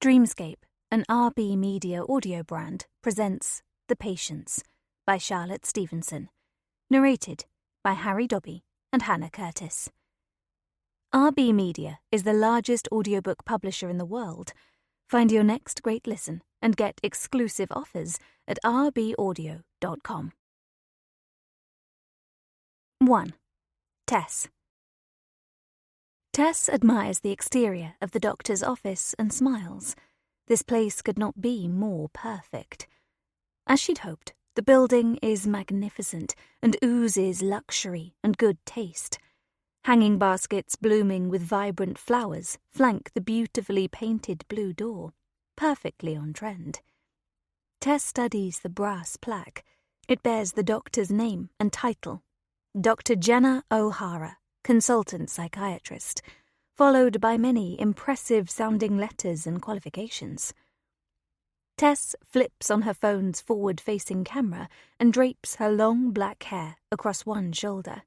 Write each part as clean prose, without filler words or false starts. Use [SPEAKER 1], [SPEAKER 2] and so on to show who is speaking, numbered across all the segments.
[SPEAKER 1] Dreamscape, an RB Media audio brand, presents The Patients by Charlotte Stevenson. Narrated by Harry Dobby and Hannah Curtis. RB Media is the largest audiobook publisher in the world. Find your next great listen and get exclusive offers at rbaudio.com. 1. Tess. Tess admires the exterior of the doctor's office and smiles. This place could not be more perfect. As she'd hoped, the building is magnificent and oozes luxury and good taste. Hanging baskets blooming with vibrant flowers flank the beautifully painted blue door, perfectly on trend. Tess studies the brass plaque. It bears the doctor's name and title, Dr. Jenna O'Hara, consultant psychiatrist, followed by many impressive-sounding letters and qualifications. Tess flips on her phone's forward-facing camera and drapes her long black hair across one shoulder.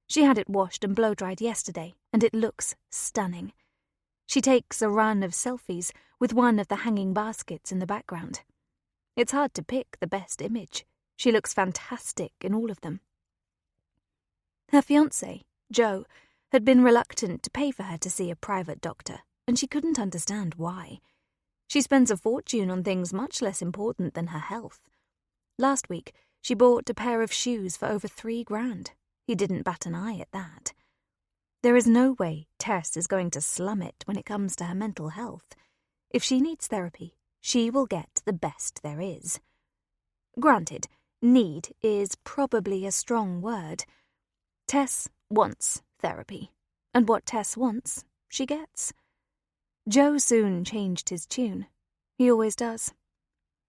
[SPEAKER 1] She had it washed and blow-dried yesterday, and it looks stunning. She takes a run of selfies with one of the hanging baskets in the background. It's hard to pick the best image. She looks fantastic in all of them. Her fiancé, Joe, had been reluctant to pay for her to see a private doctor, and she couldn't understand why. She spends a fortune on things much less important than her health. Last week, she bought a pair of shoes for over $3,000. He didn't bat an eye at that. There is no way Tess is going to slum it when it comes to her mental health. If she needs therapy, she will get the best there is. Granted, need is probably a strong word. Tess wants therapy, and what Tess wants, she gets. Joe soon changed his tune. He always does.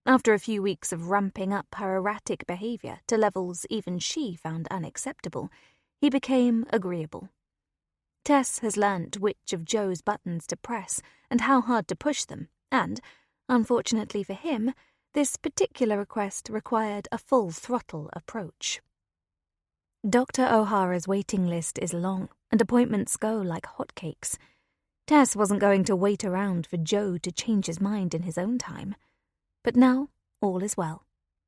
[SPEAKER 1] After a few weeks of ramping up her erratic behaviour to levels even she found unacceptable, he became agreeable. Tess has learnt which of Joe's buttons to press and how hard to push them, and, unfortunately for him, this particular request required a full-throttle approach. Dr. O'Hara's waiting list is long, and appointments go like hotcakes. Tess wasn't going to wait around for Joe to change his mind in his own time. But now, all is well.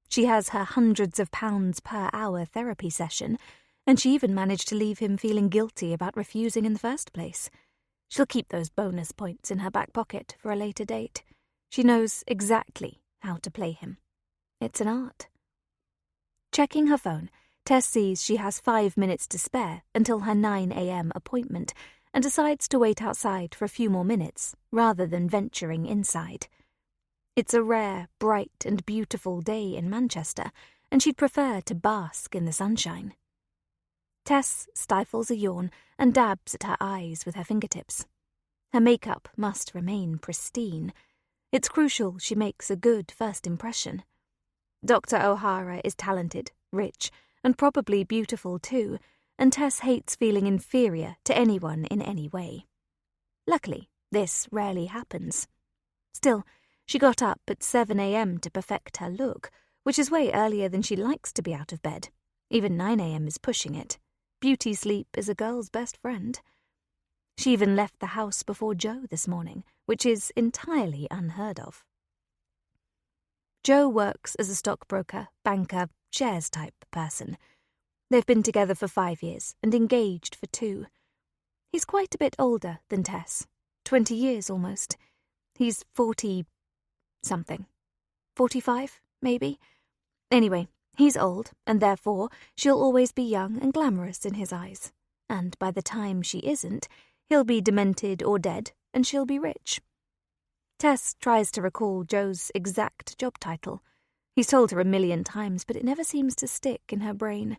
[SPEAKER 1] She has her hundreds of pounds per hour therapy session, and she even managed to leave him feeling guilty about refusing in the first place. She'll keep those bonus points in her back pocket for a later date. She knows exactly how to play him. It's an art. Checking her phone, Tess sees she has 5 minutes to spare until her 9 a.m. appointment and decides to wait outside for a few more minutes rather than venturing inside. It's a rare, bright and beautiful day in Manchester, and she'd prefer to bask in the sunshine. Tess stifles a yawn and dabs at her eyes with her fingertips. Her makeup must remain pristine. It's crucial she makes a good first impression. Dr. O'Hara is talented, rich, and probably beautiful too, and Tess hates feeling inferior to anyone in any way. Luckily, this rarely happens. Still, she got up at 7 a.m. to perfect her look, which is way earlier than she likes to be out of bed. Even 9 a.m. is pushing it. Beauty sleep is a girl's best friend. She even left the house before Joe this morning, which is entirely unheard of. Joe works as a stockbroker, banker, shares-type person. They've been together for 5 years and engaged for 2. He's quite a bit older than Tess, 20 years almost. He's 40-something. 45, maybe? Anyway, he's old, and therefore she'll always be young and glamorous in his eyes. And by the time she isn't, he'll be demented or dead, and she'll be rich. Tess tries to recall Joe's exact job title. He's told her 1,000,000 times, but it never seems to stick in her brain.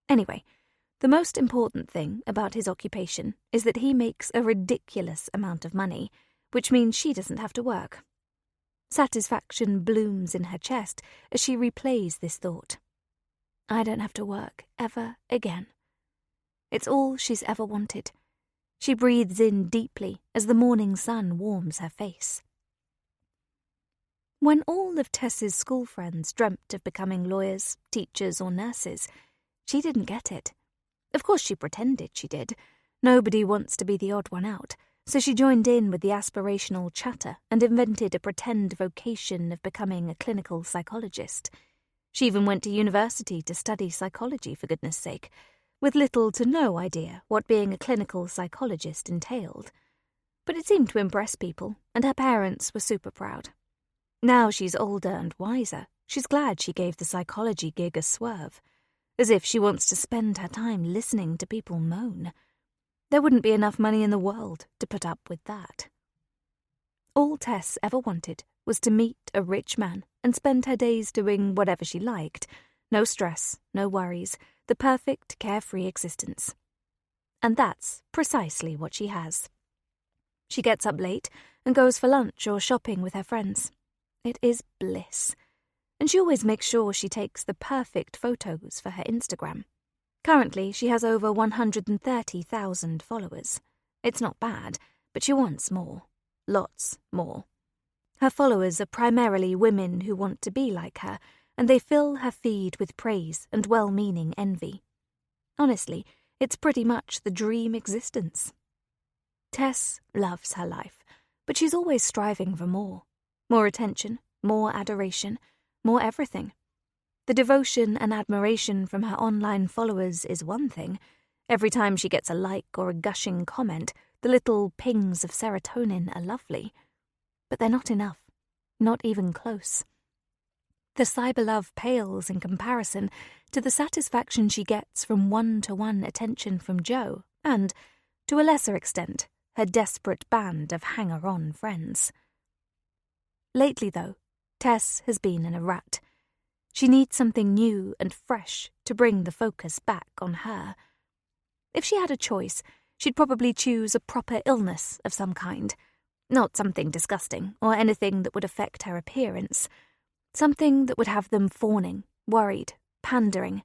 [SPEAKER 1] Anyway, the most important thing about his occupation is that he makes a ridiculous amount of money, which means she doesn't have to work. Satisfaction blooms in her chest as she replays this thought. I don't have to work ever again. It's all she's ever wanted. She breathes in deeply as the morning sun warms her face. When all of Tess's school friends dreamt of becoming lawyers, teachers, or nurses, she didn't get it. Of course she pretended she did. Nobody wants to be the odd one out, So she joined in with the aspirational chatter and invented a pretend vocation of becoming a clinical psychologist. She even went to university to study psychology, for goodness sake, with little to no idea what being a clinical psychologist entailed. But it seemed to impress people, and her parents were super proud. Now she's older and wiser, she's glad she gave the psychology gig a swerve, as if she wants to spend her time listening to people moan. There wouldn't be enough money in the world to put up with that. All Tess ever wanted was to meet a rich man and spend her days doing whatever she liked. No stress, no worries, the perfect carefree existence. And that's precisely what she has. She gets up late and goes for lunch or shopping with her friends. It is bliss. And she always makes sure she takes the perfect photos for her Instagram. Currently, she has over 130,000 followers. It's not bad, but she wants more. Lots more. Her followers are primarily women who want to be like her, and they fill her feed with praise and well-meaning envy. Honestly, it's pretty much the dream existence. Tess loves her life, but she's always striving for more. More attention, more adoration, more everything. The devotion and admiration from her online followers is one thing. Every time she gets a like or a gushing comment, the little pings of serotonin are lovely. But they're not enough. Not even close. The cyberlove pales in comparison to the satisfaction she gets from one-to-one attention from Joe and, to a lesser extent, her desperate band of hanger-on friends. Lately, though, Tess has been in a rut. She needs something new and fresh to bring the focus back on her. If she had a choice, she'd probably choose a proper illness of some kind. Not something disgusting or anything that would affect her appearance. Something that would have them fawning, worried, pandering.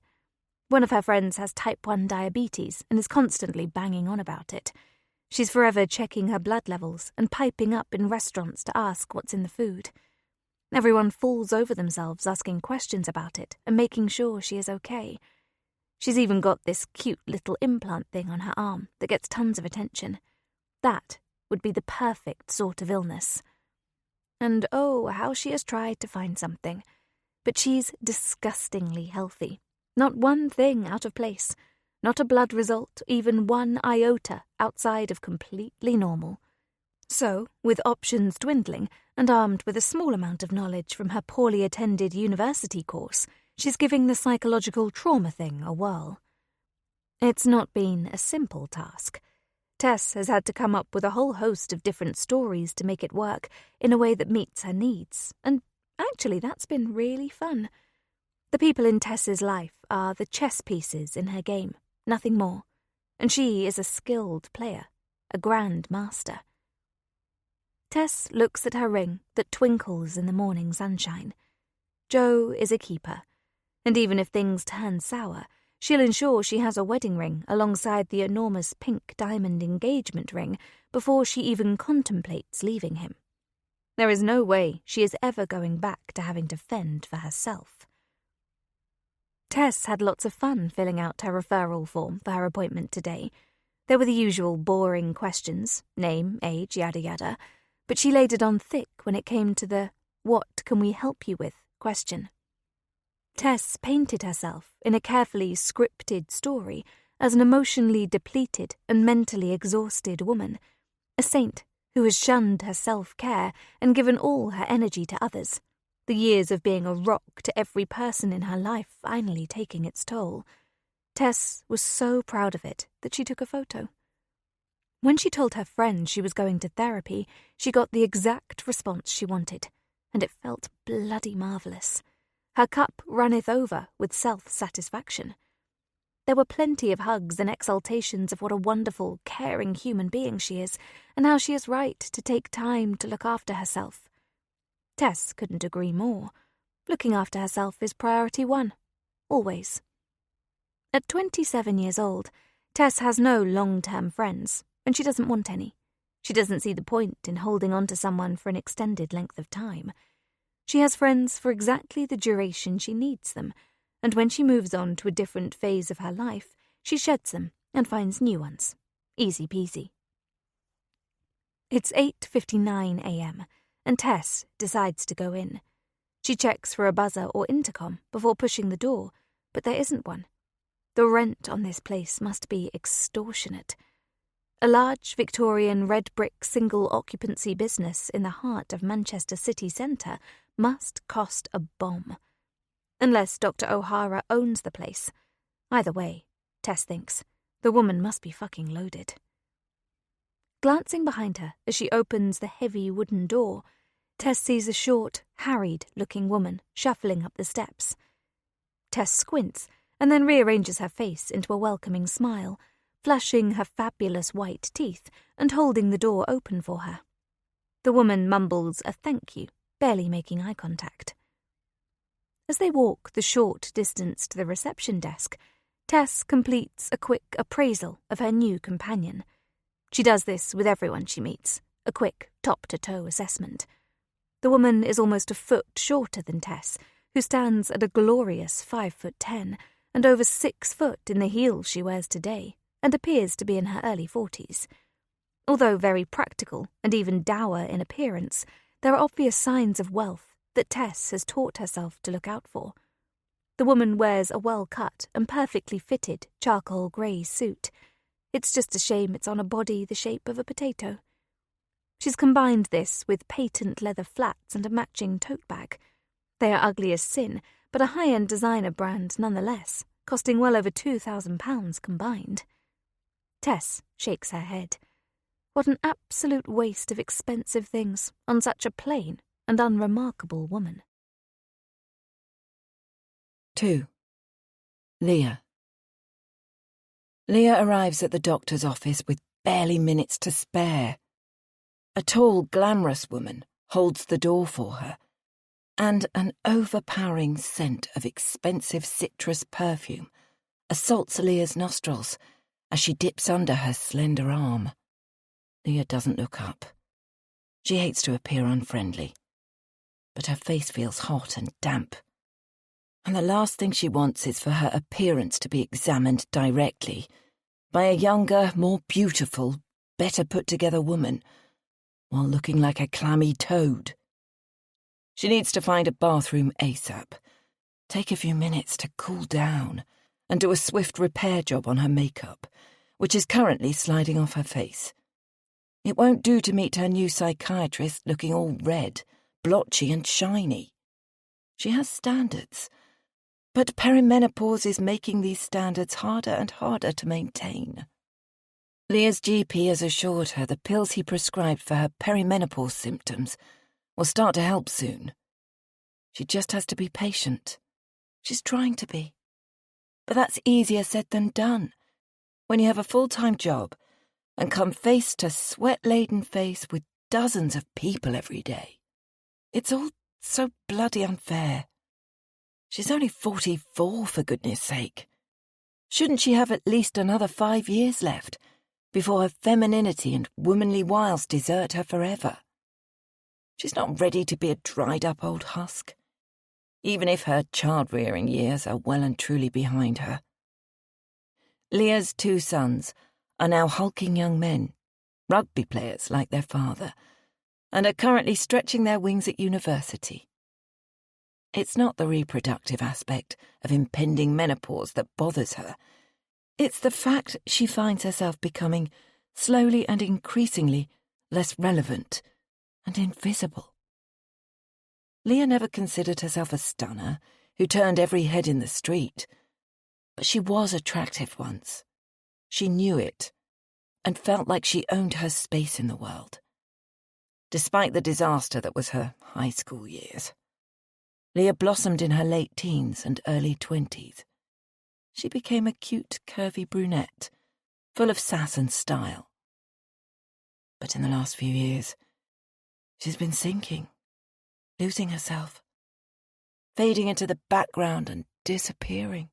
[SPEAKER 1] One of her friends has type 1 diabetes and is constantly banging on about it. She's forever checking her blood levels and piping up in restaurants to ask what's in the food. Everyone falls over themselves asking questions about it and making sure she is okay. She's even got this cute little implant thing on her arm that gets tons of attention. That would be the perfect sort of illness. And oh, how she has tried to find something. But she's disgustingly healthy. Not one thing out of place. Not a blood result, even one iota outside of completely normal. So, with options dwindling, and armed with a small amount of knowledge from her poorly attended university course, she's giving the psychological trauma thing a whirl. It's not been a simple task. Tess has had to come up with a whole host of different stories to make it work in a way that meets her needs, and actually that's been really fun. The people in Tess's life are the chess pieces in her game, nothing more, and she is a skilled player, a grand master. Tess looks at her ring that twinkles in the morning sunshine. Jo is a keeper, and even if things turn sour, she'll ensure she has a wedding ring alongside the enormous pink diamond engagement ring before she even contemplates leaving him. There is no way she is ever going back to having to fend for herself. Tess had lots of fun filling out her referral form for her appointment today. There were the usual boring questions, name, age, yada yada, but she laid it on thick when it came to the "what can we help you with" question. Tess painted herself in a carefully scripted story as an emotionally depleted and mentally exhausted woman, a saint who has shunned her self-care and given all her energy to others, the years of being a rock to every person in her life finally taking its toll. Tess was so proud of it that she took a photo. When she told her friend she was going to therapy, she got the exact response she wanted, and it felt bloody marvellous. Her cup runneth over with self-satisfaction. There were plenty of hugs and exultations of what a wonderful, caring human being she is, and how she is right to take time to look after herself. Tess couldn't agree more. Looking after herself is priority one, always. At 27 years old, Tess has no long-term friends, and she doesn't want any. She doesn't see the point in holding on to someone for an extended length of time. She has friends for exactly the duration she needs them, and when she moves on to a different phase of her life, she sheds them and finds new ones. Easy peasy. It's 8:59 a.m., and Tess decides to go in. She checks for a buzzer or intercom before pushing the door, but there isn't one. The rent on this place must be extortionate. A large Victorian red-brick single-occupancy business in the heart of Manchester city centre must cost a bomb. Unless Dr. O'Hara owns the place. Either way, Tess thinks, the woman must be fucking loaded. Glancing behind her as she opens the heavy wooden door, Tess sees a short, harried-looking woman shuffling up the steps. Tess squints and then rearranges her face into a welcoming smile, flashing her fabulous white teeth and holding the door open for her. The woman mumbles a thank you, barely making eye contact. As they walk the short distance to the reception desk, Tess completes a quick appraisal of her new companion. She does this with everyone she meets, a quick top-to-toe assessment. The woman is almost a foot shorter than Tess, who stands at a glorious 5'10" and over 6 foot in the heels she wears today, and appears to be in her early 40s. Although very practical and even dour in appearance, there are obvious signs of wealth that Tess has taught herself to look out for. The woman wears a well-cut and perfectly fitted charcoal grey suit. It's just a shame it's on a body the shape of a potato. She's combined this with patent leather flats and a matching tote bag. They are ugly as sin, but a high-end designer brand nonetheless, costing well over £2,000 combined. Tess shakes her head. What an absolute waste of expensive things on such a plain and unremarkable woman.
[SPEAKER 2] 2. Leah. Leah arrives at the doctor's office with barely minutes to spare. A tall, glamorous woman holds the door for her, and an overpowering scent of expensive citrus perfume assaults Leah's nostrils as she dips under her slender arm. Leah doesn't look up. She hates to appear unfriendly, but her face feels hot and damp, and the last thing she wants is for her appearance to be examined directly by a younger, more beautiful, better put-together woman, while looking like a clammy toad. She needs to find a bathroom ASAP, take a few minutes to cool down, and do a swift repair job on her makeup, which is currently sliding off her face. It won't do to meet her new psychiatrist looking all red, blotchy and shiny. She has standards, but perimenopause is making these standards harder and harder to maintain. Leah's GP has assured her the pills he prescribed for her perimenopause symptoms will start to help soon. She just has to be patient. She's trying to be. But that's easier said than done when you have a full-time job and come face to sweat-laden face with dozens of people every day. It's all so bloody unfair. She's only 44, for goodness sake. Shouldn't she have at least another 5 years left before her femininity and womanly wiles desert her forever? She's not ready to be a dried-up old husk, even if her child-rearing years are well and truly behind her. Leah's 2 sons are now hulking young men, rugby players like their father, and are currently stretching their wings at university. It's not the reproductive aspect of impending menopause that bothers her. It's the fact she finds herself becoming slowly and increasingly less relevant and invisible. Leah never considered herself a stunner who turned every head in the street, but she was attractive once. She knew it and felt like she owned her space in the world. Despite the disaster that was her high school years, Leah blossomed in her late teens and early 20s. She became a cute, curvy brunette, full of sass and style. But in the last few years, she's been sinking, losing herself, fading into the background and disappearing.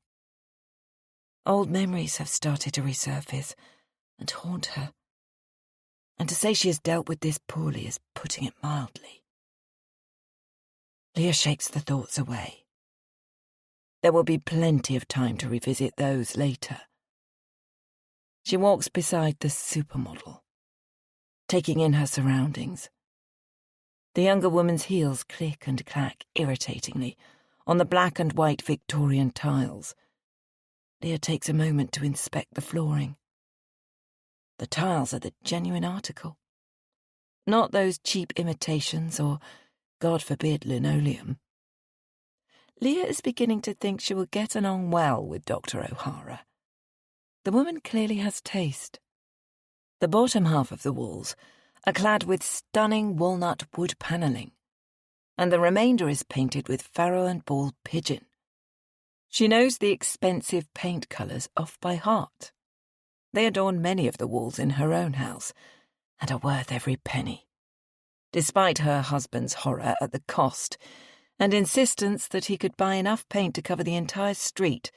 [SPEAKER 2] Old memories have started to resurface and haunt her, and to say she has dealt with this poorly is putting it mildly. Leah shakes the thoughts away. There will be plenty of time to revisit those later. She walks beside the supermodel. taking in her surroundings. The younger woman's heels click and clack irritatingly on the black and white Victorian tiles. Leah takes a moment to inspect the flooring. The tiles are the genuine article. Not those cheap imitations or, God forbid, linoleum. Leah is beginning to think she will get along well with Dr. O'Hara. The woman clearly has taste. The bottom half of the walls are clad with stunning walnut wood panelling, and the remainder is painted with farrow and ball pigeon. She knows the expensive paint colours off by heart. They adorn many of the walls in her own house and are worth every penny, despite her husband's horror at the cost and insistence that he could buy enough paint to cover the entire street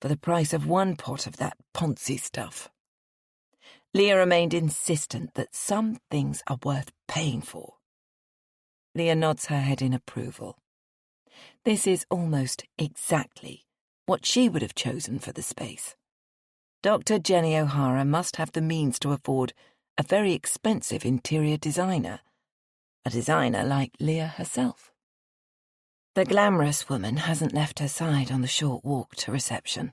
[SPEAKER 2] for the price of one pot of that Ponzi stuff. Leah remained insistent that some things are worth paying for. Leah nods her head in approval. This is almost exactly what she would have chosen for the space. Dr. Jenny O'Hara must have the means to afford a very expensive interior designer, a designer like Leah herself. The glamorous woman hasn't left her side on the short walk to reception,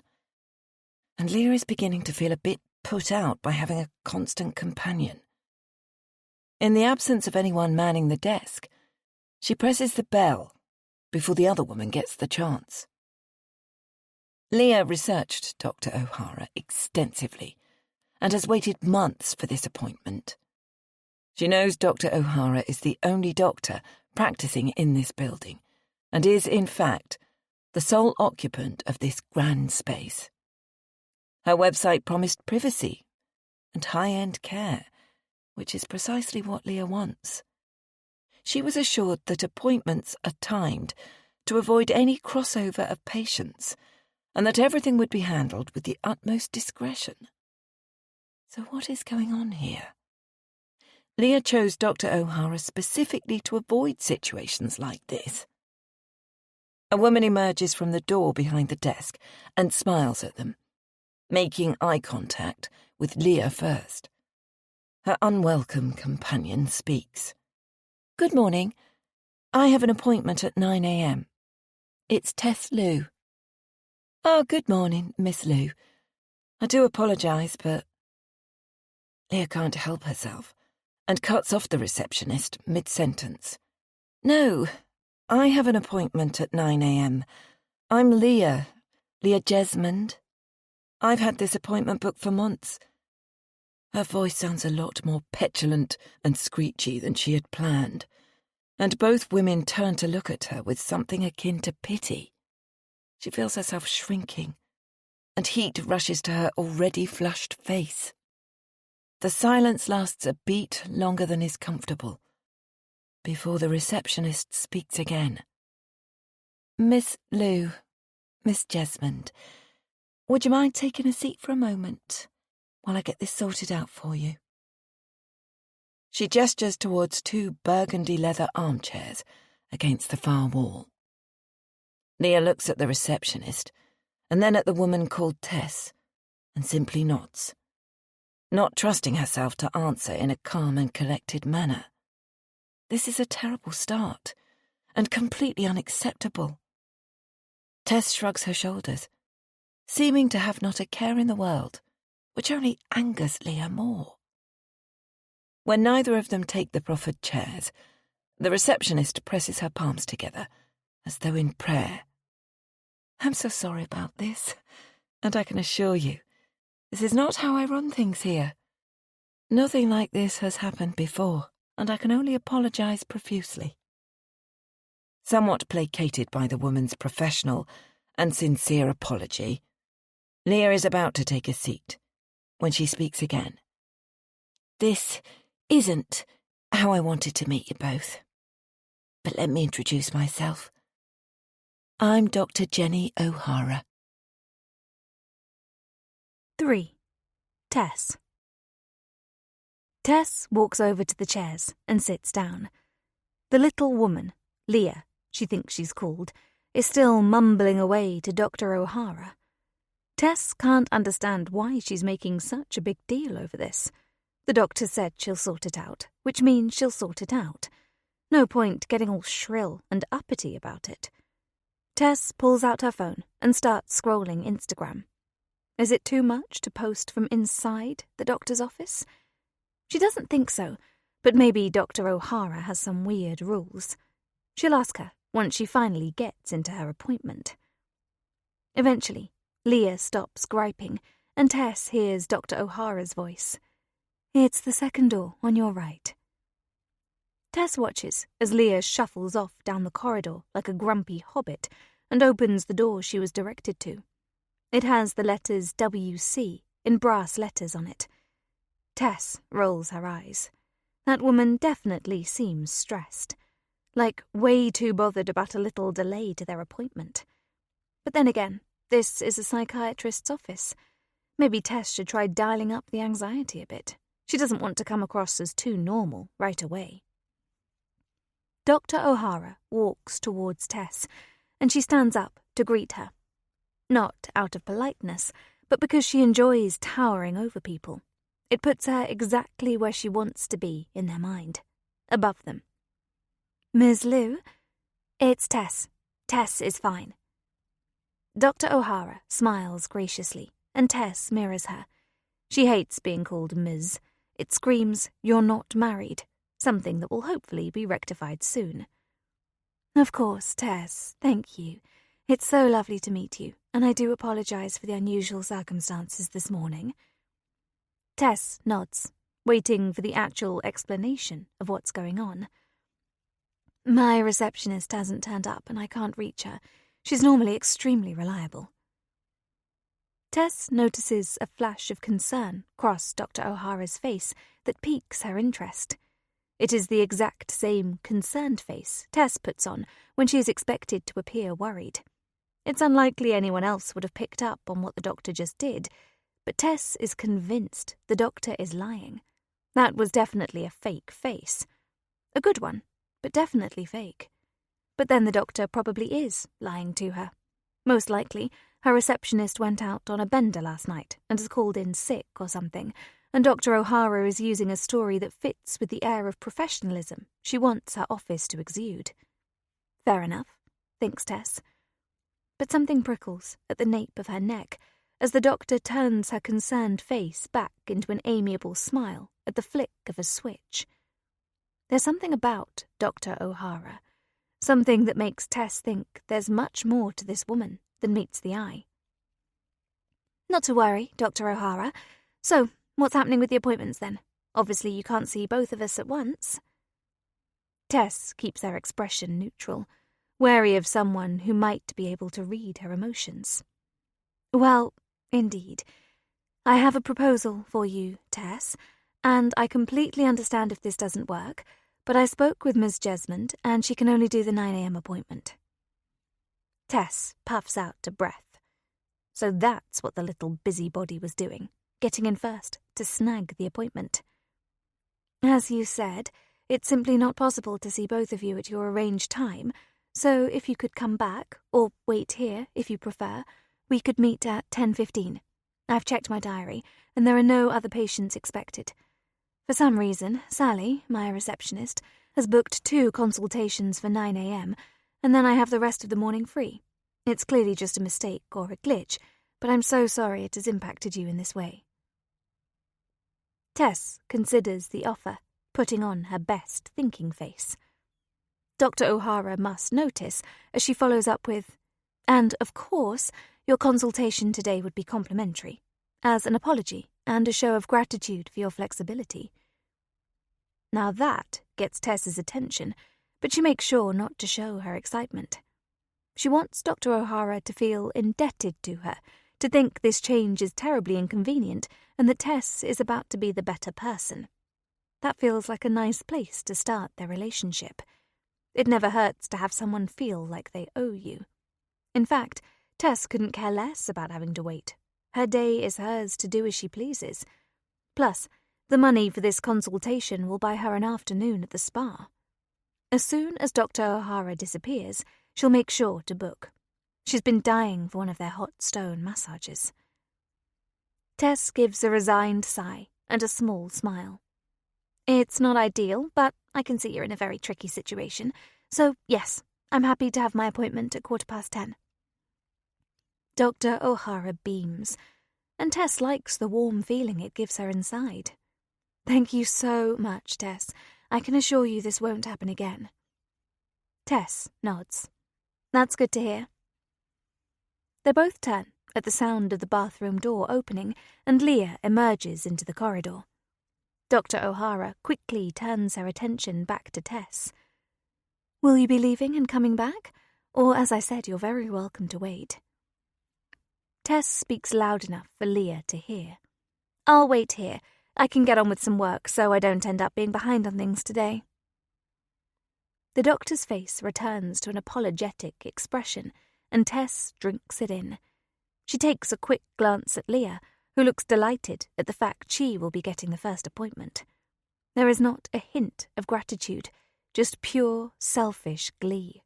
[SPEAKER 2] and Leah is beginning to feel a bit put out by having a constant companion. In the absence of anyone manning the desk, she presses the bell before the other woman gets the chance. Leah researched Dr. O'Hara extensively and has waited months for this appointment. She knows Dr. O'Hara is the only doctor practicing in this building and is, in fact, the sole occupant of this grand space. Her website promised privacy and high-end care, which is precisely what Leah wants. She was assured that appointments are timed to avoid any crossover of patients and that everything would be handled with the utmost discretion. So what is going on here? Leah chose Dr. O'Hara specifically to avoid situations like this. A woman emerges from the door behind the desk and smiles at them, making eye contact with Leah first. Her unwelcome companion speaks. "Good morning. I have an appointment at 9 a.m. It's Tess Lou." "Oh, good morning, Miss Lou. I do apologise, but..." Leah can't help herself and cuts off the receptionist mid-sentence. "No, I have an appointment at 9 a.m. I'm Leah Jesmond. I've had this appointment booked for months." Her voice sounds a lot more petulant and screechy than she had planned, and both women turn to look at her with something akin to pity. She feels herself shrinking, and heat rushes to her already flushed face. The silence lasts a beat longer than is comfortable, before the receptionist speaks again. "Miss Lou, Miss Jesmond, would you mind taking a seat for a moment while I get this sorted out for you?" She gestures towards two burgundy leather armchairs against the far wall. Leah looks at the receptionist and then at the woman called Tess and simply nods, not trusting herself to answer in a calm and collected manner. This is a terrible start and completely unacceptable. Tess shrugs her shoulders, seeming to have not a care in the world, which only angers Leah more. When neither of them take the proffered chairs, the receptionist presses her palms together, as though in prayer. "I'm so sorry about this, and I can assure you, this is not how I run things here. Nothing like this has happened before, and I can only apologise profusely." Somewhat placated by the woman's professional and sincere apology, Leah is about to take a seat when she speaks again. "This isn't how I wanted to meet you both, but let me introduce myself. I'm Dr. Jenny O'Hara."
[SPEAKER 1] 3. Tess. Tess walks over to the chairs and sits down. The little woman, Leah, she thinks she's called, is still mumbling away to Dr. O'Hara. Tess can't understand why she's making such a big deal over this. The doctor said she'll sort it out, which means she'll sort it out. No point getting all shrill and uppity about it. Tess pulls out her phone and starts scrolling Instagram. Is it too much to post from inside the doctor's office? She doesn't think so, but maybe Dr. O'Hara has some weird rules. She'll ask her once she finally gets into her appointment. Eventually, Leah stops griping, and Tess hears Dr. O'Hara's voice. It's the second door on your right. Tess watches as Leah shuffles off down the corridor like a grumpy hobbit and opens the door she was directed to. It has the letters WC in brass letters on it. Tess rolls her eyes. That woman definitely seems stressed, like way too bothered about a little delay to their appointment. But then again, this is a psychiatrist's office. Maybe Tess should try dialing up the anxiety a bit. She doesn't want to come across as too normal right away. Dr. O'Hara walks towards Tess, and she stands up to greet her. Not out of politeness, but because she enjoys towering over people. It puts her exactly where she wants to be in their mind, above them. Ms. Liu? It's Tess. Tess is fine. Dr. O'Hara smiles graciously, and Tess mirrors her. She hates being called Ms. It screams, "You're not married," something that will hopefully be rectified soon. Of course, Tess, thank you. It's so lovely to meet you, and I do apologize for the unusual circumstances this morning. Tess nods, waiting for the actual explanation of what's going on. My receptionist hasn't turned up, and I can't reach her. She's normally extremely reliable. Tess notices a flash of concern cross Dr. O'Hara's face that piques her interest. It is the exact same concerned face Tess puts on when she is expected to appear worried. It's unlikely anyone else would have picked up on what the doctor just did, but Tess is convinced the doctor is lying. That was definitely a fake face. A good one, but definitely fake. But then the doctor probably is lying to her. Most likely, her receptionist went out on a bender last night and has called in sick or something, and Dr. O'Hara is using a story that fits with the air of professionalism she wants her office to exude. Fair enough, thinks Tess. But something prickles at the nape of her neck as the doctor turns her concerned face back into an amiable smile at the flick of a switch. There's something about Dr. O'Hara, something that makes Tess think there's much more to this woman than meets the eye. Not to worry, Dr. O'Hara. So, what's happening with the appointments then? Obviously you can't see both of us at once. Tess keeps her expression neutral, wary of someone who might be able to read her emotions. Well, indeed. I have a proposal for you, Tess, and I completely understand if this doesn't work, but I spoke with Ms. Jesmond, and she can only do the 9 a.m. appointment. Tess puffs out a breath. So that's what the little busybody was doing, getting in first to snag the appointment. As you said, it's simply not possible to see both of you at your arranged time, so if you could come back, or wait here if you prefer, we could meet at 10:15. I've checked my diary, and there are no other patients expected. For some reason, Sally, my receptionist, has booked 2 consultations for 9 a.m., and then I have the rest of the morning free. It's clearly just a mistake or a glitch, but I'm so sorry it has impacted you in this way. Tess considers the offer, putting on her best thinking face. Dr. O'Hara must notice as she follows up with, "And, of course, your consultation today would be complimentary, as an apology and a show of gratitude for your flexibility." Now that gets Tess's attention, but she makes sure not to show her excitement. She wants Dr. O'Hara to feel indebted to her, to think this change is terribly inconvenient and that Tess is about to be the better person. That feels like a nice place to start their relationship. It never hurts to have someone feel like they owe you. In fact, Tess couldn't care less about having to wait. Her day is hers to do as she pleases. Plus, the money for this consultation will buy her an afternoon at the spa. As soon as Dr. O'Hara disappears, she'll make sure to book. She's been dying for one of their hot stone massages. Tess gives a resigned sigh and a small smile. "It's not ideal, but I can see you're in a very tricky situation, so yes, I'm happy to have my appointment at 10:15. Dr. O'Hara beams, and Tess likes the warm feeling it gives her inside. "Thank you so much, Tess. I can assure you this won't happen again." Tess nods. "That's good to hear." They both turn at the sound of the bathroom door opening, and Leah emerges into the corridor. Dr. O'Hara quickly turns her attention back to Tess. "Will you be leaving and coming back? Or, as I said, you're very welcome to wait." Tess speaks loud enough for Leah to hear. "I'll wait here. I can get on with some work so I don't end up being behind on things today." The doctor's face returns to an apologetic expression, and Tess drinks it in. She takes a quick glance at Leah, who looks delighted at the fact she will be getting the first appointment. There is not a hint of gratitude, just pure, selfish glee.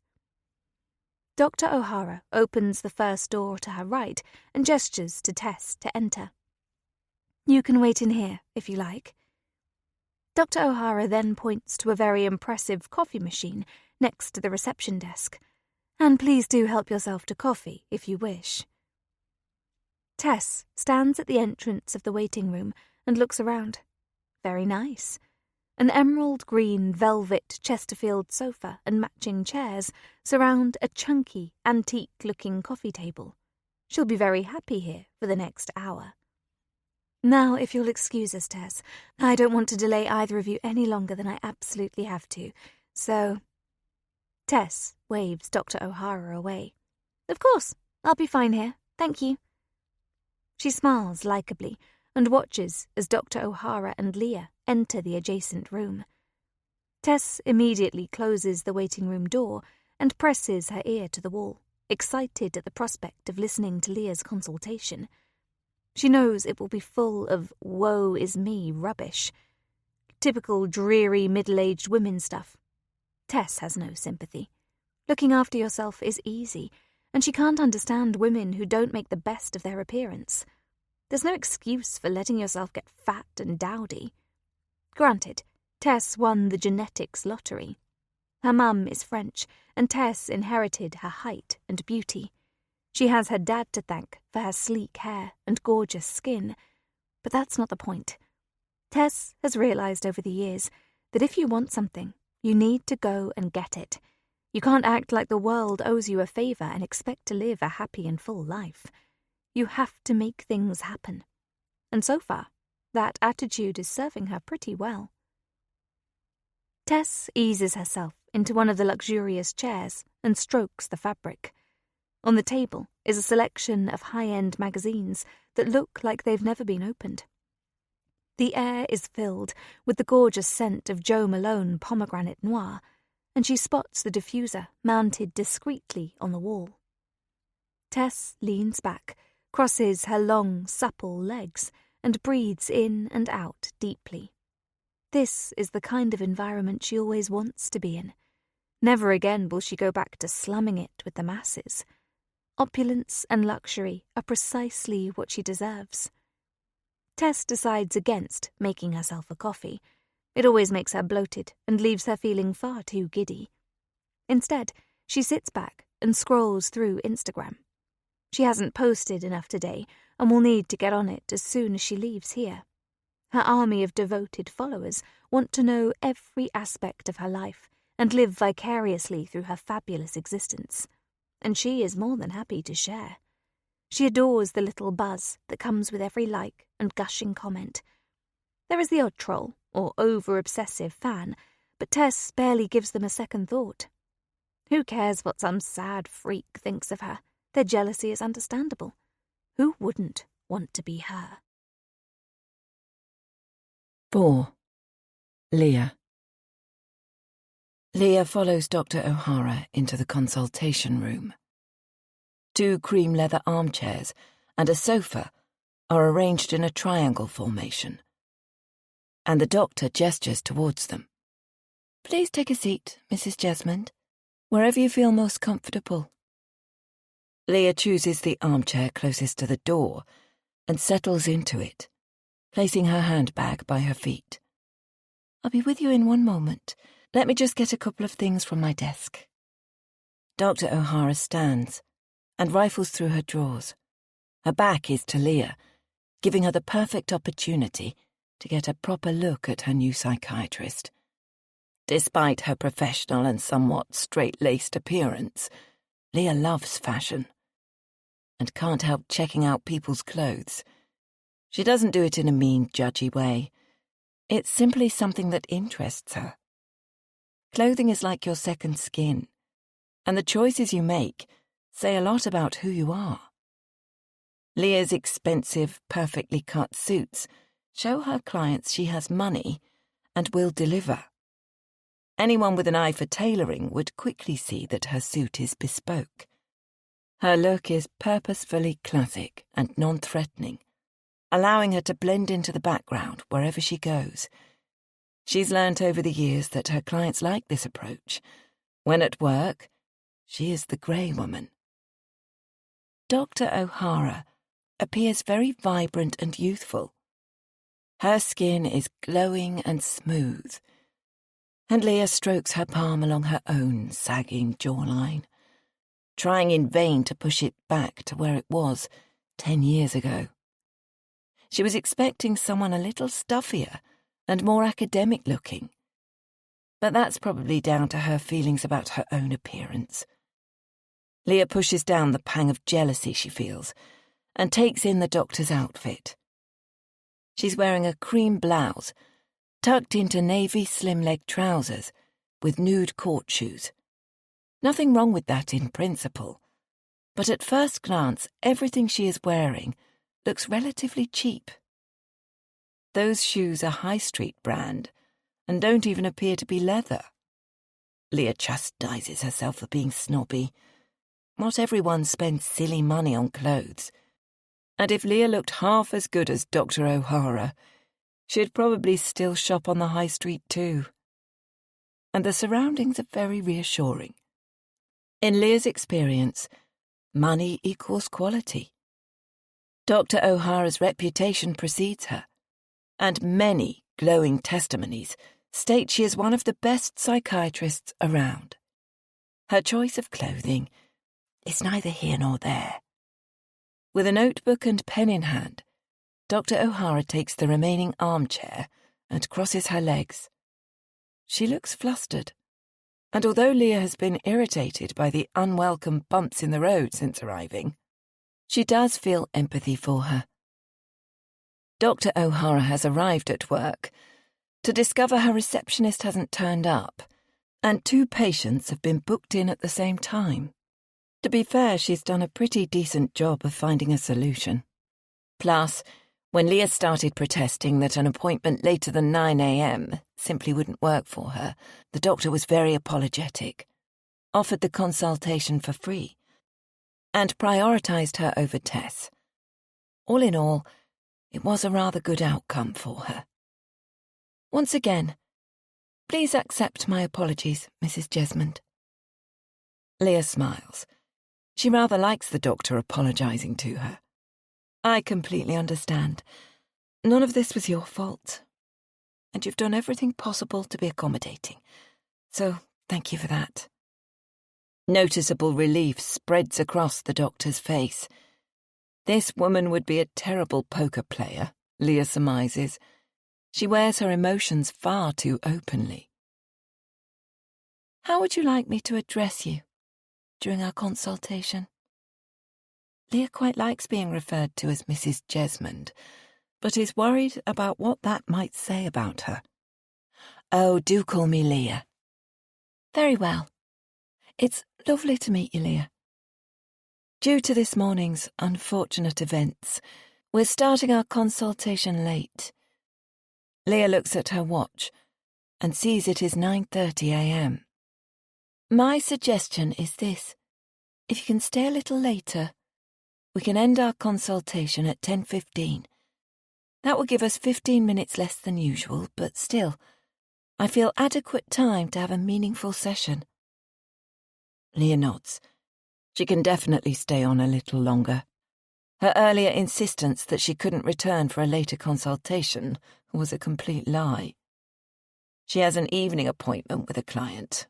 [SPEAKER 1] Dr. O'Hara opens the first door to her right and gestures to Tess to enter. "You can wait in here, if you like." Dr. O'Hara then points to a very impressive coffee machine next to the reception desk. "And please do help yourself to coffee, if you wish." Tess stands at the entrance of the waiting room and looks around. Very nice. An emerald green velvet Chesterfield sofa and matching chairs surround a chunky, antique-looking coffee table. She'll be very happy here for the next hour. "Now, if you'll excuse us, Tess, I don't want to delay either of you any longer than I absolutely have to, so—" Tess waves Dr. O'Hara away. "Of course, I'll be fine here, thank you." She smiles likably and watches as Dr. O'Hara and Leah enter the adjacent room. Tess immediately closes the waiting room door and presses her ear to the wall, excited at the prospect of listening to Leah's consultation. She knows it will be full of woe is me rubbish. Typical dreary middle-aged women stuff. Tess has no sympathy. Looking after yourself is easy, and she can't understand women who don't make the best of their appearance. There's no excuse for letting yourself get fat and dowdy. Granted, Tess won the genetics lottery. Her mum is French, and Tess inherited her height and beauty. She has her dad to thank for her sleek hair and gorgeous skin, but that's not the point. Tess has realized over the years that if you want something, you need to go and get it. You can't act like the world owes you a favor and expect to live a happy and full life. You have to make things happen. And so far, that attitude is serving her pretty well. Tess eases herself into one of the luxurious chairs and strokes the fabric. On the table is a selection of high-end magazines that look like they've never been opened. The air is filled with the gorgeous scent of Jo Malone pomegranate noir, and she spots the diffuser mounted discreetly on the wall. Tess leans back, crosses her long, supple legs, and breathes in and out deeply. This is the kind of environment she always wants to be in. Never again will she go back to slumming it with the masses. Opulence and luxury are precisely what she deserves. Tess decides against making herself a coffee. It always makes her bloated and leaves her feeling far too giddy. Instead, she sits back and scrolls through Instagram. She hasn't posted enough today and will need to get on it as soon as she leaves here. Her army of devoted followers want to know every aspect of her life and live vicariously through her fabulous existence. And she is more than happy to share. She adores the little buzz that comes with every like and gushing comment. There is the odd troll or over-obsessive fan, but Tess barely gives them a second thought. Who cares what some sad freak thinks of her? Their jealousy is understandable. Who wouldn't want to be her?
[SPEAKER 2] 4. Leah. Leah follows Dr. O'Hara into the consultation room. 2 cream leather armchairs and a sofa are arranged in a triangle formation, and the doctor gestures towards them. "Please take a seat, Mrs. Jesmond, wherever you feel most comfortable." Leah chooses the armchair closest to the door and settles into it, placing her handbag by her feet. "I'll be with you in one moment. Let me just get a couple of things from my desk." Dr. O'Hara stands and rifles through her drawers. Her back is to Leah, giving her the perfect opportunity to get a proper look at her new psychiatrist. Despite her professional and somewhat straight-laced appearance, Leah loves fashion and can't help checking out people's clothes. She doesn't do it in a mean, judgy way. It's simply something that interests her. Clothing is like your second skin, and the choices you make say a lot about who you are. Leah's expensive, perfectly cut suits show her clients she has money and will deliver. Anyone with an eye for tailoring would quickly see that her suit is bespoke. Her look is purposefully classic and non-threatening, allowing her to blend into the background wherever she goes. She's learnt over the years that her clients like this approach. When at work, she is the grey woman. Dr. O'Hara appears very vibrant and youthful. Her skin is glowing and smooth, and Leah strokes her palm along her own sagging jawline, trying in vain to push it back to where it was 10 years ago. She was expecting someone a little stuffier and more academic-looking, but that's probably down to her feelings about her own appearance. Leah pushes down the pang of jealousy she feels and takes in the doctor's outfit. She's wearing a cream blouse tucked into navy slim-leg trousers with nude court shoes. Nothing wrong with that in principle, but at first glance everything she is wearing looks relatively cheap. Those shoes are high street brand and don't even appear to be leather. Leah chastises herself for being snobby. Not everyone spends silly money on clothes, and if Leah looked half as good as Dr. O'Hara, she'd probably still shop on the high street too. And the surroundings are very reassuring. In Leah's experience, money equals quality. Dr. O'Hara's reputation precedes her, and many glowing testimonies state she is one of the best psychiatrists around. Her choice of clothing is neither here nor there. With a notebook and pen in hand, Dr. O'Hara takes the remaining armchair and crosses her legs. She looks flustered, and although Leah has been irritated by the unwelcome bumps in the road since arriving, she does feel empathy for her. Dr. O'Hara has arrived at work to discover her receptionist hasn't turned up, and 2 patients have been booked in at the same time. To be fair, she's done a pretty decent job of finding a solution. Plus, when Leah started protesting that an appointment later than 9 a.m. simply wouldn't work for her, the doctor was very apologetic, offered the consultation for free, and prioritised her over Tess. All in all, it was a rather good outcome for her. Once again, please accept my apologies, Mrs. Jesmond. Leah smiles. She rather likes the doctor apologising to her. I completely understand. None of this was your fault, and you've done everything possible to be accommodating, so thank you for that. Noticeable relief spreads across the doctor's face. This woman would be a terrible poker player, Leah surmises. She wears her emotions far too openly. How would you like me to address you during our consultation? Leah quite likes being referred to as Mrs. Jesmond, but is worried about what that might say about her. Oh, do call me Leah. Very well. It's lovely to meet you, Leah. Due to this morning's unfortunate events, we're starting our consultation late. Leah looks at her watch and sees it is 9:30 a.m. My suggestion is this. If you can stay a little later, we can end our consultation at 10:15. That will give us 15 minutes less than usual, but still, I feel adequate time to have a meaningful session. Leah nods. She can definitely stay on a little longer. Her earlier insistence that she couldn't return for a later consultation was a complete lie. She has an evening appointment with a client,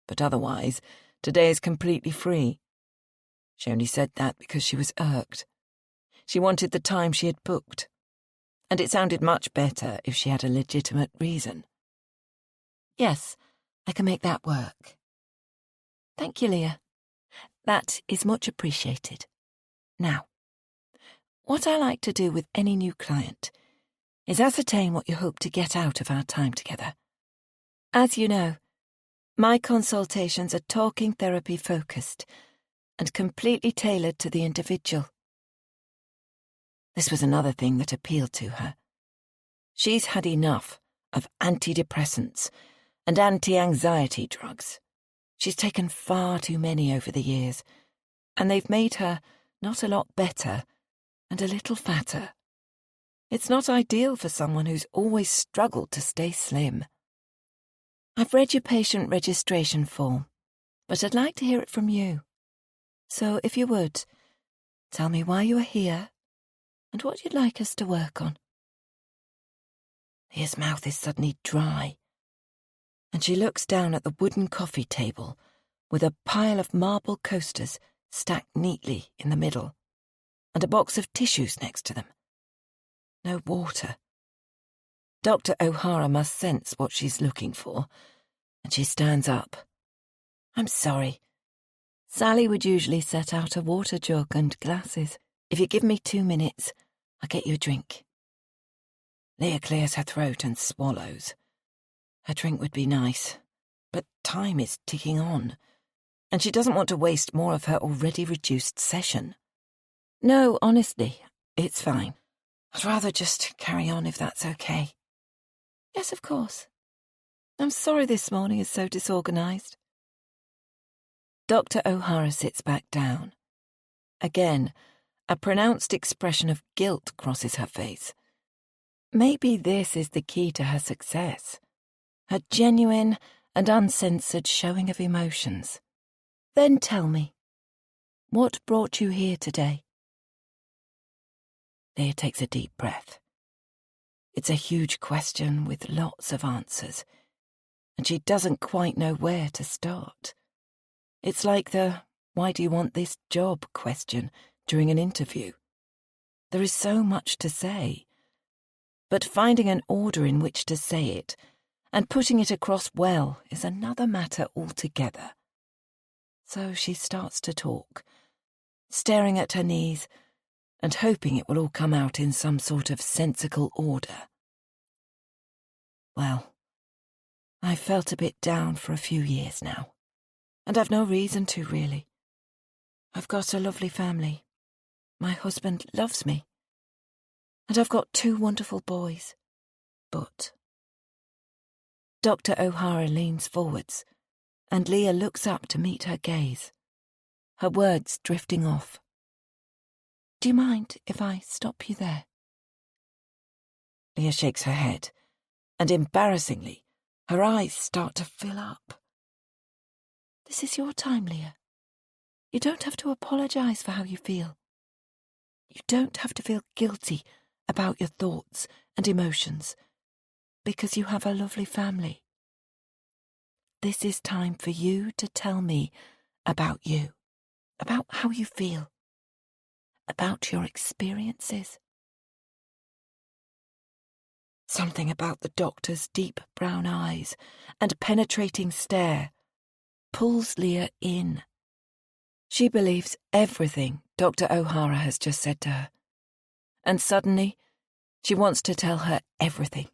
[SPEAKER 2] but otherwise, today is completely free. She only said that because she was irked. She wanted the time she had booked, and it sounded much better if she had a legitimate reason. Yes, I can make that work. Thank you, Leah. That is much appreciated. Now, what I like to do with any new client is ascertain what you hope to get out of our time together. As you know, my consultations are talking therapy focused and completely tailored to the individual. This was another thing that appealed to her. She's had enough of antidepressants and anti-anxiety drugs. She's taken far too many over the years, and they've made her not a lot better and a little fatter. It's not ideal for someone who's always struggled to stay slim. I've read your patient registration form, but I'd like to hear it from you. So if you would, tell me why you are here and what you'd like us to work on. Leah's mouth is suddenly dry, and she looks down at the wooden coffee table with a pile of marble coasters stacked neatly in the middle, and a box of tissues next to them. No water. Dr. O'Hara must sense what she's looking for, and she stands up. I'm sorry. Sally would usually set out a water jug and glasses. If you give me 2 minutes, I'll get you a drink. Leah clears her throat and swallows. Her drink would be nice, but time is ticking on, and she doesn't want to waste more of her already reduced session. No, honestly, it's fine. I'd rather just carry on if that's okay. Yes, of course. I'm sorry this morning is so disorganised. Dr. O'Hara sits back down. Again, a pronounced expression of guilt crosses her face. Maybe this is the key to her success. Her genuine and uncensored showing of emotions. Then tell me, what brought you here today? Leah takes a deep breath. It's a huge question with lots of answers, and she doesn't quite know where to start. It's like the "why do you want this job" question during an interview. There is so much to say, but finding an order in which to say it and putting it across well is another matter altogether. So she starts to talk, staring at her knees and hoping it will all come out in some sort of sensical order. Well, I've felt a bit down for a few years now, and I've no reason to, really. I've got a lovely family. My husband loves me. And I've got 2 wonderful boys. But... Dr. O'Hara leans forwards, and Leah looks up to meet her gaze, her words drifting off. Do you mind if I stop you there? Leah shakes her head, and embarrassingly, her eyes start to fill up. This is your time, Leah. You don't have to apologise for how you feel. You don't have to feel guilty about your thoughts and emotions, because you have a lovely family. This is time for you to tell me about you, about how you feel, about your experiences. Something about the doctor's deep brown eyes and penetrating stare pulls Leah in. She believes everything Dr. O'Hara has just said to her. And suddenly, she wants to tell her everything,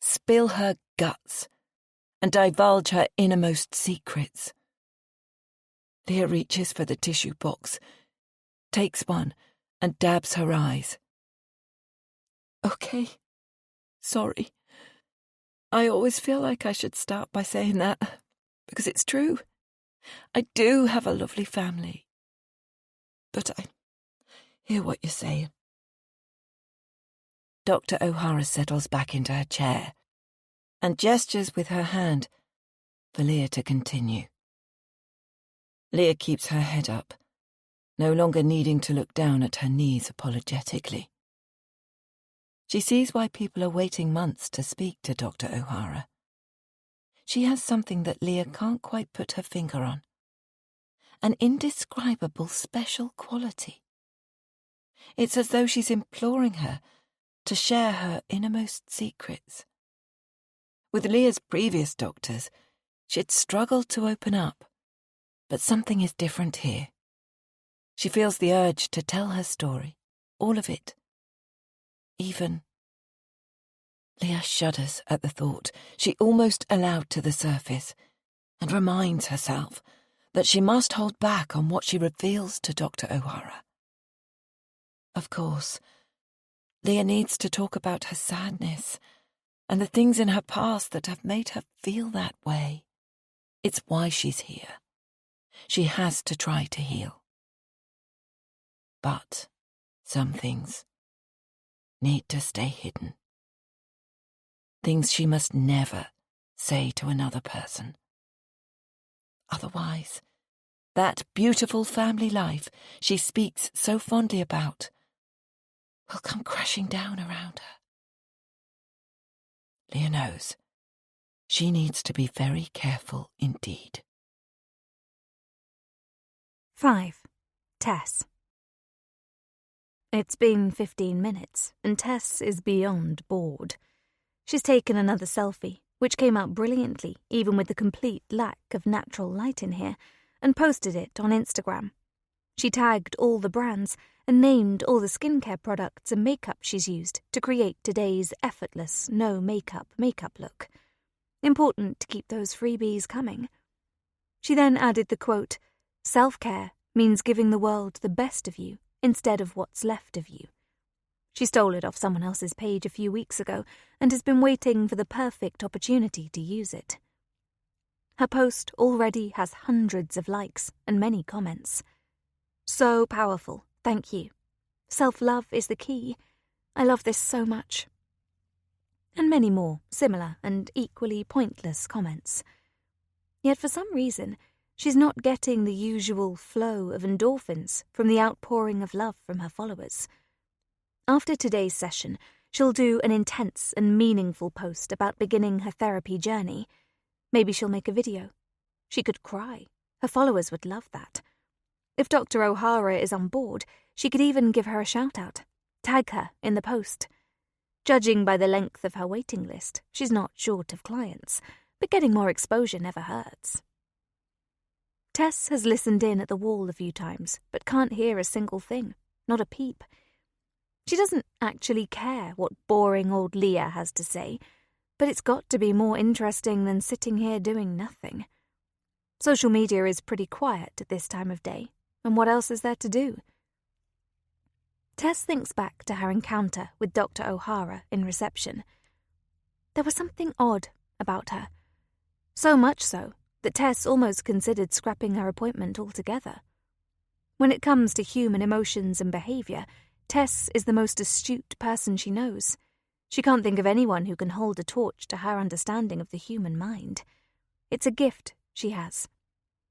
[SPEAKER 2] spill her guts, and divulge her innermost secrets. Leah reaches for the tissue box, takes one, and dabs her eyes. Okay. Sorry. I always feel like I should start by saying that, because it's true. I do have a lovely family. But I hear what you're saying. Dr. O'Hara settles back into her chair and gestures with her hand for Leah to continue. Leah keeps her head up, no longer needing to look down at her knees apologetically. She sees why people are waiting months to speak to Dr. O'Hara. She has something that Leah can't quite put her finger on. An indescribable special quality. It's as though she's imploring her to share her innermost secrets. With Leah's previous doctors, she'd struggled to open up, but something is different here. She feels the urge to tell her story, all of it. Even... Leah shudders at the thought she almost allowed to the surface and reminds herself that she must hold back on what she reveals to Dr. O'Hara. Of course, Leah needs to talk about her sadness and the things in her past that have made her feel that way. It's why she's here. She has to try to heal. But some things need to stay hidden. Things she must never say to another person. Otherwise, that beautiful family life she speaks so fondly about will come crashing down around her. Leah knows she needs to be very careful indeed.
[SPEAKER 1] 5. Tess. It's been 15 minutes, and Tess is beyond bored. She's taken another selfie, which came out brilliantly, even with the complete lack of natural light in here, and posted it on Instagram. She tagged all the brands and named all the skincare products and makeup she's used to create today's effortless, no-makeup look. Important to keep those freebies coming. She then added the quote, "Self-care means giving the world the best of you instead of what's left of you." She stole it off someone else's page a few weeks ago and has been waiting for the perfect opportunity to use it. Her post already has hundreds of likes and many comments. "So powerful, thank you. Self-love is the key. I love this so much." And many more similar and equally pointless comments. Yet for some reason, she's not getting the usual flow of endorphins from the outpouring of love from her followers. After today's session, she'll do an intense and meaningful post about beginning her therapy journey. Maybe she'll make a video. She could cry. Her followers would love that. If Dr. O'Hara is on board, she could even give her a shout-out, tag her in the post. Judging by the length of her waiting list, she's not short of clients, but getting more exposure never hurts. Tess has listened in at the wall a few times, but can't hear a single thing, not a peep. She doesn't actually care what boring old Leah has to say, but it's got to be more interesting than sitting here doing nothing. Social media is pretty quiet at this time of day, and what else is there to do? Tess thinks back to her encounter with Dr. O'Hara in reception. There was something odd about her. So much so that Tess almost considered scrapping her appointment altogether. When it comes to human emotions and behaviour, Tess is the most astute person she knows. She can't think of anyone who can hold a torch to her understanding of the human mind. It's a gift she has.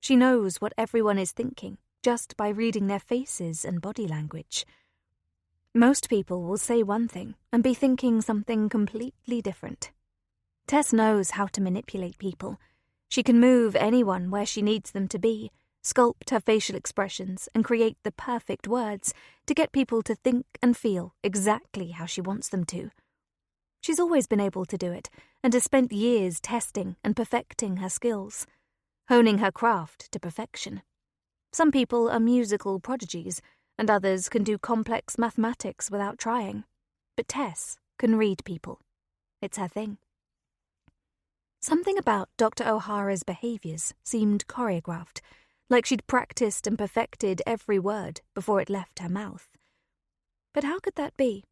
[SPEAKER 1] She knows what everyone is thinking just by reading their faces and body language. Most people will say one thing and be thinking something completely different. Tess knows how to manipulate people. She can move anyone where she needs them to be, sculpt her facial expressions and create the perfect words to get people to think and feel exactly how she wants them to. She's always been able to do it and has spent years testing and perfecting her skills, honing her craft to perfection. Some people are musical prodigies and others can do complex mathematics without trying. But Tess can read people. It's her thing. Something about Dr. O'Hara's behaviours seemed choreographed, like she'd practiced and perfected every word before it left her mouth. But how could that be?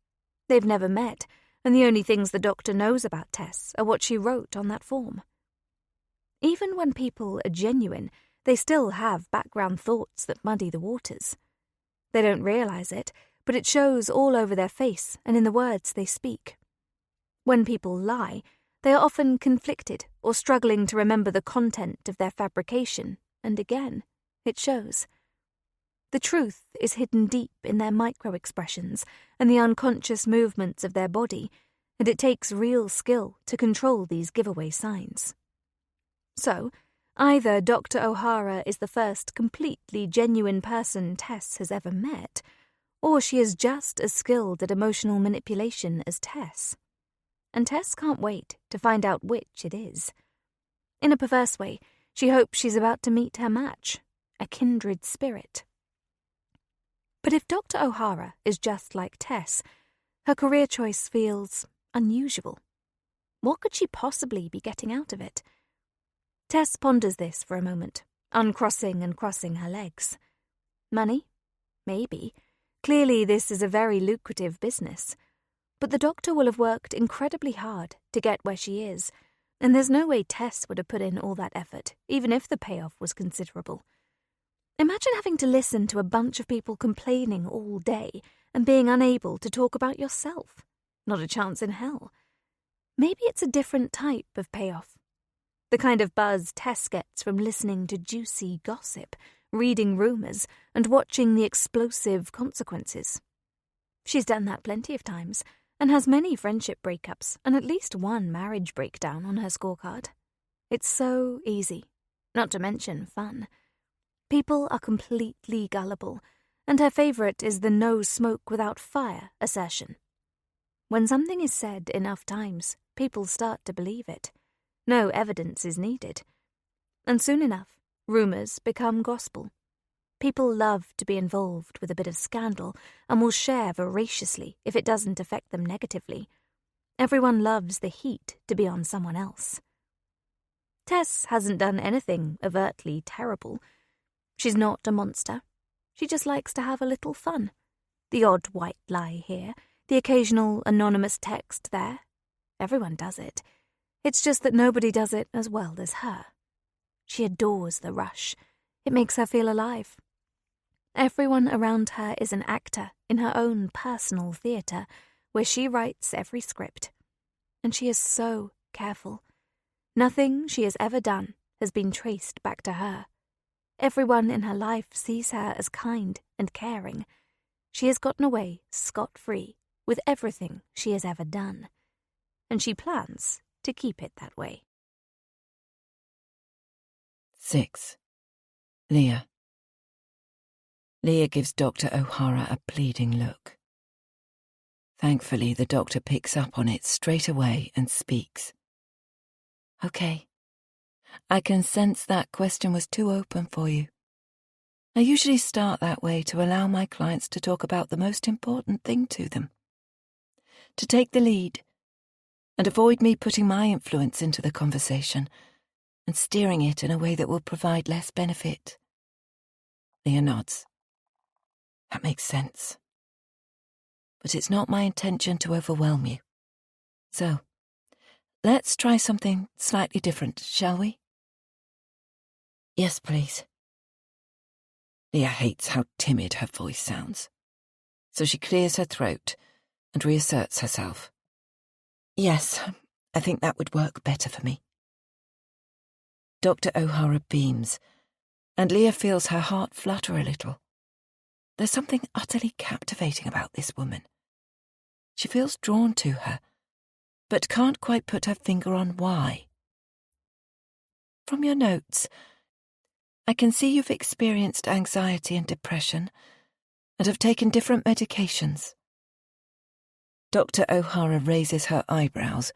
[SPEAKER 1] They've never met, and the only things the doctor knows about Tess are what she wrote on that form. Even when people are genuine, they still have background thoughts that muddy the waters. They don't realise it, but it shows all over their face and in the words they speak. When people lie, they are often conflicted or struggling to remember the content of their fabrication, and again, it shows. The truth is hidden deep in their micro-expressions and the unconscious movements of their body, and it takes real skill to control these giveaway signs. So, either Dr. O'Hara is the first completely genuine person Tess has ever met, or she is just as skilled at emotional manipulation as Tess. And Tess can't wait to find out which it is. In a perverse way, she hopes she's about to meet her match, a kindred spirit. But if Dr. O'Hara is just like Tess, her career choice feels unusual. What could she possibly be getting out of it? Tess ponders this for a moment, uncrossing and crossing her legs. Money? Maybe. Clearly this is a very lucrative business. But the doctor will have worked incredibly hard to get where she is, and there's no way Tess would have put in all that effort, even if the payoff was considerable. Imagine having to listen to a bunch of people complaining all day and being unable to talk about yourself. Not a chance in hell. Maybe it's a different type of payoff. The kind of buzz Tess gets from listening to juicy gossip, reading rumours, and watching the explosive consequences. She's done that plenty of times, and has many friendship breakups and at least one marriage breakdown on her scorecard. It's so easy, not to mention fun. People are completely gullible, and her favourite is the no smoke without fire assertion. When something is said enough times, people start to believe it. No evidence is needed. And soon enough, rumours become gospel. People love to be involved with a bit of scandal and will share voraciously if it doesn't affect them negatively. Everyone loves the heat to be on someone else. Tess hasn't done anything overtly terrible. She's not a monster. She just likes to have a little fun. The odd white lie here, the occasional anonymous text there. Everyone does it. It's just that nobody does it as well as her. She adores the rush. It makes her feel alive. Everyone around her is an actor in her own personal theatre, where she writes every script. And she is so careful. Nothing she has ever done has been traced back to her. Everyone in her life sees her as kind and caring. She has gotten away scot-free with everything she has ever done. And she plans to keep it that way.
[SPEAKER 2] 6. Leah. Leah gives Dr. O'Hara a pleading look. Thankfully, the doctor picks up on it straight away and speaks. Okay. I can sense that question was too open for you. I usually start that way to allow my clients to talk about the most important thing to them. To take the lead and avoid me putting my influence into the conversation and steering it in a way that will provide less benefit. Leah nods. That makes sense. But it's not my intention to overwhelm you. So, let's try something slightly different, shall we? Yes, please. Leah hates how timid her voice sounds, so she clears her throat and reasserts herself. Yes, I think that would work better for me. Dr. O'Hara beams, and Leah feels her heart flutter a little. There's something utterly captivating about this woman. She feels drawn to her, but can't quite put her finger on why. From your notes, I can see you've experienced anxiety and depression and have taken different medications. Dr. O'Hara raises her eyebrows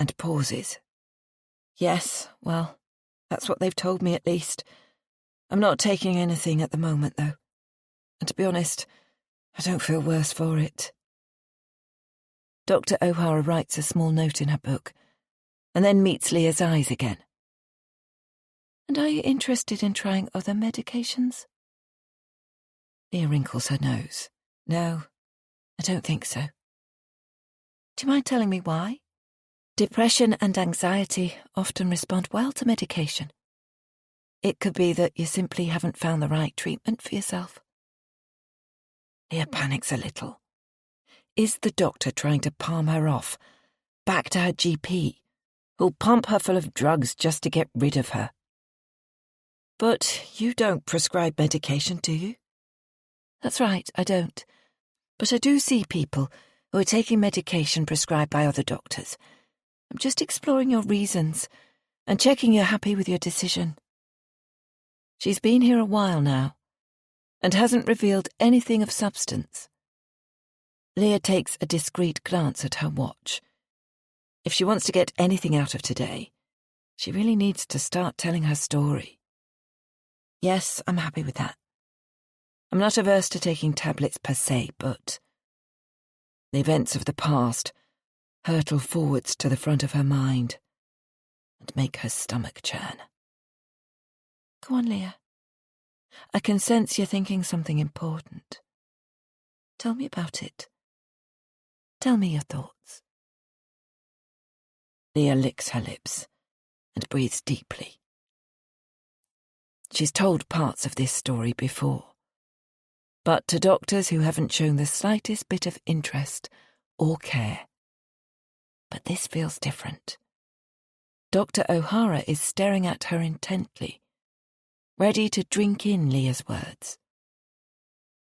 [SPEAKER 2] and pauses. Yes, well, that's what they've told me at least. I'm not taking anything at the moment, though. And to be honest, I don't feel worse for it. Dr. O'Hara writes a small note in her book and then meets Leah's eyes again. And are you interested in trying other medications? Leah wrinkles her nose. No, I don't think so. Do you mind telling me why? Depression and anxiety often respond well to medication. It could be that you simply haven't found the right treatment for yourself. Leah panics a little. Is the doctor trying to palm her off, back to her GP, who'll pump her full of drugs just to get rid of her? But you don't prescribe medication, do you? That's right, I don't. But I do see people who are taking medication prescribed by other doctors. I'm just exploring your reasons and checking you're happy with your decision. She's been here a while now and hasn't revealed anything of substance. Leah takes a discreet glance at her watch. If she wants to get anything out of today, she really needs to start telling her story. Yes, I'm happy with that. I'm not averse to taking tablets per se, but the events of the past hurtle forwards to the front of her mind and make her stomach churn. Go on, Leah. I can sense you're thinking something important. Tell me about it. Tell me your thoughts. Leah licks her lips and breathes deeply. She's told parts of this story before, but to doctors who haven't shown the slightest bit of interest or care. But this feels different. Dr. O'Hara is staring at her intently, ready to drink in Leah's words.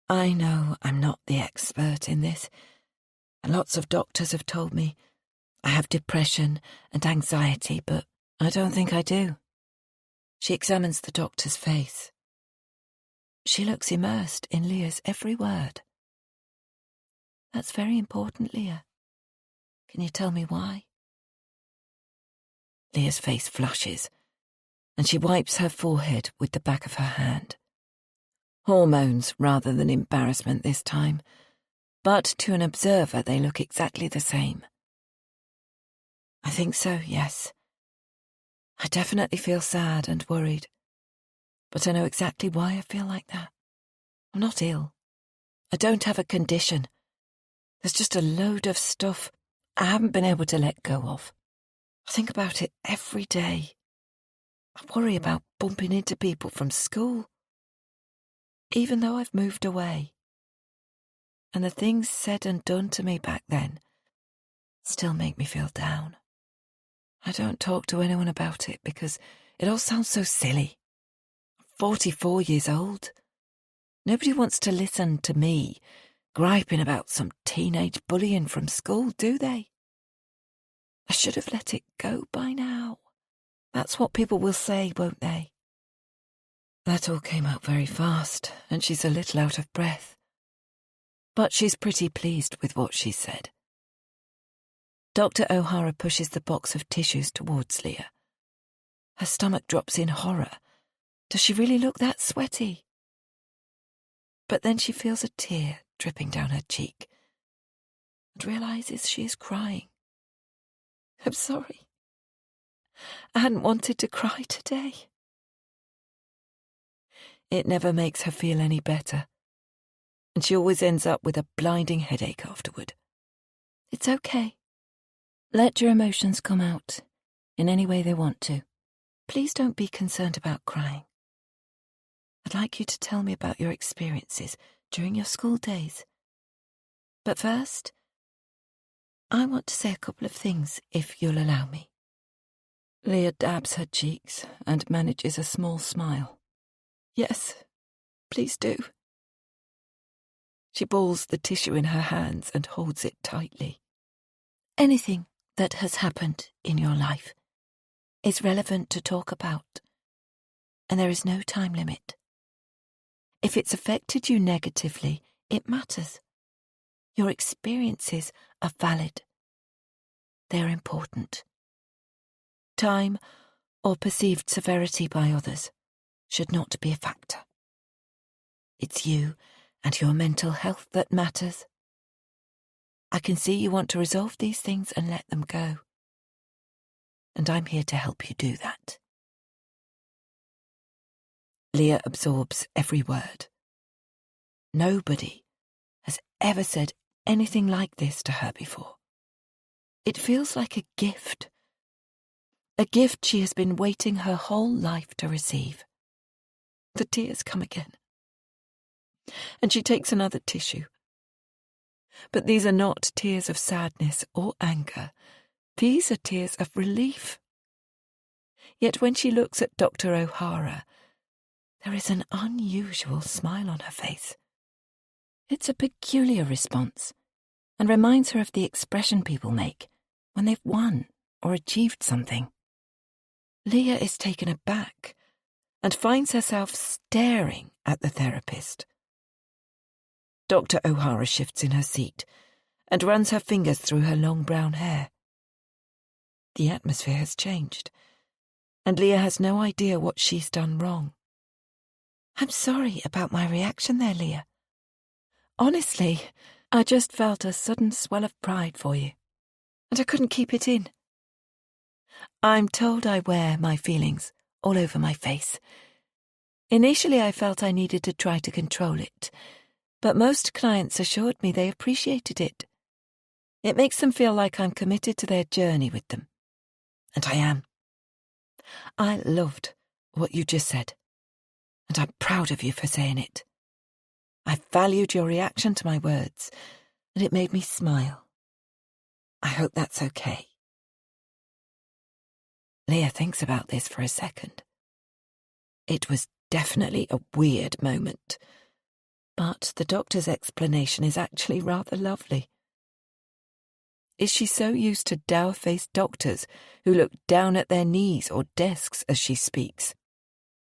[SPEAKER 2] I know I'm not the expert in this, and lots of doctors have told me I have depression and anxiety, but I don't think I do. She examines the doctor's face. She looks immersed in Leah's every word. That's very important, Leah. Can you tell me why? Leah's face flushes, and she wipes her forehead with the back of her hand. Hormones rather than embarrassment this time, but to an observer they look exactly the same. I think so, yes. I definitely feel sad and worried, but I know exactly why I feel like that. I'm not ill. I don't have a condition. There's just a load of stuff I haven't been able to let go of. I think about it every day. I worry about bumping into people from school, even though I've moved away. And the things said and done to me back then still make me feel down. I don't talk to anyone about it because it all sounds so silly. I'm 44 years old. Nobody wants to listen to me griping about some teenage bullying from school, do they? I should have let it go by now. That's what people will say, won't they? That all came out very fast, and she's a little out of breath. But she's pretty pleased with what she said. Dr. O'Hara pushes the box of tissues towards Leah. Her stomach drops in horror. Does she really look that sweaty? But then she feels a tear dripping down her cheek and realises she is crying. I'm sorry. I hadn't wanted to cry today. It never makes her feel any better, and she always ends up with a blinding headache afterward. It's okay. Let your emotions come out in any way they want to. Please don't be concerned about crying. I'd like you to tell me about your experiences during your school days. But first, I want to say a couple of things, if you'll allow me. Leah dabs her cheeks and manages a small smile. Yes, please do. She balls the tissue in her hands and holds it tightly. Anything that has happened in your life is relevant to talk about, and there is no time limit. If it's affected you negatively, it matters. Your experiences are valid. They're important. Time or perceived severity by others should not be a factor. It's you and your mental health that matters. I can see you want to resolve these things and let them go. And I'm here to help you do that. Leah absorbs every word. Nobody has ever said anything like this to her before. It feels like a gift she has been waiting her whole life to receive. The tears come again, and she takes another tissue. But these are not tears of sadness or anger. These are tears of relief. Yet when she looks at Dr. O'Hara, there is an unusual smile on her face. It's a peculiar response and reminds her of the expression people make when they've won or achieved something. Leah is taken aback and finds herself staring at the therapist. Dr. O'Hara shifts in her seat and runs her fingers through her long brown hair. The atmosphere has changed, and Leah has no idea what she's done wrong. I'm sorry about my reaction there, Leah. Honestly, I just felt a sudden swell of pride for you, and I couldn't keep it in. I'm told I wear my feelings all over my face. Initially, I felt I needed to try to control it, but most clients assured me they appreciated it. It makes them feel like I'm committed to their journey with them. And I am. I loved what you just said, and I'm proud of you for saying it. I valued your reaction to my words, and it made me smile. I hope that's okay. Leah thinks about this for a second. It was definitely a weird moment, but the doctor's explanation is actually rather lovely. Is she so used to dour-faced doctors who look down at their knees or desks as she speaks,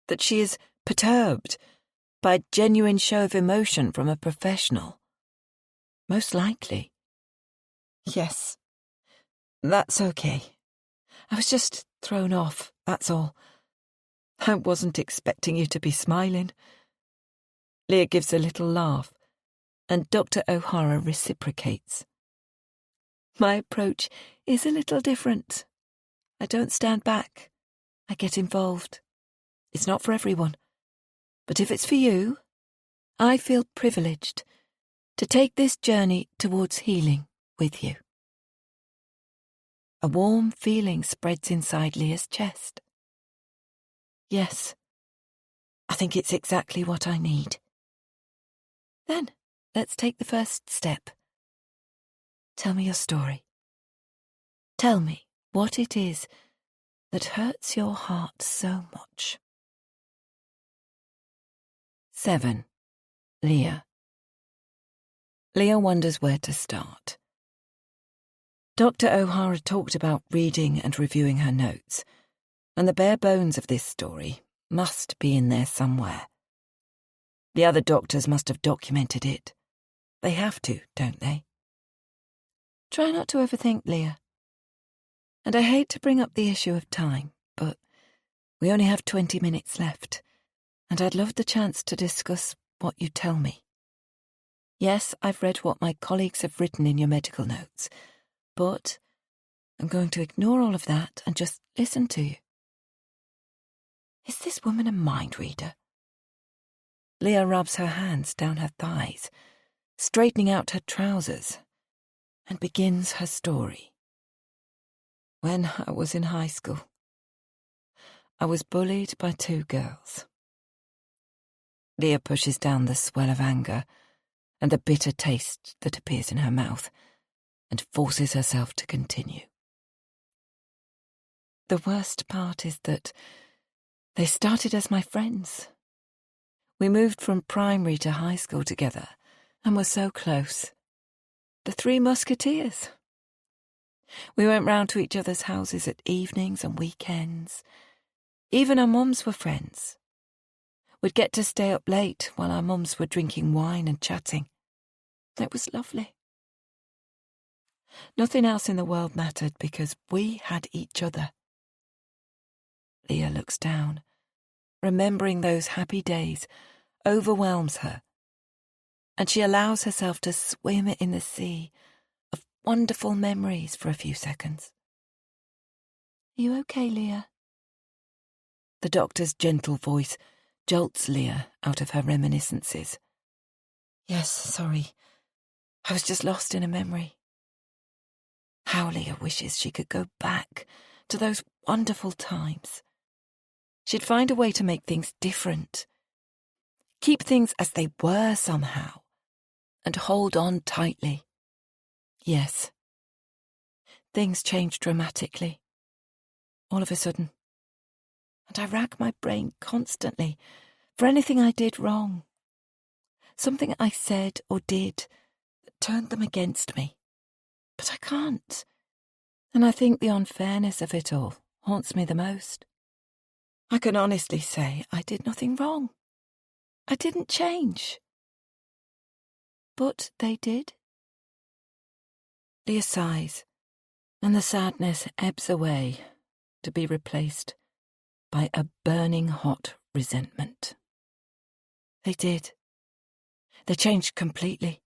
[SPEAKER 2] that she is perturbed by a genuine show of emotion from a professional? Most likely. Yes, that's okay. I was just thrown off, that's all. I wasn't expecting you to be smiling. Leah gives a little laugh, and Dr. O'Hara reciprocates. My approach is a little different. I don't stand back. I get involved. It's not for everyone. But if it's for you, I feel privileged to take this journey towards healing with you. A warm feeling spreads inside Leah's chest. Yes, I think it's exactly what I need. Then, let's take the first step. Tell me your story. Tell me what it is that hurts your heart so much. 7. Leah. Leah wonders where to start. Dr. O'Hara talked about reading and reviewing her notes, and the bare bones of this story must be in there somewhere. The other doctors must have documented it. They have to, don't they? Try not to overthink, Leah. And I hate to bring up the issue of time, but we only have 20 minutes left, and I'd love the chance to discuss what you tell me. Yes, I've read what my colleagues have written in your medical notes, but I'm going to ignore all of that and just listen to you. Is this woman a mind reader? Leah rubs her hands down her thighs, straightening out her trousers, and begins her story. When I was in high school, I was bullied by 2 girls. Leah pushes down the swell of anger and the bitter taste that appears in her mouth and forces herself to continue. The worst part is that they started as my friends. We moved from primary to high school together and were so close. The 3 Musketeers. We went round to each other's houses at evenings and weekends. Even our mums were friends. We'd get to stay up late while our mums were drinking wine and chatting. It was lovely. Nothing else in the world mattered because we had each other. Leah looks down. Remembering those happy days overwhelms her, and she allows herself to swim in the sea of wonderful memories for a few seconds. Are you okay, Leah? The doctor's gentle voice jolts Leah out of her reminiscences. Yes, sorry. I was just lost in a memory. How Leah wishes she could go back to those wonderful times. She'd find a way to make things different. Keep things as they were somehow, and hold on tightly. Yes. Things changed dramatically. All of a sudden. And I rack my brain constantly for anything I did wrong. something I said or did that turned them against me. But I can't. And I think the unfairness of it all haunts me the most. I can honestly say I did nothing wrong. I didn't change. But they did. Leah sighs, and the sadness ebbs away to be replaced by a burning hot resentment. They did. They changed completely.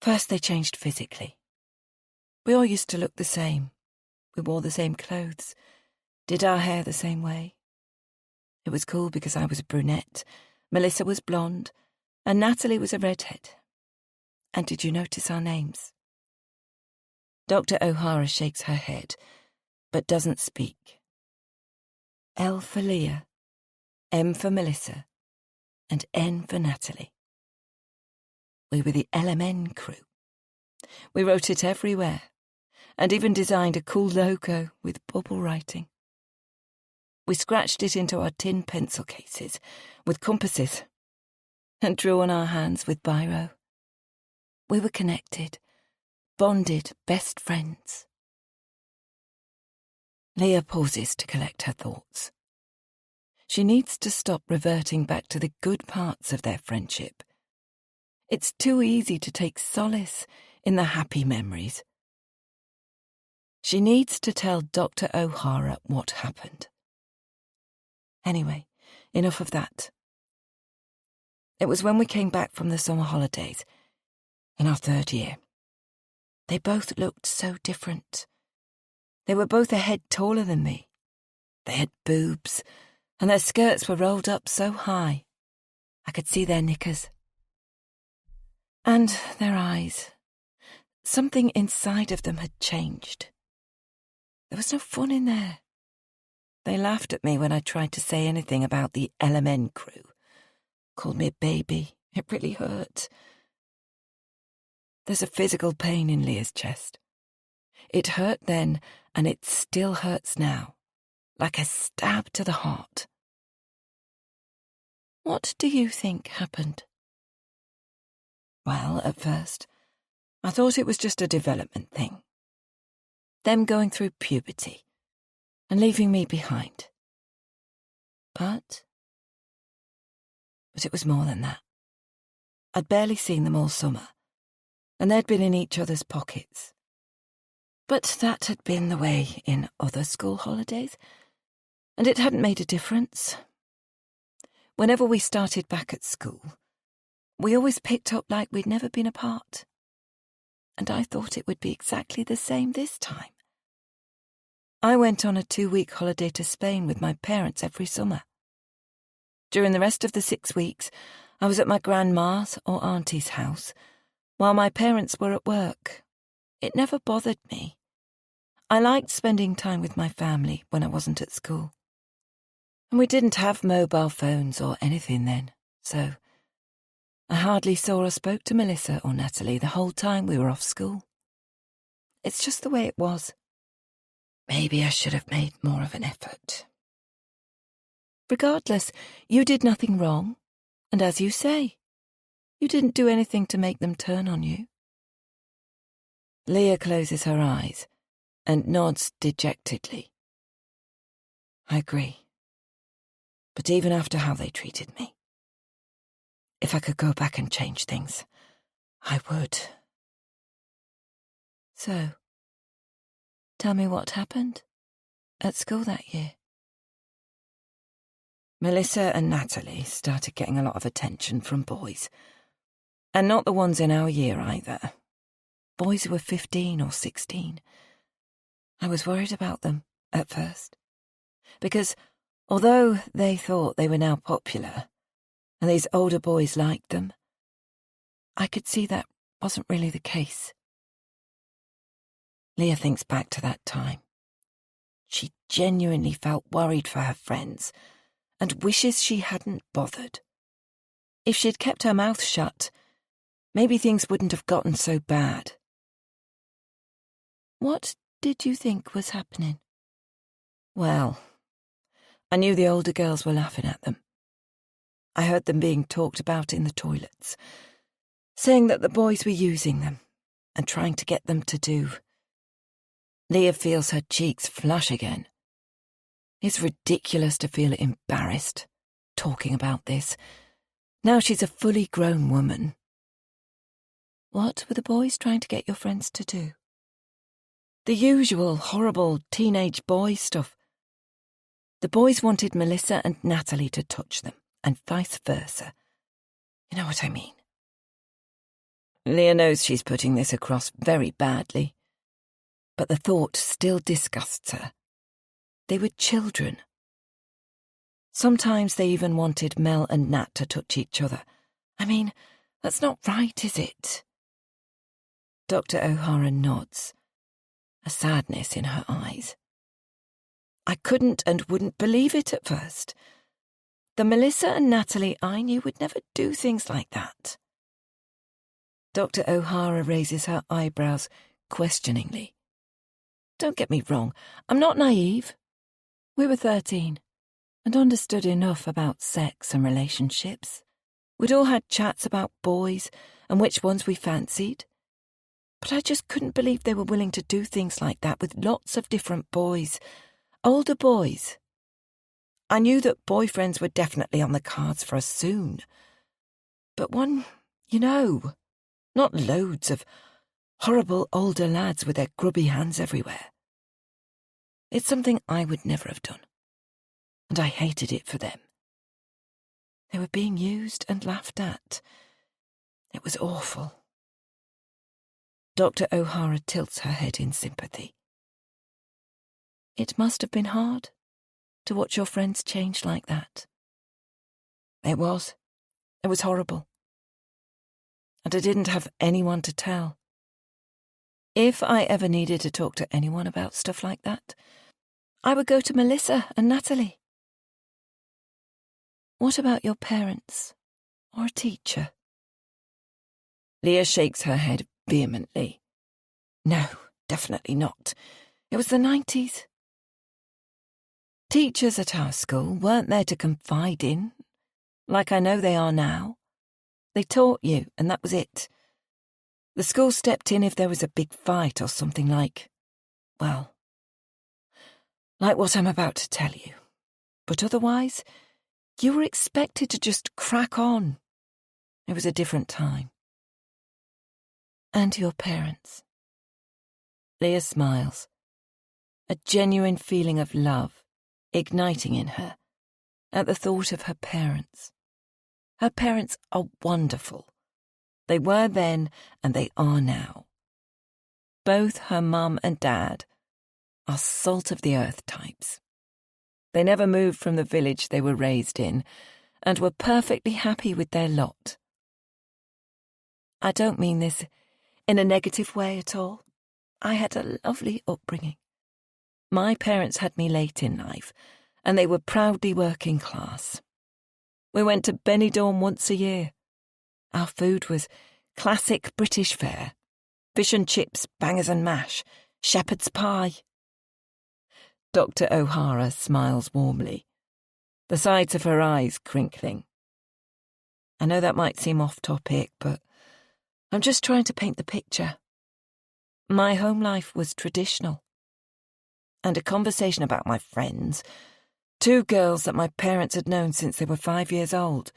[SPEAKER 2] First they changed physically. We all used to look the same. We wore the same clothes, did our hair the same way. It was cool because I was a brunette, Melissa was blonde, and Natalie was a redhead. And did you notice our names? Dr. O'Hara shakes her head, but doesn't speak. L for Leah, M for Melissa, and N for Natalie. We were the LMN crew. We wrote it everywhere, and even designed a cool logo with bubble writing. We scratched it into our tin pencil cases with compasses and drew on our hands with biro. We were connected, bonded best friends. Leah pauses to collect her thoughts. She needs to stop reverting back to the good parts of their friendship. It's too easy to take solace in the happy memories. She needs to tell Dr. O'Hara what happened. Anyway, enough of that. It was when we came back from the summer holidays, in our 3rd year. They both looked so different. They were both a head taller than me. They had boobs, and their skirts were rolled up so high I could see their knickers. And their eyes. Something inside of them had changed. There was no fun in there. They laughed at me when I tried to say anything about the LMN crew. Called me a baby. It really hurt. There's a physical pain in Leah's chest. It hurt then, and it still hurts now, like a stab to the heart. What do you think happened? Well, at first, I thought it was just a development thing. Them going through puberty and leaving me behind. But it was more than that. I'd barely seen them all summer, and they'd been in each other's pockets. But that had been the way in other school holidays, and it hadn't made a difference. Whenever we started back at school, we always picked up like we'd never been apart. And I thought it would be exactly the same this time. I went on a 2-week holiday to Spain with my parents every summer. During the rest of the 6 weeks, I was at my grandma's or auntie's house, while my parents were at work. It never bothered me. I liked spending time with my family when I wasn't at school. And we didn't have mobile phones or anything then, so I hardly saw or spoke to Melissa or Natalie the whole time we were off school. It's just the way it was. Maybe I should have made more of an effort. Regardless, you did nothing wrong, and as you say, you didn't do anything to make them turn on you. Leah closes her eyes and nods dejectedly. I agree. But even after how they treated me, if I could go back and change things, I would. So, tell me what happened at school that year. Melissa and Natalie started getting a lot of attention from boys. And not the ones in our year either. Boys who were 15 or 16. I was worried about them at first. Because although they thought they were now popular, and these older boys liked them, I could see that wasn't really the case. Leah thinks back to that time. She genuinely felt worried for her friends and wishes she hadn't bothered. If she'd kept her mouth shut, maybe things wouldn't have gotten so bad. What did you think was happening? Well, I knew the older girls were laughing at them. I heard them being talked about in the toilets, saying that the boys were using them and trying to get them to do. Leah feels her cheeks flush again. It's ridiculous to feel embarrassed talking about this. Now she's a fully grown woman. What were the boys trying to get your friends to do? The usual horrible teenage boy stuff. The boys wanted Melissa and Natalie to touch them, and vice versa. You know what I mean? Leah knows she's putting this across very badly, but the thought still disgusts her. They were children. Sometimes they even wanted Mel and Nat to touch each other. I mean, that's not right, is it? Dr. O'Hara nods, a sadness in her eyes. I couldn't and wouldn't believe it at first. The Melissa and Natalie I knew would never do things like that. Dr. O'Hara raises her eyebrows questioningly. Don't get me wrong, I'm not naive. We were 13 and understood enough about sex and relationships. We'd all had chats about boys and which ones we fancied. But I just couldn't believe they were willing to do things like that with lots of different boys, older boys. I knew that boyfriends were definitely on the cards for us soon. But one, not loads of horrible older lads with their grubby hands everywhere. It's something I would never have done, and I hated it for them. They were being used and laughed at. It was awful. Dr. O'Hara tilts her head in sympathy. It must have been hard to watch your friends change like that. It was. It was horrible. And I didn't have anyone to tell. If I ever needed to talk to anyone about stuff like that, I would go to Melissa and Natalie. What about your parents or a teacher? Leah shakes her head vehemently. No, definitely not. It was the 90s. Teachers at our school weren't there to confide in, like I know they are now. They taught you, and that was it. The school stepped in if there was a big fight or something like what I'm about to tell you. But otherwise, you were expected to just crack on. It was a different time. And your parents? Leah smiles, a genuine feeling of love igniting in her at the thought of her parents. Her parents are wonderful. They were then and they are now. Both her mum and dad are salt-of-the-earth types. They never moved from the village they were raised in and were perfectly happy with their lot. I don't mean this in a negative way at all. I had a lovely upbringing. My parents had me late in life, and they were proudly working class. We went to Benidorm once a year. Our food was classic British fare. Fish and chips, bangers and mash, shepherd's pie. Dr. O'Hara smiles warmly, the sides of her eyes crinkling. I know that might seem off topic, but I'm just trying to paint the picture. My home life was traditional. And a conversation about my friends, 2 girls that my parents had known since they were 5 years old,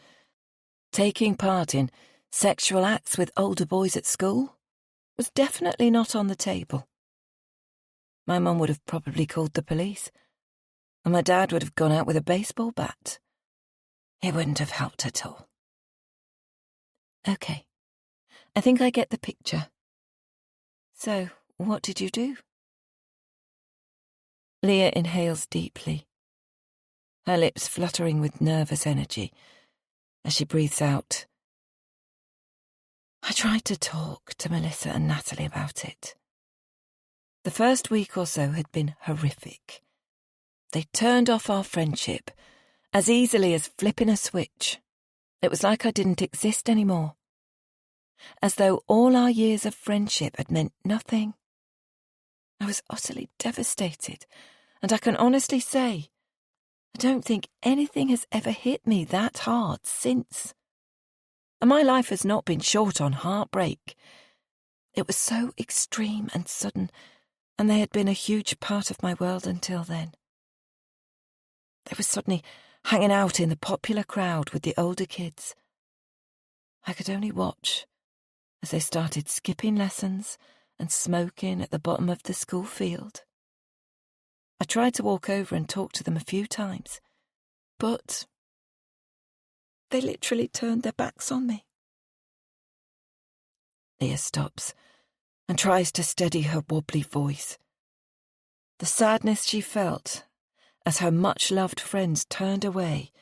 [SPEAKER 2] taking part in sexual acts with older boys at school, was definitely not on the table. My mum would have probably called the police, and my dad would have gone out with a baseball bat. It wouldn't have helped at all. Okay, I think I get the picture. So, what did you do? Leah inhales deeply, her lips fluttering with nervous energy as she breathes out. I tried to talk to Melissa and Natalie about it. The first week or so had been horrific. They turned off our friendship as easily as flipping a switch. It was like I didn't exist anymore. As though all our years of friendship had meant nothing. I was utterly devastated, and I can honestly say, I don't think anything has ever hit me that hard since. And my life has not been short on heartbreak. It was so extreme and sudden, and they had been a huge part of my world until then. They were suddenly hanging out in the popular crowd with the older kids. I could only watch as they started skipping lessons and smoking at the bottom of the school field. I tried to walk over and talk to them a few times, but they literally turned their backs on me. Leah stops and tries to steady her wobbly voice. The sadness she felt as her much-loved friends turned away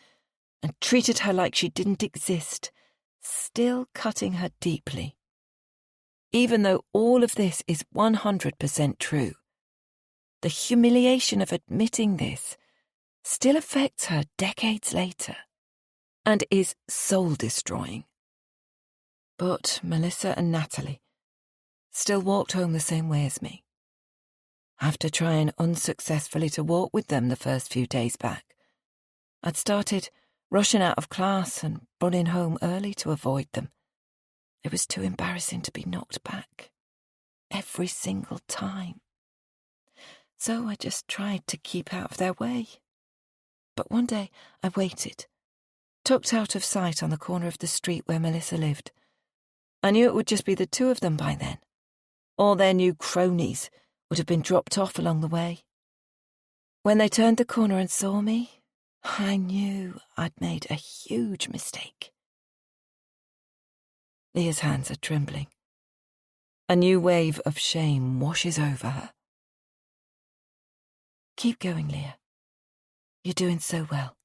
[SPEAKER 2] and treated her like she didn't exist, still cutting her deeply. Even though all of this is 100% true, the humiliation of admitting this still affects her decades later and is soul-destroying. But Melissa and Natalie still walked home the same way as me. After trying unsuccessfully to walk with them the first few days back, I'd started rushing out of class and running home early to avoid them. It was too embarrassing to be knocked back every single time. So I just tried to keep out of their way. But one day I waited, tucked out of sight on the corner of the street where Melissa lived. I knew it would just be the two of them by then. All their new cronies would have been dropped off along the way. When they turned the corner and saw me, I knew I'd made a huge mistake. Leah's hands are trembling. A new wave of shame washes over her. Keep going, Leah. You're doing so well.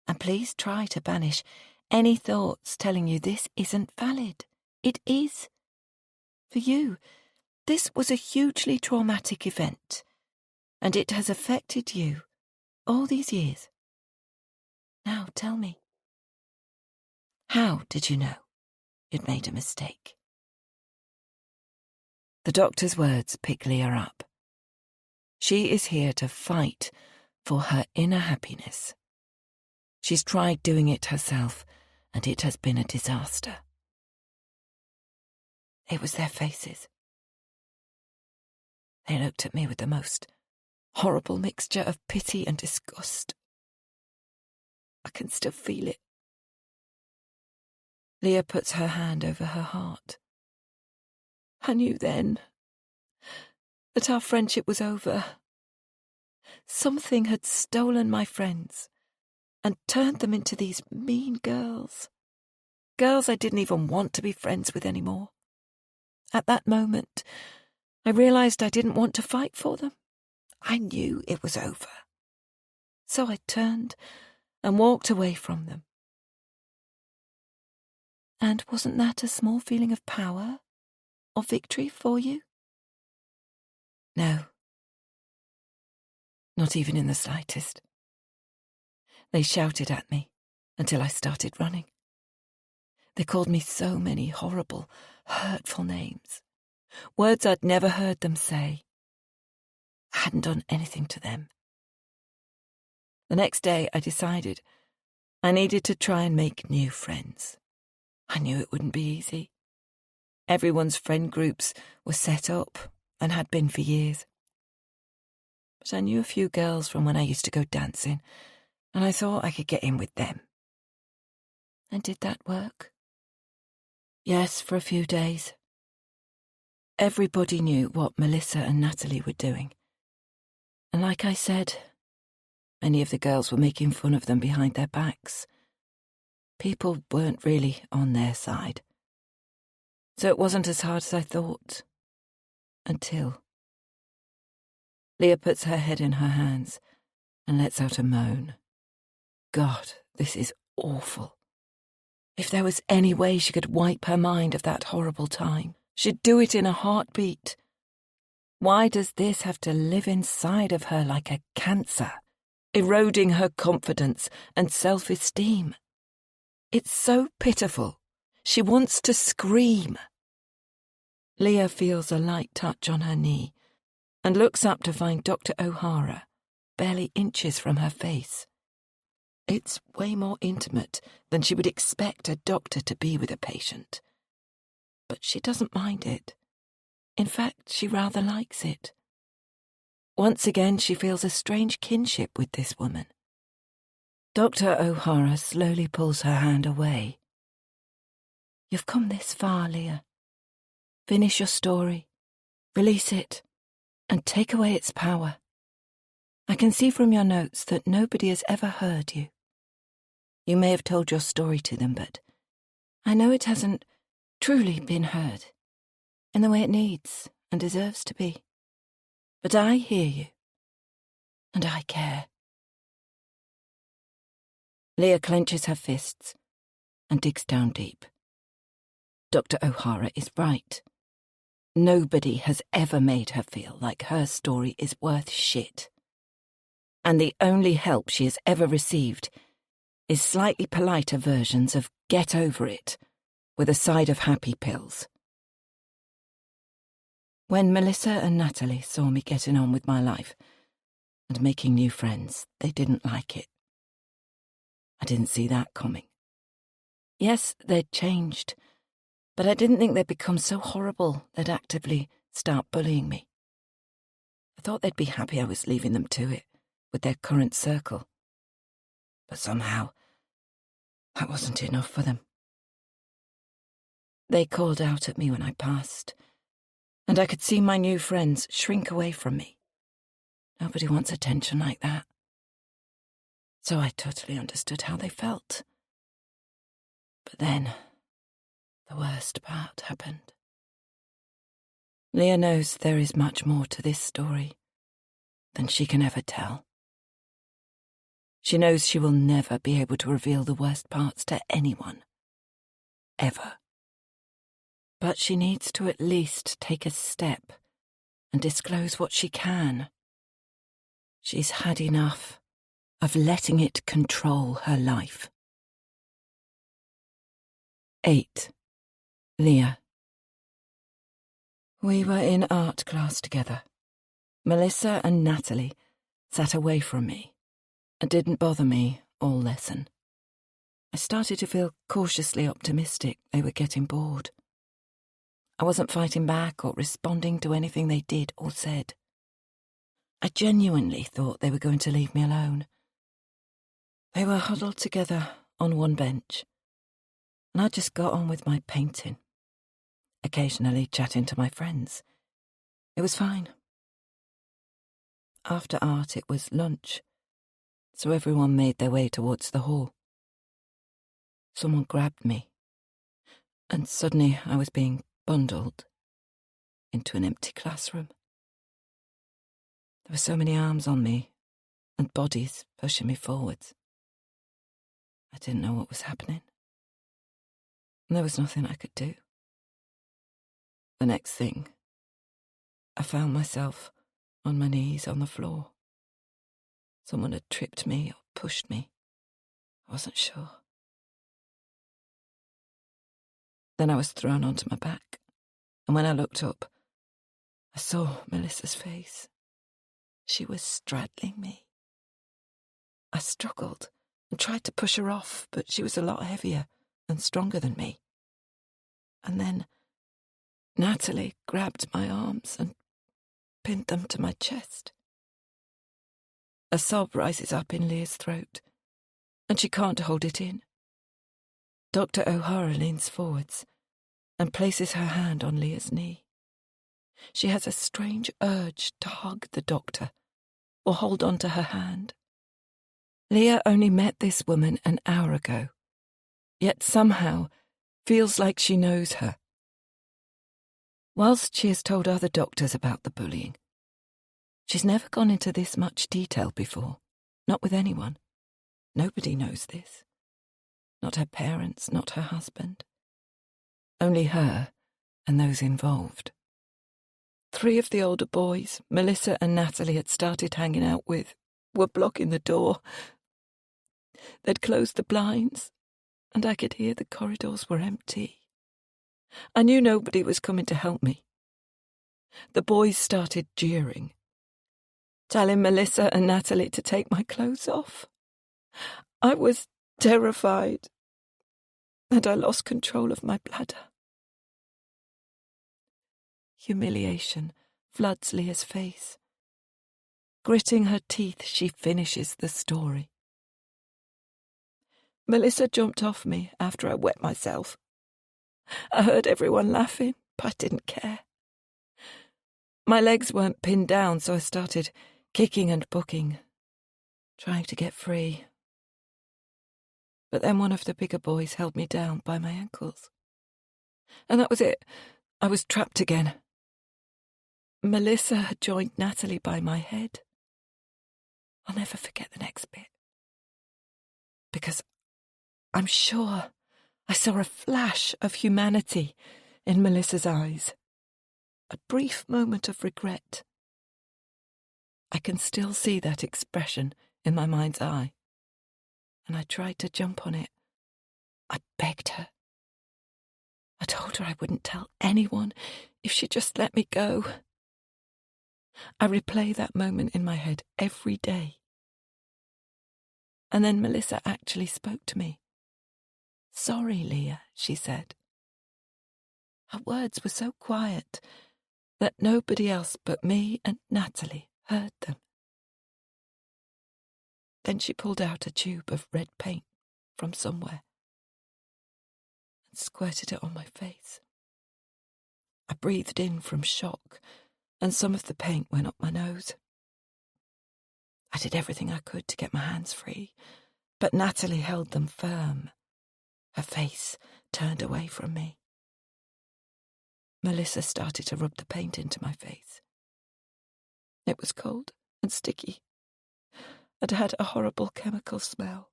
[SPEAKER 2] And please try to banish any thoughts telling you this isn't valid. It is. For you, this was a hugely traumatic event, and it has affected you all these years. Now tell me, how did you know you'd made a mistake? The doctor's words pick Leah up. She is here to fight for her inner happiness. She's tried doing it herself, and it has been a disaster. It was their faces. They looked at me with the most horrible mixture of pity and disgust. I can still feel it. Leah puts her hand over her heart. I knew then that our friendship was over. Something had stolen my friends and turned them into these mean girls. Girls I didn't even want to be friends with anymore. At that moment, I realised I didn't want to fight for them. I knew it was over. So I turned and walked away from them. And wasn't that a small feeling of power, of victory for you? No. Not even in the slightest. They shouted at me until I started running. They called me so many horrible, hurtful names, words I'd never heard them say. I hadn't done anything to them. The next day I decided I needed to try and make new friends. I knew it wouldn't be easy. Everyone's friend groups were set up and had been for years. But I knew a few girls from when I used to go dancing, and I thought I could get in with them. And did that work? Yes, for a few days. Everybody knew what Melissa and Natalie were doing. And like I said, many of the girls were making fun of them behind their backs. People weren't really on their side. So it wasn't as hard as I thought. Until Leah puts her head in her hands and lets out a moan. God, this is awful. If there was any way she could wipe her mind of that horrible time, she'd do it in a heartbeat. Why does this have to live inside of her like a cancer, eroding her confidence and self-esteem? It's so pitiful. She wants to scream. Leah feels a light touch on her knee and looks up to find Dr. O'Hara barely inches from her face. It's way more intimate than she would expect a doctor to be with a patient. But she doesn't mind it. In fact, she rather likes it. Once again, she feels a strange kinship with this woman. Dr. O'Hara slowly pulls her hand away. You've come this far, Leah. Finish your story, release it, and take away its power. I can see from your notes that nobody has ever heard you. You may have told your story to them, but I know it hasn't truly been heard in the way it needs and deserves to be. But I hear you, and I care. Leah clenches her fists and digs down deep. Dr. O'Hara is right. Nobody has ever made her feel like her story is worth shit. And the only help she has ever received is slightly politer versions of get over it, with a side of happy pills. When Melissa and Natalie saw me getting on with my life and making new friends, they didn't like it. I didn't see that coming. Yes, they'd changed, but I didn't think they'd become so horrible they'd actively start bullying me. I thought they'd be happy I was leaving them to it with their current circle. But somehow, that wasn't enough for them. They called out at me when I passed, and I could see my new friends shrink away from me. Nobody wants attention like that. So I totally understood how they felt. But then, the worst part happened. Leah knows there is much more to this story than she can ever tell. She knows she will never be able to reveal the worst parts to anyone. Ever. But she needs to at least take a step and disclose what she can. She's had enough of letting it control her life. 8. Leah. We were in art class together. Melissa and Natalie sat away from me and didn't bother me all lesson. I started to feel cautiously optimistic they were getting bored. I wasn't fighting back or responding to anything they did or said. I genuinely thought they were going to leave me alone. They were huddled together on one bench, and I just got on with my painting, occasionally chatting to my friends. It was fine. After art, it was lunch, so everyone made their way towards the hall. Someone grabbed me, and suddenly I was being bundled into an empty classroom. There were so many arms on me and bodies pushing me forwards. I didn't know what was happening, and there was nothing I could do. The next thing, I found myself on my knees on the floor. Someone had tripped me or pushed me. I wasn't sure. Then I was thrown onto my back, and when I looked up, I saw Melissa's face. She was straddling me. I struggled and tried to push her off, but she was a lot heavier and stronger than me. And then Natalie grabbed my arms and pinned them to my chest. A sob rises up in Leah's throat, and she can't hold it in. Dr. O'Hara leans forwards and places her hand on Leah's knee. She has a strange urge to hug the doctor or hold on to her hand. Leah only met this woman an hour ago, yet somehow feels like she knows her. Whilst she has told other doctors about the bullying, she's never gone into this much detail before, not with anyone. Nobody knows this. Not her parents, not her husband. Only her and those involved. 3 of the older boys Melissa and Natalie had started hanging out with were blocking the door. They'd closed the blinds, and I could hear the corridors were empty. I knew nobody was coming to help me. The boys started jeering. telling Melissa and Natalie to take my clothes off. I was terrified, and I lost control of my bladder. Humiliation floods Leah's face. Gritting her teeth, she finishes the story. Melissa jumped off me after I wet myself. I heard everyone laughing, but I didn't care. My legs weren't pinned down, so I started kicking and booking, trying to get free. But then one of the bigger boys held me down by my ankles. And that was it. I was trapped again. Melissa had joined Natalie by my head. I'll never forget the next bit. Because I'm sure I saw a flash of humanity in Melissa's eyes. A brief moment of regret. I can still see that expression in my mind's eye. And I tried to jump on it. I begged her. I told her I wouldn't tell anyone if she'd just let me go. I replay that moment in my head every day. And then Melissa actually spoke to me. "Sorry, Leah," she said. Her words were so quiet that nobody else but me and Natalie heard them. Then she pulled out a tube of red paint from somewhere and squirted it on my face. I breathed in from shock, and some of the paint went up my nose. I did everything I could to get my hands free, but Natalie held them firm, her face turned away from me. Melissa started to rub the paint into my face. It was cold and sticky, and had a horrible chemical smell.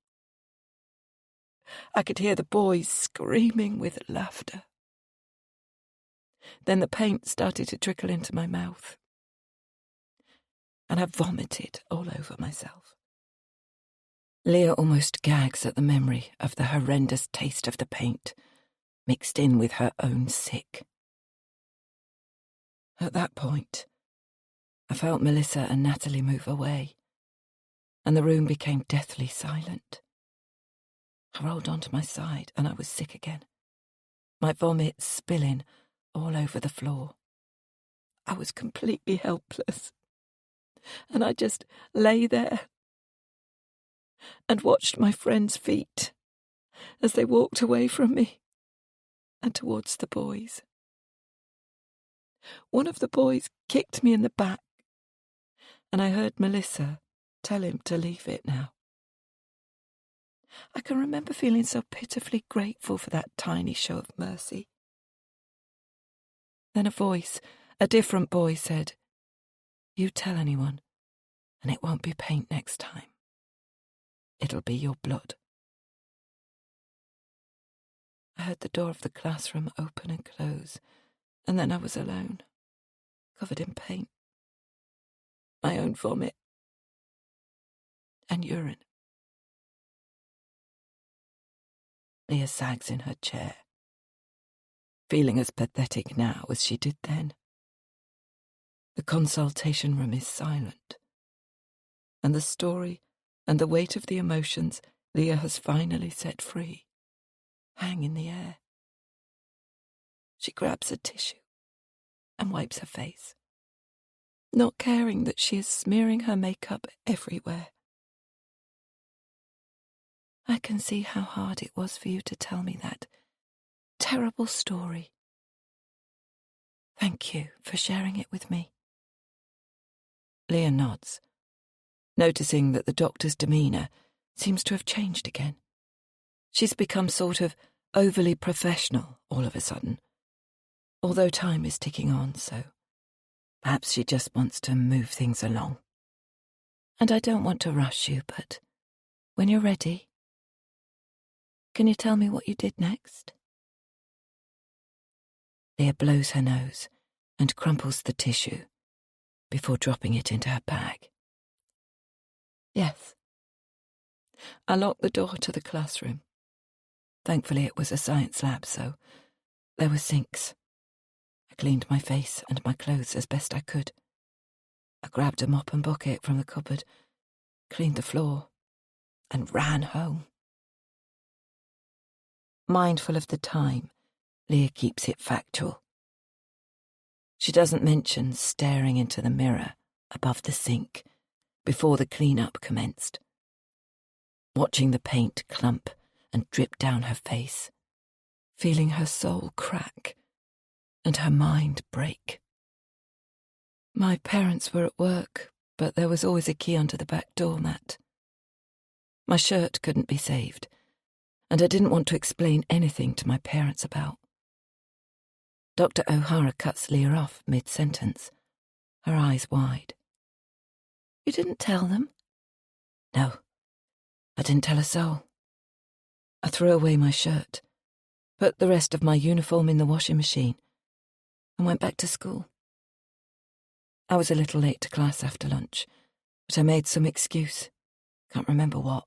[SPEAKER 2] I could hear the boys screaming with laughter. Then the paint started to trickle into my mouth, and I vomited all over myself. Leah almost gags at the memory of the horrendous taste of the paint, mixed in with her own sick. At that point, I felt Melissa and Natalie move away, and the room became deathly silent. I rolled onto my side, and I was sick again, my vomit spilling all over the floor. I was completely helpless, and I just lay there and watched my friends' feet as they walked away from me and towards the boys. One of the boys kicked me in the back, and I heard Melissa tell him to leave it now. I can remember feeling so pitifully grateful for that tiny show of mercy. Then a different boy said, "You tell anyone, and it won't be paint next time. It'll be your blood." I heard the door of the classroom open and close, and then I was alone, covered in paint, my own vomit, and urine. Leah sags in her chair, feeling as pathetic now as she did then. The consultation room is silent, and the story and the weight of the emotions Leah has finally set free hang in the air. She grabs a tissue and wipes her face, not caring that she is smearing her makeup everywhere. "I can see how hard it was for you to tell me that terrible story. Thank you for sharing it with me." Leah nods, noticing that the doctor's demeanour seems to have changed again. She's become sort of overly professional all of a sudden, although time is ticking on, so perhaps she just wants to move things along. "And I don't want to rush you, but when you're ready, can you tell me what you did next?" Leah blows her nose and crumples the tissue before dropping it into her bag. "Yes. I locked the door to the classroom. Thankfully it was a science lab, so there were sinks. I cleaned my face and my clothes as best I could. I grabbed a mop and bucket from the cupboard, cleaned the floor, and ran home. Mindful of the time, Leah keeps it factual. She doesn't mention staring into the mirror above the sink before the clean-up commenced, watching the paint clump and drip down her face, feeling her soul crack and her mind break. My parents were at work, but there was always a key under the back doormat. My shirt couldn't be saved, and I didn't want to explain anything to my parents about. Dr. O'Hara cuts Leah off mid-sentence, her eyes wide. You didn't tell them? No, I didn't tell a soul. I threw away my shirt, put the rest of my uniform in the washing machine, and went back to school. I was a little late to class after lunch, but I made some excuse, can't remember what,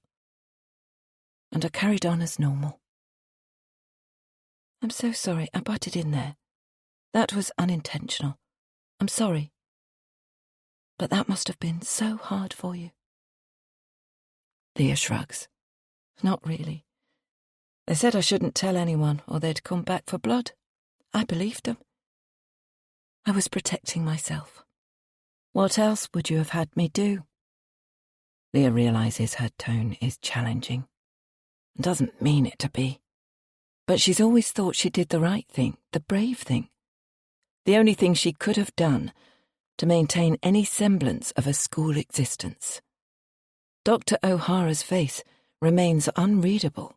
[SPEAKER 2] and I carried on as normal. I'm so sorry I butted in there. That was unintentional. I'm sorry. But that must have been so hard for you. Leah shrugs. Not really. They said I shouldn't tell anyone or they'd come back for blood. I believed them. I was protecting myself. What else would you have had me do? Leah realises her tone is challenging and doesn't mean it to be. But she's always thought she did the right thing, the brave thing. The only thing she could have done to maintain any semblance of a school existence. Dr. O'Hara's face remains unreadable.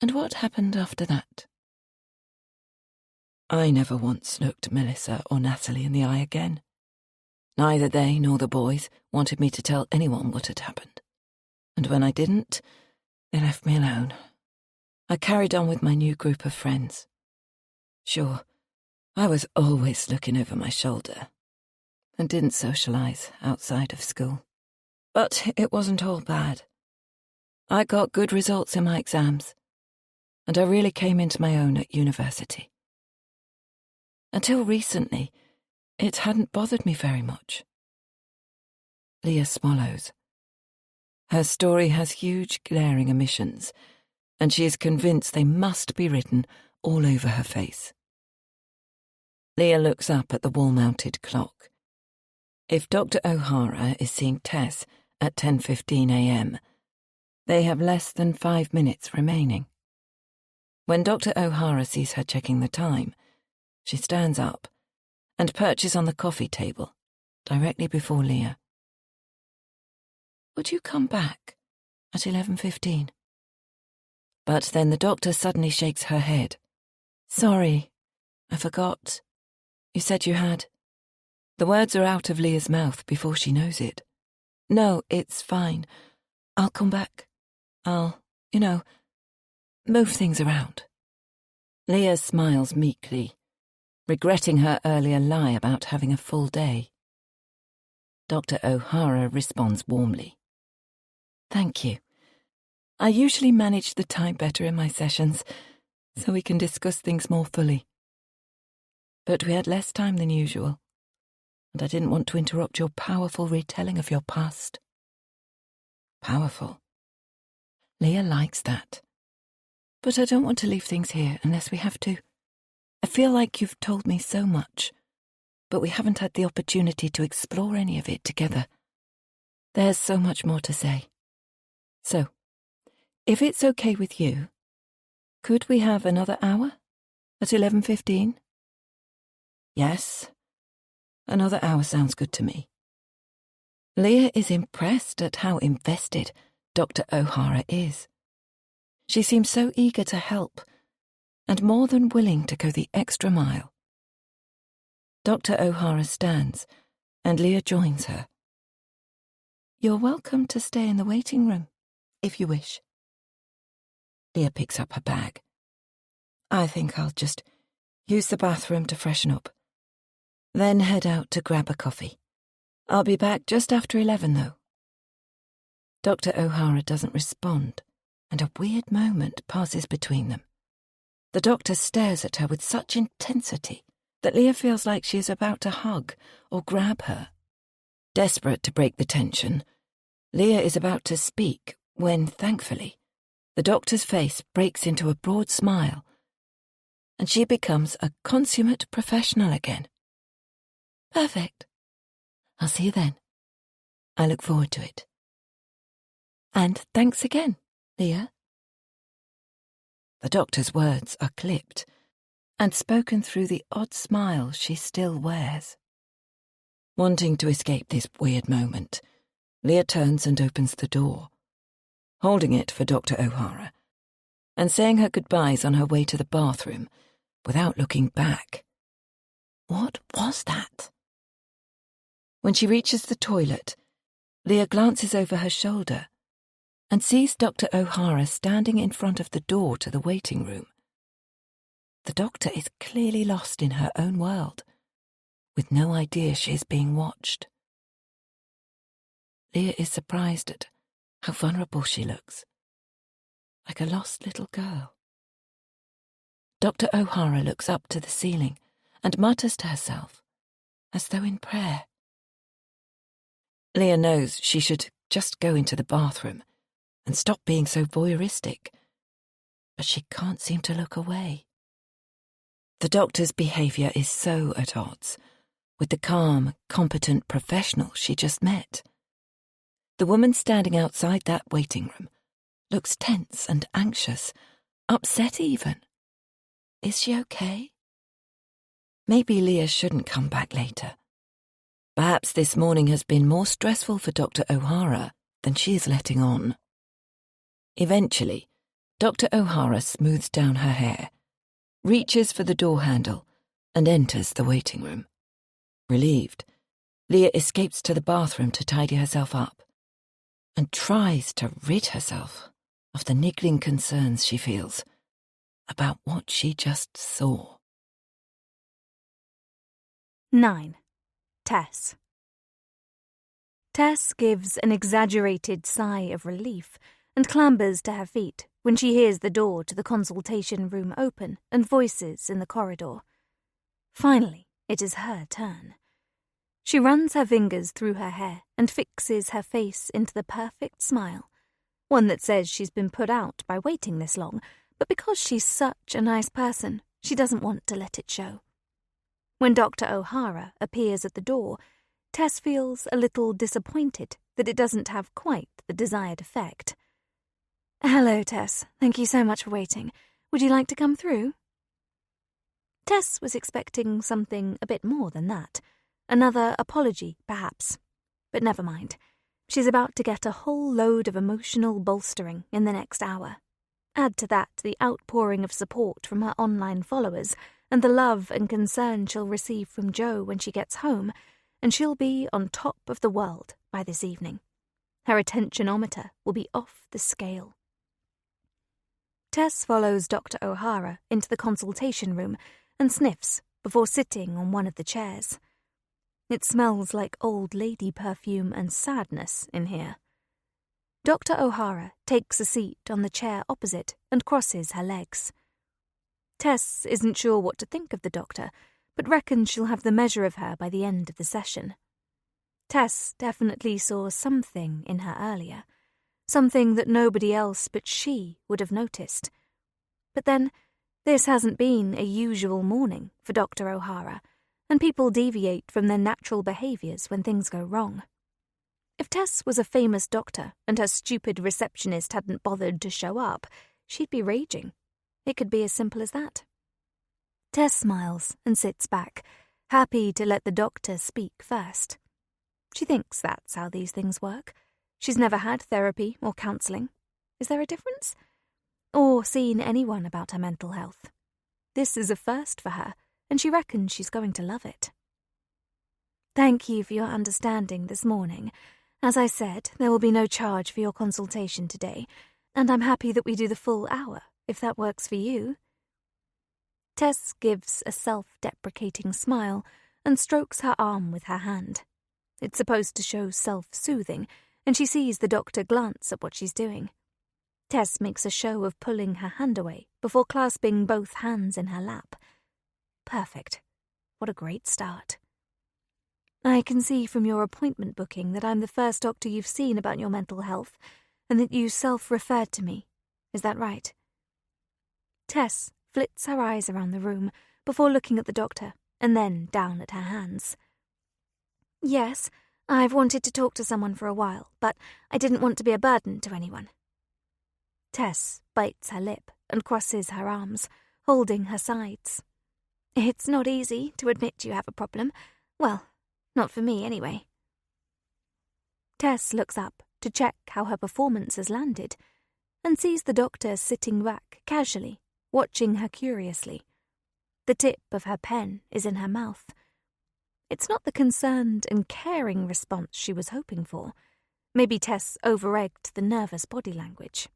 [SPEAKER 2] And what happened after that? I never once looked Melissa or Natalie in the eye again. Neither they nor the boys wanted me to tell anyone what had happened. And when I didn't, they left me alone. I carried on with my new group of friends. Sure, I was always looking over my shoulder and didn't socialise outside of school. But it wasn't all bad. I got good results in my exams, and I really came into my own at university. Until recently, it hadn't bothered me very much. Leah swallows. Her story has huge glaring omissions, and she is convinced they must be written all over her face. Leah looks up at the wall-mounted clock. If Dr. O'Hara is seeing Tess at 10:15 a.m., they have less than 5 minutes remaining. When Dr. O'Hara sees her checking the time, she stands up and perches on the coffee table, directly before Leah. Would you come back at 11:15? But then the doctor suddenly shakes her head. Sorry, I forgot. You said you had. The words are out of Leah's mouth before she knows it. No, it's fine. I'll come back. I'll, move things around. Leah smiles meekly, regretting her earlier lie about having a full day. Dr. O'Hara responds warmly. Thank you. I usually manage the time better in my sessions, so we can discuss things more fully. But we had less time than usual, and I didn't want to interrupt your powerful retelling of your past. Powerful. Leah likes that. But I don't want to leave things here unless we have to. I feel like you've told me so much, but we haven't had the opportunity to explore any of it together. There's so much more to say. So, if it's okay with you, could we have another hour at 11:15? Yes, another hour sounds good to me. Leah is impressed at how invested Dr. O'Hara is. She seems so eager to help and more than willing to go the extra mile. Dr. O'Hara stands and Leah joins her. You're welcome to stay in the waiting room, if you wish. Leah picks up her bag. I think I'll just use the bathroom to freshen up, then head out to grab a coffee. I'll be back just after 11, though. Dr. O'Hara doesn't respond, and a weird moment passes between them. The doctor stares at her with such intensity that Leah feels like she is about to hug or grab her. Desperate to break the tension, Leah is about to speak when, thankfully, the doctor's face breaks into a broad smile and she becomes a consummate professional again. Perfect. I'll see you then. I look forward to it. And thanks again, Leah. The doctor's words are clipped and spoken through the odd smile she still wears. Wanting to escape this weird moment, Leah turns and opens the door, holding it for Dr. O'Hara, and saying her goodbyes on her way to the bathroom without looking back. What was that? When she reaches the toilet, Leah glances over her shoulder and sees Dr. O'Hara standing in front of the door to the waiting room. The doctor is clearly lost in her own world, with no idea she is being watched. Leah is surprised at how vulnerable she looks, like a lost little girl. Dr. O'Hara looks up to the ceiling and mutters to herself, as though in prayer. Leah knows she should just go into the bathroom and stop being so voyeuristic, but she can't seem to look away. The doctor's behaviour is so at odds with the calm, competent professional she just met. The woman standing outside that waiting room looks tense and anxious, upset even. Is she okay? Maybe Leah shouldn't come back later. Perhaps this morning has been more stressful for Dr. O'Hara than she is letting on. Eventually, Dr. O'Hara smooths down her hair, reaches for the door handle, and enters the waiting room. Relieved, Leah escapes to the bathroom to tidy herself up and tries to rid herself of the niggling concerns she feels about what she just saw.
[SPEAKER 1] 9. Tess. Tess gives an exaggerated sigh of relief and clambers to her feet when she hears the door to the consultation room open and voices in the corridor. Finally, it is her turn. She runs her fingers through her hair and fixes her face into the perfect smile, one that says she's been put out by waiting this long, but because she's such a nice person, she doesn't want to let it show. When Dr. O'Hara appears at the door, Tess feels a little disappointed that it doesn't have quite the desired effect. "Hello, Tess. Thank you so much for waiting. Would you like to come through?" Tess was expecting something a bit more than that. Another apology, perhaps. But never mind. She's about to get a whole load of emotional bolstering in the next hour. Add to that the outpouring of support from her online followers and the love and concern she'll receive from Joe when she gets home, and she'll be on top of the world by this evening. Her attentionometer will be off the scale. Tess follows Dr. O'Hara into the consultation room and sniffs before sitting on one of the chairs. It smells like old lady perfume and sadness in here. Dr. O'Hara takes a seat on the chair opposite and crosses her legs. Tess isn't sure what to think of the doctor, but reckons she'll have the measure of her by the end of the session. Tess definitely saw something in her earlier, something that nobody else but she would have noticed. But then, this hasn't been a usual morning for Dr. O'Hara, and people deviate from their natural behaviours when things go wrong. If Tess was a famous doctor and her stupid receptionist hadn't bothered to show up, she'd be raging. It could be as simple as that. Tess smiles and sits back, happy to let the doctor speak first. She thinks that's how these things work. She's never had therapy or counselling. Is there a difference? Or seen anyone about her mental health. This is a first for her, and she reckons she's going to love it. "Thank you for your understanding this morning. As I said, there will be no charge for your consultation today, and I'm happy that we do the full hour, if that works for you." Tess gives a self-deprecating smile and strokes her arm with her hand. It's supposed to show self-soothing, and she sees the doctor glance at what she's doing. Tess makes a show of pulling her hand away before clasping both hands in her lap. Perfect. what a great start. I can see from your appointment booking that I'm the first doctor you've seen about your mental health, and that you self-referred to me. Is that right? Tess flits her eyes around the room before looking at the doctor and then down at her hands. Yes, I've wanted to talk to someone for a while, but I didn't want to be a burden to anyone. Tess bites her lip and crosses her arms, holding her sides. It's not easy to admit you have a problem. Well, not for me anyway. Tess looks up to check how her performance has landed and sees the doctor sitting back casually, watching her curiously. The tip of her pen is in her mouth. It's not the concerned and caring response she was hoping for. Maybe Tess over-egged the nervous body language.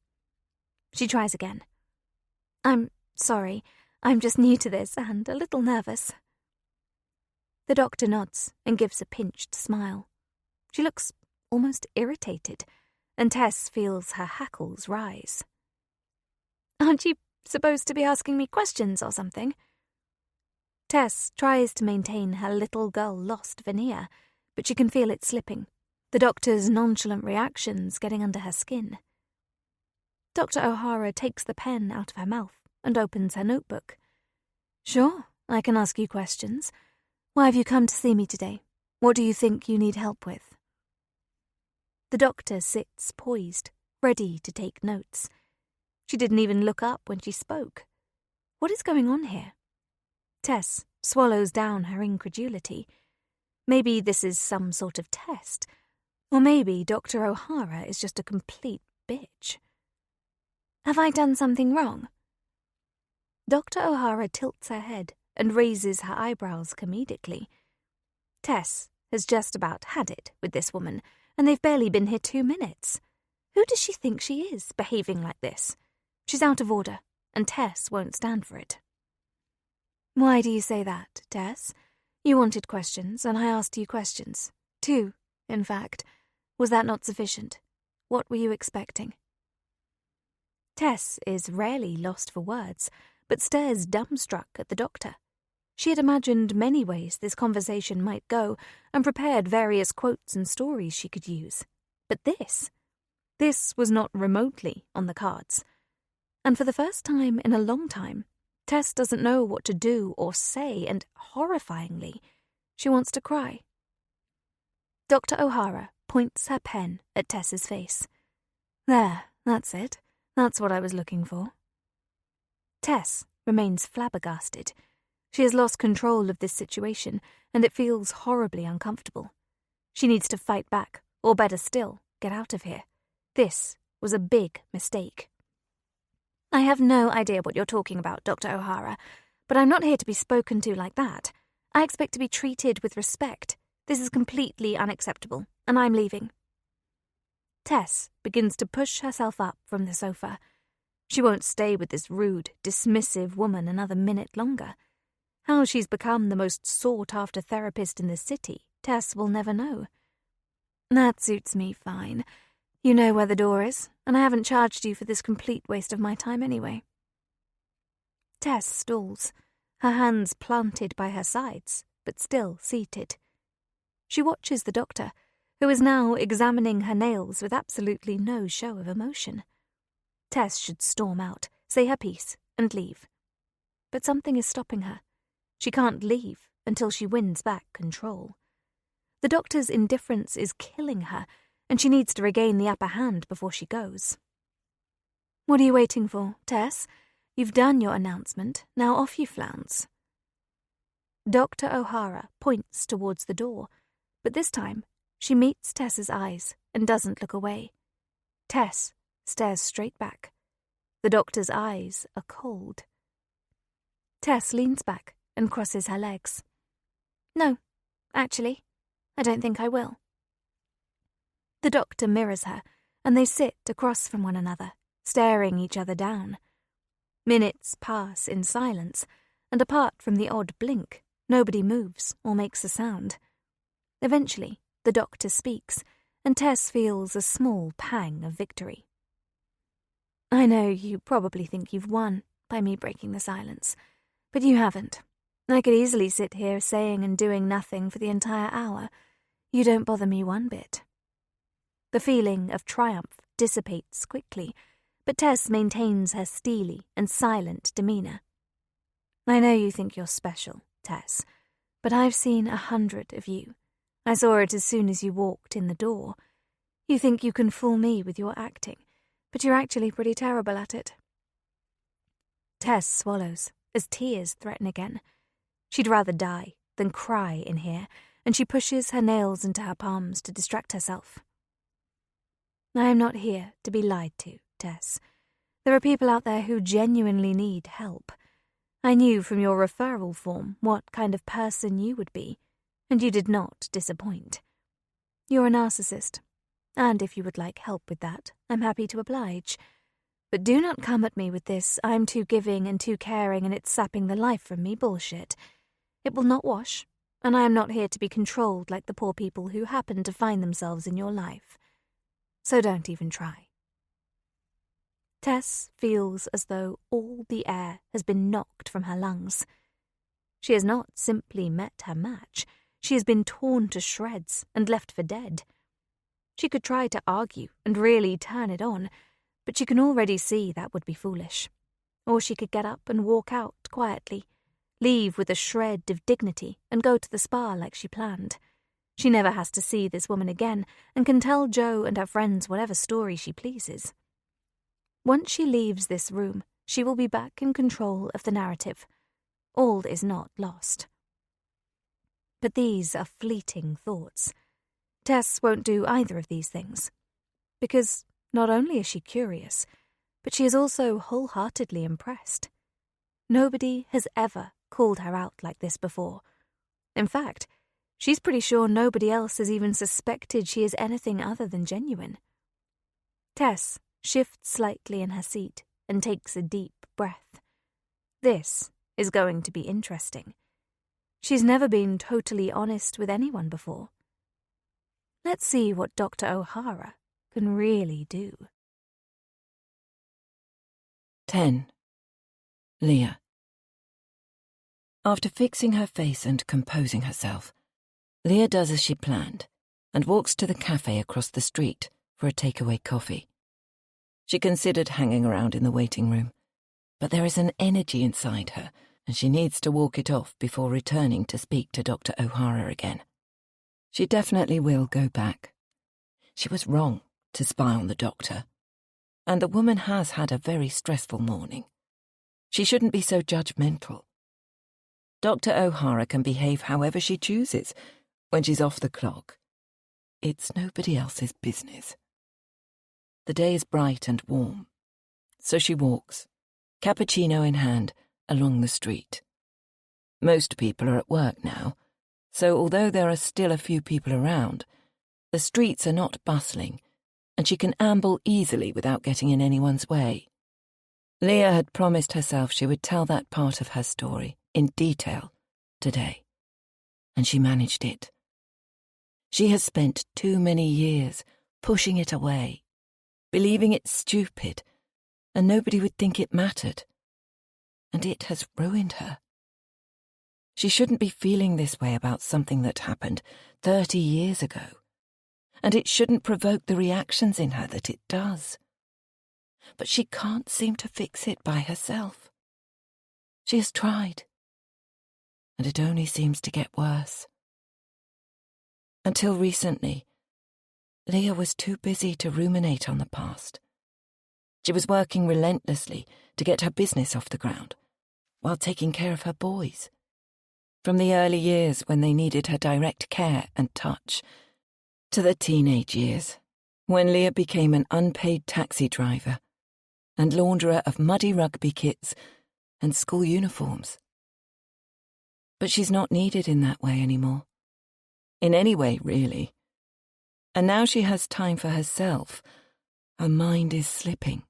[SPEAKER 1] She tries again. I'm sorry, I'm just new to this and a little nervous. The doctor nods and gives a pinched smile. She looks almost irritated, and Tess feels her hackles rise. Aren't you supposed to be asking me questions or something? Tess tries to maintain her little girl-lost veneer, but she can feel it slipping, the doctor's nonchalant reactions getting under her skin. Dr. O'Hara takes the pen out of her mouth and opens her notebook. Sure, I can ask you questions. Why have you come to see me today? What do you think you need help with? The doctor sits poised, ready to take notes. She didn't even look up when she spoke. What is going on here? Tess swallows down her incredulity. Maybe this is some sort of test. Or maybe Dr. O'Hara is just a complete bitch. Have I done something wrong? Dr. O'Hara tilts her head and raises her eyebrows comedically. Tess has just about had it with this woman, and they've barely been here 2 minutes. Who does she think she is, behaving like this? She's out of order, and Tess won't stand for it. Why do you say that, Tess? You wanted questions, and I asked you questions. 2, in fact. Was that not sufficient? What were you expecting? Tess is rarely lost for words, but stares dumbstruck at the doctor. She had imagined many ways this conversation might go and prepared various quotes and stories she could use. But this was not remotely on the cards. And for the first time in a long time, Tess doesn't know what to do or say, and horrifyingly, she wants to cry. Dr. O'Hara points her pen at Tess's face. There, that's it. That's what I was looking for. Tess remains flabbergasted. She has lost control of this situation, and it feels horribly uncomfortable. She needs to fight back, or better still, get out of here. This was a big mistake. I have no idea what you're talking about, Dr. O'Hara, but I'm not here to be spoken to like that. I expect to be treated with respect. This is completely unacceptable, and I'm leaving. Tess begins to push herself up from the sofa. She won't stay with this rude, dismissive woman another minute longer. How she's become the most sought-after therapist in the city, Tess will never know. That suits me fine. You know where the door is, and I haven't charged you for this complete waste of my time anyway. Tess stalls, her hands planted by her sides, but still seated. She watches the doctor, who is now examining her nails with absolutely no show of emotion. Tess should storm out, say her piece, and leave. But something is stopping her. She can't leave until she wins back control. The doctor's indifference is killing her, and she needs to regain the upper hand before she goes. What are you waiting for, Tess? You've done your announcement, now off you flounce. Dr. O'Hara points towards the door, but this time she meets Tess's eyes and doesn't look away. Tess stares straight back. The doctor's eyes are cold. Tess leans back and crosses her legs. No, actually, I don't think I will. The doctor mirrors her, and they sit across from one another, staring each other down. Minutes pass in silence, and apart from the odd blink, nobody moves or makes a sound. Eventually, the doctor speaks, and Tess feels a small pang of victory. I know you probably think you've won by me breaking the silence, but you haven't. I could easily sit here saying and doing nothing for the entire hour. You don't bother me one bit." The feeling of triumph dissipates quickly, but Tess maintains her steely and silent demeanour. "I know you think you're special, Tess, but I've seen 100 of you. I saw it as soon as you walked in the door. You think you can fool me with your acting, but you're actually pretty terrible at it." Tess swallows as tears threaten again. She'd rather die than cry in here, and she pushes her nails into her palms to distract herself. "I am not here to be lied to, Tess. There are people out there who genuinely need help. I knew from your referral form what kind of person you would be, and you did not disappoint. You're a narcissist, and if you would like help with that, I'm happy to oblige. But do not come at me with this 'I'm too giving and too caring and it's sapping the life from me' bullshit. It will not wash, and I am not here to be controlled like the poor people who happen to find themselves in your life. So don't even try." Tess feels as though all the air has been knocked from her lungs. She has not simply met her match, she has been torn to shreds and left for dead. She could try to argue and really turn it on, but she can already see that would be foolish. Or she could get up and walk out quietly, leave with a shred of dignity and go to the spa like she planned. She never has to see this woman again and can tell Jo and her friends whatever story she pleases. Once she leaves this room, she will be back in control of the narrative. All is not lost. But these are fleeting thoughts. Tess won't do either of these things, because not only is she curious, but she is also wholeheartedly impressed. Nobody has ever called her out like this before. In fact, she's pretty sure nobody else has even suspected she is anything other than genuine. Tess shifts slightly in her seat and takes a deep breath. This is going to be interesting. She's never been totally honest with anyone before. Let's see what Dr. O'Hara can really do.
[SPEAKER 2] 10. Leah. After fixing her face and composing herself, Leah does as she planned and walks to the cafe across the street for a takeaway coffee. She considered hanging around in the waiting room, but there is an energy inside her and she needs to walk it off before returning to speak to Dr. O'Hara again. She definitely will go back. She was wrong to spy on the doctor, and the woman has had a very stressful morning. She shouldn't be so judgmental. Dr. O'Hara can behave however she chooses when she's off the clock. It's nobody else's business. The day is bright and warm, so she walks, cappuccino in hand, along the street. Most people are at work now, so although there are still a few people around, the streets are not bustling, and she can amble easily without getting in anyone's way. Leah had promised herself she would tell that part of her story in detail today, and she managed it. She has spent too many years pushing it away, believing it stupid, and nobody would think it mattered. And it has ruined her. She shouldn't be feeling this way about something that happened 30 years ago, and it shouldn't provoke the reactions in her that it does. But she can't seem to fix it by herself. She has tried, and it only seems to get worse. Until recently, Leah was too busy to ruminate on the past. She was working relentlessly to get her business off the ground, while taking care of her boys. From the early years when they needed her direct care and touch, to the teenage years, when Leah became an unpaid taxi driver and launderer of muddy rugby kits and school uniforms. But she's not needed in that way anymore. In any way, really. And now she has time for herself. Her mind is slipping.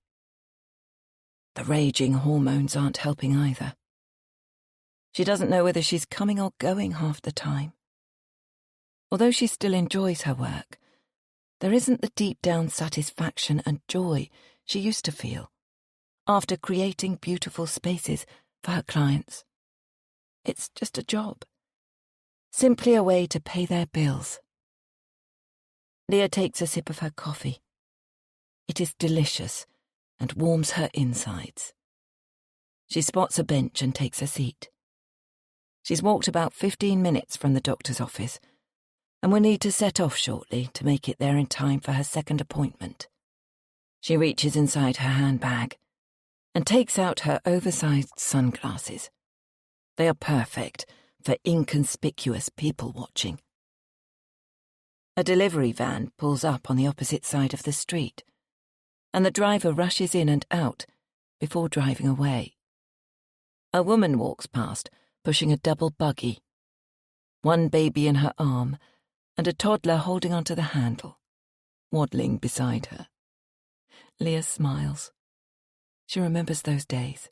[SPEAKER 2] The raging hormones aren't helping either. She doesn't know whether she's coming or going half the time. Although she still enjoys her work, there isn't the deep-down satisfaction and joy she used to feel after creating beautiful spaces for her clients. It's just a job. Simply a way to pay their bills. Leah takes a sip of her coffee. It is delicious and warms her insides. She spots a bench and takes a seat. She's walked about 15 minutes from the doctor's office and will need to set off shortly to make it there in time for her second appointment. She reaches inside her handbag and takes out her oversized sunglasses. They are perfect for inconspicuous people watching. A delivery van pulls up on the opposite side of the street, and the driver rushes in and out before driving away. A woman walks past, pushing a double buggy, one baby in her arm and a toddler holding onto the handle, waddling beside her. Leah smiles. She remembers those days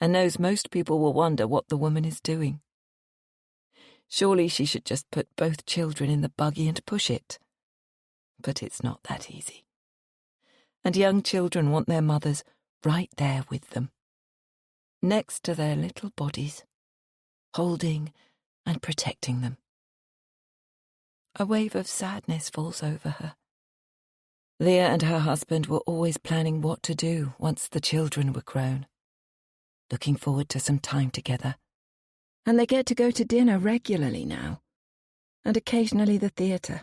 [SPEAKER 2] and knows most people will wonder what the woman is doing. Surely she should just put both children in the buggy and push it. But it's not that easy. And young children want their mothers right there with them, next to their little bodies, holding and protecting them. A wave of sadness falls over her. Leah and her husband were always planning what to do once the children were grown, looking forward to some time together. And they get to go to dinner regularly now, and occasionally the theatre.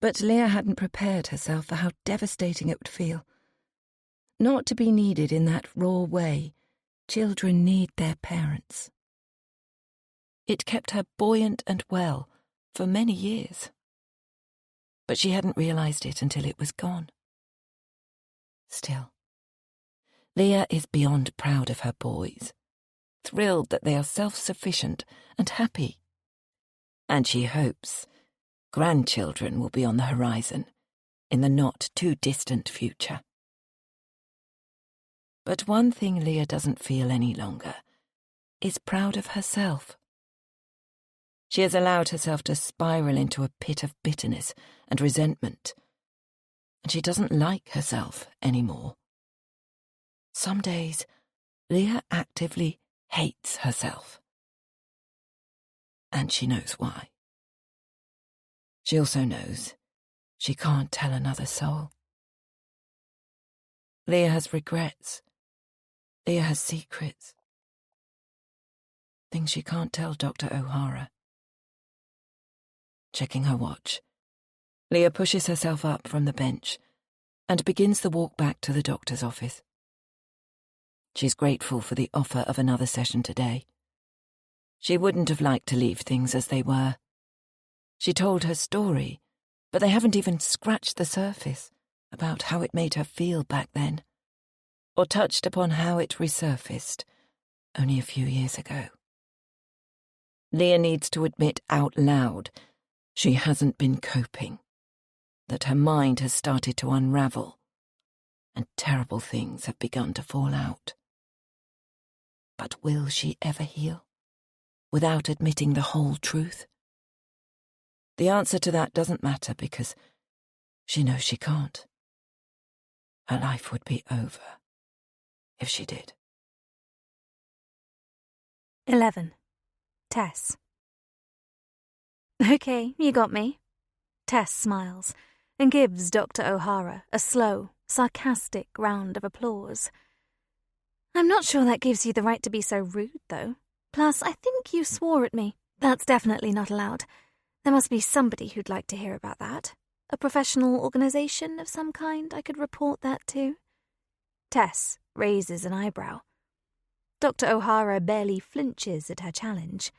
[SPEAKER 2] But Leah hadn't prepared herself for how devastating it would feel. Not to be needed in that raw way children need their parents. It kept her buoyant and well for many years. But she hadn't realised it until it was gone. Still, Leah is beyond proud of her boys, thrilled that they are self-sufficient and happy. And she hopes grandchildren will be on the horizon in the not-too-distant future. But one thing Leah doesn't feel any longer is proud of herself. She has allowed herself to spiral into a pit of bitterness and resentment, and she doesn't like herself anymore. Some days, Leah actively hates herself. And she knows why. She also knows she can't tell another soul. Leah has regrets. Leah has secrets. Things she can't tell Dr. O'Hara. Checking her watch, Leah pushes herself up from the bench and begins the walk back to the doctor's office. She's grateful for the offer of another session today. She wouldn't have liked to leave things as they were. She told her story, but they haven't even scratched the surface about how it made her feel back then, or touched upon how it resurfaced only a few years ago. Leah needs to admit out loud she hasn't been coping, that her mind has started to unravel, and terrible things have begun to fall out. But will she ever heal without admitting the whole truth? The answer to that doesn't matter because she knows she can't. Her life would be over if she did.
[SPEAKER 1] 11. Tess. Okay, you got me. Tess smiles and gives Dr. O'Hara a slow, sarcastic round of applause. I'm not sure that gives you the right to be so rude, though. Plus, I think you swore at me. That's definitely not allowed. There must be somebody who'd like to hear about that. A professional organisation of some kind I could report that to. Tess raises an eyebrow. Dr. O'Hara barely flinches at her challenge.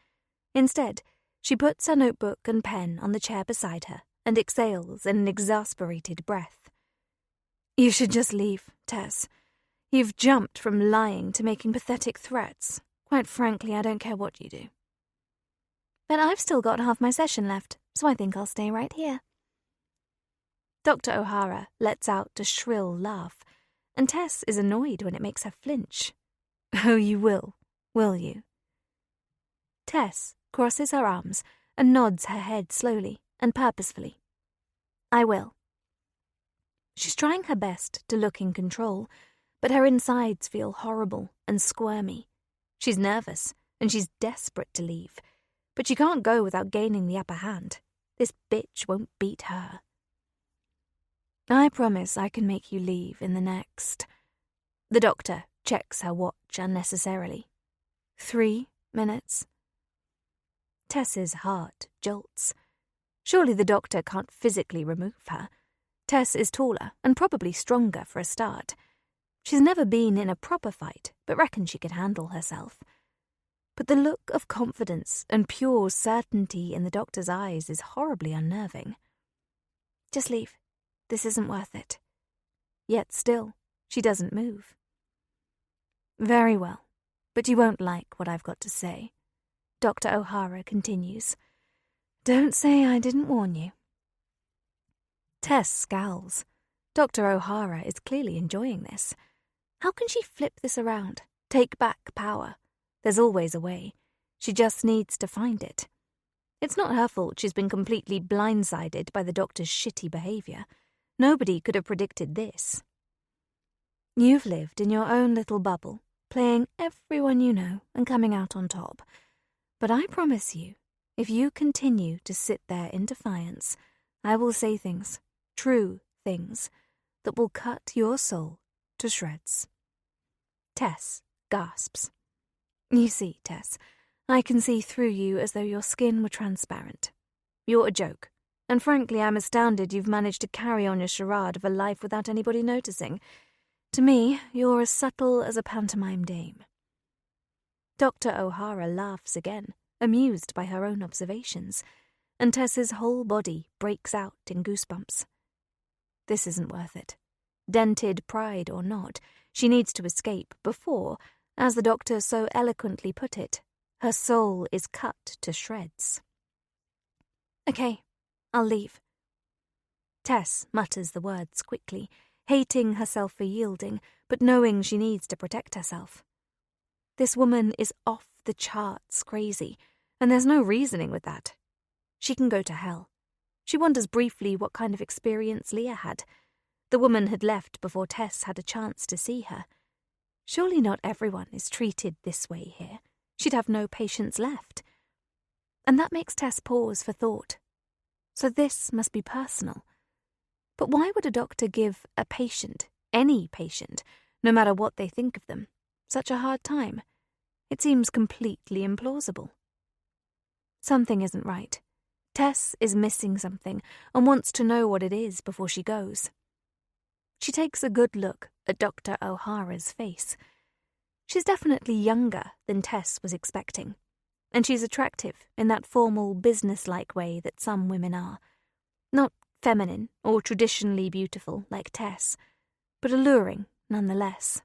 [SPEAKER 1] Instead, she puts her notebook and pen on the chair beside her and exhales an exasperated breath. You should just leave, Tess. You've jumped from lying to making pathetic threats. Quite frankly, I don't care what you do. But I've still got half my session left, so I think I'll stay right here. Dr. O'Hara lets out a shrill laugh, and Tess is annoyed when it makes her flinch. Oh, you will you? Tess crosses her arms and nods her head slowly and purposefully. I will. She's trying her best to look in control, but her insides feel horrible and squirmy. She's nervous, and she's desperate to leave. But she can't go without gaining the upper hand. This bitch won't beat her. I promise I can make you leave in the next... The doctor checks her watch unnecessarily. 3 minutes. Tess's heart jolts. Surely the doctor can't physically remove her. Tess is taller and probably stronger for a start. She's never been in a proper fight, but reckons she could handle herself. But the look of confidence and pure certainty in the doctor's eyes is horribly unnerving. Just leave. This isn't worth it. Yet still, she doesn't move. Very well, but you won't like what I've got to say. Dr. O'Hara continues. Don't say I didn't warn you. Tess scowls. Dr. O'Hara is clearly enjoying this. How can she flip this around? Take back power? There's always a way. She just needs to find it. It's not her fault she's been completely blindsided by the doctor's shitty behaviour. Nobody could have predicted this. You've lived in your own little bubble, playing everyone you know and coming out on top. But I promise you, if you continue to sit there in defiance, I will say things, true things, that will cut your soul to shreds. Tess gasps. You see, Tess, I can see through you as though your skin were transparent. You're a joke, and frankly I'm astounded you've managed to carry on your charade of a life without anybody noticing. To me, you're as subtle as a pantomime dame. Dr. O'Hara laughs again, amused by her own observations, and Tess's whole body breaks out in goosebumps. This isn't worth it. Dented pride or not, she needs to escape before, as the doctor so eloquently put it, her soul is cut to shreds. Okay, I'll leave. Tess mutters the words quickly, hating herself for yielding, but knowing she needs to protect herself. This woman is off the charts crazy, and there's no reasoning with that. She can go to hell. She wonders briefly what kind of experience Leah had. The woman had left before Tess had a chance to see her. Surely not everyone is treated this way here. She'd have no patience left. And that makes Tess pause for thought. So this must be personal. But why would a doctor give a patient, any patient, no matter what they think of them, such a hard time? It seems completely implausible. Something isn't right. Tess is missing something and wants to know what it is before she goes. She takes a good look at Dr. O'Hara's face. She's definitely younger than Tess was expecting, and she's attractive in that formal, business-like way that some women are. Not feminine or traditionally beautiful like Tess, but alluring nonetheless.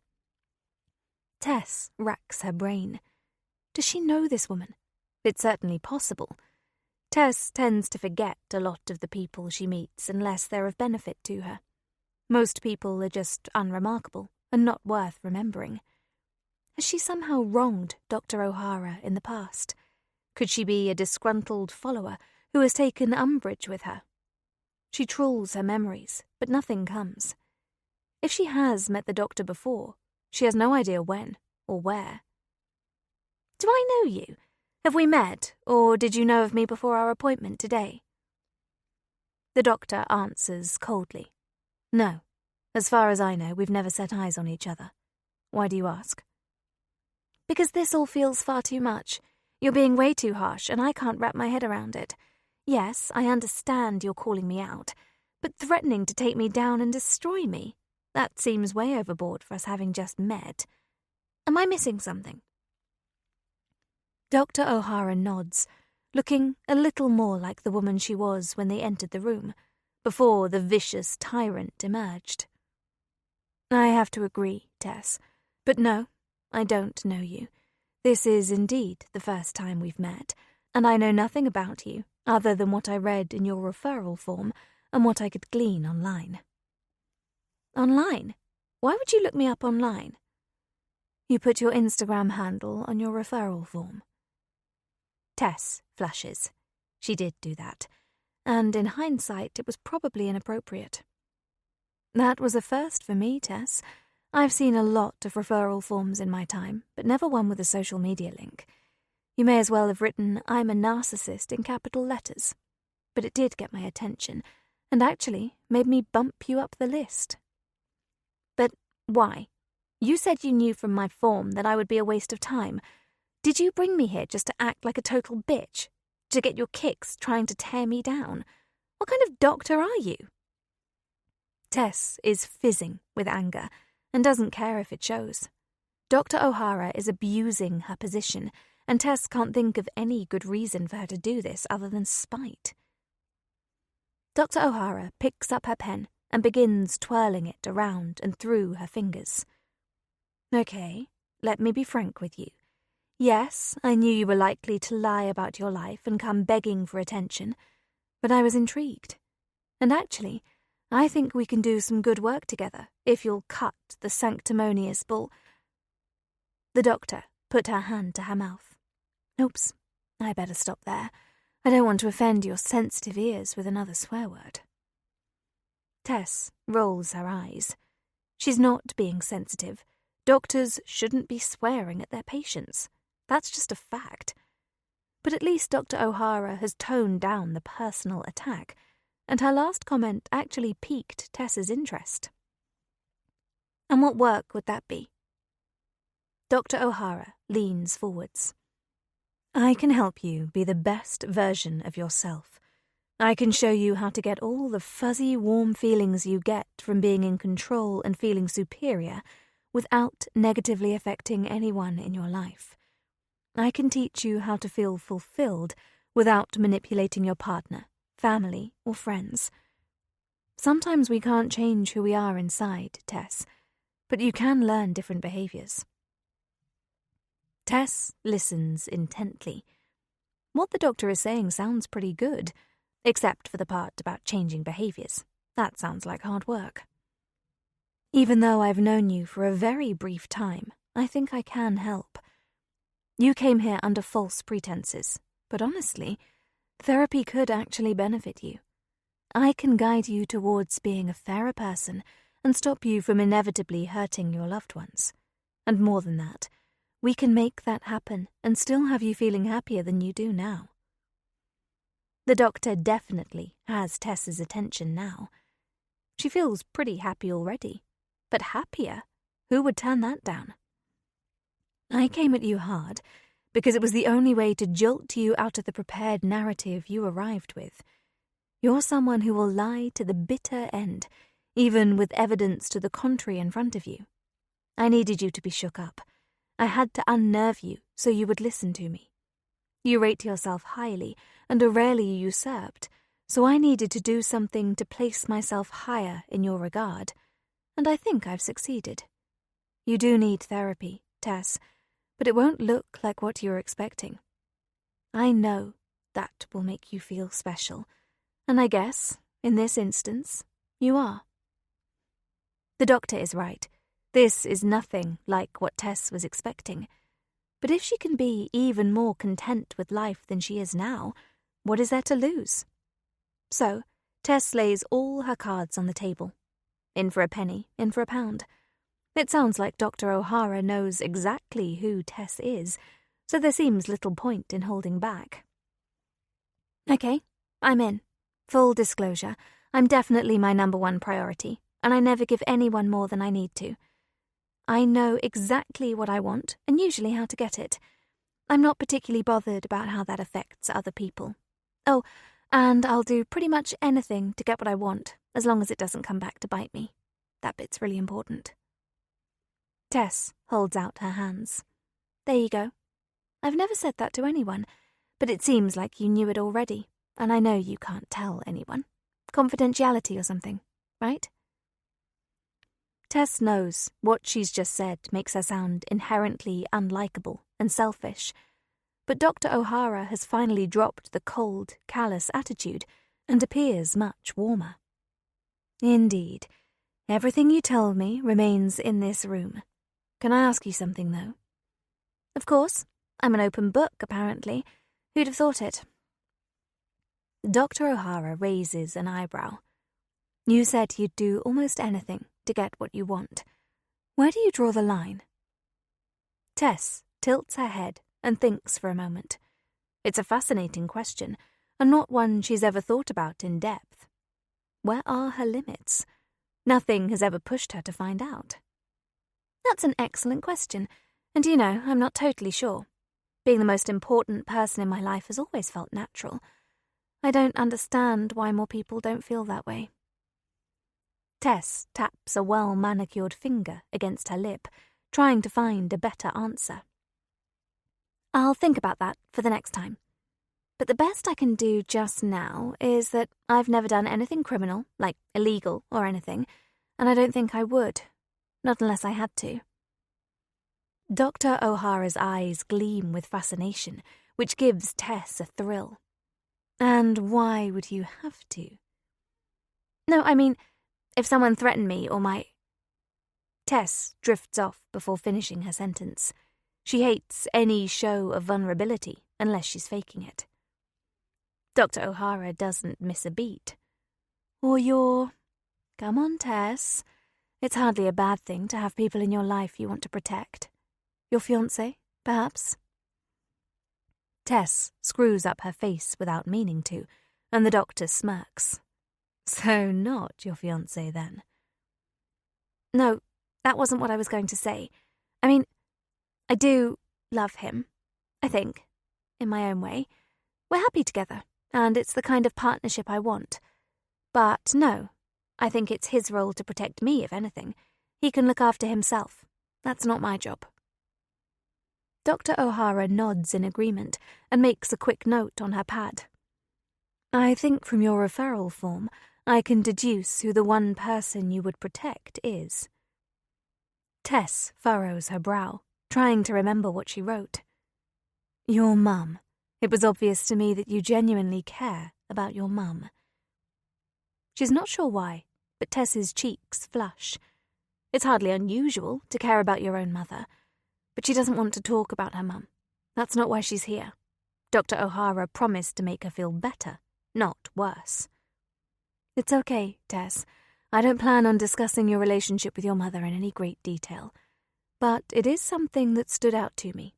[SPEAKER 1] Tess racks her brain. Does she know this woman? It's certainly possible. Tess tends to forget a lot of the people she meets unless they're of benefit to her. Most people are just unremarkable and not worth remembering. Has she somehow wronged Dr. O'Hara in the past? Could she be a disgruntled follower who has taken umbrage with her? She trawls her memories, but nothing comes. If she has met the doctor before, she has no idea when or where. Do I know you? Have we met, or did you know of me before our appointment today? The doctor answers coldly. No. As far as I know, we've never set eyes on each other. Why do you ask? Because this all feels far too much. You're being way too harsh, and I can't wrap my head around it. Yes, I understand you're calling me out, but threatening to take me down and destroy me, that seems way overboard for us having just met. Am I missing something? Dr. O'Hara nods, looking a little more like the woman she was when they entered the room, before the vicious tyrant emerged. I have to agree, Tess, but no, I don't know you. This is indeed the first time we've met, and I know nothing about you other than what I read in your referral form and what I could glean online. Online? Why would you look me up online? You put your Instagram handle on your referral form. Tess flushes. She did do that, and in hindsight it was probably inappropriate. That was a first for me, Tess. I've seen a lot of referral forms in my time, but never one with a social media link. You may as well have written, "I'm a narcissist" in capital letters. But it did get my attention, and actually made me bump you up the list. But why? You said you knew from my form that I would be a waste of time. Did you bring me here just to act like a total bitch? To get your kicks trying to tear me down? What kind of doctor are you? Tess is fizzing with anger and doesn't care if it shows. Dr. O'Hara is abusing her position, and Tess can't think of any good reason for her to do this other than spite. Dr. O'Hara picks up her pen and begins twirling it around and through her fingers. Okay, let me be frank with you. Yes, I knew you were likely to lie about your life and come begging for attention, but I was intrigued. And actually, I think we can do some good work together if you'll cut the sanctimonious bull. The doctor put her hand to her mouth. Oops, I better stop there. I don't want to offend your sensitive ears with another swear word. Tess rolls her eyes. She's not being sensitive. Doctors shouldn't be swearing at their patients. That's just a fact. But at least Dr. O'Hara has toned down the personal attack, and her last comment actually piqued Tess's interest. And what work would that be? Dr. O'Hara leans forwards. I can help you be the best version of yourself. I can show you how to get all the fuzzy, warm feelings you get from being in control and feeling superior without negatively affecting anyone in your life. I can teach you how to feel fulfilled without manipulating your partner, family, or friends. Sometimes we can't change who we are inside, Tess, but you can learn different behaviors. Tess listens intently. What the doctor is saying sounds pretty good, except for the part about changing behaviors. That sounds like hard work. Even though I've known you for a very brief time, I think I can help. You came here under false pretenses, but honestly, therapy could actually benefit you. I can guide you towards being a fairer person and stop you from inevitably hurting your loved ones. And more than that, we can make that happen and still have you feeling happier than you do now. The doctor definitely has Tess's attention now. She feels pretty happy already, but happier? Who would turn that down? I came at you hard because it was the only way to jolt you out of the prepared narrative you arrived with. You're someone who will lie to the bitter end, even with evidence to the contrary in front of you. I needed you to be shook up. I had to unnerve you so you would listen to me. You rate yourself highly and are rarely usurped, so I needed to do something to place myself higher in your regard, and I think I've succeeded. You do need therapy, Tess, but it won't look like what you're expecting. I know that will make you feel special, and I guess, in this instance, you are. The doctor is right. This is nothing like what Tess was expecting. But if she can be even more content with life than she is now, what is there to lose? So, Tess lays all her cards on the table. In for a penny, in for a pound. It sounds like Dr. O'Hara knows exactly who Tess is, so there seems little point in holding back. Okay, I'm in. Full disclosure, I'm definitely my number one priority, and I never give anyone more than I need to. I know exactly what I want and usually how to get it. I'm not particularly bothered about how that affects other people. Oh, and I'll do pretty much anything to get what I want, as long as it doesn't come back to bite me. That bit's really important. Tess holds out her hands. There you go. I've never said that to anyone, but it seems like you knew it already, and I know you can't tell anyone. Confidentiality or something, right? Tess knows what she's just said makes her sound inherently unlikable and selfish, but Dr. O'Hara has finally dropped the cold, callous attitude and appears much warmer. Indeed, everything you told me remains in this room. Can I ask you something, though? Of course. I'm an open book, apparently. Who'd have thought it? Dr. O'Hara raises an eyebrow. You said you'd do almost anything to get what you want. Where do you draw the line? Tess tilts her head and thinks for a moment. It's a fascinating question, and not one she's ever thought about in depth. Where are her limits? Nothing has ever pushed her to find out. That's an excellent question, and I'm not totally sure. Being the most important person in my life has always felt natural. I don't understand why more people don't feel that way. Tess taps a well-manicured finger against her lip, trying to find a better answer. I'll think about that for the next time. But the best I can do just now is that I've never done anything criminal, like illegal or anything, and I don't think I would, not unless I had to. Dr. O'Hara's eyes gleam with fascination, which gives Tess a thrill. And why would you have to? No, I mean, if someone threatened me or my... Tess drifts off before finishing her sentence. She hates any show of vulnerability unless she's faking it. Dr. O'Hara doesn't miss a beat. Or your... Come on, Tess. It's hardly a bad thing to have people in your life you want to protect. Your fiancé, perhaps? Tess screws up her face without meaning to, and the doctor smirks. So not your fiancé, then? No, that wasn't what I was going to say. I mean, I do love him, I think, in my own way. We're happy together, and it's the kind of partnership I want. But no, I think it's his role to protect me, if anything. He can look after himself. That's not my job. Dr. O'Hara nods in agreement and makes a quick note on her pad. I think from your referral form, I can deduce who the one person you would protect is. Tess furrows her brow, trying to remember what she wrote. Your mum. It was obvious to me that you genuinely care about your mum. She's not sure why, but Tess's cheeks flush. It's hardly unusual to care about your own mother, but she doesn't want to talk about her mum. That's not why she's here. Dr. O'Hara promised to make her feel better, not worse. It's okay, Tess. I don't plan on discussing your relationship with your mother in any great detail, but it is something that stood out to me.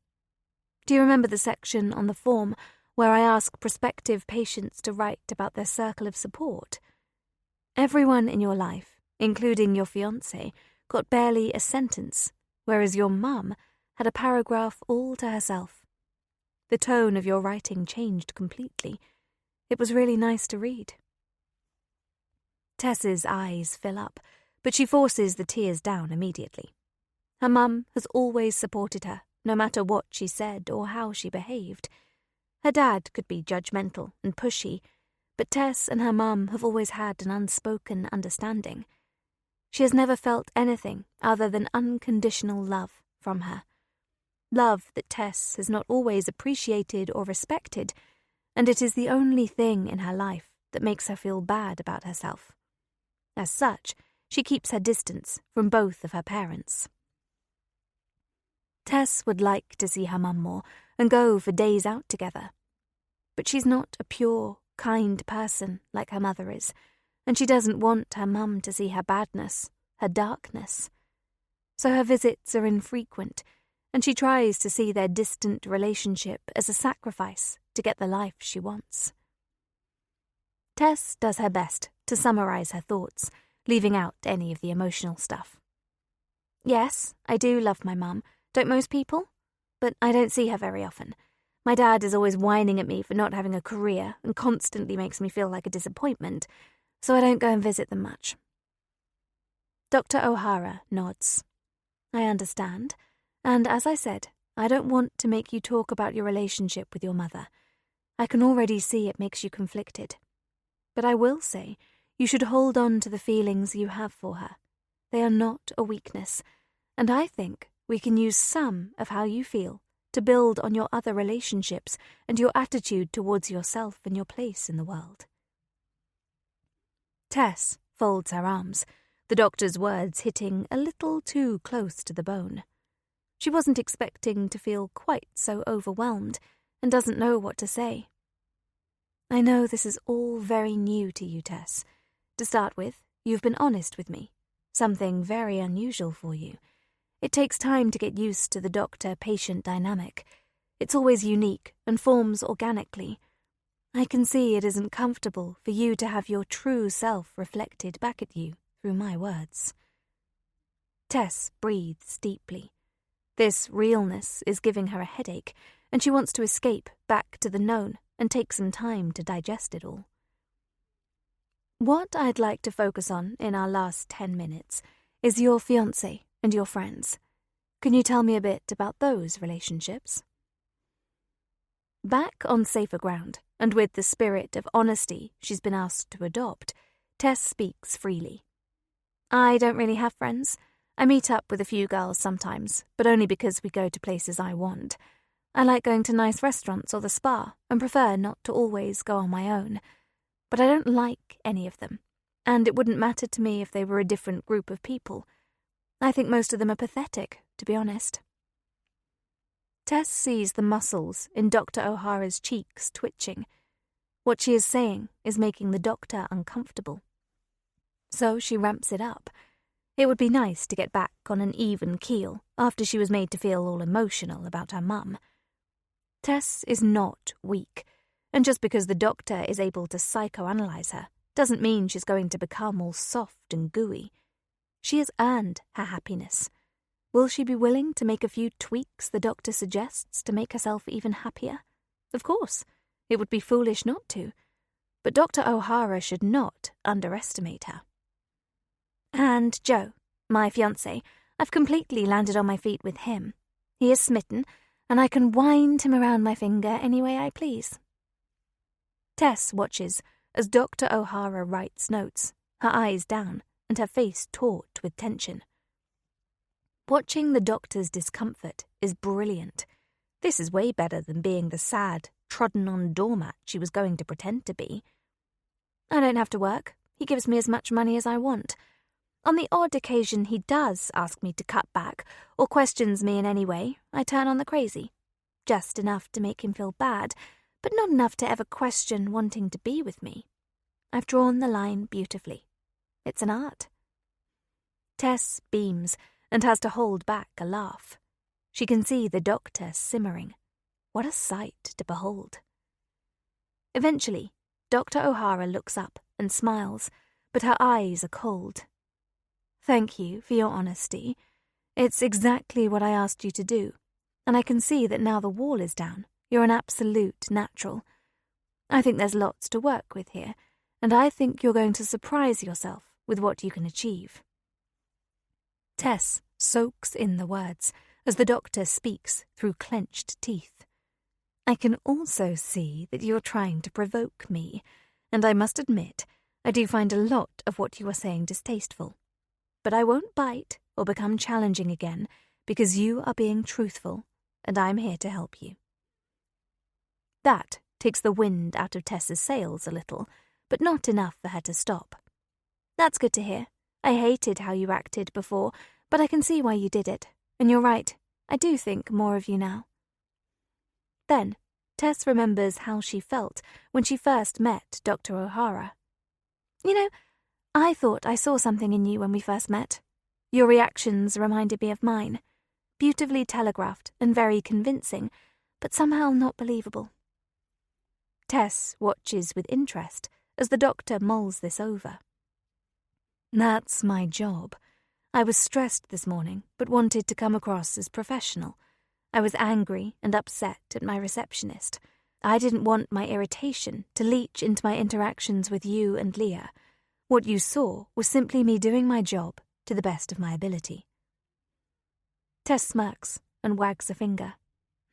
[SPEAKER 1] Do you remember the section on the form where I ask prospective patients to write about their circle of support? Everyone in your life, including your fiancé, got barely a sentence, whereas your mum had a paragraph all to herself. The tone of your writing changed completely. It was really nice to read. Tess's eyes fill up, but she forces the tears down immediately. Her mum has always supported her, no matter what she said or how she behaved. Her dad could be judgmental and pushy, but Tess and her mum have always had an unspoken understanding. She has never felt anything other than unconditional love from her. Love that Tess has not always appreciated or respected, and it is the only thing in her life that makes her feel bad about herself. As such, she keeps her distance from both of her parents. Tess would like to see her mum more and go for days out together. But she's not a pure, kind person like her mother is, and she doesn't want her mum to see her badness, her darkness. So her visits are infrequent, and she tries to see their distant relationship as a sacrifice to get the life she wants. Tess does her best to summarize her thoughts, leaving out any of the emotional stuff. Yes, I do love my mum, don't most people? But I don't see her very often. My dad is always whining at me for not having a career and constantly makes me feel like a disappointment, so I don't go and visit them much. Dr. O'Hara nods. I understand, and as I said, I don't want to make you talk about your relationship with your mother. I can already see it makes you conflicted. But I will say, you should hold on to the feelings you have for her. They are not a weakness, and I think we can use some of how you feel to build on your other relationships and your attitude towards yourself and your place in the world. Tess folds her arms, the doctor's words hitting a little too close to the bone. She wasn't expecting to feel quite so overwhelmed and doesn't know what to say. I know this is all very new to you, Tess. To start with, you've been honest with me, something very unusual for you. It takes time to get used to the doctor-patient dynamic. It's always unique and forms organically. I can see it isn't comfortable for you to have your true self reflected back at you through my words. Tess breathes deeply. This realness is giving her a headache, and she wants to escape back to the known and take some time to digest it all. What I'd like to focus on in our last 10 minutes is your fiancé and your friends. Can you tell me a bit about those relationships? Back on safer ground, and with the spirit of honesty she's been asked to adopt, Tess speaks freely. I don't really have friends. I meet up with a few girls sometimes, but only because we go to places I want. I like going to nice restaurants or the spa, and prefer not to always go on my own. But I don't like any of them, and it wouldn't matter to me if they were a different group of people. I think most of them are pathetic, to be honest. Tess sees the muscles in Dr. O'Hara's cheeks twitching. What she is saying is making the doctor uncomfortable. So she ramps it up. It would be nice to get back on an even keel after she was made to feel all emotional about her mum. Tess is not weak, and just because the doctor is able to psychoanalyze her doesn't mean she's going to become all soft and gooey. She has earned her happiness. Will she be willing to make a few tweaks the doctor suggests to make herself even happier? Of course, it would be foolish not to, but Dr. O'Hara should not underestimate her. And Joe, my fiancé, I've completely landed on my feet with him. He is smitten, and I can wind him around my finger any way I please. Tess watches as Dr. O'Hara writes notes, her eyes down and her face taut with tension. Watching the doctor's discomfort is brilliant. This is way better than being the sad, trodden-on doormat she was going to pretend to be. I don't have to work. He gives me as much money as I want. On the odd occasion he does ask me to cut back or questions me in any way, I turn on the crazy. Just enough to make him feel bad, but not enough to ever question wanting to be with me. I've drawn the line beautifully. It's an art. Tess beams and has to hold back a laugh. She can see the doctor simmering. What a sight to behold. Eventually, Dr. O'Hara looks up and smiles, but her eyes are cold. Thank you for your honesty. It's exactly what I asked you to do, and I can see that now the wall is down, you're an absolute natural. I think there's lots to work with here, and I think you're going to surprise yourself with what you can achieve. Tess soaks in the words as the doctor speaks through clenched teeth. I can also see that you're trying to provoke me, and I must admit, I do find a lot of what you are saying distasteful. But I won't bite or become challenging again because you are being truthful, and I'm here to help you. That takes the wind out of Tess's sails a little, but not enough for her to stop. That's good to hear. I hated how you acted before, but I can see why you did it, and you're right, I do think more of you now. Then, Tess remembers how she felt when she first met Dr. O'Hara. You know, I thought I saw something in you when we first met. Your reactions reminded me of mine. Beautifully telegraphed and very convincing, but somehow not believable. Tess watches with interest as the doctor mulls this over. That's my job. I was stressed this morning, but wanted to come across as professional. I was angry and upset at my receptionist. I didn't want my irritation to leach into my interactions with you and Leah. What you saw was simply me doing my job to the best of my ability. Tess smirks and wags a finger.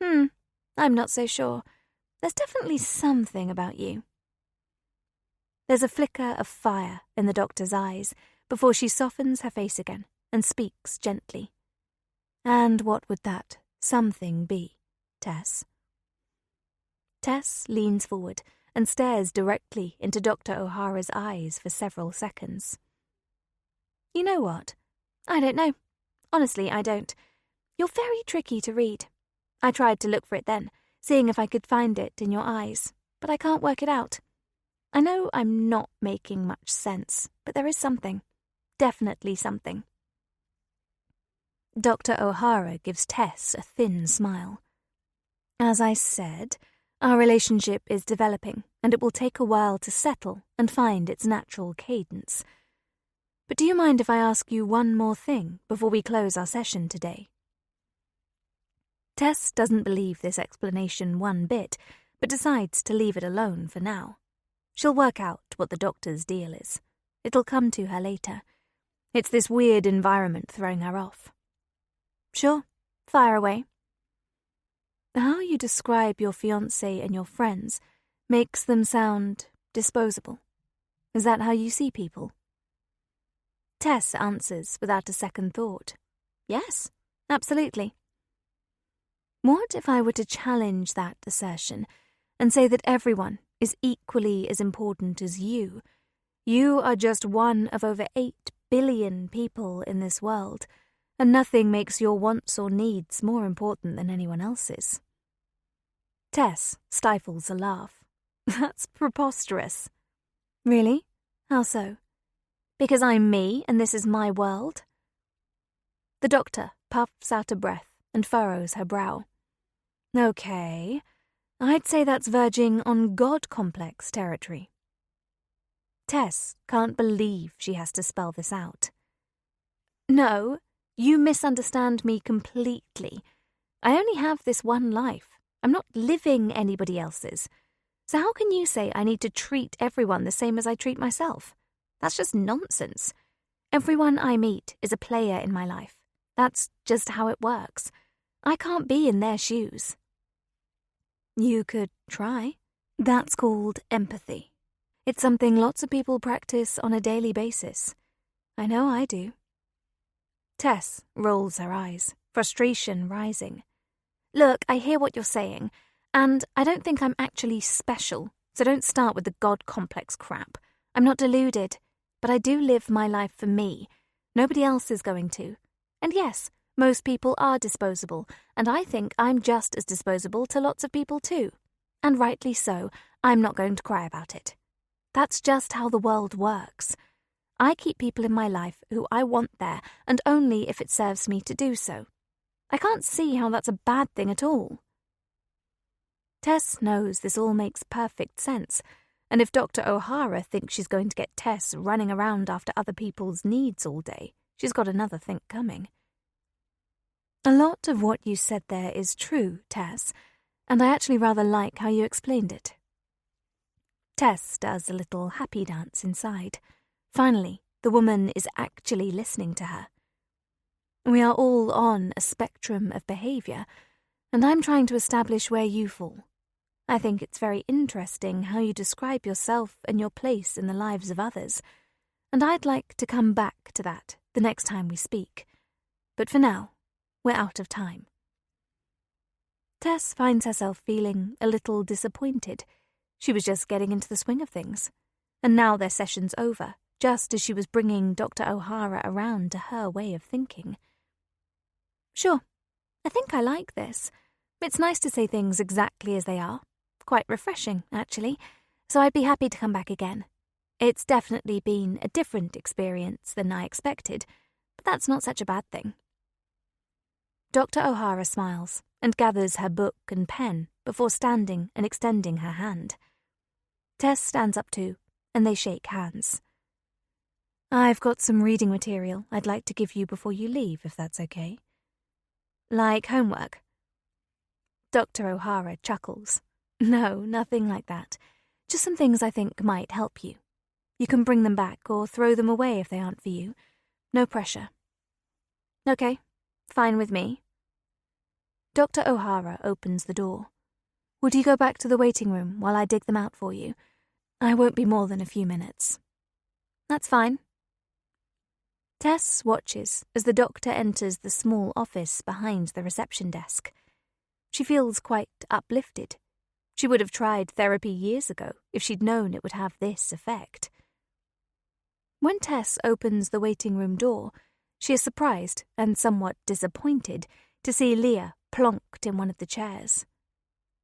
[SPEAKER 1] I'm not so sure. There's definitely something about you. There's a flicker of fire in the doctor's eyes before she softens her face again and speaks gently. And what would that something be, Tess? Tess leans forward and stares directly into Dr. O'Hara's eyes for several seconds. You know what? I don't know. Honestly, I don't. You're very tricky to read. I tried to look for it then, seeing if I could find it in your eyes, but I can't work it out. I know I'm not making much sense, but there is something. Definitely something. Dr. O'Hara gives Tess a thin smile. As I said, our relationship is developing, and it will take a while to settle and find its natural cadence. But do you mind if I ask you one more thing before we close our session today? Tess doesn't believe this explanation one bit, but decides to leave it alone for now. She'll work out what the doctor's deal is. It'll come to her later. It's this weird environment throwing her off. Sure, fire away. How you describe your fiancé and your friends makes them sound disposable. Is that how you see people? Tess answers without a second thought. Yes, absolutely. What if I were to challenge that assertion and say that everyone is equally as important as you? You are just one of over 8 billion people in this world, and nothing makes your wants or needs more important than anyone else's. Tess stifles a laugh. That's preposterous. Really? How so? Because I'm me and this is my world? The doctor puffs out a breath and furrows her brow. Okay, I'd say that's verging on God-complex territory. Tess can't believe she has to spell this out. No, you misunderstand me completely. I only have this one life. I'm not living anybody else's. So how can you say I need to treat everyone the same as I treat myself? That's just nonsense. Everyone I meet is a player in my life. That's just how it works. I can't be in their shoes. You could try. That's called empathy. It's something lots of people practice on a daily basis. I know I do. Tess rolls her eyes, frustration rising. Look, I hear what you're saying, and I don't think I'm actually special, so don't start with the God complex crap. I'm not deluded, but I do live my life for me. Nobody else is going to. And yes, most people are disposable, and I think I'm just as disposable to lots of people too. And rightly so, I'm not going to cry about it. That's just how the world works. I keep people in my life who I want there, and only if it serves me to do so. I can't see how that's a bad thing at all. Tess knows this all makes perfect sense, and if Dr. O'Hara thinks she's going to get Tess running around after other people's needs all day, she's got another think coming. A lot of what you said there is true, Tess, and I actually rather like how you explained it. Tess does a little happy dance inside. Finally, the woman is actually listening to her. We are all on a spectrum of behaviour, and I'm trying to establish where you fall. I think it's very interesting how you describe yourself and your place in the lives of others, and I'd like to come back to that the next time we speak. But for now, we're out of time. Tess finds herself feeling a little disappointed. She was just getting into the swing of things, and now their session's over, just as she was bringing Dr. O'Hara around to her way of thinking. Sure, I think I like this. It's nice to say things exactly as they are. Quite refreshing, actually, so I'd be happy to come back again. It's definitely been a different experience than I expected, but that's not such a bad thing. Dr. O'Hara smiles and gathers her book and pen before standing and extending her hand. Tess stands up too, and they shake hands. I've got some reading material I'd like to give you before you leave, if that's okay. Like homework? Dr. O'Hara chuckles. No, nothing like that. Just some things I think might help you. You can bring them back or throw them away if they aren't for you. No pressure. Okay, fine with me. Dr. O'Hara opens the door. Would you go back to the waiting room while I dig them out for you? I won't be more than a few minutes. That's fine. Tess watches as the doctor enters the small office behind the reception desk. She feels quite uplifted. She would have tried therapy years ago if she'd known it would have this effect. When Tess opens the waiting room door, she is surprised and somewhat disappointed to see Leah plonked in one of the chairs.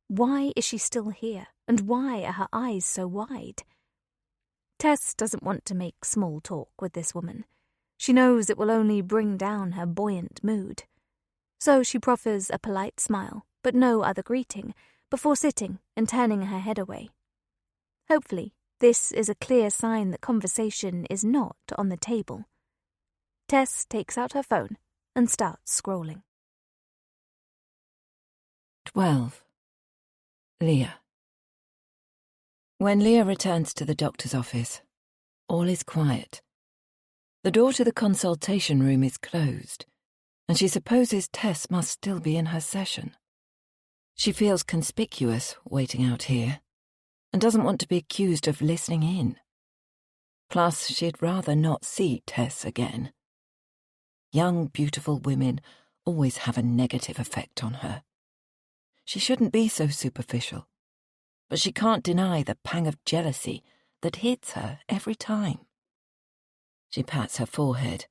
[SPEAKER 1] Why is she still here, and why are her eyes so wide? Tess doesn't want to make small talk with this woman. She knows it will only bring down her buoyant mood. So she proffers a polite smile, but but no other greeting, before sitting and turning her head away. Hopefully, this is a clear sign that conversation is not on the table. Tess takes out her phone and starts scrolling.
[SPEAKER 2] 12. Leah. When Leah returns to the doctor's office, all is quiet. The door to the consultation room is closed, and she supposes Tess must still be in her session. She feels conspicuous waiting out here, and doesn't want to be accused of listening in. Plus, she'd rather not see Tess again. Young, beautiful women always have a negative effect on her. She shouldn't be so superficial, but she can't deny the pang of jealousy that hits her every time. She pats her forehead,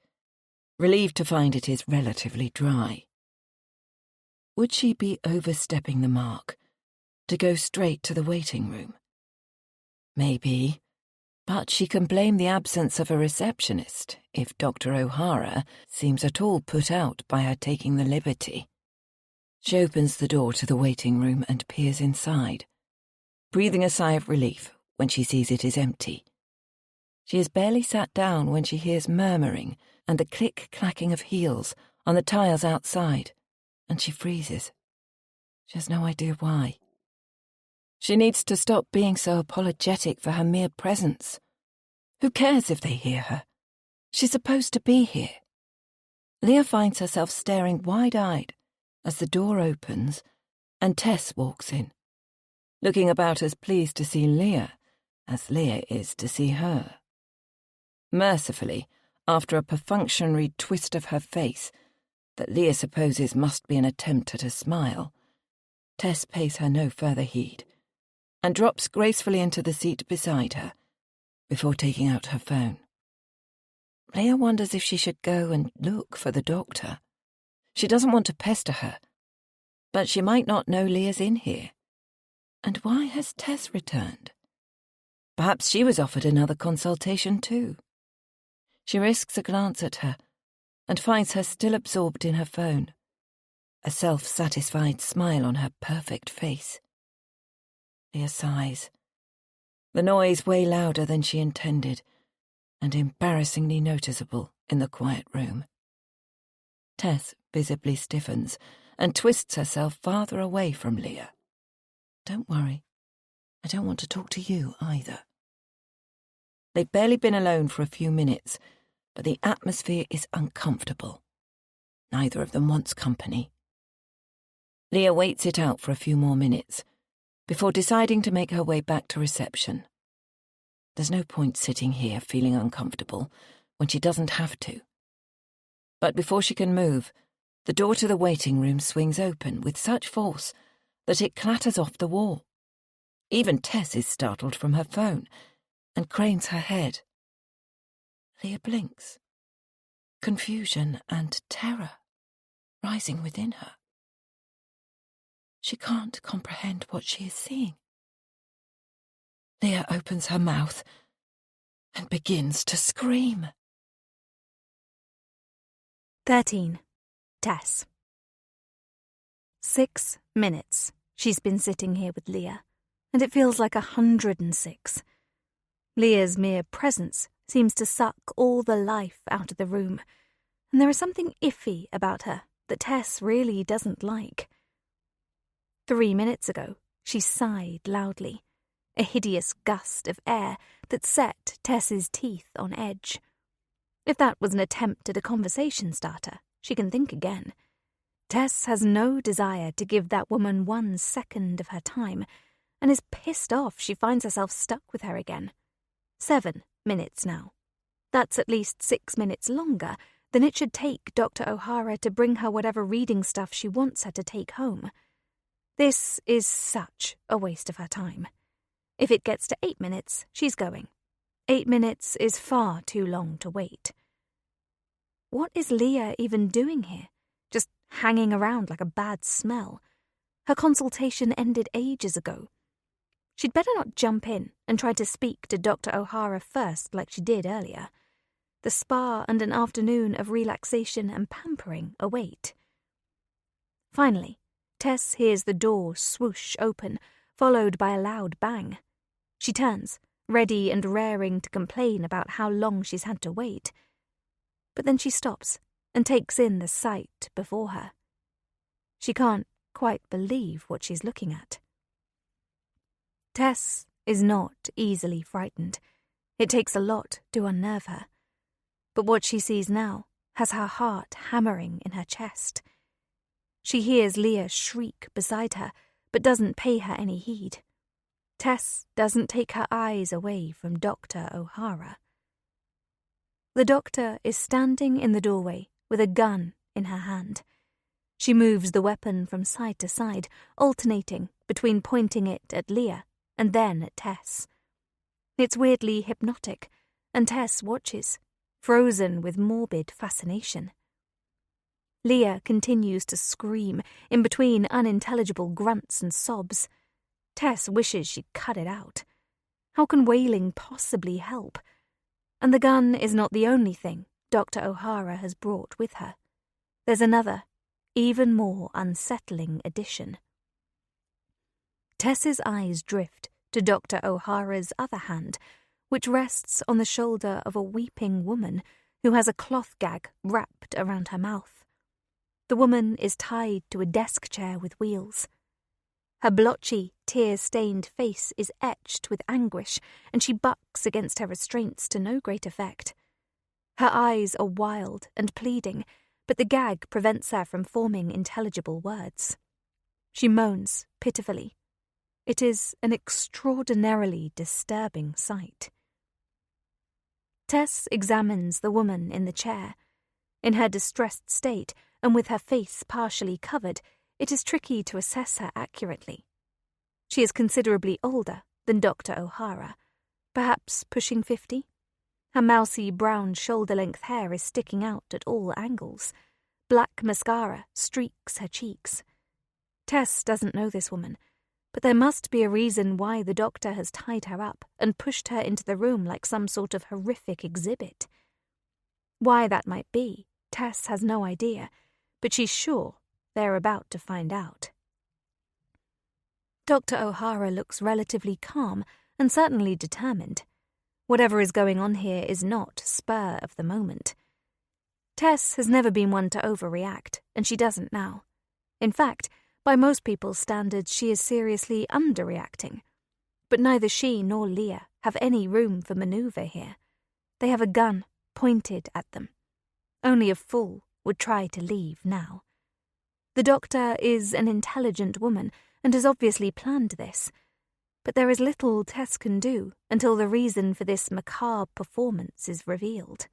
[SPEAKER 2] relieved to find it is relatively dry. Would she be overstepping the mark to go straight to the waiting room? Maybe, but she can blame the absence of a receptionist if Dr. O'Hara seems at all put out by her taking the liberty. She opens the door to the waiting room and peers inside, breathing a sigh of relief when she sees it is empty. She has barely sat down when she hears murmuring and the click-clacking of heels on the tiles outside, and she freezes. She has no idea why. She needs to stop being so apologetic for her mere presence. Who cares if they hear her? She's supposed to be here. Leah finds herself staring wide-eyed as the door opens and Tess walks in, looking about as pleased to see Leah as Leah is to see her. Mercifully, after a perfunctory twist of her face that Leah supposes must be an attempt at a smile, Tess pays her no further heed and drops gracefully into the seat beside her before taking out her phone. Leah wonders if she should go and look for the doctor. She doesn't want to pester her, but she might not know Leah's in here. And why has Tess returned? Perhaps she was offered another consultation too. She risks a glance at her and finds her still absorbed in her phone, a self-satisfied smile on her perfect face. Leah sighs. The noise way louder than she intended and embarrassingly noticeable in the quiet room. Tess visibly stiffens and twists herself farther away from Leah. Don't worry, I don't want to talk to you either. They've barely been alone for a few minutes, but the atmosphere is uncomfortable. Neither of them wants company. Leah waits it out for a few more minutes before deciding to make her way back to reception. There's no point sitting here feeling uncomfortable when she doesn't have to. But before she can move, the door to the waiting room swings open with such force that it clatters off the wall. Even Tess is startled from her phone and cranes her head. Leah blinks, confusion and terror rising within her. She can't comprehend what she is seeing. Leah opens her mouth and begins to scream.
[SPEAKER 1] 13. Tess. 6 minutes she's been sitting here with Leah, and it feels like 106. Leah's mere presence seems to suck all the life out of the room, and there is something iffy about her that Tess really doesn't like. 3 minutes ago, she sighed loudly, a hideous gust of air that set Tess's teeth on edge. If that was an attempt at a conversation starter, she can think again. Tess has no desire to give that woman 1 second of her time, and is pissed off she finds herself stuck with her again. 7 minutes now. That's at least 6 minutes longer than it should take Dr. O'Hara to bring her whatever reading stuff she wants her to take home. This is such a waste of her time. If it gets to 8 minutes, she's going. 8 minutes is far too long to wait. What is Leah even doing here? Just hanging around like a bad smell. Her consultation ended ages ago. She'd better not jump in and try to speak to Dr. O'Hara first like she did earlier. The spa and an afternoon of relaxation and pampering await. Finally, Tess hears the door swoosh open, followed by a loud bang. She turns, ready and raring to complain about how long she's had to wait. But then she stops and takes in the sight before her. She can't quite believe what she's looking at. Tess is not easily frightened. It takes a lot to unnerve her. But what she sees now has her heart hammering in her chest. She hears Leah shriek beside her, but doesn't pay her any heed. Tess doesn't take her eyes away from Dr. O'Hara. The doctor is standing in the doorway with a gun in her hand. She moves the weapon from side to side, alternating between pointing it at Leah and then at Tess. It's weirdly hypnotic, and Tess watches, frozen with morbid fascination. Leah continues to scream, in between unintelligible grunts and sobs. Tess wishes she'd cut it out. How can wailing possibly help? And the gun is not the only thing Dr. O'Hara has brought with her. There's another, even more unsettling addition. Tess's eyes drift to Dr. O'Hara's other hand, which rests on the shoulder of a weeping woman who has a cloth gag wrapped around her mouth. The woman is tied to a desk chair with wheels. Her blotchy, tear-stained face is etched with anguish, and she bucks against her restraints to no great effect. Her eyes are wild and pleading, but the gag prevents her from forming intelligible words. She moans pitifully. It is an extraordinarily disturbing sight. Tess examines the woman in the chair. In her distressed state, and with her face partially covered, it is tricky to assess her accurately. She is considerably older than Dr. O'Hara, perhaps pushing 50. Her mousy brown shoulder-length hair is sticking out at all angles. Black mascara streaks her cheeks. Tess doesn't know this woman, but there must be a reason why the doctor has tied her up and pushed her into the room like some sort of horrific exhibit. Why that might be, Tess has no idea, but she's sure they're about to find out. Dr. O'Hara looks relatively calm and certainly determined. Whatever is going on here is not spur of the moment. Tess has never been one to overreact, and she doesn't now. In fact, by most people's standards, she is seriously underreacting. But neither she nor Leah have any room for maneuver here. They have a gun pointed at them. Only a fool would try to leave now. The doctor is an intelligent woman and has obviously planned this, but there is little Tess can do until the reason for this macabre performance is revealed.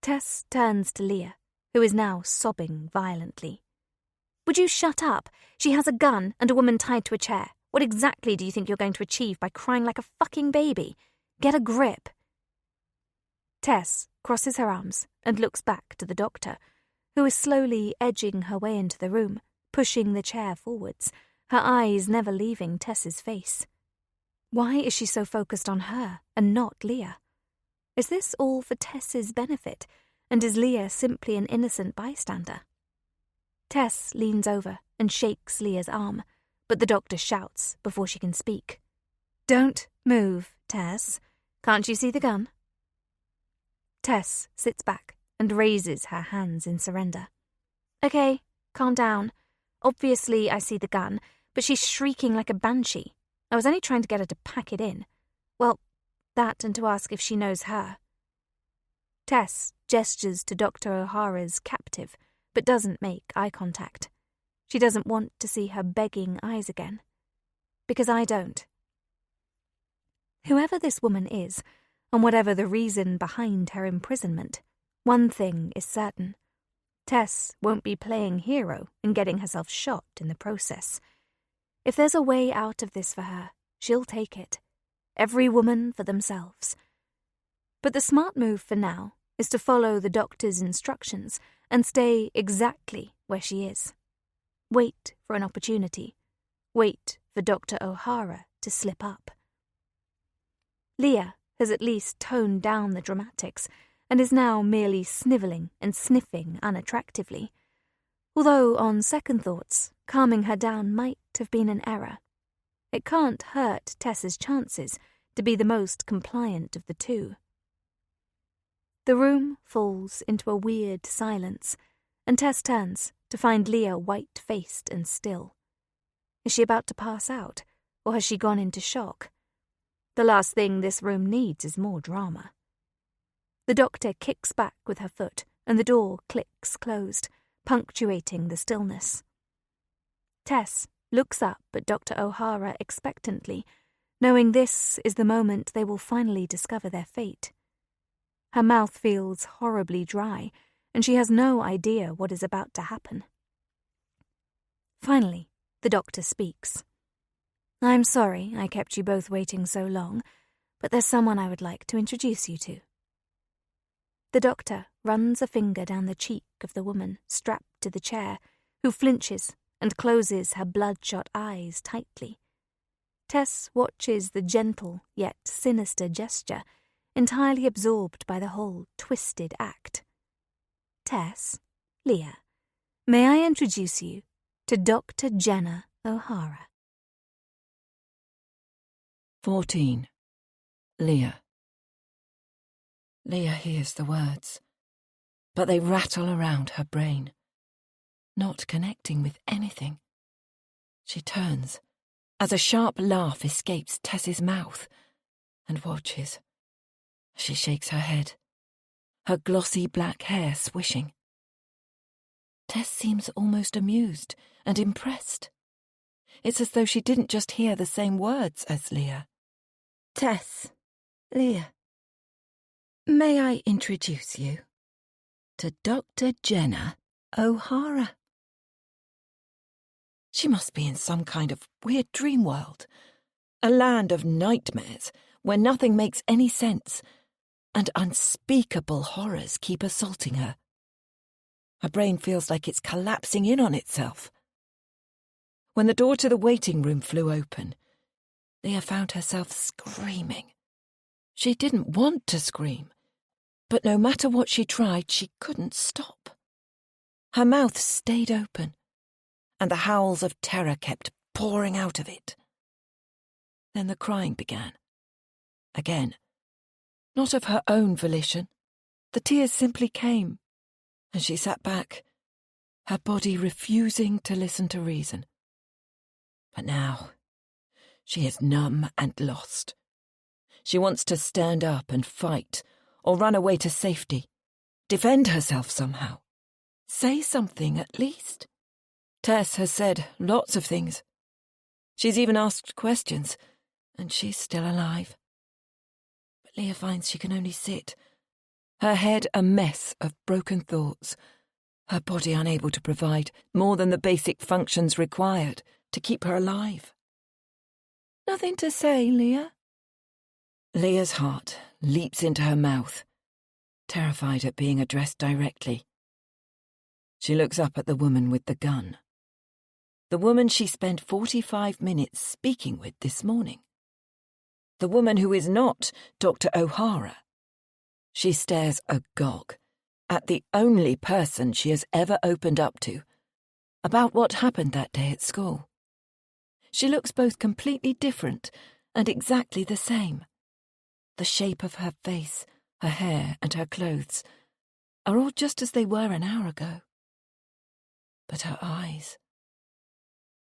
[SPEAKER 1] Tess turns to Leah, who is now sobbing violently. "Would you shut up? She has a gun and a woman tied to a chair. What exactly do you think you're going to achieve by crying like a fucking baby? Get a grip." Tess crosses her arms and looks back to the doctor, who is slowly edging her way into the room, pushing the chair forwards, her eyes never leaving Tess's face. Why is she so focused on her and not Leah? Is this all for Tess's benefit, and is Leah simply an innocent bystander? Tess leans over and shakes Leah's arm, but the doctor shouts before she can speak. "Don't move, Tess. Can't you see the gun?" Tess sits back and raises her hands in surrender. "Okay, calm down. Obviously I see the gun, but she's shrieking like a banshee. I was only trying to get her to pack it in. Well, that and to ask if she knows her." Tess gestures to Dr. O'Hara's captive, but doesn't make eye contact. She doesn't want to see her begging eyes again. Because I don't. Whoever this woman is, and whatever the reason behind her imprisonment, one thing is certain. Tess won't be playing hero and getting herself shot in the process. If there's a way out of this for her, she'll take it. Every woman for themselves. But the smart move for now is to follow the doctor's instructions and stay exactly where she is. Wait for an opportunity. Wait for Dr. O'Hara to slip up. Leah has at least toned down the dramatics and is now merely snivelling and sniffing unattractively. although on second thoughts, calming her down might have been an error. It can't hurt Tess's chances to be the most compliant of the two. The room falls into a weird silence, and Tess turns to find Leah white-faced and still. Is she about to pass out, or has she gone into shock? The last thing this room needs is more drama. The doctor kicks back with her foot, and the door clicks closed, punctuating the stillness. Tess looks up at Dr. O'Hara expectantly, knowing this is the moment they will finally discover their fate. Her mouth feels horribly dry, and she has no idea what is about to happen. Finally, the doctor speaks. "I'm sorry I kept you both waiting so long, but there's someone I would like to introduce you to." The doctor runs a finger down the cheek of the woman strapped to the chair, who flinches and closes her bloodshot eyes tightly. Tess watches the gentle yet sinister gesture, entirely absorbed by the whole twisted act. "Tess, Leah, may I introduce you to Dr. Jenna O'Hara?"
[SPEAKER 2] 14. Leah. Leah hears the words, but they rattle around her brain, not connecting with anything. She turns as a sharp laugh escapes Tess's mouth and watches. She shakes her head, her glossy black hair swishing. Tess seems almost amused and impressed. It's as though she didn't just hear the same words as Leah. "Tess, Leah, may I introduce you to Dr. Jenna O'Hara?" She must be in some kind of weird dream world, a land of nightmares where nothing makes any sense, and unspeakable horrors keep assaulting her. Her brain feels like it's collapsing in on itself. When the door to the waiting room flew open, Leah found herself screaming. She didn't want to scream, but no matter what she tried, she couldn't stop. Her mouth stayed open, and the howls of terror kept pouring out of it. Then the crying began. Again. Not of her own volition. The tears simply came, and she sat back, her body refusing to listen to reason. But now, she is numb and lost. She wants to stand up and fight, or run away to safety, defend herself somehow. Say something at least. Tess has said lots of things. She's even asked questions, and she's still alive. But Leah finds she can only sit, her head a mess of broken thoughts, her body unable to provide more than the basic functions required to keep her alive. "Nothing to say, Leah?" Leah's heart leaps into her mouth, terrified at being addressed directly. She looks up at the woman with the gun. The woman she spent 45 minutes speaking with this morning. The woman who is not Dr. O'Hara. She stares agog at the only person she has ever opened up to about what happened that day at school. She looks both completely different and exactly the same. The shape of her face, her hair, and her clothes are all just as they were an hour ago. But her eyes...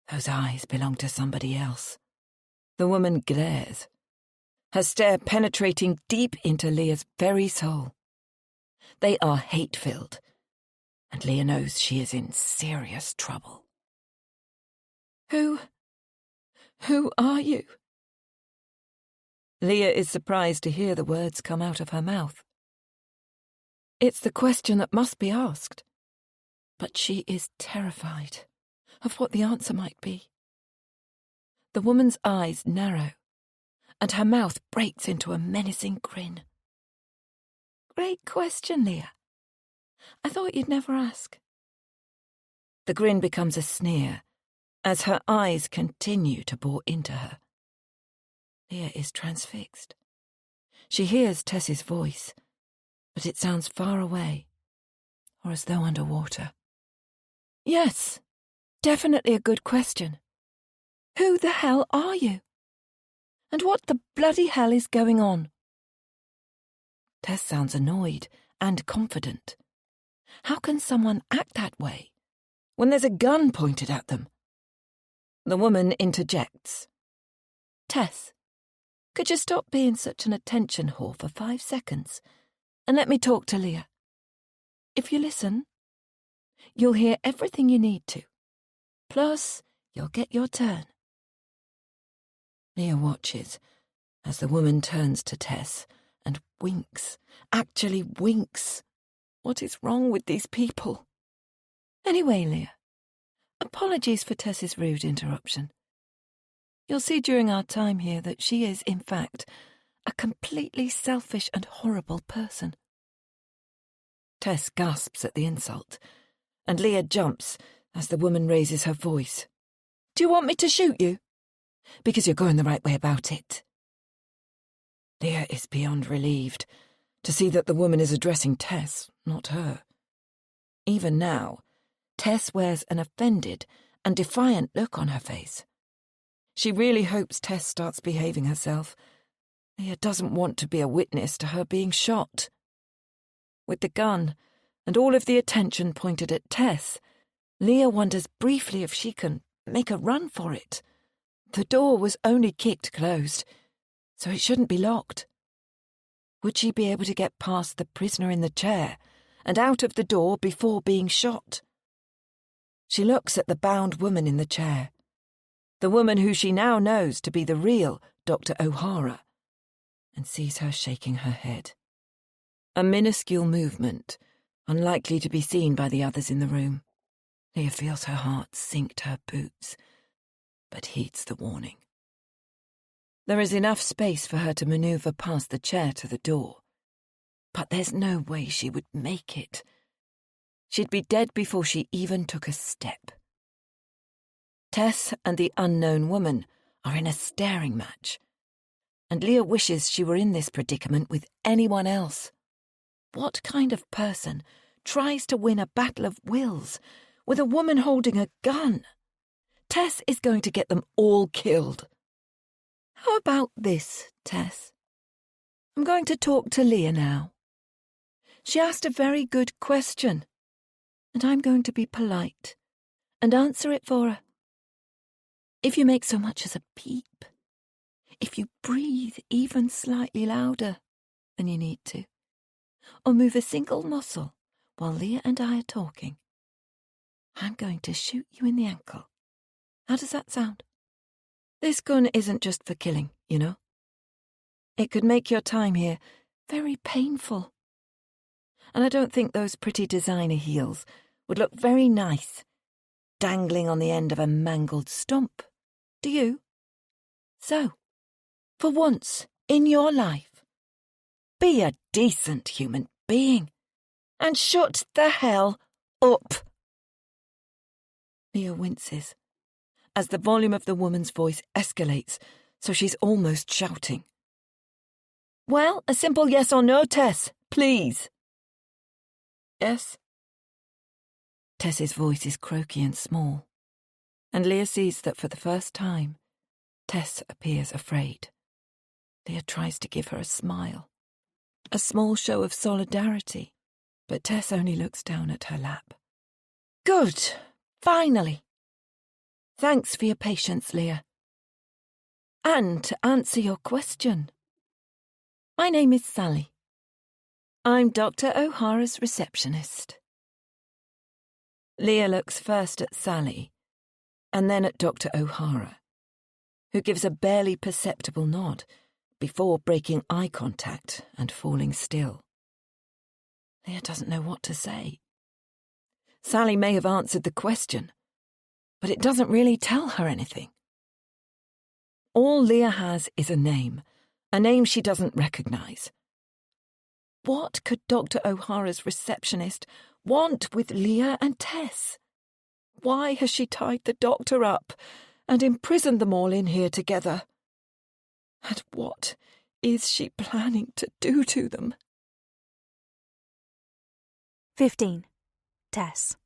[SPEAKER 2] those eyes belong to somebody else. The woman glares, her stare penetrating deep into Leah's very soul. They are hate-filled, and Leah knows she is in serious trouble. Who are you?" Leah is surprised to hear the words come out of her mouth. It's the question that must be asked, but she is terrified of what the answer might be. The woman's eyes narrow, and her mouth breaks into a menacing grin. "Great question, Leah. I thought you'd never ask." The grin becomes a sneer as her eyes continue to bore into her. Leah is transfixed. She hears Tess's voice, but it sounds far away, or as though underwater. Yes, definitely a good question. Who the hell are you? And what the bloody hell is going on? Tess sounds annoyed and confident. How can someone act that way when there's a gun pointed at them? The woman interjects. Tess, could you stop being such an attention whore for 5 seconds and let me talk to Leah? If you listen, you'll hear everything you need to. Plus, you'll get your turn. Leah watches as the woman turns to Tess and winks, actually winks. What is wrong with these people? Anyway, Leah, apologies for Tess's rude interruption. You'll see during our time here that she is, in fact, a completely selfish and horrible person. Tess gasps at the insult, and Leah jumps as the woman raises her voice. Do you want me to shoot you? Because you're going the right way about it. Leah is beyond relieved to see that the woman is addressing Tess, not her. Even now, Tess wears an offended and defiant look on her face. She really hopes Tess starts behaving herself. Leah doesn't want to be a witness to her being shot. With the gun and all of the attention pointed at Tess, Leah wonders briefly if she can make a run for it. The door was only kicked closed, so it shouldn't be locked. Would she be able to get past the prisoner in the chair and out of the door before being shot? She looks at the bound woman in the chair, the woman who she now knows to be the real Dr. O'Hara, and sees her shaking her head. A minuscule movement, unlikely to be seen by the others in the room. Leah feels her heart sink to her boots, but heeds the warning. There is enough space for her to maneuver past the chair to the door, but there's no way she would make it. She'd be dead before she even took a step. Tess and the unknown woman are in a staring match, and Leah wishes she were in this predicament with anyone else. What kind of person tries to win a battle of wills with a woman holding a gun? Tess is going to get them all killed. How about this, Tess? I'm going to talk to Leah now. She asked a very good question, and I'm going to be polite and answer it for her. If you make so much as a peep, if you breathe even slightly louder than you need to, or move a single muscle while Leah and I are talking, I'm going to shoot you in the ankle. How does that sound? This gun isn't just for killing, you know. It could make your time here very painful. And I don't think those pretty designer heels would look very nice, dangling on the end of a mangled stump. Do you? So, for once in your life, be a decent human being and shut the hell up. Leah winces as the volume of the woman's voice escalates so she's almost shouting. Well, a simple yes or no, Tess, please. Yes. Tess's voice is croaky and small, and Leah sees that for the first time, Tess appears afraid. Leah tries to give her a smile, a small show of solidarity, but Tess only looks down at her lap. Good, finally. Thanks for your patience, Leah. And to answer your question, my name is Sally. I'm Dr. O'Hara's receptionist. Leah looks first at Sally, and then at Dr. O'Hara, who gives a barely perceptible nod before breaking eye contact and falling still. Leah doesn't know what to say. Sally may have answered the question, but it doesn't really tell her anything. All Leah has is a name she doesn't recognise. What could Dr. O'Hara's receptionist want with Leah and Tess? Why has she tied the doctor up and imprisoned them all in here together? And what is she planning to do to them?
[SPEAKER 1] 15. Tess.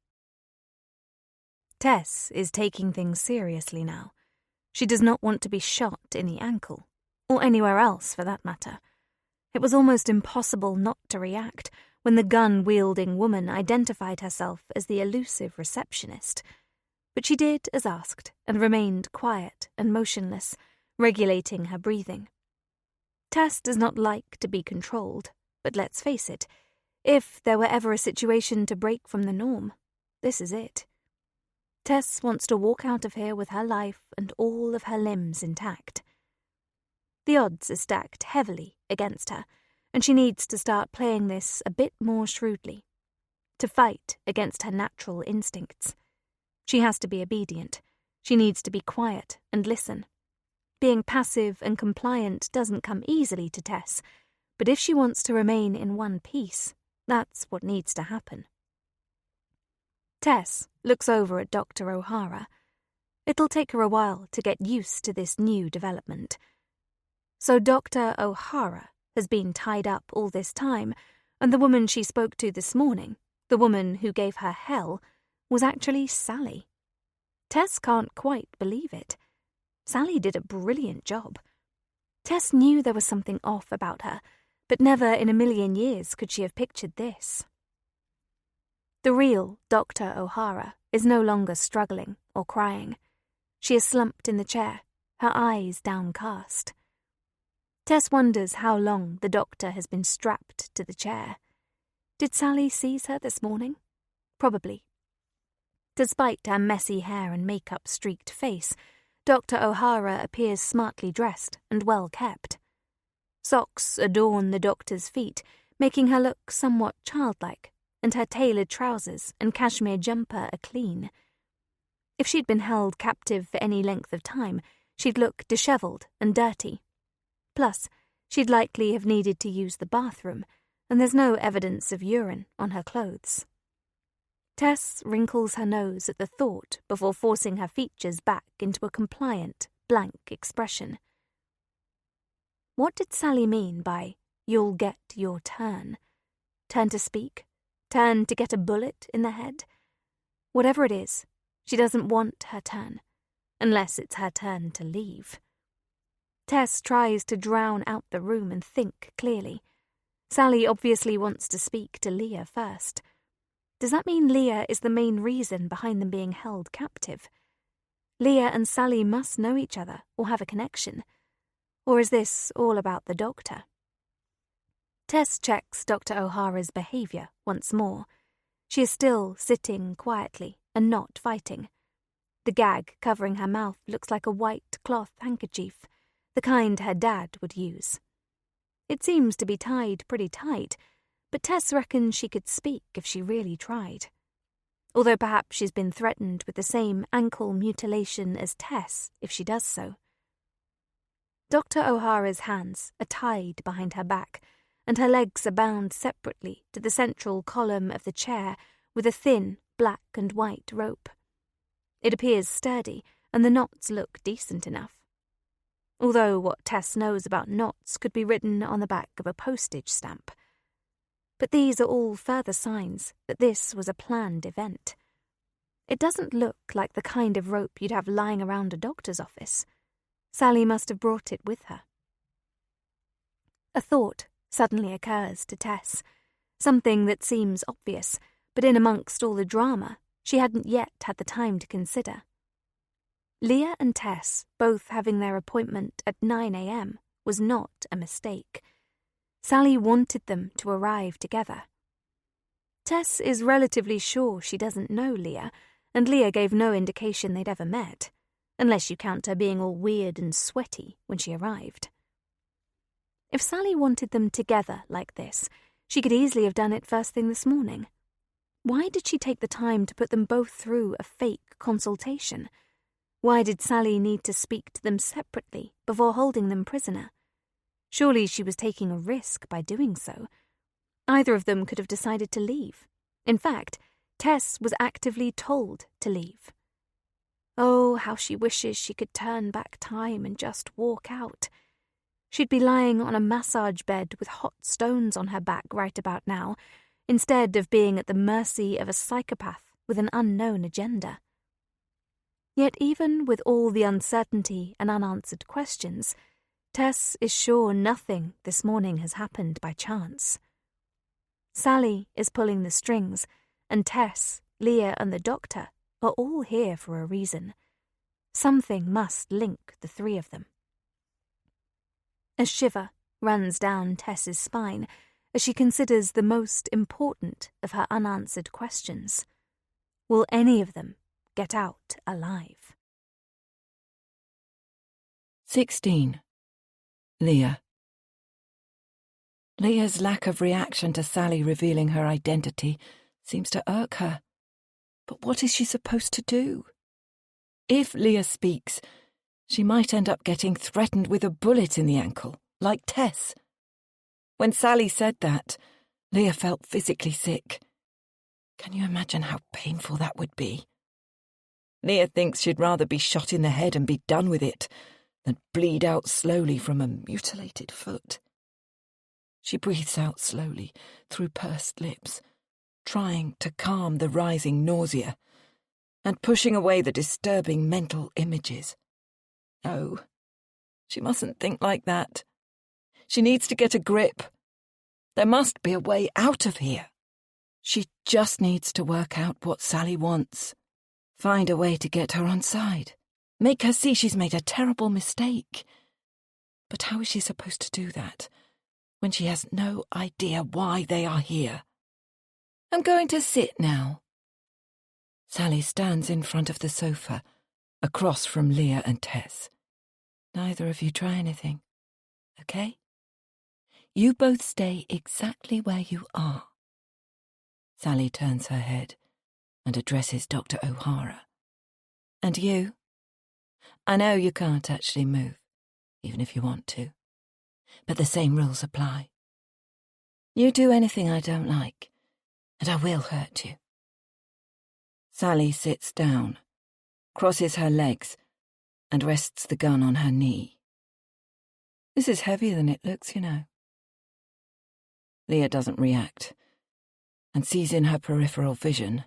[SPEAKER 1] Tess is taking things seriously now. She does not want to be shot in the ankle, or anywhere else for that matter. It was almost impossible not to react when the gun-wielding woman identified herself as the elusive receptionist. But she did as asked and remained quiet and motionless, regulating her breathing. Tess does not like to be controlled, but let's face it, if there were ever a situation to break from the norm, this is it. Tess wants to walk out of here with her life and all of her limbs intact. The odds are stacked heavily against her, and she needs to start playing this a bit more shrewdly. To fight against her natural instincts. She has to be obedient. She needs to be quiet and listen. Being passive and compliant doesn't come easily to Tess, but if she wants to remain in one piece, that's what needs to happen. Tess looks over at Dr. O'Hara. It'll take her a while to get used to this new development. So Dr. O'Hara has been tied up all this time, and the woman she spoke to this morning, the woman who gave her hell, was actually Sally. Tess can't quite believe it. Sally did a brilliant job. Tess knew there was something off about her, but never in a million years could she have pictured this. The real Dr. O'Hara is no longer struggling or crying. She is slumped in the chair, her eyes downcast. Tess wonders how long the doctor has been strapped to the chair. Did Sally seize her this morning? Probably. Despite her messy hair and makeup-streaked face, Dr. O'Hara appears smartly dressed and well kept. Socks adorn the doctor's feet, making her look somewhat childlike, and her tailored trousers and cashmere jumper are clean. If she'd been held captive for any length of time, she'd look dishevelled and dirty. Plus, she'd likely have needed to use the bathroom, and there's no evidence of urine on her clothes. Tess wrinkles her nose at the thought before forcing her features back into a compliant, blank expression. What did Sally mean by, "You'll get your turn"? Turn to speak? Turn to get a bullet in the head? Whatever it is, she doesn't want her turn, unless it's her turn to leave. Tess tries to drown out the room and think clearly. Sally obviously wants to speak to Leah first. Does that mean Leah is the main reason behind them being held captive? Leah and Sally must know each other or have a connection. Or is this all about the doctor? Tess checks Dr. O'Hara's behaviour once more. She is still sitting quietly and not fighting. The gag covering her mouth looks like a white cloth handkerchief, the kind her dad would use. It seems to be tied pretty tight, but Tess reckons she could speak if she really tried. Although perhaps she's been threatened with the same ankle mutilation as Tess if she does so. Dr. O'Hara's hands are tied behind her back, and her legs are bound separately to the central column of the chair with a thin black and white rope. It appears sturdy, and the knots look decent enough. Although what Tess knows about knots could be written on the back of a postage stamp. But these are all further signs that this was a planned event. It doesn't look like the kind of rope you'd have lying around a doctor's office. Sally must have brought it with her. A thought suddenly occurs to Tess, something that seems obvious, but in amongst all the drama, she hadn't yet had the time to consider. Leah and Tess both having their appointment at 9 a.m. was not a mistake. Sally wanted them to arrive together. Tess is relatively sure she doesn't know Leah, and Leah gave no indication they'd ever met, unless you count her being all weird and sweaty when she arrived. If Sally wanted them together like this, she could easily have done it first thing this morning. Why did she take the time to put them both through a fake consultation? Why did Sally need to speak to them separately before holding them prisoner? Surely she was taking a risk by doing so. Either of them could have decided to leave. In fact, Tess was actively told to leave. Oh, how she wishes she could turn back time and just walk out. She'd be lying on a massage bed with hot stones on her back right about now, instead of being at the mercy of a psychopath with an unknown agenda. Yet even with all the uncertainty and unanswered questions, Tess is sure nothing this morning has happened by chance. Sally is pulling the strings, and Tess, Leah and the doctor are all here for a reason. Something must link the three of them. A shiver runs down Tess's spine as she considers the most important of her unanswered questions. Will any of them get out alive?
[SPEAKER 2] 16. Leah. Leah's lack of reaction to Sally revealing her identity seems to irk her. But what is she supposed to do? If Leah speaks, she might end up getting threatened with a bullet in the ankle, like Tess. When Sally said that, Leah felt physically sick. Can you imagine how painful that would be? Leah thinks she'd rather be shot in the head and be done with it than bleed out slowly from a mutilated foot. She breathes out slowly through pursed lips, trying to calm the rising nausea and pushing away the disturbing mental images. No, she mustn't think like that. She needs to get a grip. There must be a way out of here. She just needs to work out what Sally wants. Find a way to get her on side. Make her see she's made a terrible mistake. But how is she supposed to do that when she has no idea why they are here? I'm going to sit now. Sally stands in front of the sofa, across from Leah and Tess. Neither of you try anything, okay? You both stay exactly where you are. Sally turns her head and addresses Dr. O'Hara. And you? I know you can't actually move, even if you want to, but the same rules apply. You do anything I don't like, and I will hurt you. Sally sits down, crosses her legs, and rests the gun on her knee. This is heavier than it looks, you know. Leah doesn't react, and sees in her peripheral vision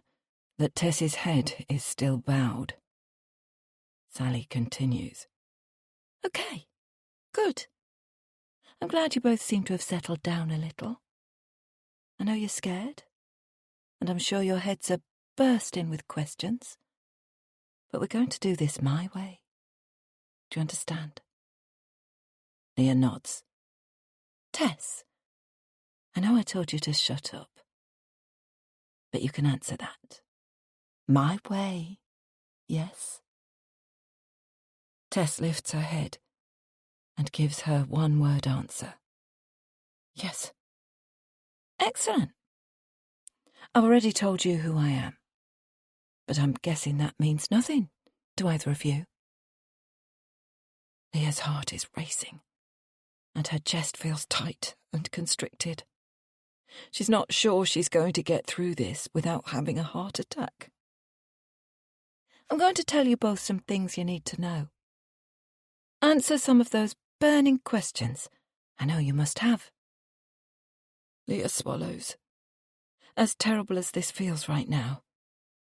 [SPEAKER 2] that Tess's head is still bowed. Sally continues. Okay, good. I'm glad you both seem to have settled down a little. I know you're scared, and I'm sure your heads are bursting with questions. But we're going to do this my way. Do you understand? Leah nods. Tess, I know I told you to shut up, but you can answer that. My way, yes? Tess lifts her head and gives her one-word answer. Yes. Excellent. I've already told you who I am, but I'm guessing that means nothing to either of you. Leah's heart is racing, and her chest feels tight and constricted. She's not sure she's going to get through this without having a heart attack. I'm going to tell you both some things you need to know. Answer some of those burning questions I know you must have. Leah swallows. As terrible as this feels right now,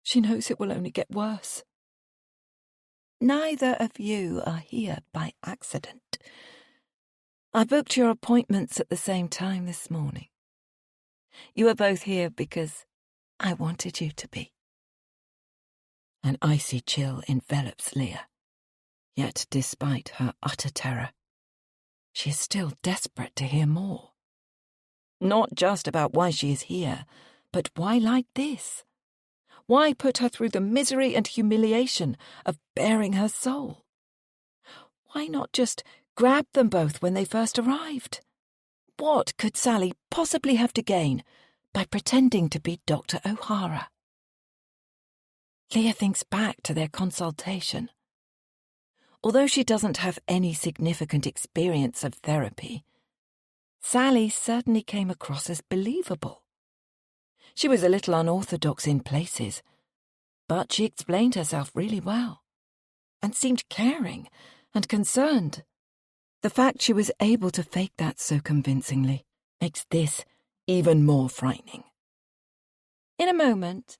[SPEAKER 2] she knows it will only get worse. Neither of you are here by accident. I booked your appointments at the same time this morning. You are both here because I wanted you to be. An icy chill envelops Leah. Yet, despite her utter terror, she is still desperate to hear more. Not just about why she is here, but why like this? Why put her through the misery and humiliation of baring her soul? Why not just grab them both when they first arrived? What could Sally possibly have to gain by pretending to be Dr. O'Hara? Leah thinks back to their consultation. Although she doesn't have any significant experience of therapy, Sally certainly came across as believable. She was a little unorthodox in places, but she explained herself really well and seemed caring and concerned. The fact she was able to fake that so convincingly makes this even more frightening. In a moment,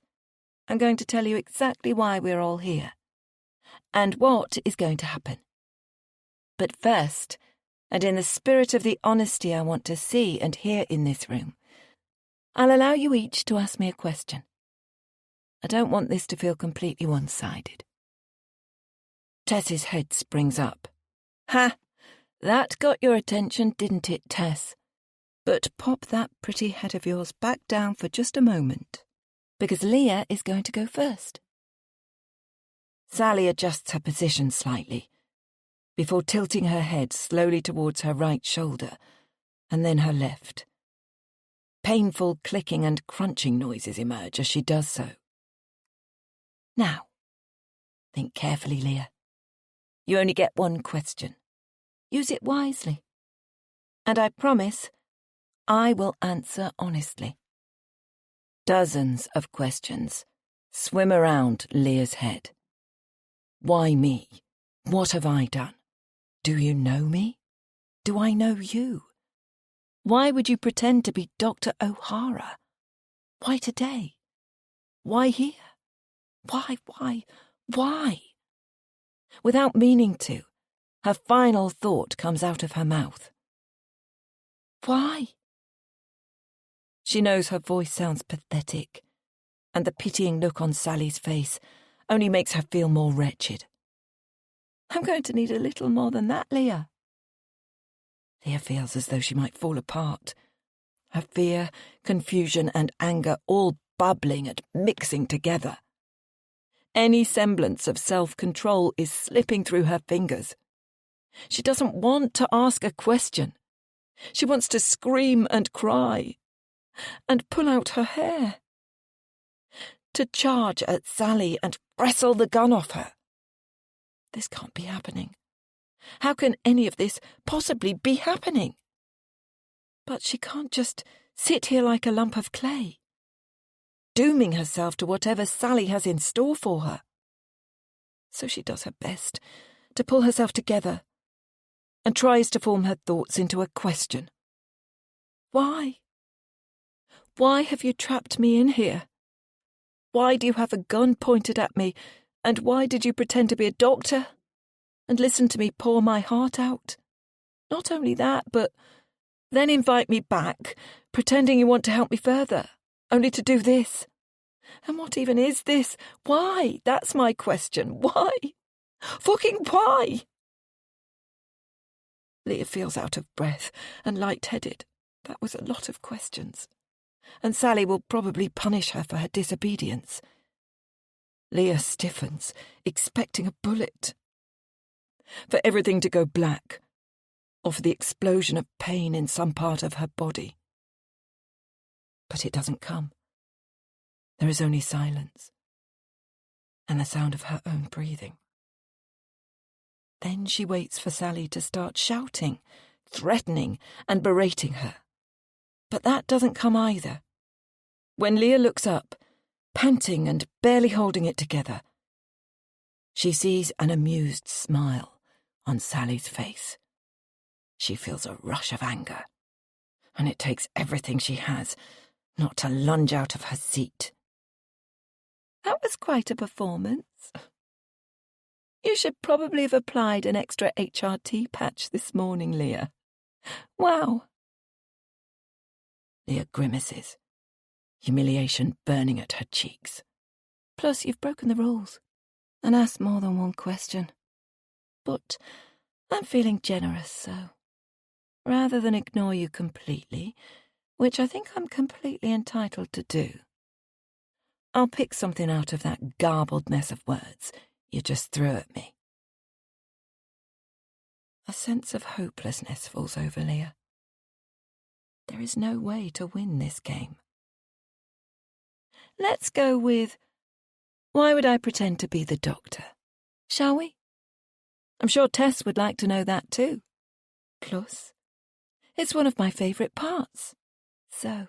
[SPEAKER 2] I'm going to tell you exactly why we're all here and what is going to happen. But first, and in the spirit of the honesty I want to see and hear in this room, I'll allow you each to ask me a question. I don't want this to feel completely one-sided. Tess's head springs up. Ha! That got your attention, didn't it, Tess? But pop that pretty head of yours back down for just a moment, because Leah is going to go first. Sally adjusts her position slightly, before tilting her head slowly towards her right shoulder, and then her left. Painful clicking and crunching noises emerge as she does so. Now, think carefully, Leah. You only get one question. Use it wisely. And I promise, I will answer honestly. Dozens of questions swim around Leah's head. Why me? What have I done? Do you know me? Do I know you? Why would you pretend to be Dr. O'Hara? Why today? Why here? Why? Without meaning to, her final thought comes out of her mouth. Why? She knows her voice sounds pathetic, and the pitying look on Sally's face only makes her feel more wretched. I'm going to need a little more than that, Leah. Leah feels as though she might fall apart, her fear, confusion, and anger all bubbling and mixing together. Any semblance of self-control is slipping through her fingers. She doesn't want to ask a question. She wants to scream and cry, and pull out her hair. To charge at Sally and wrestle the gun off her. This can't be happening. How can any of this possibly be happening? But she can't just sit here like a lump of clay, dooming herself to whatever Sally has in store for her. So she does her best to pull herself together and tries to form her thoughts into a question. Why? Why have you trapped me in here? Why do you have a gun pointed at me, and why did you pretend to be a doctor and listen to me pour my heart out? Not only that, but then invite me back, pretending you want to help me further, only to do this. And what even is this? Why? That's my question. Why? Fucking why? Leah feels out of breath and light-headed. That was a lot of questions. And Sally will probably punish her for her disobedience. Leah stiffens, expecting a bullet. For everything to go black, or for the explosion of pain in some part of her body. But it doesn't come. There is only silence, and the sound of her own breathing. Then she waits for Sally to start shouting, threatening, and berating her. But that doesn't come either. When Leah looks up, panting and barely holding it together, she sees an amused smile on Sally's face. She feels a rush of anger, and it takes everything she has not to lunge out of her seat. That was quite a performance. You should probably have applied an extra HRT patch this morning, Leah. Wow. Leah grimaces, humiliation burning at her cheeks. Plus, you've broken the rules and asked more than one question. But I'm feeling generous, so rather than ignore you completely, which I think I'm completely entitled to do, I'll pick something out of that garbled mess of words you just threw at me. A sense of hopelessness falls over Leah. There is no way to win this game. Let's go with, why would I pretend to be the doctor? Shall we? I'm sure Tess would like to know that too. Plus, it's one of my favourite parts. So,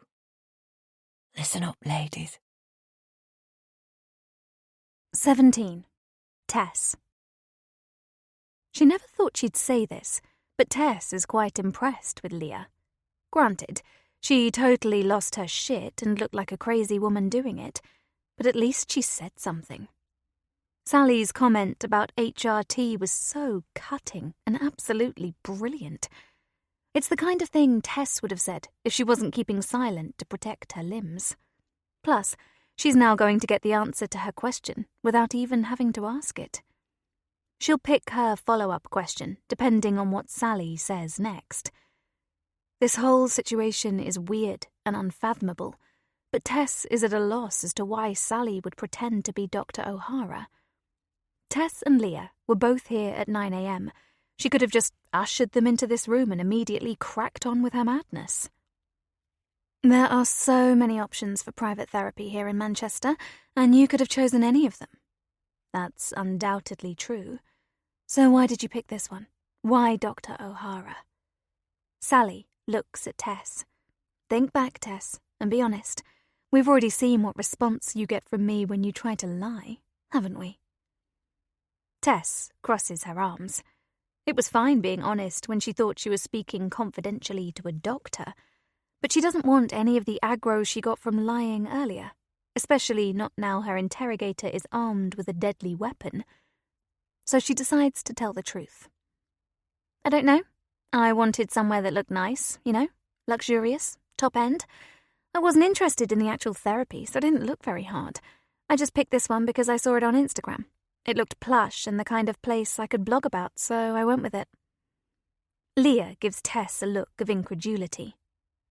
[SPEAKER 2] listen up, ladies.
[SPEAKER 1] 17. Tess. She never thought she'd say this, but Tess is quite impressed with Leah. Granted, she totally lost her shit and looked like a crazy woman doing it, but at least she said something. Sally's comment about HRT was so cutting and absolutely brilliant. It's the kind of thing Tess would have said if she wasn't keeping silent to protect her limbs. Plus, she's now going to get the answer to her question without even having to ask it. She'll pick her follow-up question depending on what Sally says next. This whole situation is weird and unfathomable, but Tess is at a loss as to why Sally would pretend to be Dr. O'Hara. Tess and Leah were both here at 9 a.m. She could have just ushered them into this room and immediately cracked on with her madness. There are so many options for private therapy here in Manchester, and you could have chosen any of them. That's undoubtedly true. So why did you pick this one? Why Dr. O'Hara? Sally looks at Tess. Think back, Tess, and be honest. We've already seen what response you get from me when you try to lie, haven't we? Tess crosses her arms. It was fine being honest when she thought she was speaking confidentially to a doctor, but she doesn't want any of the aggro she got from lying earlier, especially not now her interrogator is armed with a deadly weapon. So she decides to tell the truth. I don't know. I wanted somewhere that looked nice, luxurious, top end. I wasn't interested in the actual therapy, so it didn't look very hard. I just picked this one because I saw it on Instagram. It looked plush and the kind of place I could blog about, so I went with it. Leah gives Tess a look of incredulity.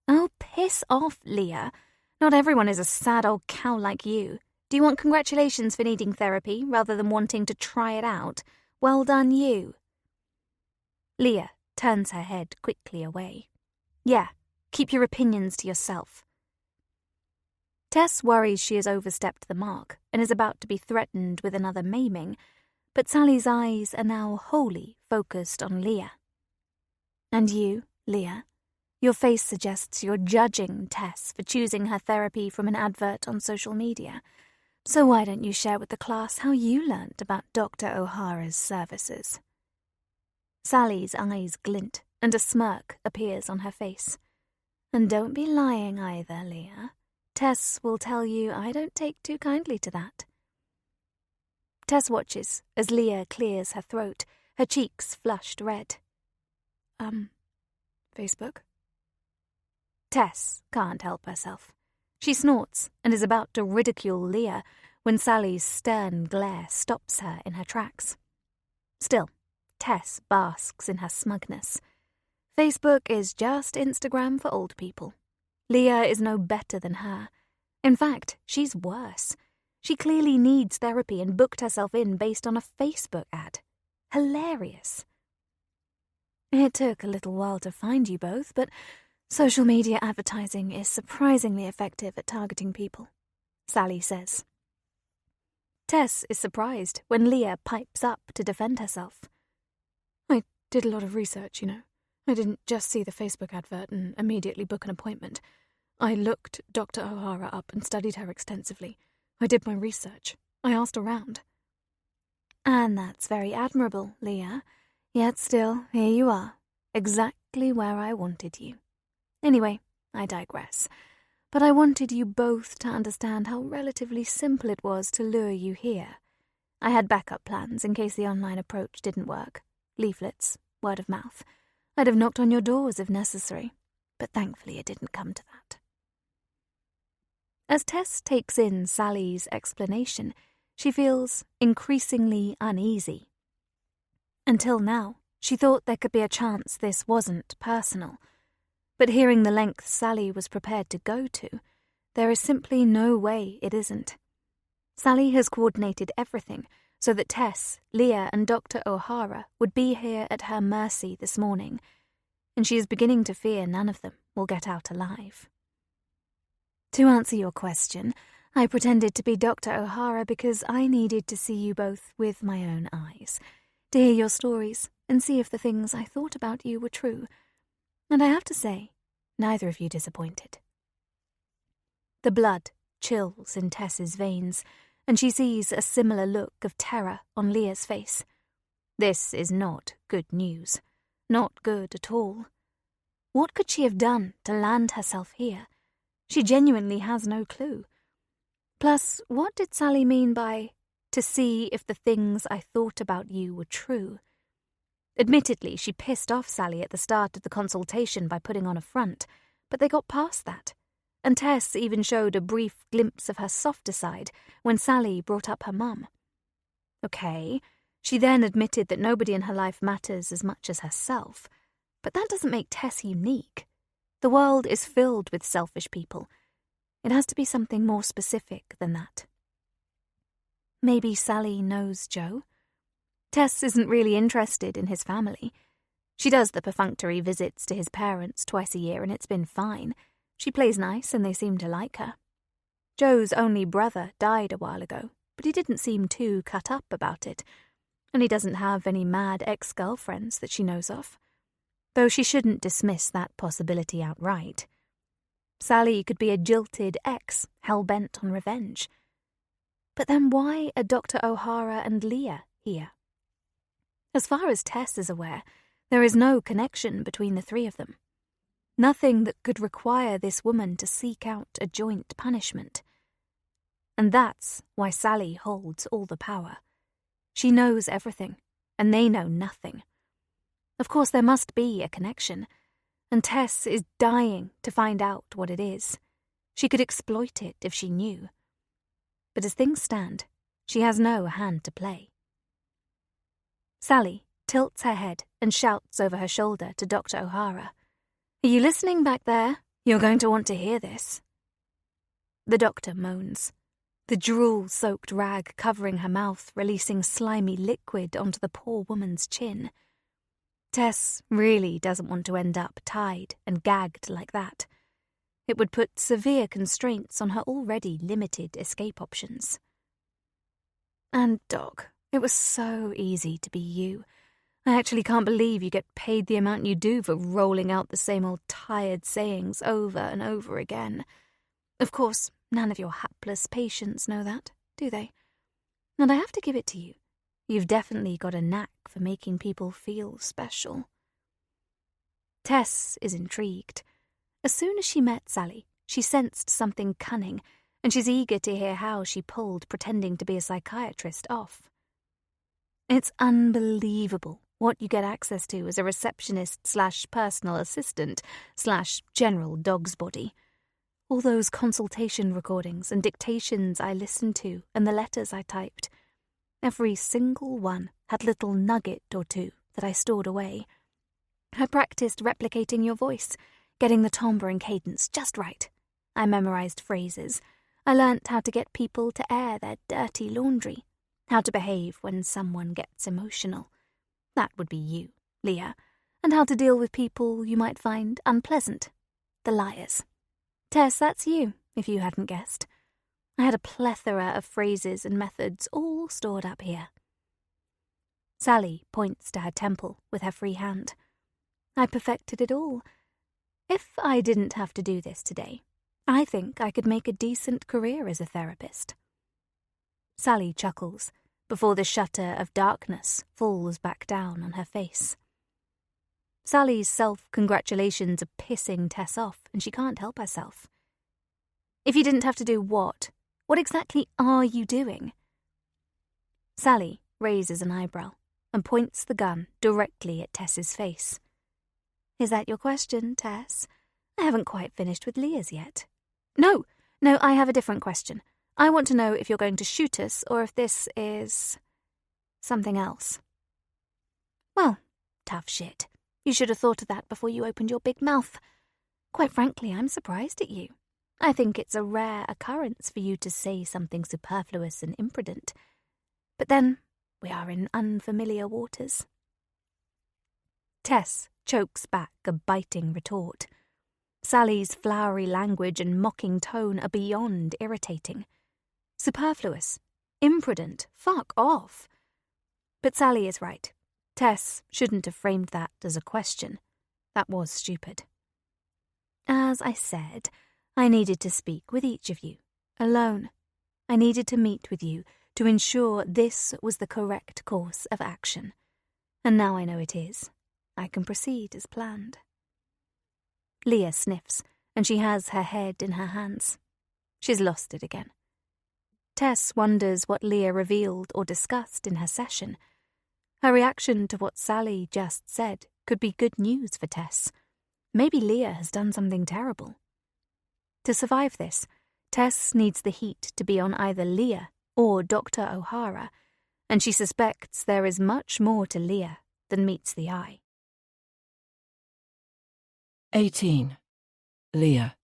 [SPEAKER 1] Oh, piss off, Leah. Not everyone is a sad old cow like you. Do you want congratulations for needing therapy rather than wanting to try it out? Well done, you. Leah turns her head quickly away. Yeah, keep your opinions to yourself. Tess worries she has overstepped the mark and is about to be threatened with another maiming, but Sally's eyes are now wholly focused on Leah. And you, Leah, your face suggests you're judging Tess for choosing her therapy from an advert on social media. So why don't you share with the class how you learnt about Dr. O'Hara's services? Sally's eyes glint and a smirk appears on her face. And don't be lying either, Leah. Tess will tell you I don't take too kindly to that. Tess watches as Leah clears her throat, her cheeks flushed red. Facebook? Tess can't help herself. She snorts and is about to ridicule Leah when Sally's stern glare stops her in her tracks. Still, Tess basks in her smugness. Facebook is just Instagram for old people. Leah is no better than her. In fact, she's worse. She clearly needs therapy and booked herself in based on a Facebook ad. Hilarious. It took a little while to find you both, but social media advertising is surprisingly effective at targeting people, Sally says. Tess is surprised when Leah pipes up to defend herself. I did a lot of research, I didn't just see the Facebook advert and immediately book an appointment. I looked Dr. O'Hara up and studied her extensively. I did my research. I asked around. And that's very admirable, Leah. Yet still, here you are, exactly where I wanted you. Anyway, I digress. But I wanted you both to understand how relatively simple it was to lure you here. I had backup plans in case the online approach didn't work. Leaflets, word of mouth. I'd have knocked on your doors if necessary, but thankfully it didn't come to that. As Tess takes in Sally's explanation, she feels increasingly uneasy. Until now, she thought there could be a chance this wasn't personal. But hearing the lengths Sally was prepared to go to, there is simply no way it isn't. Sally has coordinated everything so that Tess, Leah, and Dr. O'Hara would be here at her mercy this morning, and she is beginning to fear none of them will get out alive. To answer your question, I pretended to be Dr. O'Hara because I needed to see you both with my own eyes, to hear your stories and see if the things I thought about you were true. And I have to say, neither of you disappointed. The blood chills in Tess's veins, and she sees a similar look of terror on Leah's face. This is not good news. Not good at all. What could she have done to land herself here? She genuinely has no clue. Plus, what did Sally mean by, to see if the things I thought about you were true. Admittedly, she pissed off Sally at the start of the consultation by putting on a front, but they got past that, and Tess even showed a brief glimpse of her softer side when Sally brought up her mum. Okay, she then admitted that nobody in her life matters as much as herself, but that doesn't make Tess unique. The world is filled with selfish people. It has to be something more specific than that. Maybe Sally knows Joe? Tess isn't really interested in his family. She does the perfunctory visits to his parents twice a year and it's been fine. She plays nice and they seem to like her. Joe's only brother died a while ago, but he didn't seem too cut up about it, and he doesn't have any mad ex-girlfriends that she knows of, though she shouldn't dismiss that possibility outright. Sally could be a jilted ex hell-bent on revenge. But then why are Dr. O'Hara and Leah here? As far as Tess is aware, there is no connection between the three of them. Nothing that could require this woman to seek out a joint punishment. And that's why Sally holds all the power. She knows everything, and they know nothing. Of course, there must be a connection, and Tess is dying to find out what it is. She could exploit it if she knew. But as things stand, she has no hand to play. Sally tilts her head and shouts over her shoulder to Dr. O'Hara. "Are you listening back there? You're going to want to hear this." The doctor moans, the drool-soaked rag covering her mouth, releasing slimy liquid onto the poor woman's chin. Tess really doesn't want to end up tied and gagged like that. It would put severe constraints on her already limited escape options. And Doc, it was so easy to be you. I actually can't believe you get paid the amount you do for rolling out the same old tired sayings over and over again. Of course, none of your hapless patients know that, do they? And I have to give it to you. You've definitely got a knack for making people feel special. Tess is intrigued. As soon as she met Sally, she sensed something cunning, and she's eager to hear how she pulled pretending to be a psychiatrist off. It's unbelievable what you get access to as a receptionist/personal assistant/general dog's body. All those consultation recordings and dictations I listened to and the letters I typed. Every single one had little nugget or two that I stored away. I practiced replicating your voice, getting the timbre and cadence just right. I memorized phrases. I learnt how to get people to air their dirty laundry, how to behave when someone gets emotional. That would be you, Leah, and how to deal with people you might find unpleasant, the liars. Tess, that's you, if you hadn't guessed. I had a plethora of phrases and methods all stored up here. Sally points to her temple with her free hand. I perfected it all. If I didn't have to do this today, I think I could make a decent career as a therapist. Sally chuckles before the shutter of darkness falls back down on her face. Sally's self-congratulations are pissing Tess off, and she can't help herself. If you didn't have to do what? What exactly are you doing? Sally raises an eyebrow and points the gun directly at Tess's face. Is that your question, Tess? I haven't quite finished with Leah's yet. No, I have a different question. I want to know if you're going to shoot us or if this is something else. Well, tough shit. You should have thought of that before you opened your big mouth. Quite frankly, I'm surprised at you. I think it's a rare occurrence for you to say something superfluous and imprudent. But then, we are in unfamiliar waters. Tess chokes back a biting retort. Sally's flowery language and mocking tone are beyond irritating. Superfluous. Imprudent. Fuck off. But Sally is right. Tess shouldn't have framed that as a question. That was stupid. As I said, I needed to speak with each of you, alone. I needed to meet with you to ensure this was the correct course of action. And now I know it is. I can proceed as planned. Leah sniffs, and she has her head in her hands. She's lost it again. Tess wonders what Leah revealed or discussed in her session. Her reaction to what Sally just said could be good news for Tess. Maybe Leah has done something terrible. To survive this, Tess needs the heat to be on either Leah or Dr. O'Hara, and she suspects there is much more to Leah than meets the eye.
[SPEAKER 2] 18. Leah.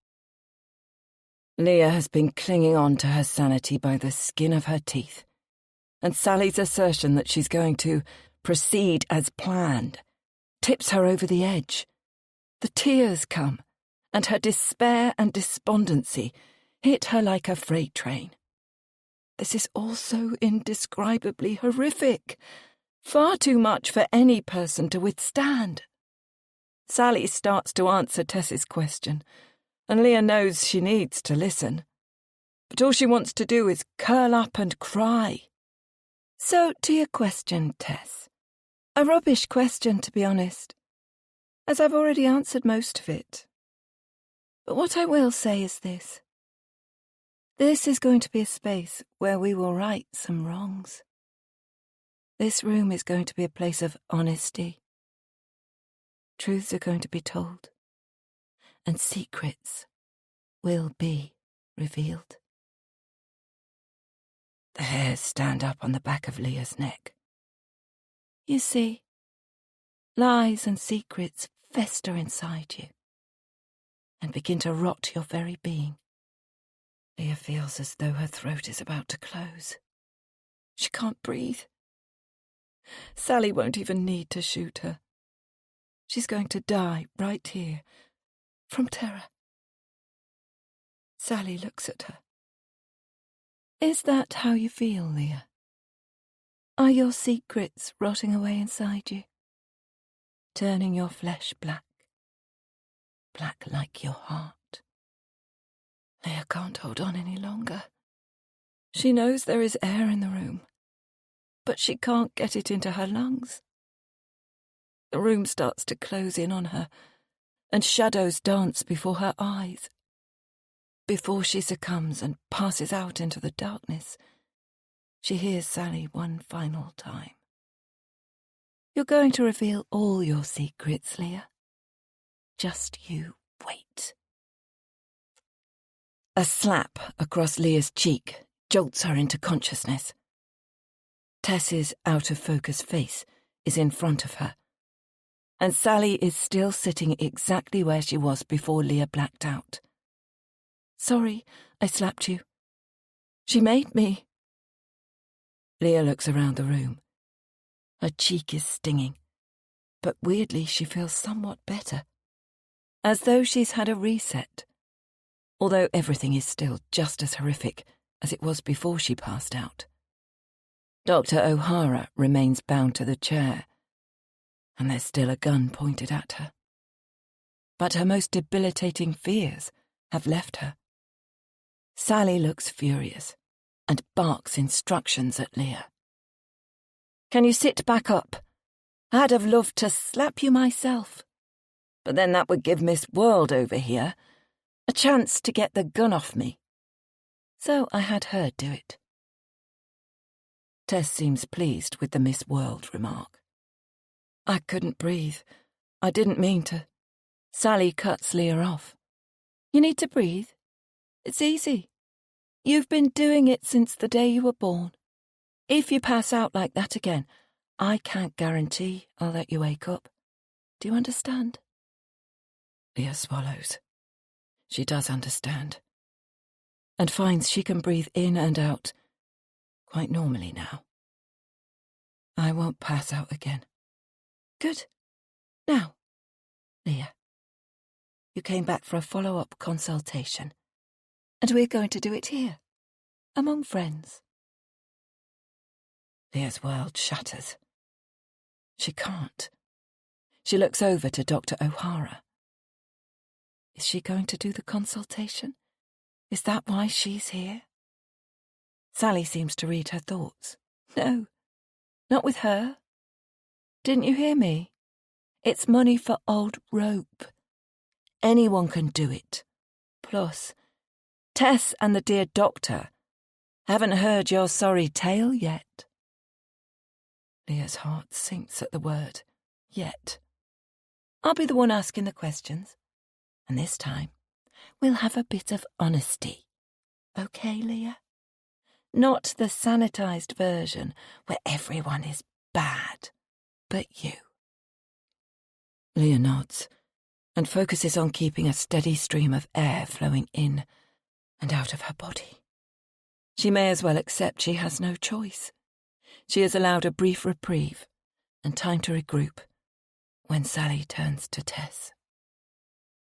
[SPEAKER 2] Leah has been clinging on to her sanity by the skin of her teeth, and Sally's assertion that she's going to proceed as planned tips her over the edge. The tears come, and her despair and despondency hit her like a freight train. This is all so indescribably horrific, far too much for any person to withstand. Sally starts to answer Tess's question, and Leah knows she needs to listen. But all she wants to do is curl up and cry. So, to your question, Tess. A rubbish question, to be honest, as I've already answered most of it. But what I will say is this. This is going to be a space where we will right some wrongs. This room is going to be a place of honesty. Truths are going to be told, and secrets will be revealed. The hairs stand up on the back of Leah's neck. You see, lies and secrets fester inside you and begin to rot your very being. Leah feels as though her throat is about to close. She can't breathe. Sally won't even need to shoot her. She's going to die right here, from terror. Sally looks at her. Is that how you feel, Leah? Are your secrets rotting away inside you, turning your flesh black, black like your heart? Leah can't hold on any longer. She knows there is air in the room, but she can't get it into her lungs. The room starts to close in on her, and shadows dance before her eyes. Before she succumbs and passes out into the darkness, she hears Sally one final time. You're going to reveal all your secrets, Leah. Just you wait. A slap across Leah's cheek jolts her into consciousness. Tess's out-of-focus face is in front of her, and Sally is still sitting exactly where she was before Leah blacked out. Sorry, I slapped you. She made me. Leah looks around the room. Her cheek is stinging, but weirdly she feels somewhat better, as though she's had a reset, although everything is still just as horrific as it was before she passed out. Dr. O'Hara remains bound to the chair, and there's still a gun pointed at her. But her most debilitating fears have left her. Sally looks furious and barks instructions at Leah. Can you sit back up? I'd have loved to slap you myself, but then that would give Miss World over here a chance to get the gun off me. So I had her do it. Tess seems pleased with the Miss World remark. I couldn't breathe. I didn't mean to. Sally cuts Leah off. You need to breathe. It's easy. You've been doing it since the day you were born. If you pass out like that again, I can't guarantee I'll let you wake up. Do you understand? Leah swallows. She does understand, and finds she can breathe in and out quite normally now. I won't pass out again. Good. Now, Leah, you came back for a follow-up consultation, and we're going to do it here, among friends. Leah's world shatters. She can't. She looks over to Dr. O'Hara. Is she going to do the consultation? Is that why she's here? Sally seems to read her thoughts. No, not with her. Didn't you hear me? It's money for old rope. Anyone can do it. Plus, Tess and the dear doctor Haven't heard your sorry tale yet. Leah's heart sinks at the word, yet. I'll be the one asking the questions, and this time we'll have a bit of honesty. Okay, Leah? Not the sanitised version where everyone is bad, but you. Leah nods and focuses on keeping a steady stream of air flowing in and out of her body. She may as well accept she has no choice. She is allowed a brief reprieve and time to regroup when Sally turns to Tess.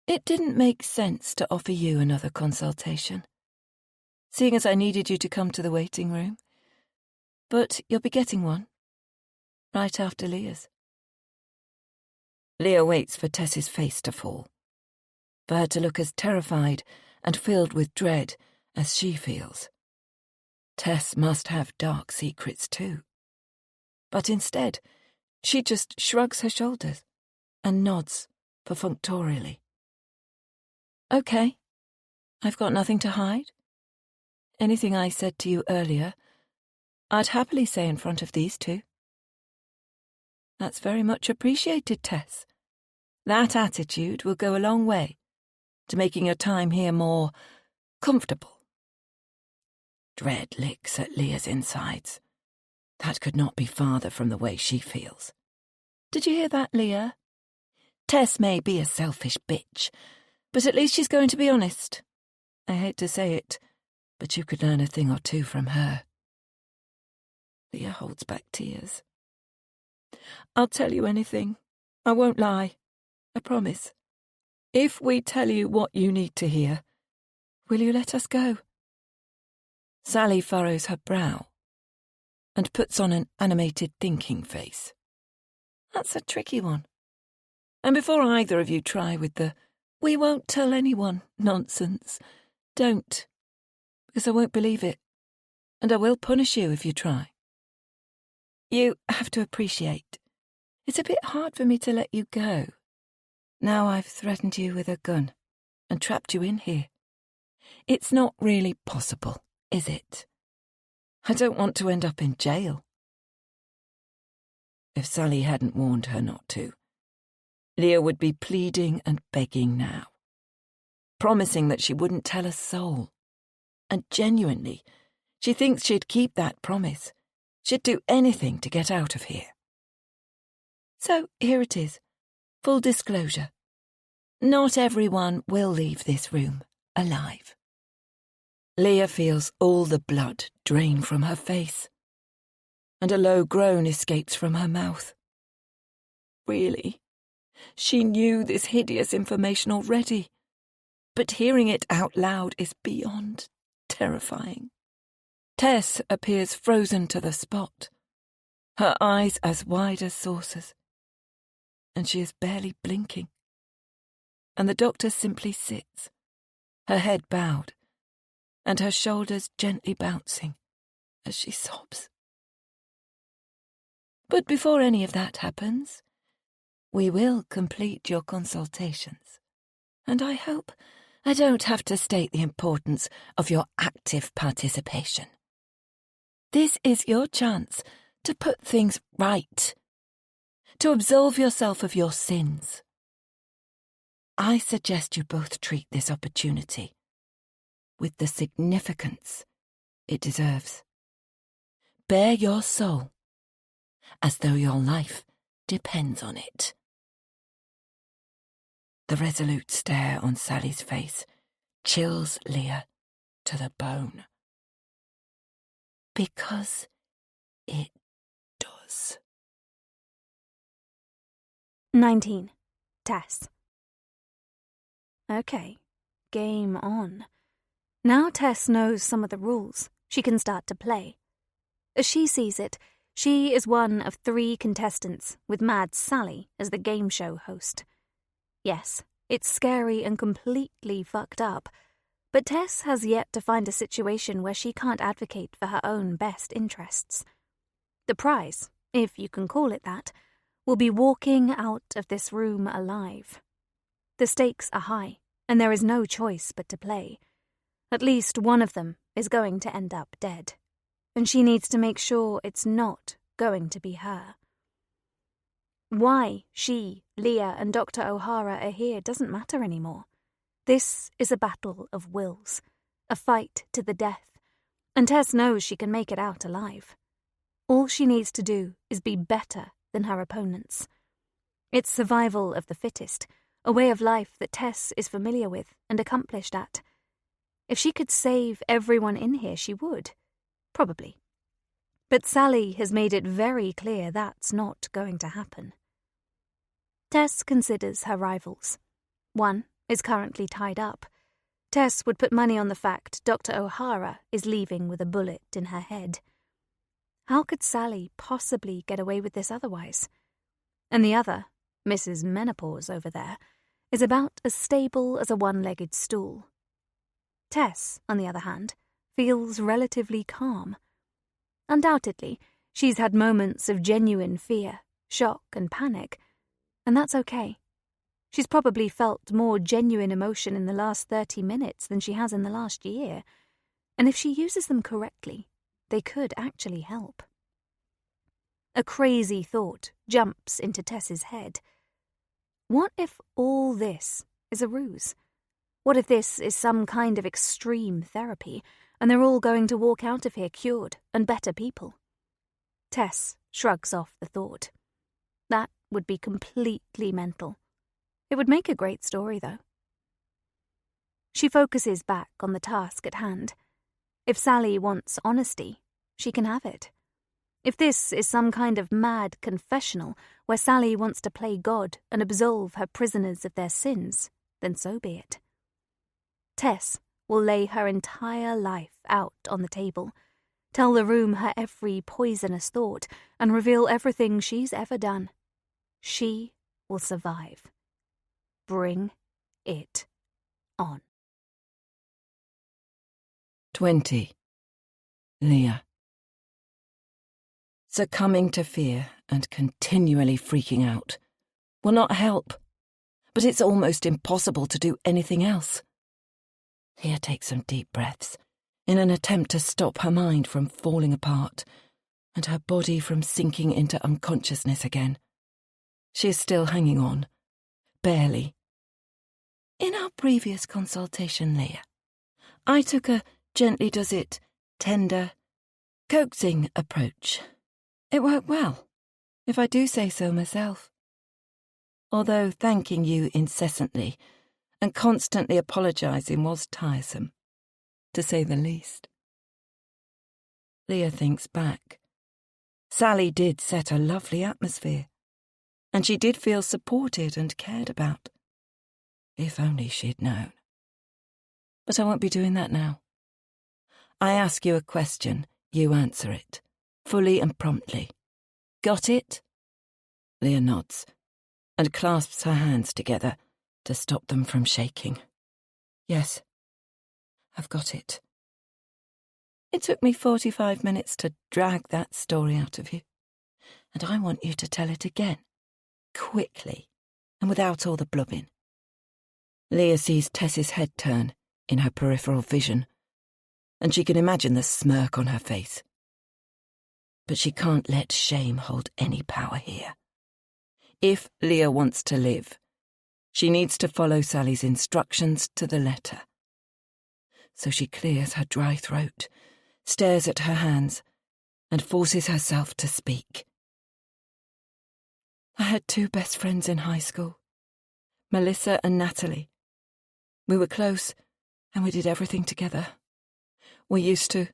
[SPEAKER 2] It didn't make sense to offer you another consultation, seeing as I needed you to come to the waiting room, but you'll be getting one right after Leah's. Leah waits for Tess's face to fall, for her to look as terrified and filled with dread as she feels. Tess must have dark secrets too. But instead, she just shrugs her shoulders and nods perfunctorily. Okay, I've got nothing to hide. Anything I said to you earlier, I'd happily say in front of these two. That's very much appreciated, Tess. That attitude will go a long way to making your time here more comfortable. Dread licks at Leah's insides. That could not be farther from the way she feels. Did you hear that, Leah? Tess may be a selfish bitch, but at least she's going to be honest. I hate to say it, but you could learn a thing or two from her. Leah holds back tears. I'll tell you anything. I won't lie. I promise. If we tell you what you need to hear, will you let us go? Sally furrows her brow and puts on an animated thinking face. That's a tricky one. And before either of you try with the "we won't tell anyone" nonsense, don't, because I won't believe it, and I will punish you if you try. You have to appreciate, it's a bit hard for me to let you go. Now I've threatened you with a gun and trapped you in here. It's not really possible, is it? I don't want to end up in jail. If Sally hadn't warned her not to, Leah would be pleading and begging now, promising that she wouldn't tell a soul. And genuinely, she thinks she'd keep that promise. She'd do anything to get out of here. So here it is, full disclosure. Not everyone will leave this room alive. Leah feels all the blood drain from her face, and a low groan escapes from her mouth. Really, she knew this hideous information already, but hearing it out loud is beyond terrifying. Tess appears frozen to the spot, her eyes as wide as saucers, and she is barely blinking. And the doctor simply sits, her head bowed, and her shoulders gently bouncing as she sobs. But before any of that happens, we will complete your consultations, and I hope I don't have to state the importance of your active participation. This is your chance to put things right, to absolve yourself of your sins. I suggest you both treat this opportunity with the significance it deserves. Bare your soul as though your life depends on it. The resolute stare on Sally's face chills Leah to the bone. Because it does.
[SPEAKER 1] 19. Tess. Okay, game on. Now Tess knows some of the rules. She can start to play. As she sees it, she is one of 3 contestants, with Mad Sally as the game show host. Yes, it's scary and completely fucked up, but Tess has yet to find a situation where she can't advocate for her own best interests. The prize, if you can call it that, will be walking out of this room alive. The stakes are high, and there is no choice but to play. At least one of them is going to end up dead, and she needs to make sure it's not going to be her. Why she, Leah, and Dr. O'Hara are here doesn't matter anymore. This is a battle of wills, a fight to the death, and Tess knows she can make it out alive. All she needs to do is be better than her opponents. It's survival of the fittest, a way of life that Tess is familiar with and accomplished at. If she could save everyone in here, she would. Probably. But Sally has made it very clear that's not going to happen. Tess considers her rivals. One is currently tied up. Tess would put money on the fact Dr. O'Hara is leaving with a bullet in her head. How could Sally possibly get away with this otherwise? And the other, Mrs. Menopause over there, is about as stable as a one-legged stool. Tess, on the other hand, feels relatively calm. Undoubtedly, she's had moments of genuine fear, shock, and panic, and that's okay. She's probably felt more genuine emotion in the last 30 minutes than she has in the last year, and if she uses them correctly, they could actually help. A crazy thought jumps into Tess's head. What if all this is a ruse? What if this is some kind of extreme therapy, and they're all going to walk out of here cured and better people? Tess shrugs off the thought. That would be completely mental. It would make a great story, though. She focuses back on the task at hand. If Sally wants honesty, she can have it. If this is some kind of mad confessional where Sally wants to play God and absolve her prisoners of their sins, then so be it. Tess will lay her entire life out on the table, tell the room her every poisonous thought, and reveal everything she's ever done. She will survive. Bring it on.
[SPEAKER 2] 20. Leah. Succumbing to fear and continually freaking out will not help, but it's almost impossible to do anything else. Leah takes some deep breaths in an attempt to stop her mind from falling apart and her body from sinking into unconsciousness again. She is still hanging on, barely. In our previous consultation, Leah, I took a gently does it, tender, coaxing approach. It worked well, if I do say so myself. Although thanking you incessantly and constantly apologising was tiresome, to say the least. Leah thinks back. Sally did set a lovely atmosphere, and she did feel supported and cared about. If only she'd known. But I won't be doing that now. I ask you a question, you answer it, fully and promptly. Got it? Leah nods, and clasps her hands together to stop them from shaking. Yes, I've got it. It took me 45 minutes to drag that story out of you, and I want you to tell it again, quickly, and without all the blubbing. Leah sees Tess's head turn in her peripheral vision, and she can imagine the smirk on her face. But she can't let shame hold any power here. If Leah wants to live, she needs to follow Sally's instructions to the letter. So she clears her dry throat, stares at her hands, and forces herself to speak. I had 2 best friends in high school, Melissa and Natalie. We were close, and we did everything together. We used to...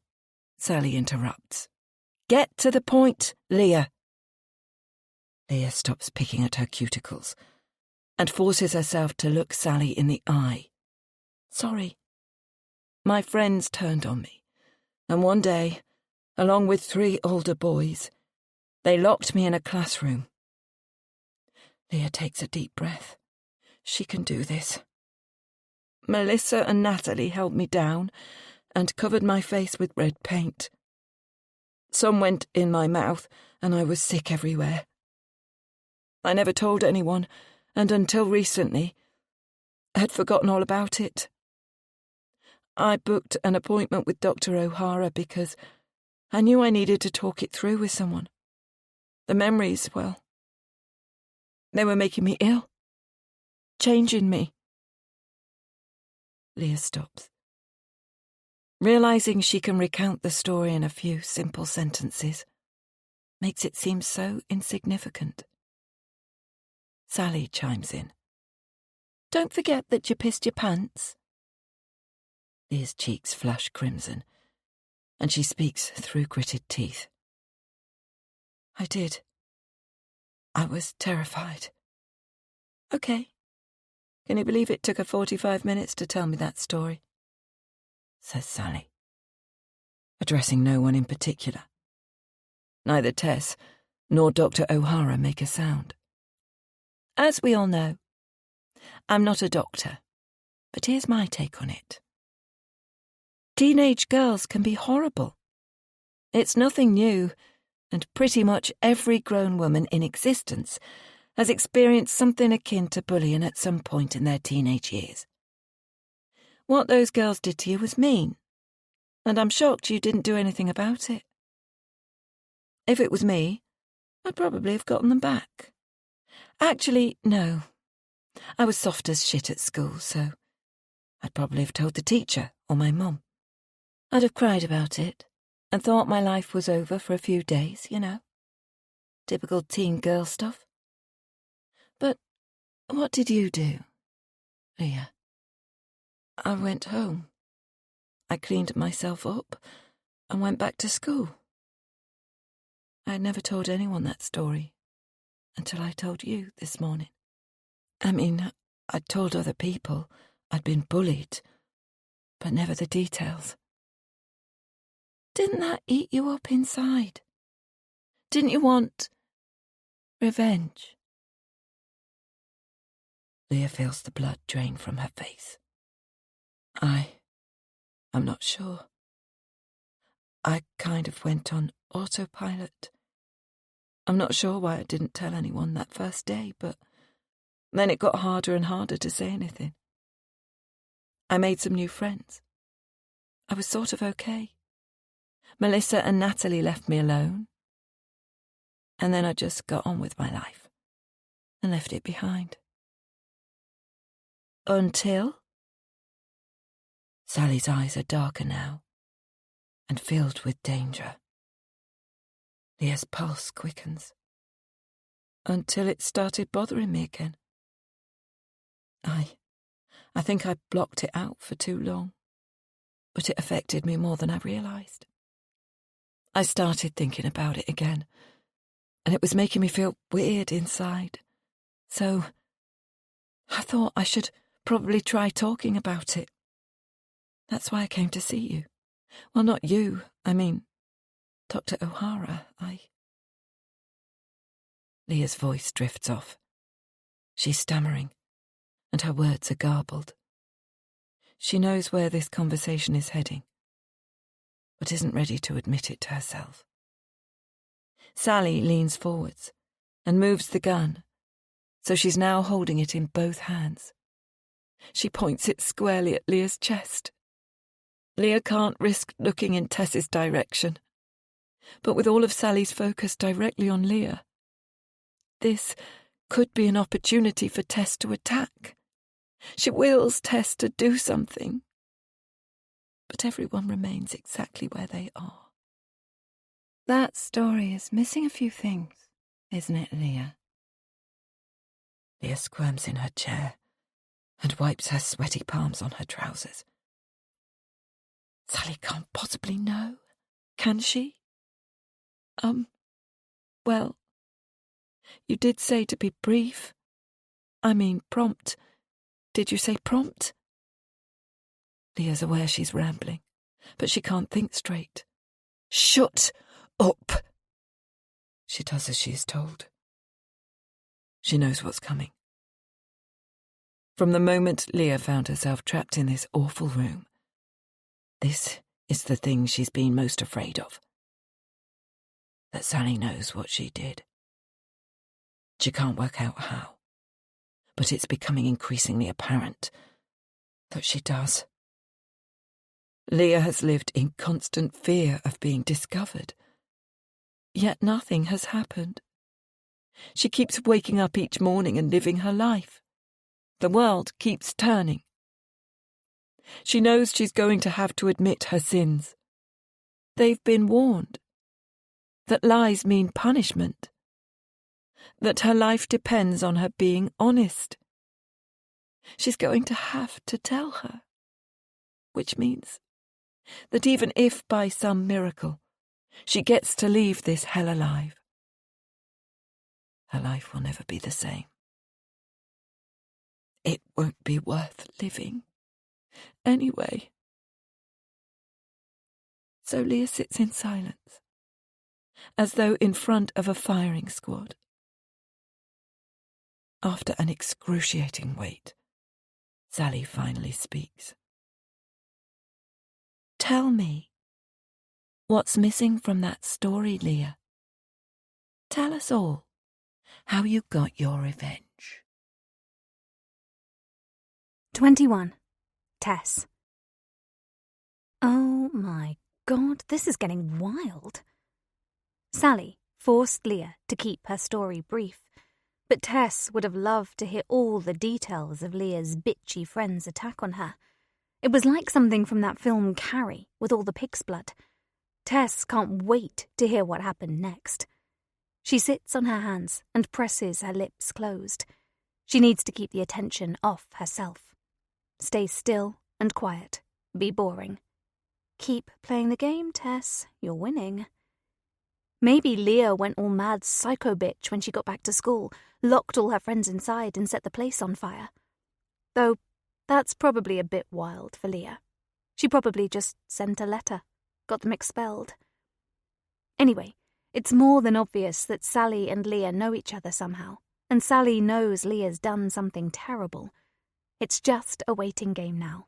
[SPEAKER 2] Sally interrupts. Get to the point, Leah. Leah stops picking at her cuticles and forces herself to look Sally in the eye. Sorry. My friends turned on me, and one day, along with 3 older boys, they locked me in a classroom. Leah takes a deep breath. She can do this. Melissa and Natalie held me down and covered my face with red paint. Some went in my mouth, and I was sick everywhere. I never told anyone, and until recently, had forgotten all about it. I booked an appointment with Dr. O'Hara because I knew I needed to talk it through with someone. The memories, well, they were making me ill, changing me. Leah stops. Realizing she can recount the story in a few simple sentences makes it seem so insignificant. Sally chimes in. Don't forget that you pissed your pants. Leah's cheeks flush crimson, and she speaks through gritted teeth. I did. I was terrified. Okay. Can you believe it took her 45 minutes to tell me that story? Says Sally, addressing no one in particular. Neither Tess nor Dr. O'Hara make a sound. As we all know, I'm not a doctor, but here's my take on it. Teenage girls can be horrible. It's nothing new, and pretty much every grown woman in existence has experienced something akin to bullying at some point in their teenage years. What those girls did to you was mean, and I'm shocked you didn't do anything about it. If it was me, I'd probably have gotten them back. Actually, no. I was soft as shit at school, so I'd probably have told the teacher or my mum. I'd have cried about it and thought my life was over for a few days, you know. Typical teen girl stuff. But what did you do, Leah? I went home. I cleaned myself up and went back to school. I had never told anyone that story until I told you this morning. I mean, I'd told other people I'd been bullied, but never the details. Didn't that eat you up inside? Didn't you want revenge? Leah feels the blood drain from her face. I'm not sure. I kind of went on autopilot. I'm not sure why I didn't tell anyone that first day, but then it got harder and harder to say anything. I made some new friends. I was sort of okay. Melissa and Natalie left me alone. And then I just got on with my life and left it behind. Until? Sally's eyes are darker now and filled with danger. Leah's pulse quickens. Until it started bothering me again. I think I blocked it out for too long, but it affected me more than I realised. I started thinking about it again, and it was making me feel weird inside. So I thought I should probably try talking about it. That's why I came to see you. Well, not you, I mean, Dr. O'Hara. Leah's voice drifts off. She's stammering, and her words are garbled. She knows where this conversation is heading, but isn't ready to admit it to herself. Sally leans forwards and moves the gun, so she's now holding it in both hands. She points it squarely at Leah's chest. Leah can't risk looking in Tess's direction, but with all of Sally's focus directly on Leah, this could be an opportunity for Tess to attack. She wills Tess to do something, but everyone remains exactly where they are. That story is missing a few things, isn't it, Leah? Leah squirms in her chair and wipes her sweaty palms on her trousers. Sally can't possibly know, can she? Well, you did say to be brief. I mean prompt. Did you say prompt? Leah's aware she's rambling, but she can't think straight. Shut up! She does as she is told. She knows what's coming. From the moment Leah found herself trapped in this awful room, this is the thing she's been most afraid of. That Sally knows what she did. She can't work out how, but it's becoming increasingly apparent that she does. Leah has lived in constant fear of being discovered. Yet nothing has happened. She keeps waking up each morning and living her life. The world keeps turning. She knows she's going to have to admit her sins. They've been warned. That lies mean punishment. That her life depends on her being honest. She's going to have to tell her. Which means that even if by some miracle she gets to leave this hell alive, her life will never be the same. It won't be worth living anyway. So Leah sits in silence, as though in front of a firing squad. After an excruciating wait, Sally finally speaks. Tell me, what's missing from that story, Leah? Tell us all how you got your revenge.
[SPEAKER 1] 21. Tess. Oh my God, this is getting wild. Sally forced Leah to keep her story brief, but Tess would have loved to hear all the details of Leah's bitchy friend's attack on her. It was like something from that film Carrie, with all the pig's blood. Tess can't wait to hear what happened next. She sits on her hands and presses her lips closed. She needs to keep the attention off herself. Stay still and quiet. Be boring. Keep playing the game, Tess. You're winning. Maybe Leah went all mad psycho bitch when she got back to school, locked all her friends inside and set the place on fire. Though that's probably a bit wild for Leah. She probably just sent a letter, got them expelled. Anyway, it's more than obvious that Sally and Leah know each other somehow, and Sally knows Leah's done something terrible. It's just a waiting game now.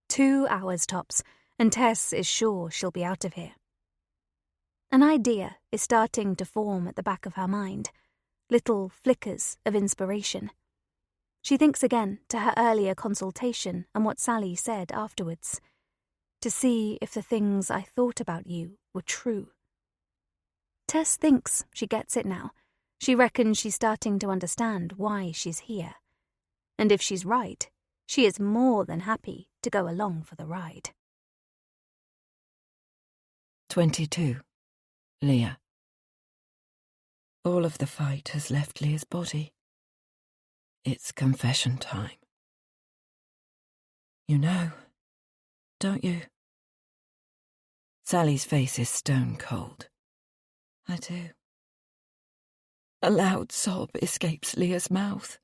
[SPEAKER 1] 2 hours tops, and Tess is sure she'll be out of here. An idea is starting to form at the back of her mind, little flickers of inspiration. She thinks again to her earlier consultation and what Sally said afterwards, to see if the things I thought about you were true. Tess thinks she gets it now. She reckons she's starting to understand why she's here. And if she's right, she is more than happy to go along for the ride.
[SPEAKER 2] 22. Leah. All of the fight has left Leah's body. It's confession time. You know, don't you? Sally's face is stone cold. I do. A loud sob escapes Leah's mouth.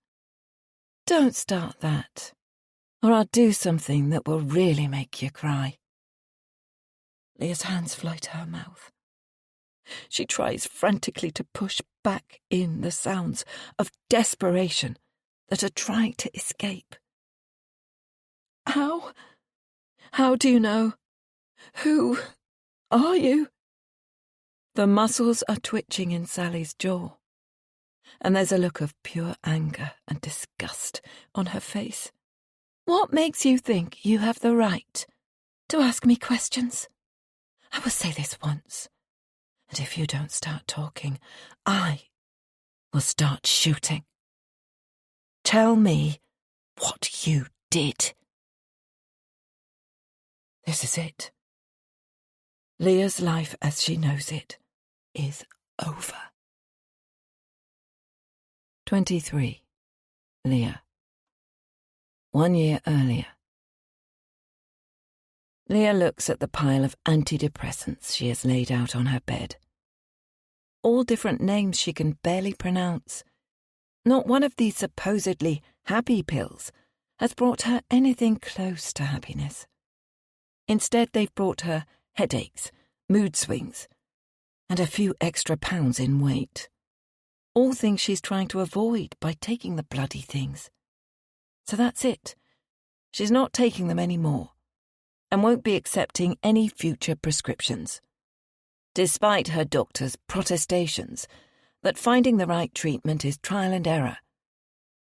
[SPEAKER 2] Don't start that, or I'll do something that will really make you cry. Leah's hands fly to her mouth. She tries frantically to push back in the sounds of desperation that are trying to escape. How? How do you know? Who are you? The muscles are twitching in Sally's jaw, and there's a look of pure anger and disgust on her face. What makes you think you have the right to ask me questions? I will say this once, and if you don't start talking, I will start shooting. Tell me what you did. This is it. Leah's life as she knows it is over. 23. Leah. 1 year earlier. Leah looks at the pile of antidepressants she has laid out on her bed. All different names she can barely pronounce. Not one of these supposedly happy pills has brought her anything close to happiness. Instead, they've brought her headaches, mood swings, and a few extra pounds in weight. All things she's trying to avoid by taking the bloody things. So that's it. She's not taking them anymore, and won't be accepting any future prescriptions. Despite her doctor's protestations that finding the right treatment is trial and error,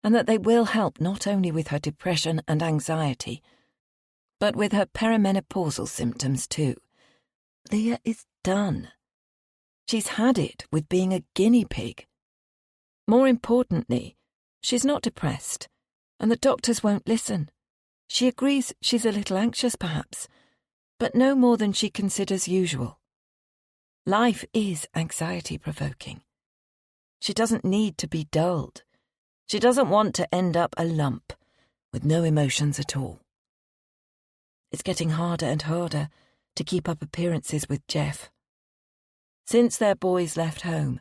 [SPEAKER 2] and that they will help not only with her depression and anxiety, but with her perimenopausal symptoms too. Leah is done. She's had it with being a guinea pig. More importantly, she's not depressed, and the doctors won't listen. She agrees she's a little anxious, perhaps, but no more than she considers usual. Life is anxiety-provoking. She doesn't need to be dulled. She doesn't want to end up a lump with no emotions at all. It's getting harder and harder to keep up appearances with Jeff. Since their boys left home,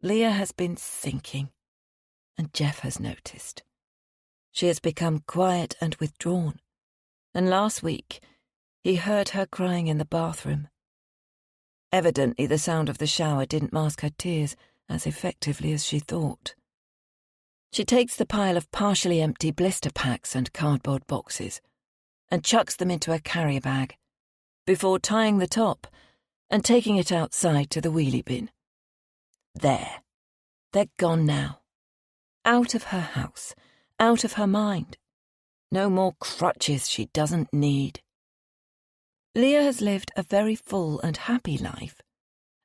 [SPEAKER 2] Leah has been sinking, and Jeff has noticed. She has become quiet and withdrawn, and last week he heard her crying in the bathroom. Evidently the sound of the shower didn't mask her tears as effectively as she thought. She takes the pile of partially empty blister packs and cardboard boxes and chucks them into a carrier bag before tying the top and taking it outside to the wheelie bin. There. They're gone now. Out of her house, out of her mind. No more crutches she doesn't need. Leah has lived a very full and happy life,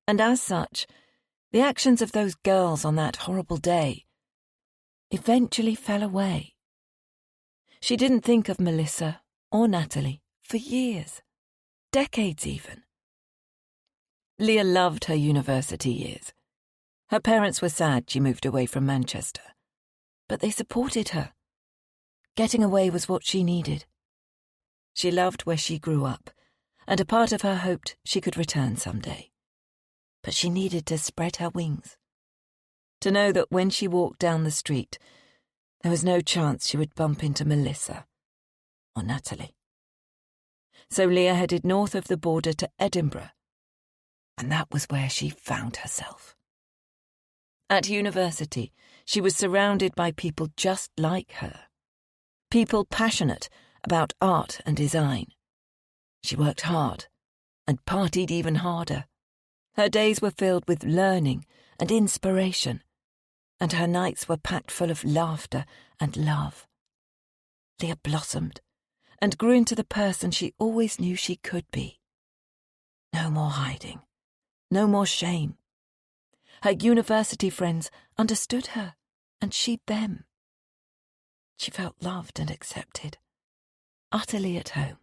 [SPEAKER 2] and as such, the actions of those girls on that horrible day eventually fell away. She didn't think of Melissa or Natalie for years, decades even. Leah loved her university years. Her parents were sad she moved away from Manchester, but they supported her. Getting away was what she needed. She loved where she grew up, and a part of her hoped she could return someday. But she needed to spread her wings, to know that when she walked down the street, there was no chance she would bump into Melissa or Natalie. So Leah headed north of the border to Edinburgh, and that was where she found herself. At university, she was surrounded by people just like her, people passionate about art and design. She worked hard and partied even harder. Her days were filled with learning and inspiration, and her nights were packed full of laughter and love. Leah blossomed and grew into the person she always knew she could be. No more hiding, no more shame. Her university friends understood her, and she them. She felt loved and accepted, utterly at home.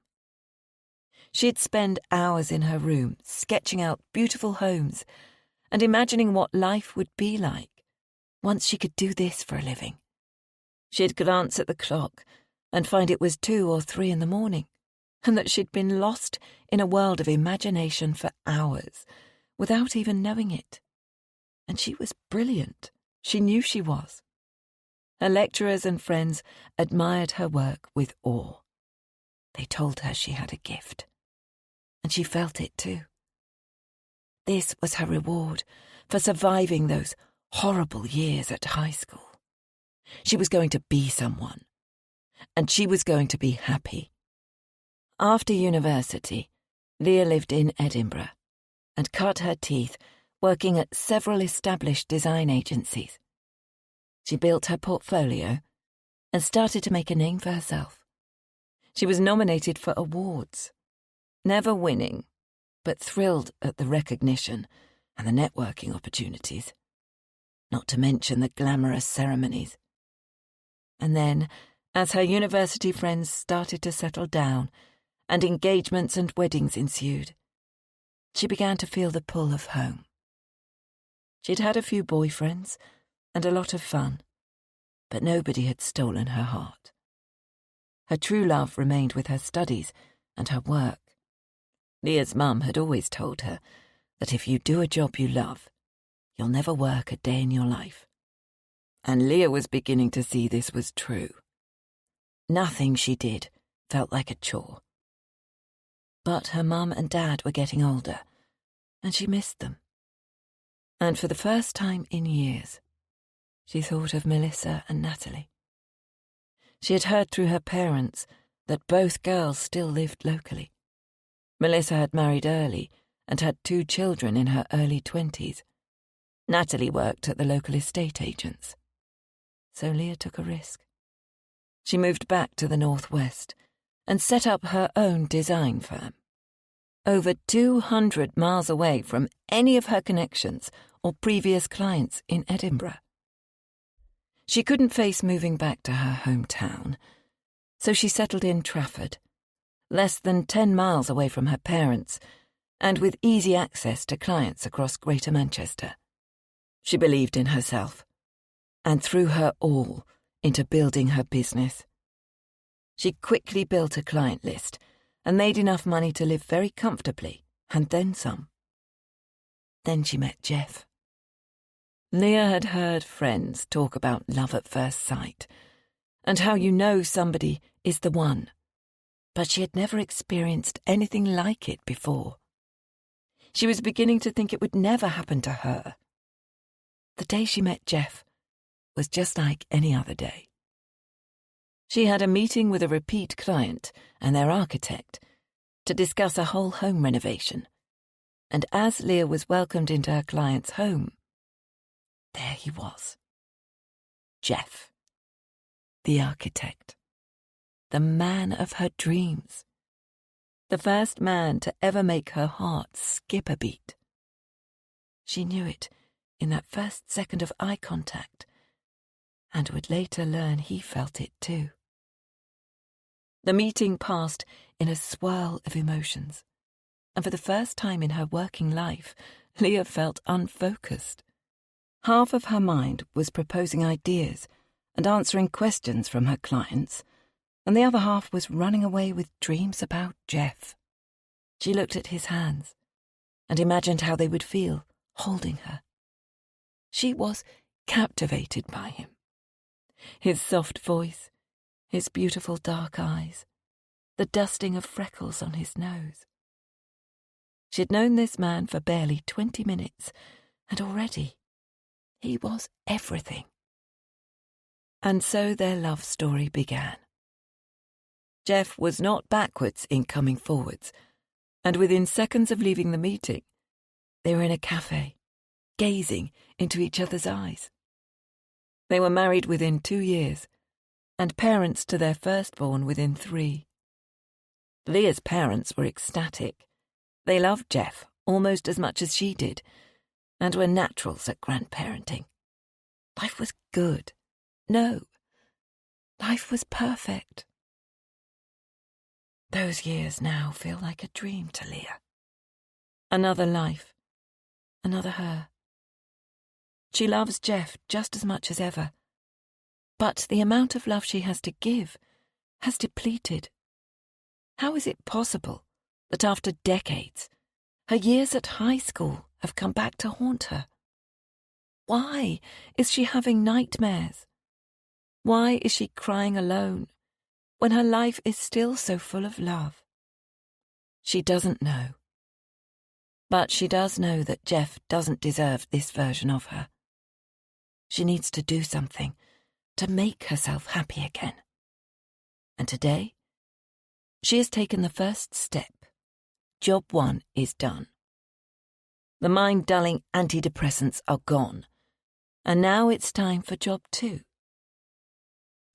[SPEAKER 2] She'd spend hours in her room sketching out beautiful homes and imagining what life would be like once she could do this for a living. She'd glance at the clock and find it was 2 or 3 in the morning, and that she'd been lost in a world of imagination for hours without even knowing it. And she was brilliant. She knew she was. Her lecturers and friends admired her work with awe. They told her she had a gift, and she felt it too. This was her reward for surviving those horrible years at high school. She was going to be someone, and she was going to be happy. After university, Leah lived in Edinburgh and cut her teeth working at several established design agencies. She built her portfolio and started to make a name for herself. She was nominated for awards, never winning, but thrilled at the recognition and the networking opportunities, not to mention the glamorous ceremonies. And then, as her university friends started to settle down and engagements and weddings ensued, she began to feel the pull of home. She'd had a few boyfriends and a lot of fun, but nobody had stolen her heart. Her true love remained with her studies and her work. Leah's mum had always told her that if you do a job you love, you'll never work a day in your life. And Leah was beginning to see this was true. Nothing she did felt like a chore. But her mum and dad were getting older, and she missed them. And for the first time in years, she thought of Melissa and Natalie. She had heard through her parents that both girls still lived locally. Melissa had married early and had 2 children in her early 20s. Natalie worked at the local estate agents. So Leah took a risk. She moved back to the northwest and set up her own design firm, over 200 miles away from any of her connections or previous clients in Edinburgh. She couldn't face moving back to her hometown, so she settled in Trafford, less than 10 miles away from her parents, and with easy access to clients across Greater Manchester. She believed in herself, and threw her all into building her business. She quickly built a client list and made enough money to live very comfortably, and then some. Then she met Jeff. Leah had heard friends talk about love at first sight, and how you know somebody is the one, but she had never experienced anything like it before. She was beginning to think it would never happen to her. The day she met Jeff was just like any other day. She had a meeting with a repeat client and their architect to discuss a whole home renovation, and as Leah was welcomed into her client's home, there he was. Jeff, the architect, the man of her dreams, the first man to ever make her heart skip a beat. She knew it in that first second of eye contact, and would later learn he felt it too. The meeting passed in a swirl of emotions, and for the first time in her working life, Leah felt unfocused. Half of her mind was proposing ideas and answering questions from her clients, and the other half was running away with dreams about Jeff. She looked at his hands and imagined how they would feel holding her. She was captivated by him. His soft voice, his beautiful dark eyes, the dusting of freckles on his nose. She'd known this man for barely 20 minutes, and already he was everything. And so their love story began. Jeff was not backwards in coming forwards, and within seconds of leaving the meeting, they were in a cafe, gazing into each other's eyes. They were married within 2 years, and parents to their firstborn within 3. Leah's parents were ecstatic. They loved Jeff almost as much as she did, and were naturals at grandparenting. Life was good. No, life was perfect. Those years now feel like a dream to Leah. Another life, another her. She loves Jeff just as much as ever, but the amount of love she has to give has depleted. How is it possible that after decades, her years at high school have come back to haunt her? Why is she having nightmares? Why is she crying alone when her life is still so full of love? She doesn't know. But she does know that Jeff doesn't deserve this version of her. She needs to do something to make herself happy again. And today, she has taken the first step. Job 1 is done. The mind-dulling antidepressants are gone, and now it's time for job 2.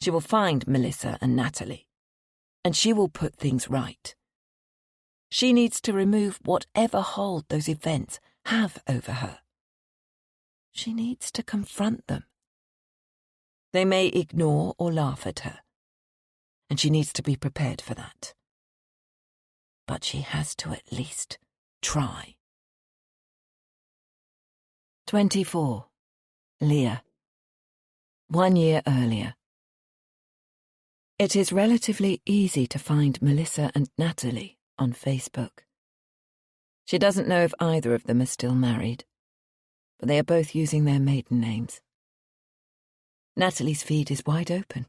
[SPEAKER 2] She will find Melissa and Natalie, and she will put things right. She needs to remove whatever hold those events have over her. She needs to confront them. They may ignore or laugh at her, and she needs to be prepared for that. But she has to at least try. 24. Leah. 1 year earlier. It is relatively easy to find Melissa and Natalie on Facebook. She doesn't know if either of them are still married, but they are both using their maiden names. Natalie's feed is wide open,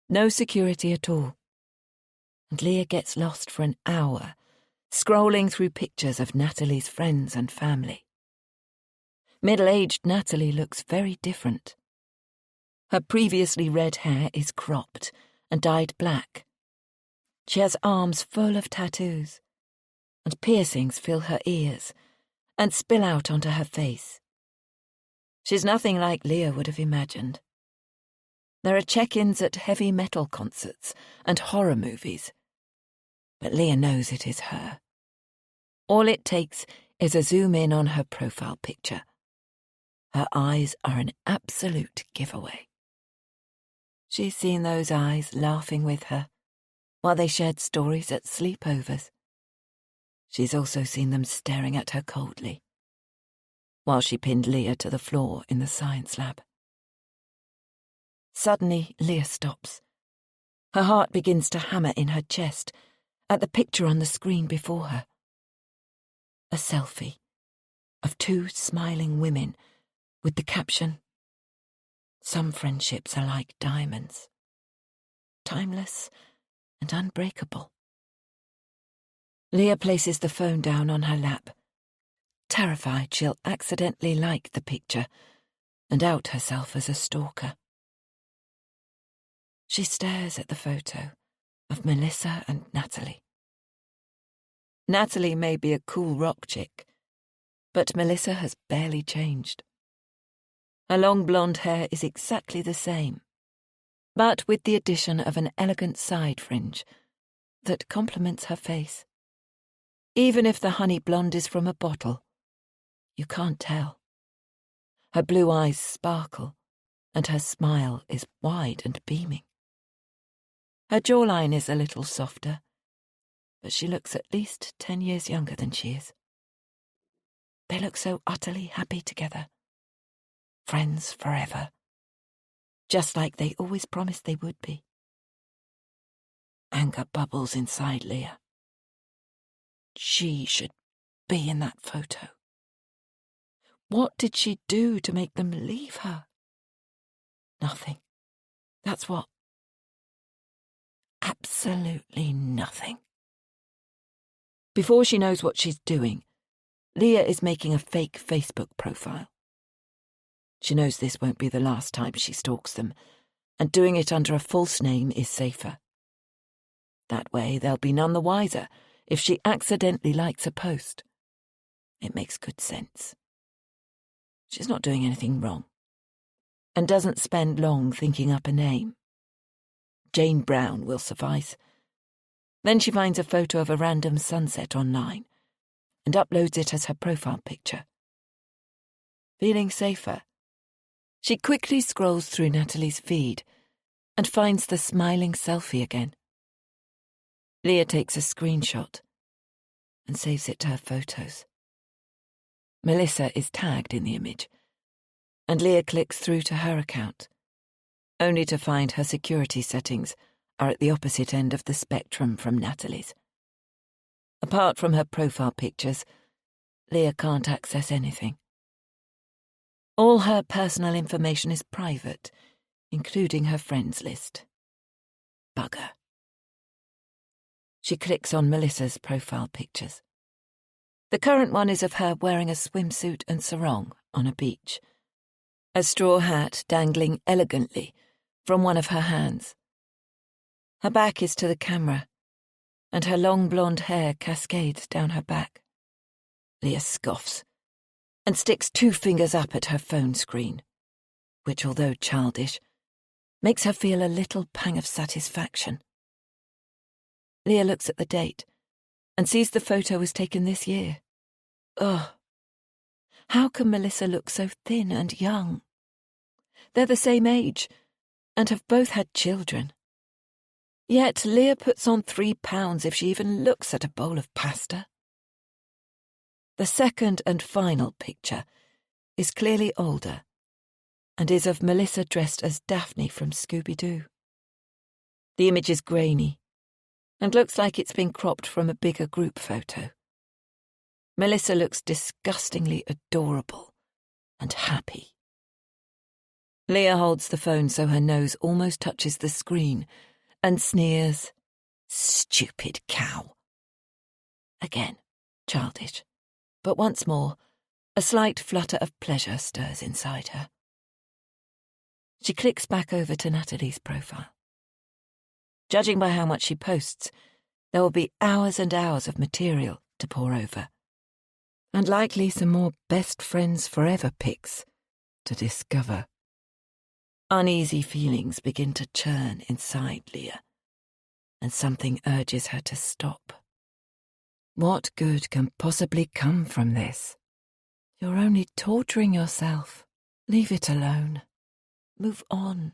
[SPEAKER 2] no security at all, and Leah gets lost for an hour scrolling through pictures of Natalie's friends and family. Middle-aged Natalie looks very different. Her previously red hair is cropped and dyed black. She has arms full of tattoos, and piercings fill her ears and spill out onto her face. She's nothing like Leah would have imagined. There are check-ins at heavy metal concerts and horror movies, But Leah knows it is her. All it takes is a zoom in on her profile picture. Her eyes are an absolute giveaway. She's seen those eyes laughing with her while they shared stories at sleepovers. She's also seen them staring at her coldly while she pinned Leah to the floor in the science lab. Suddenly, Leah stops. Her heart begins to hammer in her chest at the picture on the screen before her. A selfie of two smiling women with the caption, "Some friendships are like diamonds, timeless and unbreakable." Leah places the phone down on her lap, terrified she'll accidentally like the picture and out herself as a stalker. She stares at the photo of Melissa and Natalie. Natalie may be a cool rock chick, but Melissa has barely changed. Her long blonde hair is exactly the same, but with the addition of an elegant side fringe that complements her face. Even if the honey blonde is from a bottle, you can't tell. Her blue eyes sparkle, and her smile is wide and beaming. Her jawline is a little softer, but she looks at least 10 years younger than she is. They look so utterly happy together. Friends forever. Just like they always promised they would be. Anger bubbles inside Leah. She should be in that photo. What did she do to make them leave her? Nothing. That's what. Absolutely nothing. Before she knows what she's doing, Leah is making a fake Facebook profile. She knows this won't be the last time she stalks them, and doing it under a false name is safer. That way they'll be none the wiser if she accidentally likes a post. It makes good sense. She's not doing anything wrong, and doesn't spend long thinking up a name. Jane Brown will suffice. Then she finds a photo of a random sunset online and uploads it as her profile picture. Feeling safer, she quickly scrolls through Natalie's feed and finds the smiling selfie again. Leah takes a screenshot and saves it to her photos. Melissa is tagged in the image, and Leah clicks through to her account, only to find her security settings are at the opposite end of the spectrum from Natalie's. Apart from her profile pictures, Leah can't access anything. All her personal information is private, including her friends list. Bugger. She clicks on Melissa's profile pictures. The current one is of her wearing a swimsuit and sarong on a beach, a straw hat dangling elegantly from one of her hands. Her back is to the camera, and her long blonde hair cascades down her back. Leah scoffs and sticks 2 fingers up at her phone screen, which, although childish, makes her feel a little pang of satisfaction. Leah looks at the date and sees the photo was taken this year. Ugh. How can Melissa look so thin and young? They're the same age and have both had children. Yet Leah puts on 3 pounds if she even looks at a bowl of pasta. The second and final picture is clearly older and is of Melissa dressed as Daphne from Scooby-Doo. The image is grainy and looks like it's been cropped from a bigger group photo. Melissa looks disgustingly adorable and happy. Leah holds the phone so her nose almost touches the screen and sneers, "Stupid cow." Again, childish, but once more, a slight flutter of pleasure stirs inside her. She clicks back over to Natalie's profile. Judging by how much she posts, there will be hours and hours of material to pore over, and likely some more best friends forever pics to discover. Uneasy feelings begin to churn inside Leah. and something urges her to stop. What good can possibly come from this? You're only torturing yourself. Leave it alone. Move on.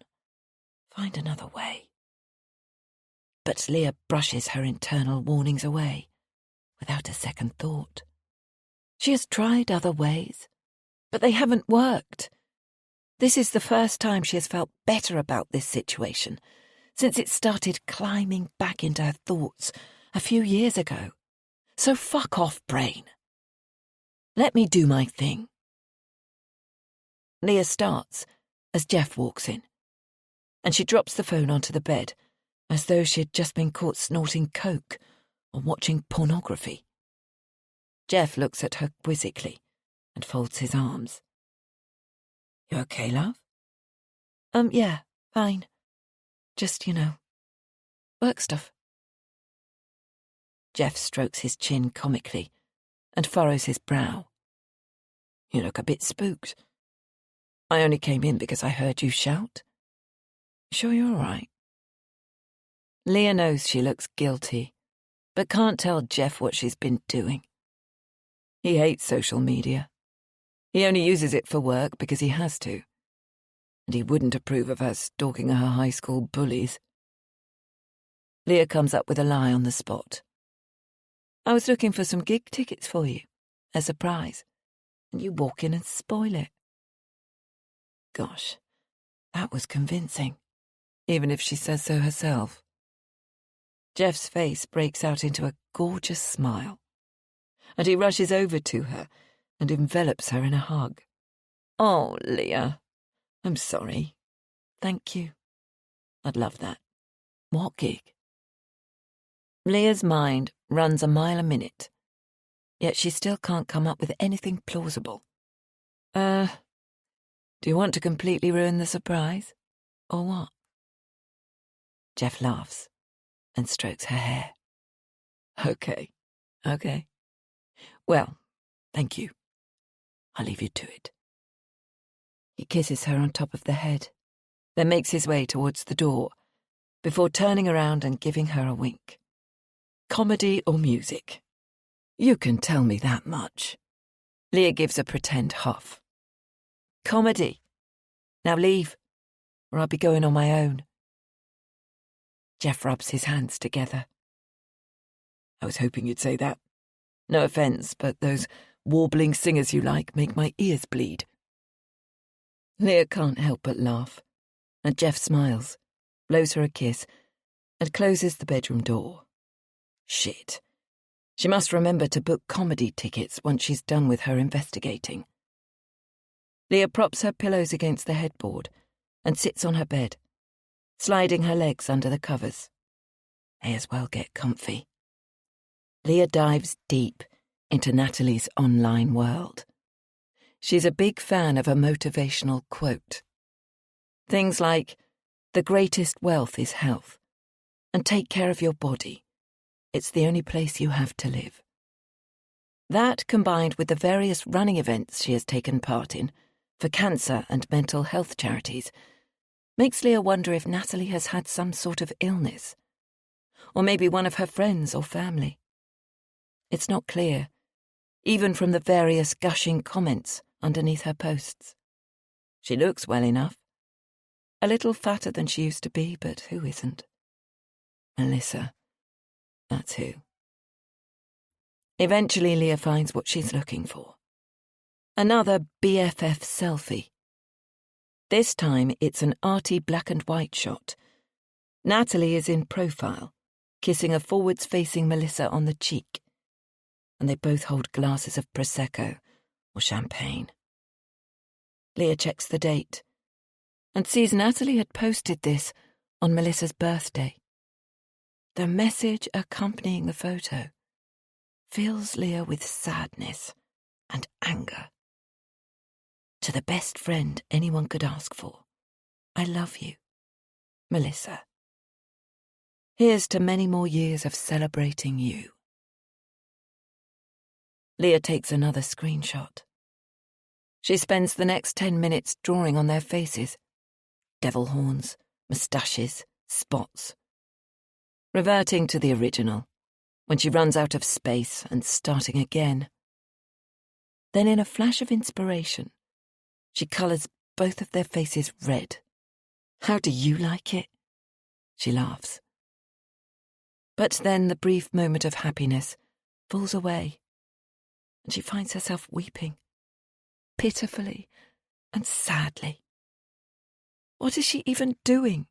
[SPEAKER 2] Find another way. But Leah brushes her internal warnings away, without a second thought. She has tried other ways, but they haven't worked. This is the first time she has felt better about this situation since it started climbing back into her thoughts a few years ago. So fuck off, brain. Let me do my thing. Leah starts as Jeff walks in, and she drops the phone onto the bed as though she had just been caught snorting coke or watching pornography. Jeff looks at her quizzically and folds his arms. You okay, love? Yeah, fine. Just, work stuff. Jeff strokes his chin comically and furrows his brow. You look a bit spooked. I only came in because I heard you shout. Sure you're all right? Leah knows she looks guilty, but can't tell Jeff what she's been doing. He hates social media. He only uses it for work because he has to. And he wouldn't approve of her stalking her high school bullies. Leah comes up with a lie on the spot. I was looking for some gig tickets for you, a surprise, and you walk in and spoil it. Gosh, that was convincing, even if she says so herself. Jeff's face breaks out into a gorgeous smile, and he rushes over to her and envelops her in a hug. Oh, Leah, I'm sorry. Thank you. I'd love that. What gig? Leah's mind runs a mile a minute, yet she still can't come up with anything plausible. Do you want to completely ruin the surprise, or what? Jeff laughs and strokes her hair. Okay. Well, thank you. I'll leave you to it. He kisses her on top of the head, then makes his way towards the door, before turning around and giving her a wink. Comedy or music? You can tell me that much. Leah gives a pretend huff. Comedy. Now leave, or I'll be going on my own. Jeff rubs his hands together. I was hoping you'd say that. No offence, but those warbling singers you like make my ears bleed. Leah can't help but laugh, and Jeff smiles, blows her a kiss, and closes the bedroom door. Shit. She must remember to book comedy tickets once she's done with her investigating. Leah props her pillows against the headboard and sits on her bed, sliding her legs under the covers. May as well get comfy. Leah dives deep into Natalie's online world. She's a big fan of a motivational quote. Things like, the greatest wealth is health, and take care of your body. It's the only place you have to live. That, combined with the various running events she has taken part in for cancer and mental health charities, makes Leah wonder if Natalie has had some sort of illness, or maybe one of her friends or family. It's not clear, even from the various gushing comments underneath her posts. She looks well enough. A little fatter than she used to be, but who isn't? Melissa. That's who. Eventually, Leah finds what she's looking for. Another BFF selfie. This time, it's an arty black and white shot. Natalie is in profile, kissing a forwards-facing Melissa on the cheek, and they both hold glasses of Prosecco or champagne. Leah checks the date and sees Natalie had posted this on Melissa's birthday. The message accompanying the photo fills Leah with sadness and anger. To the best friend anyone could ask for, I love you, Melissa. Here's to many more years of celebrating you. Leah takes another screenshot. She spends the next 10 minutes drawing on their faces. Devil horns, moustaches, spots. reverting to the original, when she runs out of space and starting again. Then in a flash of inspiration, she colours both of their faces red. How do you like it? She laughs. But then the brief moment of happiness falls away, and she finds herself weeping, pitifully and sadly. What is she even doing?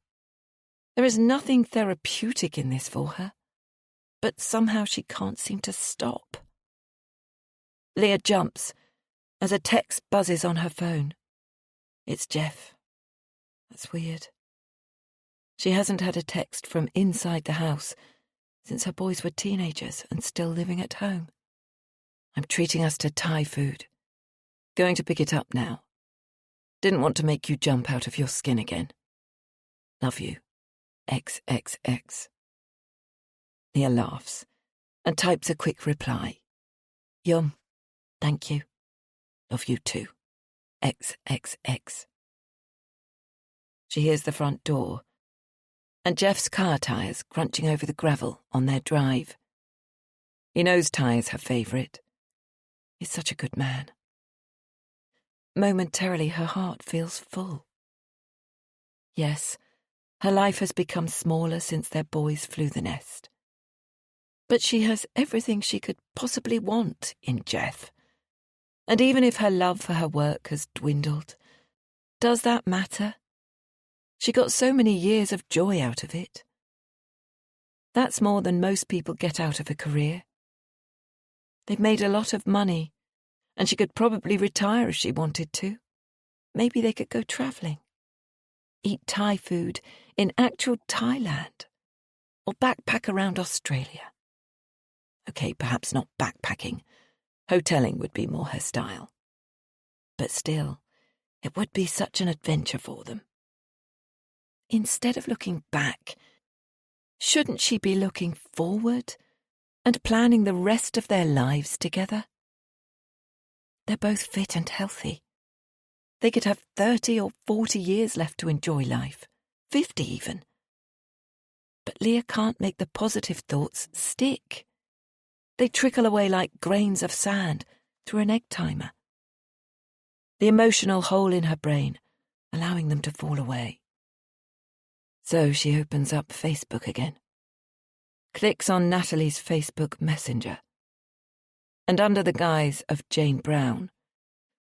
[SPEAKER 2] There is nothing therapeutic in this for her, but somehow she can't seem to stop. Leah jumps as a text buzzes on her phone. It's Jeff. That's weird. She hasn't had a text from inside the house since her boys were teenagers and still living at home. I'm treating us to Thai food. Going to pick it up now. Didn't want to make you jump out of your skin again. Love you. XXX. Leah laughs and types a quick reply. Yum. Thank you. Love you too. XXX. She hears the front door and Jeff's car tyres crunching over the gravel on their drive. He knows Ty is her favourite. He's such a good man. Momentarily her heart feels full. Yes, her life has become smaller since their boys flew the nest. But she has everything she could possibly want in Jeff. And even if her love for her work has dwindled, does that matter? She got so many years of joy out of it. That's more than most people get out of a career. They've made a lot of money, and she could probably retire if she wanted to. Maybe they could go travelling. Eat Thai food in actual Thailand, or backpack around Australia. Okay, perhaps not backpacking. Hotelling would be more her style. But still, it would be such an adventure for them. Instead of looking back, shouldn't she be looking forward and planning the rest of their lives together? They're both fit and healthy. They could have 30 or 40 years left to enjoy life, 50 even. But Leah can't make the positive thoughts stick. They trickle away like grains of sand through an egg timer. The emotional hole in her brain, allowing them to fall away. So she opens up Facebook again, clicks on Natalie's Facebook Messenger, and under the guise of Jane Brown,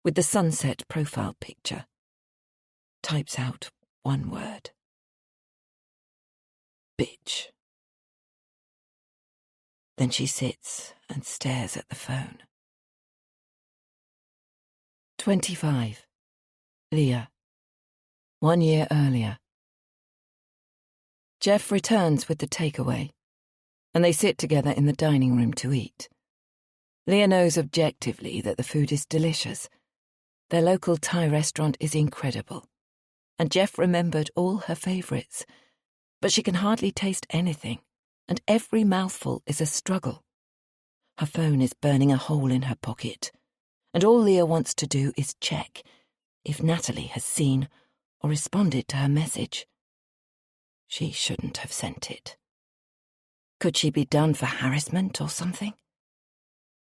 [SPEAKER 2] with the sunset profile picture, types out one word. Bitch. Then she sits and stares at the phone. 25. Leah. 1 year earlier. Jeff returns with the takeaway, and they sit together in the dining room to eat. Leah knows objectively that the food is delicious. Their local Thai restaurant is incredible, and Jeff remembered all her favourites, but she can hardly taste anything, and every mouthful is a struggle. Her phone is burning a hole in her pocket, and all Leah wants to do is check if Natalie has seen or responded to her message. She shouldn't have sent it. Could she be done for harassment or something?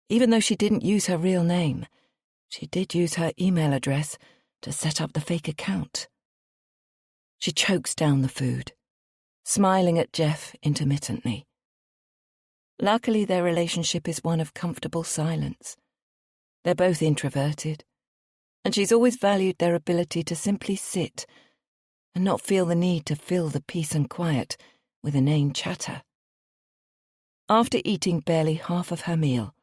[SPEAKER 2] Even though she didn't use her real name, she did use her email address to set up the fake account. She chokes down the food, smiling at Jeff intermittently. Luckily, their relationship is one of comfortable silence. They're both introverted, and she's always valued their ability to simply sit and not feel the need to fill the peace and quiet with inane chatter. After eating barely half of her meal,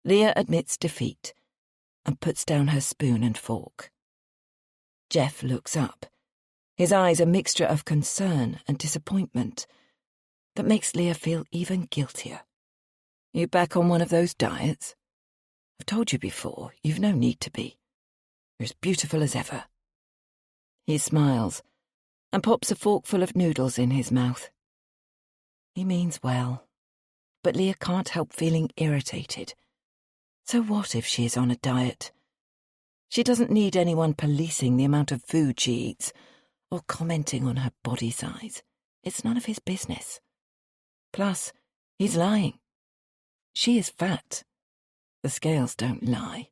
[SPEAKER 2] Leah admits defeat and puts down her spoon and fork. Jeff looks up, his eyes a mixture of concern and disappointment that makes Leah feel even guiltier. You back on one of those diets? I've told you before, you've no need to be. You're as beautiful as ever. He smiles and pops a forkful of noodles in his mouth. He means well, but Leah can't help feeling irritated. So what if she is on a diet? She doesn't need anyone policing the amount of food she eats or commenting on her body size. It's none of his business. Plus, he's lying. She is fat. The scales don't lie.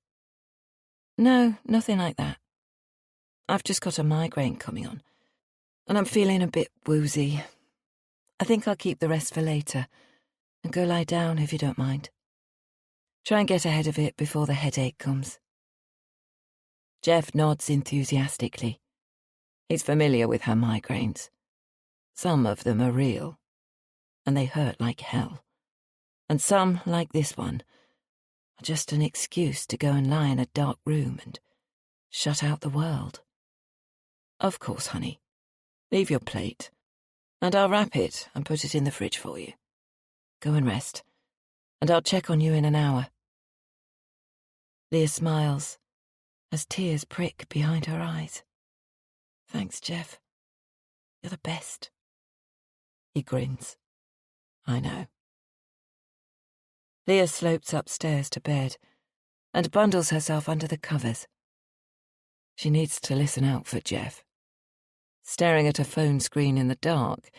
[SPEAKER 2] No, nothing like that. I've just got a migraine coming on, and I'm feeling a bit woozy. I think I'll keep the rest for later and go lie down if you don't mind. Try and get ahead of it before the headache comes. Jeff nods enthusiastically. He's familiar with her migraines. Some of them are real, and they hurt like hell. And some, like this one, are just an excuse to go and lie in a dark room and shut out the world. Of course, honey. Leave your plate, and I'll wrap it and put it in the fridge for you. Go and rest, and I'll check on you in an hour. Leah smiles as tears prick behind her eyes. Thanks, Jeff. You're the best. He grins. I know. Leah slopes upstairs to bed and bundles herself under the covers. She needs to listen out for Jeff. Staring at a phone screen in the dark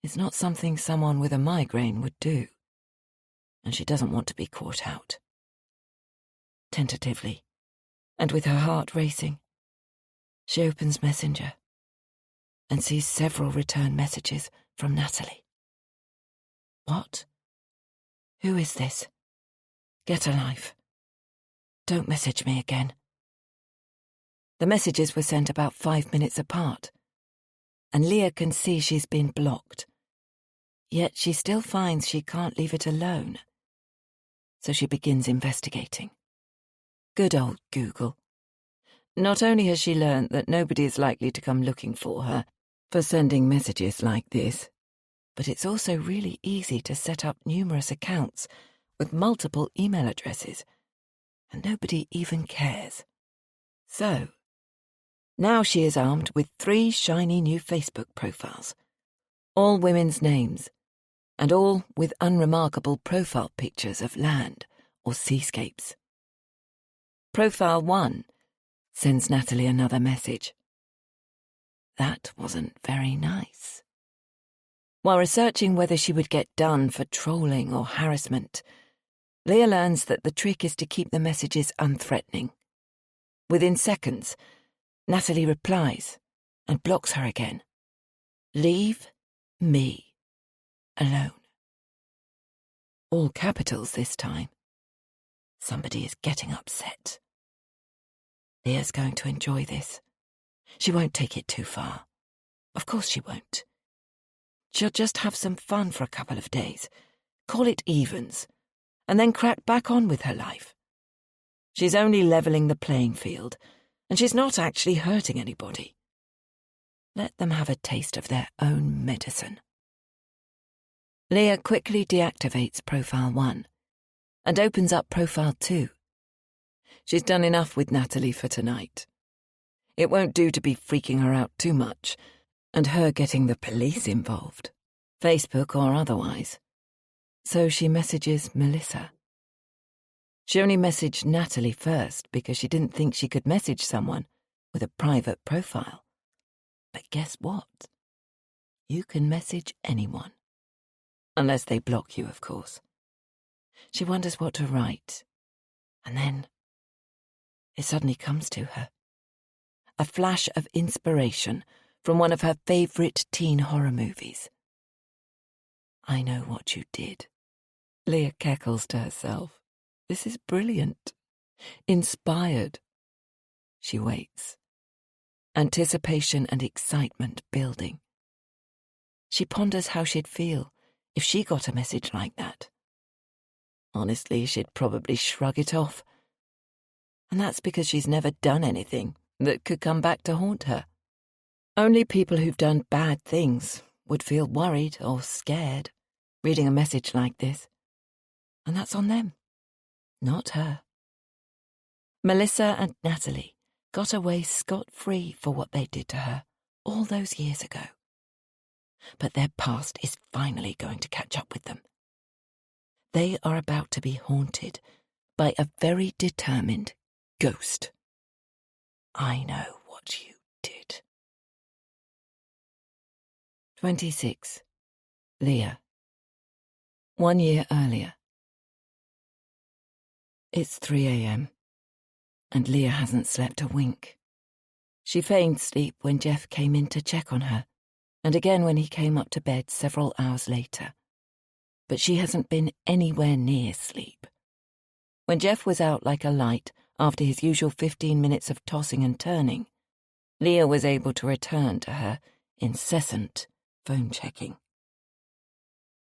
[SPEAKER 2] is not something someone with a migraine would do, and she doesn't want to be caught out. Tentatively, and with her heart racing, she opens Messenger and sees several return messages from Natalie. What? Who is this? Get a life. Don't message me again. The messages were sent about 5 minutes apart, and Leah can see she's been blocked. Yet she still finds she can't leave it alone. So she begins investigating. Good old Google. Not only has she learned that nobody is likely to come looking for her for sending messages like this, but it's also really easy to set up numerous accounts with multiple email addresses, and nobody even cares. So, now she is armed with 3 shiny new Facebook profiles, all women's names, and all with unremarkable profile pictures of land or seascapes. Profile 1 sends Natalie another message. That wasn't very nice. While researching whether she would get done for trolling or harassment, Leah learns that the trick is to keep the messages unthreatening. Within seconds, Natalie replies and blocks her again. Leave me alone. All capitals this time. Somebody is getting upset. Leah's going to enjoy this. She won't take it too far. Of course she won't. She'll just have some fun for a couple of days, call it evens, and then crack back on with her life. She's only levelling the playing field, and she's not actually hurting anybody. Let them have a taste of their own medicine. Leah quickly deactivates Profile 1 and opens up Profile 2. She's done enough with Natalie for tonight. It won't do to be freaking her out too much, and her getting the police involved, Facebook or otherwise. So she messages Melissa. She only messaged Natalie first because she didn't think she could message someone with a private profile. But guess what? You can message anyone. Unless they block you, of course. She wonders what to write. And then it suddenly comes to her. A flash of inspiration from one of her favourite teen horror movies. I know what you did. Leah cackles to herself. This is brilliant. Inspired. She waits. Anticipation and excitement building. She ponders how she'd feel if she got a message like that. Honestly, she'd probably shrug it off. And that's because she's never done anything that could come back to haunt her. Only people who've done bad things would feel worried or scared reading a message like this. And that's on them, not her. Melissa and Natalie got away scot-free for what they did to her all those years ago. But their past is finally going to catch up with them. They are about to be haunted by a very determined ghost. I know what you did. 26. Leah. 1 year earlier. It's 3 a.m, and Leah hasn't slept a wink. She feigned sleep when Jeff came in to check on her, and again when he came up to bed several hours later. But she hasn't been anywhere near sleep. When Jeff was out like a light after his usual 15 minutes of tossing and turning, Leah was able to return to her incessant phone checking.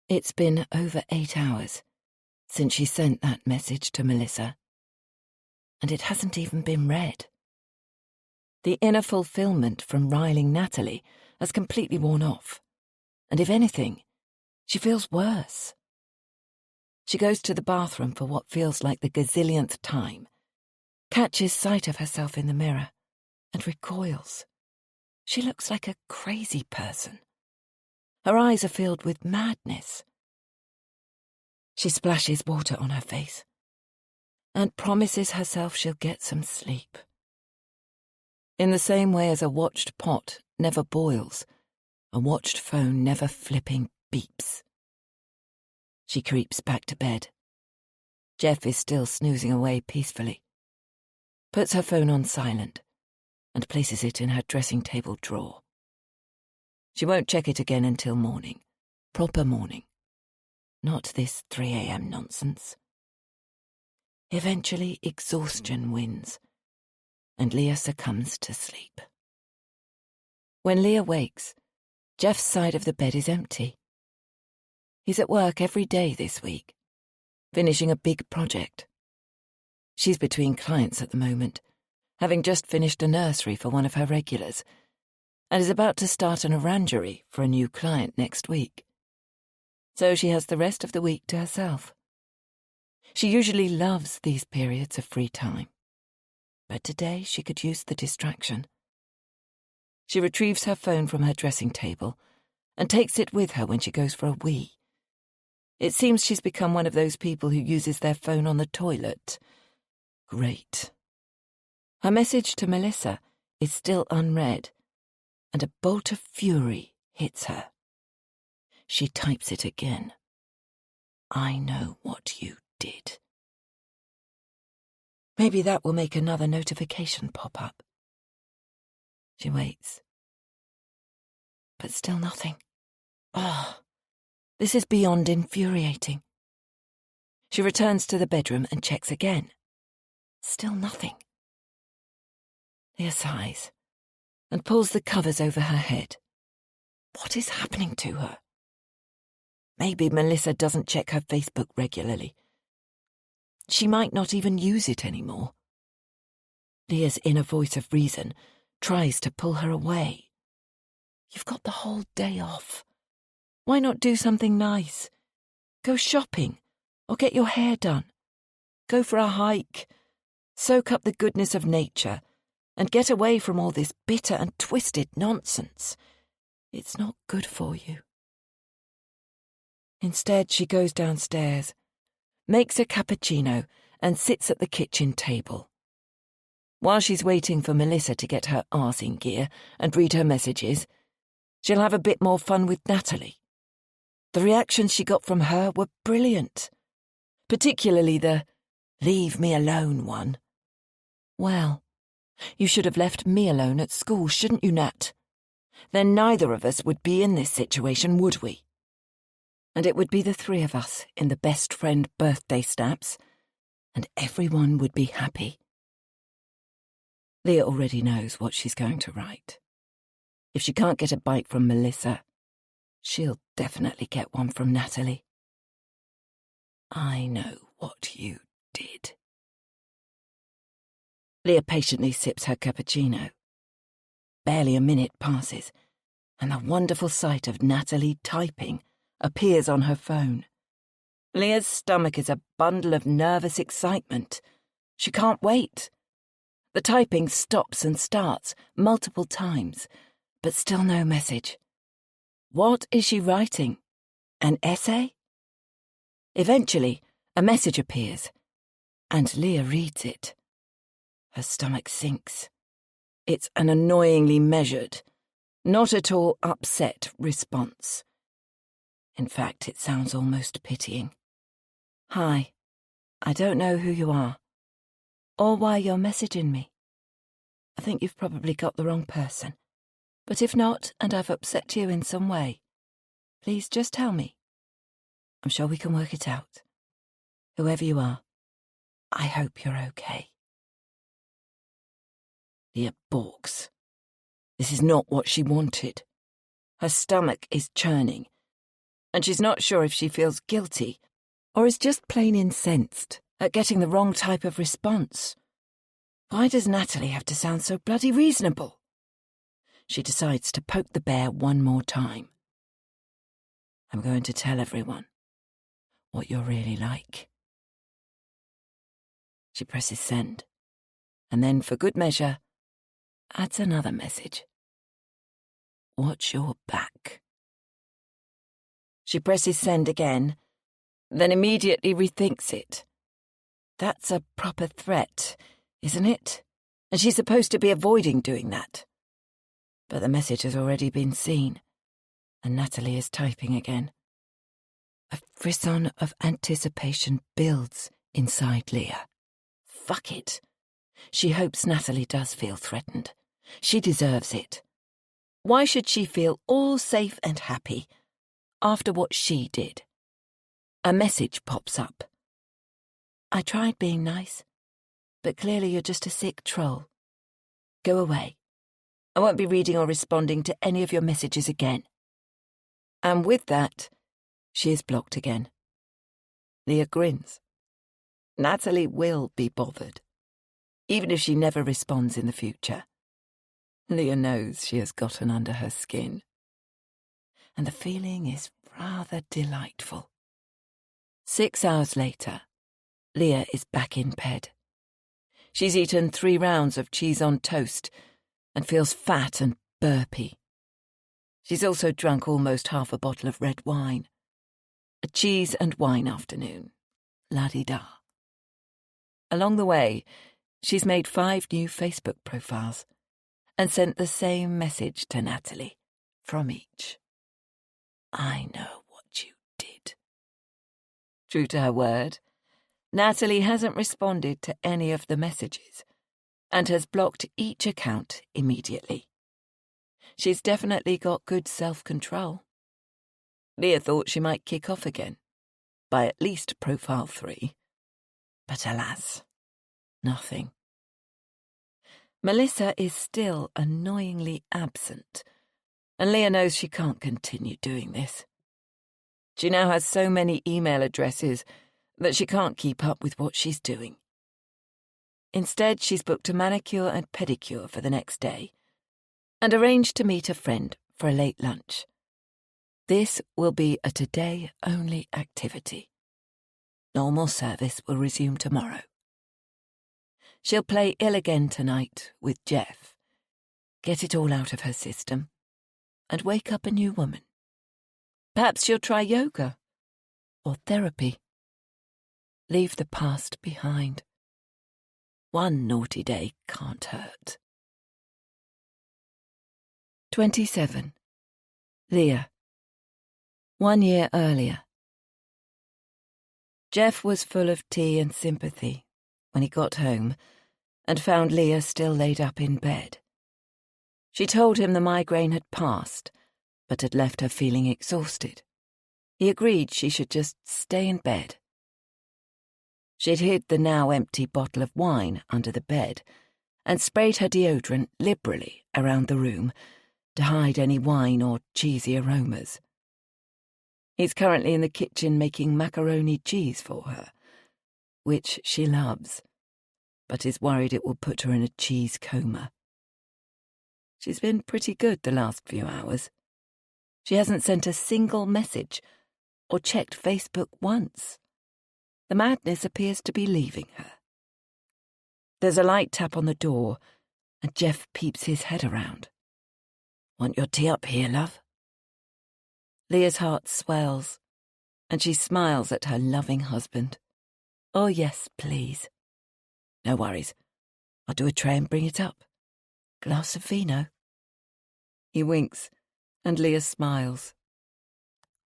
[SPEAKER 2] It's been over 8 hours since she sent that message to Melissa, and it hasn't even been read. The inner fulfillment from riling Natalie has completely worn off, and if anything, she feels worse. She goes to the bathroom for what feels like the gazillionth time, catches sight of herself in the mirror, and recoils. She looks like a crazy person. Her eyes are filled with madness. She splashes water on her face and promises herself she'll get some sleep. In the same way as a watched pot never boils, a watched phone never flipping beeps. She creeps back to bed. Jeff is still snoozing away peacefully, puts her phone on silent, and places it in her dressing table drawer. She won't check it again until morning, proper morning, not this 3 a.m. nonsense. Eventually, exhaustion wins, and Leah succumbs to sleep. When Leah wakes, Jeff's side of the bed is empty. He's at work every day this week, finishing a big project. She's between clients at the moment, having just finished a nursery for one of her regulars, and is about to start an orangery for a new client next week. So she has the rest of the week to herself. She usually loves these periods of free time, but today she could use the distraction. She retrieves her phone from her dressing table and takes it with her when she goes for a wee. It seems she's become one of those people who uses their phone on the toilet. Great. Her message to Melissa is still unread, and a bolt of fury hits her. She types it again. I know what you did. Maybe that will make another notification pop up. She waits. But still nothing. This is beyond infuriating. She returns to the bedroom and checks again. Still nothing. Leah sighs and pulls the covers over her head. What is happening to her? Maybe Melissa doesn't check her Facebook regularly. She might not even use it anymore. Leah's inner voice of reason tries to pull her away. You've got the whole day off. Why not do something nice? Go shopping, or get your hair done. Go for a hike. Soak up the goodness of nature, and get away from all this bitter and twisted nonsense. It's not good for you. Instead, she goes downstairs, makes a cappuccino, and sits at the kitchen table. While she's waiting for Melissa to get her arse in gear and read her messages, she'll have a bit more fun with Natalie. The reactions she got from her were brilliant, particularly the "leave me alone" one. Well, you should have left me alone at school, shouldn't you, Nat? Then neither of us would be in this situation, would we? And it would be the three of us in the best friend birthday snaps, and everyone would be happy. Leah already knows what she's going to write. If she can't get a bite from Melissa, she'll definitely get one from Natalie. I know what you did. Leah patiently sips her cappuccino. Barely a minute passes, and the wonderful sight of Natalie typing appears on her phone. Leah's stomach is a bundle of nervous excitement. She can't wait. The typing stops and starts multiple times, but still no message. What is she writing? An essay? Eventually, a message appears, and Leah reads it. Her stomach sinks. It's an annoyingly measured, not at all upset response. In fact, it sounds almost pitying. Hi, I don't know who you are, or why you're messaging me. I think you've probably got the wrong person. But if not, and I've upset you in some way, please just tell me. I'm sure we can work it out. Whoever you are, I hope you're okay. Leah balks. This is not what she wanted. Her stomach is churning, and she's not sure if she feels guilty or is just plain incensed at getting the wrong type of response. Why does Natalie have to sound so bloody reasonable? She decides to poke the bear one more time. I'm going to tell everyone what you're really like. She presses send, and then, for good measure, adds another message. Watch your back. She presses send again, then immediately rethinks it. That's a proper threat, isn't it? And she's supposed to be avoiding doing that. But the message has already been seen, and Natalie is typing again. A frisson of anticipation builds inside Leah. Fuck it. She hopes Natalie does feel threatened. She deserves it. Why should she feel all safe and happy after what she did? A message pops up. I tried being nice, but clearly you're just a sick troll. Go away. I won't be reading or responding to any of your messages again. And with that, she is blocked again. Leah grins. Natalie will be bothered, even if she never responds in the future. Leah knows she has gotten under her skin, and the feeling is rather delightful. 6 hours later, Leah is back in bed. She's eaten 3 rounds of cheese on toast and feels fat and burpy. She's also drunk almost half a bottle of red wine. A cheese and wine afternoon. La-di-da. Along the way, she's made 5 new Facebook profiles and sent the same message to Natalie from each. I know what you did. True to her word, Natalie hasn't responded to any of the messages and has blocked each account immediately. She's definitely got good self-control. Leah thought she might kick off again, by at least profile 3. But alas, nothing. Melissa is still annoyingly absent, and Leah knows she can't continue doing this. She now has so many email addresses that she can't keep up with what she's doing. Instead, she's booked a manicure and pedicure for the next day and arranged to meet a friend for a late lunch. This will be a today-only activity. Normal service will resume tomorrow. She'll play ill again tonight with Jeff, get it all out of her system, and wake up a new woman. Perhaps she'll try yoga or therapy. Leave the past behind. One naughty day can't hurt. 27. Leah. 1 year earlier. Jeff was full of tea and sympathy when he got home and found Leah still laid up in bed. She told him the migraine had passed, but had left her feeling exhausted. He agreed she should just stay in bed. She'd hid the now empty bottle of wine under the bed and sprayed her deodorant liberally around the room to hide any wine or cheesy aromas. He's currently in the kitchen making macaroni cheese for her, which she loves, but is worried it will put her in a cheese coma. She's been pretty good the last few hours. She hasn't sent a single message or checked Facebook once. The madness appears to be leaving her. There's a light tap on the door, and Jeff peeps his head around. Want your tea up here, love? Leah's heart swells, and she smiles at her loving husband. Oh, yes, please. No worries. I'll do a tray and bring it up. Glass of vino. He winks, and Leah smiles.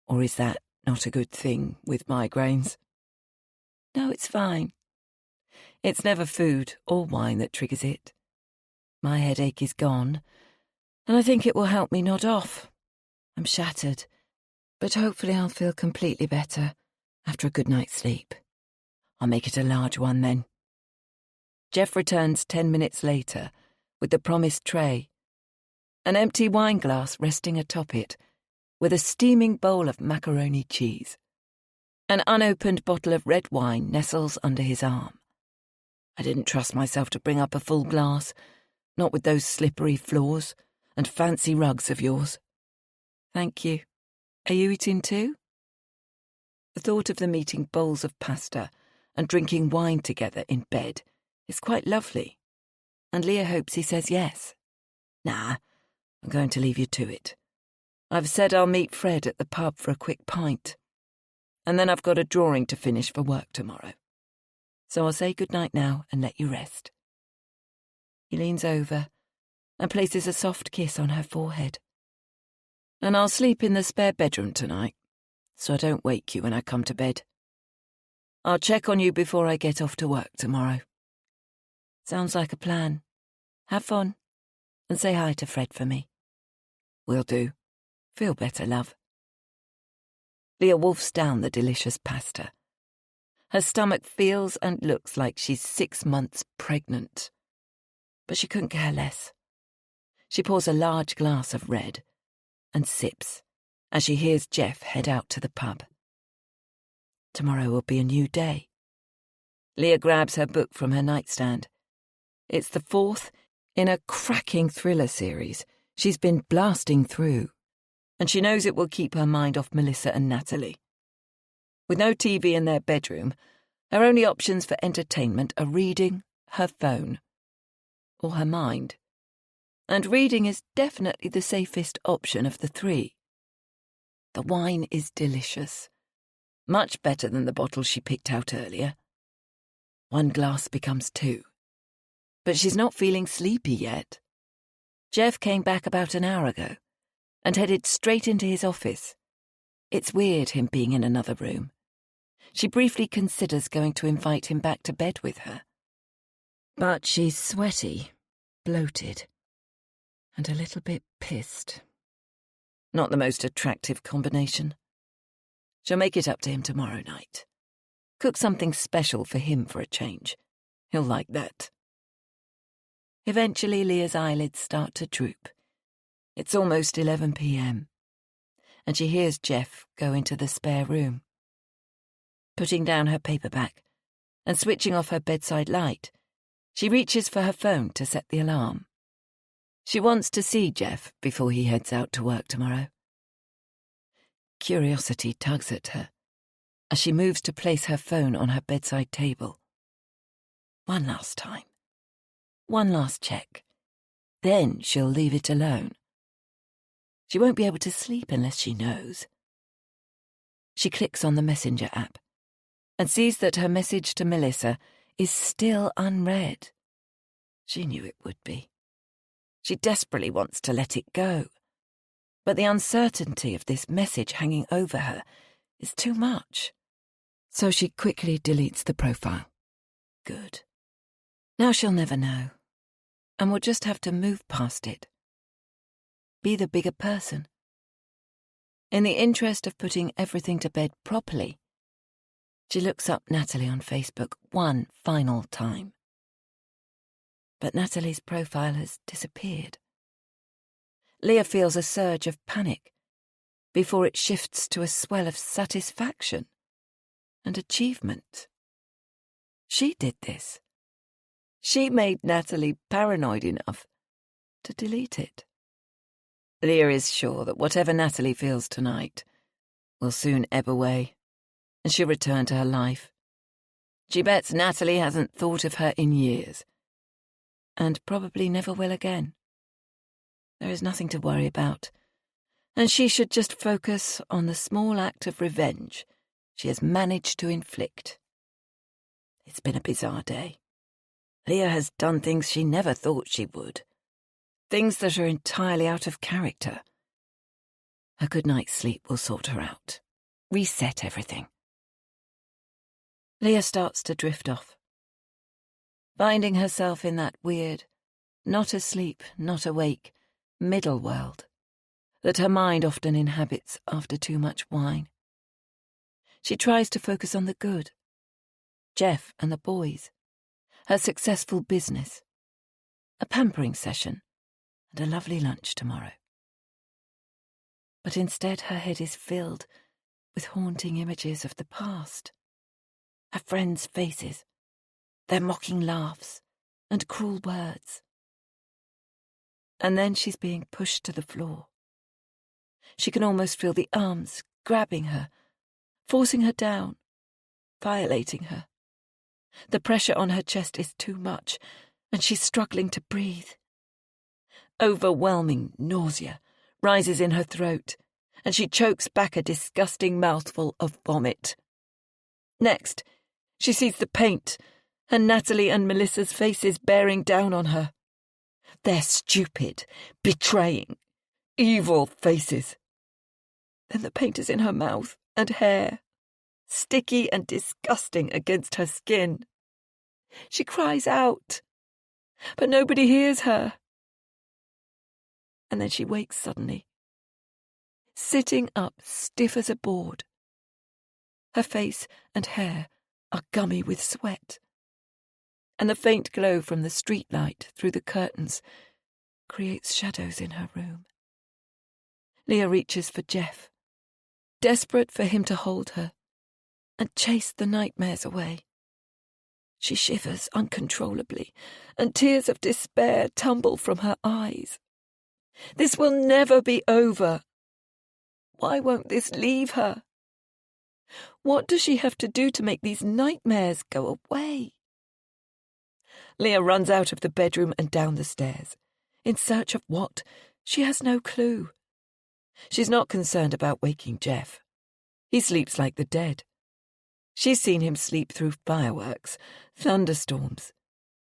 [SPEAKER 2] Or is that not a good thing with migraines? No, it's fine. It's never food or wine that triggers it. My headache is gone, and I think it will help me nod off. I'm shattered, but hopefully I'll feel completely better after a good night's sleep. I'll make it a large one then. Jeff returns 10 minutes later with the promised tray, an empty wine glass resting atop it, with a steaming bowl of macaroni cheese. An unopened bottle of red wine nestles under his arm. I didn't trust myself to bring up a full glass, not with those slippery floors and fancy rugs of yours. Thank you. Are you eating too? The thought of them eating bowls of pasta and drinking wine together in bed is quite lovely, and Leah hopes he says yes. Nah, I'm going to leave you to it. I've said I'll meet Fred at the pub for a quick pint, and then I've got a drawing to finish for work tomorrow. So I'll say goodnight now and let you rest. He leans over and places a soft kiss on her forehead. And I'll sleep in the spare bedroom tonight, so I don't wake you when I come to bed. I'll check on you before I get off to work tomorrow. Sounds like a plan. Have fun, and say hi to Fred for me. Will do. Feel better, love. Leah wolfs down the delicious pasta. Her stomach feels and looks like she's 6 months pregnant. But she couldn't care less. She pours a large glass of red and sips as she hears Jeff head out to the pub. Tomorrow will be a new day. Leah grabs her book from her nightstand. It's the 4th in a cracking thriller series she's been blasting through, and she knows it will keep her mind off Melissa and Natalie. With no TV in their bedroom, her only options for entertainment are reading, her phone, or her mind. And reading is definitely the safest option of the 3. The wine is delicious, much better than the bottle she picked out earlier. 1 glass becomes 2. But she's not feeling sleepy yet. Jeff came back about an hour ago and headed straight into his office. It's weird him being in another room. She briefly considers going to invite him back to bed with her. But she's sweaty, bloated, and a little bit pissed. Not the most attractive combination. She'll make it up to him tomorrow night. Cook something special for him for a change. He'll like that. Eventually, Leah's eyelids start to droop. It's almost 11 p.m, and she hears Jeff go into the spare room. Putting down her paperback and switching off her bedside light, she reaches for her phone to set the alarm. She wants to see Jeff before he heads out to work tomorrow. Curiosity tugs at her as she moves to place her phone on her bedside table. One last time. One last check. Then she'll leave it alone. She won't be able to sleep unless she knows. She clicks on the Messenger app and sees that her message to Melissa is still unread. She knew it would be. She desperately wants to let it go, but the uncertainty of this message hanging over her is too much. So she quickly deletes the profile. Good. Now she'll never know, and will just have to move past it. Be the bigger person. In the interest of putting everything to bed properly, she looks up Natalie on Facebook one final time. But Natalie's profile has disappeared. Leah feels a surge of panic before it shifts to a swell of satisfaction and achievement. She did this. She made Natalie paranoid enough to delete it. Leah is sure that whatever Natalie feels tonight will soon ebb away, and she'll return to her life. She bets Natalie hasn't thought of her in years, and probably never will again. There is nothing to worry about, and she should just focus on the small act of revenge she has managed to inflict. It's been a bizarre day. Leah has done things she never thought she would, things that are entirely out of character. A good night's sleep will sort her out, reset everything. Leah starts to drift off, finding herself in that weird, not asleep, not awake, middle world that her mind often inhabits after too much wine. She tries to focus on the good, Jeff and the boys, her successful business, a pampering session, and a lovely lunch tomorrow. But instead her head is filled with haunting images of the past, her friends' faces, their mocking laughs and cruel words. And then she's being pushed to the floor. She can almost feel the arms grabbing her, forcing her down, violating her. The pressure on her chest is too much, and she's struggling to breathe. Overwhelming nausea rises in her throat, and she chokes back a disgusting mouthful of vomit. Next, she sees the paint and Natalie and Melissa's faces bearing down on her. Their stupid, betraying, evil faces. Then the paint is in her mouth and hair, sticky and disgusting against her skin. She cries out, but nobody hears her. And then she wakes suddenly, sitting up stiff as a board. Her face and hair are gummy with sweat, and the faint glow from the streetlight through the curtains creates shadows in her room. Leah reaches for Jeff, desperate for him to hold her and chase the nightmares away. She shivers uncontrollably, and tears of despair tumble from her eyes. This will never be over. Why won't this leave her? What does she have to do to make these nightmares go away? Leah runs out of the bedroom and down the stairs. In search of what? She has no clue. She's not concerned about waking Jeff. He sleeps like the dead. She's seen him sleep through fireworks, thunderstorms,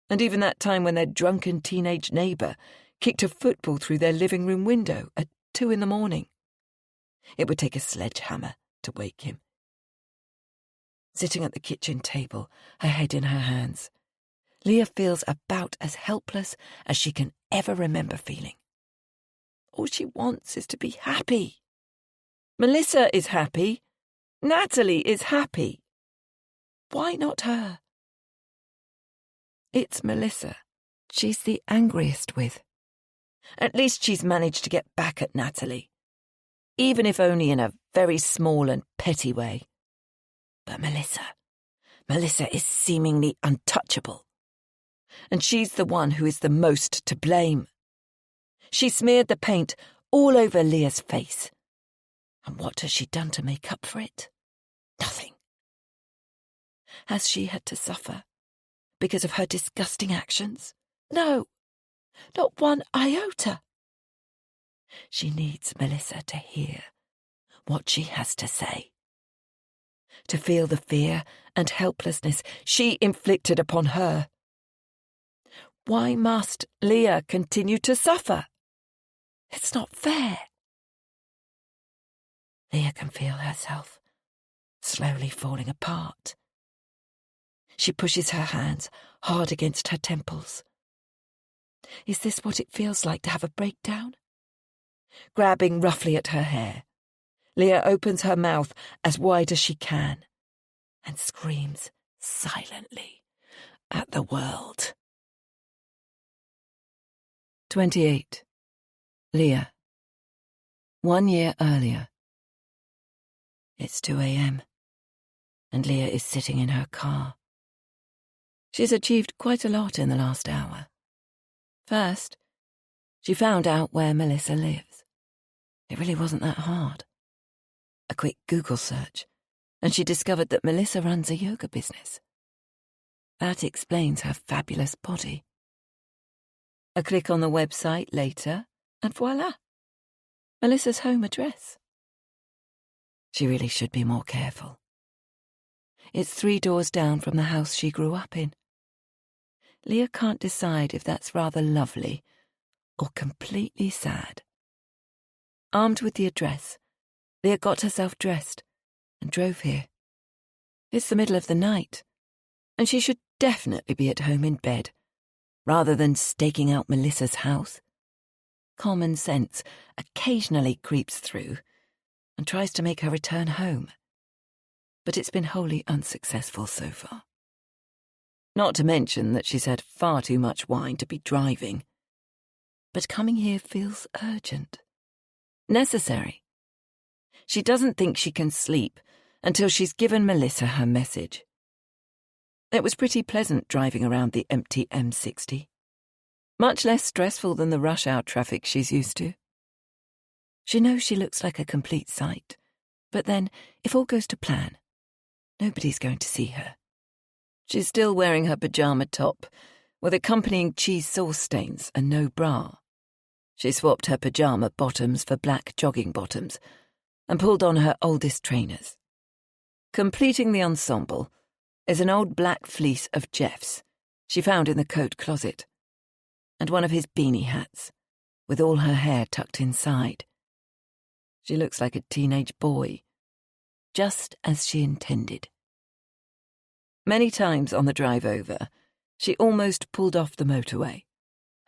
[SPEAKER 2] and even that time when their drunken teenage neighbour kicked a football through their living room window at 2 a.m. It would take a sledgehammer to wake him. Sitting at the kitchen table, her head in her hands, Leah feels about as helpless as she can ever remember feeling. All she wants is to be happy. Melissa is happy. Natalie is happy. Why not her? It's Melissa she's the angriest with. At least she's managed to get back at Natalie, even if only in a very small and petty way. But Melissa is seemingly untouchable. And she's the one who is the most to blame. She smeared the paint all over Leah's face. And what has she done to make up for it? Nothing. Has she had to suffer because of her disgusting actions? No, not one iota. She needs Melissa to hear what she has to say, to feel the fear and helplessness she inflicted upon her. Why must Leah continue to suffer? It's not fair. Leah can feel herself slowly falling apart. She pushes her hands hard against her temples. Is this what it feels like to have a breakdown? Grabbing roughly at her hair, Leah opens her mouth as wide as she can and screams silently at the world. 28. Leah. 1 year earlier. It's 2 a.m. and Leah is sitting in her car. She's achieved quite a lot in the last hour. First, she found out where Melissa lives. It really wasn't that hard. A quick Google search, and she discovered that Melissa runs a yoga business. That explains her fabulous body. A click on the website later, and voila, Melissa's home address. She really should be more careful. It's 3 doors down from the house she grew up in. Leah can't decide if that's rather lovely or completely sad. Armed with the address, Leah got herself dressed and drove here. It's the middle of the night, and she should definitely be at home in bed, rather than staking out Melissa's house. Common sense occasionally creeps through and tries to make her return home, but it's been wholly unsuccessful so far. Not to mention that she's had far too much wine to be driving. But coming here feels urgent, necessary. She doesn't think she can sleep until she's given Melissa her message. It was pretty pleasant driving around the empty M60. Much less stressful than the rush hour traffic she's used to. She knows she looks like a complete sight, but then, if all goes to plan, nobody's going to see her. She's still wearing her pyjama top, with accompanying cheese sauce stains and no bra. She swapped her pyjama bottoms for black jogging bottoms and pulled on her oldest trainers. Completing the ensemble is an old black fleece of Jeff's she found in the coat closet, and one of his beanie hats, with all her hair tucked inside. She looks like a teenage boy, just as she intended. Many times on the drive over, she almost pulled off the motorway,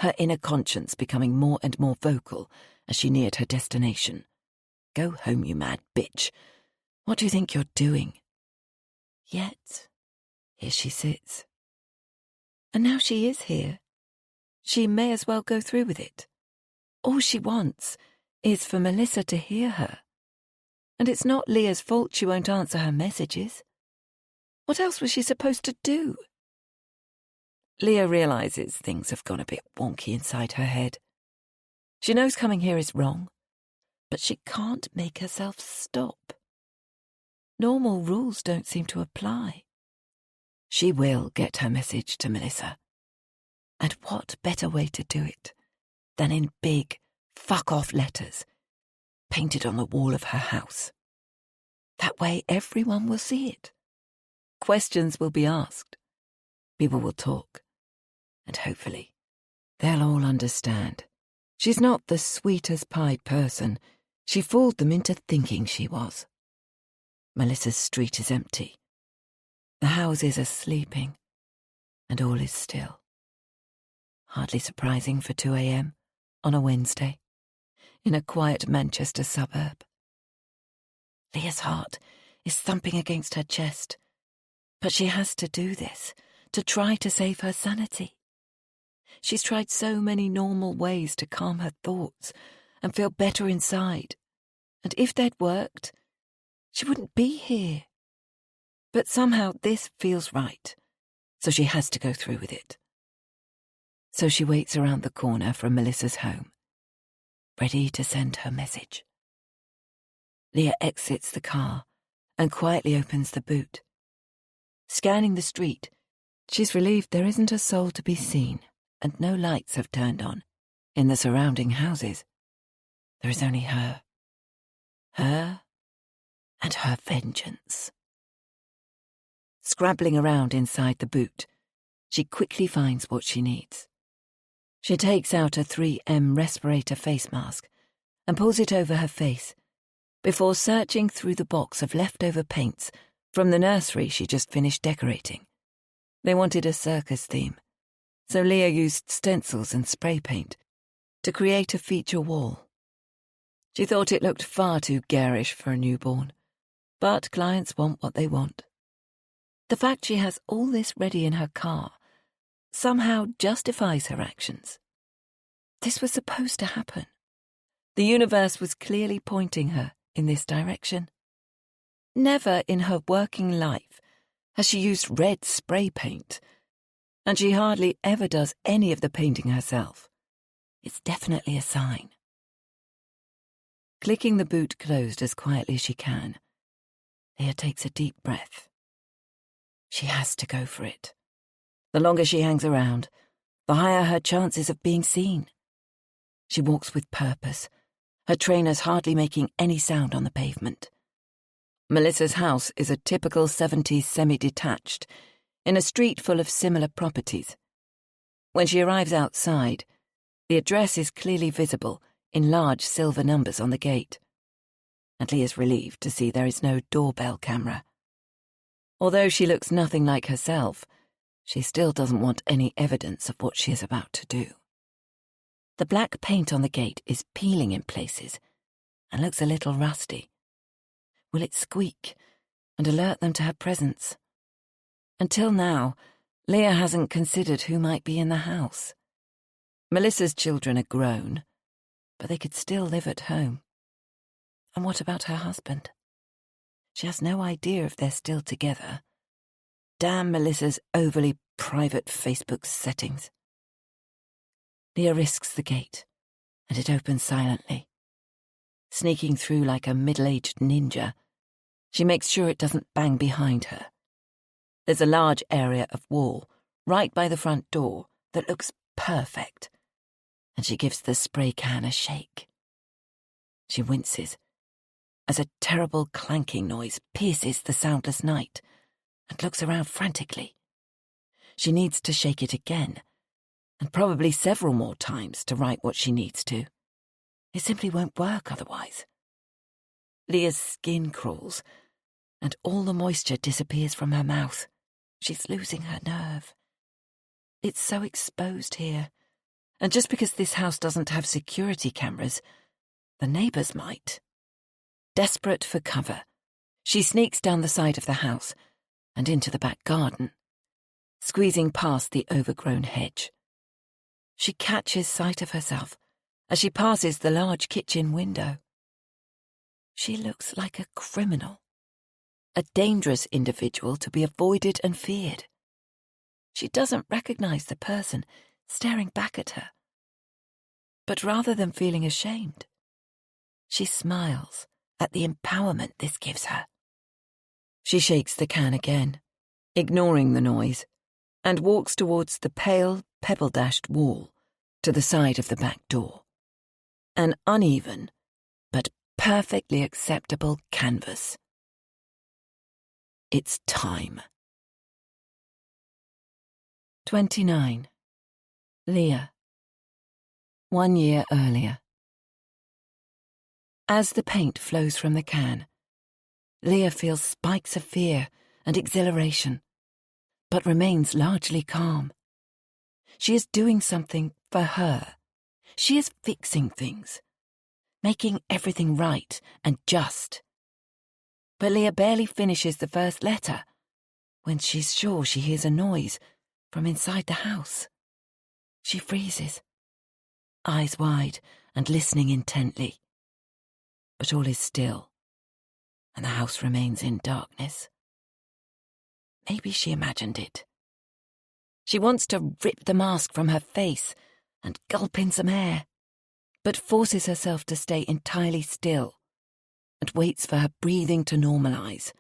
[SPEAKER 2] her inner conscience becoming more and more vocal as she neared her destination. Go home, you mad bitch. What do you think you're doing? Yet, here she sits. And now she is here. She may as well go through with it. All she wants is for Melissa to hear her. And it's not Leah's fault she won't answer her messages. What else was she supposed to do? Leah realizes things have gone a bit wonky inside her head. She knows coming here is wrong, but she can't make herself stop. Normal rules don't seem to apply. She will get her message to Melissa. And what better way to do it than in big, fuck-off letters painted on the wall of her house? That way everyone will see it. Questions will be asked. People will talk. And hopefully, they'll all understand. She's not the sweet-as-pie person she fooled them into thinking she was. Melissa's street is empty. The houses are sleeping, and all is still. Hardly surprising for 2 a.m. on a Wednesday, in a quiet Manchester suburb. Leah's heart is thumping against her chest, but she has to do this to try to save her sanity. She's tried so many normal ways to calm her thoughts and feel better inside, and if they'd worked, she wouldn't be here. But somehow this feels right, so she has to go through with it. So she waits around the corner from Melissa's home, ready to send her message. Leah exits the car and quietly opens the boot. Scanning the street, she's relieved there isn't a soul to be seen, and no lights have turned on in the surrounding houses. There is only her. Her and her vengeance. Scrabbling around inside the boot, she quickly finds what she needs. She takes out a 3M respirator face mask and pulls it over her face before searching through the box of leftover paints from the nursery she just finished decorating. They wanted a circus theme, so Leah used stencils and spray paint to create a feature wall. She thought it looked far too garish for a newborn, but clients want what they want. The fact she has all this ready in her car somehow justifies her actions. This was supposed to happen. The universe was clearly pointing her in this direction. Never in her working life has she used red spray paint, and she hardly ever does any of the painting herself. It's definitely a sign. Clicking the boot closed as quietly as she can, Leah takes a deep breath. She has to go for it. The longer she hangs around, the higher her chances of being seen. She walks with purpose, her trainers hardly making any sound on the pavement. Melissa's house is a typical 70s semi-detached, in a street full of similar properties. When she arrives outside, the address is clearly visible in large silver numbers on the gate. And Leah's relieved to see there is no doorbell camera. Although she looks nothing like herself, she still doesn't want any evidence of what she is about to do. The black paint on the gate is peeling in places and looks a little rusty. Will it squeak and alert them to her presence? Until now, Leah hasn't considered who might be in the house. Melissa's children are grown, but they could still live at home. And what about her husband? She has no idea if they're still together. Damn Melissa's overly private Facebook settings. Leah risks the gate, and it opens silently. Sneaking through like a middle-aged ninja, she makes sure it doesn't bang behind her. There's a large area of wall right by the front door that looks perfect, and she gives the spray can a shake. She winces as a terrible clanking noise pierces the soundless night and looks around frantically. She needs to shake it again, and probably several more times to write what she needs to. It simply won't work otherwise. Leah's skin crawls, and all the moisture disappears from her mouth. She's losing her nerve. It's so exposed here, and just because this house doesn't have security cameras, the neighbours might. Desperate for cover, she sneaks down the side of the house and into the back garden, squeezing past the overgrown hedge. She catches sight of herself as she passes the large kitchen window. She looks like a criminal, a dangerous individual to be avoided and feared. She doesn't recognize the person staring back at her. But rather than feeling ashamed, she smiles at the empowerment this gives her. She shakes the can again, ignoring the noise, and walks towards the pale, pebble-dashed wall to the side of the back door. An uneven, but perfectly acceptable canvas. It's time. 29. Leah. 1 year earlier. As the paint flows from the can, Leah feels spikes of fear and exhilaration, but remains largely calm. She is doing something for her. She is fixing things, making everything right and just. But Leah barely finishes the first letter when she's sure she hears a noise from inside the house. She freezes, eyes wide and listening intently. But all is still, and the house remains in darkness. Maybe she imagined it. She wants to rip the mask from her face and gulp in some air, but forces herself to stay entirely still and waits for her breathing to normalize.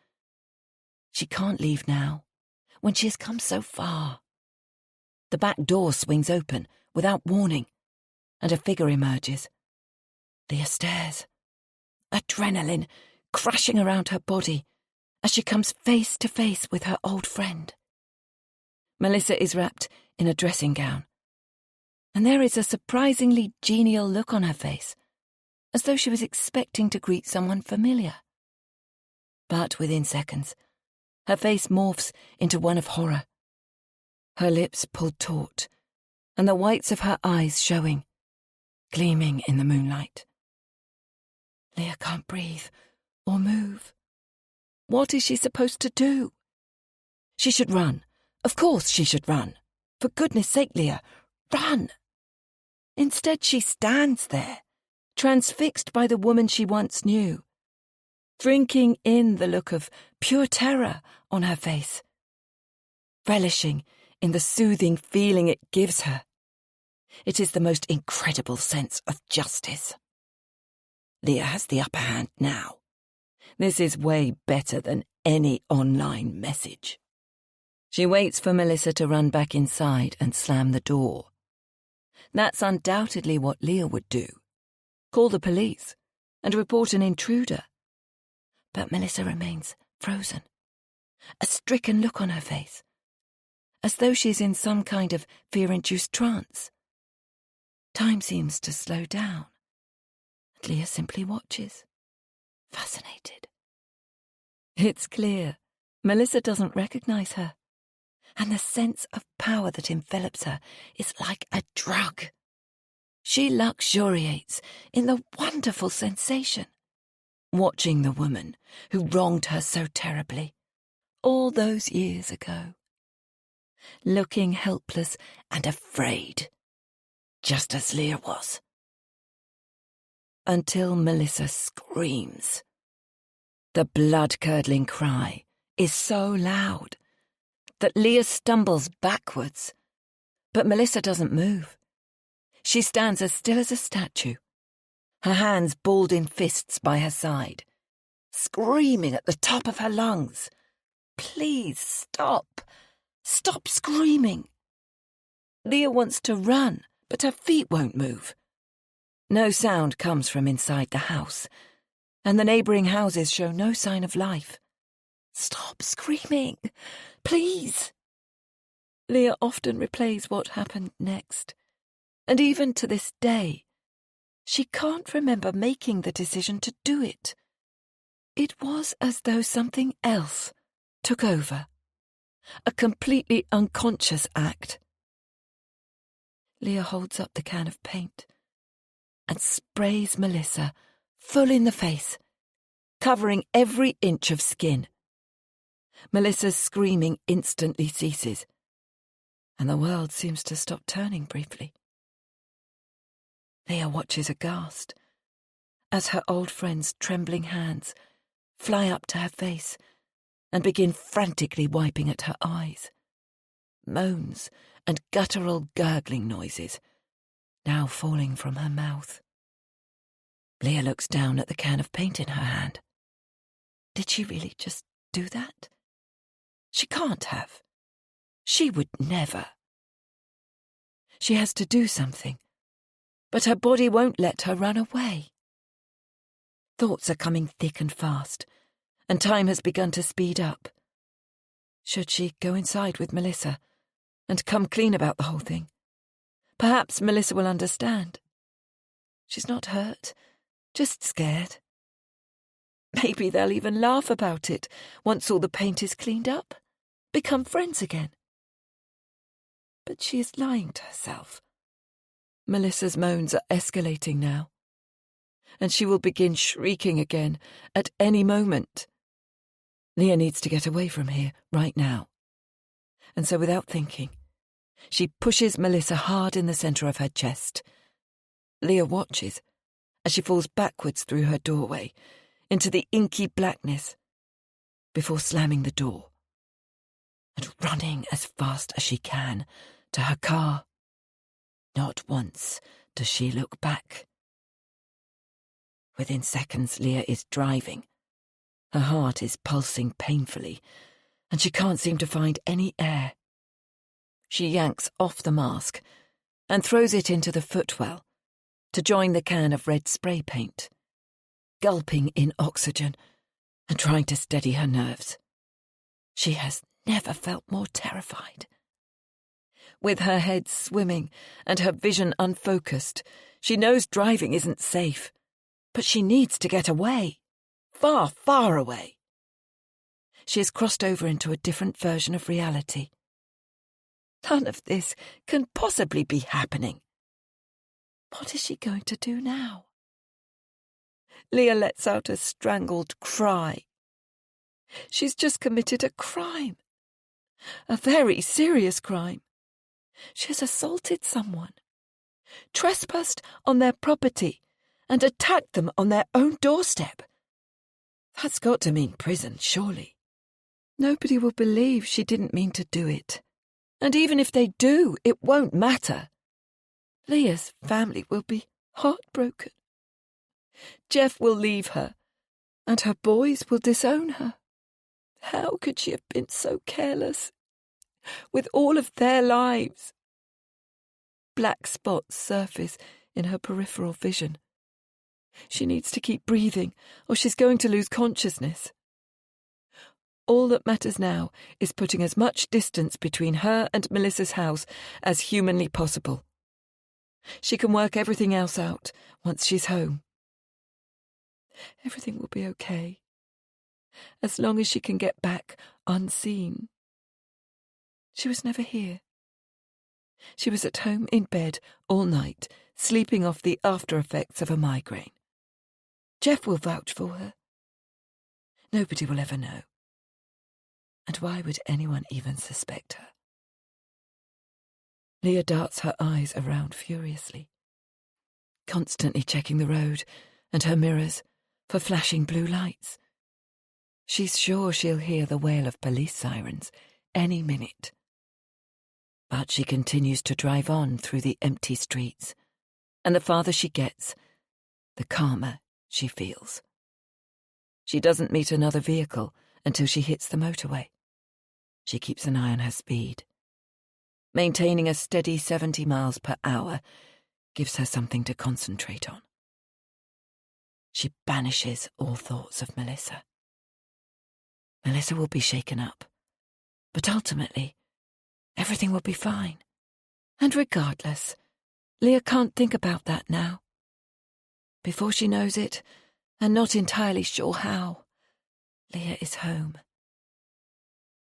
[SPEAKER 2] She can't leave now, when she has come so far. The back door swings open without warning, and a figure emerges. Leah stares, adrenaline crashing around her body as she comes face to face with her old friend. Melissa is wrapped in a dressing gown, and there is a surprisingly genial look on her face, as though she was expecting to greet someone familiar. But within seconds, her face morphs into one of horror. Her lips pulled taut, and the whites of her eyes showing, gleaming in the moonlight. Leah can't breathe or move. What is she supposed to do? She should run. Of course she should run. For goodness sake, Leah, run! Instead, she stands there, transfixed by the woman she once knew, drinking in the look of pure terror on her face, relishing in the soothing feeling it gives her. It is the most incredible sense of justice. Leah has the upper hand now. This is way better than any online message. She waits for Melissa to run back inside and slam the door. That's undoubtedly what Leah would do. Call the police and report an intruder. But Melissa remains frozen, a stricken look on her face, as though she's in some kind of fear-induced trance. Time seems to slow down, And Leah simply watches, fascinated. It's clear Melissa doesn't recognise her, and the sense of power that envelops her is like a drug. She luxuriates in the wonderful sensation, watching the woman who wronged her so terribly all those years ago, looking helpless and afraid, just as Leah was. Until Melissa screams. The blood-curdling cry is so loud that Leah stumbles backwards, but Melissa doesn't move. She stands as still as a statue, her hands balled in fists by her side, screaming at the top of her lungs. Please stop. Stop screaming. Leah wants to run, but her feet won't move. No sound comes from inside the house, and the neighbouring houses show no sign of life. Stop screaming, please. Leah often replays what happened next, and even to this day, she can't remember making the decision to do it. It was as though something else took over, a completely unconscious act. Leah holds up the can of paint and sprays Melissa full in the face, covering every inch of skin. Melissa's screaming instantly ceases, and the world seems to stop turning briefly. Leah watches aghast as her old friend's trembling hands fly up to her face and begin frantically wiping at her eyes. Moans and guttural gurgling noises now falling from her mouth. Leah looks down at the can of paint in her hand. Did she really just do that? She can't have. She would never. She has to do something, but her body won't let her run away. Thoughts are coming thick and fast, and time has begun to speed up. Should she go inside with Melissa and come clean about the whole thing? Perhaps Melissa will understand. She's not hurt, just scared. Maybe they'll even laugh about it once all the paint is cleaned up, become friends again. But she is lying to herself. Melissa's moans are escalating now, and she will begin shrieking again at any moment. Leah needs to get away from here right now. And so without thinking, she pushes Melissa hard in the centre of her chest. Leah watches as she falls backwards through her doorway into the inky blackness before slamming the door and running as fast as she can to her car. Not once does she look back. Within seconds, Leah is driving. Her heart is pulsing painfully, and she can't seem to find any air. She yanks off the mask and throws it into the footwell to join the can of red spray paint, gulping in oxygen and trying to steady her nerves. She has never felt more terrified. With her head swimming and her vision unfocused, she knows driving isn't safe, but she needs to get away. Far, far away. She has crossed over into a different version of reality. None of this can possibly be happening. What is she going to do now? Leah lets out a strangled cry. She's just committed a crime. A very serious crime. She has assaulted someone, trespassed on their property, and attacked them on their own doorstep. That's got to mean prison, surely. Nobody will believe she didn't mean to do it. And even if they do, it won't matter. Leah's family will be heartbroken. Jeff will leave her, and her boys will disown her. How could she have been so careless, with all of their lives? Black spots surface in her peripheral vision. She needs to keep breathing, or she's going to lose consciousness. All that matters now is putting as much distance between her and Melissa's house as humanly possible. She can work everything else out once she's home. Everything will be okay. As long as she can get back unseen. She was never here. She was at home in bed all night, sleeping off the after effects of a migraine. Jeff will vouch for her. Nobody will ever know. And why would anyone even suspect her? Leah darts her eyes around furiously, constantly checking the road and her mirrors for flashing blue lights. She's sure she'll hear the wail of police sirens any minute. But she continues to drive on through the empty streets, and the farther she gets, the calmer she feels. She doesn't meet another vehicle until she hits the motorway. She keeps an eye on her speed. Maintaining a steady 70 miles per hour gives her something to concentrate on. She banishes all thoughts of Melissa. Melissa will be shaken up, but ultimately, everything will be fine. And regardless, Leah can't think about that now. Before she knows it, and not entirely sure how, Leah is home.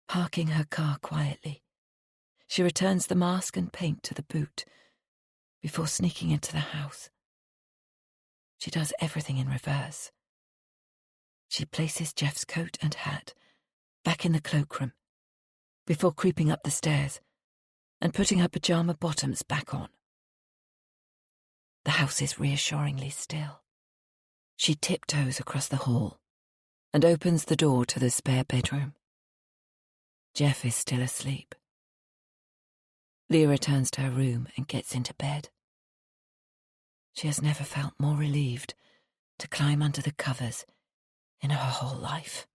[SPEAKER 2] Parking her car quietly, she returns the mask and paint to the boot before sneaking into the house. She does everything in reverse. She places Jeff's coat and hat back in the cloakroom before creeping up the stairs and putting her pyjama bottoms back on. The house is reassuringly still. She tiptoes across the hall and opens the door to the spare bedroom. Jeff is still asleep. Leah returns to her room and gets into bed. She has never felt more relieved to climb under the covers in her whole life.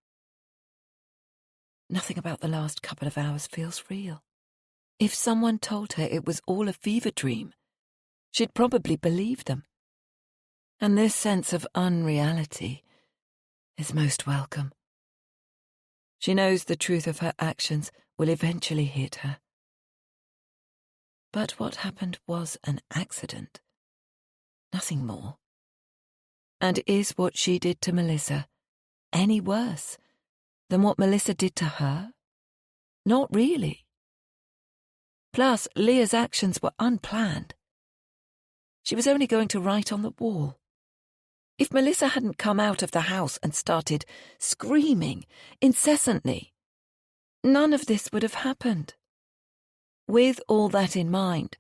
[SPEAKER 2] Nothing about the last couple of hours feels real. If someone told her it was all a fever dream, she'd probably believe them. And this sense of unreality is most welcome. She knows the truth of her actions will eventually hit her. But what happened was an accident. Nothing more. And is what she did to Melissa any worse than what Melissa did to her? Not really. Plus, Leah's actions were unplanned. She was only going to write on the wall. If Melissa hadn't come out of the house and started screaming incessantly, none of this would have happened. With all that in mind,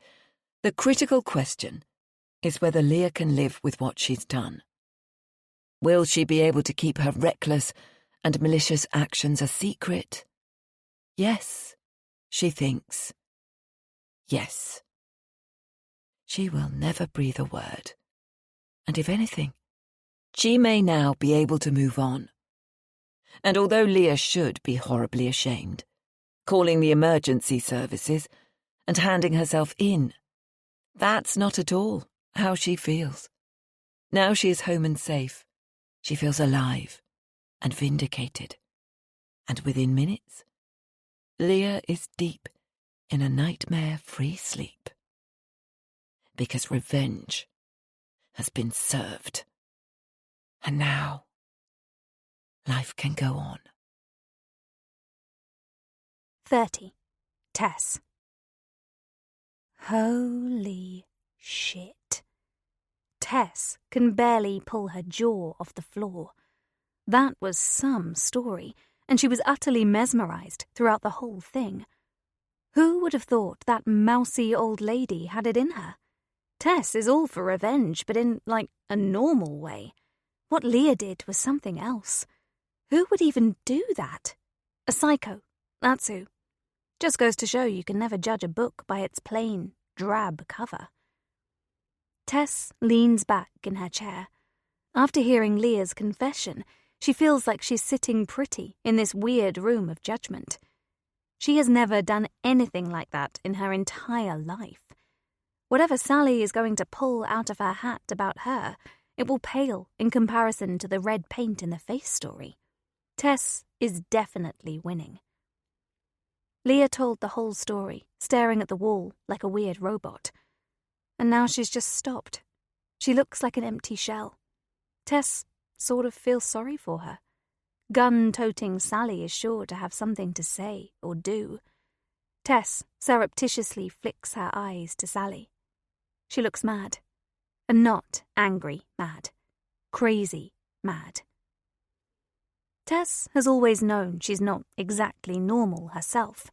[SPEAKER 2] the critical question is whether Leah can live with what she's done. Will she be able to keep her reckless and malicious actions a secret? Yes, she thinks. Yes. She will never breathe a word. And if anything, she may now be able to move on. And although Leah should be horribly ashamed, calling the emergency services and handing herself in, that's not at all how she feels. Now she is home and safe, she feels alive and vindicated. And within minutes, Leah is deep in a nightmare-free sleep. Because revenge has been served. And now, life can go on.
[SPEAKER 1] 30. Tess. Holy shit. Tess can barely pull her jaw off the floor. That was some story, and she was utterly mesmerized throughout the whole thing. Who would have thought that mousy old lady had it in her? Tess is all for revenge, but in, a normal way. What Leah did was something else. Who would even do that? A psycho, that's who. Just goes to show you can never judge a book by its plain, drab cover. Tess leans back in her chair. After hearing Leah's confession, she feels like she's sitting pretty in this weird room of judgment. She has never done anything like that in her entire life. Whatever Sally is going to pull out of her hat about her, it will pale in comparison to the red paint in the face story. Tess is definitely winning. Leah told the whole story, staring at the wall like a weird robot. And now she's just stopped. She looks like an empty shell. Tess sort of feels sorry for her. Gun-toting Sally is sure to have something to say or do. Tess surreptitiously flicks her eyes to Sally. She looks mad. And not angry mad. Crazy mad. Tess has always known she's not exactly normal herself.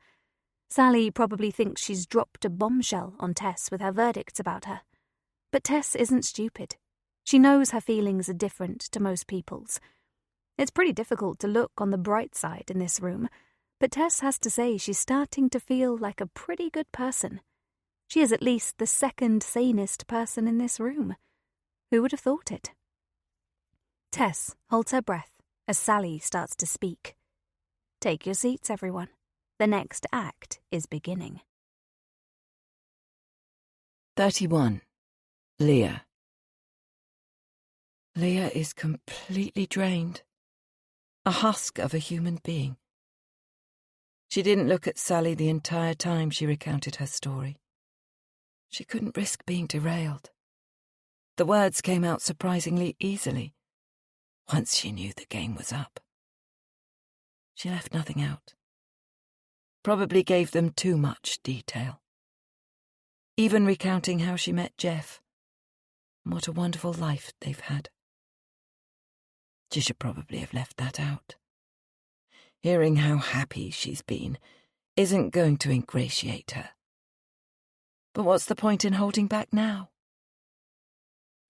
[SPEAKER 1] Sally probably thinks she's dropped a bombshell on Tess with her verdicts about her. But Tess isn't stupid. She knows her feelings are different to most people's. It's pretty difficult to look on the bright side in this room, but Tess has to say she's starting to feel like a pretty good person. She is at least the second sanest person in this room. Who would have thought it? Tess holds her breath as Sally starts to speak. Take your seats, everyone. The next act is beginning.
[SPEAKER 2] 31. Leah. Leah is completely drained. A husk of a human being. She didn't look at Sally the entire time she recounted her story. She couldn't risk being derailed. The words came out surprisingly easily, once she knew the game was up. She left nothing out. Probably gave them too much detail. Even recounting how she met Jeff, and what a wonderful life they've had. She should probably have left that out. Hearing how happy she's been isn't going to ingratiate her. But what's the point in holding back now?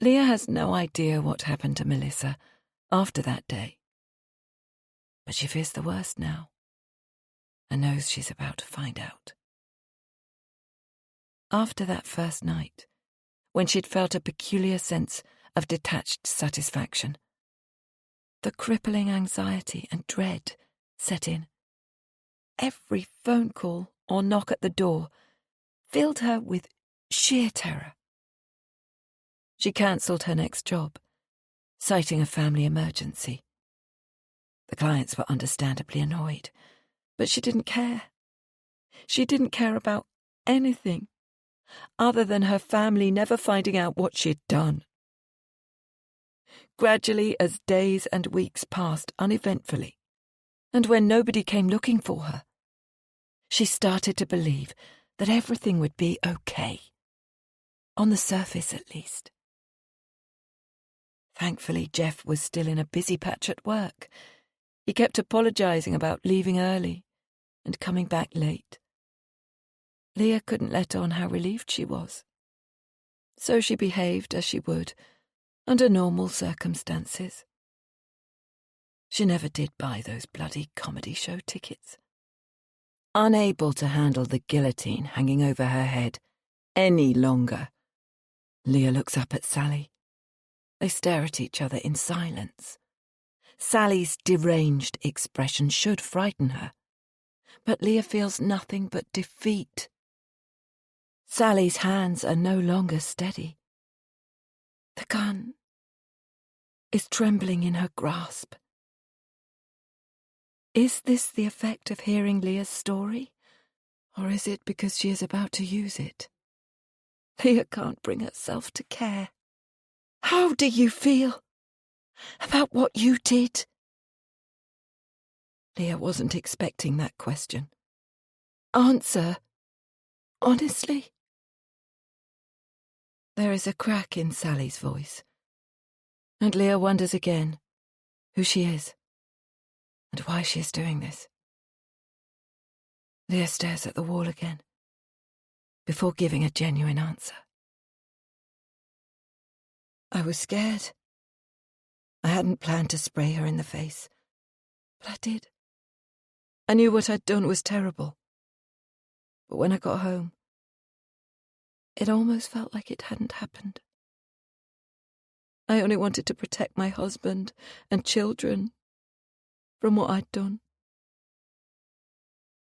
[SPEAKER 2] Leah has no idea what happened to Melissa after that day. But she fears the worst now, and knows she's about to find out. After that first night, when she'd felt a peculiar sense of detached satisfaction, the crippling anxiety and dread set in. Every phone call or knock at the door filled her with sheer terror. She cancelled her next job, citing a family emergency. The clients were understandably annoyed, but she didn't care. She didn't care about anything other than her family never finding out what she'd done. Gradually, as days and weeks passed uneventfully, and when nobody came looking for her, she started to believe that everything would be okay. On the surface, at least. Thankfully, Jeff was still in a busy patch at work. He kept apologising about leaving early and coming back late. Leah couldn't let on how relieved she was. So she behaved as she would under normal circumstances. She never did buy those bloody comedy show tickets. Unable to handle the guillotine hanging over her head any longer, Leah looks up at Sally. They stare at each other in silence. Sally's deranged expression should frighten her, but Leah feels nothing but defeat. Sally's hands are no longer steady. The gun is trembling in her grasp. Is this the effect of hearing Leah's story, or is it because she is about to use it? Leah can't bring herself to care. How do you feel about what you did? Leah wasn't expecting that question. Answer, honestly. There is a crack in Sally's voice, and Leah wonders again who she is and why she is doing this. Leah stares at the wall again before giving a genuine answer. I was scared. I hadn't planned to spray her in the face, but I did. I knew what I'd done was terrible. But when I got home, it almost felt like it hadn't happened. I only wanted to protect my husband and children from what I'd done.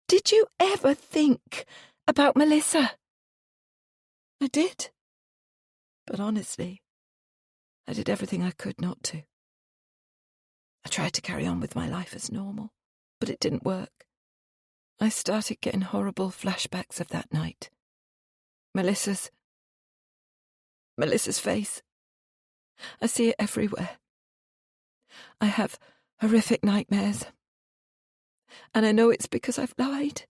[SPEAKER 2] Did you ever think about Melissa? I did. But honestly, I did everything I could not to. I tried to carry on with my life as normal, but it didn't work. I started getting horrible flashbacks of that night. Melissa's face. I see it everywhere. I have horrific nightmares. And I know it's because I've lied.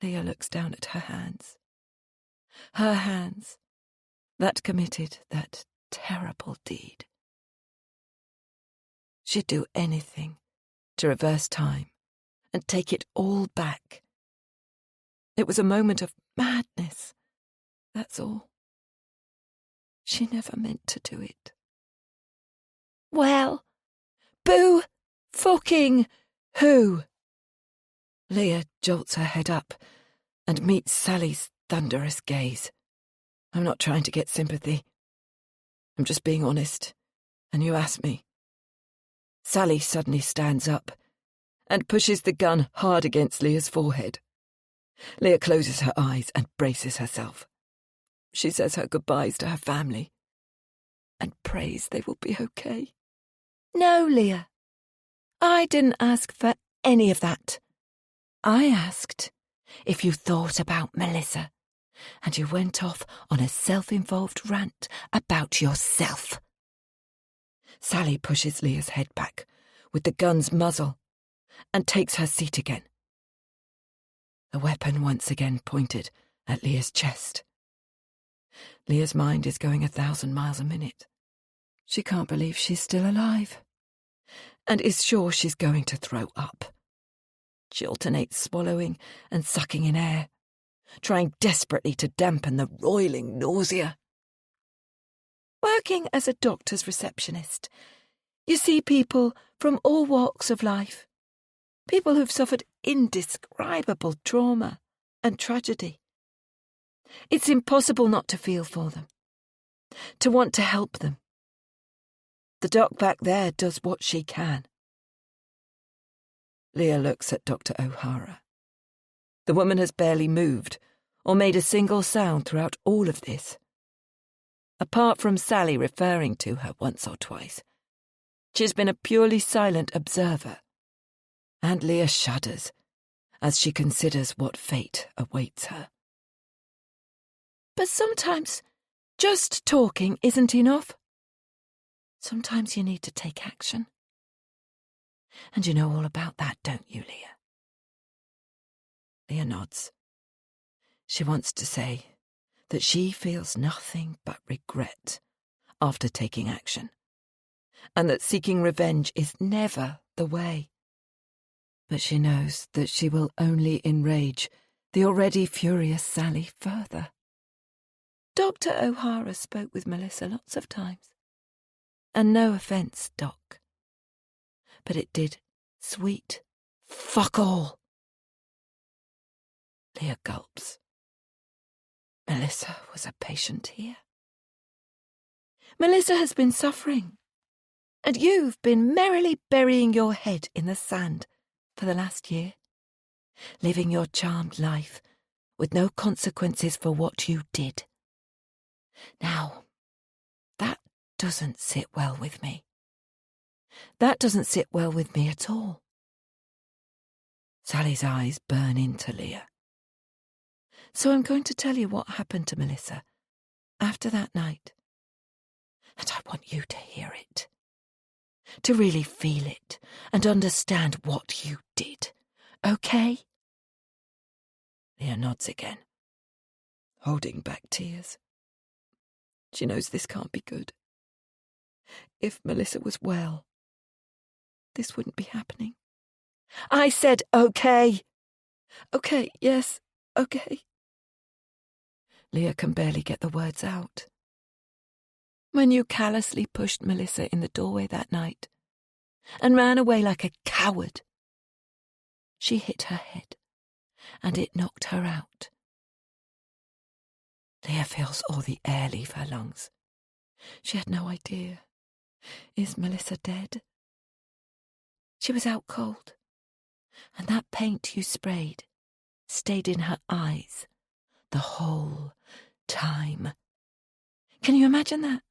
[SPEAKER 2] Leah looks down at her hands. Her hands that committed that terrible deed. She'd do anything to reverse time and take it all back. It was a moment of madness, that's all. She never meant to do it. Well, boo fucking who? Leah jolts her head up and meets Sally's thunderous gaze. I'm not trying to get sympathy. I'm just being honest, and you asked me. Sally suddenly stands up and pushes the gun hard against Leah's forehead. Leah closes her eyes and braces herself. She says her goodbyes to her family and prays they will be okay. No, Leah. I didn't ask for any of that. I asked if you thought about Melissa, and you went off on a self-involved rant about yourself. Sally pushes Leah's head back with the gun's muzzle and takes her seat again. The weapon once again pointed at Leah's chest. Leah's mind is going 1,000 miles a minute. She can't believe she's still alive and is sure she's going to throw up. She alternates swallowing and sucking in air, trying desperately to dampen the roiling nausea. Working as a doctor's receptionist, you see people from all walks of life, people who've suffered indescribable trauma and tragedy. It's impossible not to feel for them, to want to help them. The doc back there does what she can. Leah looks at Dr. O'Hara. The woman has barely moved or made a single sound throughout all of this. Apart from Sally referring to her once or twice, she's been a purely silent observer, and Leah shudders as she considers what fate awaits her. But sometimes just talking isn't enough. Sometimes you need to take action. And you know all about that, don't you, Leah? Leah nods. She wants to say that she feels nothing but regret after taking action, and that seeking revenge is never the way. But she knows that she will only enrage the already furious Sally further. Dr. O'Hara spoke with Melissa lots of times. And no offence, Doc, but it did sweet fuck all. Leah gulps. Melissa was a patient here. Melissa has been suffering, and you've been merrily burying your head in the sand for the last year, living your charmed life with no consequences for what you did. Now, that doesn't sit well with me. That doesn't sit well with me at all. Sally's eyes burn into Leah. So I'm going to tell you what happened to Melissa after that night. And I want you to hear it, to really feel it and understand what you did, okay? Leah nods again, holding back tears. She knows this can't be good. If Melissa was well, this wouldn't be happening. I said okay. Okay, yes, okay. Leah can barely get the words out. When you callously pushed Melissa in the doorway that night and ran away like a coward, she hit her head and it knocked her out. Leah feels all the air leave her lungs. She had no idea. Is Melissa dead? She was out cold, and that paint you sprayed stayed in her eyes the whole time. Can you imagine that?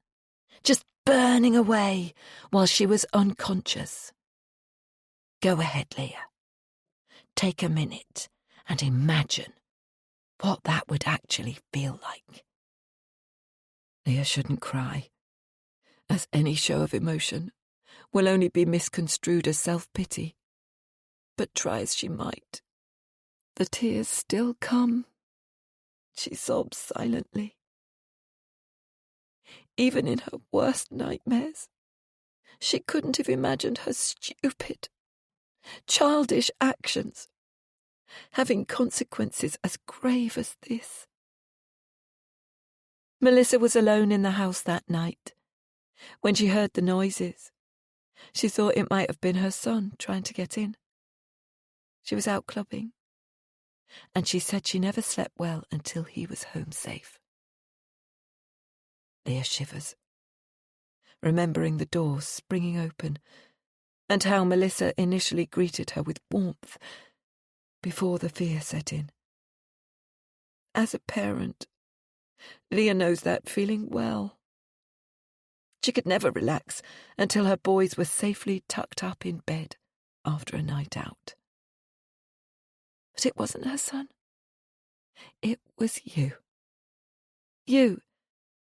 [SPEAKER 2] Just burning away while she was unconscious. Go ahead, Leah. Take a minute and imagine what that would actually feel like. Leah shouldn't cry, as any show of emotion will only be misconstrued as self-pity. But try as she might, the tears still come. She sobs silently. Even in her worst nightmares, she couldn't have imagined her stupid, childish actions having consequences as grave as this. Melissa was alone in the house that night. When she heard the noises, she thought it might have been her son trying to get in. She was out clubbing, and she said she never slept well until he was home safe. Leah shivers, remembering the door springing open and how Melissa initially greeted her with warmth before the fear set in. As a parent, Leah knows that feeling well. She could never relax until her boys were safely tucked up in bed after a night out. But it wasn't her son. It was you. You,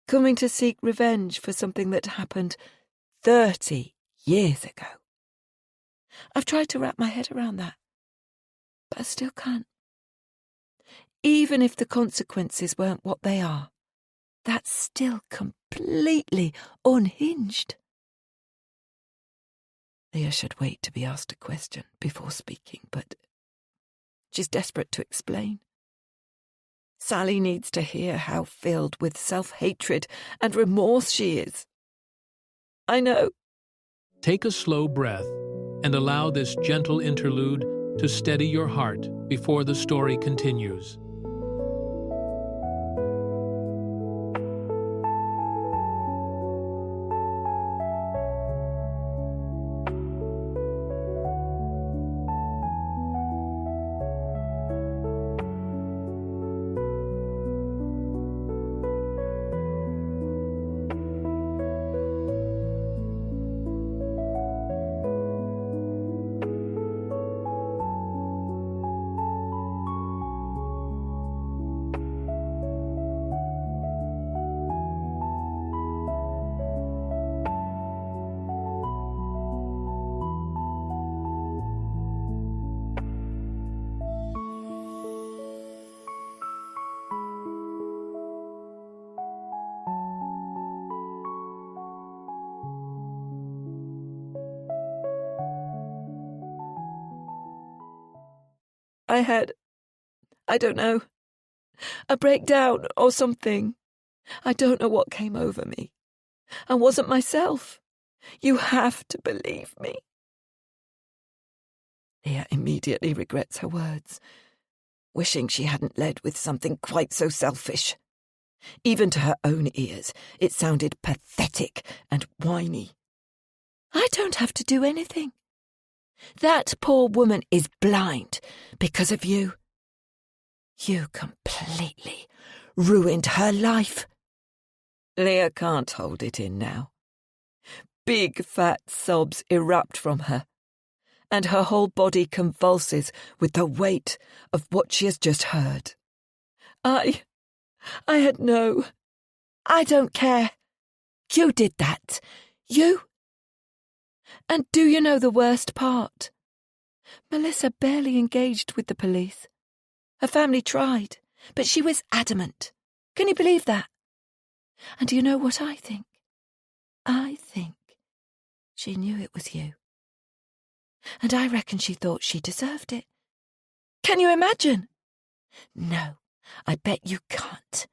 [SPEAKER 2] coming to seek revenge for something that happened 30 years ago. I've tried to wrap my head around that, but I still can't. Even if the consequences weren't what they are, that's still completely unhinged. Leah should wait to be asked a question before speaking, but she's desperate to explain. Sally needs to hear how filled with self-hatred and remorse she is. I know.
[SPEAKER 3] Take a slow breath and allow this gentle interlude to steady your heart before the story continues.
[SPEAKER 2] I don't know, a breakdown or something. I don't know what came over me. I wasn't myself. You have to believe me. Leah immediately regrets her words, wishing she hadn't led with something quite so selfish. Even to her own ears, it sounded pathetic and whiny. I don't have to do anything. That poor woman is blind because of you. You completely ruined her life. Leah can't hold it in now. Big fat sobs erupt from her, and her whole body convulses with the weight of what she has just heard. I had no... I don't care. You did that. You. And do you know the worst part? Melissa barely engaged with the police. Her family tried, but she was adamant. Can you believe that? And do you know what I think? I think she knew it was you. And I reckon she thought she deserved it. Can you imagine? No, I bet you can't.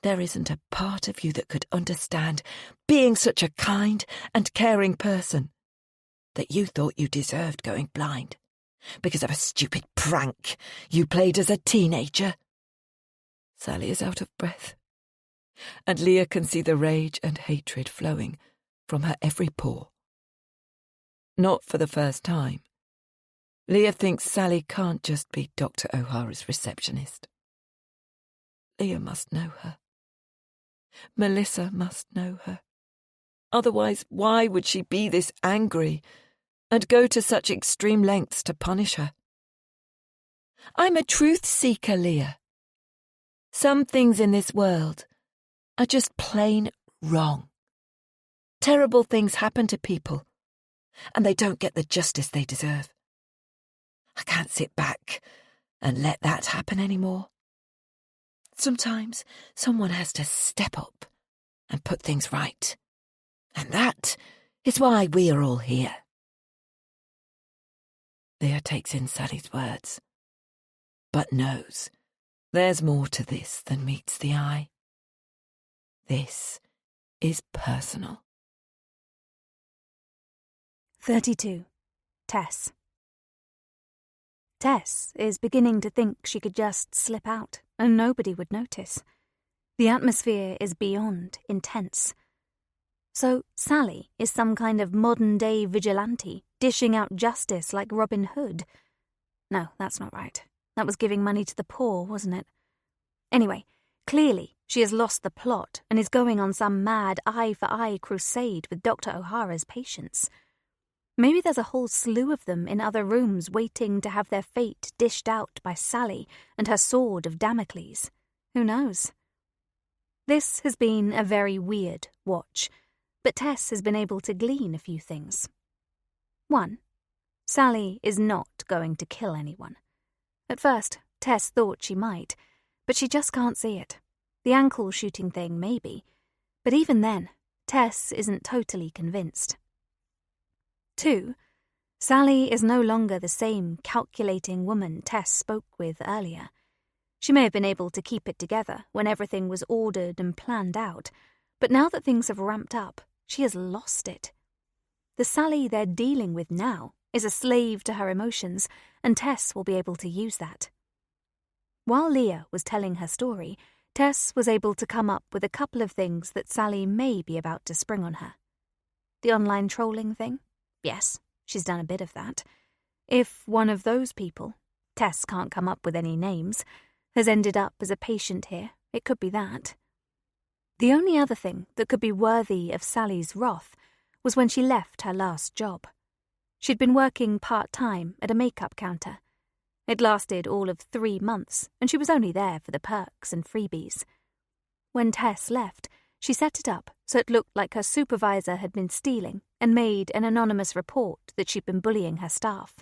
[SPEAKER 2] There isn't a part of you that could understand being such a kind and caring person that you thought you deserved going blind because of a stupid prank you played as a teenager. Sally is out of breath, and Leah can see the rage and hatred flowing from her every pore. Not for the first time, Leah thinks Sally can't just be Dr. O'Hara's receptionist. Leah must know her. Melissa must know her. Otherwise, why would she be this angry and go to such extreme lengths to punish her? I'm a truth seeker, Leah. Some things in this world are just plain wrong. Terrible things happen to people, and they don't get the justice they deserve. I can't sit back and let that happen anymore. Sometimes someone has to step up and put things right. And that is why we are all here. Leah takes in Sally's words, but knows there's more to this than meets the eye. This is personal.
[SPEAKER 1] 32. Tess. Tess is beginning to think she could just slip out and nobody would notice. The atmosphere is beyond intense. So Sally is some kind of modern-day vigilante, dishing out justice like Robin Hood. No, that's not right. That was giving money to the poor, wasn't it? Anyway, clearly she has lost the plot and is going on some mad eye-for-eye crusade with Dr. O'Hara's patients. Maybe there's a whole slew of them in other rooms waiting to have their fate dished out by Sally and her sword of Damocles. Who knows? This has been a very weird watch, but Tess has been able to glean a few things. 1. Sally is not going to kill anyone. At first, Tess thought she might, but she just can't see it. The ankle shooting thing, maybe, but even then, Tess isn't totally convinced. 2. Sally is no longer the same calculating woman Tess spoke with earlier. She may have been able to keep it together when everything was ordered and planned out, but now that things have ramped up, she has lost it. The Sally they're dealing with now is a slave to her emotions, and Tess will be able to use that. While Leah was telling her story, Tess was able to come up with a couple of things that Sally may be about to spring on her. The online trolling thing? Yes, she's done a bit of that. If one of those people, Tess can't come up with any names, has ended up as a patient here, it could be that. The only other thing that could be worthy of Sally's wrath was when she left her last job. She'd been working part-time at a makeup counter. It lasted all of 3 months, and she was only there for the perks and freebies. When Tess left, she set it up so it looked like her supervisor had been stealing and made an anonymous report that she'd been bullying her staff.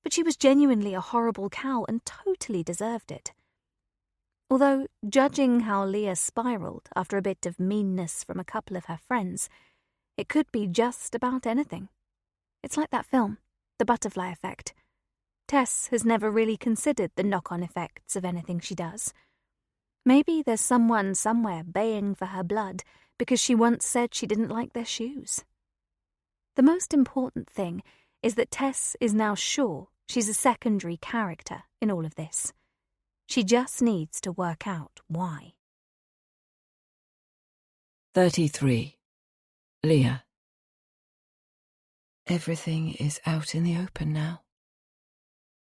[SPEAKER 1] But she was genuinely a horrible cow and totally deserved it. Although, judging how Leah spiraled after a bit of meanness from a couple of her friends, it could be just about anything. It's like that film, The Butterfly Effect. Tess has never really considered the knock-on effects of anything she does. Maybe there's someone somewhere baying for her blood because she once said she didn't like their shoes. The most important thing is that Tess is now sure she's a secondary character in all of this. She just needs to work out why.
[SPEAKER 2] 33. Leah. Everything is out in the open now.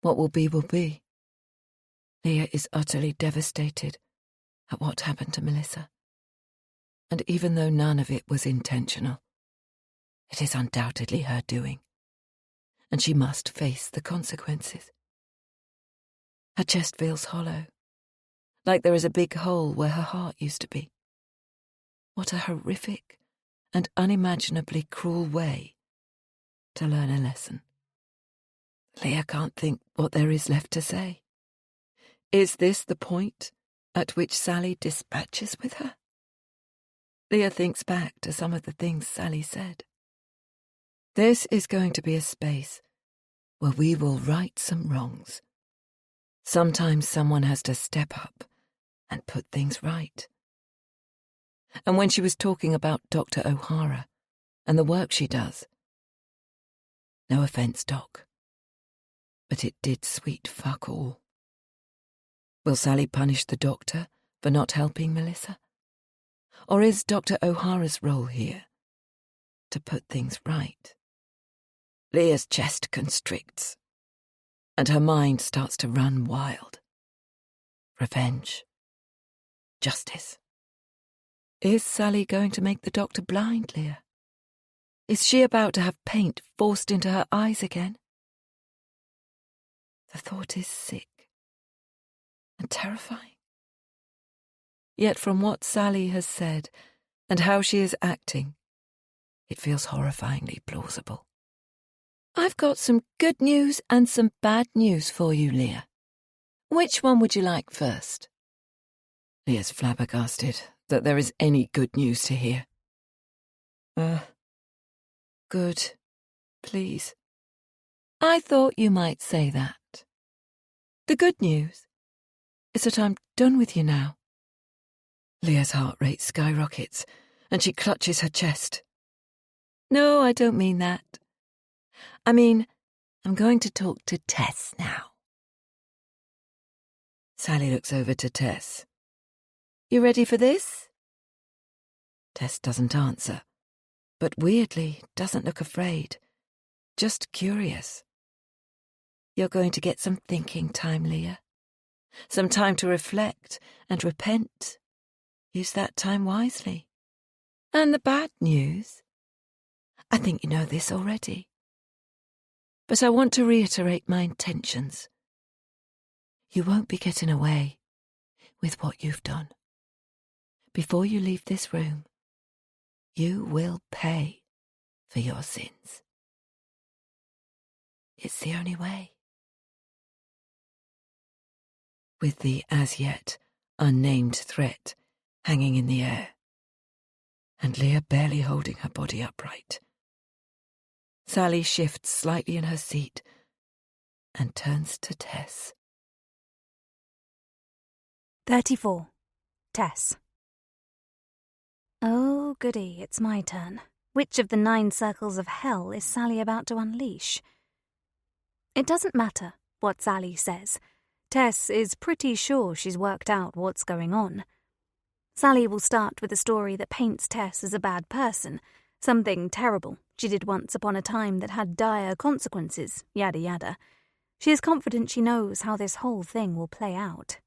[SPEAKER 2] What will be will be. Leah is utterly devastated at what happened to Melissa. And even though none of it was intentional, it is undoubtedly her doing, and she must face the consequences. Her chest feels hollow, like there is a big hole where her heart used to be. What a horrific and unimaginably cruel way to learn a lesson. Leah can't think what there is left to say. Is this the point at which Sally dispatches with her? Leah thinks back to some of the things Sally said. This is going to be a space where we will right some wrongs. Sometimes someone has to step up and put things right. And when she was talking about Dr. O'Hara and the work she does, no offence, Doc, but it did sweet fuck all. Will Sally punish the doctor for not helping Melissa? Or is Dr. O'Hara's role here to put things right? Leah's chest constricts, and her mind starts to run wild. Revenge. Justice. Is Sally going to make the doctor blind, Leah? Is she about to have paint forced into her eyes again? The thought is sick and terrifying. Yet from what Sally has said and how she is acting, It feels horrifyingly plausible. I've got some good news and some bad news for you, Leah. Which one would you like first? Leah's flabbergasted that there is any good news to hear. Good, please. I thought you might say that. The good news is that I'm done with you now. Leah's heart rate skyrockets, and she clutches her chest. No, I don't mean that. I mean, I'm going to talk to Tess now. Sally looks over to Tess. You ready for this? Tess doesn't answer, but weirdly doesn't look afraid, just curious. You're going to get some thinking time, Leah. Some time to reflect and repent. Use that time wisely. And the bad news? I think you know this already. But I want to reiterate my intentions. You won't be getting away with what you've done. Before you leave this room, you will pay for your sins. It's the only way. With the as yet unnamed threat hanging in the air, and Leah barely holding her body upright, Sally shifts slightly in her seat and turns to Tess.
[SPEAKER 1] 34. Tess. Oh, goody, it's my turn. Which of the 9 circles of hell is Sally about to unleash? It doesn't matter what Sally says. Tess is pretty sure she's worked out what's going on. Sally will start with a story that paints Tess as a bad person, something terrible she did once upon a time that had dire consequences, yada yada. She is confident she knows how this whole thing will play out.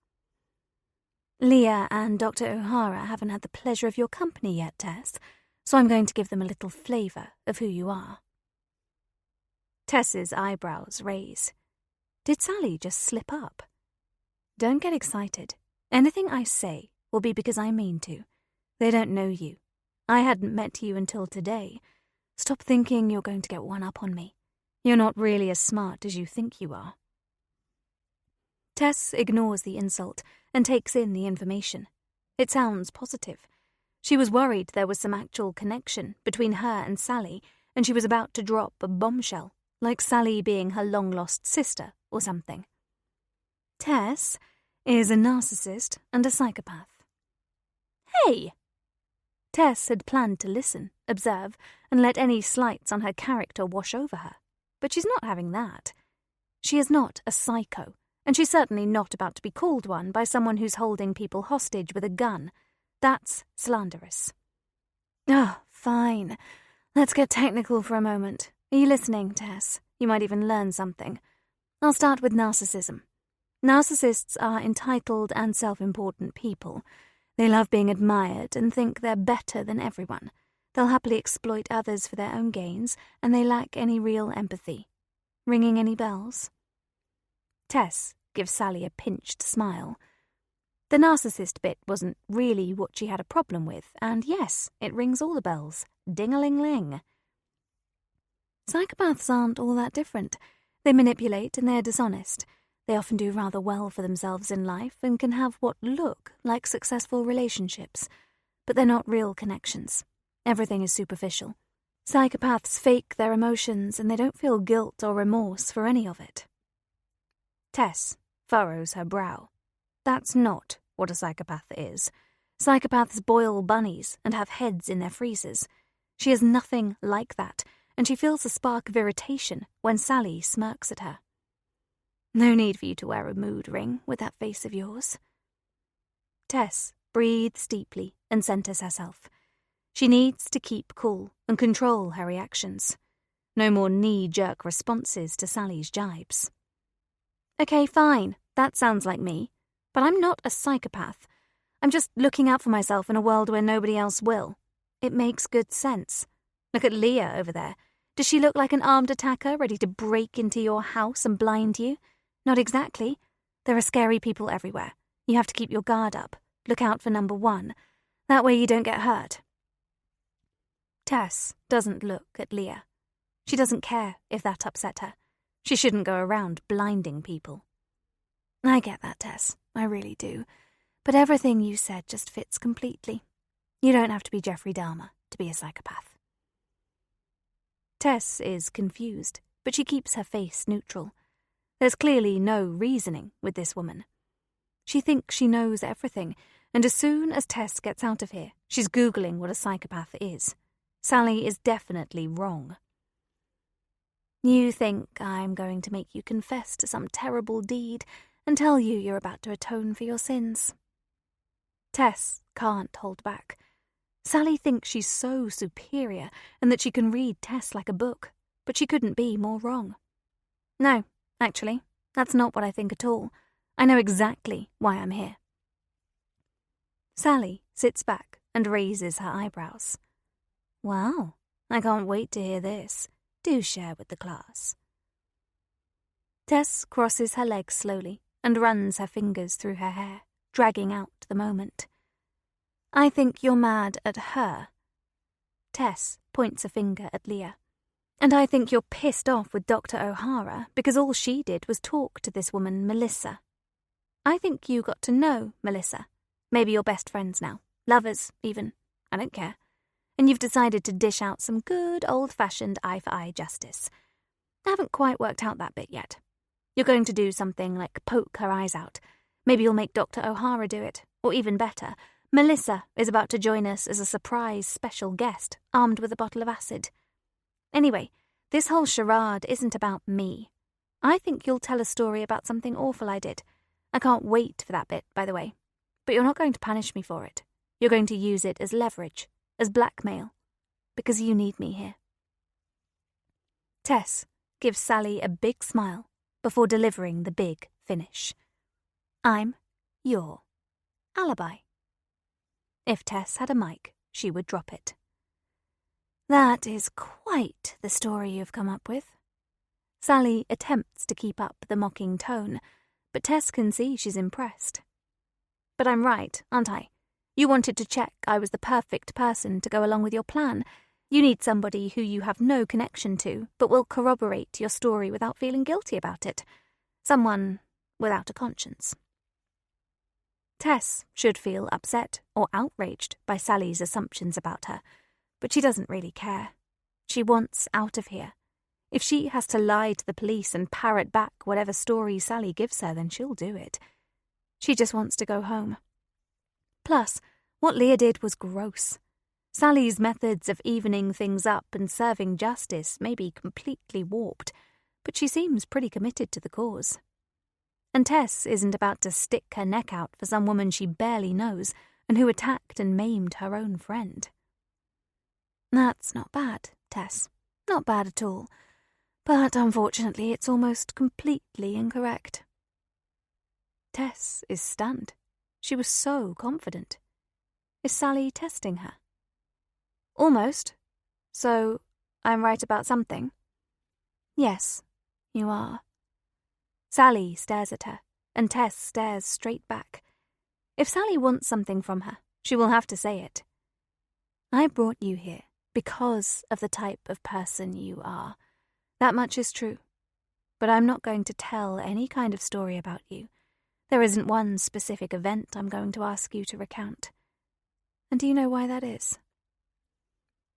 [SPEAKER 1] Leah and Dr. O'Hara haven't had the pleasure of your company yet, Tess, so I'm going to give them a little flavour of who you are. Tess's eyebrows raise. Did Sally just slip up? Don't get excited. Anything I say will be because I mean to. They don't know you. I hadn't met you until today. Stop thinking you're going to get one up on me. You're not really as smart as you think you are. Tess ignores the insult and takes in the information. It sounds positive. She was worried there was some actual connection between her and Sally, and she was about to drop a bombshell, like Sally being her long-lost sister or something. Tess is a narcissist and a psychopath. Hey! Tess had planned to listen, observe, and let any slights on her character wash over her. But she's not having that. She is not a psycho, and she's certainly not about to be called one by someone who's holding people hostage with a gun. That's slanderous. Oh, fine. Let's get technical for a moment. Are you listening, Tess? You might even learn something. I'll start with narcissism. Narcissists are entitled and self-important people. They love being admired and think they're better than everyone. They'll happily exploit others for their own gains, and they lack any real empathy. Ringing any bells? Tess gives Sally a pinched smile. The narcissist bit wasn't really what she had a problem with, and yes, it rings all the bells. Ding-a-ling-ling. Psychopaths aren't all that different. They manipulate and they're dishonest. They often do rather well for themselves in life and can have what look like successful relationships. But they're not real connections. Everything is superficial. Psychopaths fake their emotions and they don't feel guilt or remorse for any of it. Tess furrows her brow. That's not what a psychopath is. Psychopaths boil bunnies and have heads in their freezers. She is nothing like that, and she feels a spark of irritation when Sally smirks at her. No need for you to wear a mood ring with that face of yours. Tess breathes deeply and centers herself. She needs to keep cool and control her reactions. No more knee-jerk responses to Sally's jibes. Okay, fine, that sounds like me. But I'm not a psychopath. I'm just looking out for myself in a world where nobody else will. It makes good sense. Look at Leah over there. Does she look like an armed attacker ready to break into your house and blind you? Not exactly. There are scary people everywhere. You have to keep your guard up. Look out for number 1. That way you don't get hurt. Tess doesn't look at Leah. She doesn't care if that upset her. She shouldn't go around blinding people. I get that, Tess. I really do. But everything you said just fits completely. You don't have to be Jeffrey Dahmer to be a psychopath. Tess is confused, but she keeps her face neutral. There's clearly no reasoning with this woman. She thinks she knows everything, and as soon as Tess gets out of here, she's Googling what a psychopath is. Sally is definitely wrong. You think I'm going to make you confess to some terrible deed and tell you you're about to atone for your sins. Tess can't hold back. Sally thinks she's so superior and that she can read Tess like a book, but she couldn't be more wrong. No, actually, that's not what I think at all. I know exactly why I'm here. Sally sits back and raises her eyebrows. Wow, I can't wait to hear this. Do share with the class. Tess crosses her legs slowly and runs her fingers through her hair, dragging out the moment. I think you're mad at her. Tess points a finger at Leah. And I think you're pissed off with Dr. O'Hara because all she did was talk to this woman, Melissa. I think you got to know Melissa. Maybe you're best friends now. Lovers, even. I don't care. And you've decided to dish out some good old-fashioned eye-for-eye justice. I haven't quite worked out that bit yet. You're going to do something like poke her eyes out. Maybe you'll make Dr. O'Hara do it. Or even better, Melissa is about to join us as a surprise special guest, armed with a bottle of acid. Anyway, this whole charade isn't about me. I think you'll tell a story about something awful I did. I can't wait for that bit, by the way. But you're not going to punish me for it. You're going to use it as leverage, as blackmail, because you need me here. Tess gives Sally a big smile before delivering the big finish. I'm your alibi. If Tess had a mic, she would drop it. That is quite the story you've come up with. Sally attempts to keep up the mocking tone, but Tess can see she's impressed. But I'm right, aren't I? You wanted to check I was the perfect person to go along with your plan. You need somebody who you have no connection to, but will corroborate your story without feeling guilty about it. Someone without a conscience. Tess should feel upset or outraged by Sally's assumptions about her, but she doesn't really care. She wants out of here. If she has to lie to the police and parrot back whatever story Sally gives her, then she'll do it. She just wants to go home. Plus, what Leah did was gross. Sally's methods of evening things up and serving justice may be completely warped, but she seems pretty committed to the cause. And Tess isn't about to stick her neck out for some woman she barely knows and who attacked and maimed her own friend. That's not bad, Tess. Not bad at all. But unfortunately, it's almost completely incorrect. Tess is stunned. She was so confident. Is Sally testing her? Almost. So, I'm right about something? Yes, you are. Sally stares at her, and Tess stares straight back. If Sally wants something from her, she will have to say it. I brought you here because of the type of person you are. That much is true. But I'm not going to tell any kind of story about you. There isn't one specific event I'm going to ask you to recount. And do you know why that is?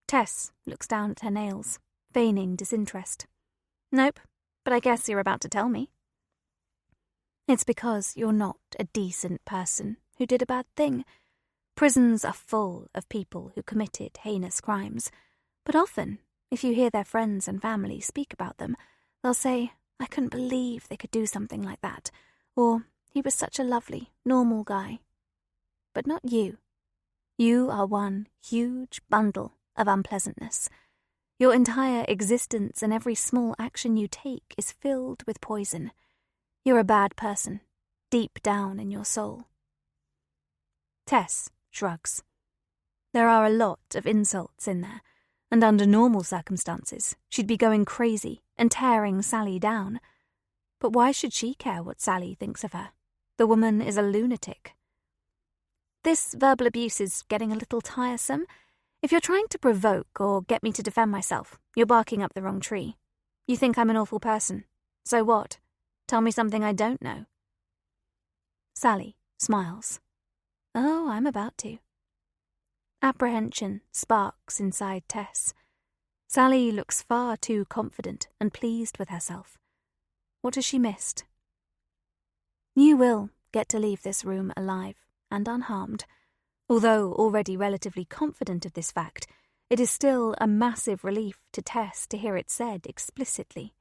[SPEAKER 1] Tess looks down at her nails, feigning disinterest. Nope, but I guess you're about to tell me. It's because you're not a decent person who did a bad thing. Prisons are full of people who committed heinous crimes, but often, if you hear their friends and family speak about them, they'll say, I couldn't believe they could do something like that, or he was such a lovely, normal guy. But not you. You are one huge bundle of unpleasantness. Your entire existence and every small action you take is filled with poison. You're a bad person, deep down in your soul. Tess shrugs. There are a lot of insults in there, and under normal circumstances, she'd be going crazy and tearing Sally down. But why should she care what Sally thinks of her? The woman is a lunatic. This verbal abuse is getting a little tiresome. If you're trying to provoke or get me to defend myself, you're barking up the wrong tree. You think I'm an awful person. So what? Tell me something I don't know. Sally smiles. Oh, I'm about to. Apprehension sparks inside Tess. Sally looks far too confident and pleased with herself. What has she missed? You will get to leave this room alive and unharmed. Although already relatively confident of this fact, it is still a massive relief to Tess to hear it said explicitly.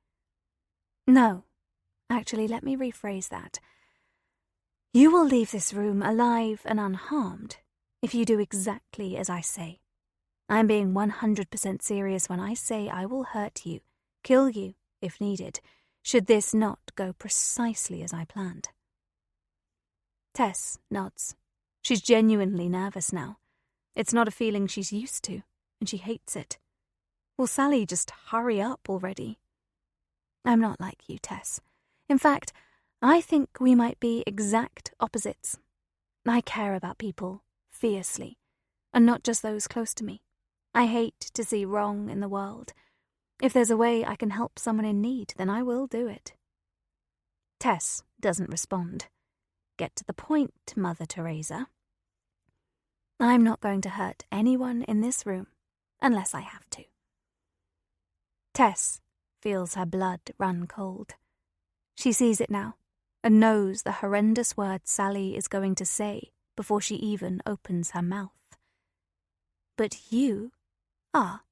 [SPEAKER 1] No, actually, let me rephrase that. You will leave this room alive and unharmed if you do exactly as I say. I'm being 100% serious when I say I will hurt you, kill you, if needed, should this not go precisely as I planned. Tess nods. She's genuinely nervous now. It's not a feeling she's used to, and she hates it. Will Sally just hurry up already? I'm not like you, Tess. In fact, I think we might be exact opposites. I care about people fiercely, and not just those close to me. I hate to see wrong in the world. If there's a way I can help someone in need, then I will do it. Tess doesn't respond. Get to the point, Mother Teresa. I'm not going to hurt anyone in this room unless I have to. Tess feels her blood run cold. She sees it now and knows the horrendous words Sally is going to say before she even opens her mouth. But you are.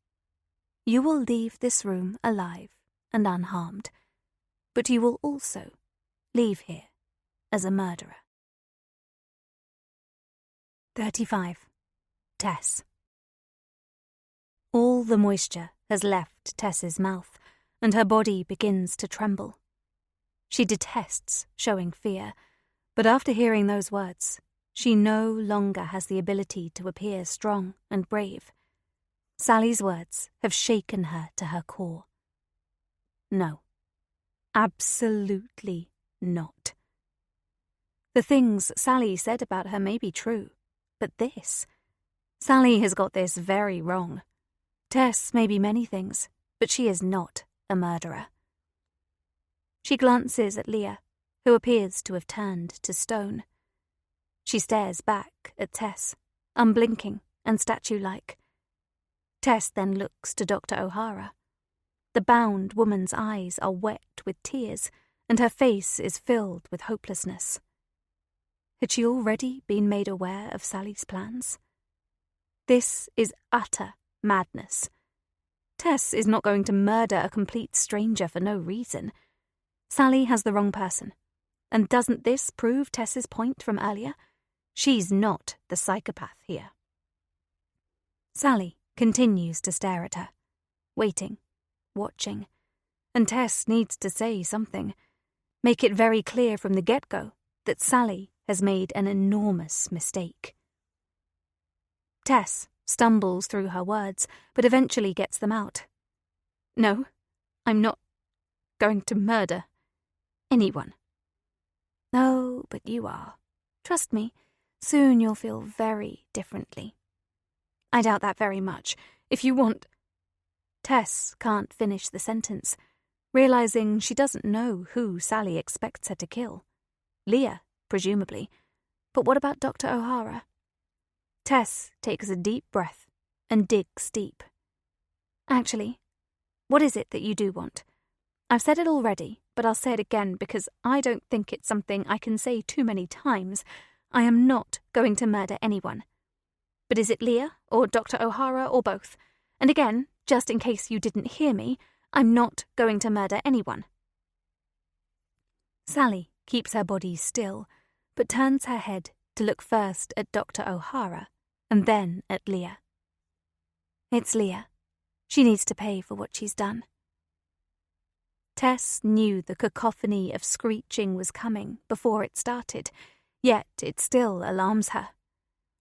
[SPEAKER 1] You will leave this room alive and unharmed, but you will also leave here as a murderer. 35. Tess. All the moisture has left Tess's mouth, and her body begins to tremble. She detests showing fear, but after hearing those words, she no longer has the ability to appear strong and brave. Sally's words have shaken her to her core. No. Absolutely not. The things Sally said about her may be true, but this... Sally has got this very wrong. Tess may be many things, but she is not a murderer. She glances at Leah, who appears to have turned to stone. She stares back at Tess, unblinking and statue-like. Tess then looks to Dr. O'Hara. The bound woman's eyes are wet with tears, and her face is filled with hopelessness. Had she already been made aware of Sally's plans? This is utter madness. Tess is not going to murder a complete stranger for no reason. Sally has the wrong person. And doesn't this prove Tess's point from earlier? She's not the psychopath here. Sally continues to stare at her, waiting, watching. And Tess needs to say something. Make it very clear from the get-go that Sally has made an enormous mistake. Tess stumbles through her words, but eventually gets them out. No, I'm not going to murder anyone. Oh, but you are. Trust me, soon you'll feel very differently. I doubt that very much. If you want... Tess can't finish the sentence, realizing she doesn't know who Sally expects her to kill. Leah, presumably. But what about Dr. O'Hara? Tess takes a deep breath and digs deep. Actually, what is it that you do want? I've said it already, but I'll say it again because I don't think it's something I can say too many times. I am not going to murder anyone. But is it Leah or Dr. O'Hara or both? And again, just in case you didn't hear me, I'm not going to murder anyone. Sally keeps her body still, but turns her head to look first at Dr. O'Hara and then at Leah. It's Leah. She needs to pay for what she's done. Tess knew the cacophony of screeching was coming before it started, yet it still alarms her.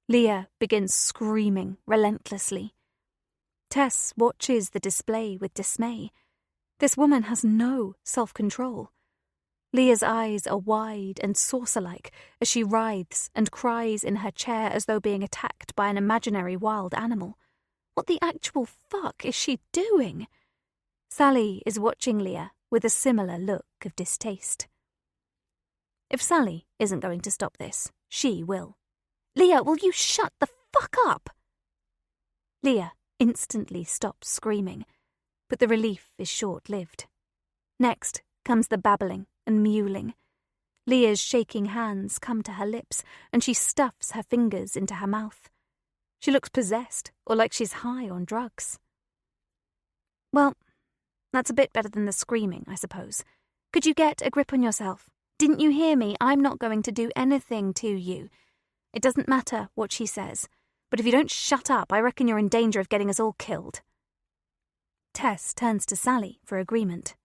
[SPEAKER 1] Leah begins screaming relentlessly. Tess watches the display with dismay. This woman has no self-control. Leah's eyes are wide and saucer-like as she writhes and cries in her chair as though being attacked by an imaginary wild animal. What the actual fuck is she doing? Sally is watching Leah with a similar look of distaste. If Sally isn't going to stop this, she will. Leah, will you shut the fuck up? Leah instantly stops screaming, but the relief is short-lived. Next comes the babbling and mewling. Leah's shaking hands come to her lips, and she stuffs her fingers into her mouth. She looks possessed, or like she's high on drugs. Well, that's a bit better than the screaming, I suppose. Could you get a grip on yourself? Didn't you hear me? I'm not going to do anything to you. It doesn't matter what she says, but if you don't shut up, I reckon you're in danger of getting us all killed. Tess turns to Sally for agreement.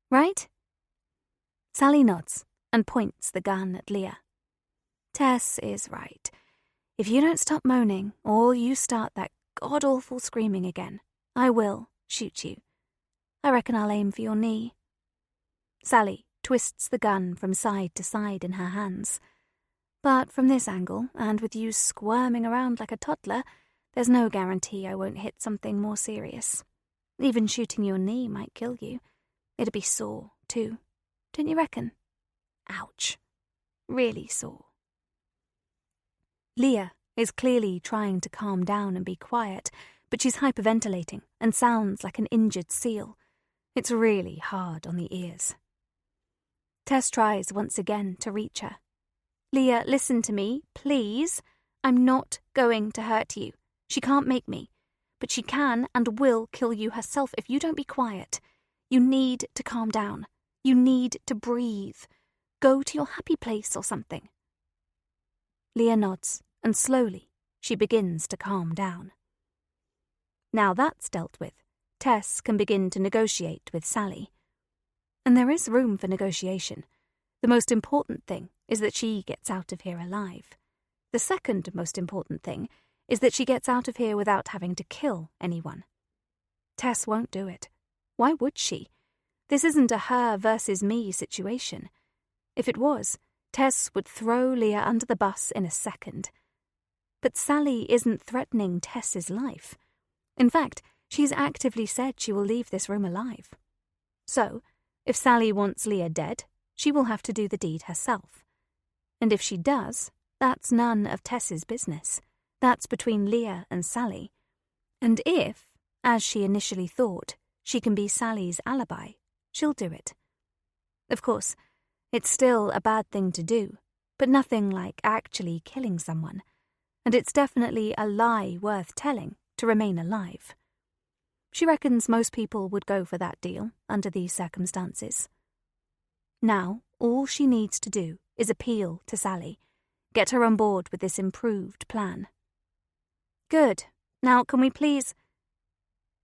[SPEAKER 1] Right? Sally nods and points the gun at Leah. Tess is right. If you don't stop moaning, or you start that god-awful screaming again, I will shoot you. I reckon I'll aim for your knee. Sally twists the gun from side to side in her hands. But from this angle, and with you squirming around like a toddler, there's no guarantee I won't hit something more serious. Even shooting your knee might kill you. It'd be sore, too. Don't you reckon? Ouch. Really sore. Leah is clearly trying to calm down and be quiet, but she's hyperventilating and sounds like an injured seal. It's really hard on the ears. Tess tries once again to reach her. Leah, listen to me, please. I'm not going to hurt you. She can't make me. But she can and will kill you herself if you don't be quiet. You need to calm down. You need to breathe. Go to your happy place or something. Leah nods, and slowly she begins to calm down. Now that's dealt with, Tess can begin to negotiate with Sally. And there is room for negotiation. The most important thing is that she gets out of here alive. The second most important thing is that she gets out of here without having to kill anyone. Tess won't do it. Why would she? This isn't a her versus me situation. If it was, Tess would throw Leah under the bus in a second. But Sally isn't threatening Tess's life. In fact, she's actively said she will leave this room alive. So, if Sally wants Leah dead, she will have to do the deed herself. And if she does, that's none of Tess's business. That's between Leah and Sally. And if, as she initially thought, she can be Sally's alibi, she'll do it. Of course, it's still a bad thing to do, but nothing like actually killing someone. And it's definitely a lie worth telling to remain alive. She reckons most people would go for that deal under these circumstances. Now, all she needs to do is appeal to Sally, get her on board with this improved plan. Good. Now, can we please...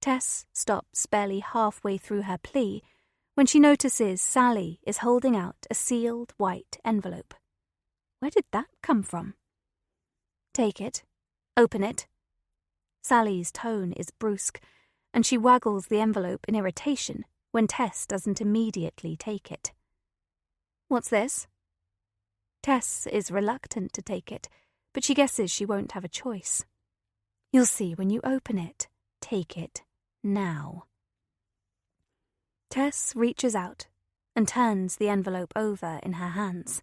[SPEAKER 1] Tess stops barely halfway through her plea when she notices Sally is holding out a sealed white envelope. Where did that come from? Take it. Open it. Sally's tone is brusque, and she waggles the envelope in irritation when Tess doesn't immediately take it. What's this? Tess is reluctant to take it, but she guesses she won't have a choice. You'll see when you open it. Take it now. Tess reaches out and turns the envelope over in her hands.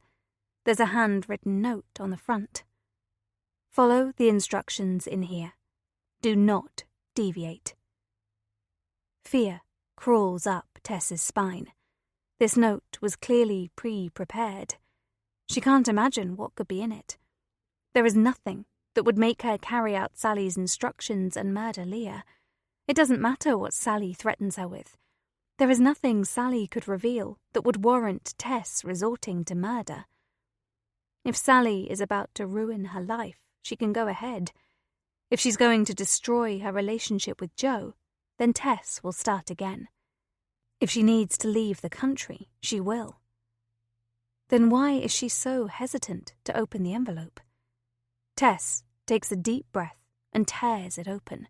[SPEAKER 1] There's a handwritten note on the front. Follow the instructions in here. Do not deviate. Fear crawls up Tess's spine. This note was clearly pre-prepared. She can't imagine what could be in it. There is nothing that would make her carry out Sally's instructions and murder Leah. It doesn't matter what Sally threatens her with. There is nothing Sally could reveal that would warrant Tess resorting to murder. If Sally is about to ruin her life, she can go ahead. If she's going to destroy her relationship with Joe, then Tess will start again. If she needs to leave the country, she will. Then why is she so hesitant to open the envelope? Tess takes a deep breath and tears it open.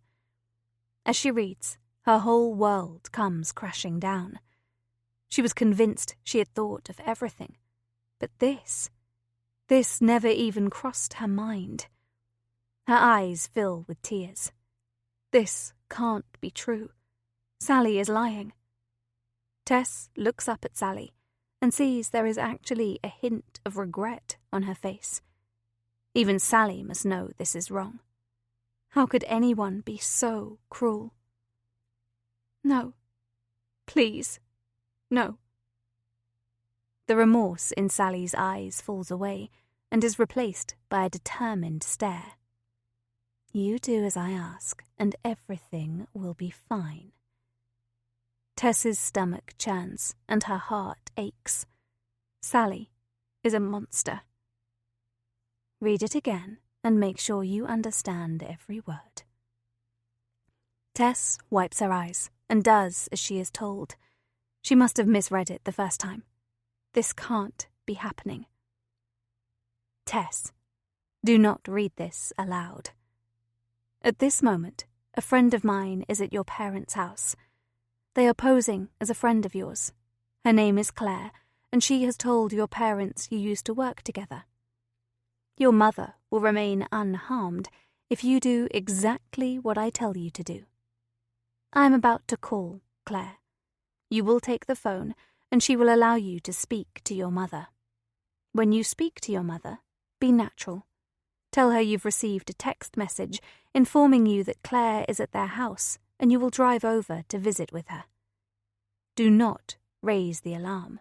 [SPEAKER 1] As she reads, her whole world comes crashing down. She was convinced she had thought of everything. But this never even crossed her mind. Her eyes fill with tears. This can't be true. Sally is lying. Tess looks up at Sally and sees there is actually a hint of regret on her face. Even Sally must know this is wrong. How could anyone be so cruel? No. Please. No. The remorse in Sally's eyes falls away and is replaced by a determined stare. You do as I ask, and everything will be fine. Tess's stomach churns and her heart aches. Sally is a monster. Read it again and make sure you understand every word. Tess wipes her eyes and does as she is told. She must have misread it the first time. This can't be happening. Tess, do not read this aloud. At this moment, a friend of mine is at your parents' house. They are posing as a friend of yours. Her name is Claire, and she has told your parents you used to work together. Your mother will remain unharmed if you do exactly what I tell you to do. I am about to call Claire. You will take the phone, and she will allow you to speak to your mother. When you speak to your mother, be natural. Tell her you've received a text message informing you that Claire is at their house and you will drive over to visit with her. Do not raise the alarm.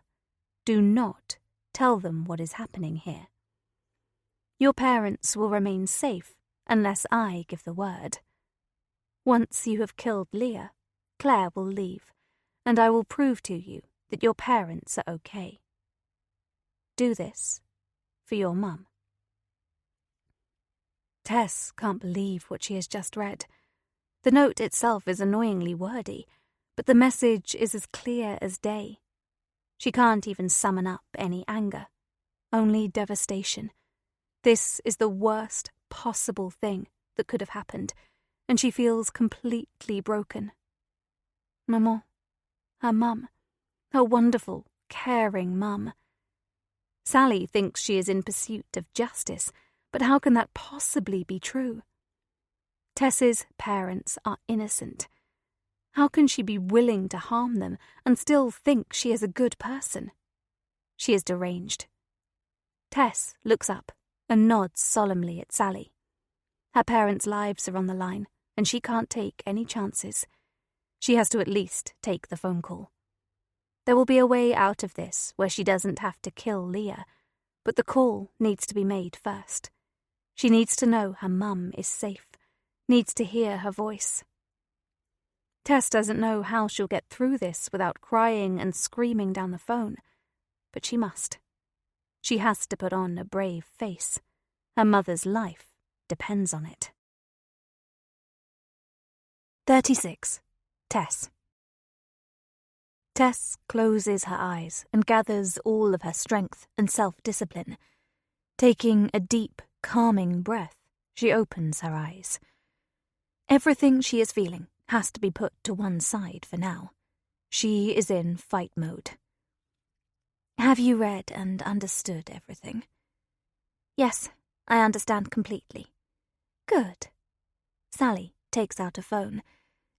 [SPEAKER 1] Do not tell them what is happening here. Your parents will remain safe unless I give the word. Once you have killed Leah, Claire will leave, and I will prove to you that your parents are okay. Do this for your mum. Tess can't believe what she has just read. The note itself is annoyingly wordy, but the message is as clear as day. She can't even summon up any anger, only devastation. This is the worst possible thing that could have happened, and she feels completely broken. Maman, her mum, her wonderful, caring mum. Sally thinks she is in pursuit of justice, but how can that possibly be true? Tess's parents are innocent. How can she be willing to harm them and still think she is a good person? She is deranged. Tess looks up and nods solemnly at Sally. Her parents' lives are on the line, and she can't take any chances. She has to at least take the phone call. There will be a way out of this where she doesn't have to kill Leah, but the call needs to be made first. She needs to know her mum is safe, needs to hear her voice. Tess doesn't know how she'll get through this without crying and screaming down the phone, but she must. She has to put on a brave face. Her mother's life depends on it. 36. Tess. Tess closes her eyes and gathers all of her strength and self-discipline. Taking a deep, calming breath, she opens her eyes. Everything she is feeling has to be put to one side for now. She is in fight mode. Have you read and understood everything? Yes, I understand completely. Good. Sally takes out a phone.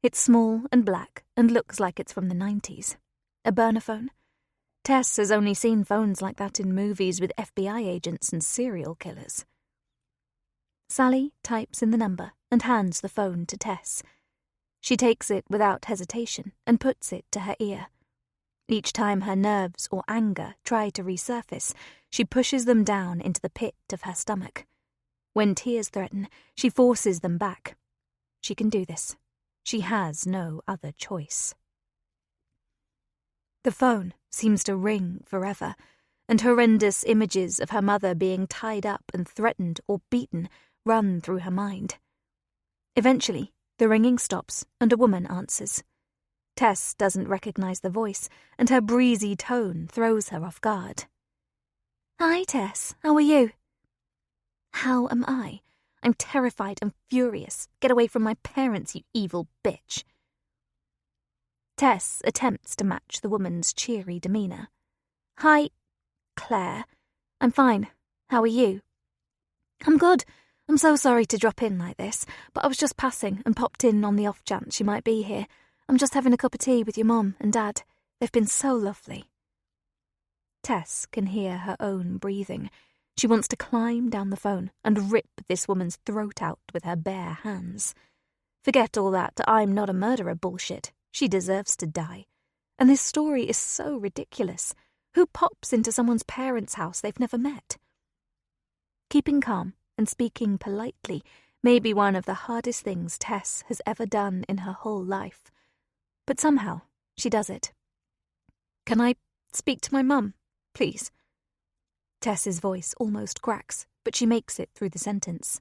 [SPEAKER 1] It's small and black and looks like it's from the 90s. A burner phone. Tess has only seen phones like that in movies with FBI agents and serial killers. Sally types in the number and hands the phone to Tess. She takes it without hesitation and puts it to her ear. Each time her nerves or anger try to resurface, she pushes them down into the pit of her stomach. When tears threaten, she forces them back. She can do this. She has no other choice. The phone seems to ring forever, and horrendous images of her mother being tied up and threatened or beaten run through her mind. Eventually, the ringing stops and a woman answers. Tess doesn't recognize the voice, and her breezy tone throws her off guard. Hi, Tess. How are you? How am I? I'm terrified and furious. Get away from my parents, you evil bitch. Tess attempts to match the woman's cheery demeanour. Hi, Claire. I'm fine. How are you? I'm good. I'm so sorry to drop in like this, but I was just passing and popped in on the off chance you might be here. I'm just having a cup of tea with your mum and dad. They've been so lovely. Tess can hear her own breathing. She wants to climb down the phone and rip this woman's throat out with her bare hands. Forget all that I'm not a murderer bullshit. She deserves to die. And this story is so ridiculous. Who pops into someone's parents' house they've never met? Keeping calm and speaking politely may be one of the hardest things Tess has ever done in her whole life. But somehow she does it. Can I speak to my mum, please? Tess's voice almost cracks, but she makes it through the sentence.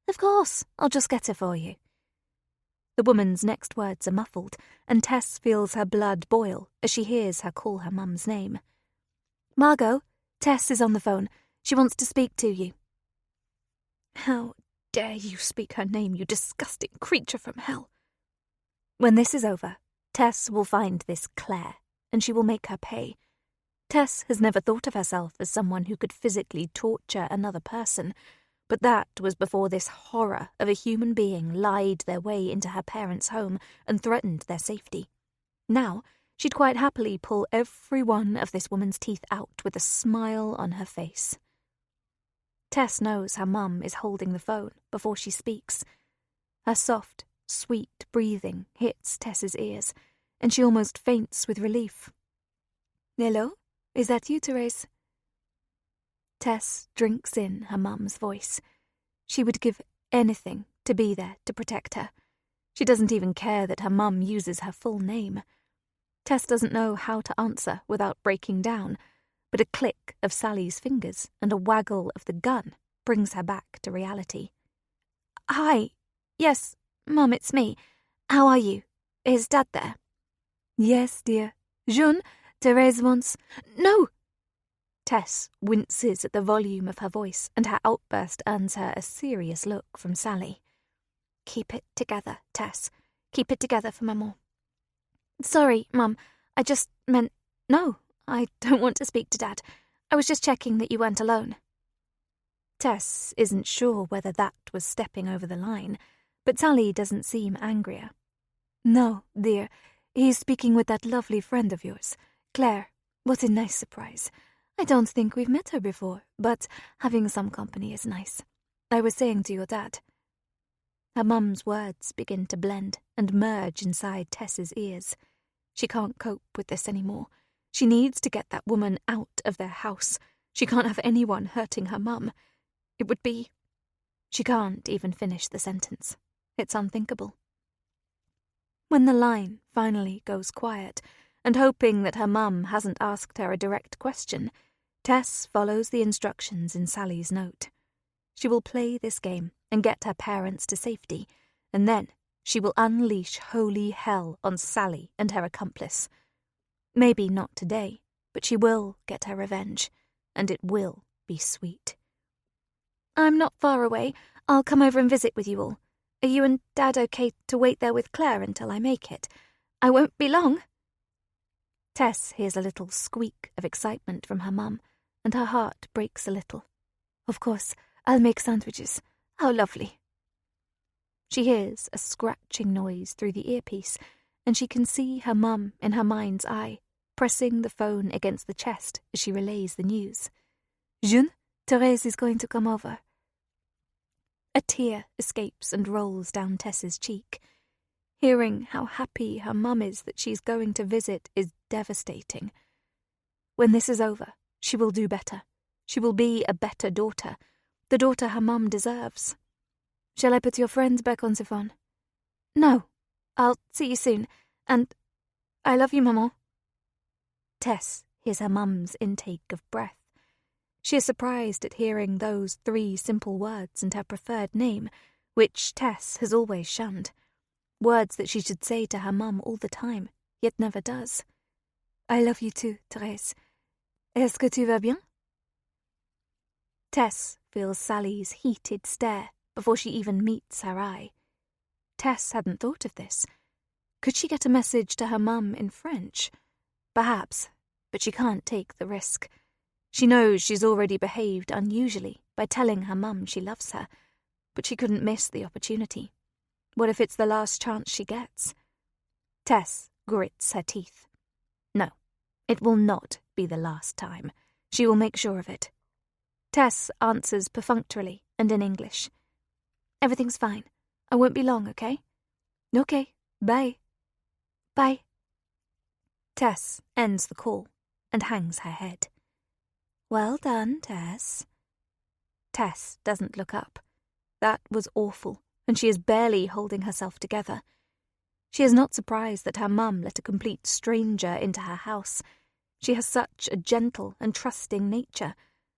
[SPEAKER 1] Of course, I'll just get her for you. The woman's next words are muffled, and Tess feels her blood boil as she hears her call her mum's name. Margot, Tess is on the phone. She wants to speak to you. How dare you speak her name, you disgusting creature from hell. When this is over, Tess will find this Claire, and she will make her pay. Tess has never thought of herself as someone who could physically torture another person, but that was before this horror of a human being lied their way into her parents' home and threatened their safety. Now, she'd quite happily pull every one of this woman's teeth out with a smile on her face. Tess knows her mum is holding the phone before she speaks. Her soft, sweet breathing hits Tess's ears, and she almost faints with relief. Hello? Is that you, Therese? Tess drinks in her mum's voice. She would give anything to be there to protect her. She doesn't even care that her mum uses her full name. Tess doesn't know how to answer without breaking down, but a click of Sally's fingers and a waggle of the gun brings her back to reality. Hi. Yes, Mum, it's me. How are you? Is Dad there? Yes, dear. Jeune, Therese wants... No! Tess winces at the volume of her voice, and her outburst earns her a serious look from Sally. Keep it together, Tess. Keep it together for Maman. Sorry, Mum. I just meant... No, I don't want to speak to Dad. I was just checking that you weren't alone. Tess isn't sure whether that was stepping over the line, but Sally doesn't seem angrier. No, dear. He's speaking with that lovely friend of yours, Claire. What a nice surprise. I don't think we've met her before, but having some company is nice. I was saying to your dad. Her mum's words begin to blend and merge inside Tess's ears. She can't cope with this anymore. She needs to get that woman out of their house. She can't have anyone hurting her mum. It would be... She can't even finish the sentence. It's unthinkable. When the line finally goes quiet, and hoping that her mum hasn't asked her a direct question, Tess follows the instructions in Sally's note. She will play this game and get her parents to safety, and then she will unleash holy hell on Sally and her accomplice. Maybe not today, but she will get her revenge, and it will be sweet. I'm not far away. I'll come over and visit with you all. Are you and Dad okay to wait there with Claire until I make it? I won't be long. Tess hears a little squeak of excitement from her mum, and her heart breaks a little. Of course, I'll make sandwiches. How lovely. She hears a scratching noise through the earpiece, and she can see her mum in her mind's eye, pressing the phone against the chest as she relays the news. Jeune, Therese is going to come over. A tear escapes and rolls down Tess's cheek. Hearing how happy her mum is that she's going to visit is devastating. When this is over, she will do better. She will be a better daughter, the daughter her mum deserves. Shall I put your friends back on the phone? No. I'll see you soon, and I love you, Maman. Tess hears her mum's intake of breath. She is surprised at hearing those 3 simple words and her preferred name, which Tess has always shunned. Words that she should say to her mum all the time, yet never does. I love you too, Therese. Est-ce que tu vas bien? Tess feels Sally's heated stare before she even meets her eye. Tess hadn't thought of this. Could she get a message to her mum in French? Perhaps, but she can't take the risk. She knows she's already behaved unusually by telling her mum she loves her, but she couldn't miss the opportunity. What if it's the last chance she gets? Tess grits her teeth. No, it will not be the last time. She will make sure of it. Tess answers perfunctorily and in English. Everything's fine. I won't be long, okay? Okay, bye. Bye. Tess ends the call and hangs her head. Well done, Tess. Tess doesn't look up. That was awful, and she is barely holding herself together. She is not surprised that her mum let a complete stranger into her house. She has such a gentle and trusting nature,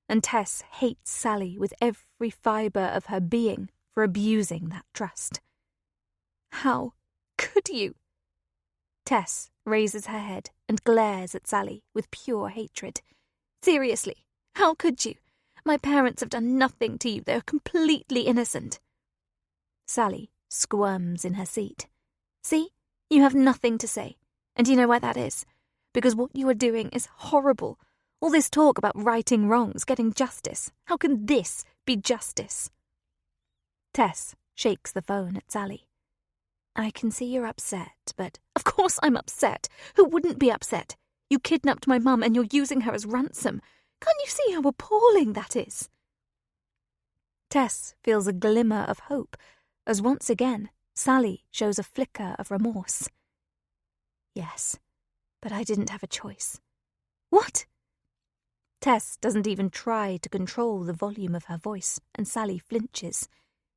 [SPEAKER 1] and Tess hates Sally with every fibre of her being for abusing that trust. How could you? Tess raises her head and glares at Sally with pure hatred. Seriously, how could you? My parents have done nothing to you. They are completely innocent. Sally squirms in her seat. See, you have nothing to say. And do you know why that is? Because what you are doing is horrible. All this talk about righting wrongs, getting justice. How can this be justice? Tess shakes the phone at Sally. I can see you're upset, but... Of course I'm upset. Who wouldn't be upset? You kidnapped my mum and you're using her as ransom. Can't you see how appalling that is? Tess feels a glimmer of hope as once again Sally shows a flicker of remorse. Yes, but I didn't have a choice. What? Tess doesn't even try to control the volume of her voice, and Sally flinches.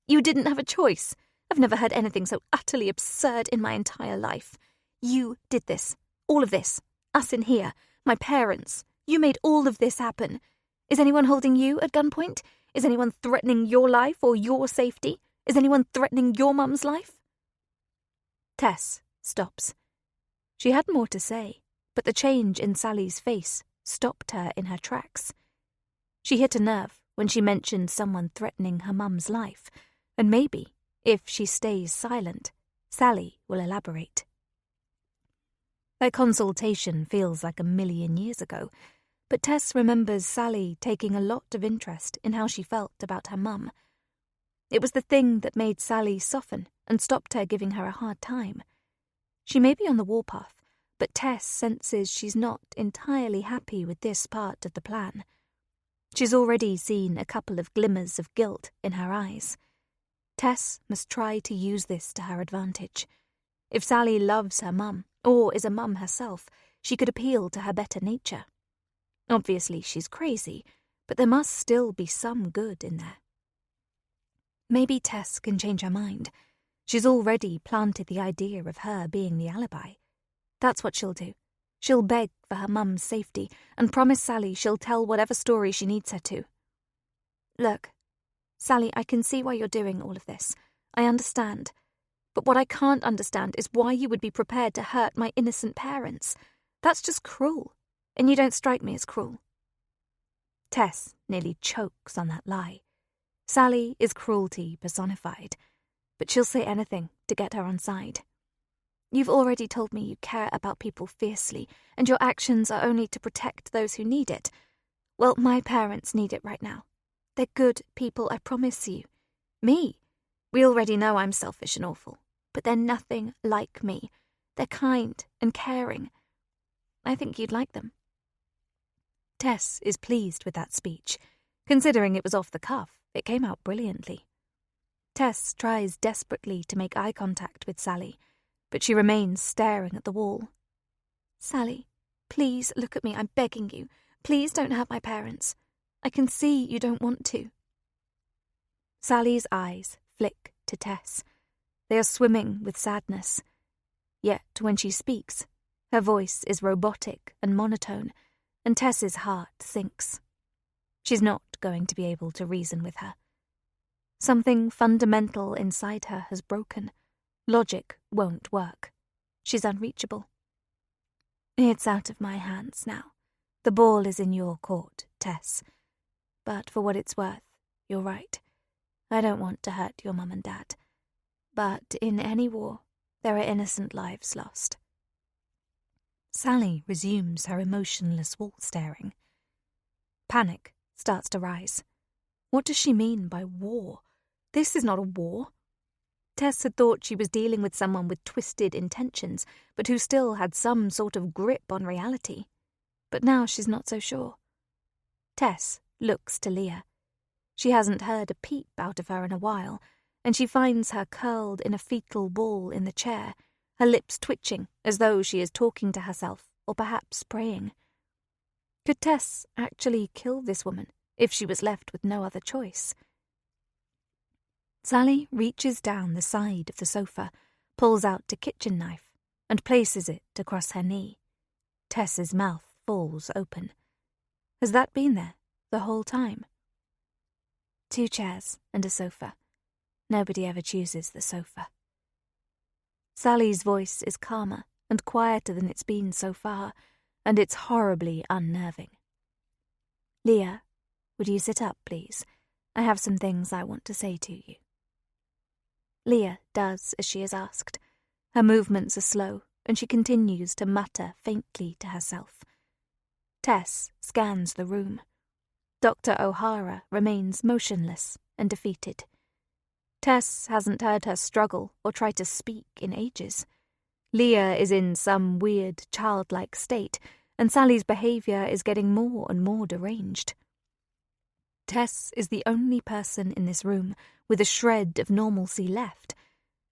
[SPEAKER 1] You didn't have a choice. I've never heard anything so utterly absurd in my entire life. You did this. All of this. Us in here. My parents. You made all of this happen. Is anyone holding you at gunpoint? Is anyone threatening your life or your safety? Is anyone threatening your mum's life? Tess stops. She had more to say, but the change in Sally's face stopped her in her tracks. She hit a nerve when she mentioned someone threatening her mum's life, and maybe, if she stays silent, Sally will elaborate. Their consultation feels like 1,000,000 years ago, but Tess remembers Sally taking a lot of interest in how she felt about her mum. It was the thing that made Sally soften and stopped her giving her a hard time. She may be on the warpath, but Tess senses she's not entirely happy with this part of the plan. She's already seen a couple of glimmers of guilt in her eyes. Tess must try to use this to her advantage. If Sally loves her mum, or is a mum herself, she could appeal to her better nature. Obviously she's crazy, but there must still be some good in there. Maybe Tess can change her mind. She's already planted the idea of her being the alibi. That's what she'll do. She'll beg for her mum's safety and promise Sally she'll tell whatever story she needs her to. Look, Sally, I can see why you're doing all of this. I understand. But what I can't understand is why you would be prepared to hurt my innocent parents. That's just cruel, and you don't strike me as cruel. Tess nearly chokes on that lie. Sally is cruelty personified, but she'll say anything to get her on side. You've already told me you care about people fiercely, and your actions are only to protect those who need it. Well, my parents need it right now. They're good people, I promise you. Me? We already know I'm selfish and awful, but they're nothing like me. They're kind and caring. I think you'd like them. Tess is pleased with that speech. Considering it was off the cuff, it came out brilliantly. Tess tries desperately to make eye contact with Sally, but she remains staring at the wall. Sally, please look at me, I'm begging you. Please don't hurt my parents. I can see you don't want to. Sally's eyes flick to Tess. They are swimming with sadness. Yet when she speaks, her voice is robotic and monotone, and Tess's heart sinks. She's not going to be able to reason with her. Something fundamental inside her has broken. Logic won't work. She's unreachable. It's out of my hands now. The ball is in your court, Tess. But for what it's worth, you're right. I don't want to hurt your mum and dad. But in any war, there are innocent lives lost. Sally resumes her emotionless wall staring. Panic starts to rise. What does she mean by war? This is not a war. Tess had thought she was dealing with someone with twisted intentions, but who still had some sort of grip on reality. But now she's not so sure. Tess looks to Leah. She hasn't heard a peep out of her in a while, and she finds her curled in a fetal ball in the chair, her lips twitching as though she is talking to herself or perhaps praying. Could Tess actually kill this woman if she was left with no other choice? Sally reaches down the side of the sofa, pulls out a kitchen knife, and places it across her knee. Tess's mouth falls open. Has that been there the whole time? 2 chairs and a sofa. Nobody ever chooses the sofa. Sally's voice is calmer and quieter than it's been so far, and it's horribly unnerving. Leah, would you sit up, please? I have some things I want to say to you. Leah does as she is asked. Her movements are slow, and she continues to mutter faintly to herself. Tess scans the room. Dr. O'Hara remains motionless and defeated. Tess hasn't heard her struggle or try to speak in ages. Leah is in some weird, childlike state, and Sally's behaviour is getting more and more deranged. Tess is the only person in this room with a shred of normalcy left,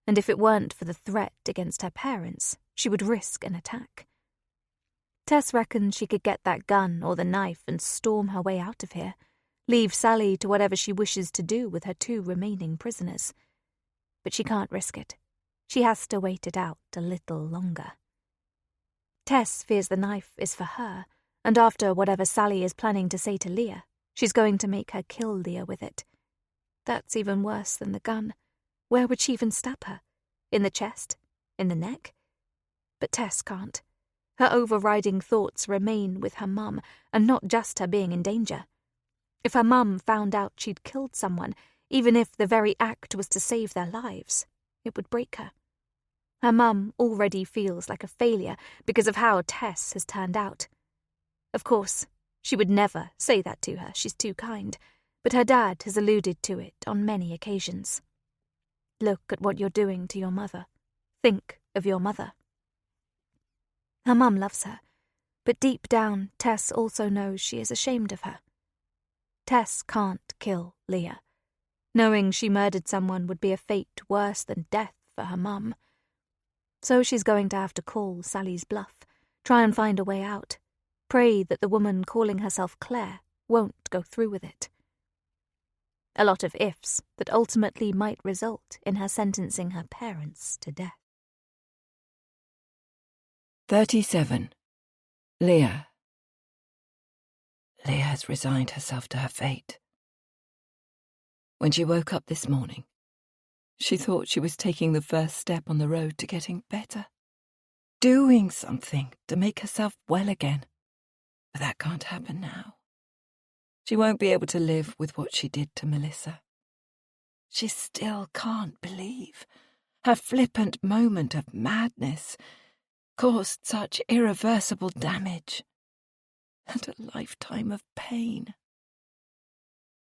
[SPEAKER 1] and if it weren't for the threat against her parents, she would risk an attack. Tess reckons she could get that gun or the knife and storm her way out of here, leave Sally to whatever she wishes to do with her 2 remaining prisoners. But she can't risk it. She has to wait it out a little longer. Tess fears the knife is for her, and after whatever Sally is planning to say to Leah, she's going to make her kill Leah with it. That's even worse than the gun. Where would she even stab her? In the chest? In the neck? But Tess can't. Her overriding thoughts remain with her mum, and not just her being in danger. If her mum found out she'd killed someone, even if the very act was to save their lives, it would break her. Her mum already feels like a failure because of how Tess has turned out. Of course, she would never say that to her, she's too kind, but her dad has alluded to it on many occasions. Look at what you're doing to your mother. Think of your mother. Her mum loves her, but deep down Tess also knows she is ashamed of her. Tess can't kill Leah. Knowing she murdered someone would be a fate worse than death for her mum. So she's going to have to call Sally's bluff, try and find a way out, pray that the woman calling herself Claire won't go through with it. A lot of ifs that ultimately might result in her sentencing her parents to death.
[SPEAKER 2] 37. Leah. Leah has resigned herself to her fate. When she woke up this morning, she thought she was taking the first step on the road to getting better, doing something to make herself well again. But that can't happen now. She won't be able to live with what she did to Melissa. She still can't believe her flippant moment of madness caused such irreversible damage and a lifetime of pain.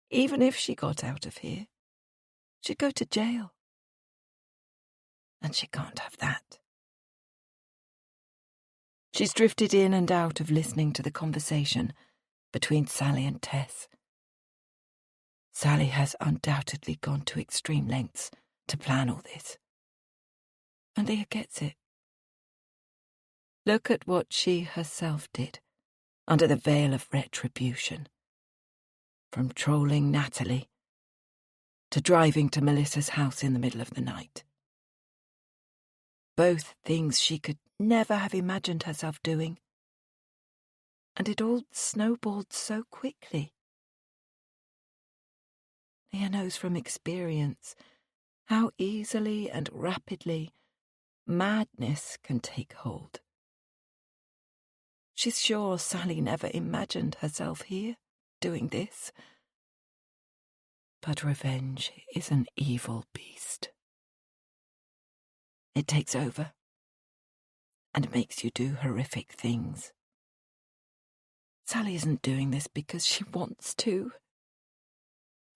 [SPEAKER 2] Even if she got out of here, she'd go to jail. And she can't have that. She's drifted in and out of listening to the conversation between Sally and Tess. Sally has undoubtedly gone to extreme lengths to plan all this. And Leah gets it. Look at what she herself did under the veil of retribution. From trolling Natalie to driving to Melissa's house in the middle of the night. Both things she could never have imagined herself doing. And it all snowballed so quickly. Leah knows from experience how easily and rapidly madness can take hold. She's sure Sally never imagined herself here, doing this. But revenge is an evil beast. It takes over and makes you do horrific things. Sally isn't doing this because she wants to.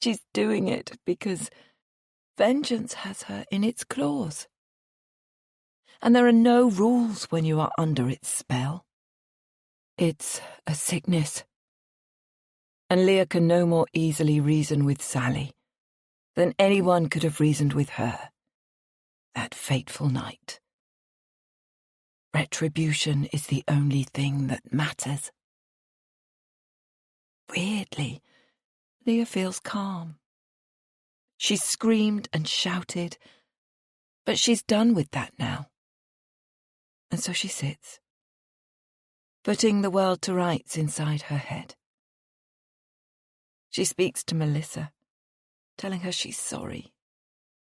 [SPEAKER 2] She's doing it because Vengeance has her in its claws. And there are no rules when you are under its spell. It's a sickness. And Leah can no more easily reason with Sally than anyone could have reasoned with her that fateful night. Retribution is the only thing that matters. Weirdly, Leah feels calm. She's screamed and shouted, but she's done with that now. And so she sits, putting the world to rights inside her head. She speaks to Melissa, telling her she's sorry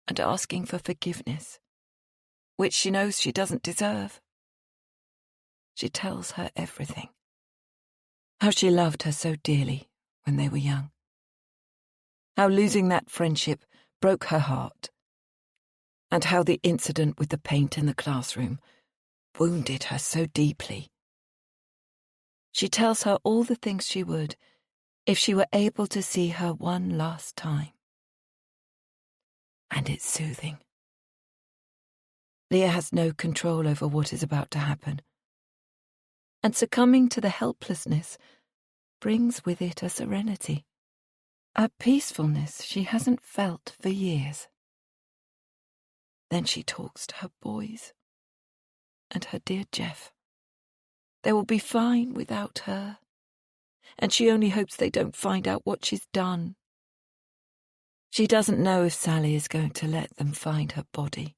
[SPEAKER 2] and asking for forgiveness, which she knows she doesn't deserve. She tells her everything. How she loved her so dearly when they were young. How losing that friendship broke her heart. And how the incident with the paint in the classroom wounded her so deeply. She tells her all the things she would if she were able to see her one last time. And it's soothing. Leah has no control over what is about to happen. And succumbing to the helplessness brings with it a serenity, a peacefulness she hasn't felt for years. Then she talks to her boys and her dear Jeff. They will be fine without her, and she only hopes they don't find out what she's done. She doesn't know if Sally is going to let them find her body.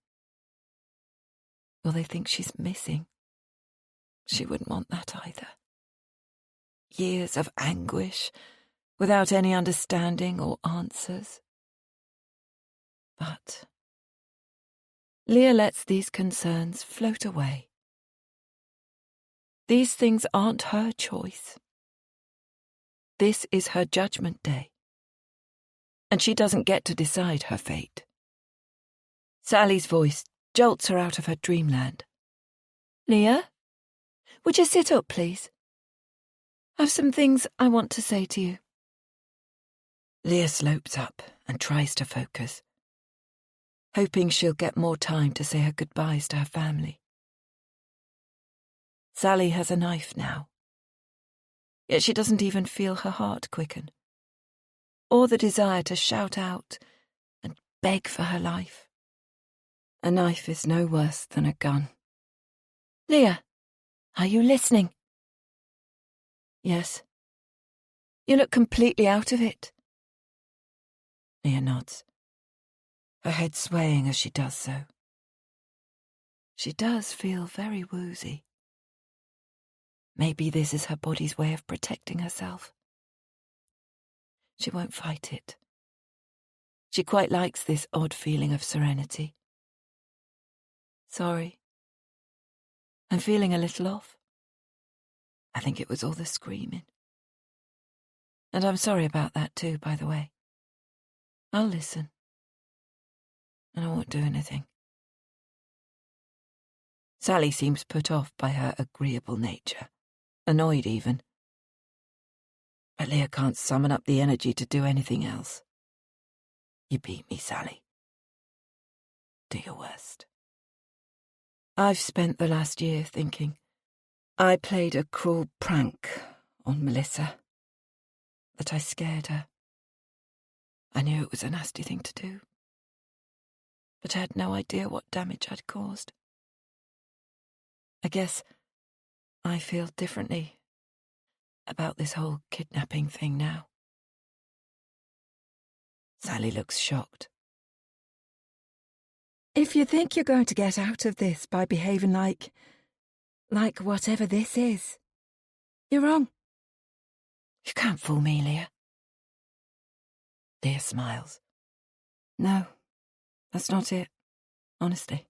[SPEAKER 2] Will they think she's missing? She wouldn't want that either. Years of anguish, without any understanding or answers. But Leah lets these concerns float away. These things aren't her choice. This is her judgment day, and she doesn't get to decide her fate. Sally's voice jolts her out of her dreamland. Leah, would you sit up, please? I've some things I want to say to you. Leah slopes up and tries to focus, hoping she'll get more time to say her goodbyes to her family. Sally has a knife now, yet she doesn't even feel her heart quicken, or the desire to shout out and beg for her life. A knife is no worse than a gun. Leah, are you listening? Yes. You look completely out of it. Leah nods, her head swaying as she does so. She does feel very woozy. Maybe this is her body's way of protecting herself. She won't fight it. She quite likes this odd feeling of serenity. Sorry. I'm feeling a little off. I think it was all the screaming. And I'm sorry about that too, by the way. I'll listen. And I won't do anything. Sally seems put off by her agreeable nature, annoyed even. But Leah can't summon up the energy to do anything else. You beat me, Sally. Do your worst. I've spent the last year thinking I played a cruel prank on Melissa, that I scared her. I knew it was a nasty thing to do, but I had no idea what damage I'd caused. I guess I feel differently about this whole kidnapping thing now. Sally looks shocked. If you think you're going to get out of this by behaving like whatever this is, you're wrong. You can't fool me, Leah. Leah smiles. No, that's not it, honestly.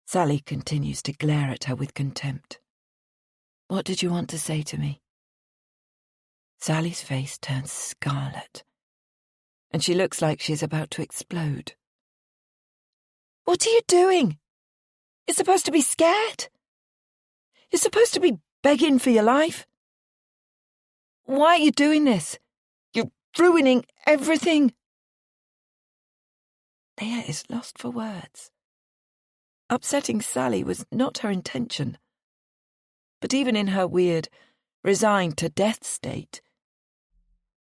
[SPEAKER 2] Sally continues to glare at her with contempt. What did you want to say to me? Sally's face turns scarlet, and she looks like she's about to explode. What are you doing? You're supposed to be scared. You're supposed to be begging for your life. Why are you doing this? You're ruining everything. Leah is lost for words. Upsetting Sally was not her intention. But even in her weird, resigned-to-death state,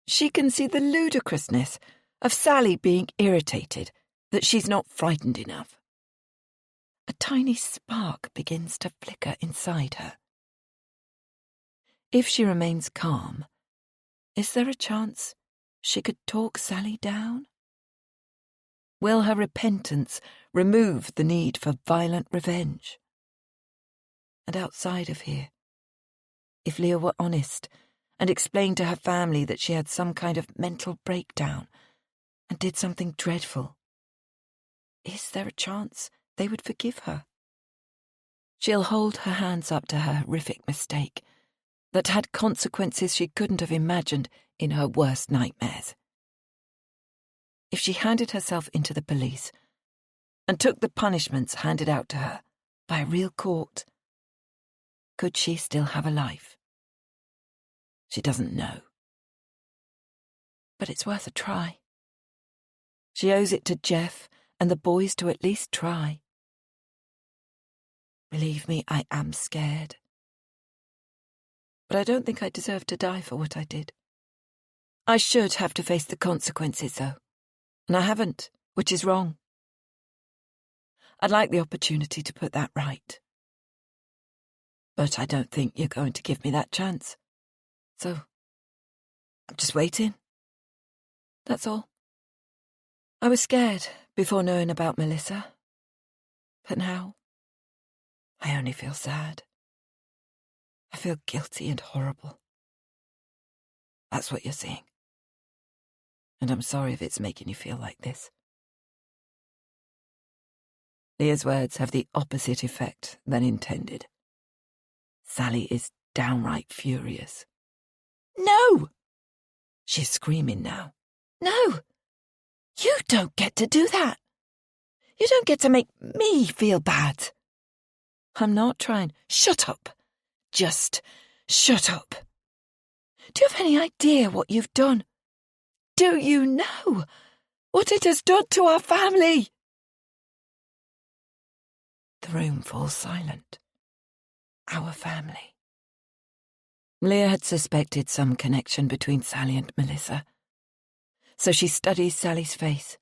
[SPEAKER 2] she can see the ludicrousness of Sally being irritated that she's not frightened enough. A tiny spark begins to flicker inside her. If she remains calm, is there a chance she could talk Sally down? Will her repentance remove the need for violent revenge? And outside of here, if Leah were honest and explained to her family that she had some kind of mental breakdown and did something dreadful, is there a chance they would forgive her? She'll hold her hands up to her horrific mistake that had consequences she couldn't have imagined in her worst nightmares. If she handed herself into the police and took the punishments handed out to her by a real court, could she still have a life? She doesn't know. But it's worth a try. She owes it to Jeff and the boys to at least try. Believe me, I am scared. But I don't think I deserve to die for what I did. I should have to face the consequences, though, and I haven't, which is wrong. I'd like the opportunity to put that right. But I don't think you're going to give me that chance. So, I'm just waiting. That's all. I was scared before knowing about Melissa. But now, I only feel sad. I feel guilty and horrible. That's what you're seeing. And I'm sorry if it's making you feel like this. Leah's words have the opposite effect than intended. Sally is downright furious. No! She's screaming now. No! You don't get to do that. You don't get to make me feel bad. I'm not trying. Shut up. Just shut up. Do you have any idea what you've done? Do you know what it has done to our family? The room falls silent. Our family. Leah had suspected some connection between Sally and Melissa. So she studies Sally's face,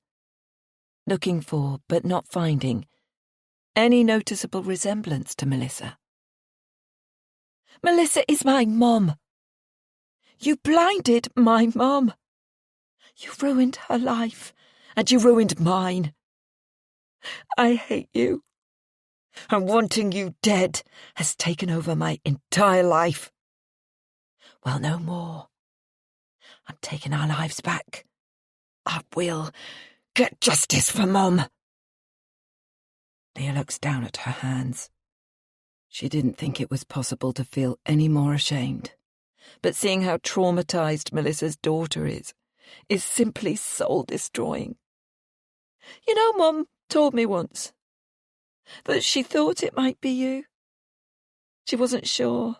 [SPEAKER 2] looking for, but not finding, any noticeable resemblance to Melissa. Melissa is my mom. You blinded my mom. You ruined her life, and you ruined mine. I hate you. And wanting you dead has taken over my entire life. Well, no more. I'm taking our lives back. I will get justice for Mom. Leah looks down at her hands. She didn't think it was possible to feel any more ashamed. But seeing how traumatized Melissa's daughter is simply soul-destroying. You know, Mum told me once that she thought it might be you. She wasn't sure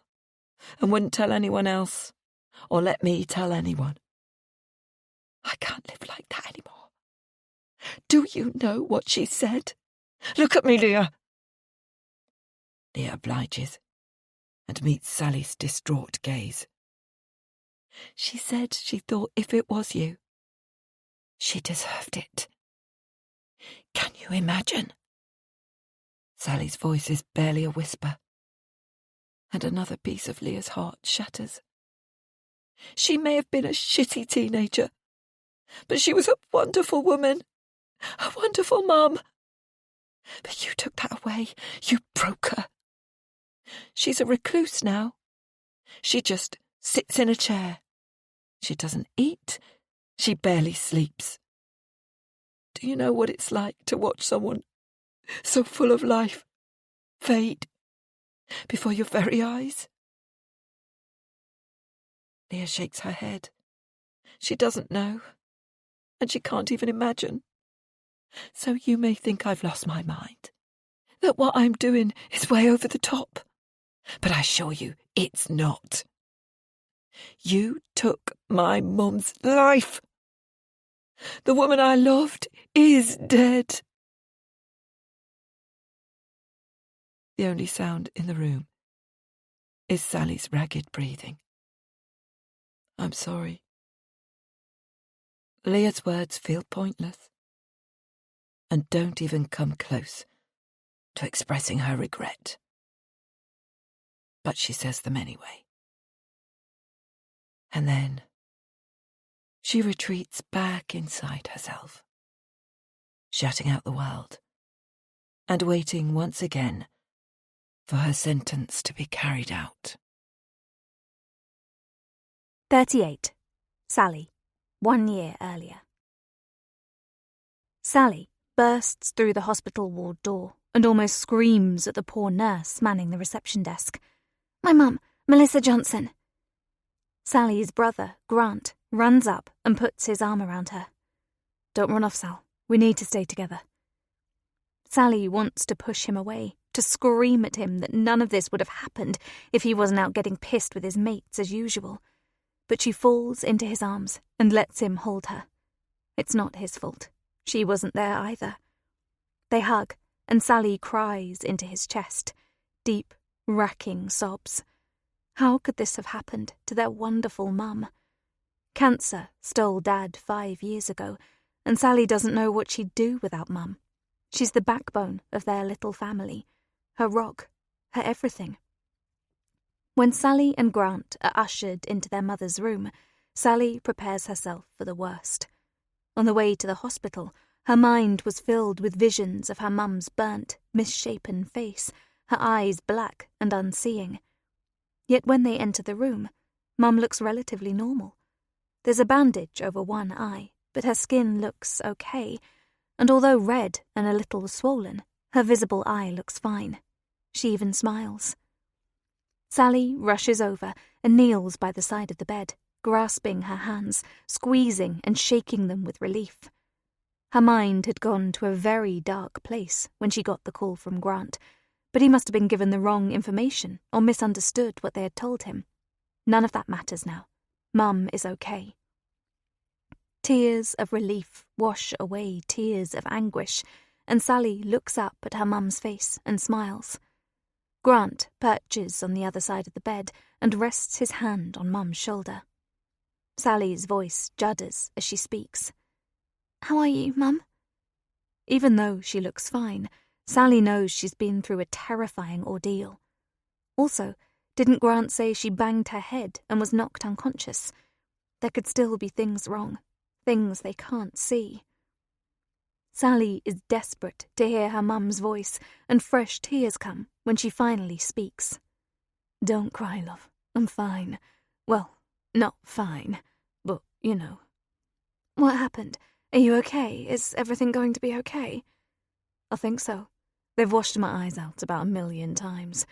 [SPEAKER 2] and wouldn't tell anyone else or let me tell anyone. I can't live like that anymore. Do you know what she said? Look at me, Leah. Leah obliges and meets Sally's distraught gaze. She said she thought if it was you, she deserved it. Can you imagine? Sally's voice is barely a whisper, and another piece of Leah's heart shatters. She may have been a shitty teenager, but she was a wonderful woman, a wonderful mum. But you took that away. You broke her. She's a recluse now. She just sits in a chair. She doesn't eat. She barely sleeps. Do you know what it's like to watch someone so full of life fade before your very eyes? Leah shakes her head. She doesn't know, and she can't even imagine. So you may think I've lost my mind, that what I'm doing is way over the top. But I assure you, it's not. You took my mum's life. The woman I loved is dead. The only sound in the room is Sally's ragged breathing. I'm sorry. Leah's words feel pointless and don't even come close to expressing her regret. But she says them anyway. And then she retreats back inside herself, shutting out the world and waiting once again for her sentence to be carried out.
[SPEAKER 1] 38. Sally, 1 year earlier. Sally bursts through the hospital ward door and almost screams at the poor nurse manning the reception desk. My mum, Melissa Johnson. Sally's brother, Grant, runs up and puts his arm around her. Don't run off, Sal. We need to stay together. Sally wants to push him away, to scream at him that none of this would have happened if he wasn't out getting pissed with his mates as usual. But she falls into his arms and lets him hold her. It's not his fault. She wasn't there either. They hug, and Sally cries into his chest, deep, racking sobs. How could this have happened to their wonderful mum? Cancer stole Dad 5 years ago, and Sally doesn't know what she'd do without Mum. She's the backbone of their little family, her rock, her everything. When Sally and Grant are ushered into their mother's room, Sally prepares herself for the worst. On the way to the hospital, her mind was filled with visions of her mum's burnt, misshapen face, her eyes black and unseeing. Yet when they enter the room, Mum looks relatively normal. There's a bandage over one eye, but her skin looks okay, and although red and a little swollen, her visible eye looks fine. She even smiles. Sally rushes over and kneels by the side of the bed, grasping her hands, squeezing and shaking them with relief. Her mind had gone to a very dark place when she got the call from Grant, but he must have been given the wrong information or misunderstood what they had told him. None of that matters now. Mum is okay. Tears of relief wash away tears of anguish, and Sally looks up at her mum's face and smiles. Grant perches on the other side of the bed and rests his hand on Mum's shoulder. Sally's voice judders as she speaks. How are you, Mum? Even though she looks fine, Sally knows she's been through a terrifying ordeal. Also, didn't Grant say she banged her head and was knocked unconscious? There could still be things wrong, things they can't see. Sally is desperate to hear her mum's voice, and fresh tears come when she finally speaks. Don't cry, love. I'm fine. Well, not fine, but, you know. What happened? Are you okay? Is everything going to be okay? I think so. They've washed my eyes out about 1,000,000 times.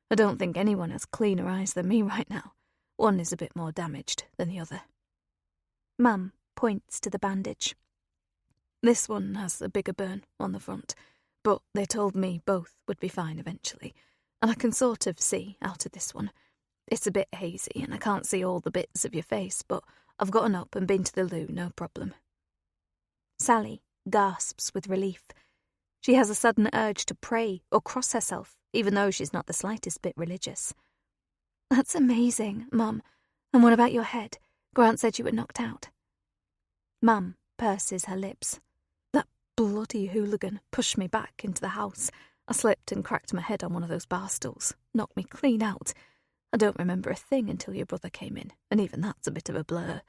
[SPEAKER 1] I don't think anyone has cleaner eyes than me right now. One is a bit more damaged than the other. Mum points to the bandage. This one has a bigger burn on the front, but they told me both would be fine eventually, and I can sort of see out of this one. It's a bit hazy and I can't see all the bits of your face, but I've gotten up and been to the loo, no problem. Sally gasps with relief. She has a sudden urge to pray or cross herself, even though she's not the slightest bit religious. That's amazing, Mum. And what about your head? Grant said you were knocked out. Mum purses her lips. That bloody hooligan pushed me back into the house. I slipped and cracked my head on one of those bar stools. Knocked me clean out. I don't remember a thing until your brother came in, and even that's a bit of a blur.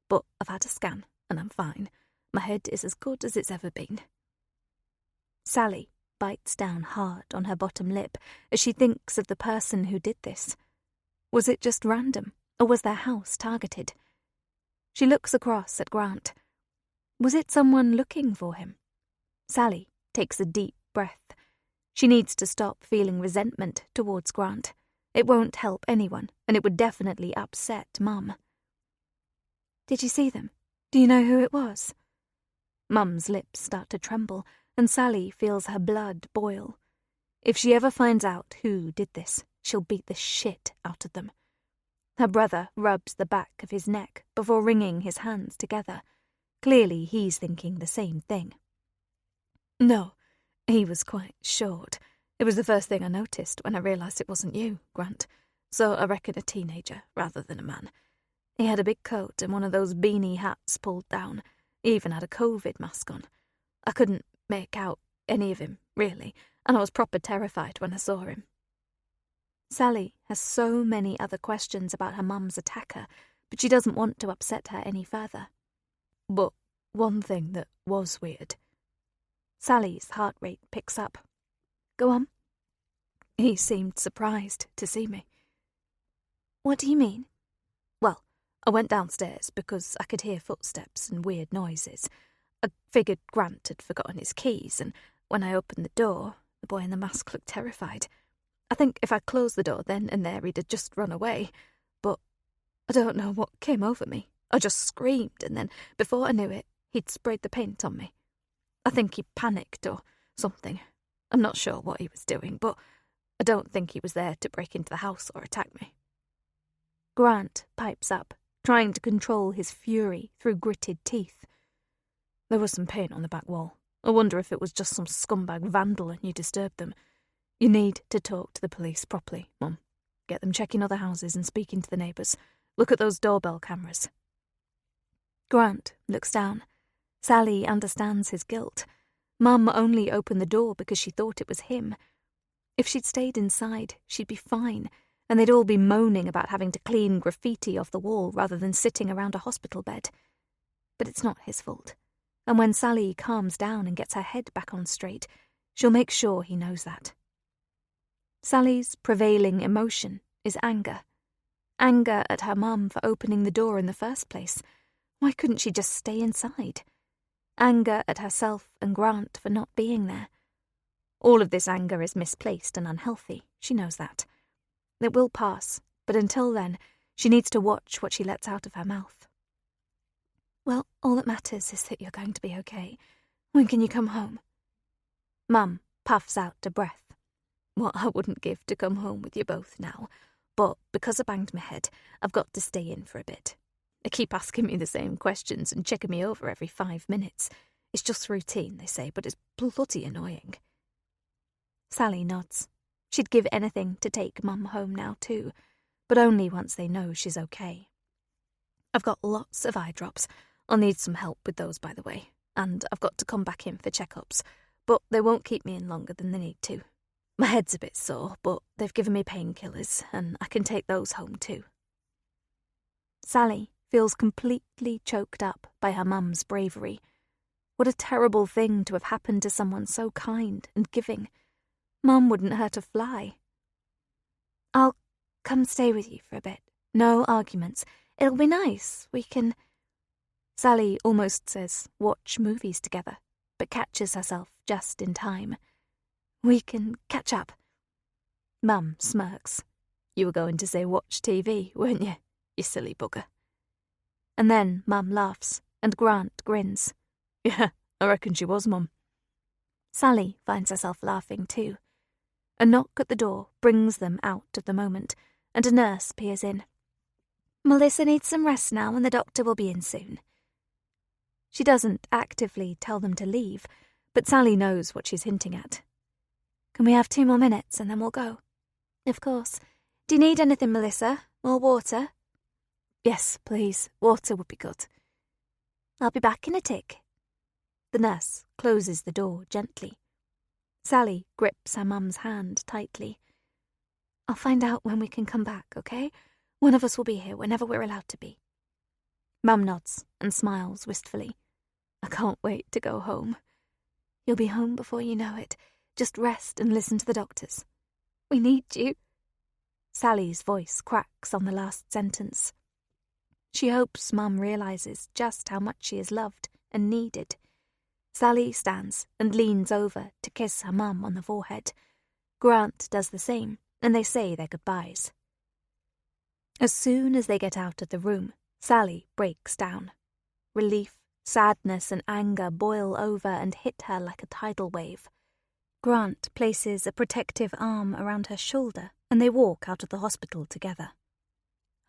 [SPEAKER 1] But I've had a scan, and I'm fine. My head is as good as it's ever been. Sally bites down hard on her bottom lip as she thinks of the person who did this. Was it just random, or was their house targeted? She looks across at Grant. Was it someone looking for him? Sally takes a deep breath. She needs to stop feeling resentment towards Grant. It won't help anyone, and it would definitely upset Mum. Did you see them? Do you know who it was? Mum's lips start to tremble, and Sally feels her blood boil. If she ever finds out who did this, she'll beat the shit out of them. Her brother rubs the back of his neck before wringing his hands together. Clearly he's thinking the same thing. No, he was quite short. It was the first thing I noticed when I realised it wasn't you, Grant. So I reckon a teenager rather than a man. He had a big coat and one of those beanie hats pulled down. He even had a COVID mask on. I couldn't make out any of him, really, and I was proper terrified when I saw him. Sally has so many other questions about her mum's attacker, but she doesn't want to upset her any further. But one thing that was weird. Sally's heart rate picks up. Go on. He seemed surprised to see me. What do you mean? Well, I went downstairs because I could hear footsteps and weird noises. I figured Grant had forgotten his keys, and when I opened the door, the boy in the mask looked terrified. I think if I'd closed the door then and there, he'd have just run away. But I don't know what came over me. I just screamed, and then, before I knew it, he'd sprayed the paint on me. I think he panicked or something. I'm not sure what he was doing, but I don't think he was there to break into the house or attack me. Grant pipes up, trying to control his fury through gritted teeth. There was some paint on the back wall. I wonder if it was just some scumbag vandal and you disturbed them. You need to talk to the police properly, Mum. Get them checking other houses and speaking to the neighbours. Look at those doorbell cameras. Grant looks down. Sally understands his guilt. Mum only opened the door because she thought it was him. If she'd stayed inside, she'd be fine, and they'd all be moaning about having to clean graffiti off the wall rather than sitting around a hospital bed. But it's not his fault, and when Sally calms down and gets her head back on straight, she'll make sure he knows that. Sally's prevailing emotion is anger. Anger at her mum for opening the door in the first place. Why couldn't she just stay inside? Anger at herself and Grant for not being there. All of this anger is misplaced and unhealthy, she knows that. It will pass, but until then, she needs to watch what she lets out of her mouth. Well, all that matters is that you're going to be okay. When can you come home? Mum puffs out a breath. What I wouldn't give to come home with you both now, but because I banged my head, I've got to stay in for a bit. They keep asking me the same questions and checking me over every 5 minutes. It's just routine, they say, but it's bloody annoying. Sally nods. She'd give anything to take Mum home now too, but only once they know she's okay. I've got lots of eye drops. I'll need some help with those, by the way, and I've got to come back in for checkups, but they won't keep me in longer than they need to. My head's a bit sore, but they've given me painkillers, and I can take those home too. Sally feels completely choked up by her mum's bravery. What a terrible thing to have happened to someone so kind and giving. Mum wouldn't hurt a fly. I'll come stay with you for a bit. No arguments. It'll be nice. We can... Sally almost says watch movies together, but catches herself just in time. We can catch up. Mum smirks. You were going to say watch TV, weren't you, you silly bugger? And then Mum laughs, and Grant grins. Yeah, I reckon she was, Mum. Sally finds herself laughing too. A knock at the door brings them out of the moment, and a nurse peers in. Melissa needs some rest now, and the doctor will be in soon. She doesn't actively tell them to leave, but Sally knows what she's hinting at. Can we have 2 more minutes, and then we'll go? Of course. Do you need anything, Melissa? More water? Yes, please. Water would be good. I'll be back in a tick. The nurse closes the door gently. Sally grips her mum's hand tightly. I'll find out when we can come back, okay? One of us will be here whenever we're allowed to be. Mum nods and smiles wistfully. I can't wait to go home. You'll be home before you know it. Just rest and listen to the doctors. We need you. Sally's voice cracks on the last sentence. She hopes Mum realises just how much she is loved and needed. Sally stands and leans over to kiss her mum on the forehead. Grant does the same, and they say their goodbyes. As soon as they get out of the room, Sally breaks down. Relief, sadness, and anger boil over and hit her like a tidal wave. Grant places a protective arm around her shoulder, and they walk out of the hospital together.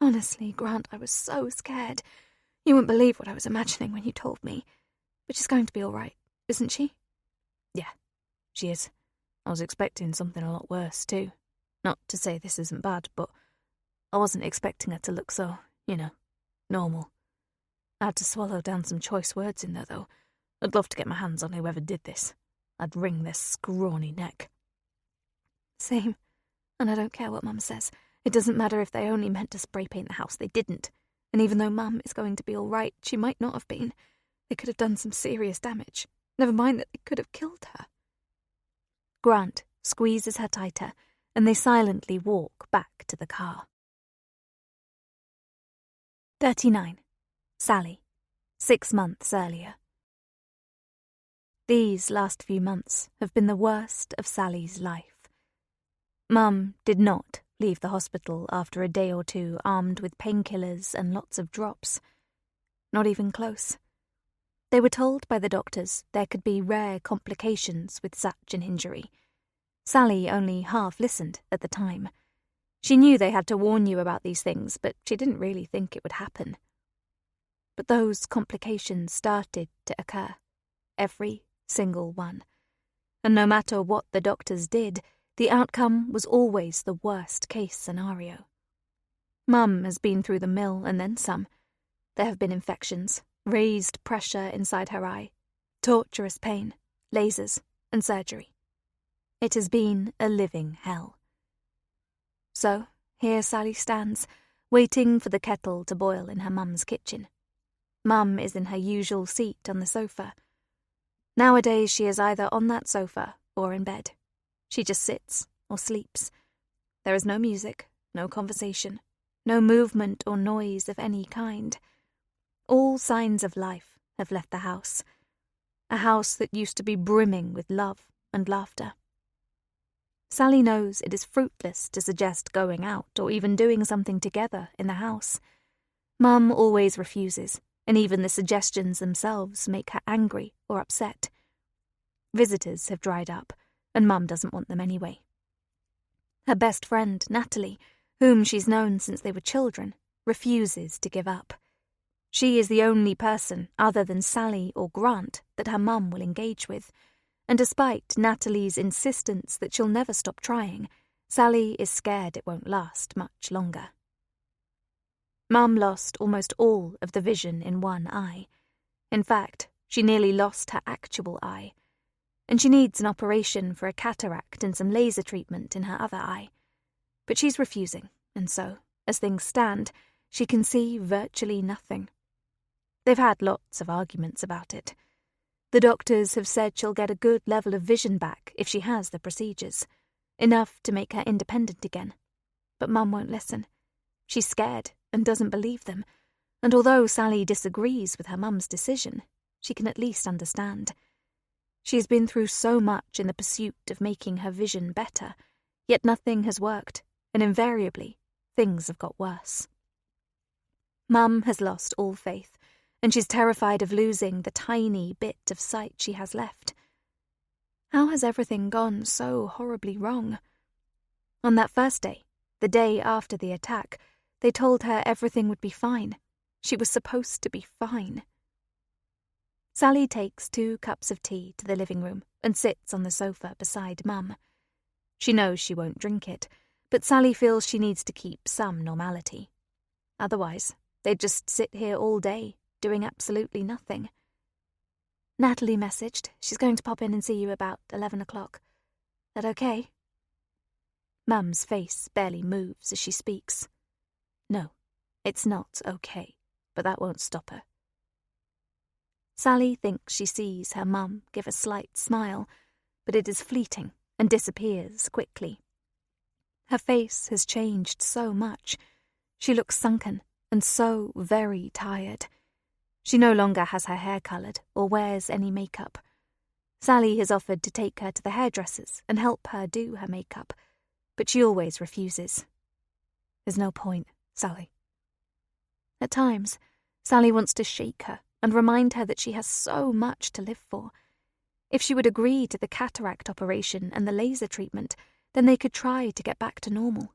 [SPEAKER 1] Honestly, Grant, I was so scared. You wouldn't believe what I was imagining when you told me. But she's going to be all right, isn't she? Yeah, she is. I was expecting something a lot worse, too. Not to say this isn't bad, but I wasn't expecting her to look so, normal. I had to swallow down some choice words in there, though. I'd love to get my hands on whoever did this. I'd wring their scrawny neck. Same. And I don't care what Mum says. It doesn't matter if they only meant to spray paint the house. They didn't. And even though Mum is going to be all right, she might not have been. They could have done some serious damage. Never mind that they could have killed her. Grant squeezes her tighter, and they silently walk back to the car. 39. Sally, 6 months earlier. These last few months have been the worst of Sally's life. Mum did not leave the hospital after a day or two armed with painkillers and lots of drops. Not even close. They were told by the doctors there could be rare complications with such an injury. Sally only half listened at the time. She knew they had to warn you about these things, but she didn't really think it would happen. But those complications started to occur. Every single one. And no matter what the doctors did, the outcome was always the worst-case scenario. Mum has been through the mill and then some. There have been infections, raised pressure inside her eye, torturous pain, lasers, and surgery. It has been a living hell. So, here Sally stands, waiting for the kettle to boil in her mum's kitchen. Mum is in her usual seat on the sofa. Nowadays she is either on that sofa or in bed. She just sits or sleeps. There is no music, no conversation, no movement or noise of any kind. All signs of life have left the house. A house that used to be brimming with love and laughter. Sally knows it is fruitless to suggest going out or even doing something together in the house. Mum always refuses, and even the suggestions themselves make her angry or upset. Visitors have dried up, and Mum doesn't want them anyway. Her best friend, Natalie, whom she's known since they were children, refuses to give up. She is the only person, other than Sally or Grant, that her mum will engage with, and despite Natalie's insistence that she'll never stop trying, Sally is scared it won't last much longer. Mum lost almost all of the vision in one eye. In fact, she nearly lost her actual eye, and she needs an operation for a cataract and some laser treatment in her other eye. But she's refusing, and so, as things stand, she can see virtually nothing. They've had lots of arguments about it. The doctors have said she'll get a good level of vision back if she has the procedures, enough to make her independent again. But Mum won't listen. She's scared and doesn't believe them, and although Sally disagrees with her mum's decision, she can at least understand. She has been through so much in the pursuit of making her vision better, yet nothing has worked, and invariably, things have got worse. Mum has lost all faith, and she's terrified of losing the tiny bit of sight she has left. How has everything gone so horribly wrong? On that first day, the day after the attack, they told her everything would be fine. She was supposed to be fine. Sally takes 2 cups of tea to the living room and sits on the sofa beside Mum. She knows she won't drink it, but Sally feels she needs to keep some normality. Otherwise, they'd just sit here all day, doing absolutely nothing. Natalie messaged. She's going to pop in and see you about 11 o'clock. That okay? Mum's face barely moves as she speaks. No, it's not okay, but that won't stop her. Sally thinks she sees her mum give a slight smile, but it is fleeting and disappears quickly. Her face has changed so much. She looks sunken and so very tired. She no longer has her hair coloured or wears any makeup. Sally has offered to take her to the hairdressers and help her do her makeup, but she always refuses. There's no point, Sally. At times, Sally wants to shake her and remind her that she has so much to live for. If she would agree to the cataract operation and the laser treatment, then they could try to get back to normal.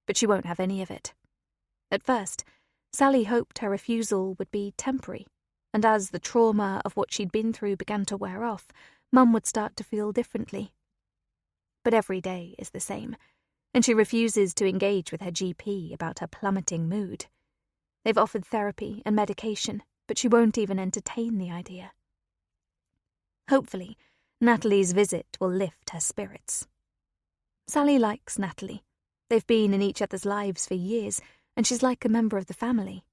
[SPEAKER 1] But she won't have any of it. At first, Sally hoped her refusal would be temporary, and as the trauma of what she'd been through began to wear off, Mum would start to feel differently. But every day is the same, and she refuses to engage with her GP about her plummeting mood. They've offered therapy and medication, but she won't even entertain the idea. Hopefully, Natalie's visit will lift her spirits. Sally likes Natalie. They've been in each other's lives for years, and she's like a member of the family.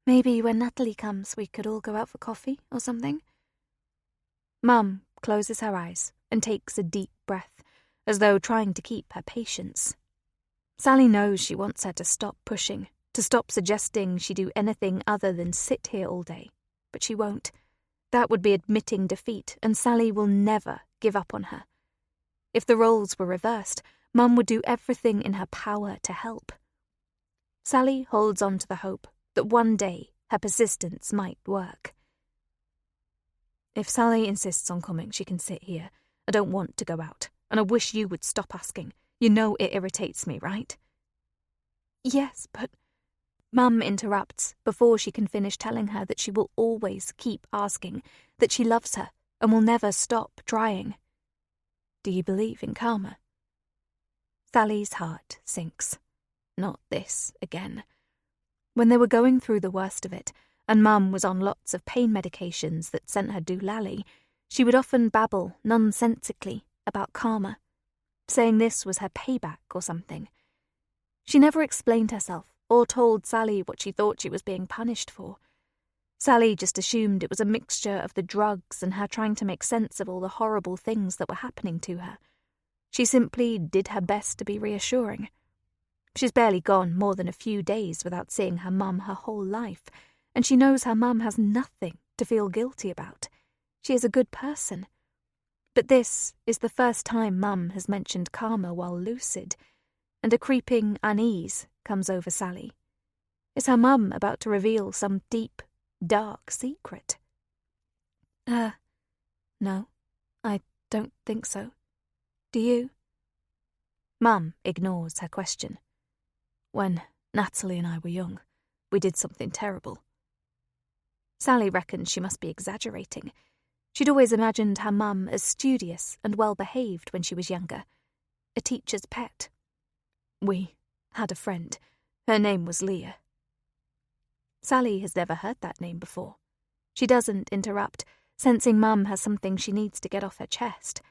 [SPEAKER 1] Maybe when Natalie comes, we could all go out for coffee or something? Mum closes her eyes and takes a deep breath, as though trying to keep her patience. Sally knows she wants her to stop pushing, to stop suggesting she do anything other than sit here all day, but she won't. That would be admitting defeat, and Sally will never give up on her. If the roles were reversed, Mum would do everything in her power to help. Sally holds on to the hope that one day her persistence might work. If Sally insists on coming, she can sit here. I don't want to go out, and I wish you would stop asking. You know it irritates me, right? Yes, but... Mum interrupts before she can finish telling her that she will always keep asking, that she loves her and will never stop trying. Do you believe in karma? Sally's heart sinks. Not this again. When they were going through the worst of it, and Mum was on lots of pain medications that sent her doolally, she would often babble nonsensically about karma, saying this was her payback or something. She never explained herself or told Sally what she thought she was being punished for. Sally just assumed it was a mixture of the drugs and her trying to make sense of all the horrible things that were happening to her. She simply did her best to be reassuring. She's barely gone more than a few days without seeing her mum her whole life, and she knows her mum has nothing to feel guilty about. She is a good person. But this is the first time Mum has mentioned karma while lucid, and a creeping unease comes over Sally. Is her mum about to reveal some deep, dark secret? No, I don't think so. Do you? Mum ignores her question. When Natalie and I were young, we did something terrible. Sally reckons she must be exaggerating. She'd always imagined her mum as studious and well-behaved when she was younger. A teacher's pet. We had a friend. Her name was Leah. Sally has never heard that name before. She doesn't interrupt, sensing Mum has something she needs to get off her chest.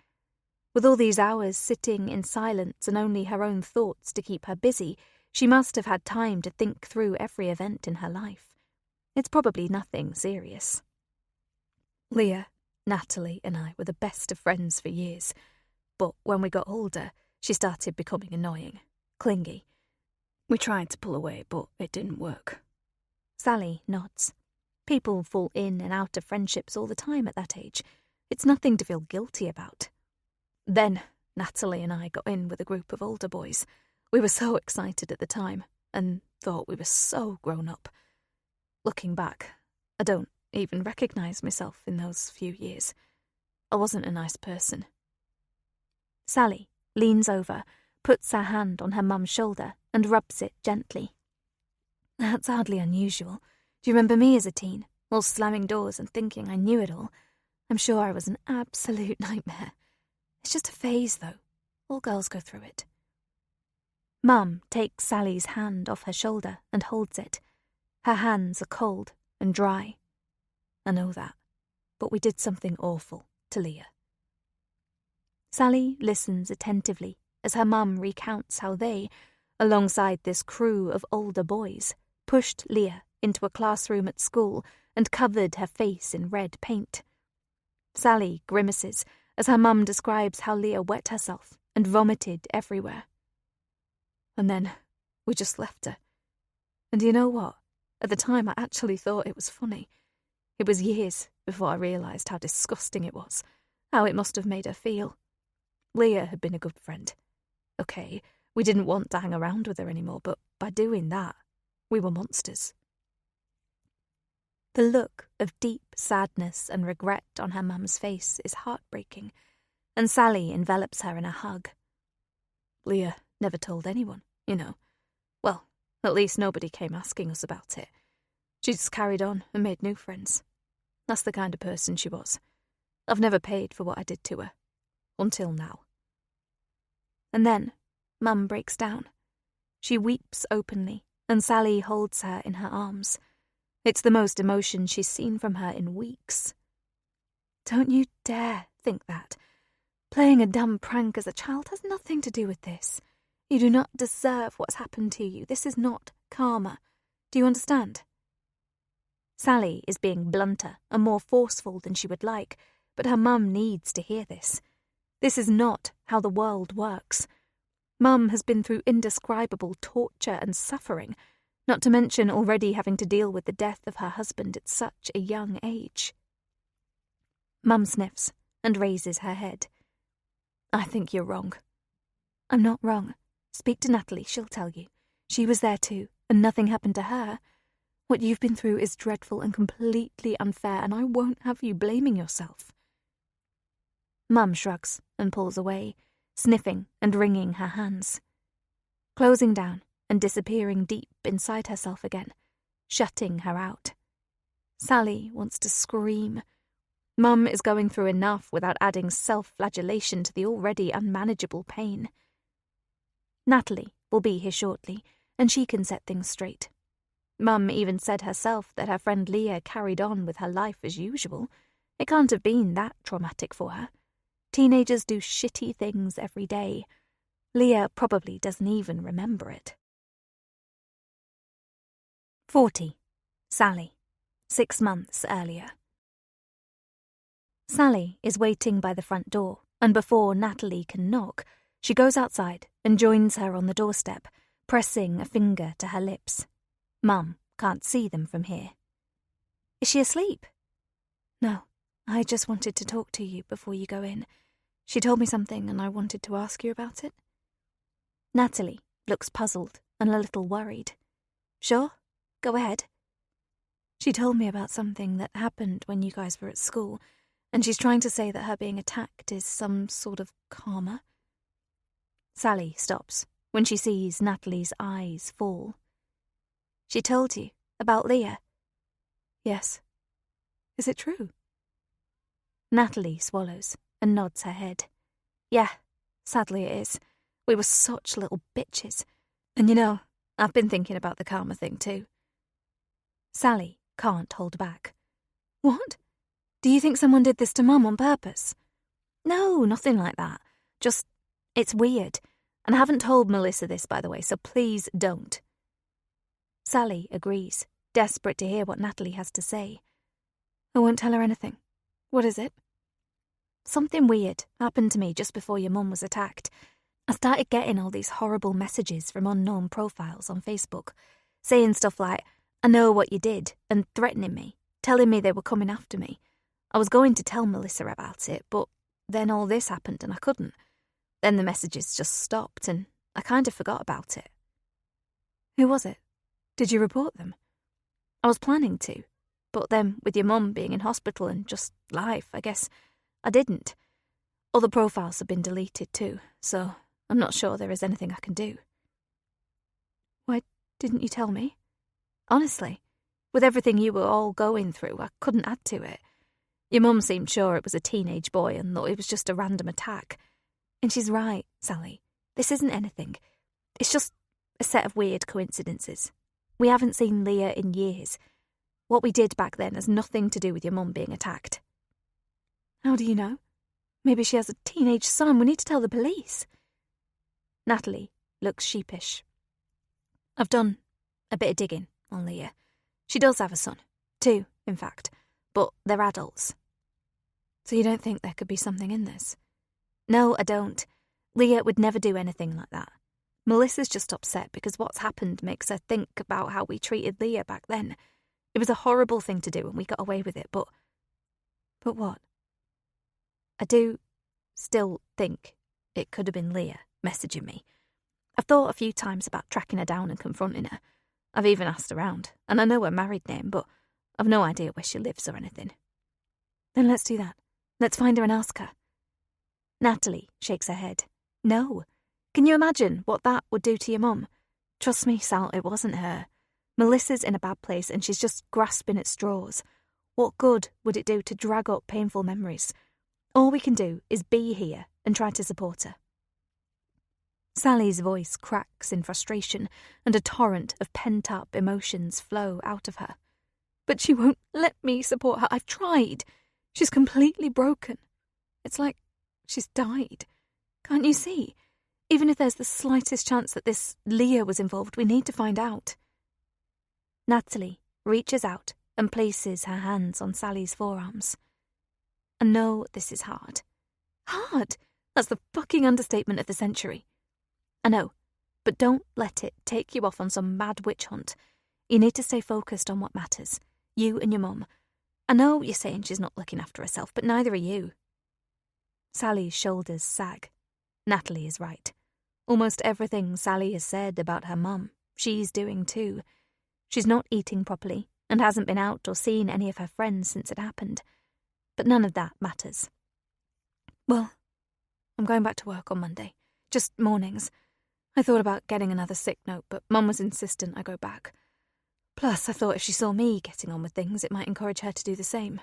[SPEAKER 1] With all these hours sitting in silence and only her own thoughts to keep her busy, she must have had time to think through every event in her life. It's probably nothing serious. Leah, Natalie, and I were the best of friends for years, but when we got older, she started becoming annoying, clingy. We tried to pull away, but it didn't work. Sally nods. People fall in and out of friendships all the time at that age. It's nothing to feel guilty about. Then Natalie and I got in with a group of older boys. We were so excited at the time and thought we were so grown up. Looking back, I don't even recognise myself in those few years. I wasn't a nice person. Sally leans over, puts her hand on her mum's shoulder and rubs it gently. That's hardly unusual. Do you remember me as a teen, all slamming doors and thinking I knew it all? I'm sure I was an absolute nightmare. It's just a phase, though. All girls go through it. Mum takes Sally's hand off her shoulder and holds it. Her hands are cold and dry. I know that, but we did something awful to Leah. Sally listens attentively as her mum recounts how they, alongside this crew of older boys, pushed Leah into a classroom at school and covered her face in red paint. Sally grimaces as her mum describes how Leah wet herself and vomited everywhere. And then we just left her. And you know what? At the time I actually thought it was funny. It was years before I realised how disgusting it was, how it must have made her feel. Leah had been a good friend. Okay, we didn't want to hang around with her anymore, but by doing that, we were monsters. The look of deep sadness and regret on her mum's face is heartbreaking, and Sally envelops her in a hug. Leah never told anyone, you know. Well, At least nobody came asking us about it. She just carried on and made new friends. That's the kind of person she was. I've never paid for what I did to her. Until now. And then, Mum breaks down. She weeps openly, and Sally holds her in her arms. It's the most emotion she's seen from her in weeks. Don't you dare think that. Playing a dumb prank as a child has nothing to do with this. You do not deserve what's happened to you. This is not karma. Do you understand? Sally is being blunter and more forceful than she would like, but her mum needs to hear this. This is not how the world works. Mum has been through indescribable torture and suffering, not to mention already having to deal with the death of her husband at such a young age. Mum sniffs and raises her head. I think you're wrong. I'm not wrong. Speak to Natalie, she'll tell you. She was there too, and nothing happened to her. What you've been through is dreadful and completely unfair, and I won't have you blaming yourself. Mum shrugs and pulls away, sniffing and wringing her hands. Closing down and disappearing deep inside herself again, shutting her out. Sally wants to scream. Mum is going through enough without adding self-flagellation to the already unmanageable pain. Natalie will be here shortly, and she can set things straight. Mum even said herself that her friend Leah carried on with her life as usual. It can't have been that traumatic for her. Teenagers do shitty things every day. Leah probably doesn't even remember it. 40. Sally. 6 months earlier. Sally is waiting by the front door, and before Natalie can knock, she goes outside and joins her on the doorstep, pressing a finger to her lips. Mum can't see them from here. Is she asleep? No, I just wanted to talk to you before you go in. She told me something and I wanted to ask you about it. Natalie looks puzzled and a little worried. Sure, go ahead. She told me about something that happened when you guys were at school, and she's trying to say that her being attacked is some sort of karma. Sally stops when she sees Natalie's eyes fall. She told you about Leah? Yes. Is it true? Natalie swallows and nods her head. Yeah, sadly it is. We were such little bitches. And you know, I've been thinking about the karma thing too. Sally can't hold back. What? Do you think someone did this to Mum on purpose? No, nothing like that. Just, it's weird. And I haven't told Melissa this, by the way, so please don't. Sally agrees, desperate to hear what Natalie has to say. I won't tell her anything. What is it? Something weird happened to me just before your mum was attacked. I started getting all these horrible messages from unknown profiles on Facebook, saying stuff like, I know what you did, and threatening me, telling me they were coming after me. I was going to tell Melissa about it, but then all this happened and I couldn't. Then the messages just stopped and I kind of forgot about it. Who was it? Did you report them? I was planning to, but then with your mum being in hospital and just life, I guess I didn't. All the profiles have been deleted too, so I'm not sure there is anything I can do. Why didn't you tell me? Honestly, with everything you were all going through, I couldn't add to it. Your mum seemed sure it was a teenage boy and thought it was just a random attack. And she's right, Sally. This isn't anything. It's just a set of weird coincidences. We haven't seen Leah in years. What we did back then has nothing to do with your mum being attacked. How do you know? Maybe she has a teenage son. We need to tell the police. Natalie looks sheepish. I've done a bit of digging on Leah. She does have a son. 2, in fact. But they're adults. So you don't think there could be something in this? No, I don't. Leah would never do anything like that. Melissa's just upset because what's happened makes her think about how we treated Leah back then. It was a horrible thing to do and we got away with it, but... But what? I do still think it could have been Leah messaging me. I've thought a few times about tracking her down and confronting her. I've even asked around, and I know her married name, but I've no idea where she lives or anything. Then let's do that. Let's find her and ask her. Natalie shakes her head. No. Can you imagine what that would do to your mum? Trust me, Sal, it wasn't her. Melissa's in a bad place and she's just grasping at straws. What good would it do to drag up painful memories? All we can do is be here and try to support her. Sally's voice cracks in frustration and a torrent of pent-up emotions flow out of her. But she won't let me support her. I've tried. She's completely broken. It's like she's died. Can't you see? Even if there's the slightest chance that this Leah was involved, we need to find out. Natalie reaches out and places her hands on Sally's forearms. I know this is hard. Hard? That's the fucking understatement of the century. I know, but don't let it take you off on some mad witch hunt. You need to stay focused on what matters. You and your mum. I know you're saying she's not looking after herself, but neither are you. Sally's shoulders sag. Natalie is right. Almost everything Sally has said about her mum, she's doing too. She's not eating properly and hasn't been out or seen any of her friends since it happened. But none of that matters. Well, I'm going back to work on Monday. Just mornings. I thought about getting another sick note, but Mum was insistent I go back. Plus, I thought if she saw me getting on with things, it might encourage her to do the same.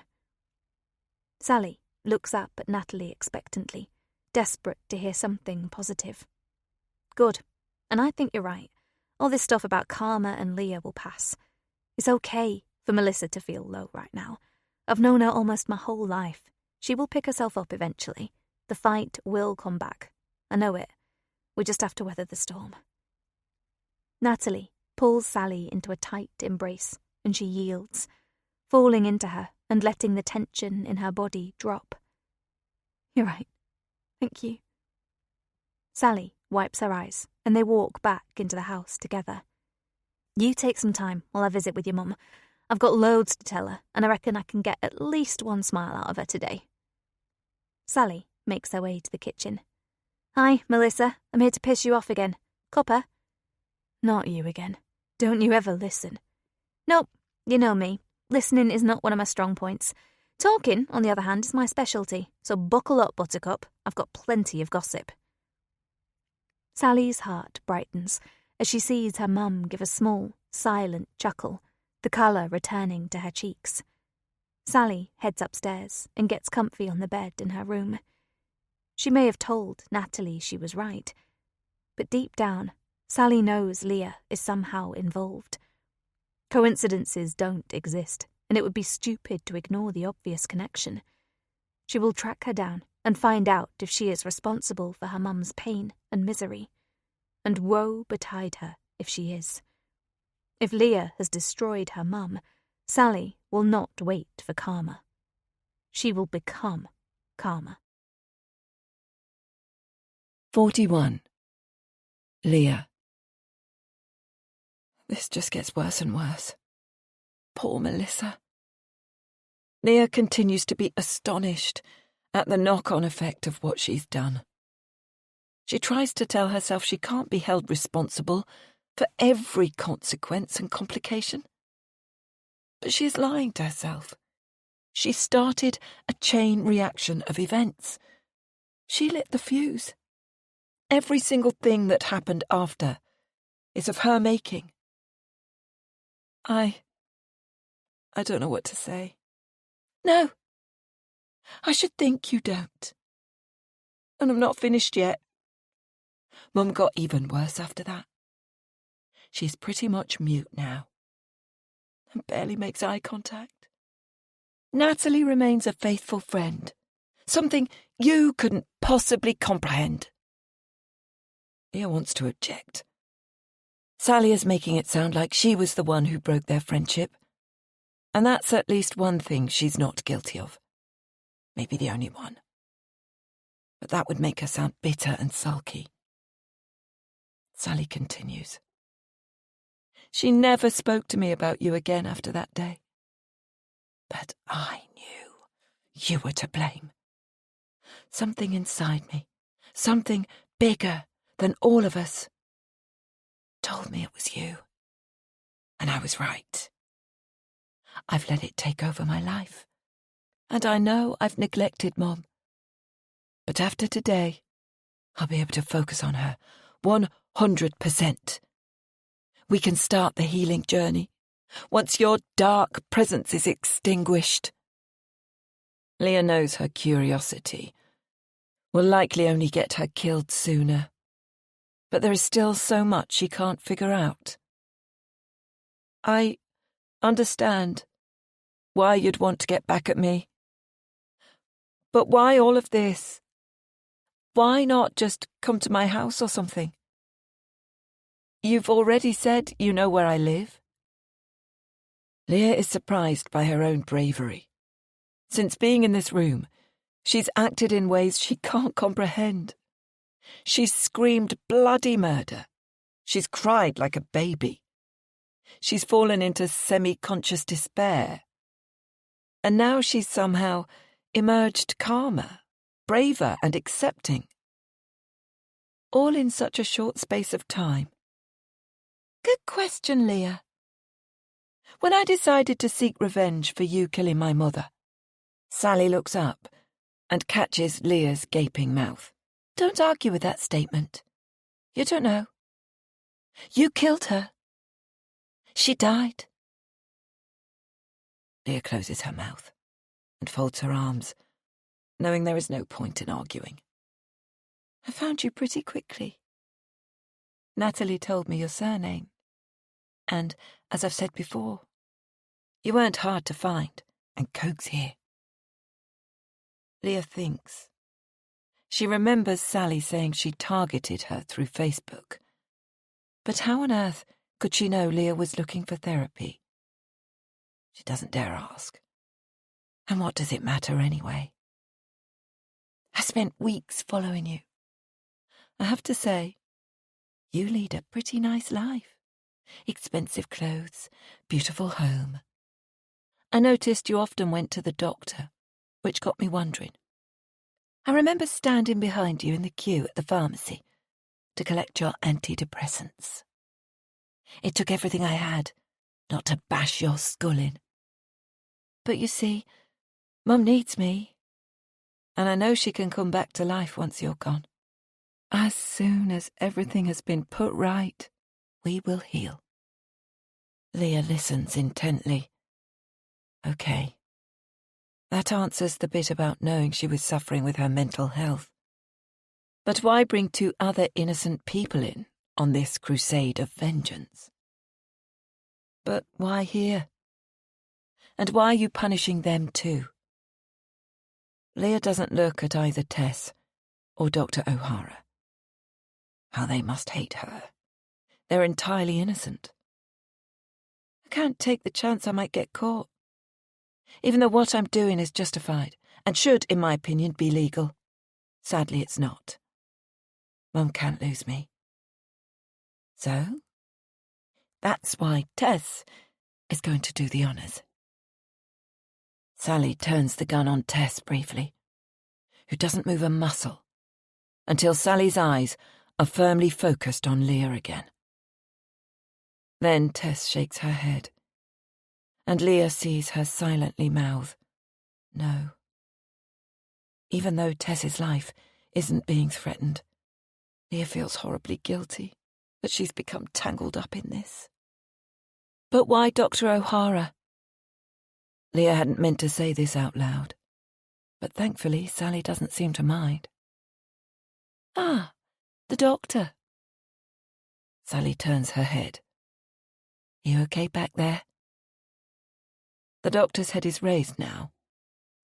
[SPEAKER 1] Sally looks up at Natalie expectantly, desperate to hear something positive. Good. And I think you're right. All this stuff about Karma and Leah will pass. It's okay for Melissa to feel low right now. I've known her almost my whole life. She will pick herself up eventually. The fight will come back. I know it. We just have to weather the storm. Natalie pulls Sally into a tight embrace, and she yields, falling into her and letting the tension in her body drop. You're right. Thank you. Sally wipes her eyes, and they walk back into the house together. You take some time while I visit with your mum. I've got loads to tell her, and I reckon I can get at least one smile out of her today. Sally makes her way to the kitchen. Hi, Melissa. I'm here to piss you off again. Copper? Not you again. Don't you ever listen. Nope, you know me. Listening is not one of my strong points. Talking, on the other hand, is my specialty, so buckle up, Buttercup. I've got plenty of gossip. Sally's heart brightens as she sees her mum give a small, silent chuckle, the colour returning to her cheeks. Sally heads upstairs and gets comfy on the bed in her room. She may have told Natalie she was right, but deep down, Sally knows Leah is somehow involved. Coincidences don't exist, and it would be stupid to ignore the obvious connection. She will track her down and find out if she is responsible for her mum's pain and misery. And woe betide her if she is. If Leah has destroyed her mum, Sally will not wait for karma. She will become karma.
[SPEAKER 2] 41. Leah. This just gets worse and worse. Poor Melissa. Leah continues to be astonished at the knock-on effect of what she's done. She tries to tell herself she can't be held responsible for every consequence and complication. But she is lying to herself. She started a chain reaction of events. She lit the fuse. Every single thing that happened after is of her making. I don't know what to say. No, I should think you don't. And I'm not finished yet. Mum got even worse after that. She's pretty much mute now and barely makes eye contact. Natalie remains a faithful friend, something you couldn't possibly comprehend. Leah wants to object. Sally is making it sound like she was the one who broke their friendship, and that's at least one thing she's not guilty of. Maybe the only one. But that would make her sound bitter and sulky. Sally continues. She never spoke to me about you again after that day. But I knew you were to blame. Something inside me, something bigger than all of us, told me it was you. And I was right. I've let it take over my life. And I know I've neglected Mom. But after today, I'll be able to focus on her 100%. We can start the healing journey once your dark presence is extinguished. Leah knows her curiosity will likely only get her killed sooner, but there is still so much she can't figure out. I understand why you'd want to get back at me. But why all of this? Why not just come to my house or something? You've already said you know where I live. Leah is surprised by her own bravery. Since being in this room, she's acted in ways she can't comprehend. She's screamed bloody murder. She's cried like a baby. She's fallen into semi-conscious despair. And now she's somehow emerged calmer, braver and accepting. All in such a short space of time. Good question, Leah. When I decided to seek revenge for you killing my mother, Sally looks up and catches Leah's gaping mouth. Don't argue with that statement. You don't know. You killed her. She died. Leah closes her mouth and folds her arms, knowing there is no point in arguing. I found you pretty quickly. Natalie told me your surname. And, as I've said before, you weren't hard to find, and Coke's here. Leah thinks. She remembers Sally saying she targeted her through Facebook. But how on earth could she know Leah was looking for therapy? She doesn't dare ask. And what does it matter anyway? I spent weeks following you. I have to say, you lead a pretty nice life. Expensive clothes, beautiful home. I noticed you often went to the doctor, which got me wondering. I remember standing behind you in the queue at the pharmacy to collect your antidepressants. It took everything I had not to bash your skull in. But you see, Mum needs me, and I know she can come back to life once you're gone. As soon as everything has been put right, we will heal. Leah listens intently. Okay. That answers the bit about knowing she was suffering with her mental health. But why bring two other innocent people in on this crusade of vengeance? But why here? And why are you punishing them too? Leah doesn't look at either Tess or Dr. O'Hara. How they must hate her. They're entirely innocent. I can't take the chance I might get caught. Even though what I'm doing is justified, and should, in my opinion, be legal. Sadly, it's not. Mum can't lose me. So, that's why Tess is going to do the honours. Sally turns the gun on Tess briefly, who doesn't move a muscle, until Sally's eyes are firmly focused on Leah again. Then Tess shakes her head, and Leah sees her silently mouth, no. Even though Tess's life isn't being threatened, Leah feels horribly guilty that she's become tangled up in this. But why Dr. O'Hara? Leah hadn't meant to say this out loud, but thankfully Sally doesn't seem to mind. Ah, the doctor. Sally turns her head. You okay back there? The doctor's head is raised now,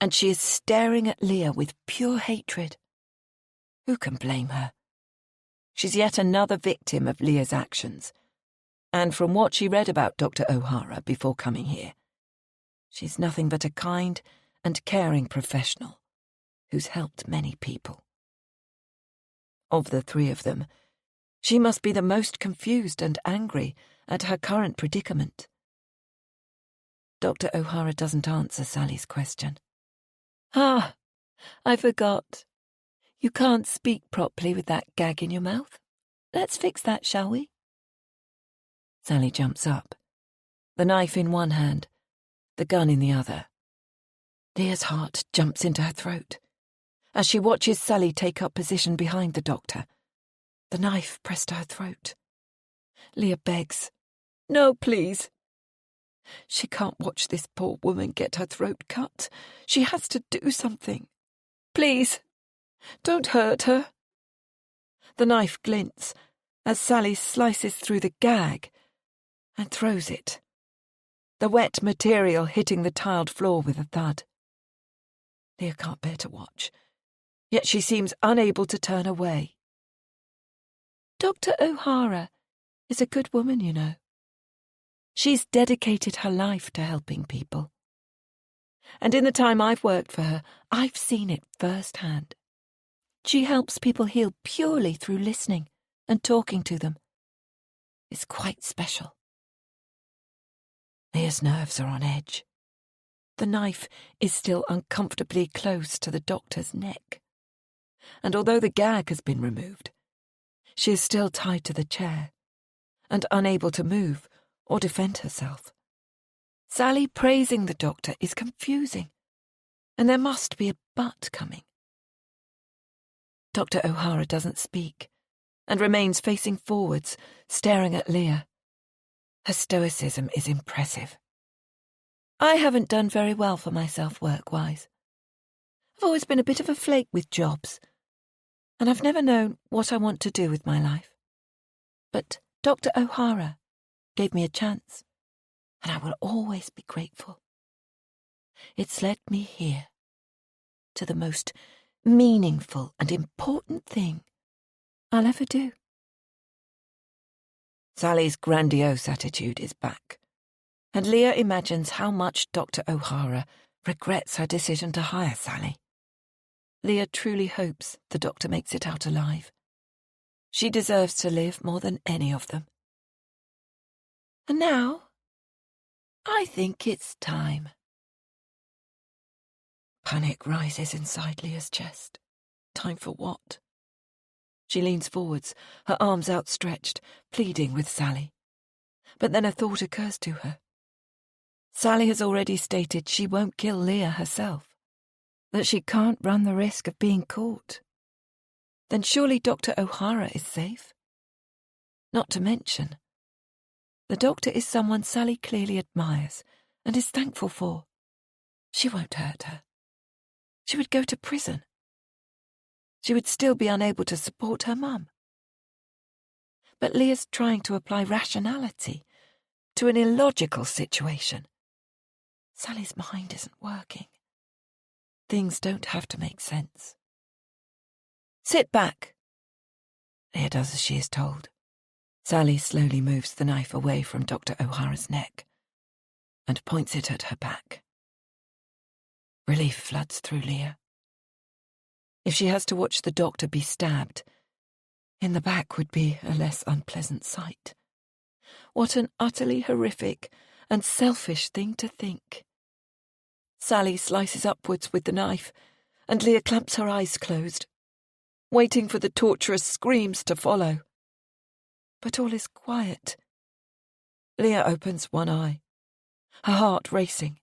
[SPEAKER 2] and she is staring at Leah with pure hatred. Who can blame her? She's yet another victim of Leah's actions, and from what she read about Dr. O'Hara before coming here, she's nothing but a kind and caring professional who's helped many people. Of the three of them, she must be the most confused and angry at her current predicament. Dr. O'Hara doesn't answer Sally's question. Ah, I forgot. You can't speak properly with that gag in your mouth. Let's fix that, shall we? Sally jumps up, the knife in one hand, the gun in the other. Leah's heart jumps into her throat as she watches Sally take up position behind the doctor, the knife pressed to her throat. Leah begs, No, please. She can't watch this poor woman get her throat cut. She has to do something. Please, don't hurt her. The knife glints as Sally slices through the gag and throws it, the wet material hitting the tiled floor with a thud. Leah can't bear to watch, yet she seems unable to turn away. Dr. O'Hara is a good woman, you know. She's dedicated her life to helping people. And in the time I've worked for her, I've seen it firsthand. She helps people heal purely through listening and talking to them. It's quite special. Leah's nerves are on edge. The knife is still uncomfortably close to the doctor's neck. And although the gag has been removed, she is still tied to the chair and unable to move or defend herself. Sally praising the doctor is confusing, and there must be a but coming. Dr. O'Hara doesn't speak and remains facing forwards, staring at Leah. Her stoicism is impressive. I haven't done very well for myself work-wise. I've always been a bit of a flake with jobs, and I've never known what I want to do with my life. But Dr. O'Hara gave me a chance, and I will always be grateful. It's led me here, to the most meaningful and important thing I'll ever do. Sally's grandiose attitude is back, and Leah imagines how much Dr. O'Hara regrets her decision to hire Sally. Leah truly hopes the doctor makes it out alive. She deserves to live more than any of them. And now, I think it's time. Panic rises inside Leah's chest. Time for what? She leans forwards, her arms outstretched, pleading with Sally. But then a thought occurs to her. Sally has already stated she won't kill Leah herself, that she can't run the risk of being caught. Then surely Dr. O'Hara is safe? Not to mention, the doctor is someone Sally clearly admires and is thankful for. She won't hurt her. She would go to prison. She would still be unable to support her mum. But Leah's trying to apply rationality to an illogical situation. Sally's mind isn't working. Things don't have to make sense. Sit back. Leah does as she is told. Sally slowly moves the knife away from Dr. O'Hara's neck and points it at her back. Relief floods through Leah. If she has to watch the doctor be stabbed, in the back would be a less unpleasant sight. What an utterly horrific and selfish thing to think. Sally slices upwards with the knife, and Leah clamps her eyes closed, waiting for the torturous screams to follow. But all is quiet. Leah opens one eye, her heart racing,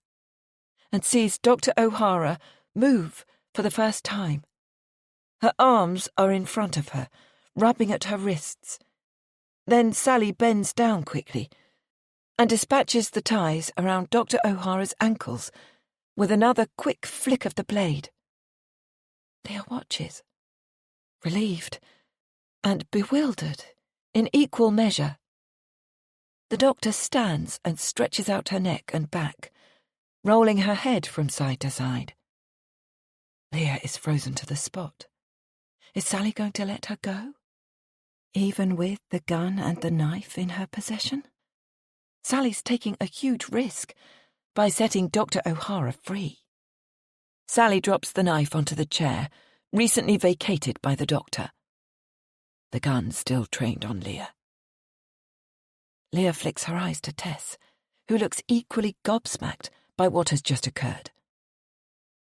[SPEAKER 2] and sees Dr. O'Hara move for the first time. Her arms are in front of her, rubbing at her wrists. Then Sally bends down quickly and dispatches the ties around Dr. O'Hara's ankles with another quick flick of the blade. Leah watches, relieved and bewildered in equal measure. The doctor stands and stretches out her neck and back, rolling her head from side to side. Leah is frozen to the spot. Is Sally going to let her go? Even with the gun and the knife in her possession? Sally's taking a huge risk by setting Dr. O'Hara free. Sally drops the knife onto the chair, recently vacated by the doctor. The gun still trained on Leah. Leah flicks her eyes to Tess, who looks equally gobsmacked by what has just occurred.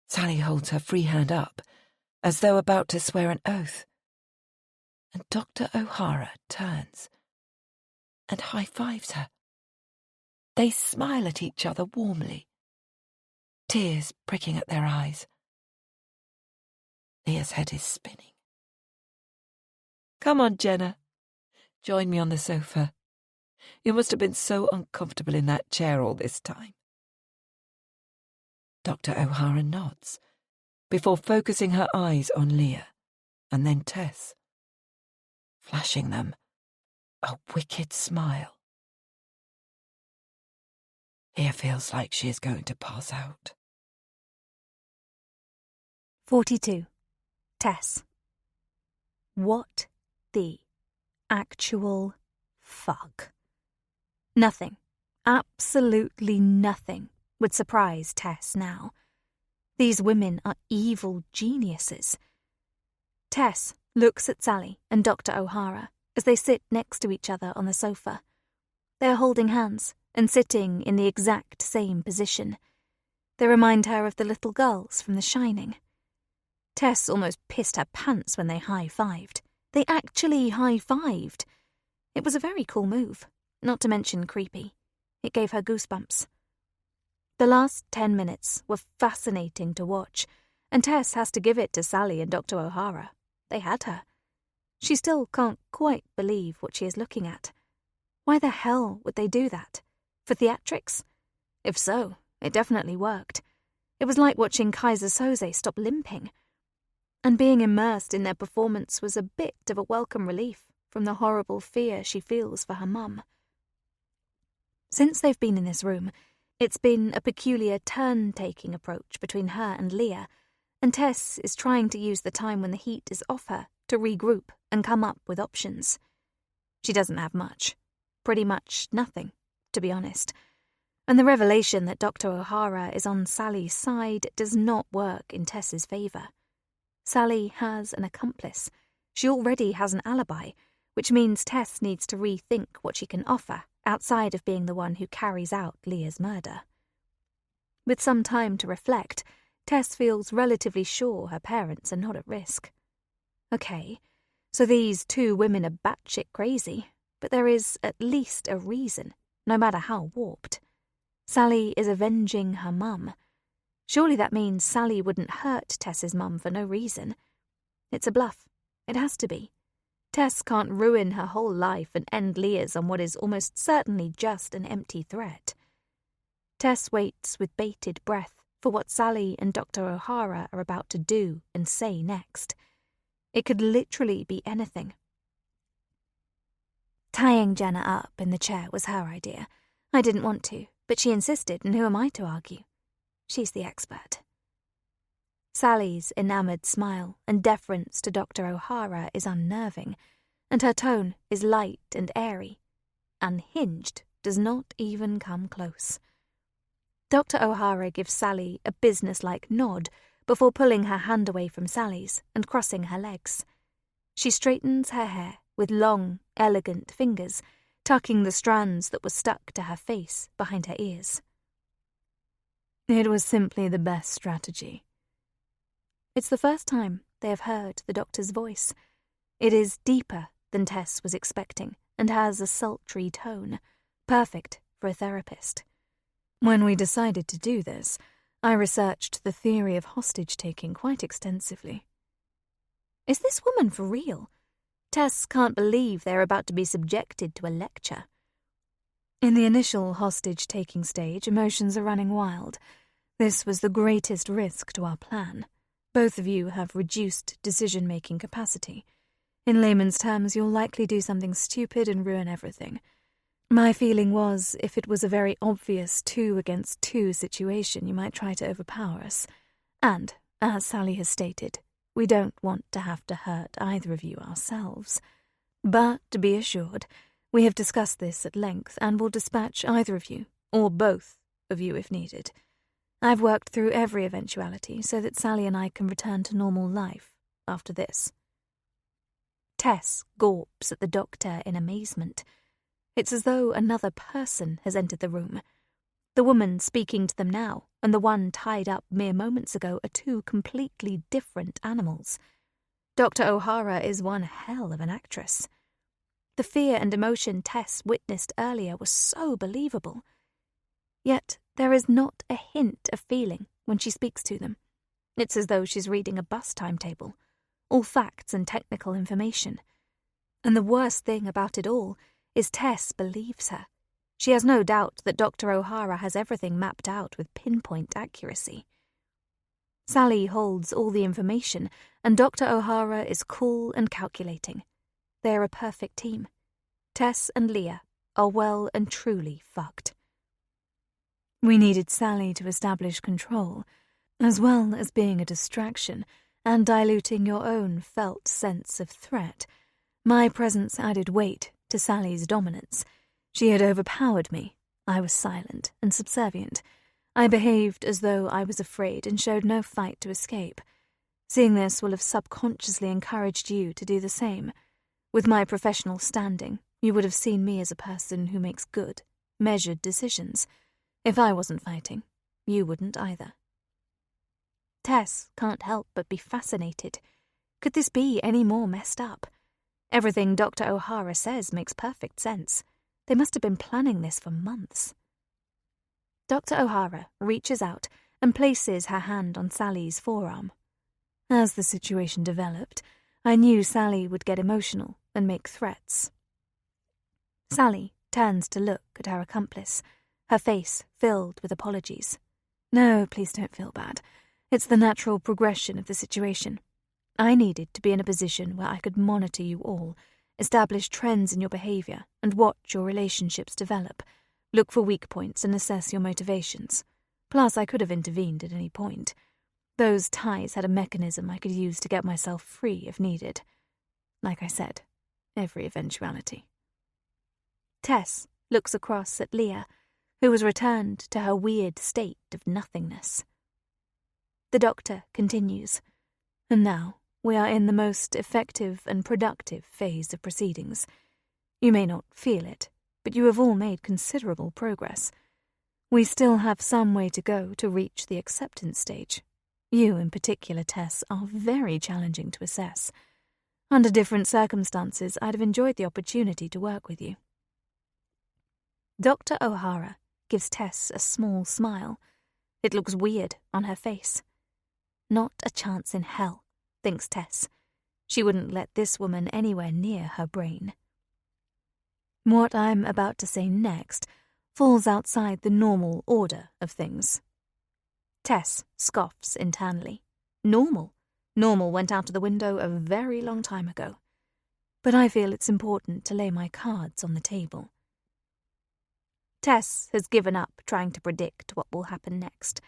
[SPEAKER 2] Sally holds her free hand up, as though about to swear an oath, and Dr. O'Hara turns and high-fives her. They smile at each other warmly, tears pricking at their eyes. Leah's head is spinning. Come on, Jenna. Join me on the sofa. You must have been so uncomfortable in that chair all this time. Dr. O'Hara nods, before focusing her eyes on Leah, and then Tess, flashing them a wicked smile. Leah feels like she is going to pass out.
[SPEAKER 1] 42. Tess. What the actual fuck? Nothing, absolutely nothing, would surprise Tess now. These women are evil geniuses. Tess looks at Sally and Dr. O'Hara as they sit next to each other on the sofa. They are holding hands and sitting in the exact same position. They remind her of the little girls from The Shining. Tess almost pissed her pants when they high-fived. They actually high-fived. It was a very cool move, not to mention creepy. It gave her goosebumps. The last 10 minutes were fascinating to watch, and Tess has to give it to Sally and Dr. O'Hara. They had her. She still can't quite believe what she is looking at. Why the hell would they do that? For theatrics? If so, it definitely worked. It was like watching Kaiser Soze stop limping. And being immersed in their performance was a bit of a welcome relief from the horrible fear she feels for her mum. Since they've been in this room, it's been a peculiar turn-taking approach between her and Leah, and Tess is trying to use the time when the heat is off her to regroup and come up with options. She doesn't have much. Pretty much nothing, to be honest. And the revelation that Dr. O'Hara is on Sally's side does not work in Tess's favour. Sally has an accomplice. She already has an alibi, which means Tess needs to rethink what she can offer outside of being the one who carries out Leah's murder. With some time to reflect, Tess feels relatively sure her parents are not at risk. Okay, so these two women are batshit crazy, but there is at least a reason, no matter how warped. Sally is avenging her mum. Surely that means Sally wouldn't hurt Tess's mum for no reason. It's a bluff. It has to be. Tess can't ruin her whole life and end Leah's on what is almost certainly just an empty threat. Tess waits with bated breath for what Sally and Dr. O'Hara are about to do and say next. It could literally be anything. Tying Jenna up in the chair was her idea. I didn't want to, but she insisted, and who am I to argue? She's the expert. Sally's enamoured smile and deference to Dr. O'Hara is unnerving, and her tone is light and airy. Unhinged does not even come close. Dr. O'Hara gives Sally a businesslike nod before pulling her hand away from Sally's and crossing her legs. She straightens her hair with long, elegant fingers, tucking the strands that were stuck to her face behind her ears. It was simply the best strategy. It's the first time they have heard the doctor's voice. It is deeper than Tess was expecting and has a sultry tone, perfect for a therapist. When we decided to do this, I researched the theory of hostage-taking quite extensively. Is this woman for real? Tess can't believe they're about to be subjected to a lecture. In the initial hostage-taking stage, emotions are running wild. This was the greatest risk to our plan. Both of you have reduced decision-making capacity. In layman's terms, you'll likely do something stupid and ruin everything. My feeling was, if it was a very obvious 2-against-2 situation, you might try to overpower us. And, as Sally has stated, we don't want to have to hurt either of you ourselves. But, to be assured, we have discussed this at length and will dispatch either of you, or both of you if needed. I've worked through every eventuality so that Sally and I can return to normal life after this. Tess gawps at the doctor in amazement. It's as though another person has entered the room. The woman speaking to them now and the one tied up mere moments ago are two completely different animals. Dr. O'Hara is one hell of an actress. The fear and emotion Tess witnessed earlier was so believable. Yet there is not a hint of feeling when she speaks to them. It's as though she's reading a bus timetable, all facts and technical information. And the worst thing about it all is Tess believes her. She has no doubt that Dr. O'Hara has everything mapped out with pinpoint accuracy. Sally holds all the information, and Dr. O'Hara is cool and calculating. They are a perfect team. Tess and Leah are well and truly fucked. We needed Sally to establish control, as well as being a distraction and diluting your own felt sense of threat. My presence added weight to Sally's dominance. She had overpowered me. I was silent and subservient. I behaved as though I was afraid and showed no fight to escape. Seeing this will have subconsciously encouraged you to do the same. With my professional standing, you would have seen me as a person who makes good, measured decisions. If I wasn't fighting, you wouldn't either. Tess can't help but be fascinated. Could this be any more messed up? Everything Dr. O'Hara says makes perfect sense. They must have been planning this for months. Dr. O'Hara reaches out and places her hand on Sally's forearm. As the situation developed, I knew Sally would get emotional and make threats. Sally turns to look at her accomplice, her face filled with apologies. No, please don't feel bad. It's the natural progression of the situation. I needed to be in a position where I could monitor you all, establish trends in your behavior, and watch your relationships develop, look for weak points and assess your motivations. Plus, I could have intervened at any point. Those ties had a mechanism I could use to get myself free if needed. Like I said, every eventuality. Tess looks across at Leah, who has returned to her weird state of nothingness. The doctor continues, and now we are in the most effective and productive phase of proceedings. You may not feel it, but you have all made considerable progress. We still have some way to go to reach the acceptance stage. You, in particular, Tess, are very challenging to assess. Under different circumstances, I'd have enjoyed the opportunity to work with you. Dr. O'Hara gives Tess a small smile. It looks weird on her face. Not a chance in hell, thinks Tess. She wouldn't let this woman anywhere near her brain. What I'm about to say next falls outside the normal order of things. Tess scoffs internally. Normal? Normal went out of the window a very long time ago. But I feel it's important to lay my cards on the table. Tess has given up trying to predict what will happen next.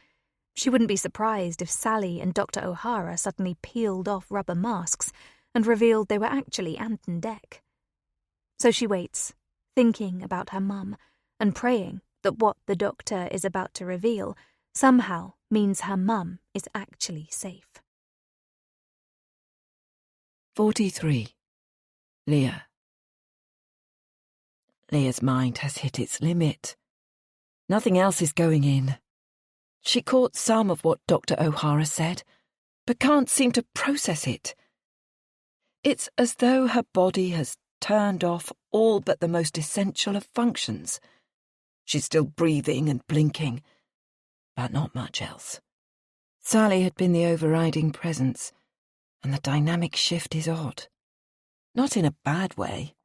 [SPEAKER 1] She wouldn't be surprised if Sally and Dr. O'Hara suddenly peeled off rubber masks and revealed they were actually Ant and Dec. So she waits, thinking about her mum, and praying that what the doctor is about to reveal somehow means her mum is actually safe.
[SPEAKER 2] 43. Leah. Leah's mind has hit its limit. Nothing else is going in. She caught some of what Dr. O'Hara said, but can't seem to process it. It's as though her body has turned off all but the most essential of functions. She's still breathing and blinking, but not much else. Sally had been the overriding presence, and the dynamic shift is odd. Not in a bad way.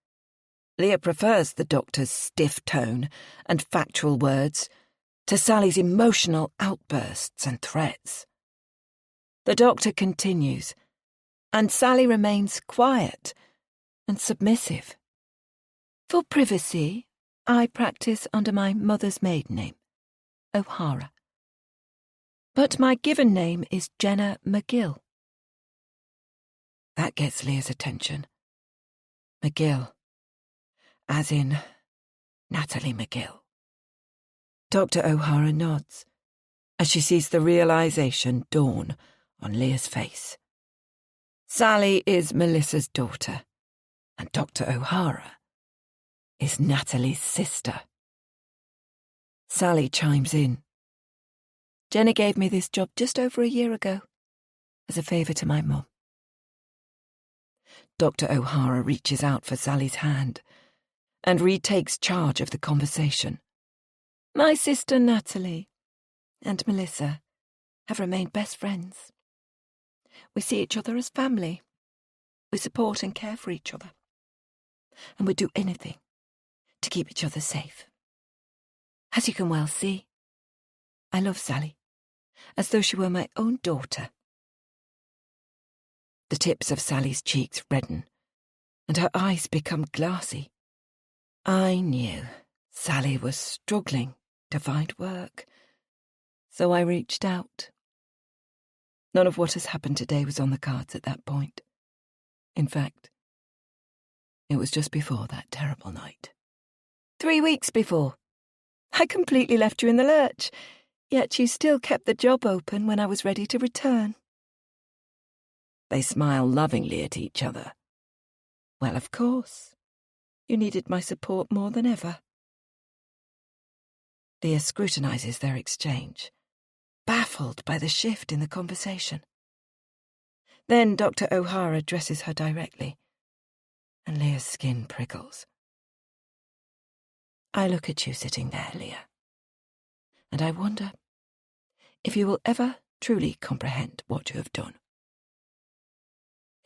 [SPEAKER 2] Leah prefers the doctor's stiff tone and factual words to Sally's emotional outbursts and threats. The doctor continues, and Sally remains quiet and submissive. For privacy, I practice under my mother's maiden name, O'Hara. But my given name is Jenna McGill. That gets Leah's attention. McGill, as in Natalie McGill. Dr. O'Hara nods as she sees the realization dawn on Leah's face. Sally is Melissa's daughter, and Dr. O'Hara is Natalie's sister. Sally chimes in. Jenna gave me this job just over a year ago, as a favour to my mum. Dr. O'Hara reaches out for Sally's hand and retakes charge of the conversation. My sister Natalie and Melissa have remained best friends. We see each other as family. We support and care for each other. And we'd do anything to keep each other safe. As you can well see, I love Sally, as though she were my own daughter. The tips of Sally's cheeks redden, and her eyes become glassy. I knew Sally was struggling to find work, so I reached out. None of what has happened today was on the cards at that point. In fact, it was just before that terrible night. 3 weeks before. I completely left you in the lurch, yet you still kept the job open when I was ready to return. They smile lovingly at each other. Well, of course. You needed my support more than ever. Leah scrutinises their exchange, baffled by the shift in the conversation. Then Dr. O'Hara addresses her directly, and Leah's skin prickles. I look at you sitting there, Leah, and I wonder if you will ever truly comprehend what you have done.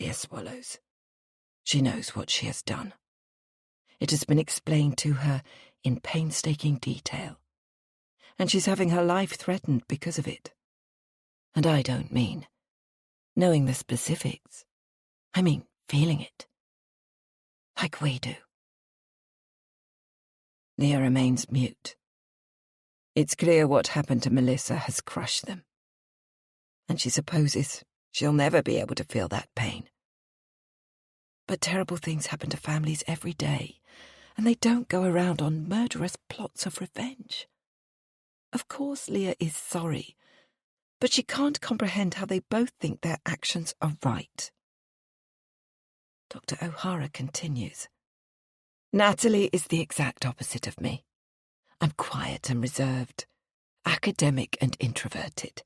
[SPEAKER 2] Leah swallows. She knows what she has done. It has been explained to her in painstaking detail, and she's having her life threatened because of it. And I don't mean knowing the specifics. I mean feeling it. Like we do. Leah remains mute. It's clear what happened to Melissa has crushed them, and she supposes she'll never be able to feel that pain. But terrible things happen to families every day, and they don't go around on murderous plots of revenge. Of course Leah is sorry, but she can't comprehend how they both think their actions are right. Dr. O'Hara continues. Natalie is the exact opposite of me. I'm quiet and reserved, academic and introverted.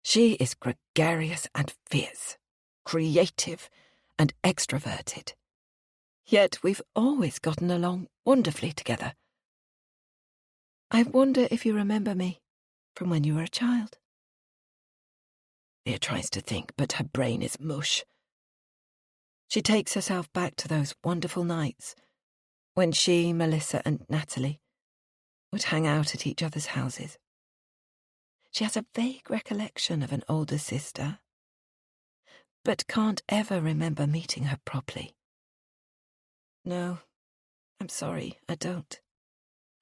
[SPEAKER 2] She is gregarious and fierce, creative and extroverted. Yet we've always gotten along wonderfully together. I wonder if you remember me from when you were a child. Leah tries to think, but her brain is mush. She takes herself back to those wonderful nights when she, Melissa and Natalie would hang out at each other's houses. She has a vague recollection of an older sister, but can't ever remember meeting her properly. No, I'm sorry, I don't.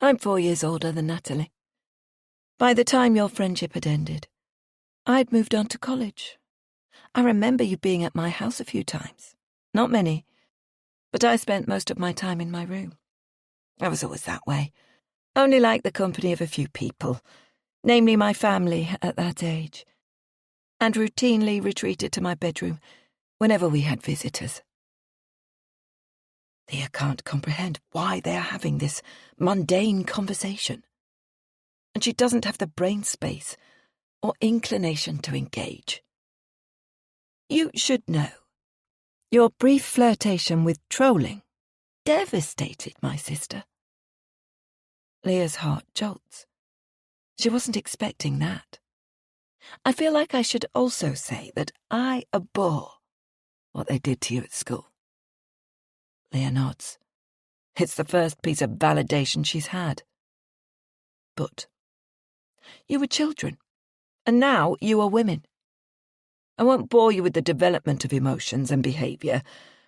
[SPEAKER 2] I'm 4 years older than Natalie. By the time your friendship had ended, I'd moved on to college. I remember you being at my house a few times. Not many, but I spent most of my time in my room. I was always that way. Only liked the company of a few people, namely my family at that age, and routinely retreated to my bedroom whenever we had visitors. Leah can't comprehend why they are having this mundane conversation, and she doesn't have the brain space or inclination to engage. You should know, your brief flirtation with trolling devastated my sister. Leah's heart jolts. She wasn't expecting that. I feel like I should also say that I abhor what they did to you at school. Leah nods. It's the first piece of validation she's had. But you were children, and now you are women. I won't bore you with the development of emotions and behaviour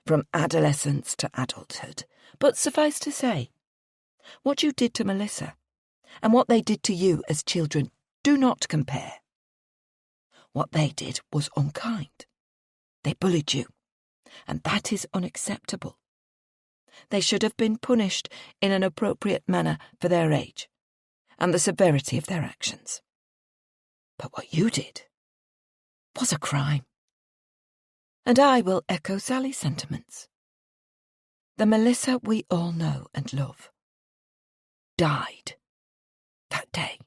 [SPEAKER 2] from adolescence to adulthood, but suffice to say, what you did to Melissa and what they did to you as children do not compare. What they did was unkind. They bullied you, and that is unacceptable. They should have been punished in an appropriate manner for their age and the severity of their actions. But what you did was a crime. And I will echo Sally's sentiments. The Melissa we all know and love died that day,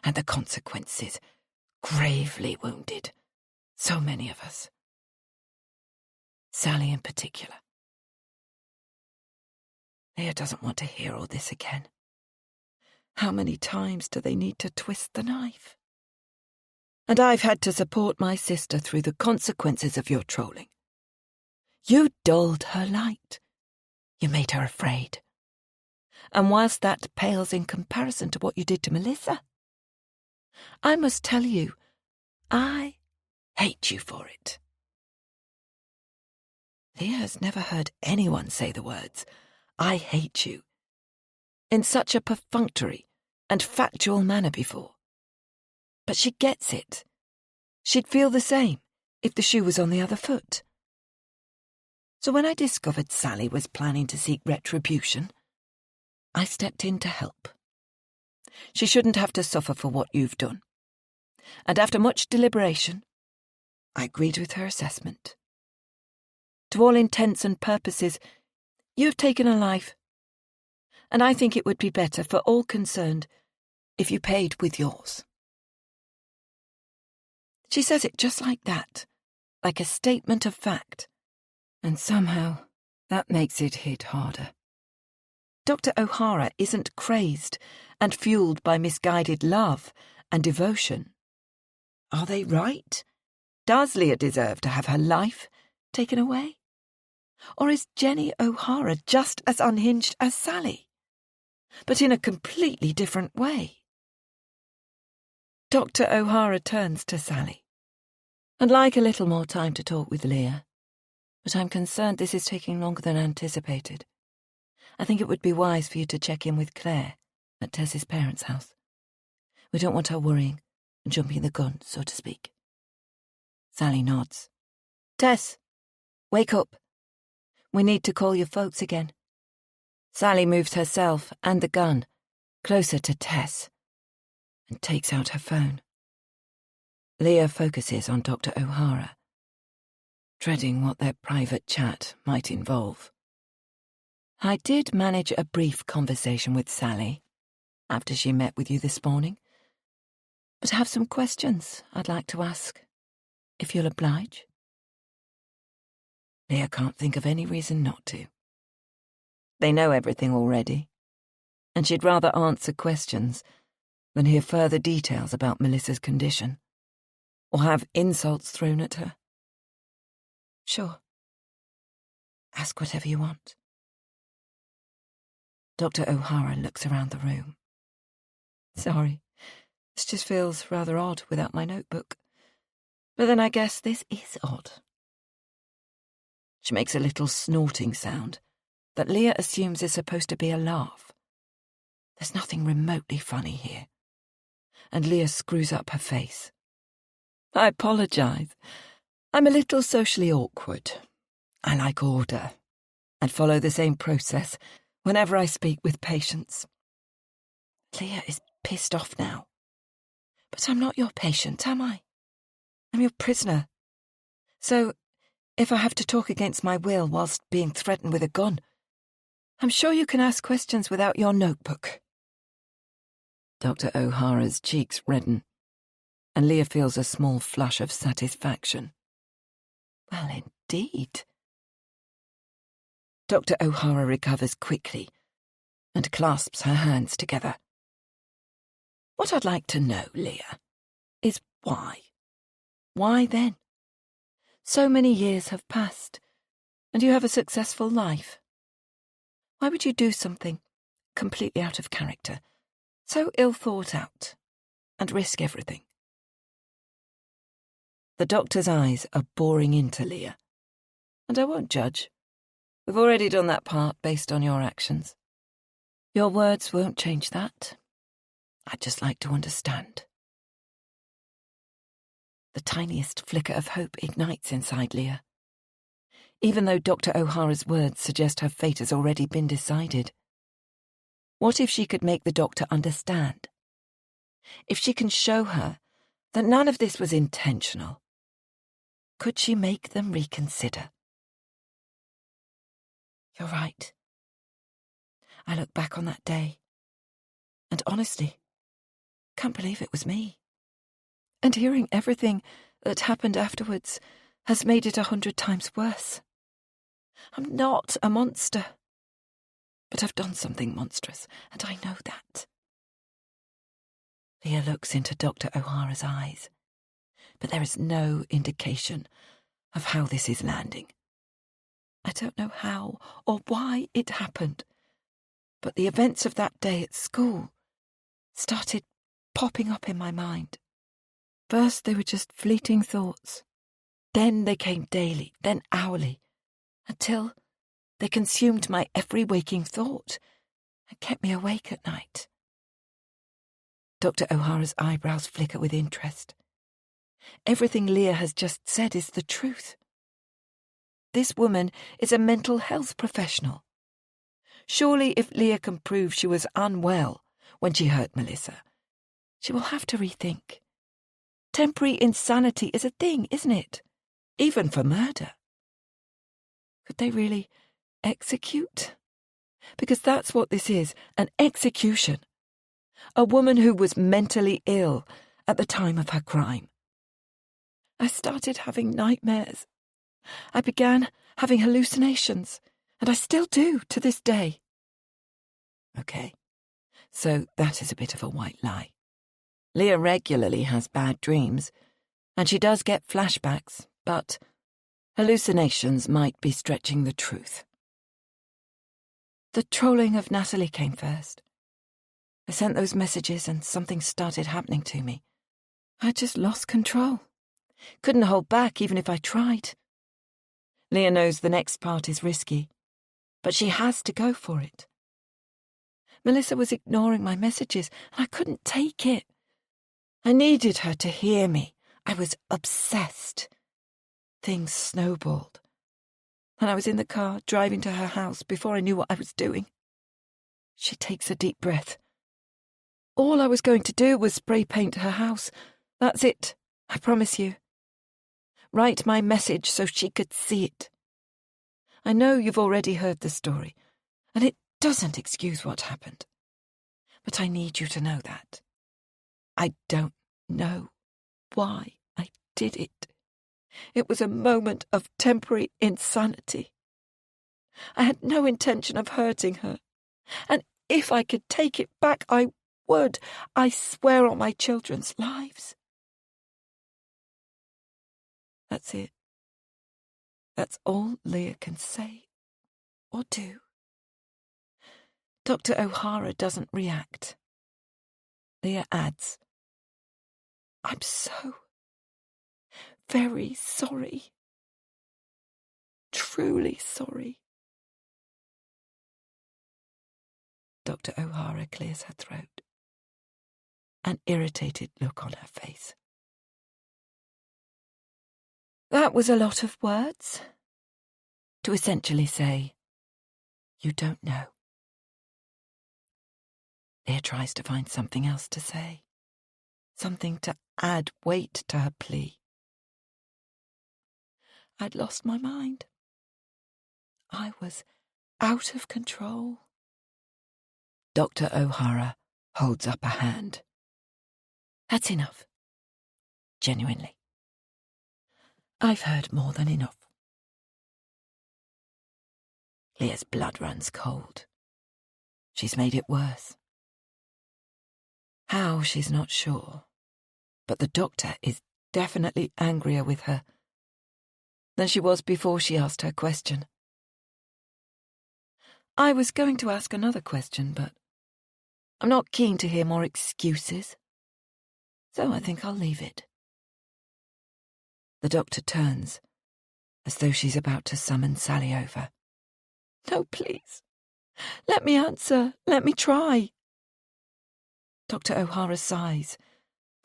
[SPEAKER 2] and the consequences gravely wounded so many of us. Sally in particular. Leah doesn't want to hear all this again. How many times do they need to twist the knife? And I've had to support my sister through the consequences of your trolling. You dulled her light. You made her afraid. And whilst that pales in comparison to what you did to Melissa, I must tell you, I hate you for it. Leah has never heard anyone say the words, I hate you, in such a perfunctory and factual manner before. But she gets it. She'd feel the same if the shoe was on the other foot. So when I discovered Sally was planning to seek retribution, I stepped in to help. She shouldn't have to suffer for what you've done. And after much deliberation, I agreed with her assessment. To all intents and purposes, you've taken a life, and I think it would be better for all concerned if you paid with yours. She says it just like that, like a statement of fact, and somehow that makes it hit harder. Dr. O'Hara isn't crazed and fueled by misguided love and devotion. Are they right? Does Leah deserve to have her life taken away? Or is Jenny O'Hara just as unhinged as Sally, but in a completely different way? Dr. O'Hara turns to Sally. I'd like a little more time to talk with Leah, but I'm concerned this is taking longer than anticipated. I think it would be wise for you to check in with Claire at Tess's parents' house. We don't want her worrying and jumping the gun, so to speak. Sally nods. Tess, wake up. We need to call your folks again. Sally moves herself and the gun closer to Tess and takes out her phone. Leah focuses on Dr. O'Hara, dreading what their private chat might involve. I did manage a brief conversation with Sally after she met with you this morning, but I have some questions I'd like to ask, if you'll oblige. Leah can't think of any reason not to. They know everything already, and she'd rather answer questions than hear further details about Melissa's condition, or have insults thrown at her. Sure. Ask whatever you want. Dr. O'Hara looks around the room. Sorry, this just feels rather odd without my notebook. But then I guess this is odd. She makes a little snorting sound that Leah assumes is supposed to be a laugh. There's nothing remotely funny here. And Leah screws up her face. I apologise. I'm a little socially awkward. I like order and follow the same process whenever I speak with patients. Leah is pissed off now. But I'm not your patient, am I? I'm your prisoner. So, if I have to talk against my will whilst being threatened with a gun, I'm sure you can ask questions without your notebook. Dr. O'Hara's cheeks redden, and Leah feels a small flush of satisfaction. Well, indeed. Dr. O'Hara recovers quickly and clasps her hands together. What I'd like to know, Leah, is why? Why then? So many years have passed, and you have a successful life. Why would you do something completely out of character, so ill thought out, and risk everything? The doctor's eyes are boring into Leah, and I won't judge. We've already done that part based on your actions. Your words won't change that. I'd just like to understand. The tiniest flicker of hope ignites inside Leah, even though Dr. O'Hara's words suggest her fate has already been decided. What if she could make the doctor understand? If she can show her that none of this was intentional, could she make them reconsider? You're right. I look back on that day, and honestly, can't believe it was me. And hearing everything that happened afterwards has made it 100 times worse. I'm not a monster, but I've done something monstrous, and I know that. Leah looks into Dr. O'Hara's eyes, but there is no indication of how this is landing. I don't know how or why it happened, But the events of that day at school started popping up in my mind. First they were just fleeting thoughts. Then they came daily, then hourly, until they consumed my every waking thought and kept me awake at night. Dr. O'Hara's eyebrows flicker with interest. Everything Leah has just said is the truth. This woman is a mental health professional. Surely if Leah can prove she was unwell when she hurt Melissa, she will have to rethink. Temporary insanity is a thing, isn't it? Even for murder. Could they really execute? Because that's what this is, an execution. A woman who was mentally ill at the time of her crime. I started having nightmares. I began having hallucinations, and I still do to this day. Okay, so that is a bit of a white lie. Leah regularly has bad dreams, and she does get flashbacks, but hallucinations might be stretching the truth. The trolling of Natalie came first. I sent those messages and something started happening to me. I just lost control. Couldn't hold back even if I tried. Leah knows the next part is risky, but she has to go for it. Melissa was ignoring my messages, and I couldn't take it. I needed her to hear me. I was obsessed. Things snowballed. And I was in the car, driving to her house before I knew what I was doing. She takes a deep breath. All I was going to do was spray paint her house. That's it, I promise you. Write my message so she could see it. I know you've already heard the story, and it doesn't excuse what happened. But I need you to know that. I don't know why I did it. It was a moment of temporary insanity. I had no intention of hurting her, and if I could take it back, I would. I swear on my children's lives. That's it. That's all Leah can say or do. Dr. O'Hara doesn't react. Leah adds, I'm so very sorry. Truly sorry. Dr. O'Hara clears her throat, an irritated look on her face. That was a lot of words. To essentially say, you don't know. Leah tries to find something else to say, something to add weight to her plea. I'd lost my mind. I was out of control. Dr. O'Hara holds up a hand. That's enough. Genuinely. I've heard more than enough. Leah's blood runs cold. She's made it worse. How, she's not sure, but the doctor is definitely angrier with her than she was before she asked her question. I was going to ask another question, but I'm not keen to hear more excuses, so I think I'll leave it. The doctor turns, as though she's about to summon Sally over. No, please. Let me answer. Let me try. Dr. O'Hara sighs,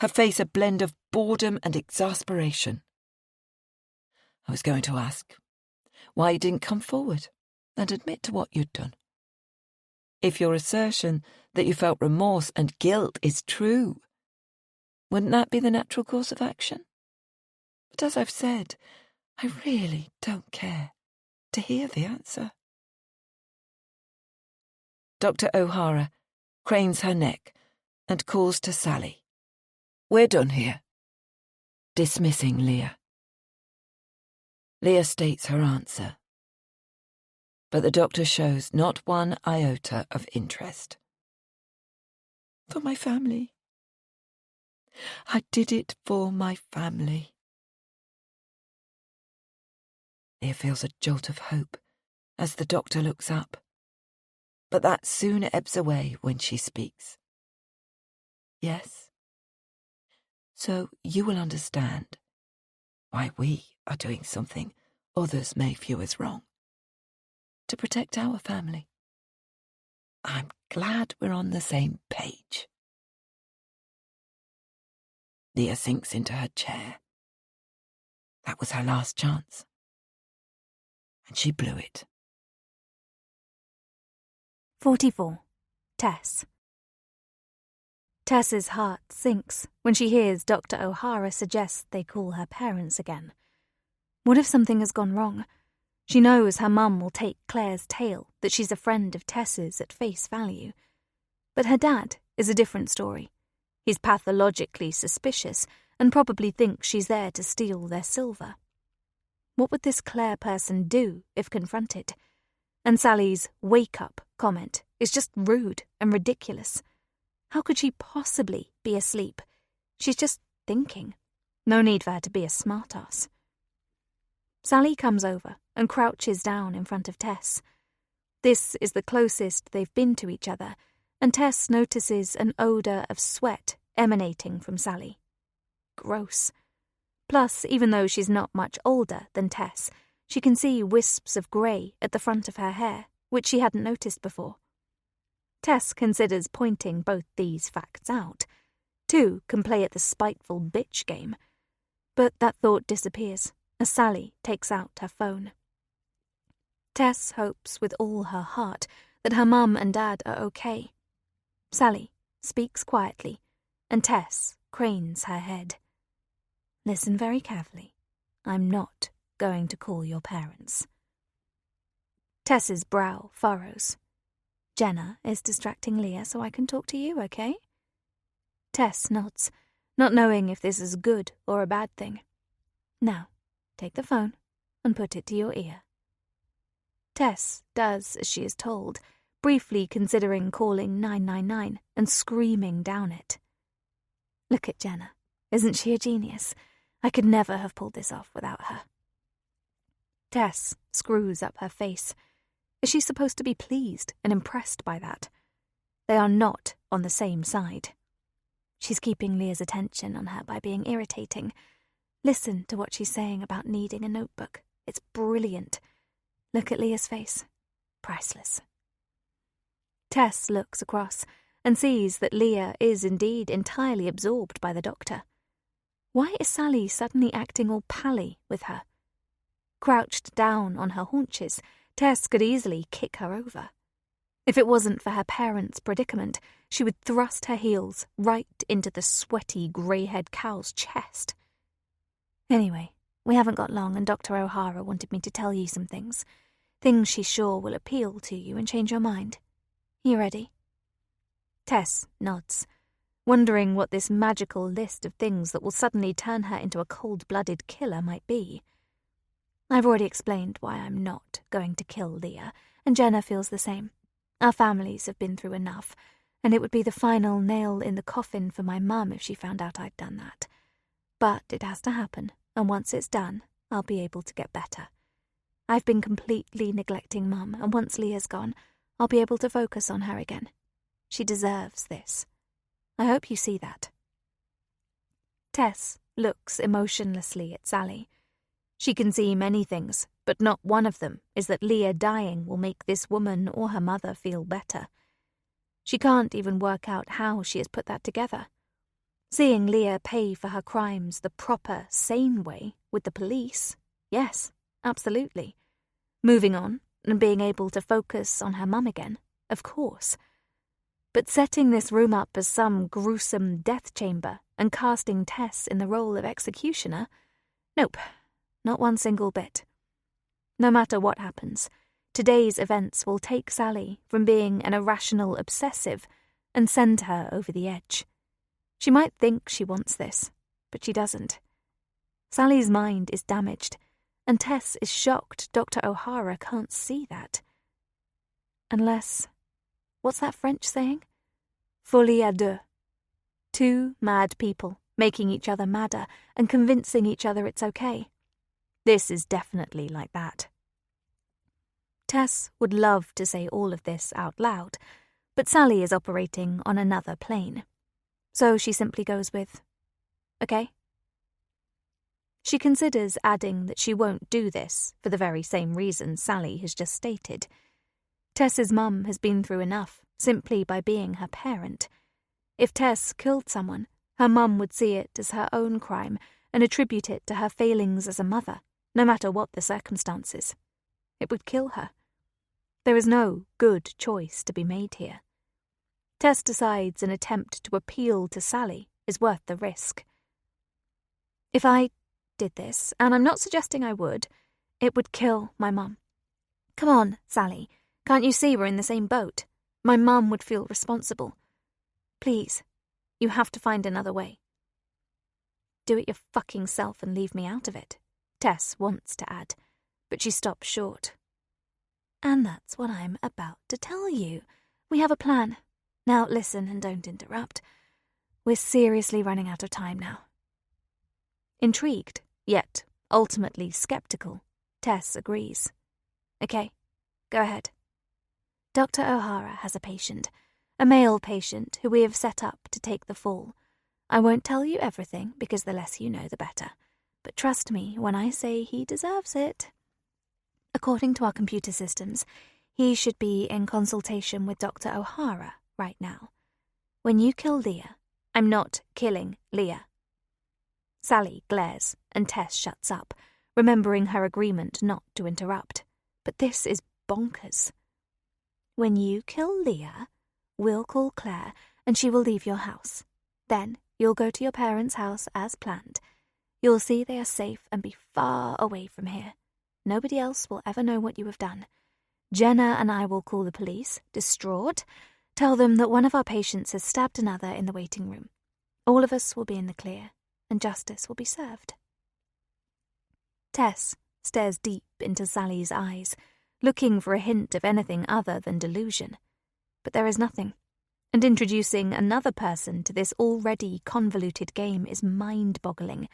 [SPEAKER 2] her face a blend of boredom and exasperation. I was going to ask why you didn't come forward and admit to what you'd done. If your assertion that you felt remorse and guilt is true, wouldn't that be the natural course of action? But as I've said, I really don't care to hear the answer. Dr. O'Hara cranes her neck and calls to Sally. We're done here. Dismissing Leah. Leah states her answer, but the doctor shows not one iota of interest. For my family. I did it for my family. Leah feels a jolt of hope as the doctor looks up. but that soon ebbs away when she speaks. Yes? So you will understand why we are doing something others may view as wrong. To protect our family. I'm glad we're on the same page. Leah sinks into her chair. That was her last chance. And she blew it.
[SPEAKER 1] 44. Tess. Tess's heart sinks when she hears Dr. O'Hara suggest they call her parents again. What if something has gone wrong? She knows her mum will take Claire's tale that she's a friend of Tess's at face value. But her dad is a different story. He's pathologically suspicious and probably thinks she's there to steal their silver. What would this Claire person do if confronted? And Sally's "wake up" comment is just rude and ridiculous. How could she possibly be asleep? She's just thinking. No need for her to be a smartass. Sally comes over and crouches down in front of Tess. This is the closest they've been to each other, and Tess notices an odour of sweat emanating from Sally. Gross. Plus, even though she's not much older than Tess, she can see wisps of grey at the front of her hair, which she hadn't noticed before. Tess considers pointing both these facts out. Two can play at the spiteful bitch game. But that thought disappears as Sally takes out her phone. Tess hopes with all her heart that her mum and dad are okay. Sally speaks quietly, and Tess cranes her head. Listen very carefully. I'm not going to call your parents. Tess's brow furrows. Jenna is distracting Leah so I can talk to you, okay? Tess nods, not knowing if this is good or a bad thing. Now, take the phone and put it to your ear. Tess does as she is told, briefly considering calling 999 and screaming down it. Look at Jenna. Isn't she a genius? I could never have pulled this off without her. Tess screws up her face. Is she supposed to be pleased and impressed by that? They are not on the same side. She's keeping Leah's attention on her by being irritating. Listen to what she's saying about needing a notebook. It's brilliant. Look at Leah's face. Priceless. Tess looks across and sees that Leah is indeed entirely absorbed by the doctor. Why is Sally suddenly acting all pally with her? Crouched down on her haunches, Tess could easily kick her over. If it wasn't for her parents' predicament, she would thrust her heels right into the sweaty grey-haired cow's chest. Anyway, we haven't got long, and Dr. O'Hara wanted me to tell you some things. Things she's sure will appeal to you and change your mind. You ready? Tess nods, wondering what this magical list of things that will suddenly turn her into a cold-blooded killer might be. I've already explained why I'm not going to kill Leah, and Jenna feels the same. Our families have been through enough, and it would be the final nail in the coffin for my mum if she found out I'd done that. But it has to happen, and once it's done, I'll be able to get better. I've been completely neglecting Mum, and once Leah's gone, I'll be able to focus on her again. She deserves this. I hope you see that. Tess looks emotionlessly at Sally. She can see many things, but not one of them is that Leah dying will make this woman or her mother feel better. She can't even work out how she has put that together. Seeing Leah pay for her crimes the proper, sane way with the police, yes, absolutely. Moving on and being able to focus on her mum again, of course. But setting this room up as some gruesome death chamber and casting Tess in the role of executioner, nope, not one single bit. No matter what happens, today's events will take Sally from being an irrational obsessive and send her over the edge. She might think she wants this, but she doesn't. Sally's mind is damaged, and Tess is shocked Dr. O'Hara can't see that. Unless, what's that French saying? Folie à deux. Two mad people making each other madder and convincing each other it's okay. This is definitely like that. Tess would love to say all of this out loud, but Sally is operating on another plane. So she simply goes with, "Okay." She considers adding that she won't do this for the very same reason Sally has just stated. Tess's mum has been through enough simply by being her parent. If Tess killed someone, her mum would see it as her own crime and attribute it to her failings as a mother, no matter what the circumstances. It would kill her. There is no good choice to be made here. Tess decides an attempt to appeal to Sally is worth the risk. If I did this, and I'm not suggesting I would, it would kill my mum. Come on, Sally. Can't you see we're in the same boat? My mum would feel responsible. Please, you have to find another way. Do it your fucking self and leave me out of it, Tess wants to add, but she stops short. And that's what I'm about to tell you. We have a plan. Now listen and don't interrupt. We're seriously running out of time now. Intrigued, yet ultimately skeptical, Tess agrees. Okay, go ahead. Dr. O'Hara has a patient, a male patient who we have set up to take the fall. I won't tell you everything because the less you know the better, but trust me when I say he deserves it. According to our computer systems, he should be in consultation with Dr. O'Hara right now. When you kill Leah, I'm not killing Leah. Sally glares and Tess shuts up, remembering her agreement not to interrupt. But this is bonkers. When you kill Leah, we'll call Claire and she will leave your house. Then you'll go to your parents' house as planned. You'll see they are safe and be far away from here. Nobody else will ever know what you have done. Jenna and I will call the police, distraught, tell them that one of our patients has stabbed another in the waiting room. All of us will be in the clear, and justice will be served. Tess stares deep into Sally's eyes, looking for a hint of anything other than delusion. But there is nothing, and introducing another person to this already convoluted game is mind-boggling.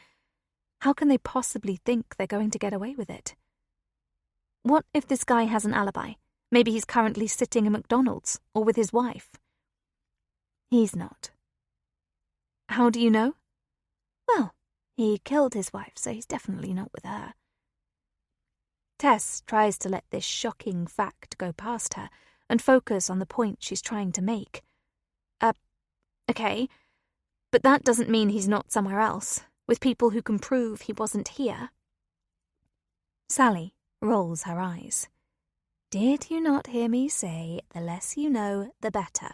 [SPEAKER 1] How can they possibly think they're going to get away with it? What if this guy has an alibi? Maybe he's currently sitting in McDonald's or with his wife. He's not. How do you know? Well, he killed his wife, so he's definitely not with her. Tess tries to let this shocking fact go past her and focus on the point she's trying to make. Okay, but that doesn't mean he's not somewhere else, with people who can prove he wasn't here. Sally rolls her eyes. Did you not hear me say, the less you know, the better?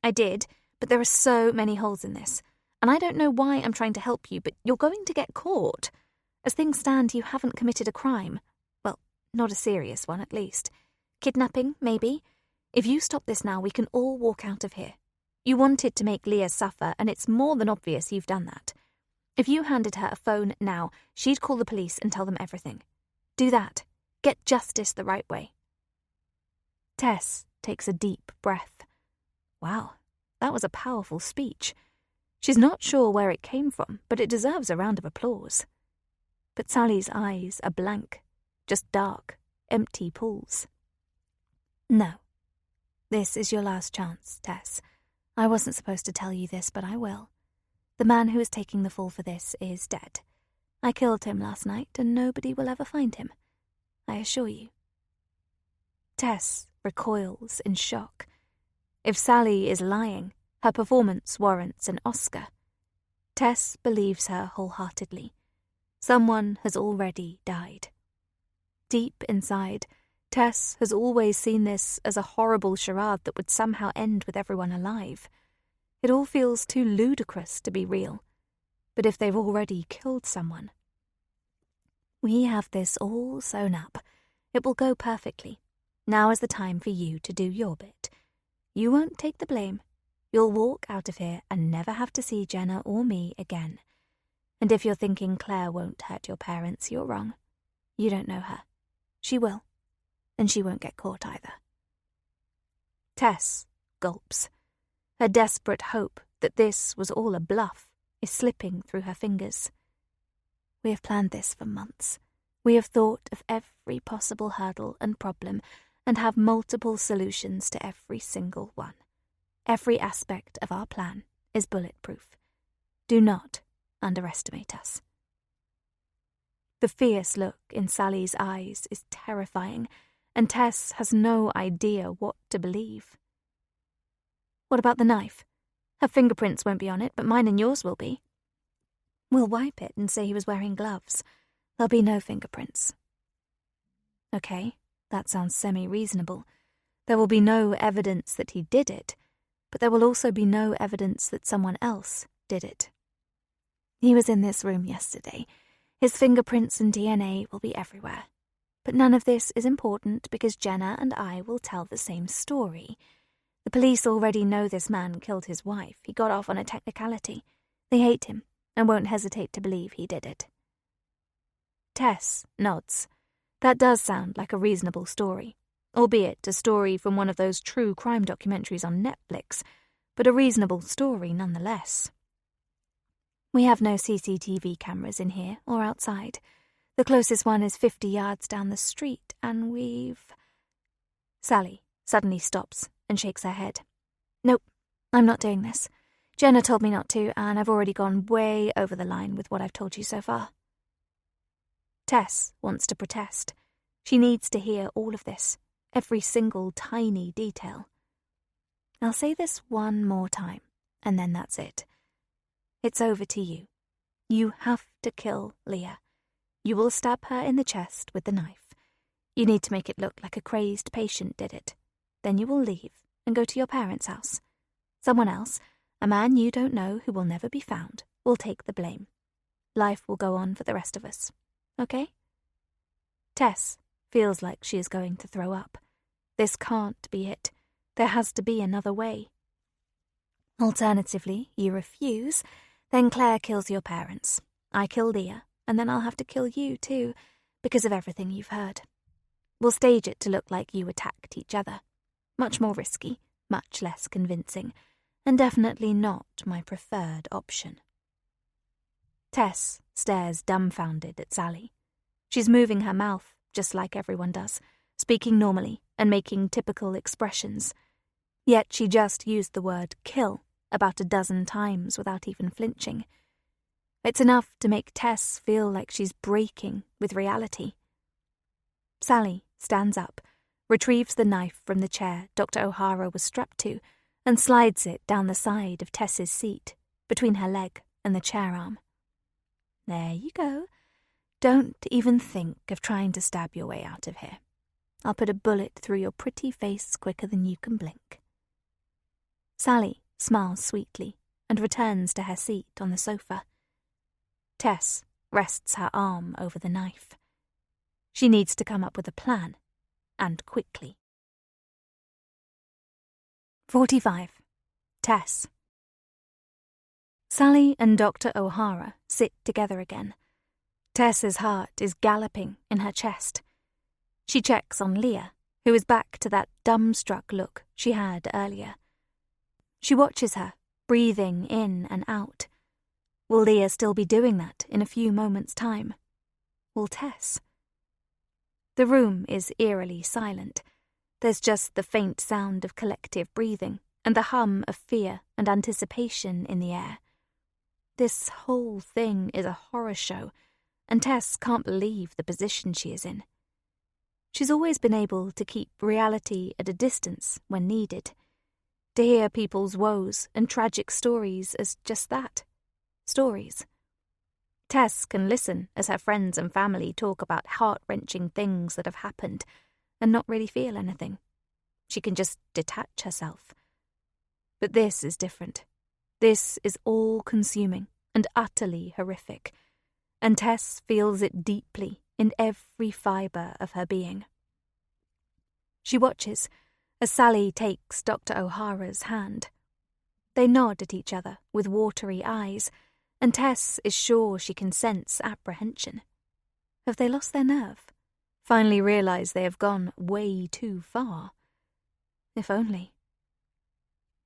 [SPEAKER 1] I did, but there are so many holes in this, and I don't know why I'm trying to help you, but you're going to get caught. As things stand, you haven't committed a crime. Well, not a serious one, at least. Kidnapping, maybe. If you stop this now, we can all walk out of here. You wanted to make Leah suffer, and it's more than obvious you've done that. If you handed her a phone now, she'd call the police and tell them everything. Do that. Get justice the right way. Tess takes a deep breath. Wow, that was a powerful speech. She's not sure where it came from, but it deserves a round of applause. But Sally's eyes are blank, just dark, empty pools. No. This is your last chance, Tess. I wasn't supposed to tell you this, but I will. The man who is taking the fall for this is dead. I killed him last night, and nobody will ever find him. I assure you. Tess recoils in shock. If Sally is lying, her performance warrants an Oscar. Tess believes her wholeheartedly. Someone has already died. Deep inside, Tess has always seen this as a horrible charade that would somehow end with everyone alive. It all feels too ludicrous to be real. But if they've already killed someone... We have this all sewn up. It will go perfectly. Now is the time for you to do your bit. You won't take the blame. You'll walk out of here and never have to see Jenna or me again. And if you're thinking Claire won't hurt your parents, you're wrong. You don't know her. She will. And she won't get caught either. Tess gulps. Her desperate hope that this was all a bluff is slipping through her fingers. We have planned this for months. We have thought of every possible hurdle and problem and have multiple solutions to every single one. Every aspect of our plan is bulletproof. Do not underestimate us. The fierce look in Sally's eyes is terrifying, and Tess has no idea what to believe. What about the knife? Her fingerprints won't be on it, but mine and yours will be. We'll wipe it and say he was wearing gloves. There'll be no fingerprints. Okay, that sounds semi-reasonable. There will be no evidence that he did it, but there will also be no evidence that someone else did it. He was in this room yesterday. His fingerprints and DNA will be everywhere. But none of this is important because Jenna and I will tell the same story. The police already know this man killed his wife. He got off on a technicality. They hate him and won't hesitate to believe he did it. Tess nods. That does sound like a reasonable story, albeit a story from one of those true crime documentaries on Netflix, but a reasonable story nonetheless. We have no CCTV cameras in here or outside. The closest one is 50 yards down the street, and we've... Sally suddenly stops and shakes her head. Nope, I'm not doing this. Jenna told me not to, and I've already gone way over the line with what I've told you so far. Tess wants to protest. She needs to hear all of this, every single tiny detail. I'll say this one more time, and then that's it. It's over to you. You have to kill Leah. You will stab her in the chest with the knife. You need to make it look like a crazed patient did it. Then you will leave and go to your parents' house. Someone else, a man you don't know who will never be found, will take the blame. Life will go on for the rest of us. Okay? Tess feels like she is going to throw up. This can't be it. There has to be another way. Alternatively, you refuse, then Claire kills your parents. I kill Leah, and then I'll have to kill you too, because of everything you've heard. We'll stage it to look like you attacked each other. Much more risky, much less convincing, and definitely not my preferred option. Tess stares dumbfounded at Sally. She's moving her mouth, just like everyone does, speaking normally and making typical expressions. Yet she just used the word kill about a dozen times without even flinching. It's enough to make Tess feel like she's breaking with reality. Sally stands up, retrieves the knife from the chair Dr. O'Hara was strapped to, and slides it down the side of Tess's seat, between her leg and the chair arm. There you go. Don't even think of trying to stab your way out of here. I'll put a bullet through your pretty face quicker than you can blink. Sally smiles sweetly and returns to her seat on the sofa. Tess rests her arm over the knife. She needs to come up with a plan, and quickly. 45. Tess. Sally and Dr. O'Hara sit together again. Tess's heart is galloping in her chest. She checks on Leah, who is back to that dumbstruck look she had earlier. She watches her, breathing in and out. Will Leah still be doing that in a few moments' time? Will Tess? The room is eerily silent. There's just the faint sound of collective breathing and the hum of fear and anticipation in the air. This whole thing is a horror show, and Tess can't believe the position she is in. She's always been able to keep reality at a distance when needed, to hear people's woes and tragic stories as just that, stories. Tess can listen as her friends and family talk about heart-wrenching things that have happened and not really feel anything. She can just detach herself. But this is different. This is all-consuming and utterly horrific, and Tess feels it deeply in every fibre of her being. She watches as Sally takes Dr. O'Hara's hand. They nod at each other with watery eyes, and Tess is sure she can sense apprehension. Have they lost their nerve? Finally realise they have gone way too far? If only.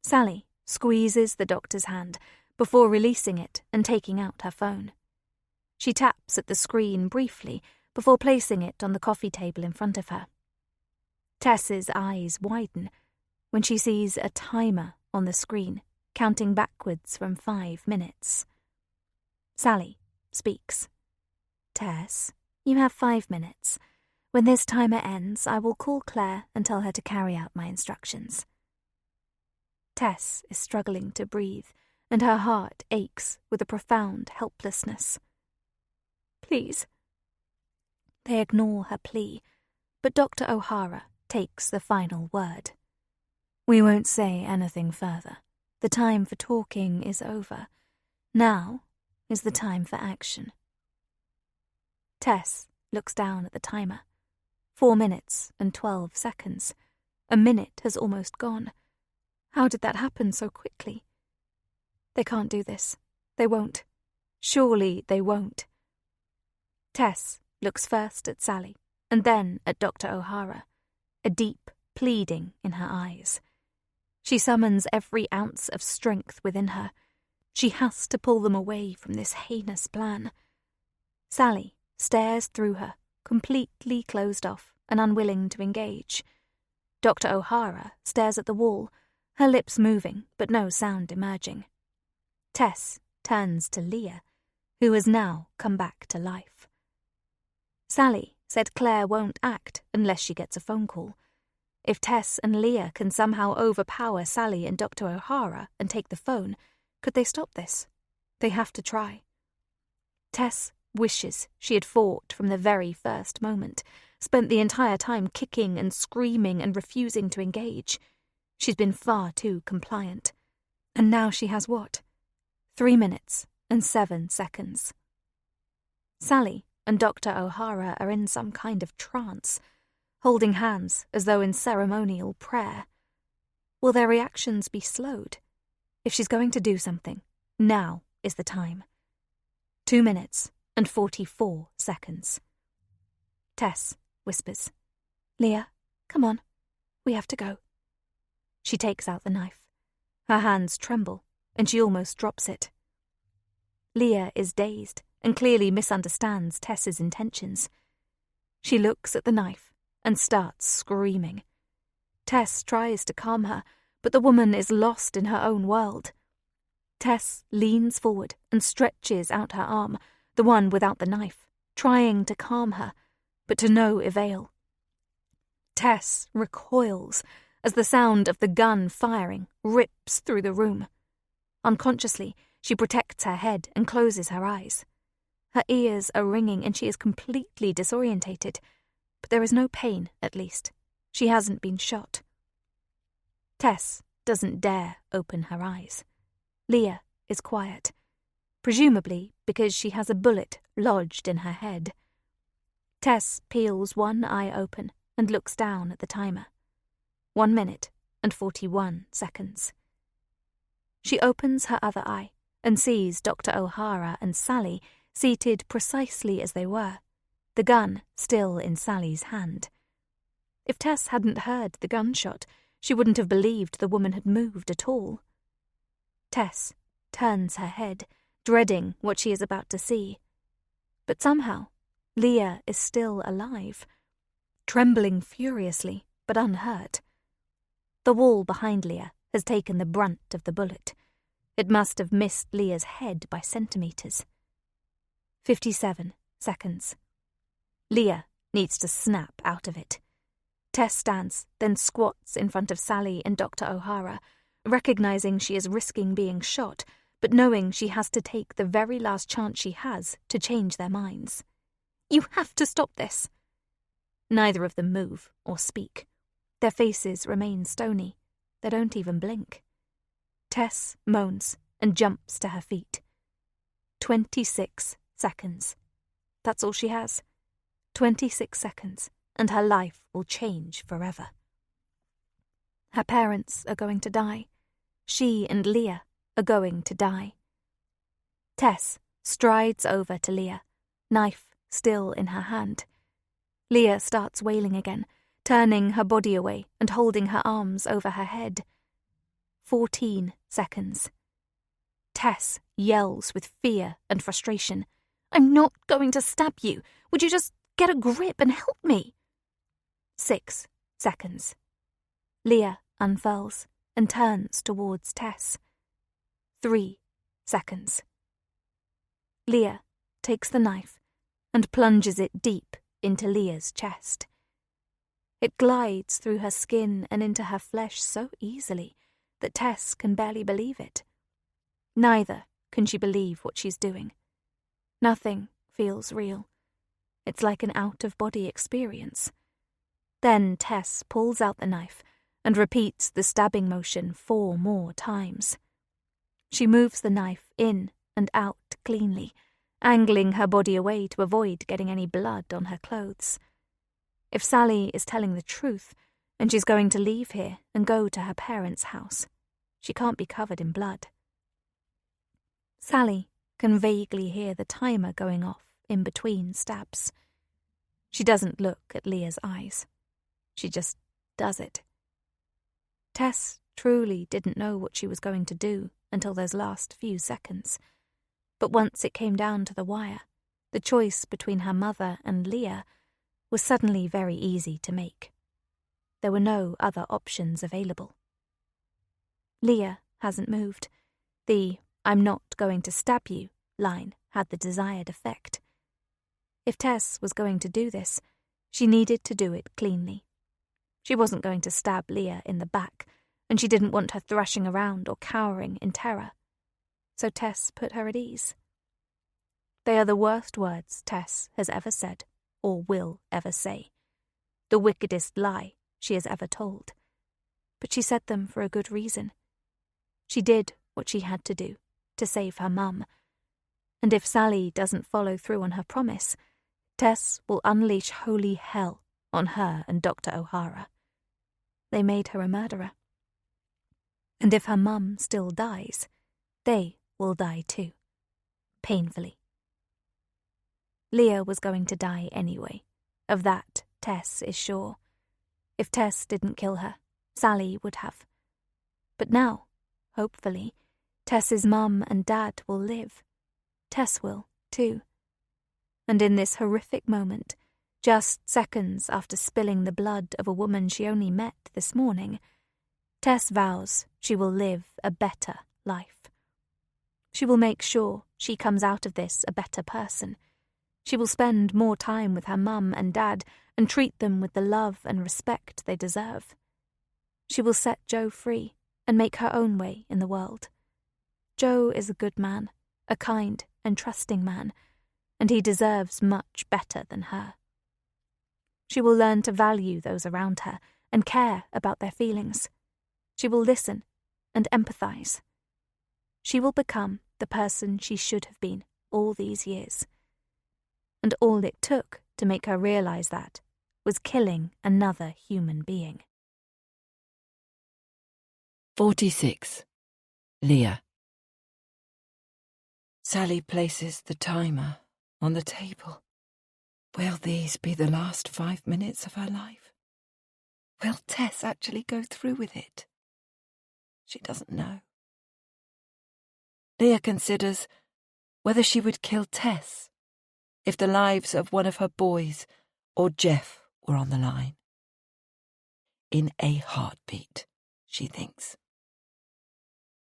[SPEAKER 1] Sally squeezes the doctor's hand before releasing it and taking out her phone. She taps at the screen briefly, before placing it on the coffee table in front of her. Tess's eyes widen when she sees a timer on the screen, counting backwards from 5 minutes. Sally speaks. "Tess, you have 5 minutes. When this timer ends, I will call Claire and tell her to carry out my instructions." Tess is struggling to breathe, and her heart aches with a profound helplessness. "Please." They ignore her plea, but Dr. O'Hara takes the final word. "We won't say anything further. The time for talking is over. Now is the time for action." Tess looks down at the timer. 4 minutes and 12 seconds. A minute has almost gone. How did that happen so quickly? They can't do this. They won't. Surely they won't. Tess looks first at Sally and then at Dr. O'Hara, a deep pleading in her eyes. She summons every ounce of strength within her. She has to pull them away from this heinous plan. Sally stares through her, completely closed off and unwilling to engage. Dr. O'Hara stares at the wall, her lips moving but no sound emerging. Tess turns to Leah, who has now come back to life. Sally said Claire won't act unless she gets a phone call. If Tess and Leah can somehow overpower Sally and Dr. O'Hara and take the phone, could they stop this? They have to try. Tess wishes she had fought from the very first moment, spent the entire time kicking and screaming and refusing to engage. She's been far too compliant. And now she has what? 3 minutes and 7 seconds. Sally and Dr. O'Hara are in some kind of trance, holding hands as though in ceremonial prayer. Will their reactions be slowed? If she's going to do something, now is the time. 2 minutes and 44 seconds. Tess whispers, "Leah, come on. We have to go." She takes out the knife. Her hands tremble, and she almost drops it. Leah is dazed and clearly misunderstands Tess's intentions. She looks at the knife and starts screaming. Tess tries to calm her, but the woman is lost in her own world. Tess leans forward and stretches out her arm, the one without the knife, trying to calm her, but to no avail. Tess recoils as the sound of the gun firing rips through the room. Unconsciously, she protects her head and closes her eyes. Her ears are ringing and she is completely disorientated, but there is no pain, at least. She hasn't been shot. Tess doesn't dare open her eyes. Leah is quiet, presumably because she has a bullet lodged in her head. Tess peels one eye open and looks down at the timer. 1 minute and 41 seconds. She opens her other eye and sees Dr. O'Hara and Sally seated precisely as they were, the gun still in Sally's hand. If Tess hadn't heard the gunshot, she wouldn't have believed the woman had moved at all. Tess turns her head, dreading what she is about to see. But somehow, Leah is still alive, trembling furiously, but unhurt. The wall behind Leah has taken the brunt of the bullet. It must have missed Leah's head by centimetres. 57 seconds. Leah needs to snap out of it. Tess stands, then squats in front of Sally and Dr. O'Hara, recognizing she is risking being shot, but knowing she has to take the very last chance she has to change their minds. "You have to stop this." Neither of them move or speak. Their faces remain stony. They don't even blink. Tess moans and jumps to her feet. 26 seconds. That's all she has. 26 seconds, and her life will change forever. Her parents are going to die. She and Leah are going to die. Tess strides over to Leah, knife still in her hand. Leah starts wailing again, turning her body away and holding her arms over her head. 14 seconds. Tess yells with fear and frustration. "I'm not going to stab you. Would you just Get a grip and help me. 6 seconds. Leah unfurls and turns towards Tess. 3 seconds. Leah takes the knife and plunges it deep into Leah's chest. It glides through her skin and into her flesh so easily that Tess can barely believe it. Neither can she believe what she's doing. Nothing feels real. It's like an out-of-body experience. Then Tess pulls out the knife and repeats the stabbing motion 4 more times. She moves the knife in and out cleanly, angling her body away to avoid getting any blood on her clothes. If Sally is telling the truth, and she's going to leave here and go to her parents' house, she can't be covered in blood. Sally can vaguely hear the timer going off in between stabs. She doesn't look at Leah's eyes. She just does it. Tess truly didn't know what she was going to do until those last few seconds. But once it came down to the wire, the choice between her mother and Leah was suddenly very easy to make. There were no other options available. Leah hasn't moved. The "I'm not going to stab you" line had the desired effect. If Tess was going to do this, she needed to do it cleanly. She wasn't going to stab Leah in the back, and she didn't want her thrashing around or cowering in terror. So Tess put her at ease. They are the worst words Tess has ever said or will ever say. The wickedest lie she has ever told. But she said them for a good reason. She did what she had to do to save her mum. And if Sally doesn't follow through on her promise, Tess will unleash holy hell on her and Dr. O'Hara. They made her a murderer. And if her mum still dies, they will die too. Painfully. Leah was going to die anyway. Of that, Tess is sure. If Tess didn't kill her, Sally would have. But now, hopefully, Tess's mum and dad will live. Tess will, too. And in this horrific moment, just seconds after spilling the blood of a woman she only met this morning, Tess vows she will live a better life. She will make sure she comes out of this a better person. She will spend more time with her mum and dad and treat them with the love and respect they deserve. She will set Joe free and make her own way in the world. Joe is a good man, a kind and trusting man, and he deserves much better than her. She will learn to value those around her and care about their feelings. She will listen and empathize. She will become the person she should have been all these years. And all it took to make her realize that was killing another human being.
[SPEAKER 2] 46. Leah. Sally places the timer on the table. Will these be the last 5 minutes of her life? Will Tess actually go through with it? She doesn't know. Leah considers whether she would kill Tess if the lives of one of her boys or Jeff were on the line. In a heartbeat, she thinks.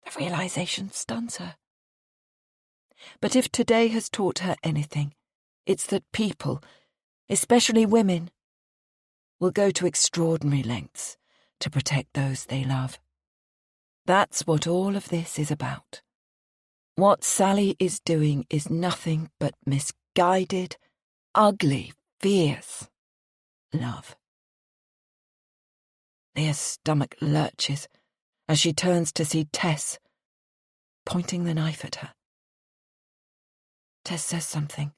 [SPEAKER 2] The realization stuns her. But if today has taught her anything, it's that people, especially women, will go to extraordinary lengths to protect those they love. That's what all of this is about. What Sally is doing is nothing but misguided, ugly, fierce love. Leah's stomach lurches as she turns to see Tess pointing the knife at her. Tess says something,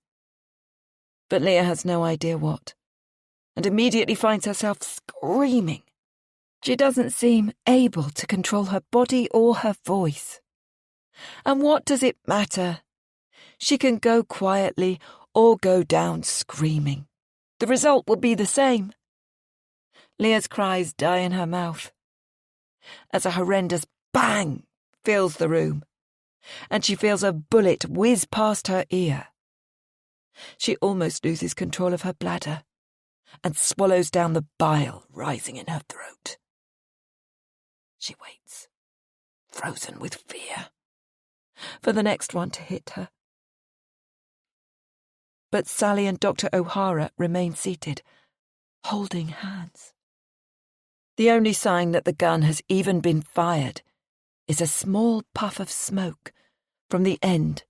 [SPEAKER 2] but Leah has no idea what, and immediately finds herself screaming. She doesn't seem able to control her body or her voice. And what does it matter? She can go quietly or go down screaming. The result will be the same. Leah's cries die in her mouth as a horrendous bang fills the room, and she feels a bullet whiz past her ear. She almost loses control of her bladder and swallows down the bile rising in her throat. She waits, frozen with fear, for the next one to hit her. But Sally and Dr. O'Hara remain seated, holding hands. The only sign that the gun has even been fired is a small puff of smoke from the end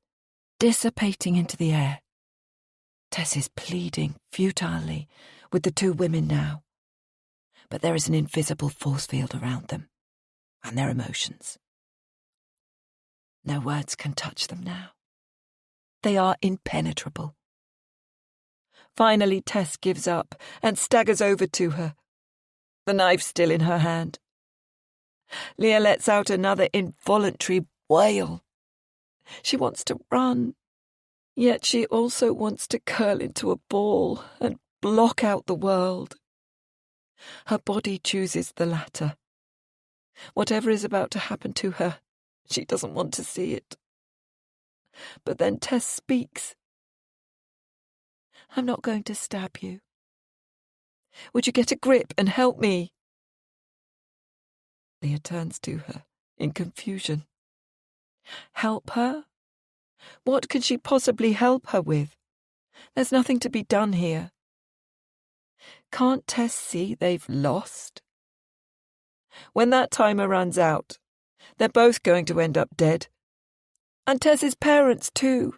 [SPEAKER 2] dissipating into the air. Tess is pleading futilely with the two women now, but there is an invisible force field around them and their emotions. No words can touch them now. They are impenetrable. Finally, Tess gives up and staggers over to her, the knife still in her hand. Leah lets out another involuntary wail. She wants to run, yet she also wants to curl into a ball and block out the world. Her body chooses the latter. Whatever is about to happen to her, she doesn't want to see it. But then Tess speaks. "I'm not going to stab you. Would you get a grip and help me?" Leah turns to her in confusion. Help her? What could she possibly help her with? There's nothing to be done here. Can't Tess see they've lost? When that timer runs out, they're both going to end up dead. And Tess's parents too.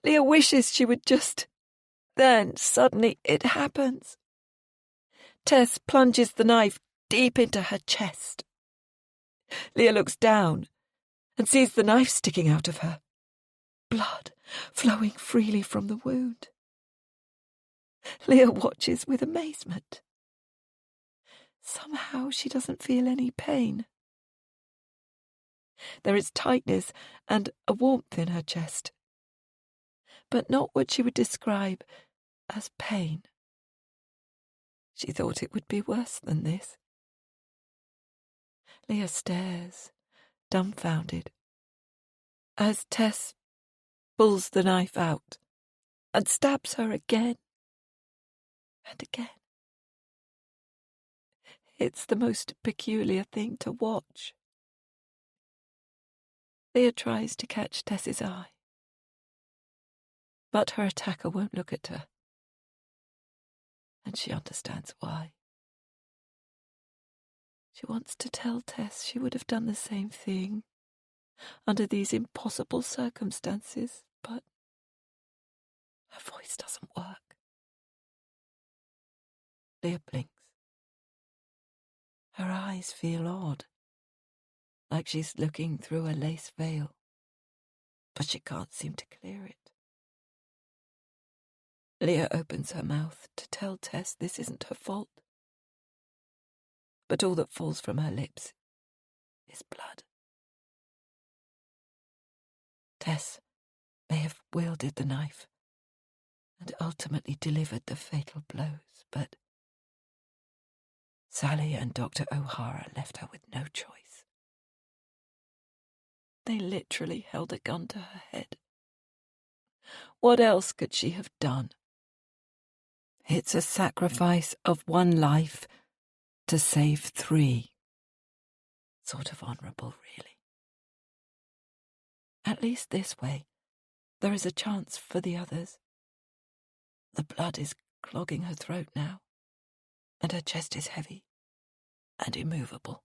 [SPEAKER 2] Leah wishes she would just... Then, suddenly, it happens. Tess plunges the knife deep into her chest. Leah looks down and sees the knife sticking out of her, blood flowing freely from the wound. Leah watches with amazement. Somehow she doesn't feel any pain. There is tightness and a warmth in her chest, but not what she would describe as pain. She thought it would be worse than this. Leah stares, dumbfounded, as Tess pulls the knife out and stabs her again and again. It's the most peculiar thing to watch. Leah tries to catch Tess's eye, but her attacker won't look at her, and she understands why. She wants to tell Tess she would have done the same thing under these impossible circumstances, but her voice doesn't work. Leah blinks. Her eyes feel odd, like she's looking through a lace veil, but she can't seem to clear it. Leah opens her mouth to tell Tess this isn't her fault, but all that falls from her lips is blood. Tess may have wielded the knife and ultimately delivered the fatal blows, but Sally and Dr. O'Hara left her with no choice. They literally held a gun to her head. What else could she have done? It's a sacrifice of one life to save 3. Sort of honourable, really. At least this way, there is a chance for the others. The blood is clogging her throat now, and her chest is heavy and immovable.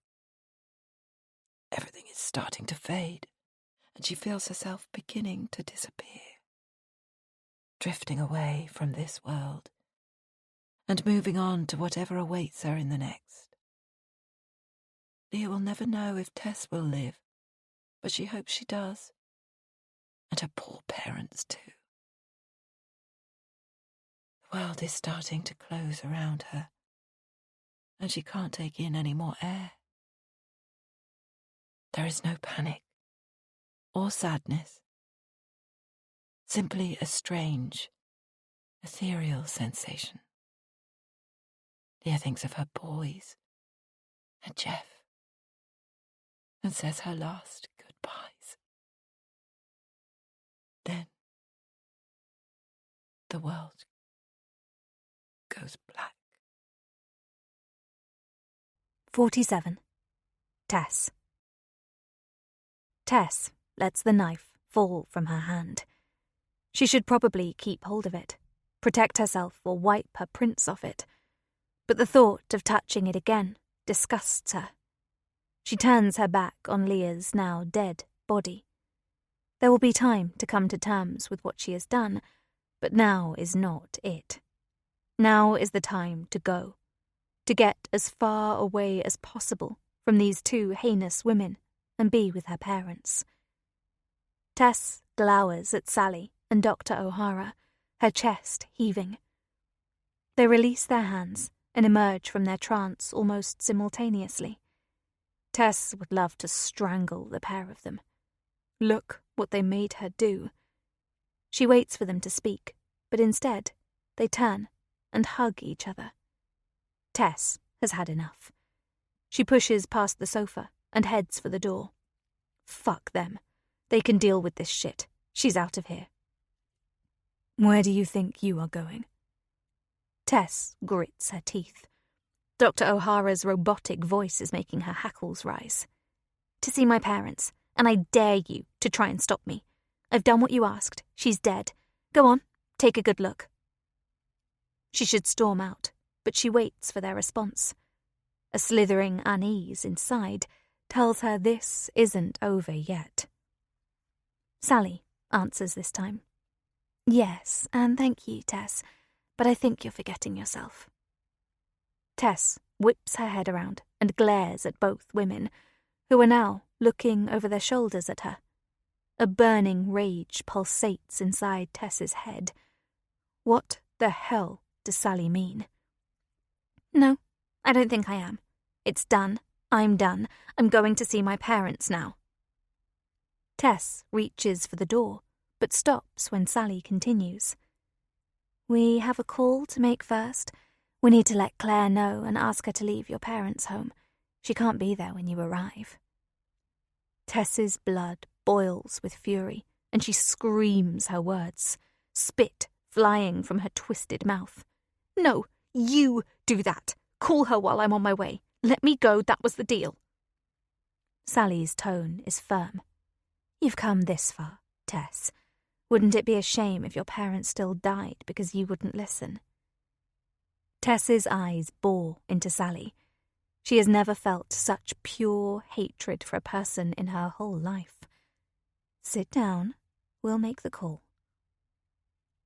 [SPEAKER 2] Everything is starting to fade, and she feels herself beginning to disappear, drifting away from this world and moving on to whatever awaits her in the next. Leah will never know if Tess will live, but she hopes she does, and her poor parents too. The world is starting to close around her, and she can't take in any more air. There is no panic or sadness, simply a strange, ethereal sensation. Leah thinks of her boys and Jeff and says her last goodbyes. Then the world goes black.
[SPEAKER 1] 47. Tess. Tess lets the knife fall from her hand. She should probably keep hold of it, protect herself or wipe her prints off it. But the thought of touching it again disgusts her. She turns her back on Leah's now dead body. There will be time to come to terms with what she has done, but now is not it. Now is the time to go, to get as far away as possible from these two heinous women and be with her parents. Tess glowers at Sally and Dr. O'Hara, her chest heaving. They release their hands and emerge from their trance almost simultaneously. Tess would love to strangle the pair of them. Look what they made her do. She waits for them to speak, but instead they turn and hug each other. Tess has had enough. She pushes past the sofa and heads for the door. Fuck them. They can deal with this shit. She's out of here. Where do you think you are going? Tess grits her teeth. Dr. O'Hara's robotic voice is making her hackles rise. To see my parents, and I dare you to try and stop me. I've done what you asked. She's dead. Go on, take a good look. She should storm out, but she waits for their response. A slithering unease inside tells her this isn't over yet. Sally answers this time. Yes, and thank you, Tess, but I think you're forgetting yourself. Tess whips her head around and glares at both women, who are now looking over their shoulders at her. A burning rage pulsates inside Tess's head. What the hell does Sally mean? No, I don't think I am. It's done. I'm done. I'm going to see my parents now. Tess reaches for the door, but stops when Sally continues. We have a call to make first. We need to let Claire know and ask her to leave your parents' home. She can't be there when you arrive. Tess's blood boils with fury, and she screams her words, spit flying from her twisted mouth. No, you do that. Call her while I'm on my way. Let me go, that was the deal. Sally's tone is firm. You've come this far, Tess. Wouldn't it be a shame if your parents still died because you wouldn't listen? Tess's eyes bore into Sally. She has never felt such pure hatred for a person in her whole life. Sit down. We'll make the call.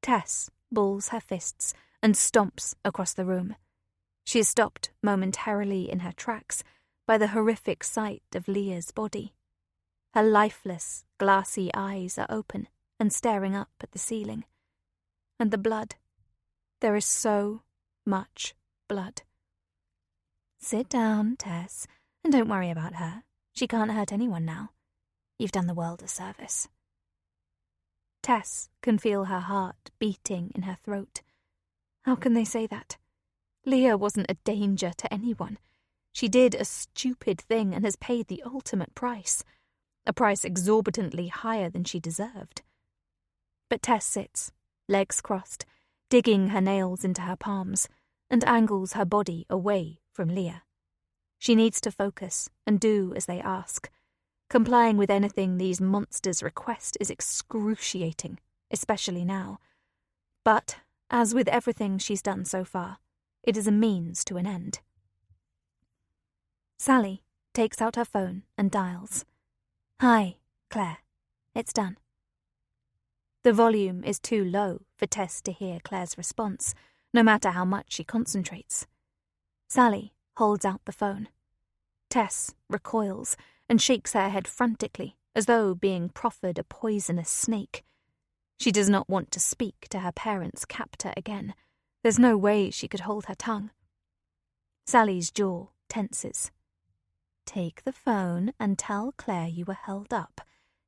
[SPEAKER 1] Tess balls her fists and stomps across the room. She is stopped momentarily in her tracks by the horrific sight of Leah's body. Her lifeless, glassy eyes are open and staring up at the ceiling. And the blood. There is so much blood. Sit down, Tess, and don't worry about her. She can't hurt anyone now. You've done the world a service. Tess can feel her heart beating in her throat. How can they say that? Leah wasn't a danger to anyone. She did a stupid thing and has paid the ultimate price, a price exorbitantly higher than she deserved. But Tess sits, legs crossed, digging her nails into her palms, and angles her body away from Leah. She needs to focus and do as they ask. Complying with anything these monsters request is excruciating, especially now. But, as with everything she's done so far, it is a means to an end. Sally takes out her phone and dials. Hi, Claire. It's done. The volume is too low for Tess to hear Claire's response, no matter how much she concentrates. Sally holds out the phone. Tess recoils and shakes her head frantically, as though being proffered a poisonous snake. She does not want to speak to her parents' captor again. There's no way she could hold her tongue. Sally's jaw tenses. Take the phone and tell Claire you were held up.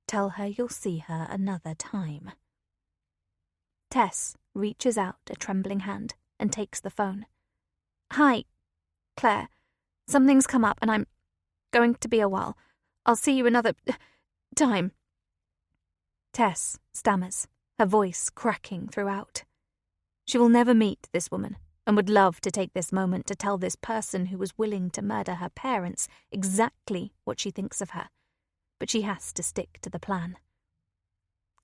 [SPEAKER 1] Tell her you'll see her another time. Tess reaches out a trembling hand and takes the phone. Hi, Claire. Something's come up and I'm going to be a while. I'll see you another time. Tess stammers, her voice cracking throughout. She will never meet this woman and would love to take this moment to tell this person who was willing to murder her parents exactly what she thinks of her. But she has to stick to the plan.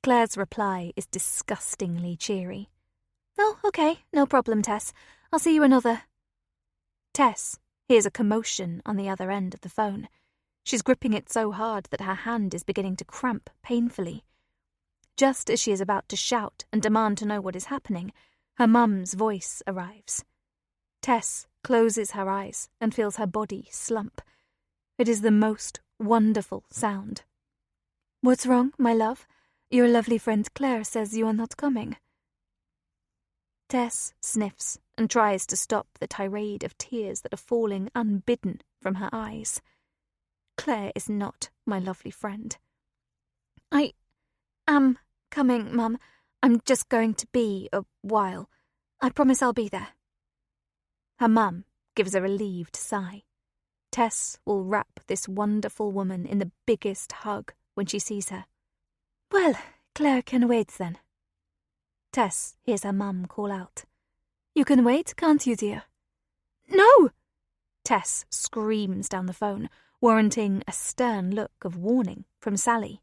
[SPEAKER 1] Claire's reply is disgustingly cheery. "Oh, okay, no problem, Tess. I'll see you another." Tess hears a commotion on the other end of the phone. She's gripping it so hard that her hand is beginning to cramp painfully. Just as she is about to shout and demand to know what is happening, her mum's voice arrives. Tess closes her eyes and feels her body slump. It is the most wonderful sound. "What's wrong, my love? Your lovely friend Claire says you are not coming." Tess sniffs and tries to stop the tirade of tears that are falling unbidden from her eyes. Claire is not my lovely friend. "I am coming, Mum. I'm just going to be a while. I promise I'll be there." Her mum gives a relieved sigh. Tess will wrap this wonderful woman in the biggest hug when she sees her. "Well, Claire can wait then." Tess hears her mum call out. "You can wait, can't you, dear?" "No!" Tess screams down the phone, warranting a stern look of warning from Sally.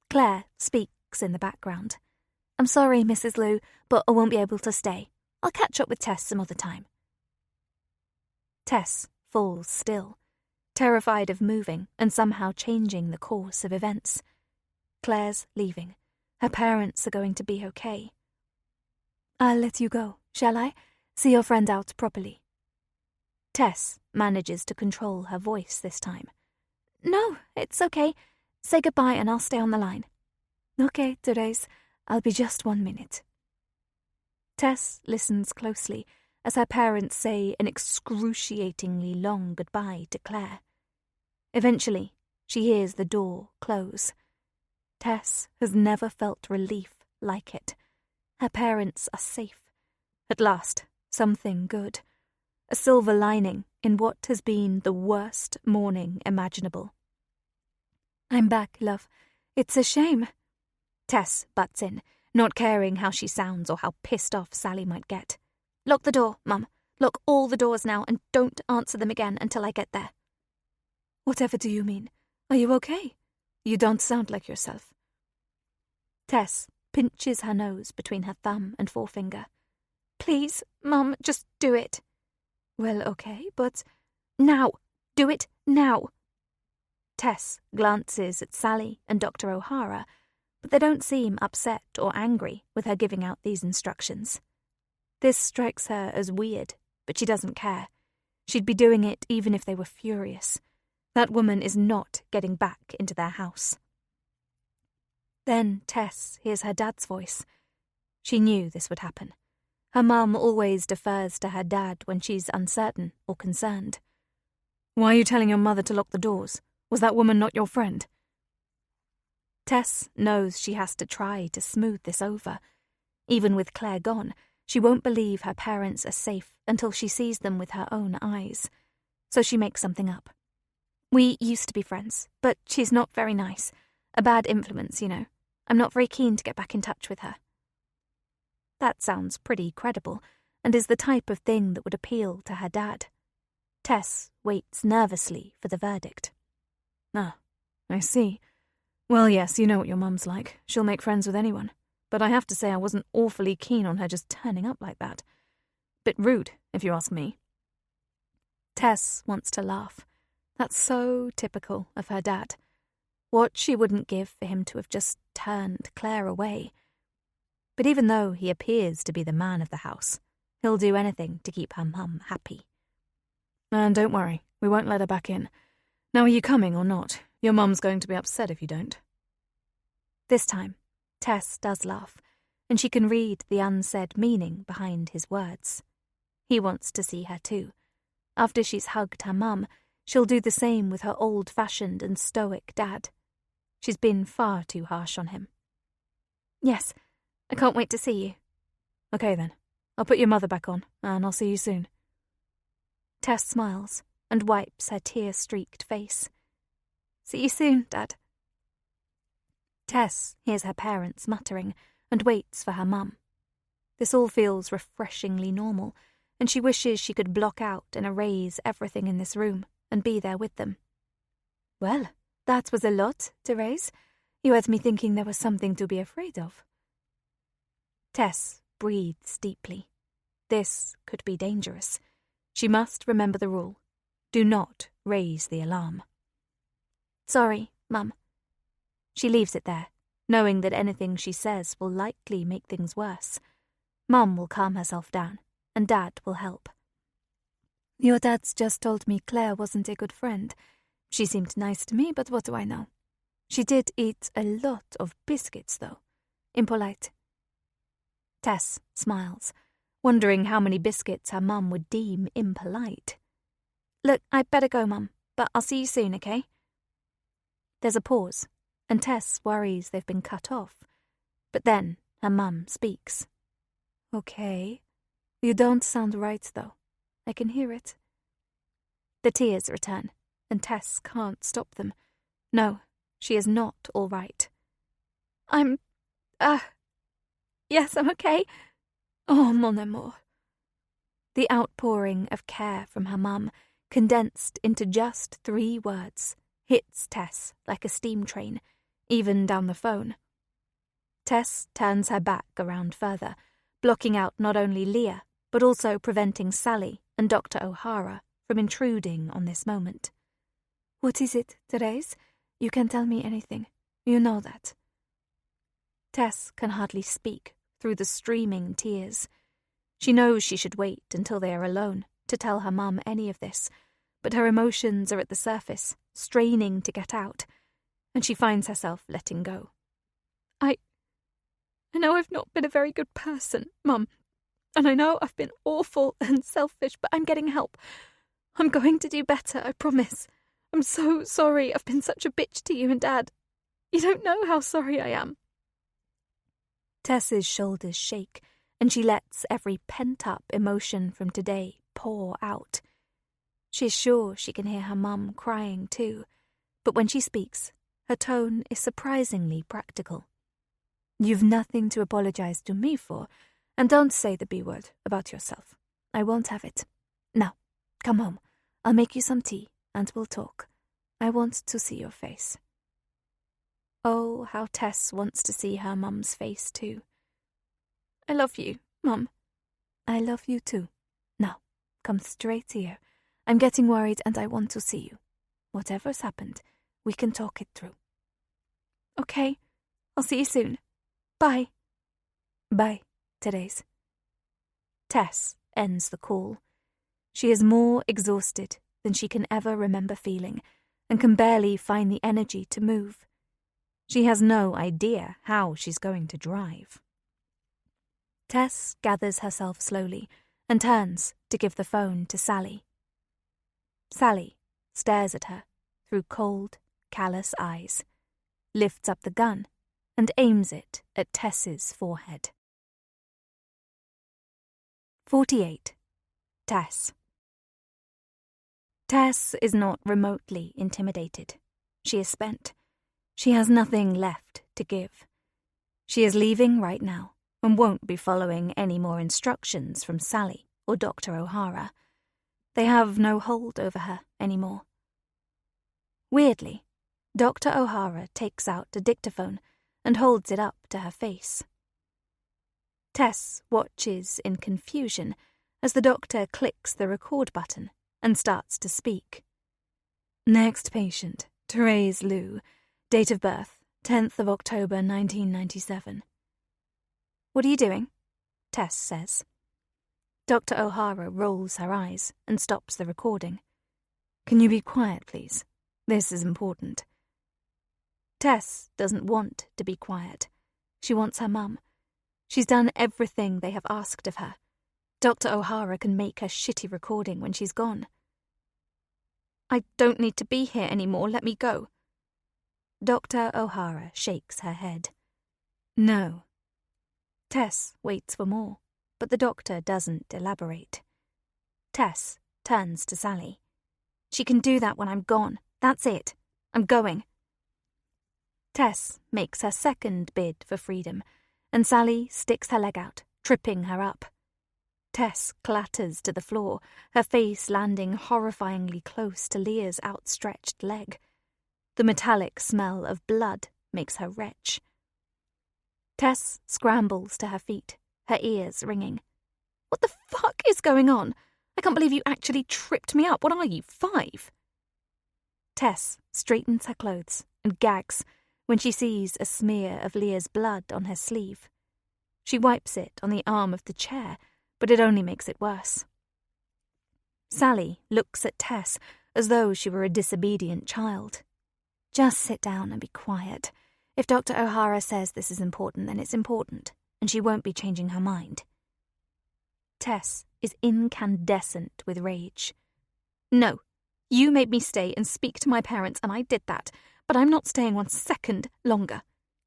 [SPEAKER 1] Claire speaks in the background. "I'm sorry, Mrs. Lou, but I won't be able to stay. I'll catch up with Tess some other time." Tess falls still, terrified of moving and somehow changing the course of events. Claire's leaving. Her parents are going to be okay. "I'll let you go, shall I? See your friend out properly." Tess manages to control her voice this time. "No, it's okay. Say goodbye and I'll stay on the line." "Okay, Therese. I'll be just 1 minute." Tess listens closely as her parents say an excruciatingly long goodbye to Claire. Eventually, she hears the door close. Tess has never felt relief like it. Her parents are safe. At last, something good. A silver lining in what has been the worst morning imaginable. "I'm back, love. It's a shame." Tess butts in, not caring how she sounds or how pissed off Sally might get. "Lock the door, Mum. Lock all the doors now and don't answer them again until I get there." "Whatever do you mean? Are you okay? You don't sound like yourself." Tess pinches her nose between her thumb and forefinger. "Please, Mum, just do it." "Well, okay, but—" "Now! Do it now!" Tess glances at Sally and Dr. O'Hara, but they don't seem upset or angry with her giving out these instructions. This strikes her as weird, but she doesn't care. She'd be doing it even if they were furious. That woman is not getting back into their house. Then Tess hears her dad's voice. She knew this would happen. Her mum always defers to her dad when she's uncertain or concerned. "Why are you telling your mother to lock the doors? Was that woman not your friend?" Tess knows she has to try to smooth this over. Even with Claire gone, she won't believe her parents are safe until she sees them with her own eyes. So she makes something up. "We used to be friends, but she's not very nice. A bad influence, you know. I'm not very keen to get back in touch with her." That sounds pretty credible, and is the type of thing that would appeal to her dad. Tess waits nervously for the verdict. "Ah, I see. Well, yes, you know what your mum's like. She'll make friends with anyone. But I have to say I wasn't awfully keen on her just turning up like that. Bit rude, if you ask me." Tess wants to laugh. That's so typical of her dad. What she wouldn't give for him to have just turned Claire away. But even though he appears to be the man of the house, he'll do anything to keep her mum happy. "And don't worry, we won't let her back in. Now, are you coming or not? Your mum's going to be upset if you don't." This time, Tess does laugh, and she can read the unsaid meaning behind his words. He wants to see her too. After she's hugged her mum, she'll do the same with her old-fashioned and stoic dad. She's been far too harsh on him. "Yes, I can't wait to see you." "Okay then, I'll put your mother back on, and I'll see you soon." Tess smiles and wipes her tear-streaked face. "See you soon, Dad." Tess hears her parents muttering and waits for her mum. This all feels refreshingly normal, and she wishes she could block out and erase everything in this room and be there with them. Well, that was a lot, Therese. You had me thinking there was something to be afraid of. Tess breathes deeply. This could be dangerous. She must remember the rule. Do not raise the alarm. Sorry, Mum. She leaves it there, knowing that anything she says will likely make things worse. Mum will calm herself down, and Dad will help. Your dad's just told me Claire wasn't a good friend. She seemed nice to me, but what do I know? She did eat a lot of biscuits, though. Impolite. Tess smiles, wondering how many biscuits her mum would deem impolite. Look, I'd better go, Mum, but I'll see you soon, okay? There's a pause, and Tess worries they've been cut off. But then her mum speaks. Okay. You don't sound right, though. I can hear it. The tears return, and Tess can't stop them. No, she is not all right. Yes, I'm okay. Oh, mon amour. The outpouring of care from her mum, condensed into just 3 words, hits Tess like a steam train, even down the phone. Tess turns her back around further, blocking out not only Leah, but also preventing Sally and Dr. O'Hara from intruding on this moment. What is it, Therese? You can tell me anything. You know that. Tess can hardly speak through the streaming tears. She knows she should wait until they are alone to tell her mum any of this, but her emotions are at the surface, straining to get out, and she finds herself letting go. I know I've not been a very good person, Mum, and I know I've been awful and selfish, but I'm getting help. I'm going to do better, I promise. I'm so sorry I've been such a bitch to you and Dad. You don't know how sorry I am. Tess's shoulders shake, and she lets every pent-up emotion from today pour out. She's sure she can hear her mum crying too, but when she speaks, her tone is surprisingly practical. You've nothing to apologize to me for, and don't say the B word about yourself. I won't have it. Now, come home. I'll make you some tea, and we'll talk. I want to see your face. Oh, how Tess wants to see her mum's face too. I love you, Mum. I love you too. Now, come straight here. I'm getting worried and I want to see you. Whatever's happened, we can talk it through. Okay, I'll see you soon. Bye. Bye, Therese. Tess ends the call. She is more exhausted than she can ever remember feeling, and can barely find the energy to move. She has no idea how she's going to drive. Tess gathers herself slowly and turns to give the phone to Sally. Sally stares at her through cold, callous eyes, lifts up the gun, and aims it at Tess's forehead. 48. Tess. Tess is not remotely intimidated. She is spent. She has nothing left to give. She is leaving right now and won't be following any more instructions from Sally or Dr. O'Hara. They have no hold over her anymore. Weirdly, Dr. O'Hara takes out a dictaphone and holds it up to her face. Tess watches in confusion as the doctor clicks the record button and starts to speak. Next patient, Therese Liu, date of birth, 10th of October 1997. What are you doing? Tess says. Dr. O'Hara rolls her eyes and stops the recording. Can you be quiet, please? This is important. Tess doesn't want to be quiet. She wants her mum. She's done everything they have asked of her. Dr. O'Hara can make her shitty recording when she's gone. I don't need to be here anymore. Let me go. Dr. O'Hara shakes her head. No. Tess waits for more, but the doctor doesn't elaborate. Tess turns to Sally. She can do that when I'm gone. That's it. I'm going. Tess makes her second bid for freedom, and Sally sticks her leg out, tripping her up. Tess clatters to the floor, her face landing horrifyingly close to Leah's outstretched leg. The metallic smell of blood makes her retch. Tess scrambles to her feet, her ears ringing. "What the fuck is going on? I can't believe you actually tripped me up. What are you, 5? Tess straightens her clothes and gags when she sees a smear of Leah's blood on her sleeve. She wipes it on the arm of the chair, but it only makes it worse. Sally looks at Tess as though she were a disobedient child. "Just sit down and be quiet. If Dr. O'Hara says this is important, then it's important, and she won't be changing her mind." Tess is incandescent with rage. "No, you made me stay and speak to my parents, and I did that, but I'm not staying 1 second longer.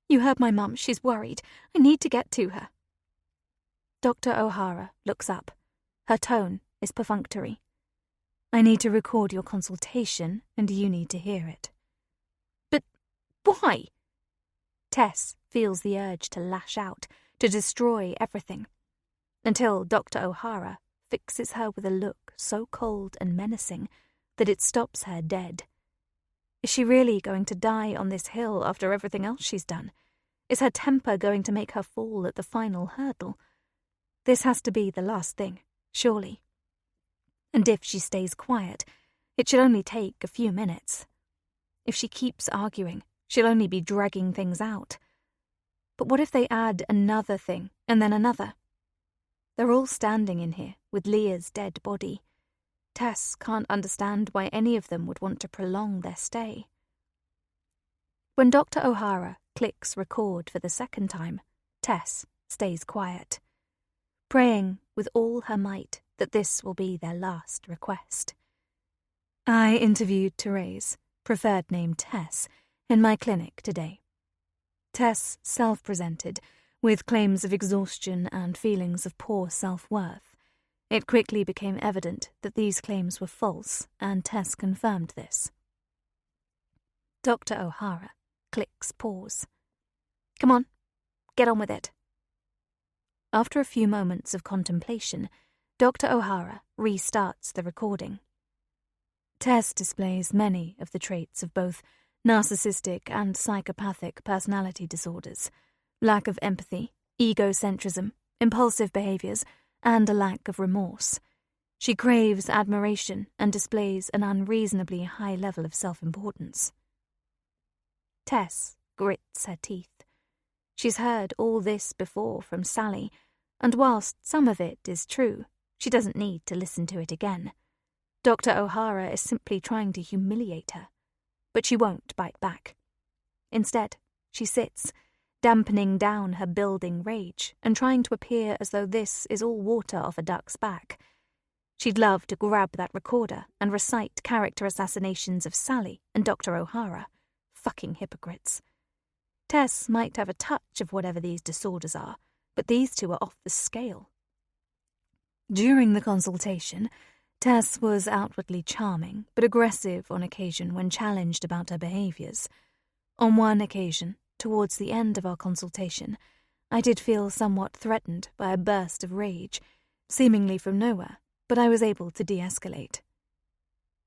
[SPEAKER 1] You heard my mum, she's worried. I need to get to her." Dr. O'Hara looks up. Her tone is perfunctory. "I need to record your consultation, and you need to hear it." "But why?" Tess feels the urge to lash out, to destroy everything, until Dr. O'Hara fixes her with a look so cold and menacing that it stops her dead. Is she really going to die on this hill after everything else she's done? Is her temper going to make her fall at the final hurdle? This has to be the last thing, surely. And if she stays quiet, it should only take a few minutes. If she keeps arguing, she'll only be dragging things out. But what if they add another thing and then another? They're all standing in here with Leah's dead body. Tess can't understand why any of them would want to prolong their stay. When Dr. O'Hara clicks record for the second time, Tess stays quiet, praying with all her might that this will be their last request. "I interviewed Therese, preferred name Tess, in my clinic today. Tess self-presented, with claims of exhaustion and feelings of poor self-worth. It quickly became evident that these claims were false, and Tess confirmed this." Dr. O'Hara clicks pause. "Come on, get on with it." After a few moments of contemplation, Dr. O'Hara restarts the recording. Tess displays many of the traits of both narcissistic and psychopathic personality disorders: lack of empathy, egocentrism, impulsive behaviors, and a lack of remorse. She craves admiration and displays an unreasonably high level of self-importance. Tess grits her teeth. She's heard all this before from Sally, and whilst some of it is true, she doesn't need to listen to it again. Dr. O'Hara is simply trying to humiliate her, but she won't bite back. Instead, she sits, dampening down her building rage and trying to appear as though this is all water off a duck's back. She'd love to grab that recorder and recite character assassinations of Sally and Dr. O'Hara. Fucking hypocrites. Tess might have a touch of whatever these disorders are, but these two are off the scale. During the consultation, Tess was outwardly charming, but aggressive on occasion when challenged about her behaviours. On one occasion, towards the end of our consultation, I did feel somewhat threatened by a burst of rage, seemingly from nowhere, but I was able to de-escalate.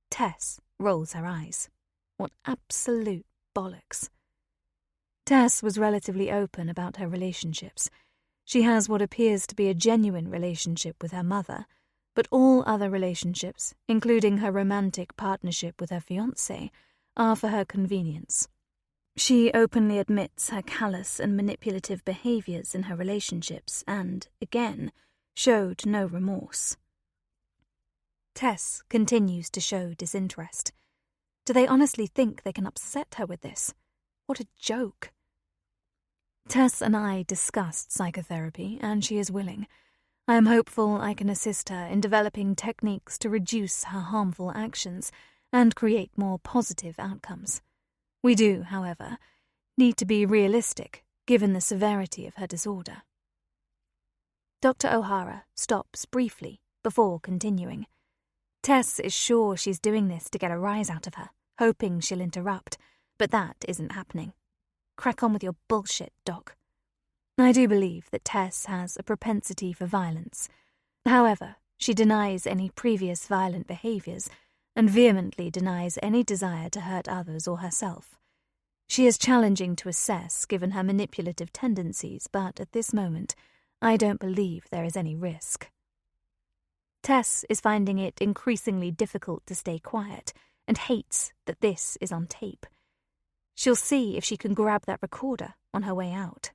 [SPEAKER 1] Tess rolls her eyes. What absolute bollocks. Tess was relatively open about her relationships. She has what appears to be a genuine relationship with her mother, but all other relationships, including her romantic partnership with her fiancé, are for her convenience. She openly admits her callous and manipulative behaviours in her relationships and, again, showed no remorse. Tess continues to show disinterest. Do they honestly think they can upset her with this? What a joke. Tess and I discussed psychotherapy, and she is willing. I am hopeful I can assist her in developing techniques to reduce her harmful actions and create more positive outcomes. We do, however, need to be realistic, given the severity of her disorder. Dr. O'Hara stops briefly before continuing. Tess is sure she's doing this to get a rise out of her, hoping she'll interrupt, but that isn't happening. Crack on with your bullshit, Doc. I do believe that Tess has a propensity for violence. However, she denies any previous violent behaviors and vehemently denies any desire to hurt others or herself. She is challenging to assess given her manipulative tendencies, but at this moment, I don't believe there is any risk. Tess is finding it increasingly difficult to stay quiet and hates that this is on tape. She'll see if she can grab that recorder on her way out.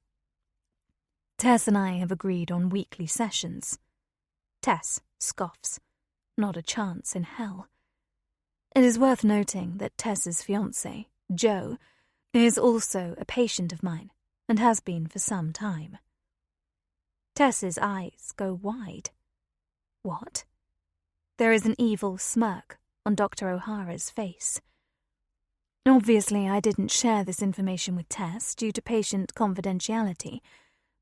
[SPEAKER 1] Tess and I have agreed on weekly sessions. Tess scoffs. Not a chance in hell. It is worth noting that Tess's fiancé, Joe, is also a patient of mine and has been for some time. Tess's eyes go wide. What? There is an evil smirk on Dr. O'Hara's face. Obviously, I didn't share this information with Tess due to patient confidentiality,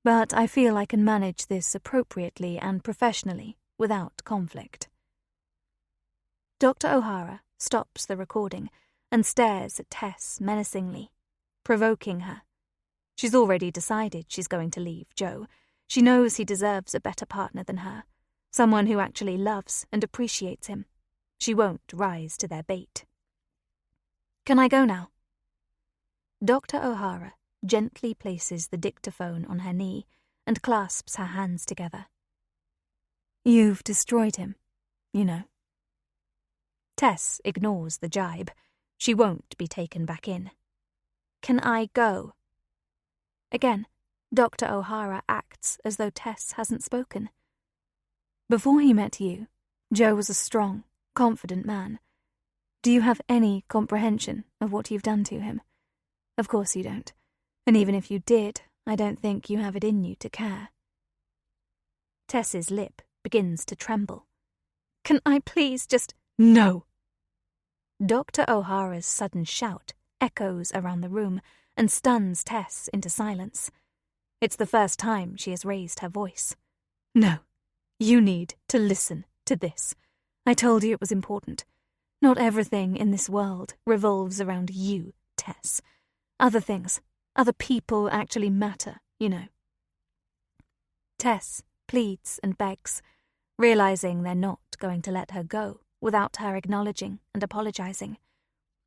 [SPEAKER 1] but I feel I can manage this appropriately and professionally without conflict. Dr. O'Hara stops the recording and stares at Tess menacingly, provoking her. She's already decided she's going to leave Joe. She knows he deserves a better partner than her, someone who actually loves and appreciates him. She won't rise to their bait. Can I go now? Dr. O'Hara gently places the dictaphone on her knee and clasps her hands together. You've destroyed him, you know. Tess ignores the jibe. She won't be taken back in. Can I go? Again, Dr. O'Hara acts as though Tess hasn't spoken. Before he met you, Joe was a strong, confident man. Do you have any comprehension of what you've done to him? Of course you don't. And even if you did, I don't think you have it in you to care. Tess's lip begins to tremble. Can I please just... No! Dr. O'Hara's sudden shout echoes around the room and stuns Tess into silence. It's the first time she has raised her voice. No, you need to listen to this. I told you it was important. Not everything in this world revolves around you, Tess. Other things, other people actually matter, you know. Tess pleads and begs, realizing they're not going to let her go without her acknowledging and apologizing.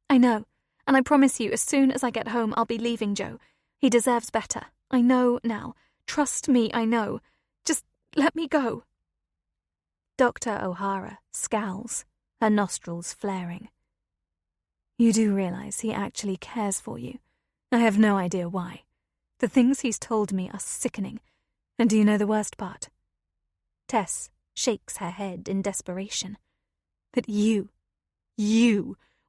[SPEAKER 1] I know, and I promise you as soon as I get home I'll be leaving Joe. He deserves better. I know now. Trust me, I know. Just let me go. Dr. O'Hara scowls, her nostrils flaring. You do realize he actually cares for you. I have no idea why. The things he's told me are sickening. And do you know the worst part? Tess shakes her head in desperation. That you,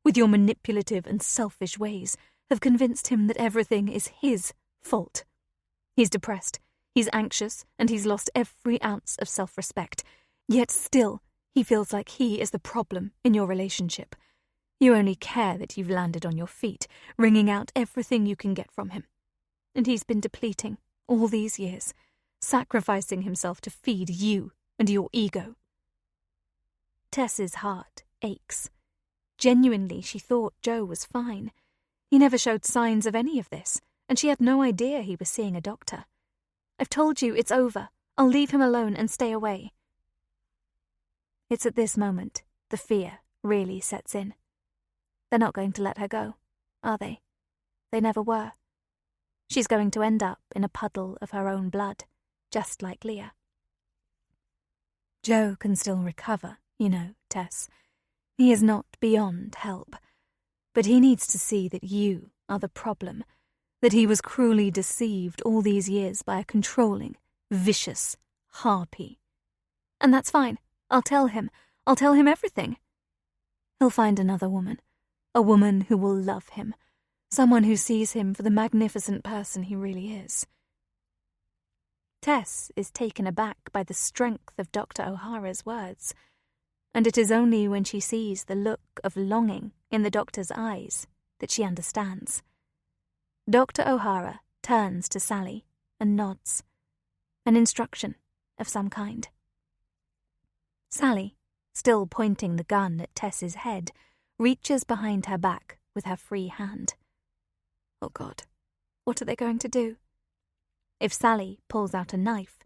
[SPEAKER 1] with your manipulative and selfish ways, have convinced him that everything is his fault. He's depressed, he's anxious, and he's lost every ounce of self-respect. Yet still, he feels like he is the problem in your relationship. You only care that you've landed on your feet, wringing out everything you can get from him. And he's been depleting all these years, sacrificing himself to feed you and your ego. Tess's heart aches. Genuinely, she thought Joe was fine. He never showed signs of any of this, and she had no idea he was seeing a doctor. I've told you it's over. I'll leave him alone and stay away. It's at this moment the fear really sets in. They're not going to let her go, are they? They never were. She's going to end up in a puddle of her own blood, just like Leah. Joe can still recover, you know, Tess. He is not beyond help. But he needs to see that you are the problem, that he was cruelly deceived all these years by a controlling, vicious harpy. And that's fine. I'll tell him everything. He'll find another woman, a woman who will love him, someone who sees him for the magnificent person he really is. Tess is taken aback by the strength of Dr. O'Hara's words, and it is only when she sees the look of longing in the doctor's eyes that she understands. Dr. O'Hara turns to Sally and nods, an instruction of some kind. Sally, still pointing the gun at Tess's head, reaches behind her back with her free hand. Oh God, what are they going to do? If Sally pulls out a knife,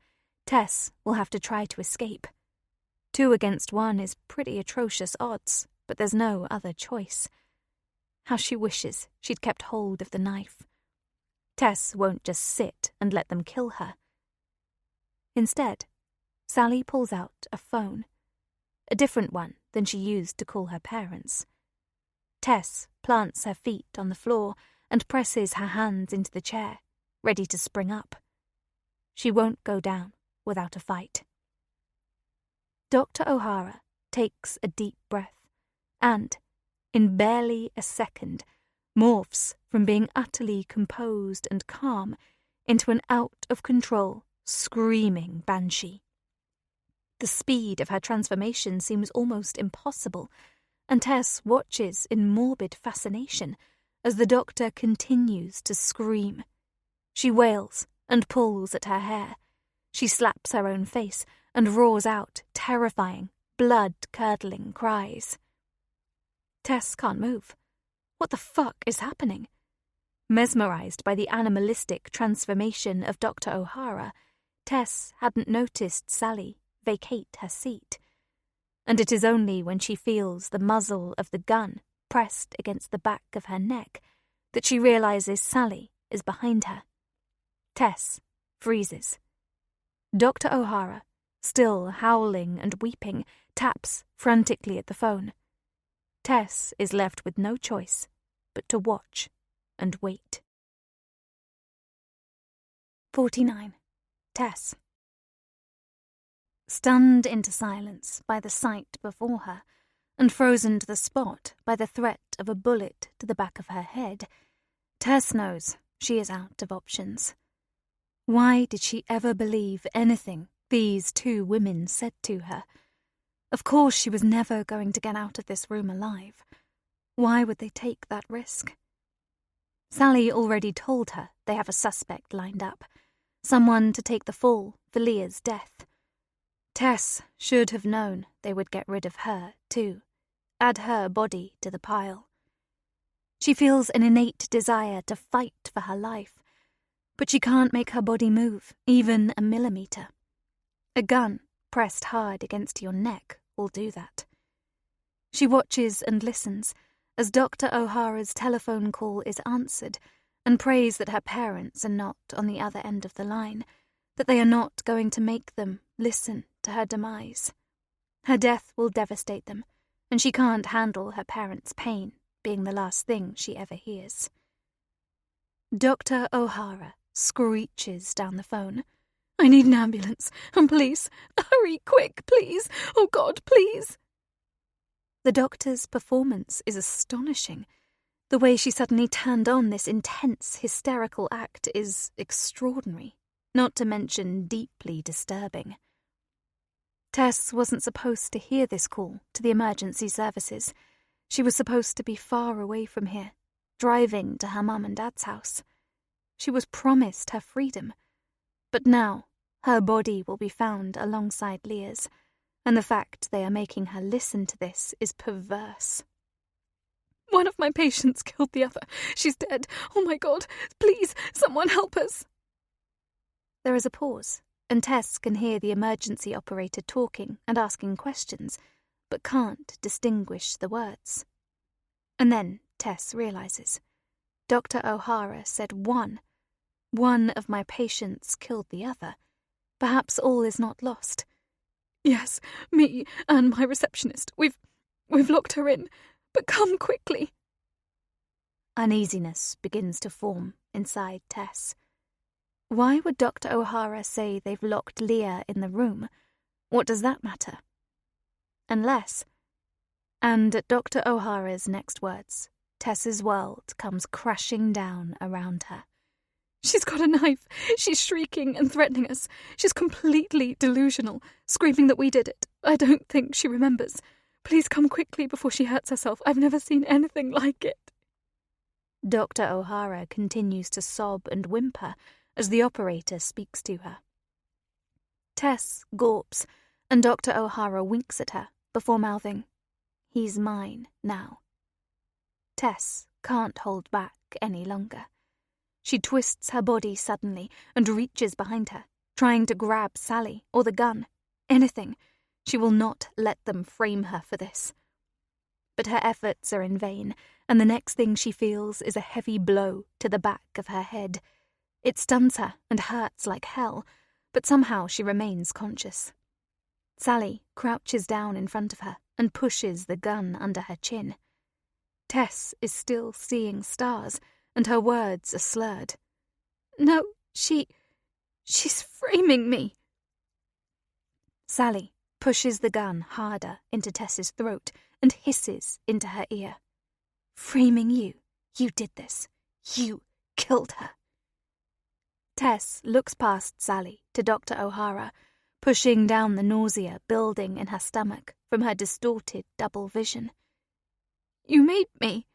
[SPEAKER 1] Tess will have to try to escape. 2 against 1 is pretty atrocious odds, but there's no other choice. How she wishes she'd kept hold of the knife. Tess won't just sit and let them kill her. Instead, Sally pulls out a phone, a different one than she used to call her parents. Tess plants her feet on the floor and presses her hands into the chair, ready to spring up. She won't go down without a fight. Dr. O'Hara takes a deep breath and, in barely a second, morphs from being utterly composed and calm into an out-of-control, screaming banshee. The speed of her transformation seems almost impossible, and Tess watches in morbid fascination as the doctor continues to scream. She wails and pulls at her hair. She slaps her own face and roars out terrifying, blood-curdling cries. Tess can't move. What the fuck is happening? Mesmerized by the animalistic transformation of Dr. O'Hara, Tess hadn't noticed Sally vacate her seat. And it is only when she feels the muzzle of the gun pressed against the back of her neck that she realizes Sally is behind her. Tess freezes. Dr. O'Hara, still howling and weeping, taps frantically at the phone. Tess is left with no choice but to watch and wait. 49. Tess. Stunned into silence by the sight before her, and frozen to the spot by the threat of a bullet to the back of her head, Tess knows she is out of options. Why did she ever believe anything these 2 women said to her? Of course she was never going to get out of this room alive. Why would they take that risk? Sally already told her they have a suspect lined up, someone to take the fall for Leah's death. Tess should have known they would get rid of her, too, add her body to the pile. She feels an innate desire to fight for her life, but she can't make her body move, even a millimeter. A gun pressed hard against your neck will do that. She watches and listens as Dr. O'Hara's telephone call is answered and prays that her parents are not on the other end of the line, that they are not going to make them listen to her demise. Her death will devastate them, and she can't handle her parents' pain being the last thing she ever hears. Dr. O'Hara screeches down the phone. "I need an ambulance, and please, hurry, quick, please. Oh God, please." The doctor's performance is astonishing. The way she suddenly turned on this intense, hysterical act is extraordinary, not to mention deeply disturbing. Tess wasn't supposed to hear this call to the emergency services. She was supposed to be far away from here, driving to her mum and dad's house. She was promised her freedom, but now her body will be found alongside Leah's, and the fact they are making her listen to this is perverse. "One of my patients killed the other. She's dead. Oh my God, please, someone help us." There is a pause, and Tess can hear the emergency operator talking and asking questions, but can't distinguish the words. And then Tess realizes. Dr. O'Hara said one. One of my patients killed the other. Perhaps all is not lost. "Yes, me and my receptionist. We've locked her in, but come quickly." Uneasiness begins to form inside Tess. Why would Dr. O'Hara say they've locked Leah in the room? What does that matter? Unless... And at Dr. O'Hara's next words, Tess's world comes crashing down around her. "She's got a knife. She's shrieking and threatening us. She's completely delusional, screaming that we did it. I don't think she remembers. Please come quickly before she hurts herself. I've never seen anything like it." Dr. O'Hara continues to sob and whimper as the operator speaks to her. Tess gulps, and Dr. O'Hara winks at her before mouthing, "He's mine now." Tess can't hold back any longer. She twists her body suddenly and reaches behind her, trying to grab Sally or the gun. Anything. She will not let them frame her for this. But her efforts are in vain, and the next thing she feels is a heavy blow to the back of her head. It stuns her and hurts like hell, but somehow she remains conscious. Sally crouches down in front of her and pushes the gun under her chin. Tess is still seeing stars, and her words are slurred. "No, she's framing me." Sally pushes the gun harder into Tess's throat and hisses into her ear. "Framing you. You did this. You killed her." Tess looks past Sally to Dr. O'Hara, pushing down the nausea building in her stomach from her distorted double vision. "You made me."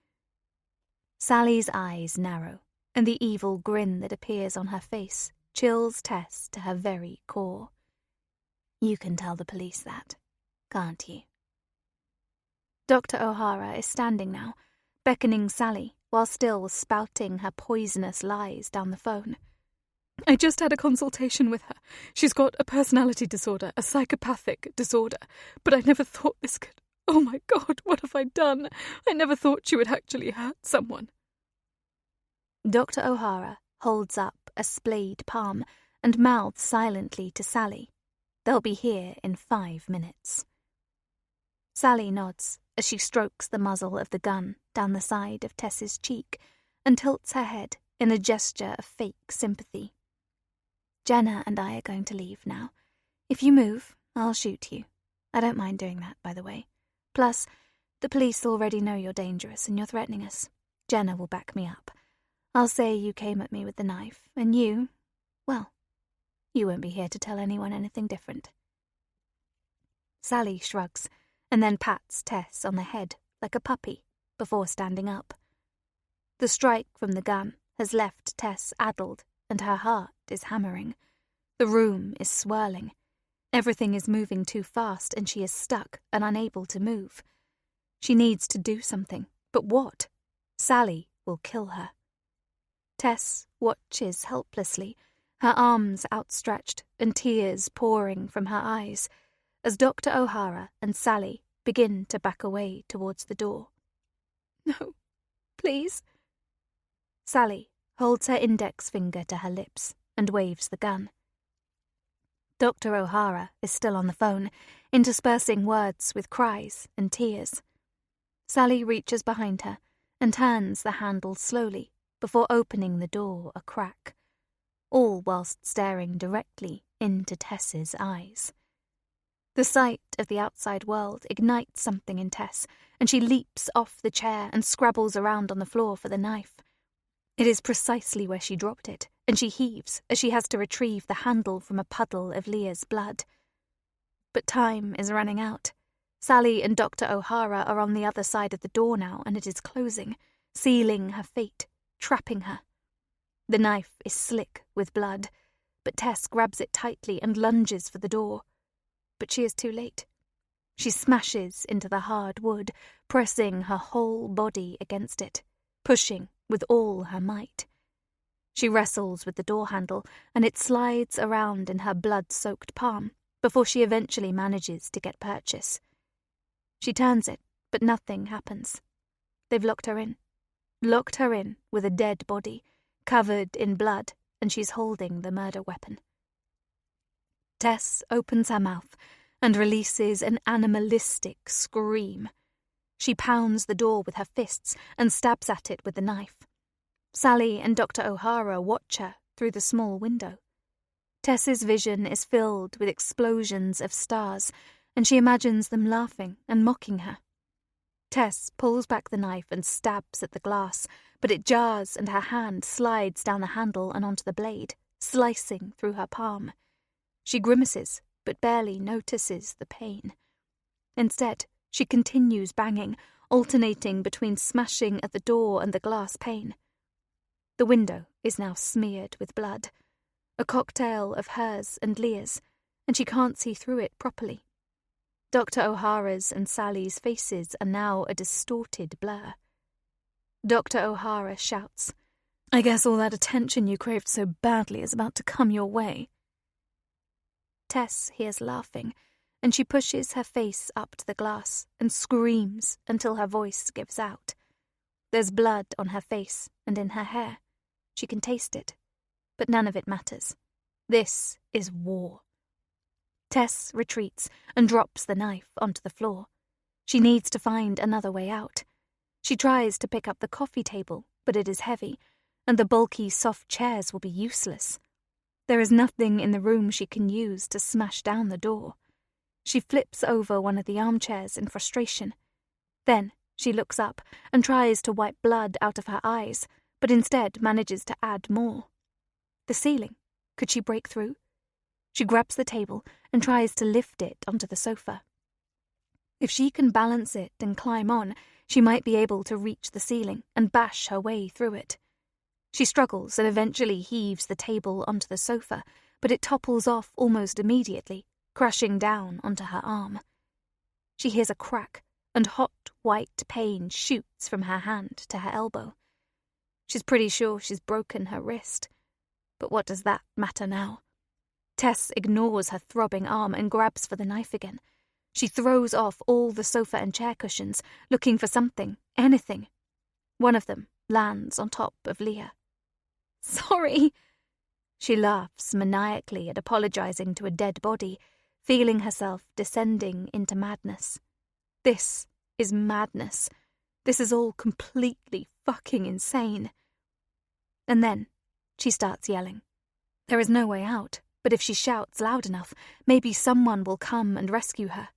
[SPEAKER 1] Sally's eyes narrow, and the evil grin that appears on her face chills Tess to her very core. "You can tell the police that, can't you?" Dr. O'Hara is standing now, beckoning Sally while still spouting her poisonous lies down the phone. "I just had a consultation with her. She's got a personality disorder, a psychopathic disorder, but I never thought this could... Oh my God, what have I done? I never thought she would actually hurt someone." Dr. O'Hara holds up a splayed palm and mouths silently to Sally. "They'll be here in 5 minutes." Sally nods as she strokes the muzzle of the gun down the side of Tess's cheek and tilts her head in a gesture of fake sympathy. "Jenna and I are going to leave now. If you move, I'll shoot you. I don't mind doing that, by the way. Plus, the police already know you're dangerous and you're threatening us. Jenna will back me up. I'll say you came at me with the knife, and you, well, you won't be here to tell anyone anything different." Sally shrugs and then pats Tess on the head like a puppy before standing up. The strike from the gun has left Tess addled, and her heart is hammering. The room is swirling. Everything is moving too fast, and she is stuck and unable to move. She needs to do something, but what? Sally will kill her. Tess watches helplessly, her arms outstretched and tears pouring from her eyes, as Dr. O'Hara and Sally begin to back away towards the door. "No, please." Sally holds her index finger to her lips and waves the gun. Dr. O'Hara is still on the phone, interspersing words with cries and tears. Sally reaches behind her and turns the handle slowly before opening the door a crack, all whilst staring directly into Tess's eyes. The sight of the outside world ignites something in Tess, and she leaps off the chair and scrabbles around on the floor for the knife. It is precisely where she dropped it, and she heaves as she has to retrieve the handle from a puddle of Leah's blood. But time is running out. Sally and Dr. O'Hara are on the other side of the door now, and it is closing, sealing her fate, trapping her. The knife is slick with blood, but Tess grabs it tightly and lunges for the door. But she is too late. She smashes into the hard wood, pressing her whole body against it, pushing with all her might. She wrestles with the door handle, and it slides around in her blood-soaked palm before she eventually manages to get purchase. She turns it, but nothing happens. They've locked her in with a dead body, covered in blood, and she's holding the murder weapon. Tess opens her mouth and releases an animalistic scream. She pounds the door with her fists and stabs at it with the knife. Sally and Dr. O'Hara watch her through the small window. Tess's vision is filled with explosions of stars, and she imagines them laughing and mocking her. Tess pulls back the knife and stabs at the glass, but it jars and her hand slides down the handle and onto the blade, slicing through her palm. She grimaces, but barely notices the pain. Instead, she continues banging, alternating between smashing at the door and the glass pane. The window is now smeared with blood, a cocktail of hers and Leah's, and she can't see through it properly. Dr. O'Hara's and Sally's faces are now a distorted blur. Dr. O'Hara shouts, I guess all that attention you craved so badly is about to come your way. Tess hears laughing, and she pushes her face up to the glass and screams until her voice gives out. There's blood on her face and in her hair. She can taste it, but none of it matters. This is war. Tess retreats and drops the knife onto the floor. She needs to find another way out. She tries to pick up the coffee table, but it is heavy, and the bulky, soft chairs will be useless. There is nothing in the room she can use to smash down the door. She flips over one of the armchairs in frustration. Then she looks up and tries to wipe blood out of her eyes, but instead manages to add more. The ceiling. Could she break through? She grabs the table and tries to lift it onto the sofa. If she can balance it and climb on, she might be able to reach the ceiling and bash her way through it. She struggles and eventually heaves the table onto the sofa, but it topples off almost immediately, crashing down onto her arm. She hears a crack, and hot, white pain shoots from her hand to her elbow. She's pretty sure she's broken her wrist. But what does that matter now? Tess ignores her throbbing arm and grabs for the knife again. She throws off all the sofa and chair cushions, looking for something, anything. One of them lands on top of Leah. "Sorry." She laughs maniacally at apologizing to a dead body, feeling herself descending into madness. This is madness. This is all completely fucking insane. And then she starts yelling. There is no way out, but if she shouts loud enough, maybe someone will come and rescue her.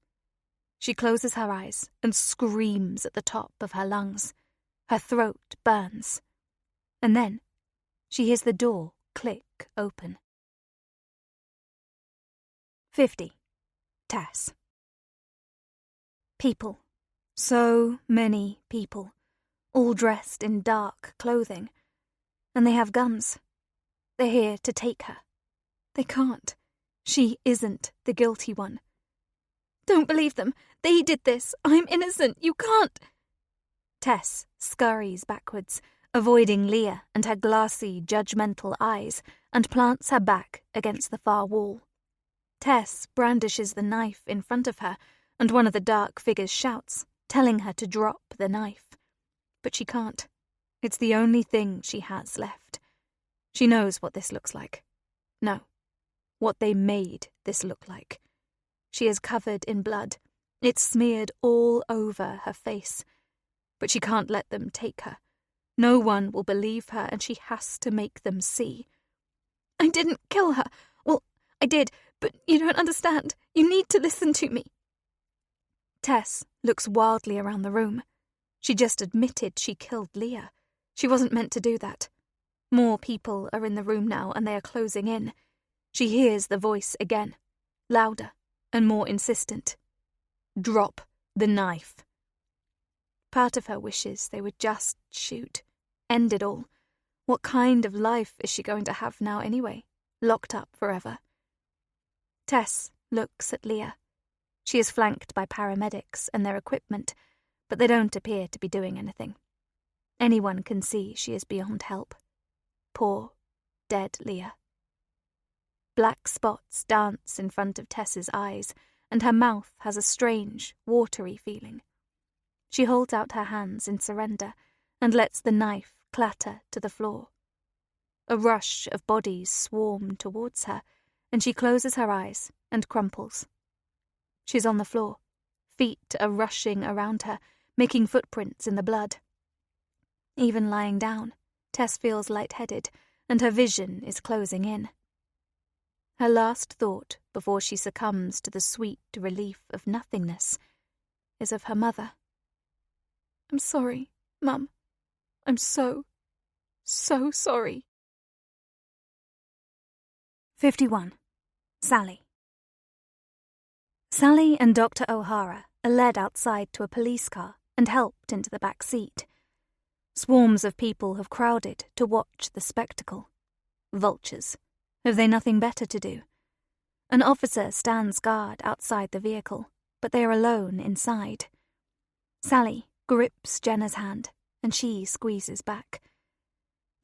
[SPEAKER 1] She closes her eyes and screams at the top of her lungs. Her throat burns. And then she hears the door click open. 50. Tess. People. So many people. All dressed in dark clothing. And they have guns. They're here to take her. They can't. She isn't the guilty one. "Don't believe them. They did this. I'm innocent. You can't." Tess scurries backwards, avoiding Leah and her glassy, judgmental eyes, and plants her back against the far wall. Tess brandishes the knife in front of her, and one of the dark figures shouts, telling her to drop the knife. But she can't. It's the only thing she has left. She knows what this looks like. No, what they made this look like. She is covered in blood. It's smeared all over her face. But she can't let them take her. No one will believe her, and she has to make them see. "I didn't kill her. Well, I did, but you don't understand. You need to listen to me." Tess looks wildly around the room. She just admitted she killed Leah. She wasn't meant to do that. More people are in the room now, and they are closing in. She hears the voice again, louder and more insistent. "Drop the knife." Part of her wishes they would just shoot, end it all. What kind of life is she going to have now anyway, locked up forever? Tess looks at Leah. She is flanked by paramedics and their equipment, but they don't appear to be doing anything. Anyone can see she is beyond help. Poor, dead Leah. Black spots dance in front of Tess's eyes, and her mouth has a strange, watery feeling. She holds out her hands in surrender and lets the knife clatter to the floor. A rush of bodies swarm towards her, and she closes her eyes and crumples. She's on the floor. Feet are rushing around her, making footprints in the blood. Even lying down, Tess feels lightheaded, and her vision is closing in. Her last thought before she succumbs to the sweet relief of nothingness is of her mother. "I'm sorry, Mum. I'm so sorry." 51. Sally. Sally and Dr. O'Hara are led outside to a police car and helped into the back seat. Swarms of people have crowded to watch the spectacle. Vultures. Have they nothing better to do? An officer stands guard outside the vehicle, but they are alone inside. Sally grips Jenna's hand, and she squeezes back.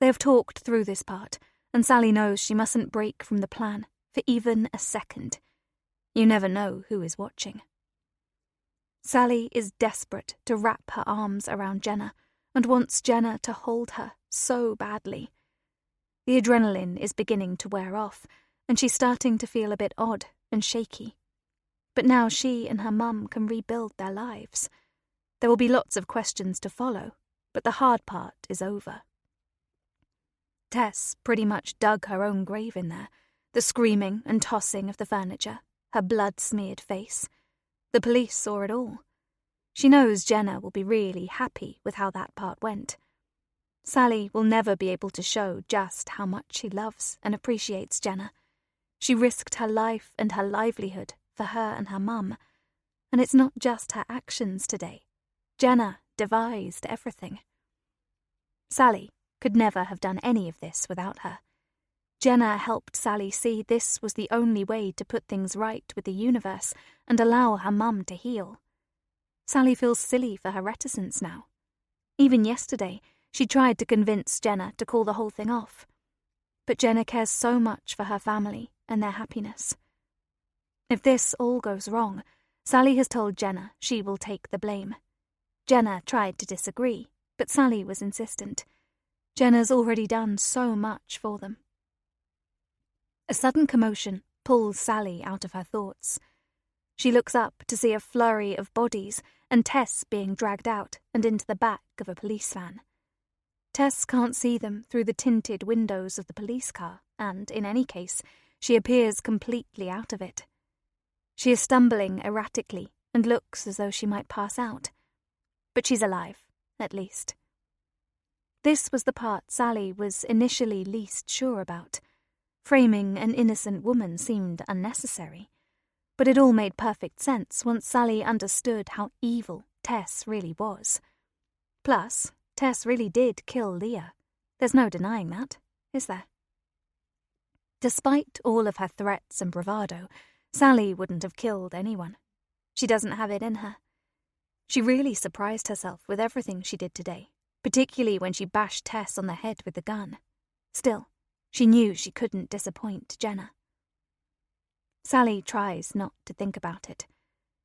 [SPEAKER 1] They have talked through this part, and Sally knows she mustn't break from the plan for even a second. You never know who is watching. Sally is desperate to wrap her arms around Jenna and wants Jenna to hold her so badly. The adrenaline is beginning to wear off, and she's starting to feel a bit odd and shaky. But now she and her mum can rebuild their lives. There will be lots of questions to follow, but the hard part is over. Tess pretty much dug her own grave in there, the screaming and tossing of the furniture, her blood-smeared face. The police saw it all. She knows Jenna will be really happy with how that part went. Sally will never be able to show just how much she loves and appreciates Jenna. She risked her life and her livelihood for her and her mum. And it's not just her actions today. Jenna devised everything. Sally could never have done any of this without her. Jenna helped Sally see this was the only way to put things right with the universe and allow her mum to heal. Sally feels silly for her reticence now. Even yesterday, she tried to convince Jenna to call the whole thing off. But Jenna cares so much for her family and their happiness. If this all goes wrong, Sally has told Jenna she will take the blame. Jenna tried to disagree, but Sally was insistent. Jenna's already done so much for them. A sudden commotion pulls Sally out of her thoughts. She looks up to see a flurry of bodies and Tess being dragged out and into the back of a police van. Tess can't see them through the tinted windows of the police car, and, in any case, she appears completely out of it. She is stumbling erratically and looks as though she might pass out. But she's alive, at least. This was the part Sally was initially least sure about. Framing an innocent woman seemed unnecessary, but it all made perfect sense once Sally understood how evil Tess really was. Plus, Tess really did kill Leah. There's no denying that, is there? Despite all of her threats and bravado, Sally wouldn't have killed anyone. She doesn't have it in her. She really surprised herself with everything she did today, particularly when she bashed Tess on the head with the gun. Still, she knew she couldn't disappoint Jenna. Sally tries not to think about it.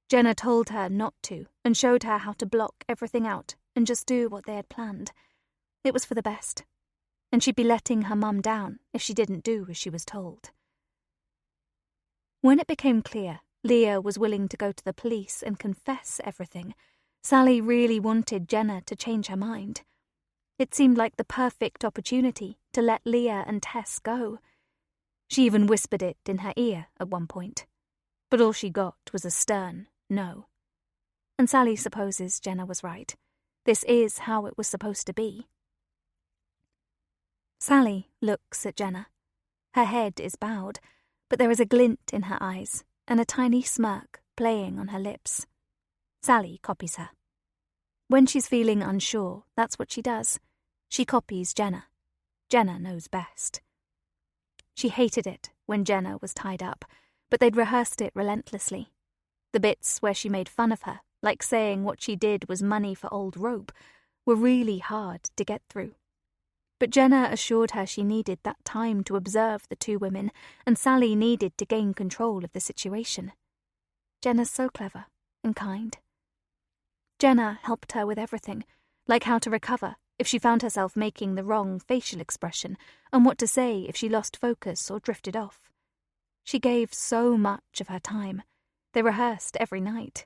[SPEAKER 1] Jenna told her not to and showed her how to block everything out and just do what they had planned. It was for the best, and she'd be letting her mum down if she didn't do as she was told. When it became clear Leah was willing to go to the police and confess everything, Sally really wanted Jenna to change her mind. It seemed like the perfect opportunity to let Leah and Tess go. She even whispered it in her ear at one point, but all she got was a stern no. And Sally supposes Jenna was right. This is how it was supposed to be. Sally looks at Jenna. Her head is bowed, but there is a glint in her eyes and a tiny smirk playing on her lips. Sally copies her. When she's feeling unsure, that's what she does. She copies Jenna. Jenna knows best. She hated it when Jenna was tied up, but they'd rehearsed it relentlessly. The bits where she made fun of her, like saying what she did was money for old rope, were really hard to get through. But Jenna assured her she needed that time to observe the two women, and Sally needed to gain control of the situation. Jenna's so clever and kind. Jenna helped her with everything, like how to recover if she found herself making the wrong facial expression, and what to say if she lost focus or drifted off. She gave so much of her time. They rehearsed every night.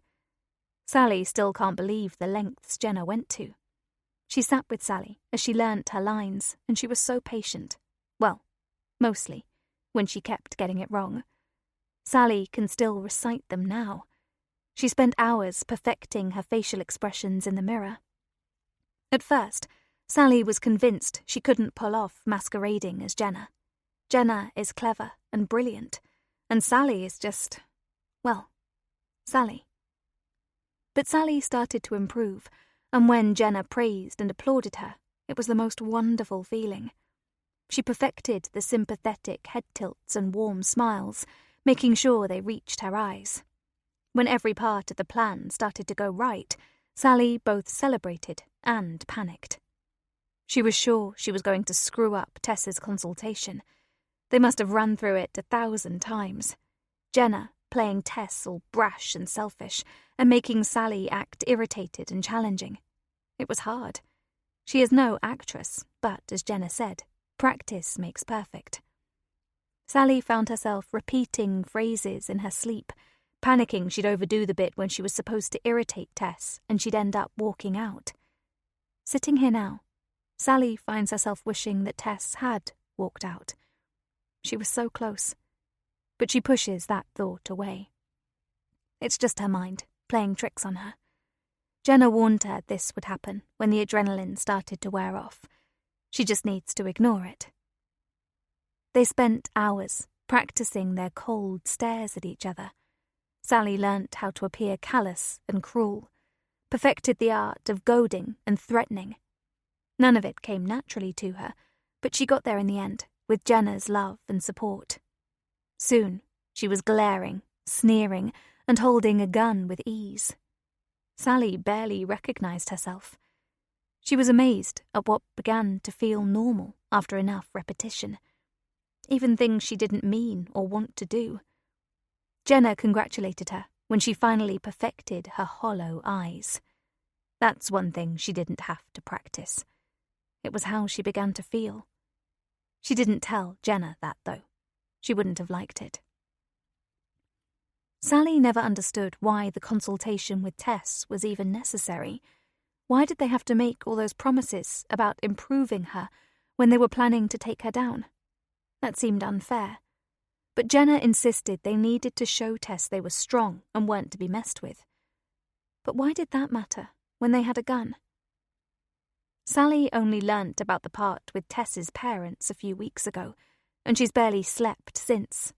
[SPEAKER 1] Sally still can't believe the lengths Jenna went to. She sat with Sally as she learnt her lines, and she was so patient. Well, mostly, when she kept getting it wrong. Sally can still recite them now. She spent hours perfecting her facial expressions in the mirror. At first, Sally was convinced she couldn't pull off masquerading as Jenna. Jenna is clever and brilliant, and Sally is just, well, Sally. But Sally started to improve, and when Jenna praised and applauded her, it was the most wonderful feeling. She perfected the sympathetic head tilts and warm smiles, making sure they reached her eyes. When every part of the plan started to go right, Sally both celebrated and panicked. She was sure she was going to screw up Tess's consultation. They must have run through it 1,000 times. Jenna playing Tess all brash and selfish, and making Sally act irritated and challenging. It was hard. She is no actress, but, as Jenna said, practice makes perfect. Sally found herself repeating phrases in her sleep, panicking she'd overdo the bit when she was supposed to irritate Tess and she'd end up walking out. Sitting here now, Sally finds herself wishing that Tess had walked out. She was so close. But she pushes that thought away. It's just her mind, playing tricks on her. Jenna warned her this would happen when the adrenaline started to wear off. She just needs to ignore it. They spent hours practicing their cold stares at each other. Sally learnt how to appear callous and cruel, perfected the art of goading and threatening. None of it came naturally to her, but she got there in the end, with Jenna's love and support. Soon, she was glaring, sneering, and holding a gun with ease. Sally barely recognized herself. She was amazed at what began to feel normal after enough repetition. Even things she didn't mean or want to do. Jenna congratulated her when she finally perfected her hollow eyes. That's one thing she didn't have to practice. It was how she began to feel. She didn't tell Jenna that, though. She wouldn't have liked it. Sally never understood why the consultation with Tess was even necessary. Why did they have to make all those promises about improving her when they were planning to take her down? That seemed unfair. But Jenna insisted they needed to show Tess they were strong and weren't to be messed with. But why did that matter when they had a gun? Sally only learnt about the part with Tess's parents a few weeks ago, and she's barely slept since.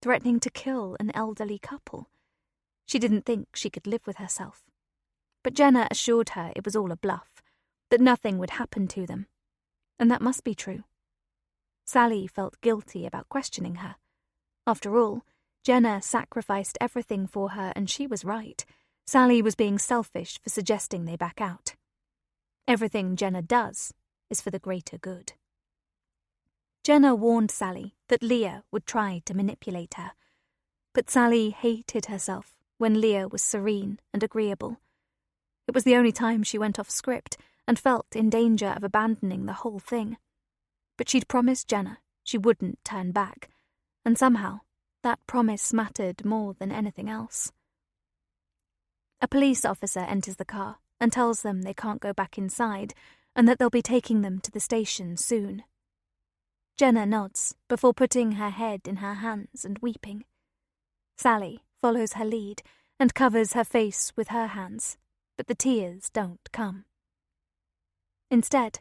[SPEAKER 1] Threatening to kill an elderly couple. She didn't think she could live with herself. But Jenna assured her it was all a bluff, that nothing would happen to them. And that must be true. Sally felt guilty about questioning her. After all, Jenna sacrificed everything for her and she was right. Sally was being selfish for suggesting they back out. Everything Jenna does is for the greater good. Jenna warned Sally that Leah would try to manipulate her, but Sally hated herself when Leah was serene and agreeable. It was the only time she went off script and felt in danger of abandoning the whole thing. But she'd promised Jenna she wouldn't turn back, and somehow that promise mattered more than anything else. A police officer enters the car and tells them they can't go back inside and that they'll be taking them to the station soon. Jenna nods before putting her head in her hands and weeping. Sally follows her lead and covers her face with her hands, but the tears don't come. Instead,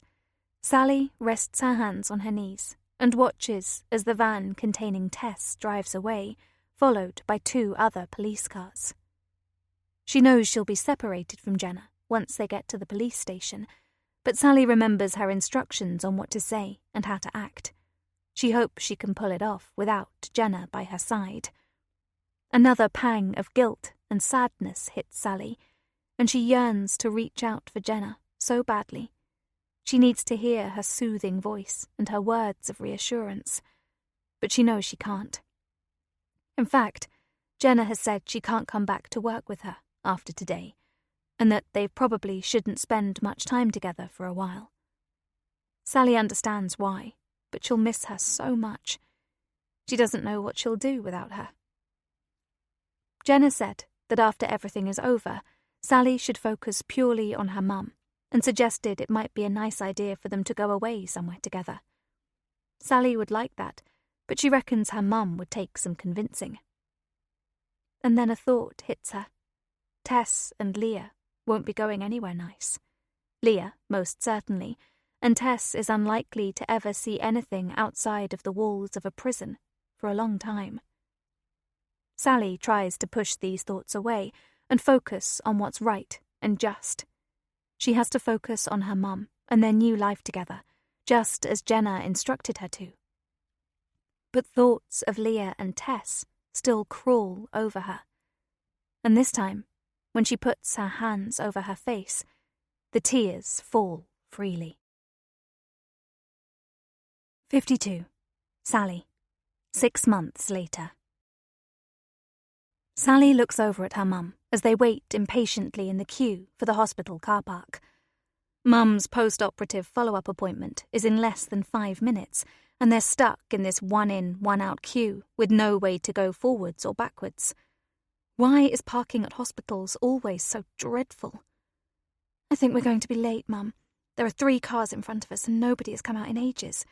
[SPEAKER 1] Sally rests her hands on her knees and watches as the van containing Tess drives away, followed by 2 other police cars. She knows she'll be separated from Jenna once they get to the police station, but Sally remembers her instructions on what to say and how to act. She hopes she can pull it off without Jenna by her side. Another pang of guilt and sadness hits Sally, and she yearns to reach out for Jenna so badly. She needs to hear her soothing voice and her words of reassurance, but she knows she can't. In fact, Jenna has said she can't come back to work with her after today, and that they probably shouldn't spend much time together for a while. Sally understands why, but she'll miss her so much. She doesn't know what she'll do without her. Jenna said that after everything is over, Sally should focus purely on her mum, and suggested it might be a nice idea for them to go away somewhere together. Sally would like that, but she reckons her mum would take some convincing. And then a thought hits her. Tess and Leah won't be going anywhere nice. Leah, most certainly, and Tess is unlikely to ever see anything outside of the walls of a prison for a long time. Sally tries to push these thoughts away and focus on what's right and just. She has to focus on her mum and their new life together, just as Jenna instructed her to. But thoughts of Leah and Tess still crawl over her. And this time, when she puts her hands over her face, the tears fall freely. 52. Sally. 6 months later. Sally looks over at her mum as they wait impatiently in the queue for the hospital car park. Mum's post-operative follow-up appointment is in less than 5 minutes, and they're stuck in this one-in, one-out queue with no way to go forwards or backwards. Why is parking at hospitals always so dreadful? I think we're going to be late, Mum. There are 3 cars in front of us and nobody has come out in ages.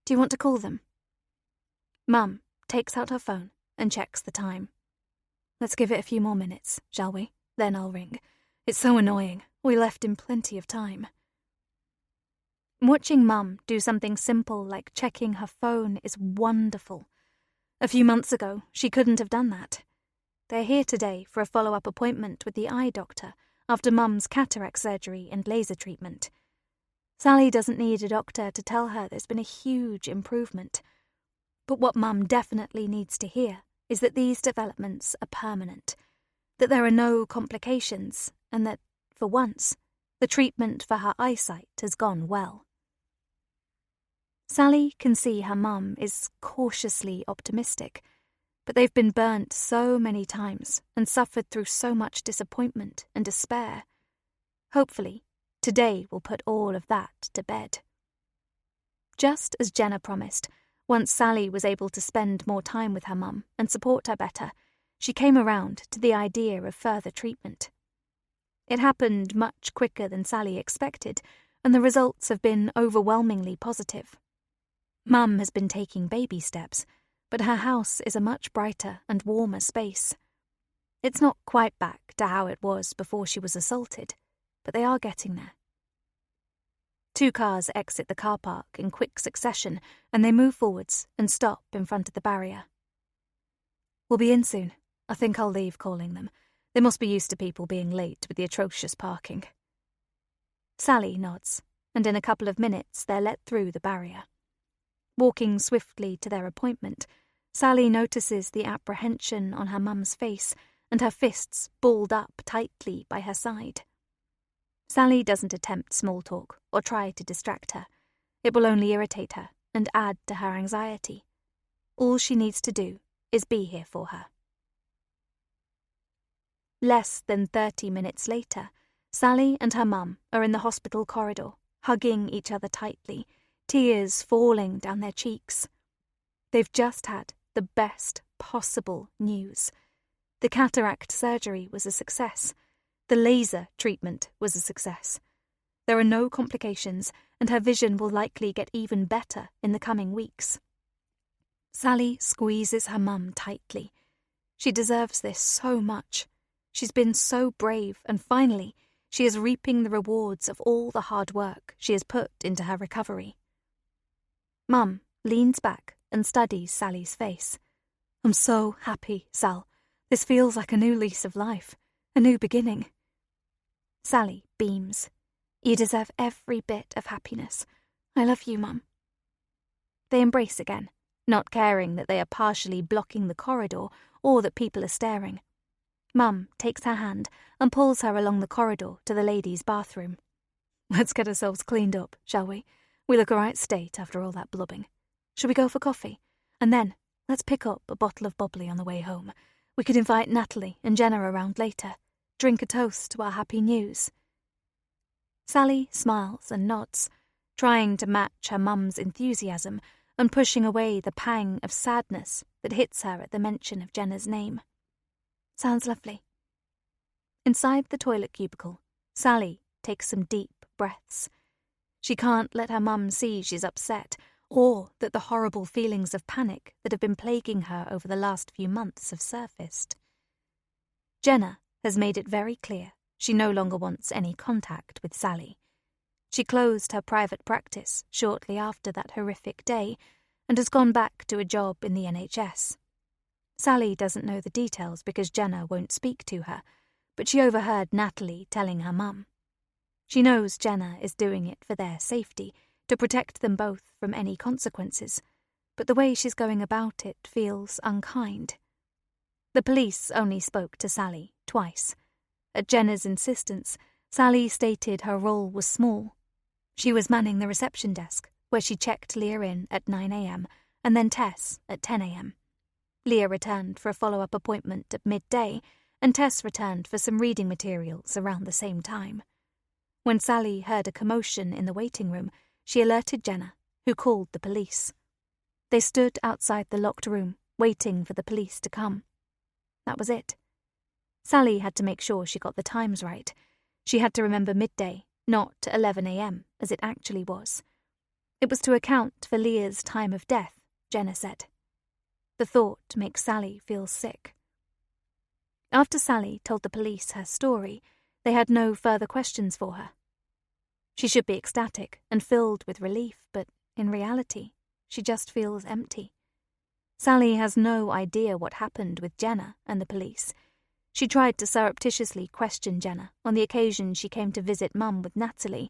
[SPEAKER 1] Do you want to call them? Mum takes out her phone and checks the time. Let's give it a few more minutes, shall we? Then I'll ring. It's so annoying. We left him plenty of time. Watching Mum do something simple like checking her phone is wonderful. A few months ago, she couldn't have done that. They're here today for a follow-up appointment with the eye doctor after Mum's cataract surgery and laser treatment. Sally doesn't need a doctor to tell her there's been a huge improvement. But what Mum definitely needs to hear is that these developments are permanent, that there are no complications, and that, for once, the treatment for her eyesight has gone well. Sally can see her mum is cautiously optimistic, but they've been burnt so many times and suffered through so much disappointment and despair. Hopefully, today will put all of that to bed. Just as Jenna promised, once Sally was able to spend more time with her mum and support her better, she came around to the idea of further treatment. It happened much quicker than Sally expected, and the results have been overwhelmingly positive. Mum has been taking baby steps, but her house is a much brighter and warmer space. It's not quite back to how it was before she was assaulted, but they are getting there. 2 cars exit the car park in quick succession, and they move forwards and stop in front of the barrier. We'll be in soon. I think I'll leave calling them. They must be used to people being late with the atrocious parking. Sally nods, and in a couple of minutes they're let through the barrier. Walking swiftly to their appointment, Sally notices the apprehension on her mum's face and her fists balled up tightly by her side. Sally doesn't attempt small talk or try to distract her. It will only irritate her and add to her anxiety. All she needs to do is be here for her. Less than 30 minutes later, Sally and her mum are in the hospital corridor, hugging each other tightly, tears falling down their cheeks. They've just had the best possible news. The cataract surgery was a success. The laser treatment was a success. There are no complications, and her vision will likely get even better in the coming weeks. Sally squeezes her mum tightly. She deserves this so much. She's been so brave, and finally, she is reaping the rewards of all the hard work she has put into her recovery. Mum leans back and studies Sally's face. I'm so happy, Sal. This feels like a new lease of life, a new beginning. Sally beams. You deserve every bit of happiness. I love you, Mum. They embrace again, not caring that they are partially blocking the corridor or that people are staring. Mum takes her hand and pulls her along the corridor to the ladies' bathroom. Let's get ourselves cleaned up, shall we? We look a right state after all that blubbing. Shall we go for coffee? And then, let's pick up a bottle of bubbly on the way home. We could invite Natalie and Jenna around later. Drink a toast to our happy news. Sally smiles and nods, trying to match her mum's enthusiasm and pushing away the pang of sadness that hits her at the mention of Jenna's name. Sounds lovely. Inside the toilet cubicle, Sally takes some deep breaths. She can't let her mum see she's upset, or that the horrible feelings of panic that have been plaguing her over the last few months have surfaced. Jenna has made it very clear she no longer wants any contact with Sally. She closed her private practice shortly after that horrific day and has gone back to a job in the NHS. Sally doesn't know the details because Jenna won't speak to her, but she overheard Natalie telling her mum. She knows Jenna is doing it for their safety, to protect them both from any consequences, but the way she's going about it feels unkind. The police only spoke to Sally twice. At Jenna's insistence, Sally stated her role was small. She was manning the reception desk, where she checked Leah in at 9 a.m. and then Tess at 10 a.m. Leah returned for a follow-up appointment at midday, and Tess returned for some reading materials around the same time. When Sally heard a commotion in the waiting room, she alerted Jenna, who called the police. They stood outside the locked room, waiting for the police to come. That was it. Sally had to make sure she got the times right. She had to remember midday, not 11 a.m., as it actually was. It was to account for Leah's time of death, Jenna said. The thought makes Sally feel sick. After Sally told the police her story, they had no further questions for her. She should be ecstatic and filled with relief, but in reality, she just feels empty. Sally has no idea what happened with Jenna and the police. She tried to surreptitiously question Jenna on the occasion she came to visit Mum with Natalie,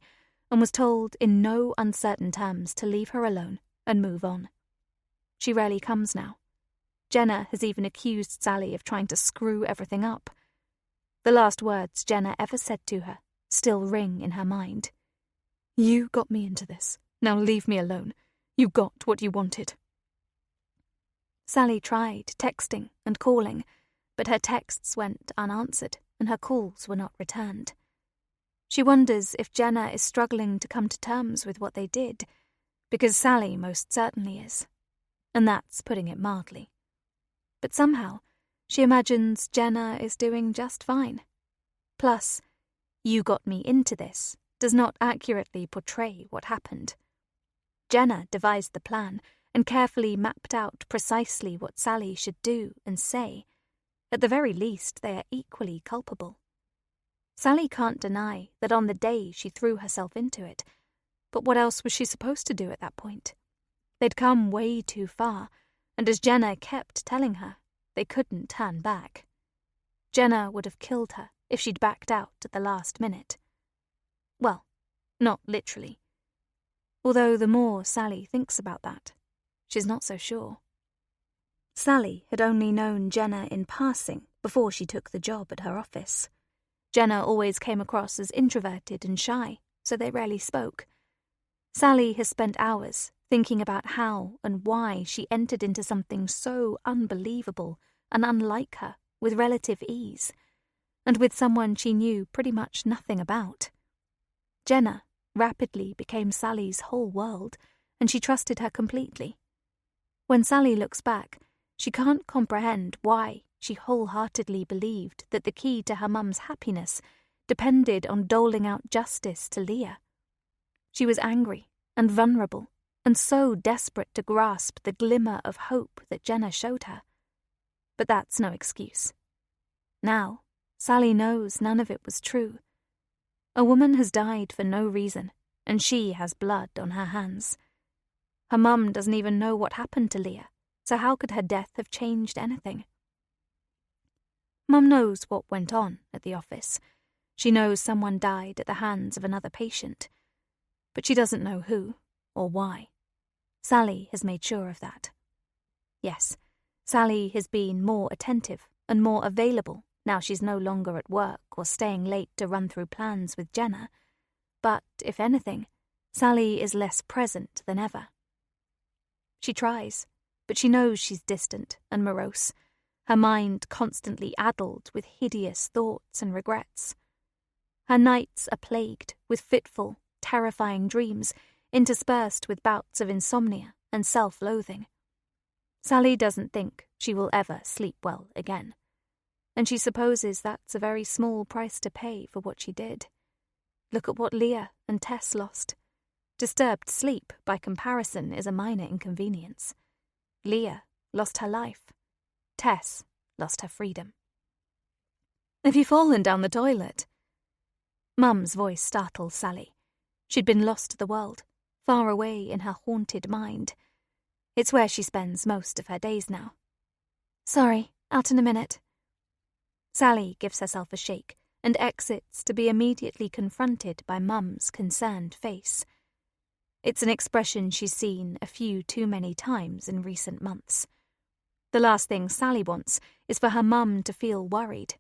[SPEAKER 1] and was told in no uncertain terms to leave her alone and move on. She rarely comes now. Jenna has even accused Sally of trying to screw everything up. The last words Jenna ever said to her still ring in her mind. "You got me into this. Now leave me alone. You got what you wanted." Sally tried texting and calling, but her texts went unanswered and her calls were not returned. She wonders if Jenna is struggling to come to terms with what they did, because Sally most certainly is, and that's putting it mildly. But somehow, she imagines Jenna is doing just fine. Plus, "You got me into this" does not accurately portray what happened. Jenna devised the plan and carefully mapped out precisely what Sally should do and say. At the very least, they are equally culpable. Sally can't deny that on the day she threw herself into it, but what else was she supposed to do at that point? They'd come way too far, and as Jenna kept telling her, they couldn't turn back. Jenna would have killed her if she'd backed out at the last minute. Well, not literally. Although the more Sally thinks about that, she's not so sure. Sally had only known Jenna in passing before she took the job at her office. Jenna always came across as introverted and shy, so they rarely spoke. Sally has spent hours thinking about how and why she entered into something so unbelievable and unlike her with relative ease, and with someone she knew pretty much nothing about. Jenna rapidly became Sally's whole world, and she trusted her completely. When Sally looks back, she can't comprehend why she wholeheartedly believed that the key to her mum's happiness depended on doling out justice to Leah. She was angry and vulnerable, and so desperate to grasp the glimmer of hope that Jenna showed her. But that's no excuse. Now, Sally knows none of it was true. A woman has died for no reason, and she has blood on her hands. Her mum doesn't even know what happened to Leah, so how could her death have changed anything? Mum knows what went on at the office. She knows someone died at the hands of another patient. But she doesn't know who or why. Sally has made sure of that. Yes, Sally has been more attentive and more available now she's no longer at work or staying late to run through plans with Jenna. But, if anything, Sally is less present than ever. She tries, but she knows she's distant and morose, her mind constantly addled with hideous thoughts and regrets. Her nights are plagued with fitful, terrifying dreams, interspersed with bouts of insomnia and self-loathing. Sally doesn't think she will ever sleep well again, and she supposes that's a very small price to pay for what she did. Look at what Leah and Tess lost. Disturbed sleep, by comparison, is a minor inconvenience. Leah lost her life. Tess lost her freedom. "Have you fallen down the toilet?" Mum's voice startled Sally. She'd been lost to the world, far away in her haunted mind. It's where she spends most of her days now. "Sorry, out in a minute." Sally gives herself a shake and exits to be immediately confronted by Mum's concerned face. It's an expression she's seen a few too many times in recent months. The last thing Sally wants is for her mum to feel worried,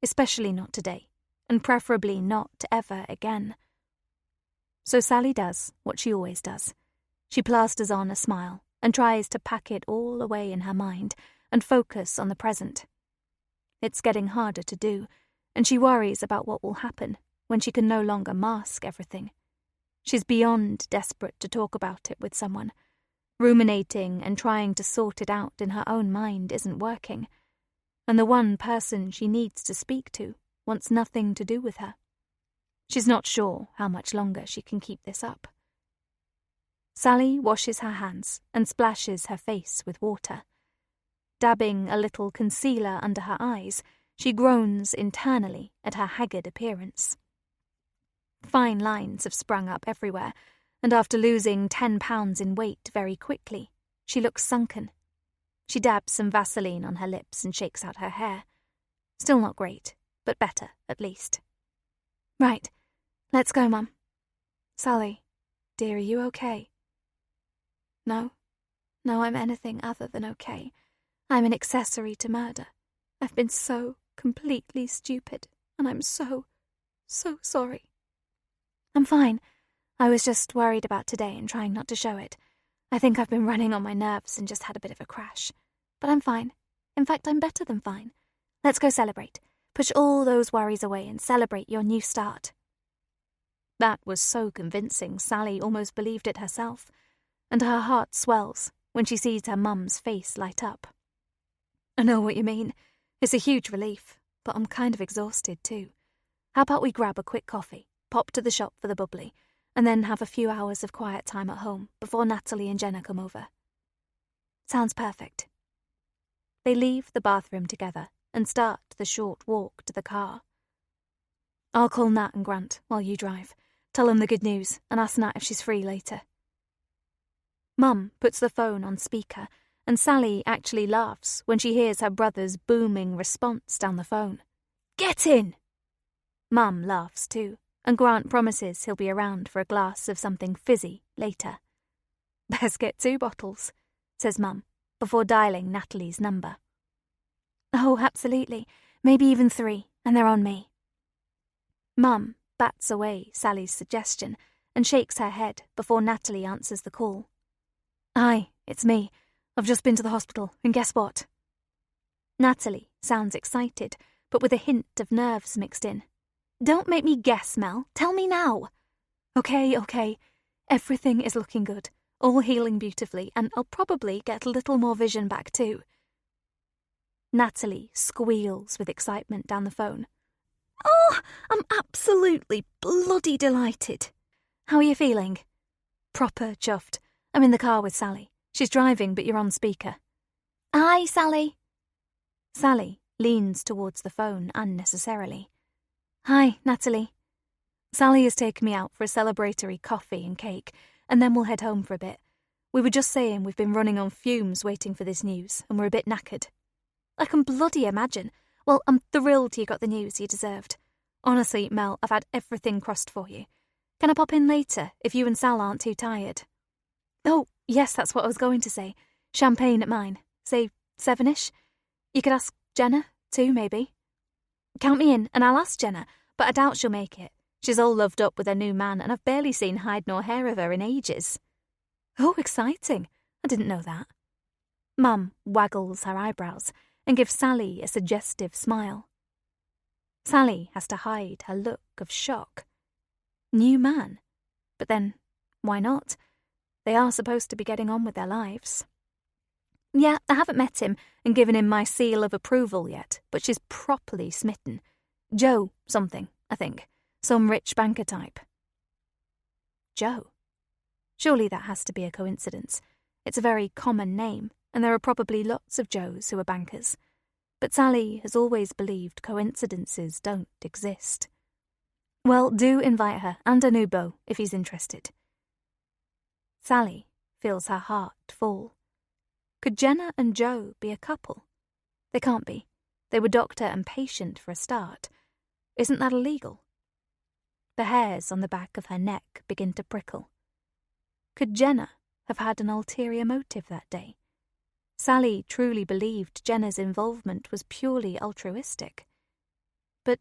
[SPEAKER 1] especially not today, and preferably not ever again. So Sally does what she always does. She plasters on a smile and tries to pack it all away in her mind and focus on the present. It's getting harder to do, and she worries about what will happen when she can no longer mask everything. She's beyond desperate to talk about it with someone. Ruminating and trying to sort it out in her own mind isn't working, and the one person she needs to speak to wants nothing to do with her. She's not sure how much longer she can keep this up. Sally washes her hands and splashes her face with water. Dabbing a little concealer under her eyes, she groans internally at her haggard appearance. Fine lines have sprung up everywhere, and after losing 10 pounds in weight very quickly, she looks sunken. She dabs some Vaseline on her lips and shakes out her hair. Still not great, but better, at least. Right, let's go, Mum. Sally, dear, are you okay? No, I'm anything other than okay. I'm an accessory to murder. I've been so completely stupid, and I'm so sorry. I'm fine. I was just worried about today and trying not to show it. I think I've been running on my nerves and just had a bit of a crash. But I'm fine. In fact, I'm better than fine. Let's go celebrate. Push all those worries away and celebrate your new start. That was so convincing, Sally almost believed it herself, and her heart swells when she sees her mum's face light up. I know what you mean. It's a huge relief, but I'm kind of exhausted too. How about we grab a quick coffee, pop to the shop for the bubbly, and then have a few hours of quiet time at home before Natalie and Jenna come over? Sounds perfect. They leave the bathroom together and start the short walk to the car. I'll call Nat and Grant while you drive. Tell them the good news and ask Nat if she's free later. Mum puts the phone on speaker, and Sally actually laughs when she hears her brother's booming response down the phone. Get in! Mum laughs too, and Grant promises he'll be around for a glass of something fizzy later. Best get 2 bottles, says Mum, before dialing Natalie's number. Oh, absolutely. Maybe even 3, and they're on me. Mum bats away Sally's suggestion and shakes her head before Natalie answers the call. Hi, it's me. I've just been to the hospital, and guess what? Natalie sounds excited, but with a hint of nerves mixed in. Don't make me guess, Mel. Tell me now. Okay. Everything is looking good, all healing beautifully, and I'll probably get a little more vision back too. Natalie squeals with excitement down the phone. Oh, I'm absolutely bloody delighted. How are you feeling? Proper chuffed. I'm in the car with Sally. She's driving, but you're on speaker. Hi, Sally. Sally leans towards the phone unnecessarily. Hi, Natalie. Sally has taken me out for a celebratory coffee and cake, and then we'll head home for a bit. We were just saying we've been running on fumes waiting for this news, and we're a bit knackered. I can bloody imagine. Well, I'm thrilled you got the news you deserved. Honestly, Mel, I've had everything crossed for you. Can I pop in later, if you and Sal aren't too tired? Oh, yes, that's what I was going to say. Champagne at mine. Say 7-ish. You could ask Jenna, too, maybe. Count me in, and I'll ask Jenna, but I doubt she'll make it. She's all loved up with her new man, and I've barely seen hide nor hair of her in ages. Oh, exciting. I didn't know that. Mum waggles her eyebrows and gives Sally a suggestive smile. Sally has to hide her look of shock. New man? But then, why not? They are supposed to be getting on with their lives. Yeah, I haven't met him and given him my seal of approval yet, but she's properly smitten. Joe something, I think. Some rich banker type. Joe? Surely that has to be a coincidence. It's a very common name, and there are probably lots of Joes who are bankers. But Sally has always believed coincidences don't exist. Well, do invite her and a new beau if he's interested. Sally feels her heart fall. Could Jenna and Joe be a couple? They can't be. They were doctor and patient for a start. Isn't that illegal? The hairs on the back of her neck begin to prickle. Could Jenna have had an ulterior motive that day? Sally truly believed Jenna's involvement was purely altruistic. But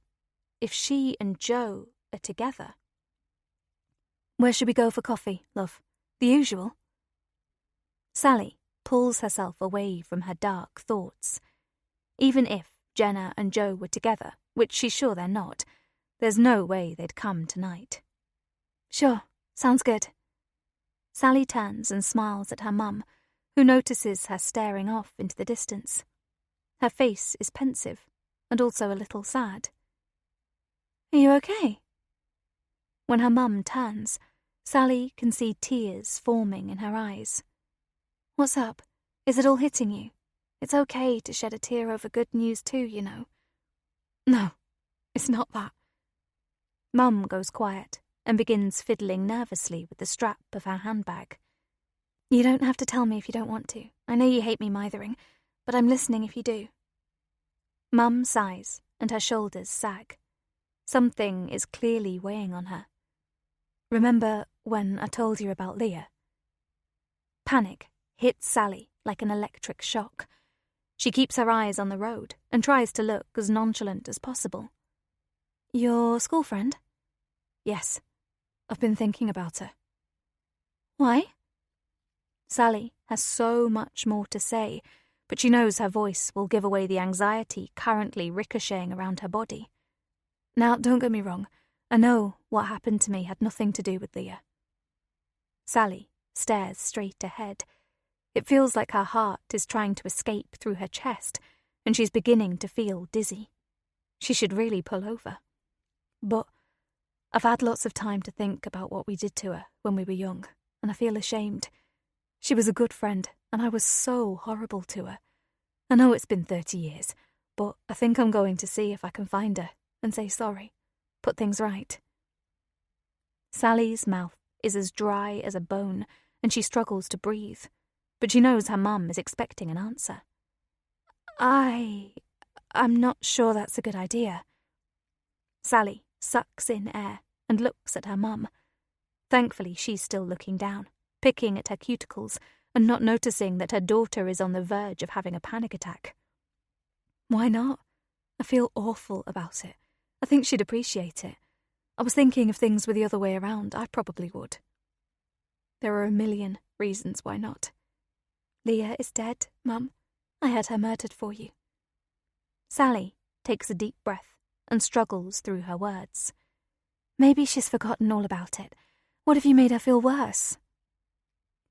[SPEAKER 1] if she and Joe are together... Where should we go for coffee, love? The usual? Sally pulls herself away from her dark thoughts. Even if Jenna and Joe were together, which she's sure they're not, there's no way they'd come tonight. Sure, sounds good. Sally turns and smiles at her mum, who notices her staring off into the distance. Her face is pensive, and also a little sad. Are you okay? When her mum turns, Sally can see tears forming in her eyes. What's up? Is it all hitting you? It's okay to shed a tear over good news too, you know. No, it's not that. Mum goes quiet and begins fiddling nervously with the strap of her handbag. You don't have to tell me if you don't want to. I know you hate me mithering, but I'm listening if you do. Mum sighs and her shoulders sag. Something is clearly weighing on her. Remember when I told you about Leah? Panic hits Sally like an electric shock. She keeps her eyes on the road and tries to look as nonchalant as possible. Your school friend? Yes. I've been thinking about her. Why? Sally has so much more to say, but she knows her voice will give away the anxiety currently ricocheting around her body. Now, don't get me wrong. I know what happened to me had nothing to do with Leah. Sally stares straight ahead. It feels like her heart is trying to escape through her chest, and she's beginning to feel dizzy. She should really pull over. But I've had lots of time to think about what we did to her when we were young, and I feel ashamed. She was a good friend, and I was so horrible to her. I know it's been 30 years, but I think I'm going to see if I can find her and say sorry, put things right. Sally's mouth is as dry as a bone, and she struggles to breathe, but she knows her mum is expecting an answer. I'm not sure that's a good idea. Sally sucks in air and looks at her mum. Thankfully, she's still looking down, picking at her cuticles and not noticing that her daughter is on the verge of having a panic attack. Why not? I feel awful about it. I think she'd appreciate it. I was thinking if things were the other way around, I probably would. There are a million reasons why not. Leah is dead, Mum. I had her murdered for you. Sally takes a deep breath and struggles through her words. Maybe she's forgotten all about it. What if you made her feel worse?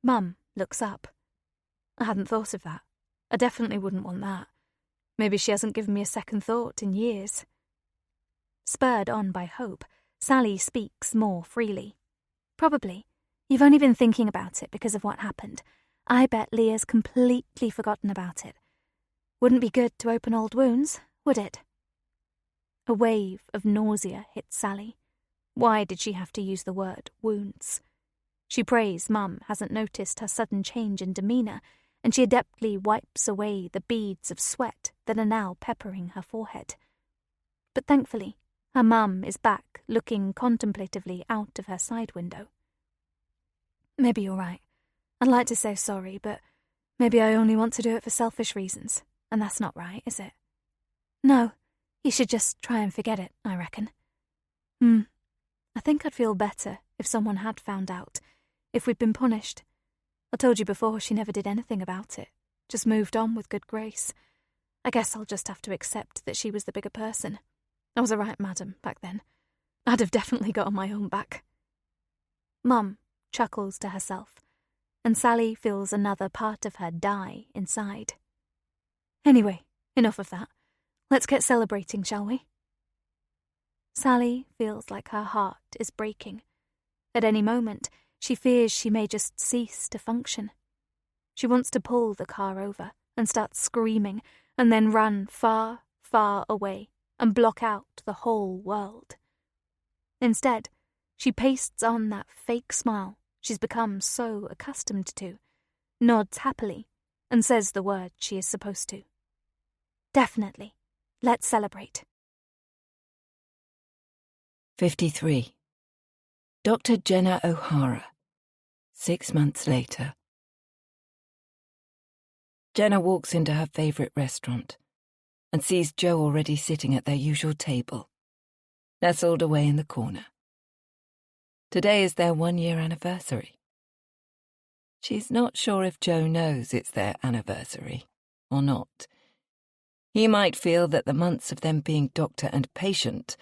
[SPEAKER 1] Mum looks up. I hadn't thought of that. I definitely wouldn't want that. Maybe she hasn't given me a second thought in years. Spurred on by hope, Sally speaks more freely. Probably. You've only been thinking about it because of what happened. I bet Leah's completely forgotten about it. Wouldn't be good to open old wounds, would it? A wave of nausea hit Sally. Why did she have to use the word wounds? She prays Mum hasn't noticed her sudden change in demeanour, and she adeptly wipes away the beads of sweat that are now peppering her forehead. But thankfully, her mum is back, looking contemplatively out of her side window. Maybe you're right. I'd like to say sorry, but maybe I only want to do it for selfish reasons, and that's not right, is it? No, you should just try and forget it, I reckon. I think I'd feel better if someone had found out, if we'd been punished. I told you before she never did anything about it, just moved on with good grace. I guess I'll just have to accept that she was the bigger person. I was a right madam back then. I'd have definitely got on my own back. Mum chuckles to herself, and Sally feels another part of her die inside. Anyway, enough of that. Let's get celebrating, shall we? Sally feels like her heart is breaking. At any moment, she fears she may just cease to function. She wants to pull the car over and start screaming and then run far, far away and block out the whole world. Instead, she pastes on that fake smile she's become so accustomed to, nods happily, and says the word she is supposed to. Definitely. Let's celebrate.
[SPEAKER 2] 53. Dr. Jenna O'Hara. 6 months later. Jenna walks into her favourite restaurant and sees Joe already sitting at their usual table, nestled away in the corner. Today is their 1-year anniversary. She's not sure if Joe knows it's their anniversary or not. He might feel that the months of them being doctor and patient,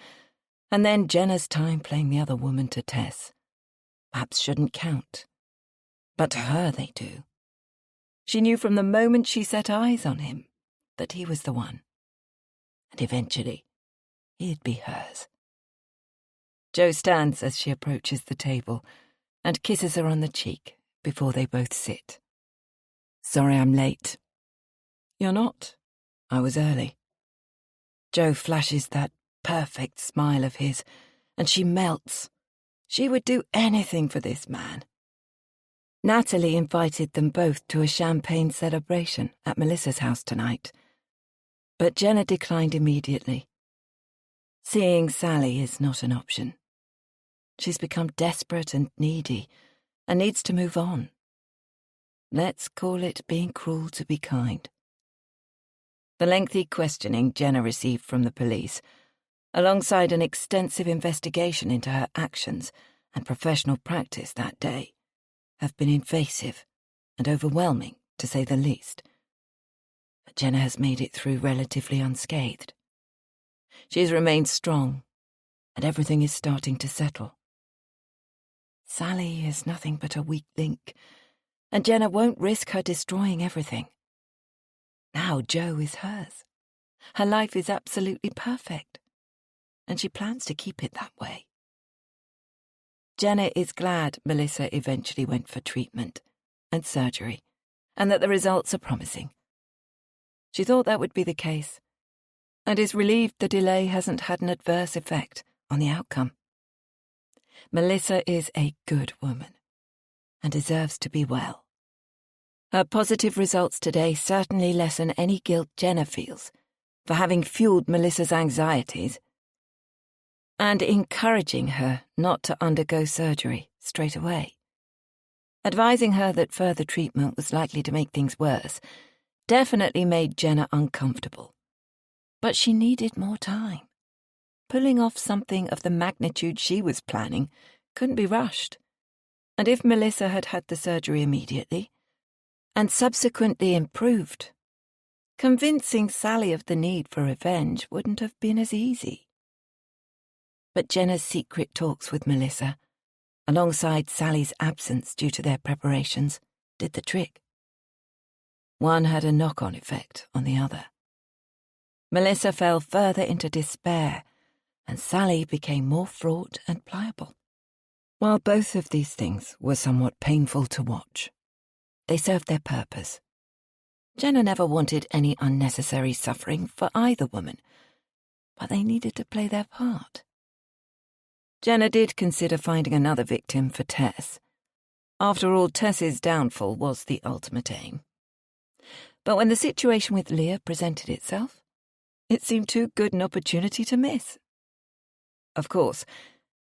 [SPEAKER 2] and then Jenna's time playing the other woman to Tess, perhaps shouldn't count. But to her they do. She knew from the moment she set eyes on him that he was the one. And eventually, he'd be hers. Joe stands as she approaches the table and kisses her on the cheek before they both sit. "Sorry I'm late." "You're not. I was early." Joe flashes that perfect smile of his, and she melts. She would do anything for this man. Natalie invited them both to a champagne celebration at Melissa's house tonight, but Jenna declined immediately. Seeing Sally is not an option. She's become desperate and needy and needs to move on. Let's call it being cruel to be kind. The lengthy questioning Jenna received from the police, alongside an extensive investigation into her actions and professional practice that day, have been invasive and overwhelming, to say the least. But Jenna has made it through relatively unscathed. She's remained strong, and everything is starting to settle. Sally is nothing but a weak link, and Jenna won't risk her destroying everything. Now Joe is hers. Her life is absolutely perfect, and she plans to keep it that way. Jenna is glad Melissa eventually went for treatment and surgery, and that the results are promising. She thought that would be the case, and is relieved the delay hasn't had an adverse effect on the outcome. Melissa is a good woman, and deserves to be well. Her positive results today certainly lessen any guilt Jenna feels for having fueled Melissa's anxieties, and encouraging her not to undergo surgery straight away. Advising her that further treatment was likely to make things worse definitely made Jenna uncomfortable. But she needed more time. Pulling off something of the magnitude she was planning couldn't be rushed. And if Melissa had had the surgery immediately, and subsequently improved, convincing Sally of the need for revenge wouldn't have been as easy. But Jenna's secret talks with Melissa, alongside Sally's absence due to their preparations, did the trick. One had a knock-on effect on the other. Melissa fell further into despair, and Sally became more fraught and pliable. While both of these things were somewhat painful to watch, they served their purpose. Jenna never wanted any unnecessary suffering for either woman, but they needed to play their part. Jenna did consider finding another victim for Tess. After all, Tess's downfall was the ultimate aim. But when the situation with Leah presented itself, it seemed too good an opportunity to miss. Of course,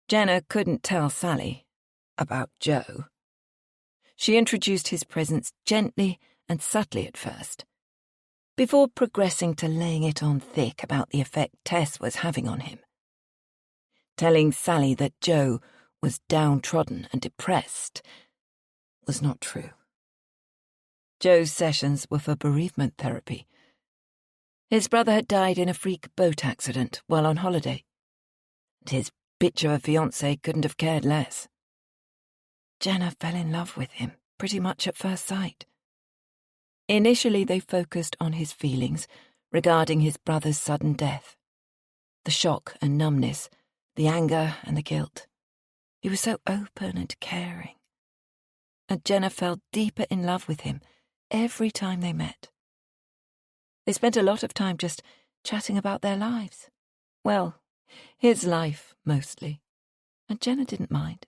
[SPEAKER 2] Jenna couldn't tell Sally about Joe. She introduced his presence gently and subtly at first, before progressing to laying it on thick about the effect Tess was having on him. Telling Sally that Joe was downtrodden and depressed was not true. Joe's sessions were for bereavement therapy. His brother had died in a freak boat accident while on holiday, and his bitch of a fiancé couldn't have cared less. Jenna fell in love with him pretty much at first sight. Initially they focused on his feelings regarding his brother's sudden death. The shock and numbness, the anger and the guilt. He was so open and caring. And Jenna fell deeper in love with him every time they met. They spent a lot of time just chatting about their lives. Well, his life, mostly. And Jenna didn't mind.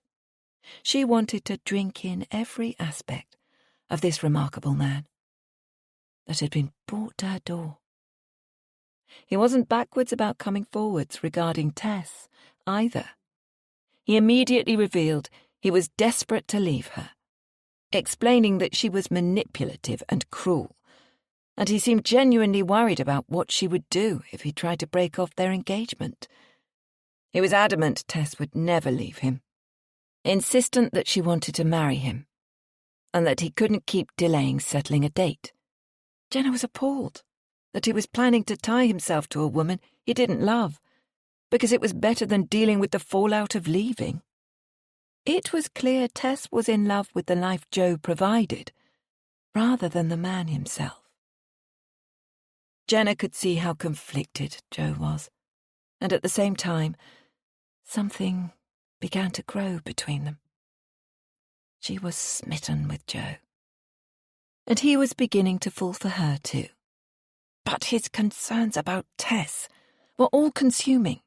[SPEAKER 2] She wanted to drink in every aspect of this remarkable man that had been brought to her door. He wasn't backwards about coming forwards regarding Tess, either. He immediately revealed he was desperate to leave her, explaining that she was manipulative and cruel, and he seemed genuinely worried about what she would do if he tried to break off their engagement. He was adamant Tess would never leave him, insistent that she wanted to marry him, and that he couldn't keep delaying settling a date. Jenna was appalled that he was planning to tie himself to a woman he didn't love, because it was better than dealing with the fallout of leaving. It was clear Tess was in love with the life Joe provided, rather than the man himself. Jenna could see how conflicted Joe was, and at the same time, something began to grow between them. She was smitten with Joe, and he was beginning to fall for her too. But his concerns about Tess were all-consuming,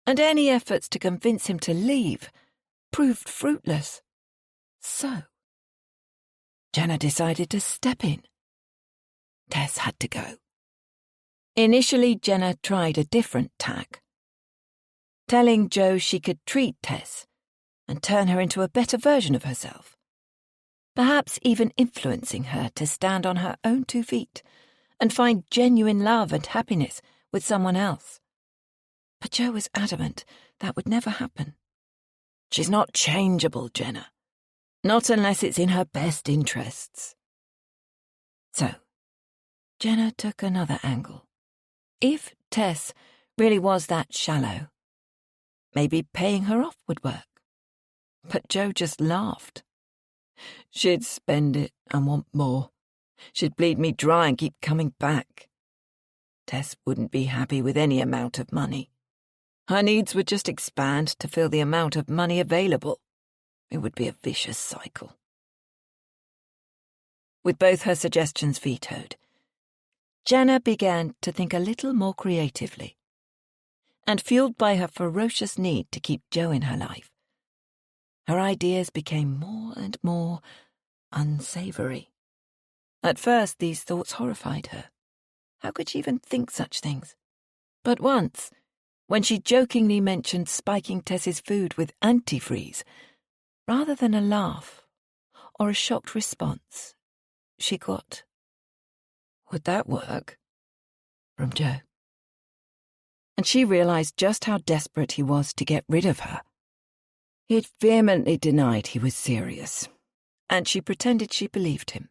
[SPEAKER 2] and any efforts to convince him to leave proved fruitless. So, Jenna decided to step in. Tess had to go. Initially, Jenna tried a different tack, telling Jo she could treat Tess and turn her into a better version of herself, perhaps even influencing her to stand on her own 2 feet and find genuine love and happiness with someone else. But Jo was adamant that would never happen. She's not changeable, Jenna. Not unless it's in her best interests. So, Jenna took another angle. If Tess really was that shallow, maybe paying her off would work. But Jo just laughed. She'd spend it and want more. She'd bleed me dry and keep coming back. Tess wouldn't be happy with any amount of money. Her needs would just expand to fill the amount of money available. It would be a vicious cycle. With both her suggestions vetoed, Jenna began to think a little more creatively, and fueled by her ferocious need to keep Jo in her life, her ideas became more and more unsavoury. At first, these thoughts horrified her. How could she even think such things? But once, when she jokingly mentioned spiking Tess's food with antifreeze, rather than a laugh or a shocked response, she got, "Would that work?" from Jo. And she realised just how desperate he was to get rid of her. He had vehemently denied he was serious, and she pretended she believed him.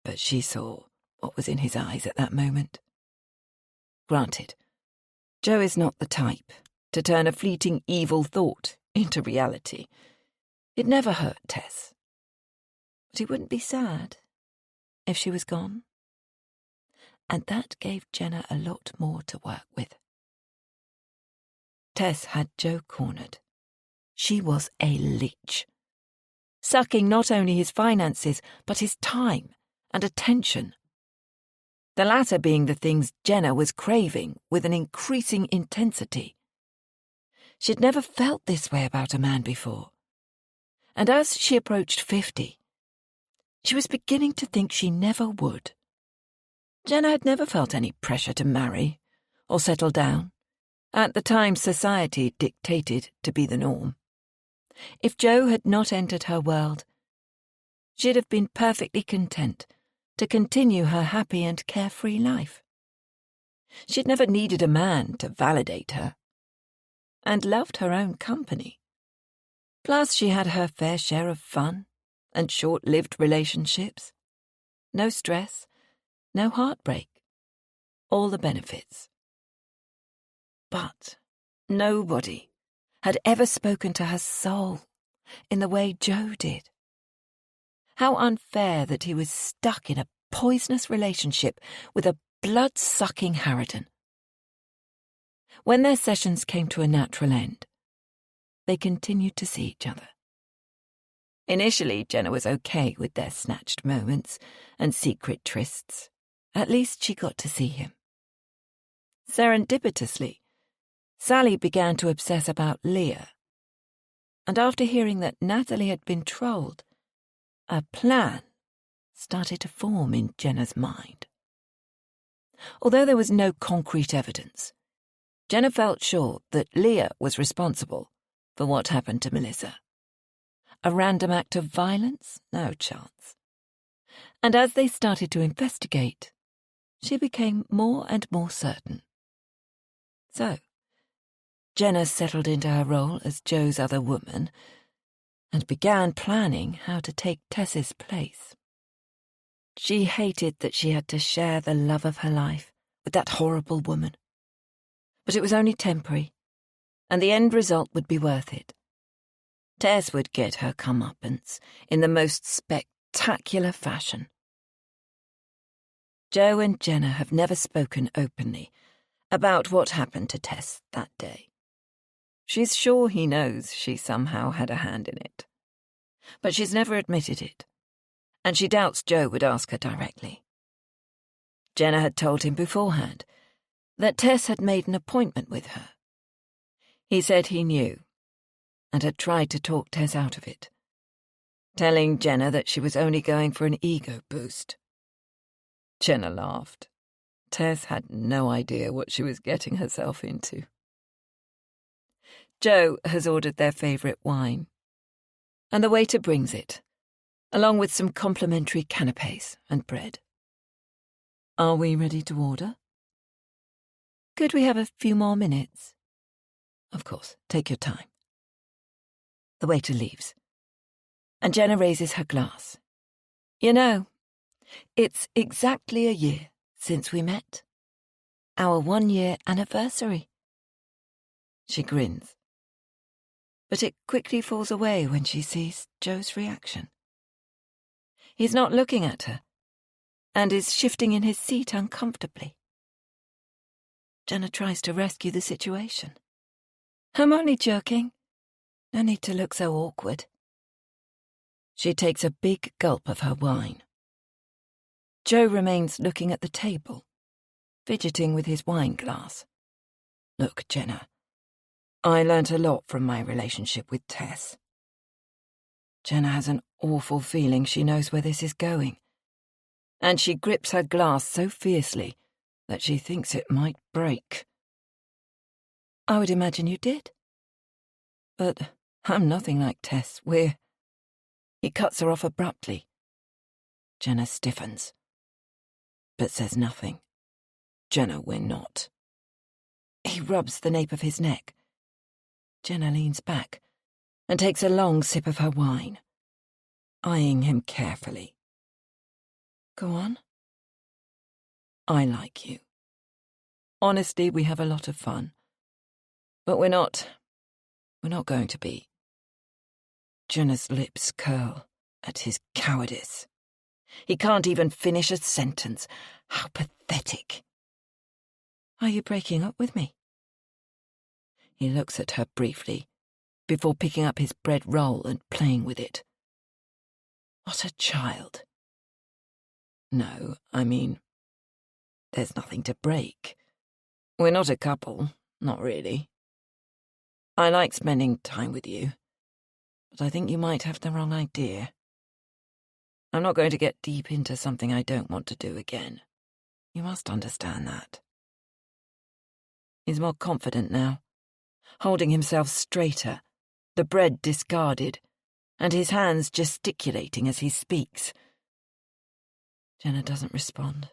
[SPEAKER 2] But she saw what was in his eyes at that moment. Granted, Jo is not the type to turn a fleeting evil thought into reality. It never hurt Tess. But he wouldn't be sad if she was gone. And that gave Jenna a lot more to work with. Tess had Jo cornered. She was a leech, sucking not only his finances, but his time and attention. The latter being the things Jenna was craving with an increasing intensity. She'd never felt this way about a man before. And as she approached 50, she was beginning to think she never would. Jenna had never felt any pressure to marry or settle down. At the time, society dictated to be the norm. If Jo had not entered her world, she'd have been perfectly content to continue her happy and carefree life. She'd never needed a man to validate her, and loved her own company. Plus, she had her fair share of fun and short-lived relationships. No stress, no heartbreak, all the benefits. But nobody had ever spoken to her soul in the way Jo did. How unfair that he was stuck in a poisonous relationship with a blood-sucking harridan. When their sessions came to a natural end, they continued to see each other. Initially, Jenna was okay with their snatched moments and secret trysts. At least she got to see him. Serendipitously, Sally began to obsess about Leah, and after hearing that Natalie had been trolled, a plan started to form in Jenna's mind. Although there was no concrete evidence, Jenna felt sure that Leah was responsible for what happened to Melissa. A random act of violence? No chance. And as they started to investigate, she became more and more certain. So, Jenna settled into her role as Jo's other woman and began planning how to take Tess's place. She hated that she had to share the love of her life with that horrible woman. But it was only temporary, and the end result would be worth it. Tess would get her comeuppance in the most spectacular fashion. Joe and Jenna have never spoken openly about what happened to Tess that day. She's sure he knows she somehow had a hand in it. But she's never admitted it, and she doubts Joe would ask her directly. Jenna had told him beforehand that Tess had made an appointment with her. He said he knew, and had tried to talk Tess out of it, telling Jenna that she was only going for an ego boost. Jenna laughed. Tess had no idea what she was getting herself into. Joe has ordered their favourite wine, and the waiter brings it, along with some complimentary canapés and bread. Are we ready to order? Could we have a few more minutes? Of course, take your time. The waiter leaves, and Jenna raises her glass. You know, it's exactly a year since we met. Our 1-year anniversary. She grins, but it quickly falls away when she sees Joe's reaction. He's not looking at her, and is shifting in his seat uncomfortably. Jenna tries to rescue the situation. I'm only joking. No need to look so awkward. She takes a big gulp of her wine. Joe remains looking at the table, fidgeting with his wine glass. Look, Jenna, I learnt a lot from my relationship with Tess. Jenna has an awful feeling she knows where this is going, and she grips her glass so fiercely that she thinks it might break. I would imagine you did. But I'm nothing like Tess. He cuts her off abruptly. Jenna stiffens, but says nothing. Jenna, we're not. He rubs the nape of his neck. Jenna leans back and takes a long sip of her wine, eyeing him carefully. Go on. I like you. Honestly, we have a lot of fun. But we're not going to be. Jenna's lips curl at his cowardice. He can't even finish a sentence. How pathetic. Are you breaking up with me? He looks at her briefly, before picking up his bread roll and playing with it. What a child. No, I mean, there's nothing to break. We're not a couple, not really. I like spending time with you, but I think you might have the wrong idea. I'm not going to get deep into something I don't want to do again. You must understand that. He's more confident now, holding himself straighter, the bread discarded, and his hands gesticulating as he speaks. Jenna doesn't respond,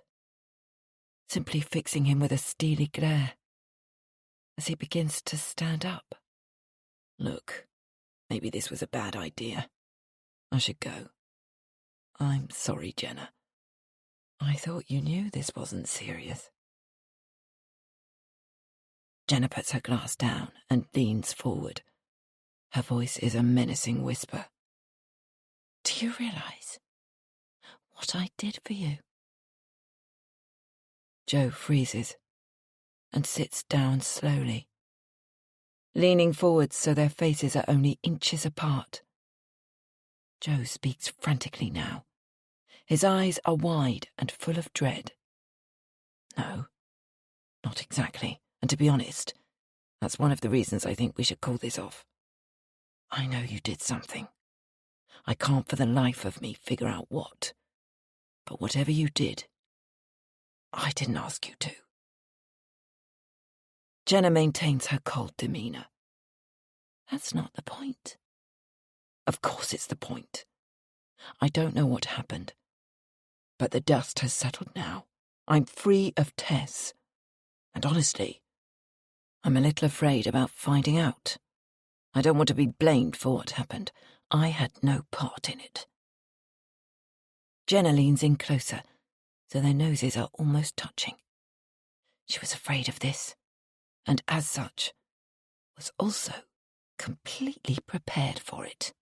[SPEAKER 2] simply fixing him with a steely glare as he begins to stand up. Look, maybe this was a bad idea. I should go. I'm sorry, Jenna. I thought you knew this wasn't serious. Jenna puts her glass down and leans forward. Her voice is a menacing whisper. Do you realize what I did for you? Joe freezes and sits down slowly, leaning forward so their faces are only inches apart. Joe speaks frantically now. His eyes are wide and full of dread. No, not exactly. And to be honest, that's one of the reasons I think we should call this off. I know you did something. I can't for the life of me figure out what. But whatever you did, I didn't ask you to. Jenna maintains her cold demeanour. That's not the point. Of course it's the point. I don't know what happened, but the dust has settled now. I'm free of Tess. And honestly, I'm a little afraid about finding out. I don't want to be blamed for what happened. I had no part in it. Jenna leans in closer, so their noses are almost touching. She was afraid of this, and as such, was also completely prepared for it.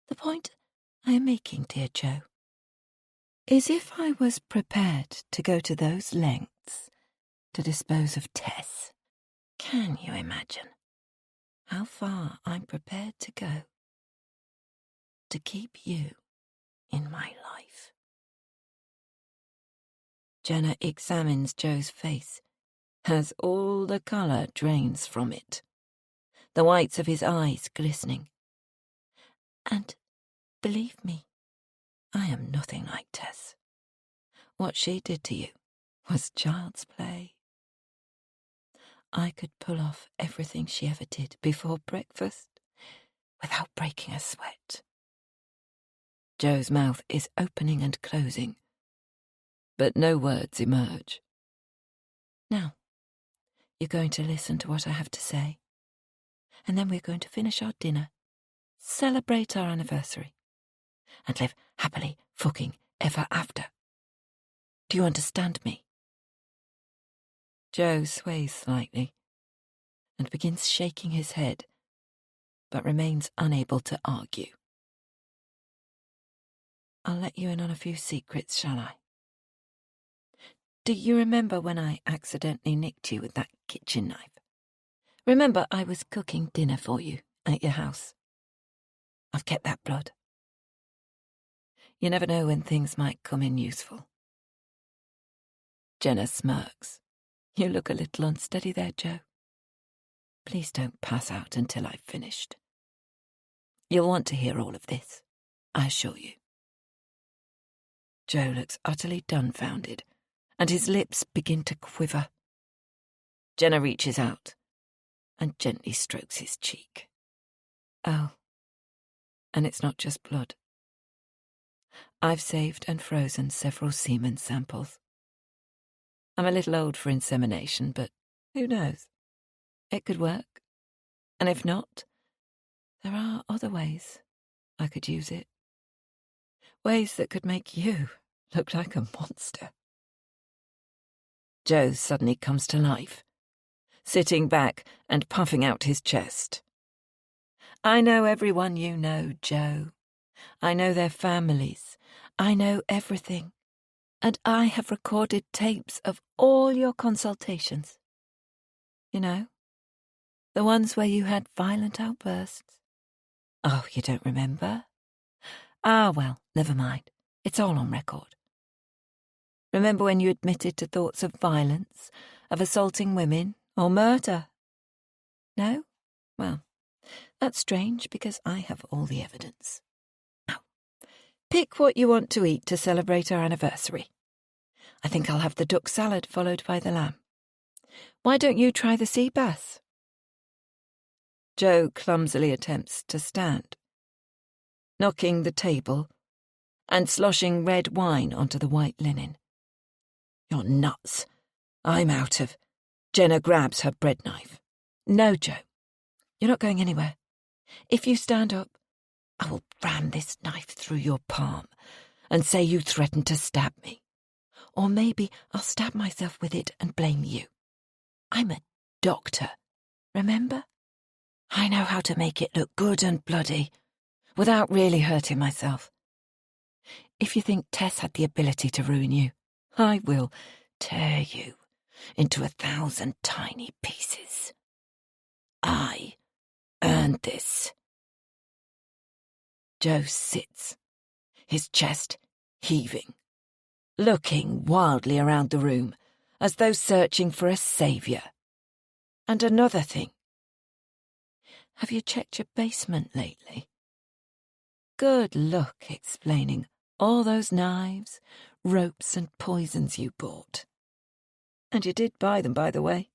[SPEAKER 2] The point I am making, dear Joe, is if I was prepared to go to those lengths to dispose of Tess, can you imagine how far I'm prepared to go to keep you in my life? Jenna examines Joe's face as all the colour drains from it, the whites of his eyes glistening. And believe me, I am nothing like Tess. What she did to you was child's play. I could pull off everything she ever did before breakfast without breaking a sweat. Joe's mouth is opening and closing, but no words emerge. Now, you're going to listen to what I have to say, and then we're going to finish our dinner, celebrate our anniversary, and live happily fucking ever after. Do you understand me? Joe sways slightly and begins shaking his head, but remains unable to argue. I'll let you in on a few secrets, shall I? Do you remember when I accidentally nicked you with that kitchen knife? Remember I was cooking dinner for you at your house? I've kept that blood. You never know when things might come in useful. Jenna smirks. You look a little unsteady there, Joe. Please don't pass out until I've finished. You'll want to hear all of this, I assure you. Joe looks utterly dumbfounded, and his lips begin to quiver. Jenna reaches out and gently strokes his cheek. Oh, and it's not just blood. I've saved and frozen several semen samples. I'm a little old for insemination, but who knows? It could work. And if not, there are other ways I could use it. Ways that could make you look like a monster. Joe suddenly comes to life, sitting back and puffing out his chest. I know everyone you know, Joe. I know their families. I know everything. And I have recorded tapes of all your consultations. You know, the ones where you had violent outbursts. Oh, you don't remember? Ah, well, never mind. It's all on record. Remember when you admitted to thoughts of violence, of assaulting women, or murder? No? Well, that's strange because I have all the evidence. Now, pick what you want to eat to celebrate our anniversary. I think I'll have the duck salad followed by the lamb. Why don't you try the sea bass? Joe clumsily attempts to stand, knocking the table and sloshing red wine onto the white linen. You're nuts. I'm out of... Jenna grabs her bread knife. No, Joe. You're not going anywhere. If you stand up, I will ram this knife through your palm and say you threatened to stab me. Or maybe I'll stab myself with it and blame you. I'm a doctor, remember? I know how to make it look good and bloody, without really hurting myself. If you think Tess had the ability to ruin you, I will tear you into 1,000 tiny pieces. I earned this. Joe sits, his chest heaving, looking wildly around the room, as though searching for a saviour. And another thing. Have you checked your basement lately? Good luck explaining all those knives, ropes and poisons you bought. And you did buy them, by the way.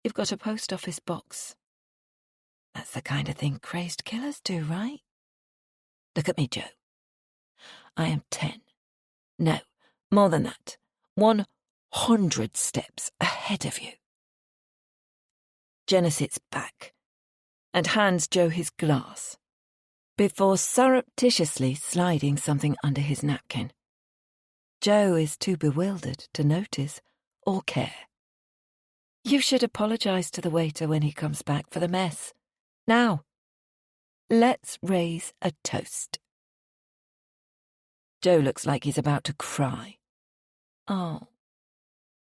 [SPEAKER 2] You've got a post office box. That's the kind of thing crazed killers do, right? Look at me, Joe. I am 10. No, more than that. 100 steps ahead of you. Jenna sits back and hands Joe his glass. before surreptitiously sliding something under his napkin. Joe is too bewildered to notice or care. You should apologize to the waiter when he comes back for the mess. Now, let's raise a toast. Joe looks like he's about to cry. Oh,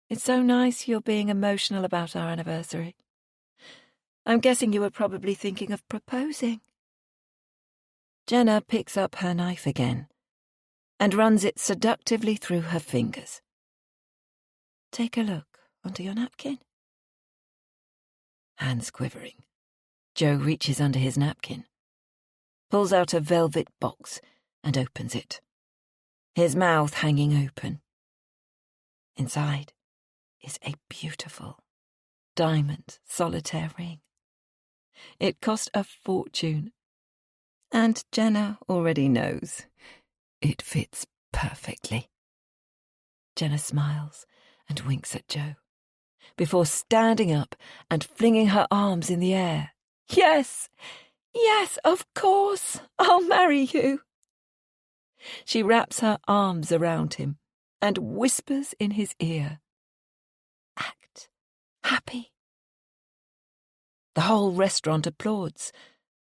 [SPEAKER 2] it's so nice you're being emotional about our anniversary. I'm guessing you were probably thinking of proposing. Jenna picks up her knife again and runs it seductively through her fingers. Take a look onto your napkin. Hands quivering, Joe reaches under his napkin, pulls out a velvet box and opens it, his mouth hanging open. Inside is a beautiful diamond solitaire ring. It cost a fortune, and Jenna already knows it fits perfectly. Jenna smiles and winks at Joe, before standing up and flinging her arms in the air. Yes, yes, of course, I'll marry you. She wraps her arms around him and whispers in his ear, act happy. The whole restaurant applauds,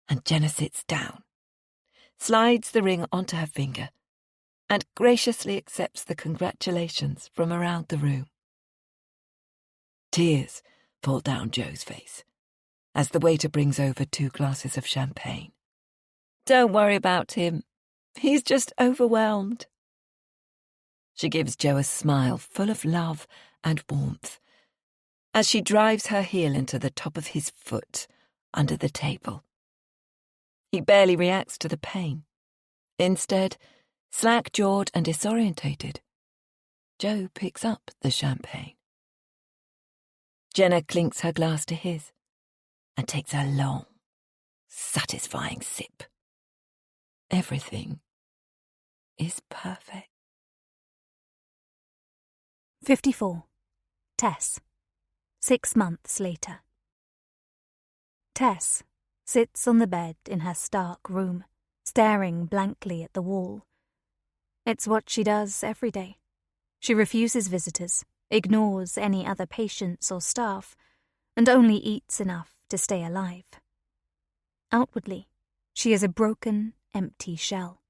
[SPEAKER 2] and Jenna sits down, slides the ring onto her finger, and graciously accepts the congratulations from around the room. Tears fall down Joe's face as the waiter brings over 2 glasses of champagne. Don't worry about him. He's just overwhelmed. She gives Joe a smile full of love and warmth as she drives her heel into the top of his foot under the table. He barely reacts to the pain. Instead, slack-jawed and disorientated, Joe picks up the champagne. Jenna clinks her glass to his and takes a long, satisfying sip. Everything is perfect.
[SPEAKER 1] 54. Tess. 6 months later. Tess sits on the bed in her stark room, staring blankly at the wall. It's what she does every day. She refuses visitors, ignores any other patients or staff, and only eats enough to stay alive. Outwardly, she is a broken, empty shell.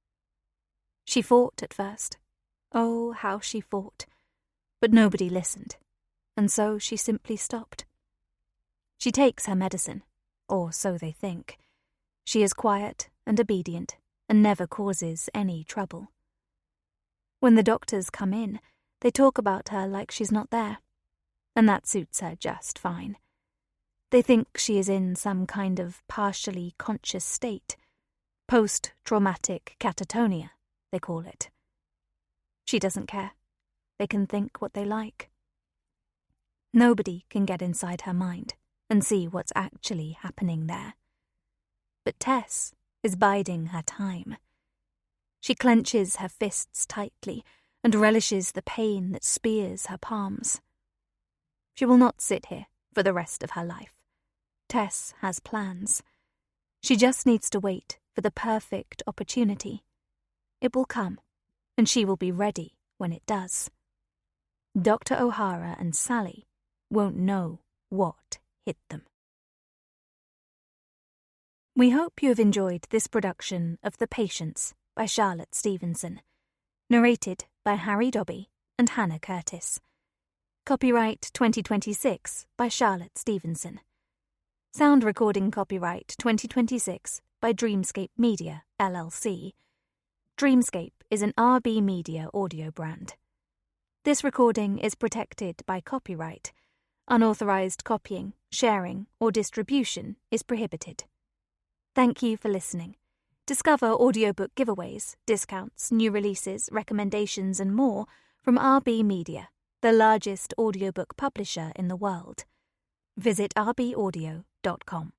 [SPEAKER 1] She fought at first. Oh, how she fought. But nobody listened, and so she simply stopped. She takes her medicine, or so they think. She is quiet and obedient, and never causes any trouble. When the doctors come in, they talk about her like she's not there, and that suits her just fine. They think she is in some kind of partially conscious state. Post-traumatic catatonia, they call it. She doesn't care. They can think what they like. Nobody can get inside her mind and see what's actually happening there. But Tess is biding her time. She clenches her fists tightly and relishes the pain that spears her palms. She will not sit here for the rest of her life. Tess has plans. She just needs to wait for the perfect opportunity. It will come, and she will be ready when it does. Dr. O'Hara and Sally won't know what hit them. We hope you have enjoyed this production of The Patients by Charlotte Stevenson, narrated by Harry Dobby and Hannah Curtis. Copyright 2026 by Charlotte Stevenson. Sound recording copyright 2026 by Dreamscape Media, LLC. Dreamscape is an RB Media audio brand. This recording is protected by copyright. Unauthorized copying, sharing, or distribution is prohibited. Thank you for listening. Discover audiobook giveaways, discounts, new releases, recommendations, and more from RB Media, the largest audiobook publisher in the world. Visit rbaudio.com.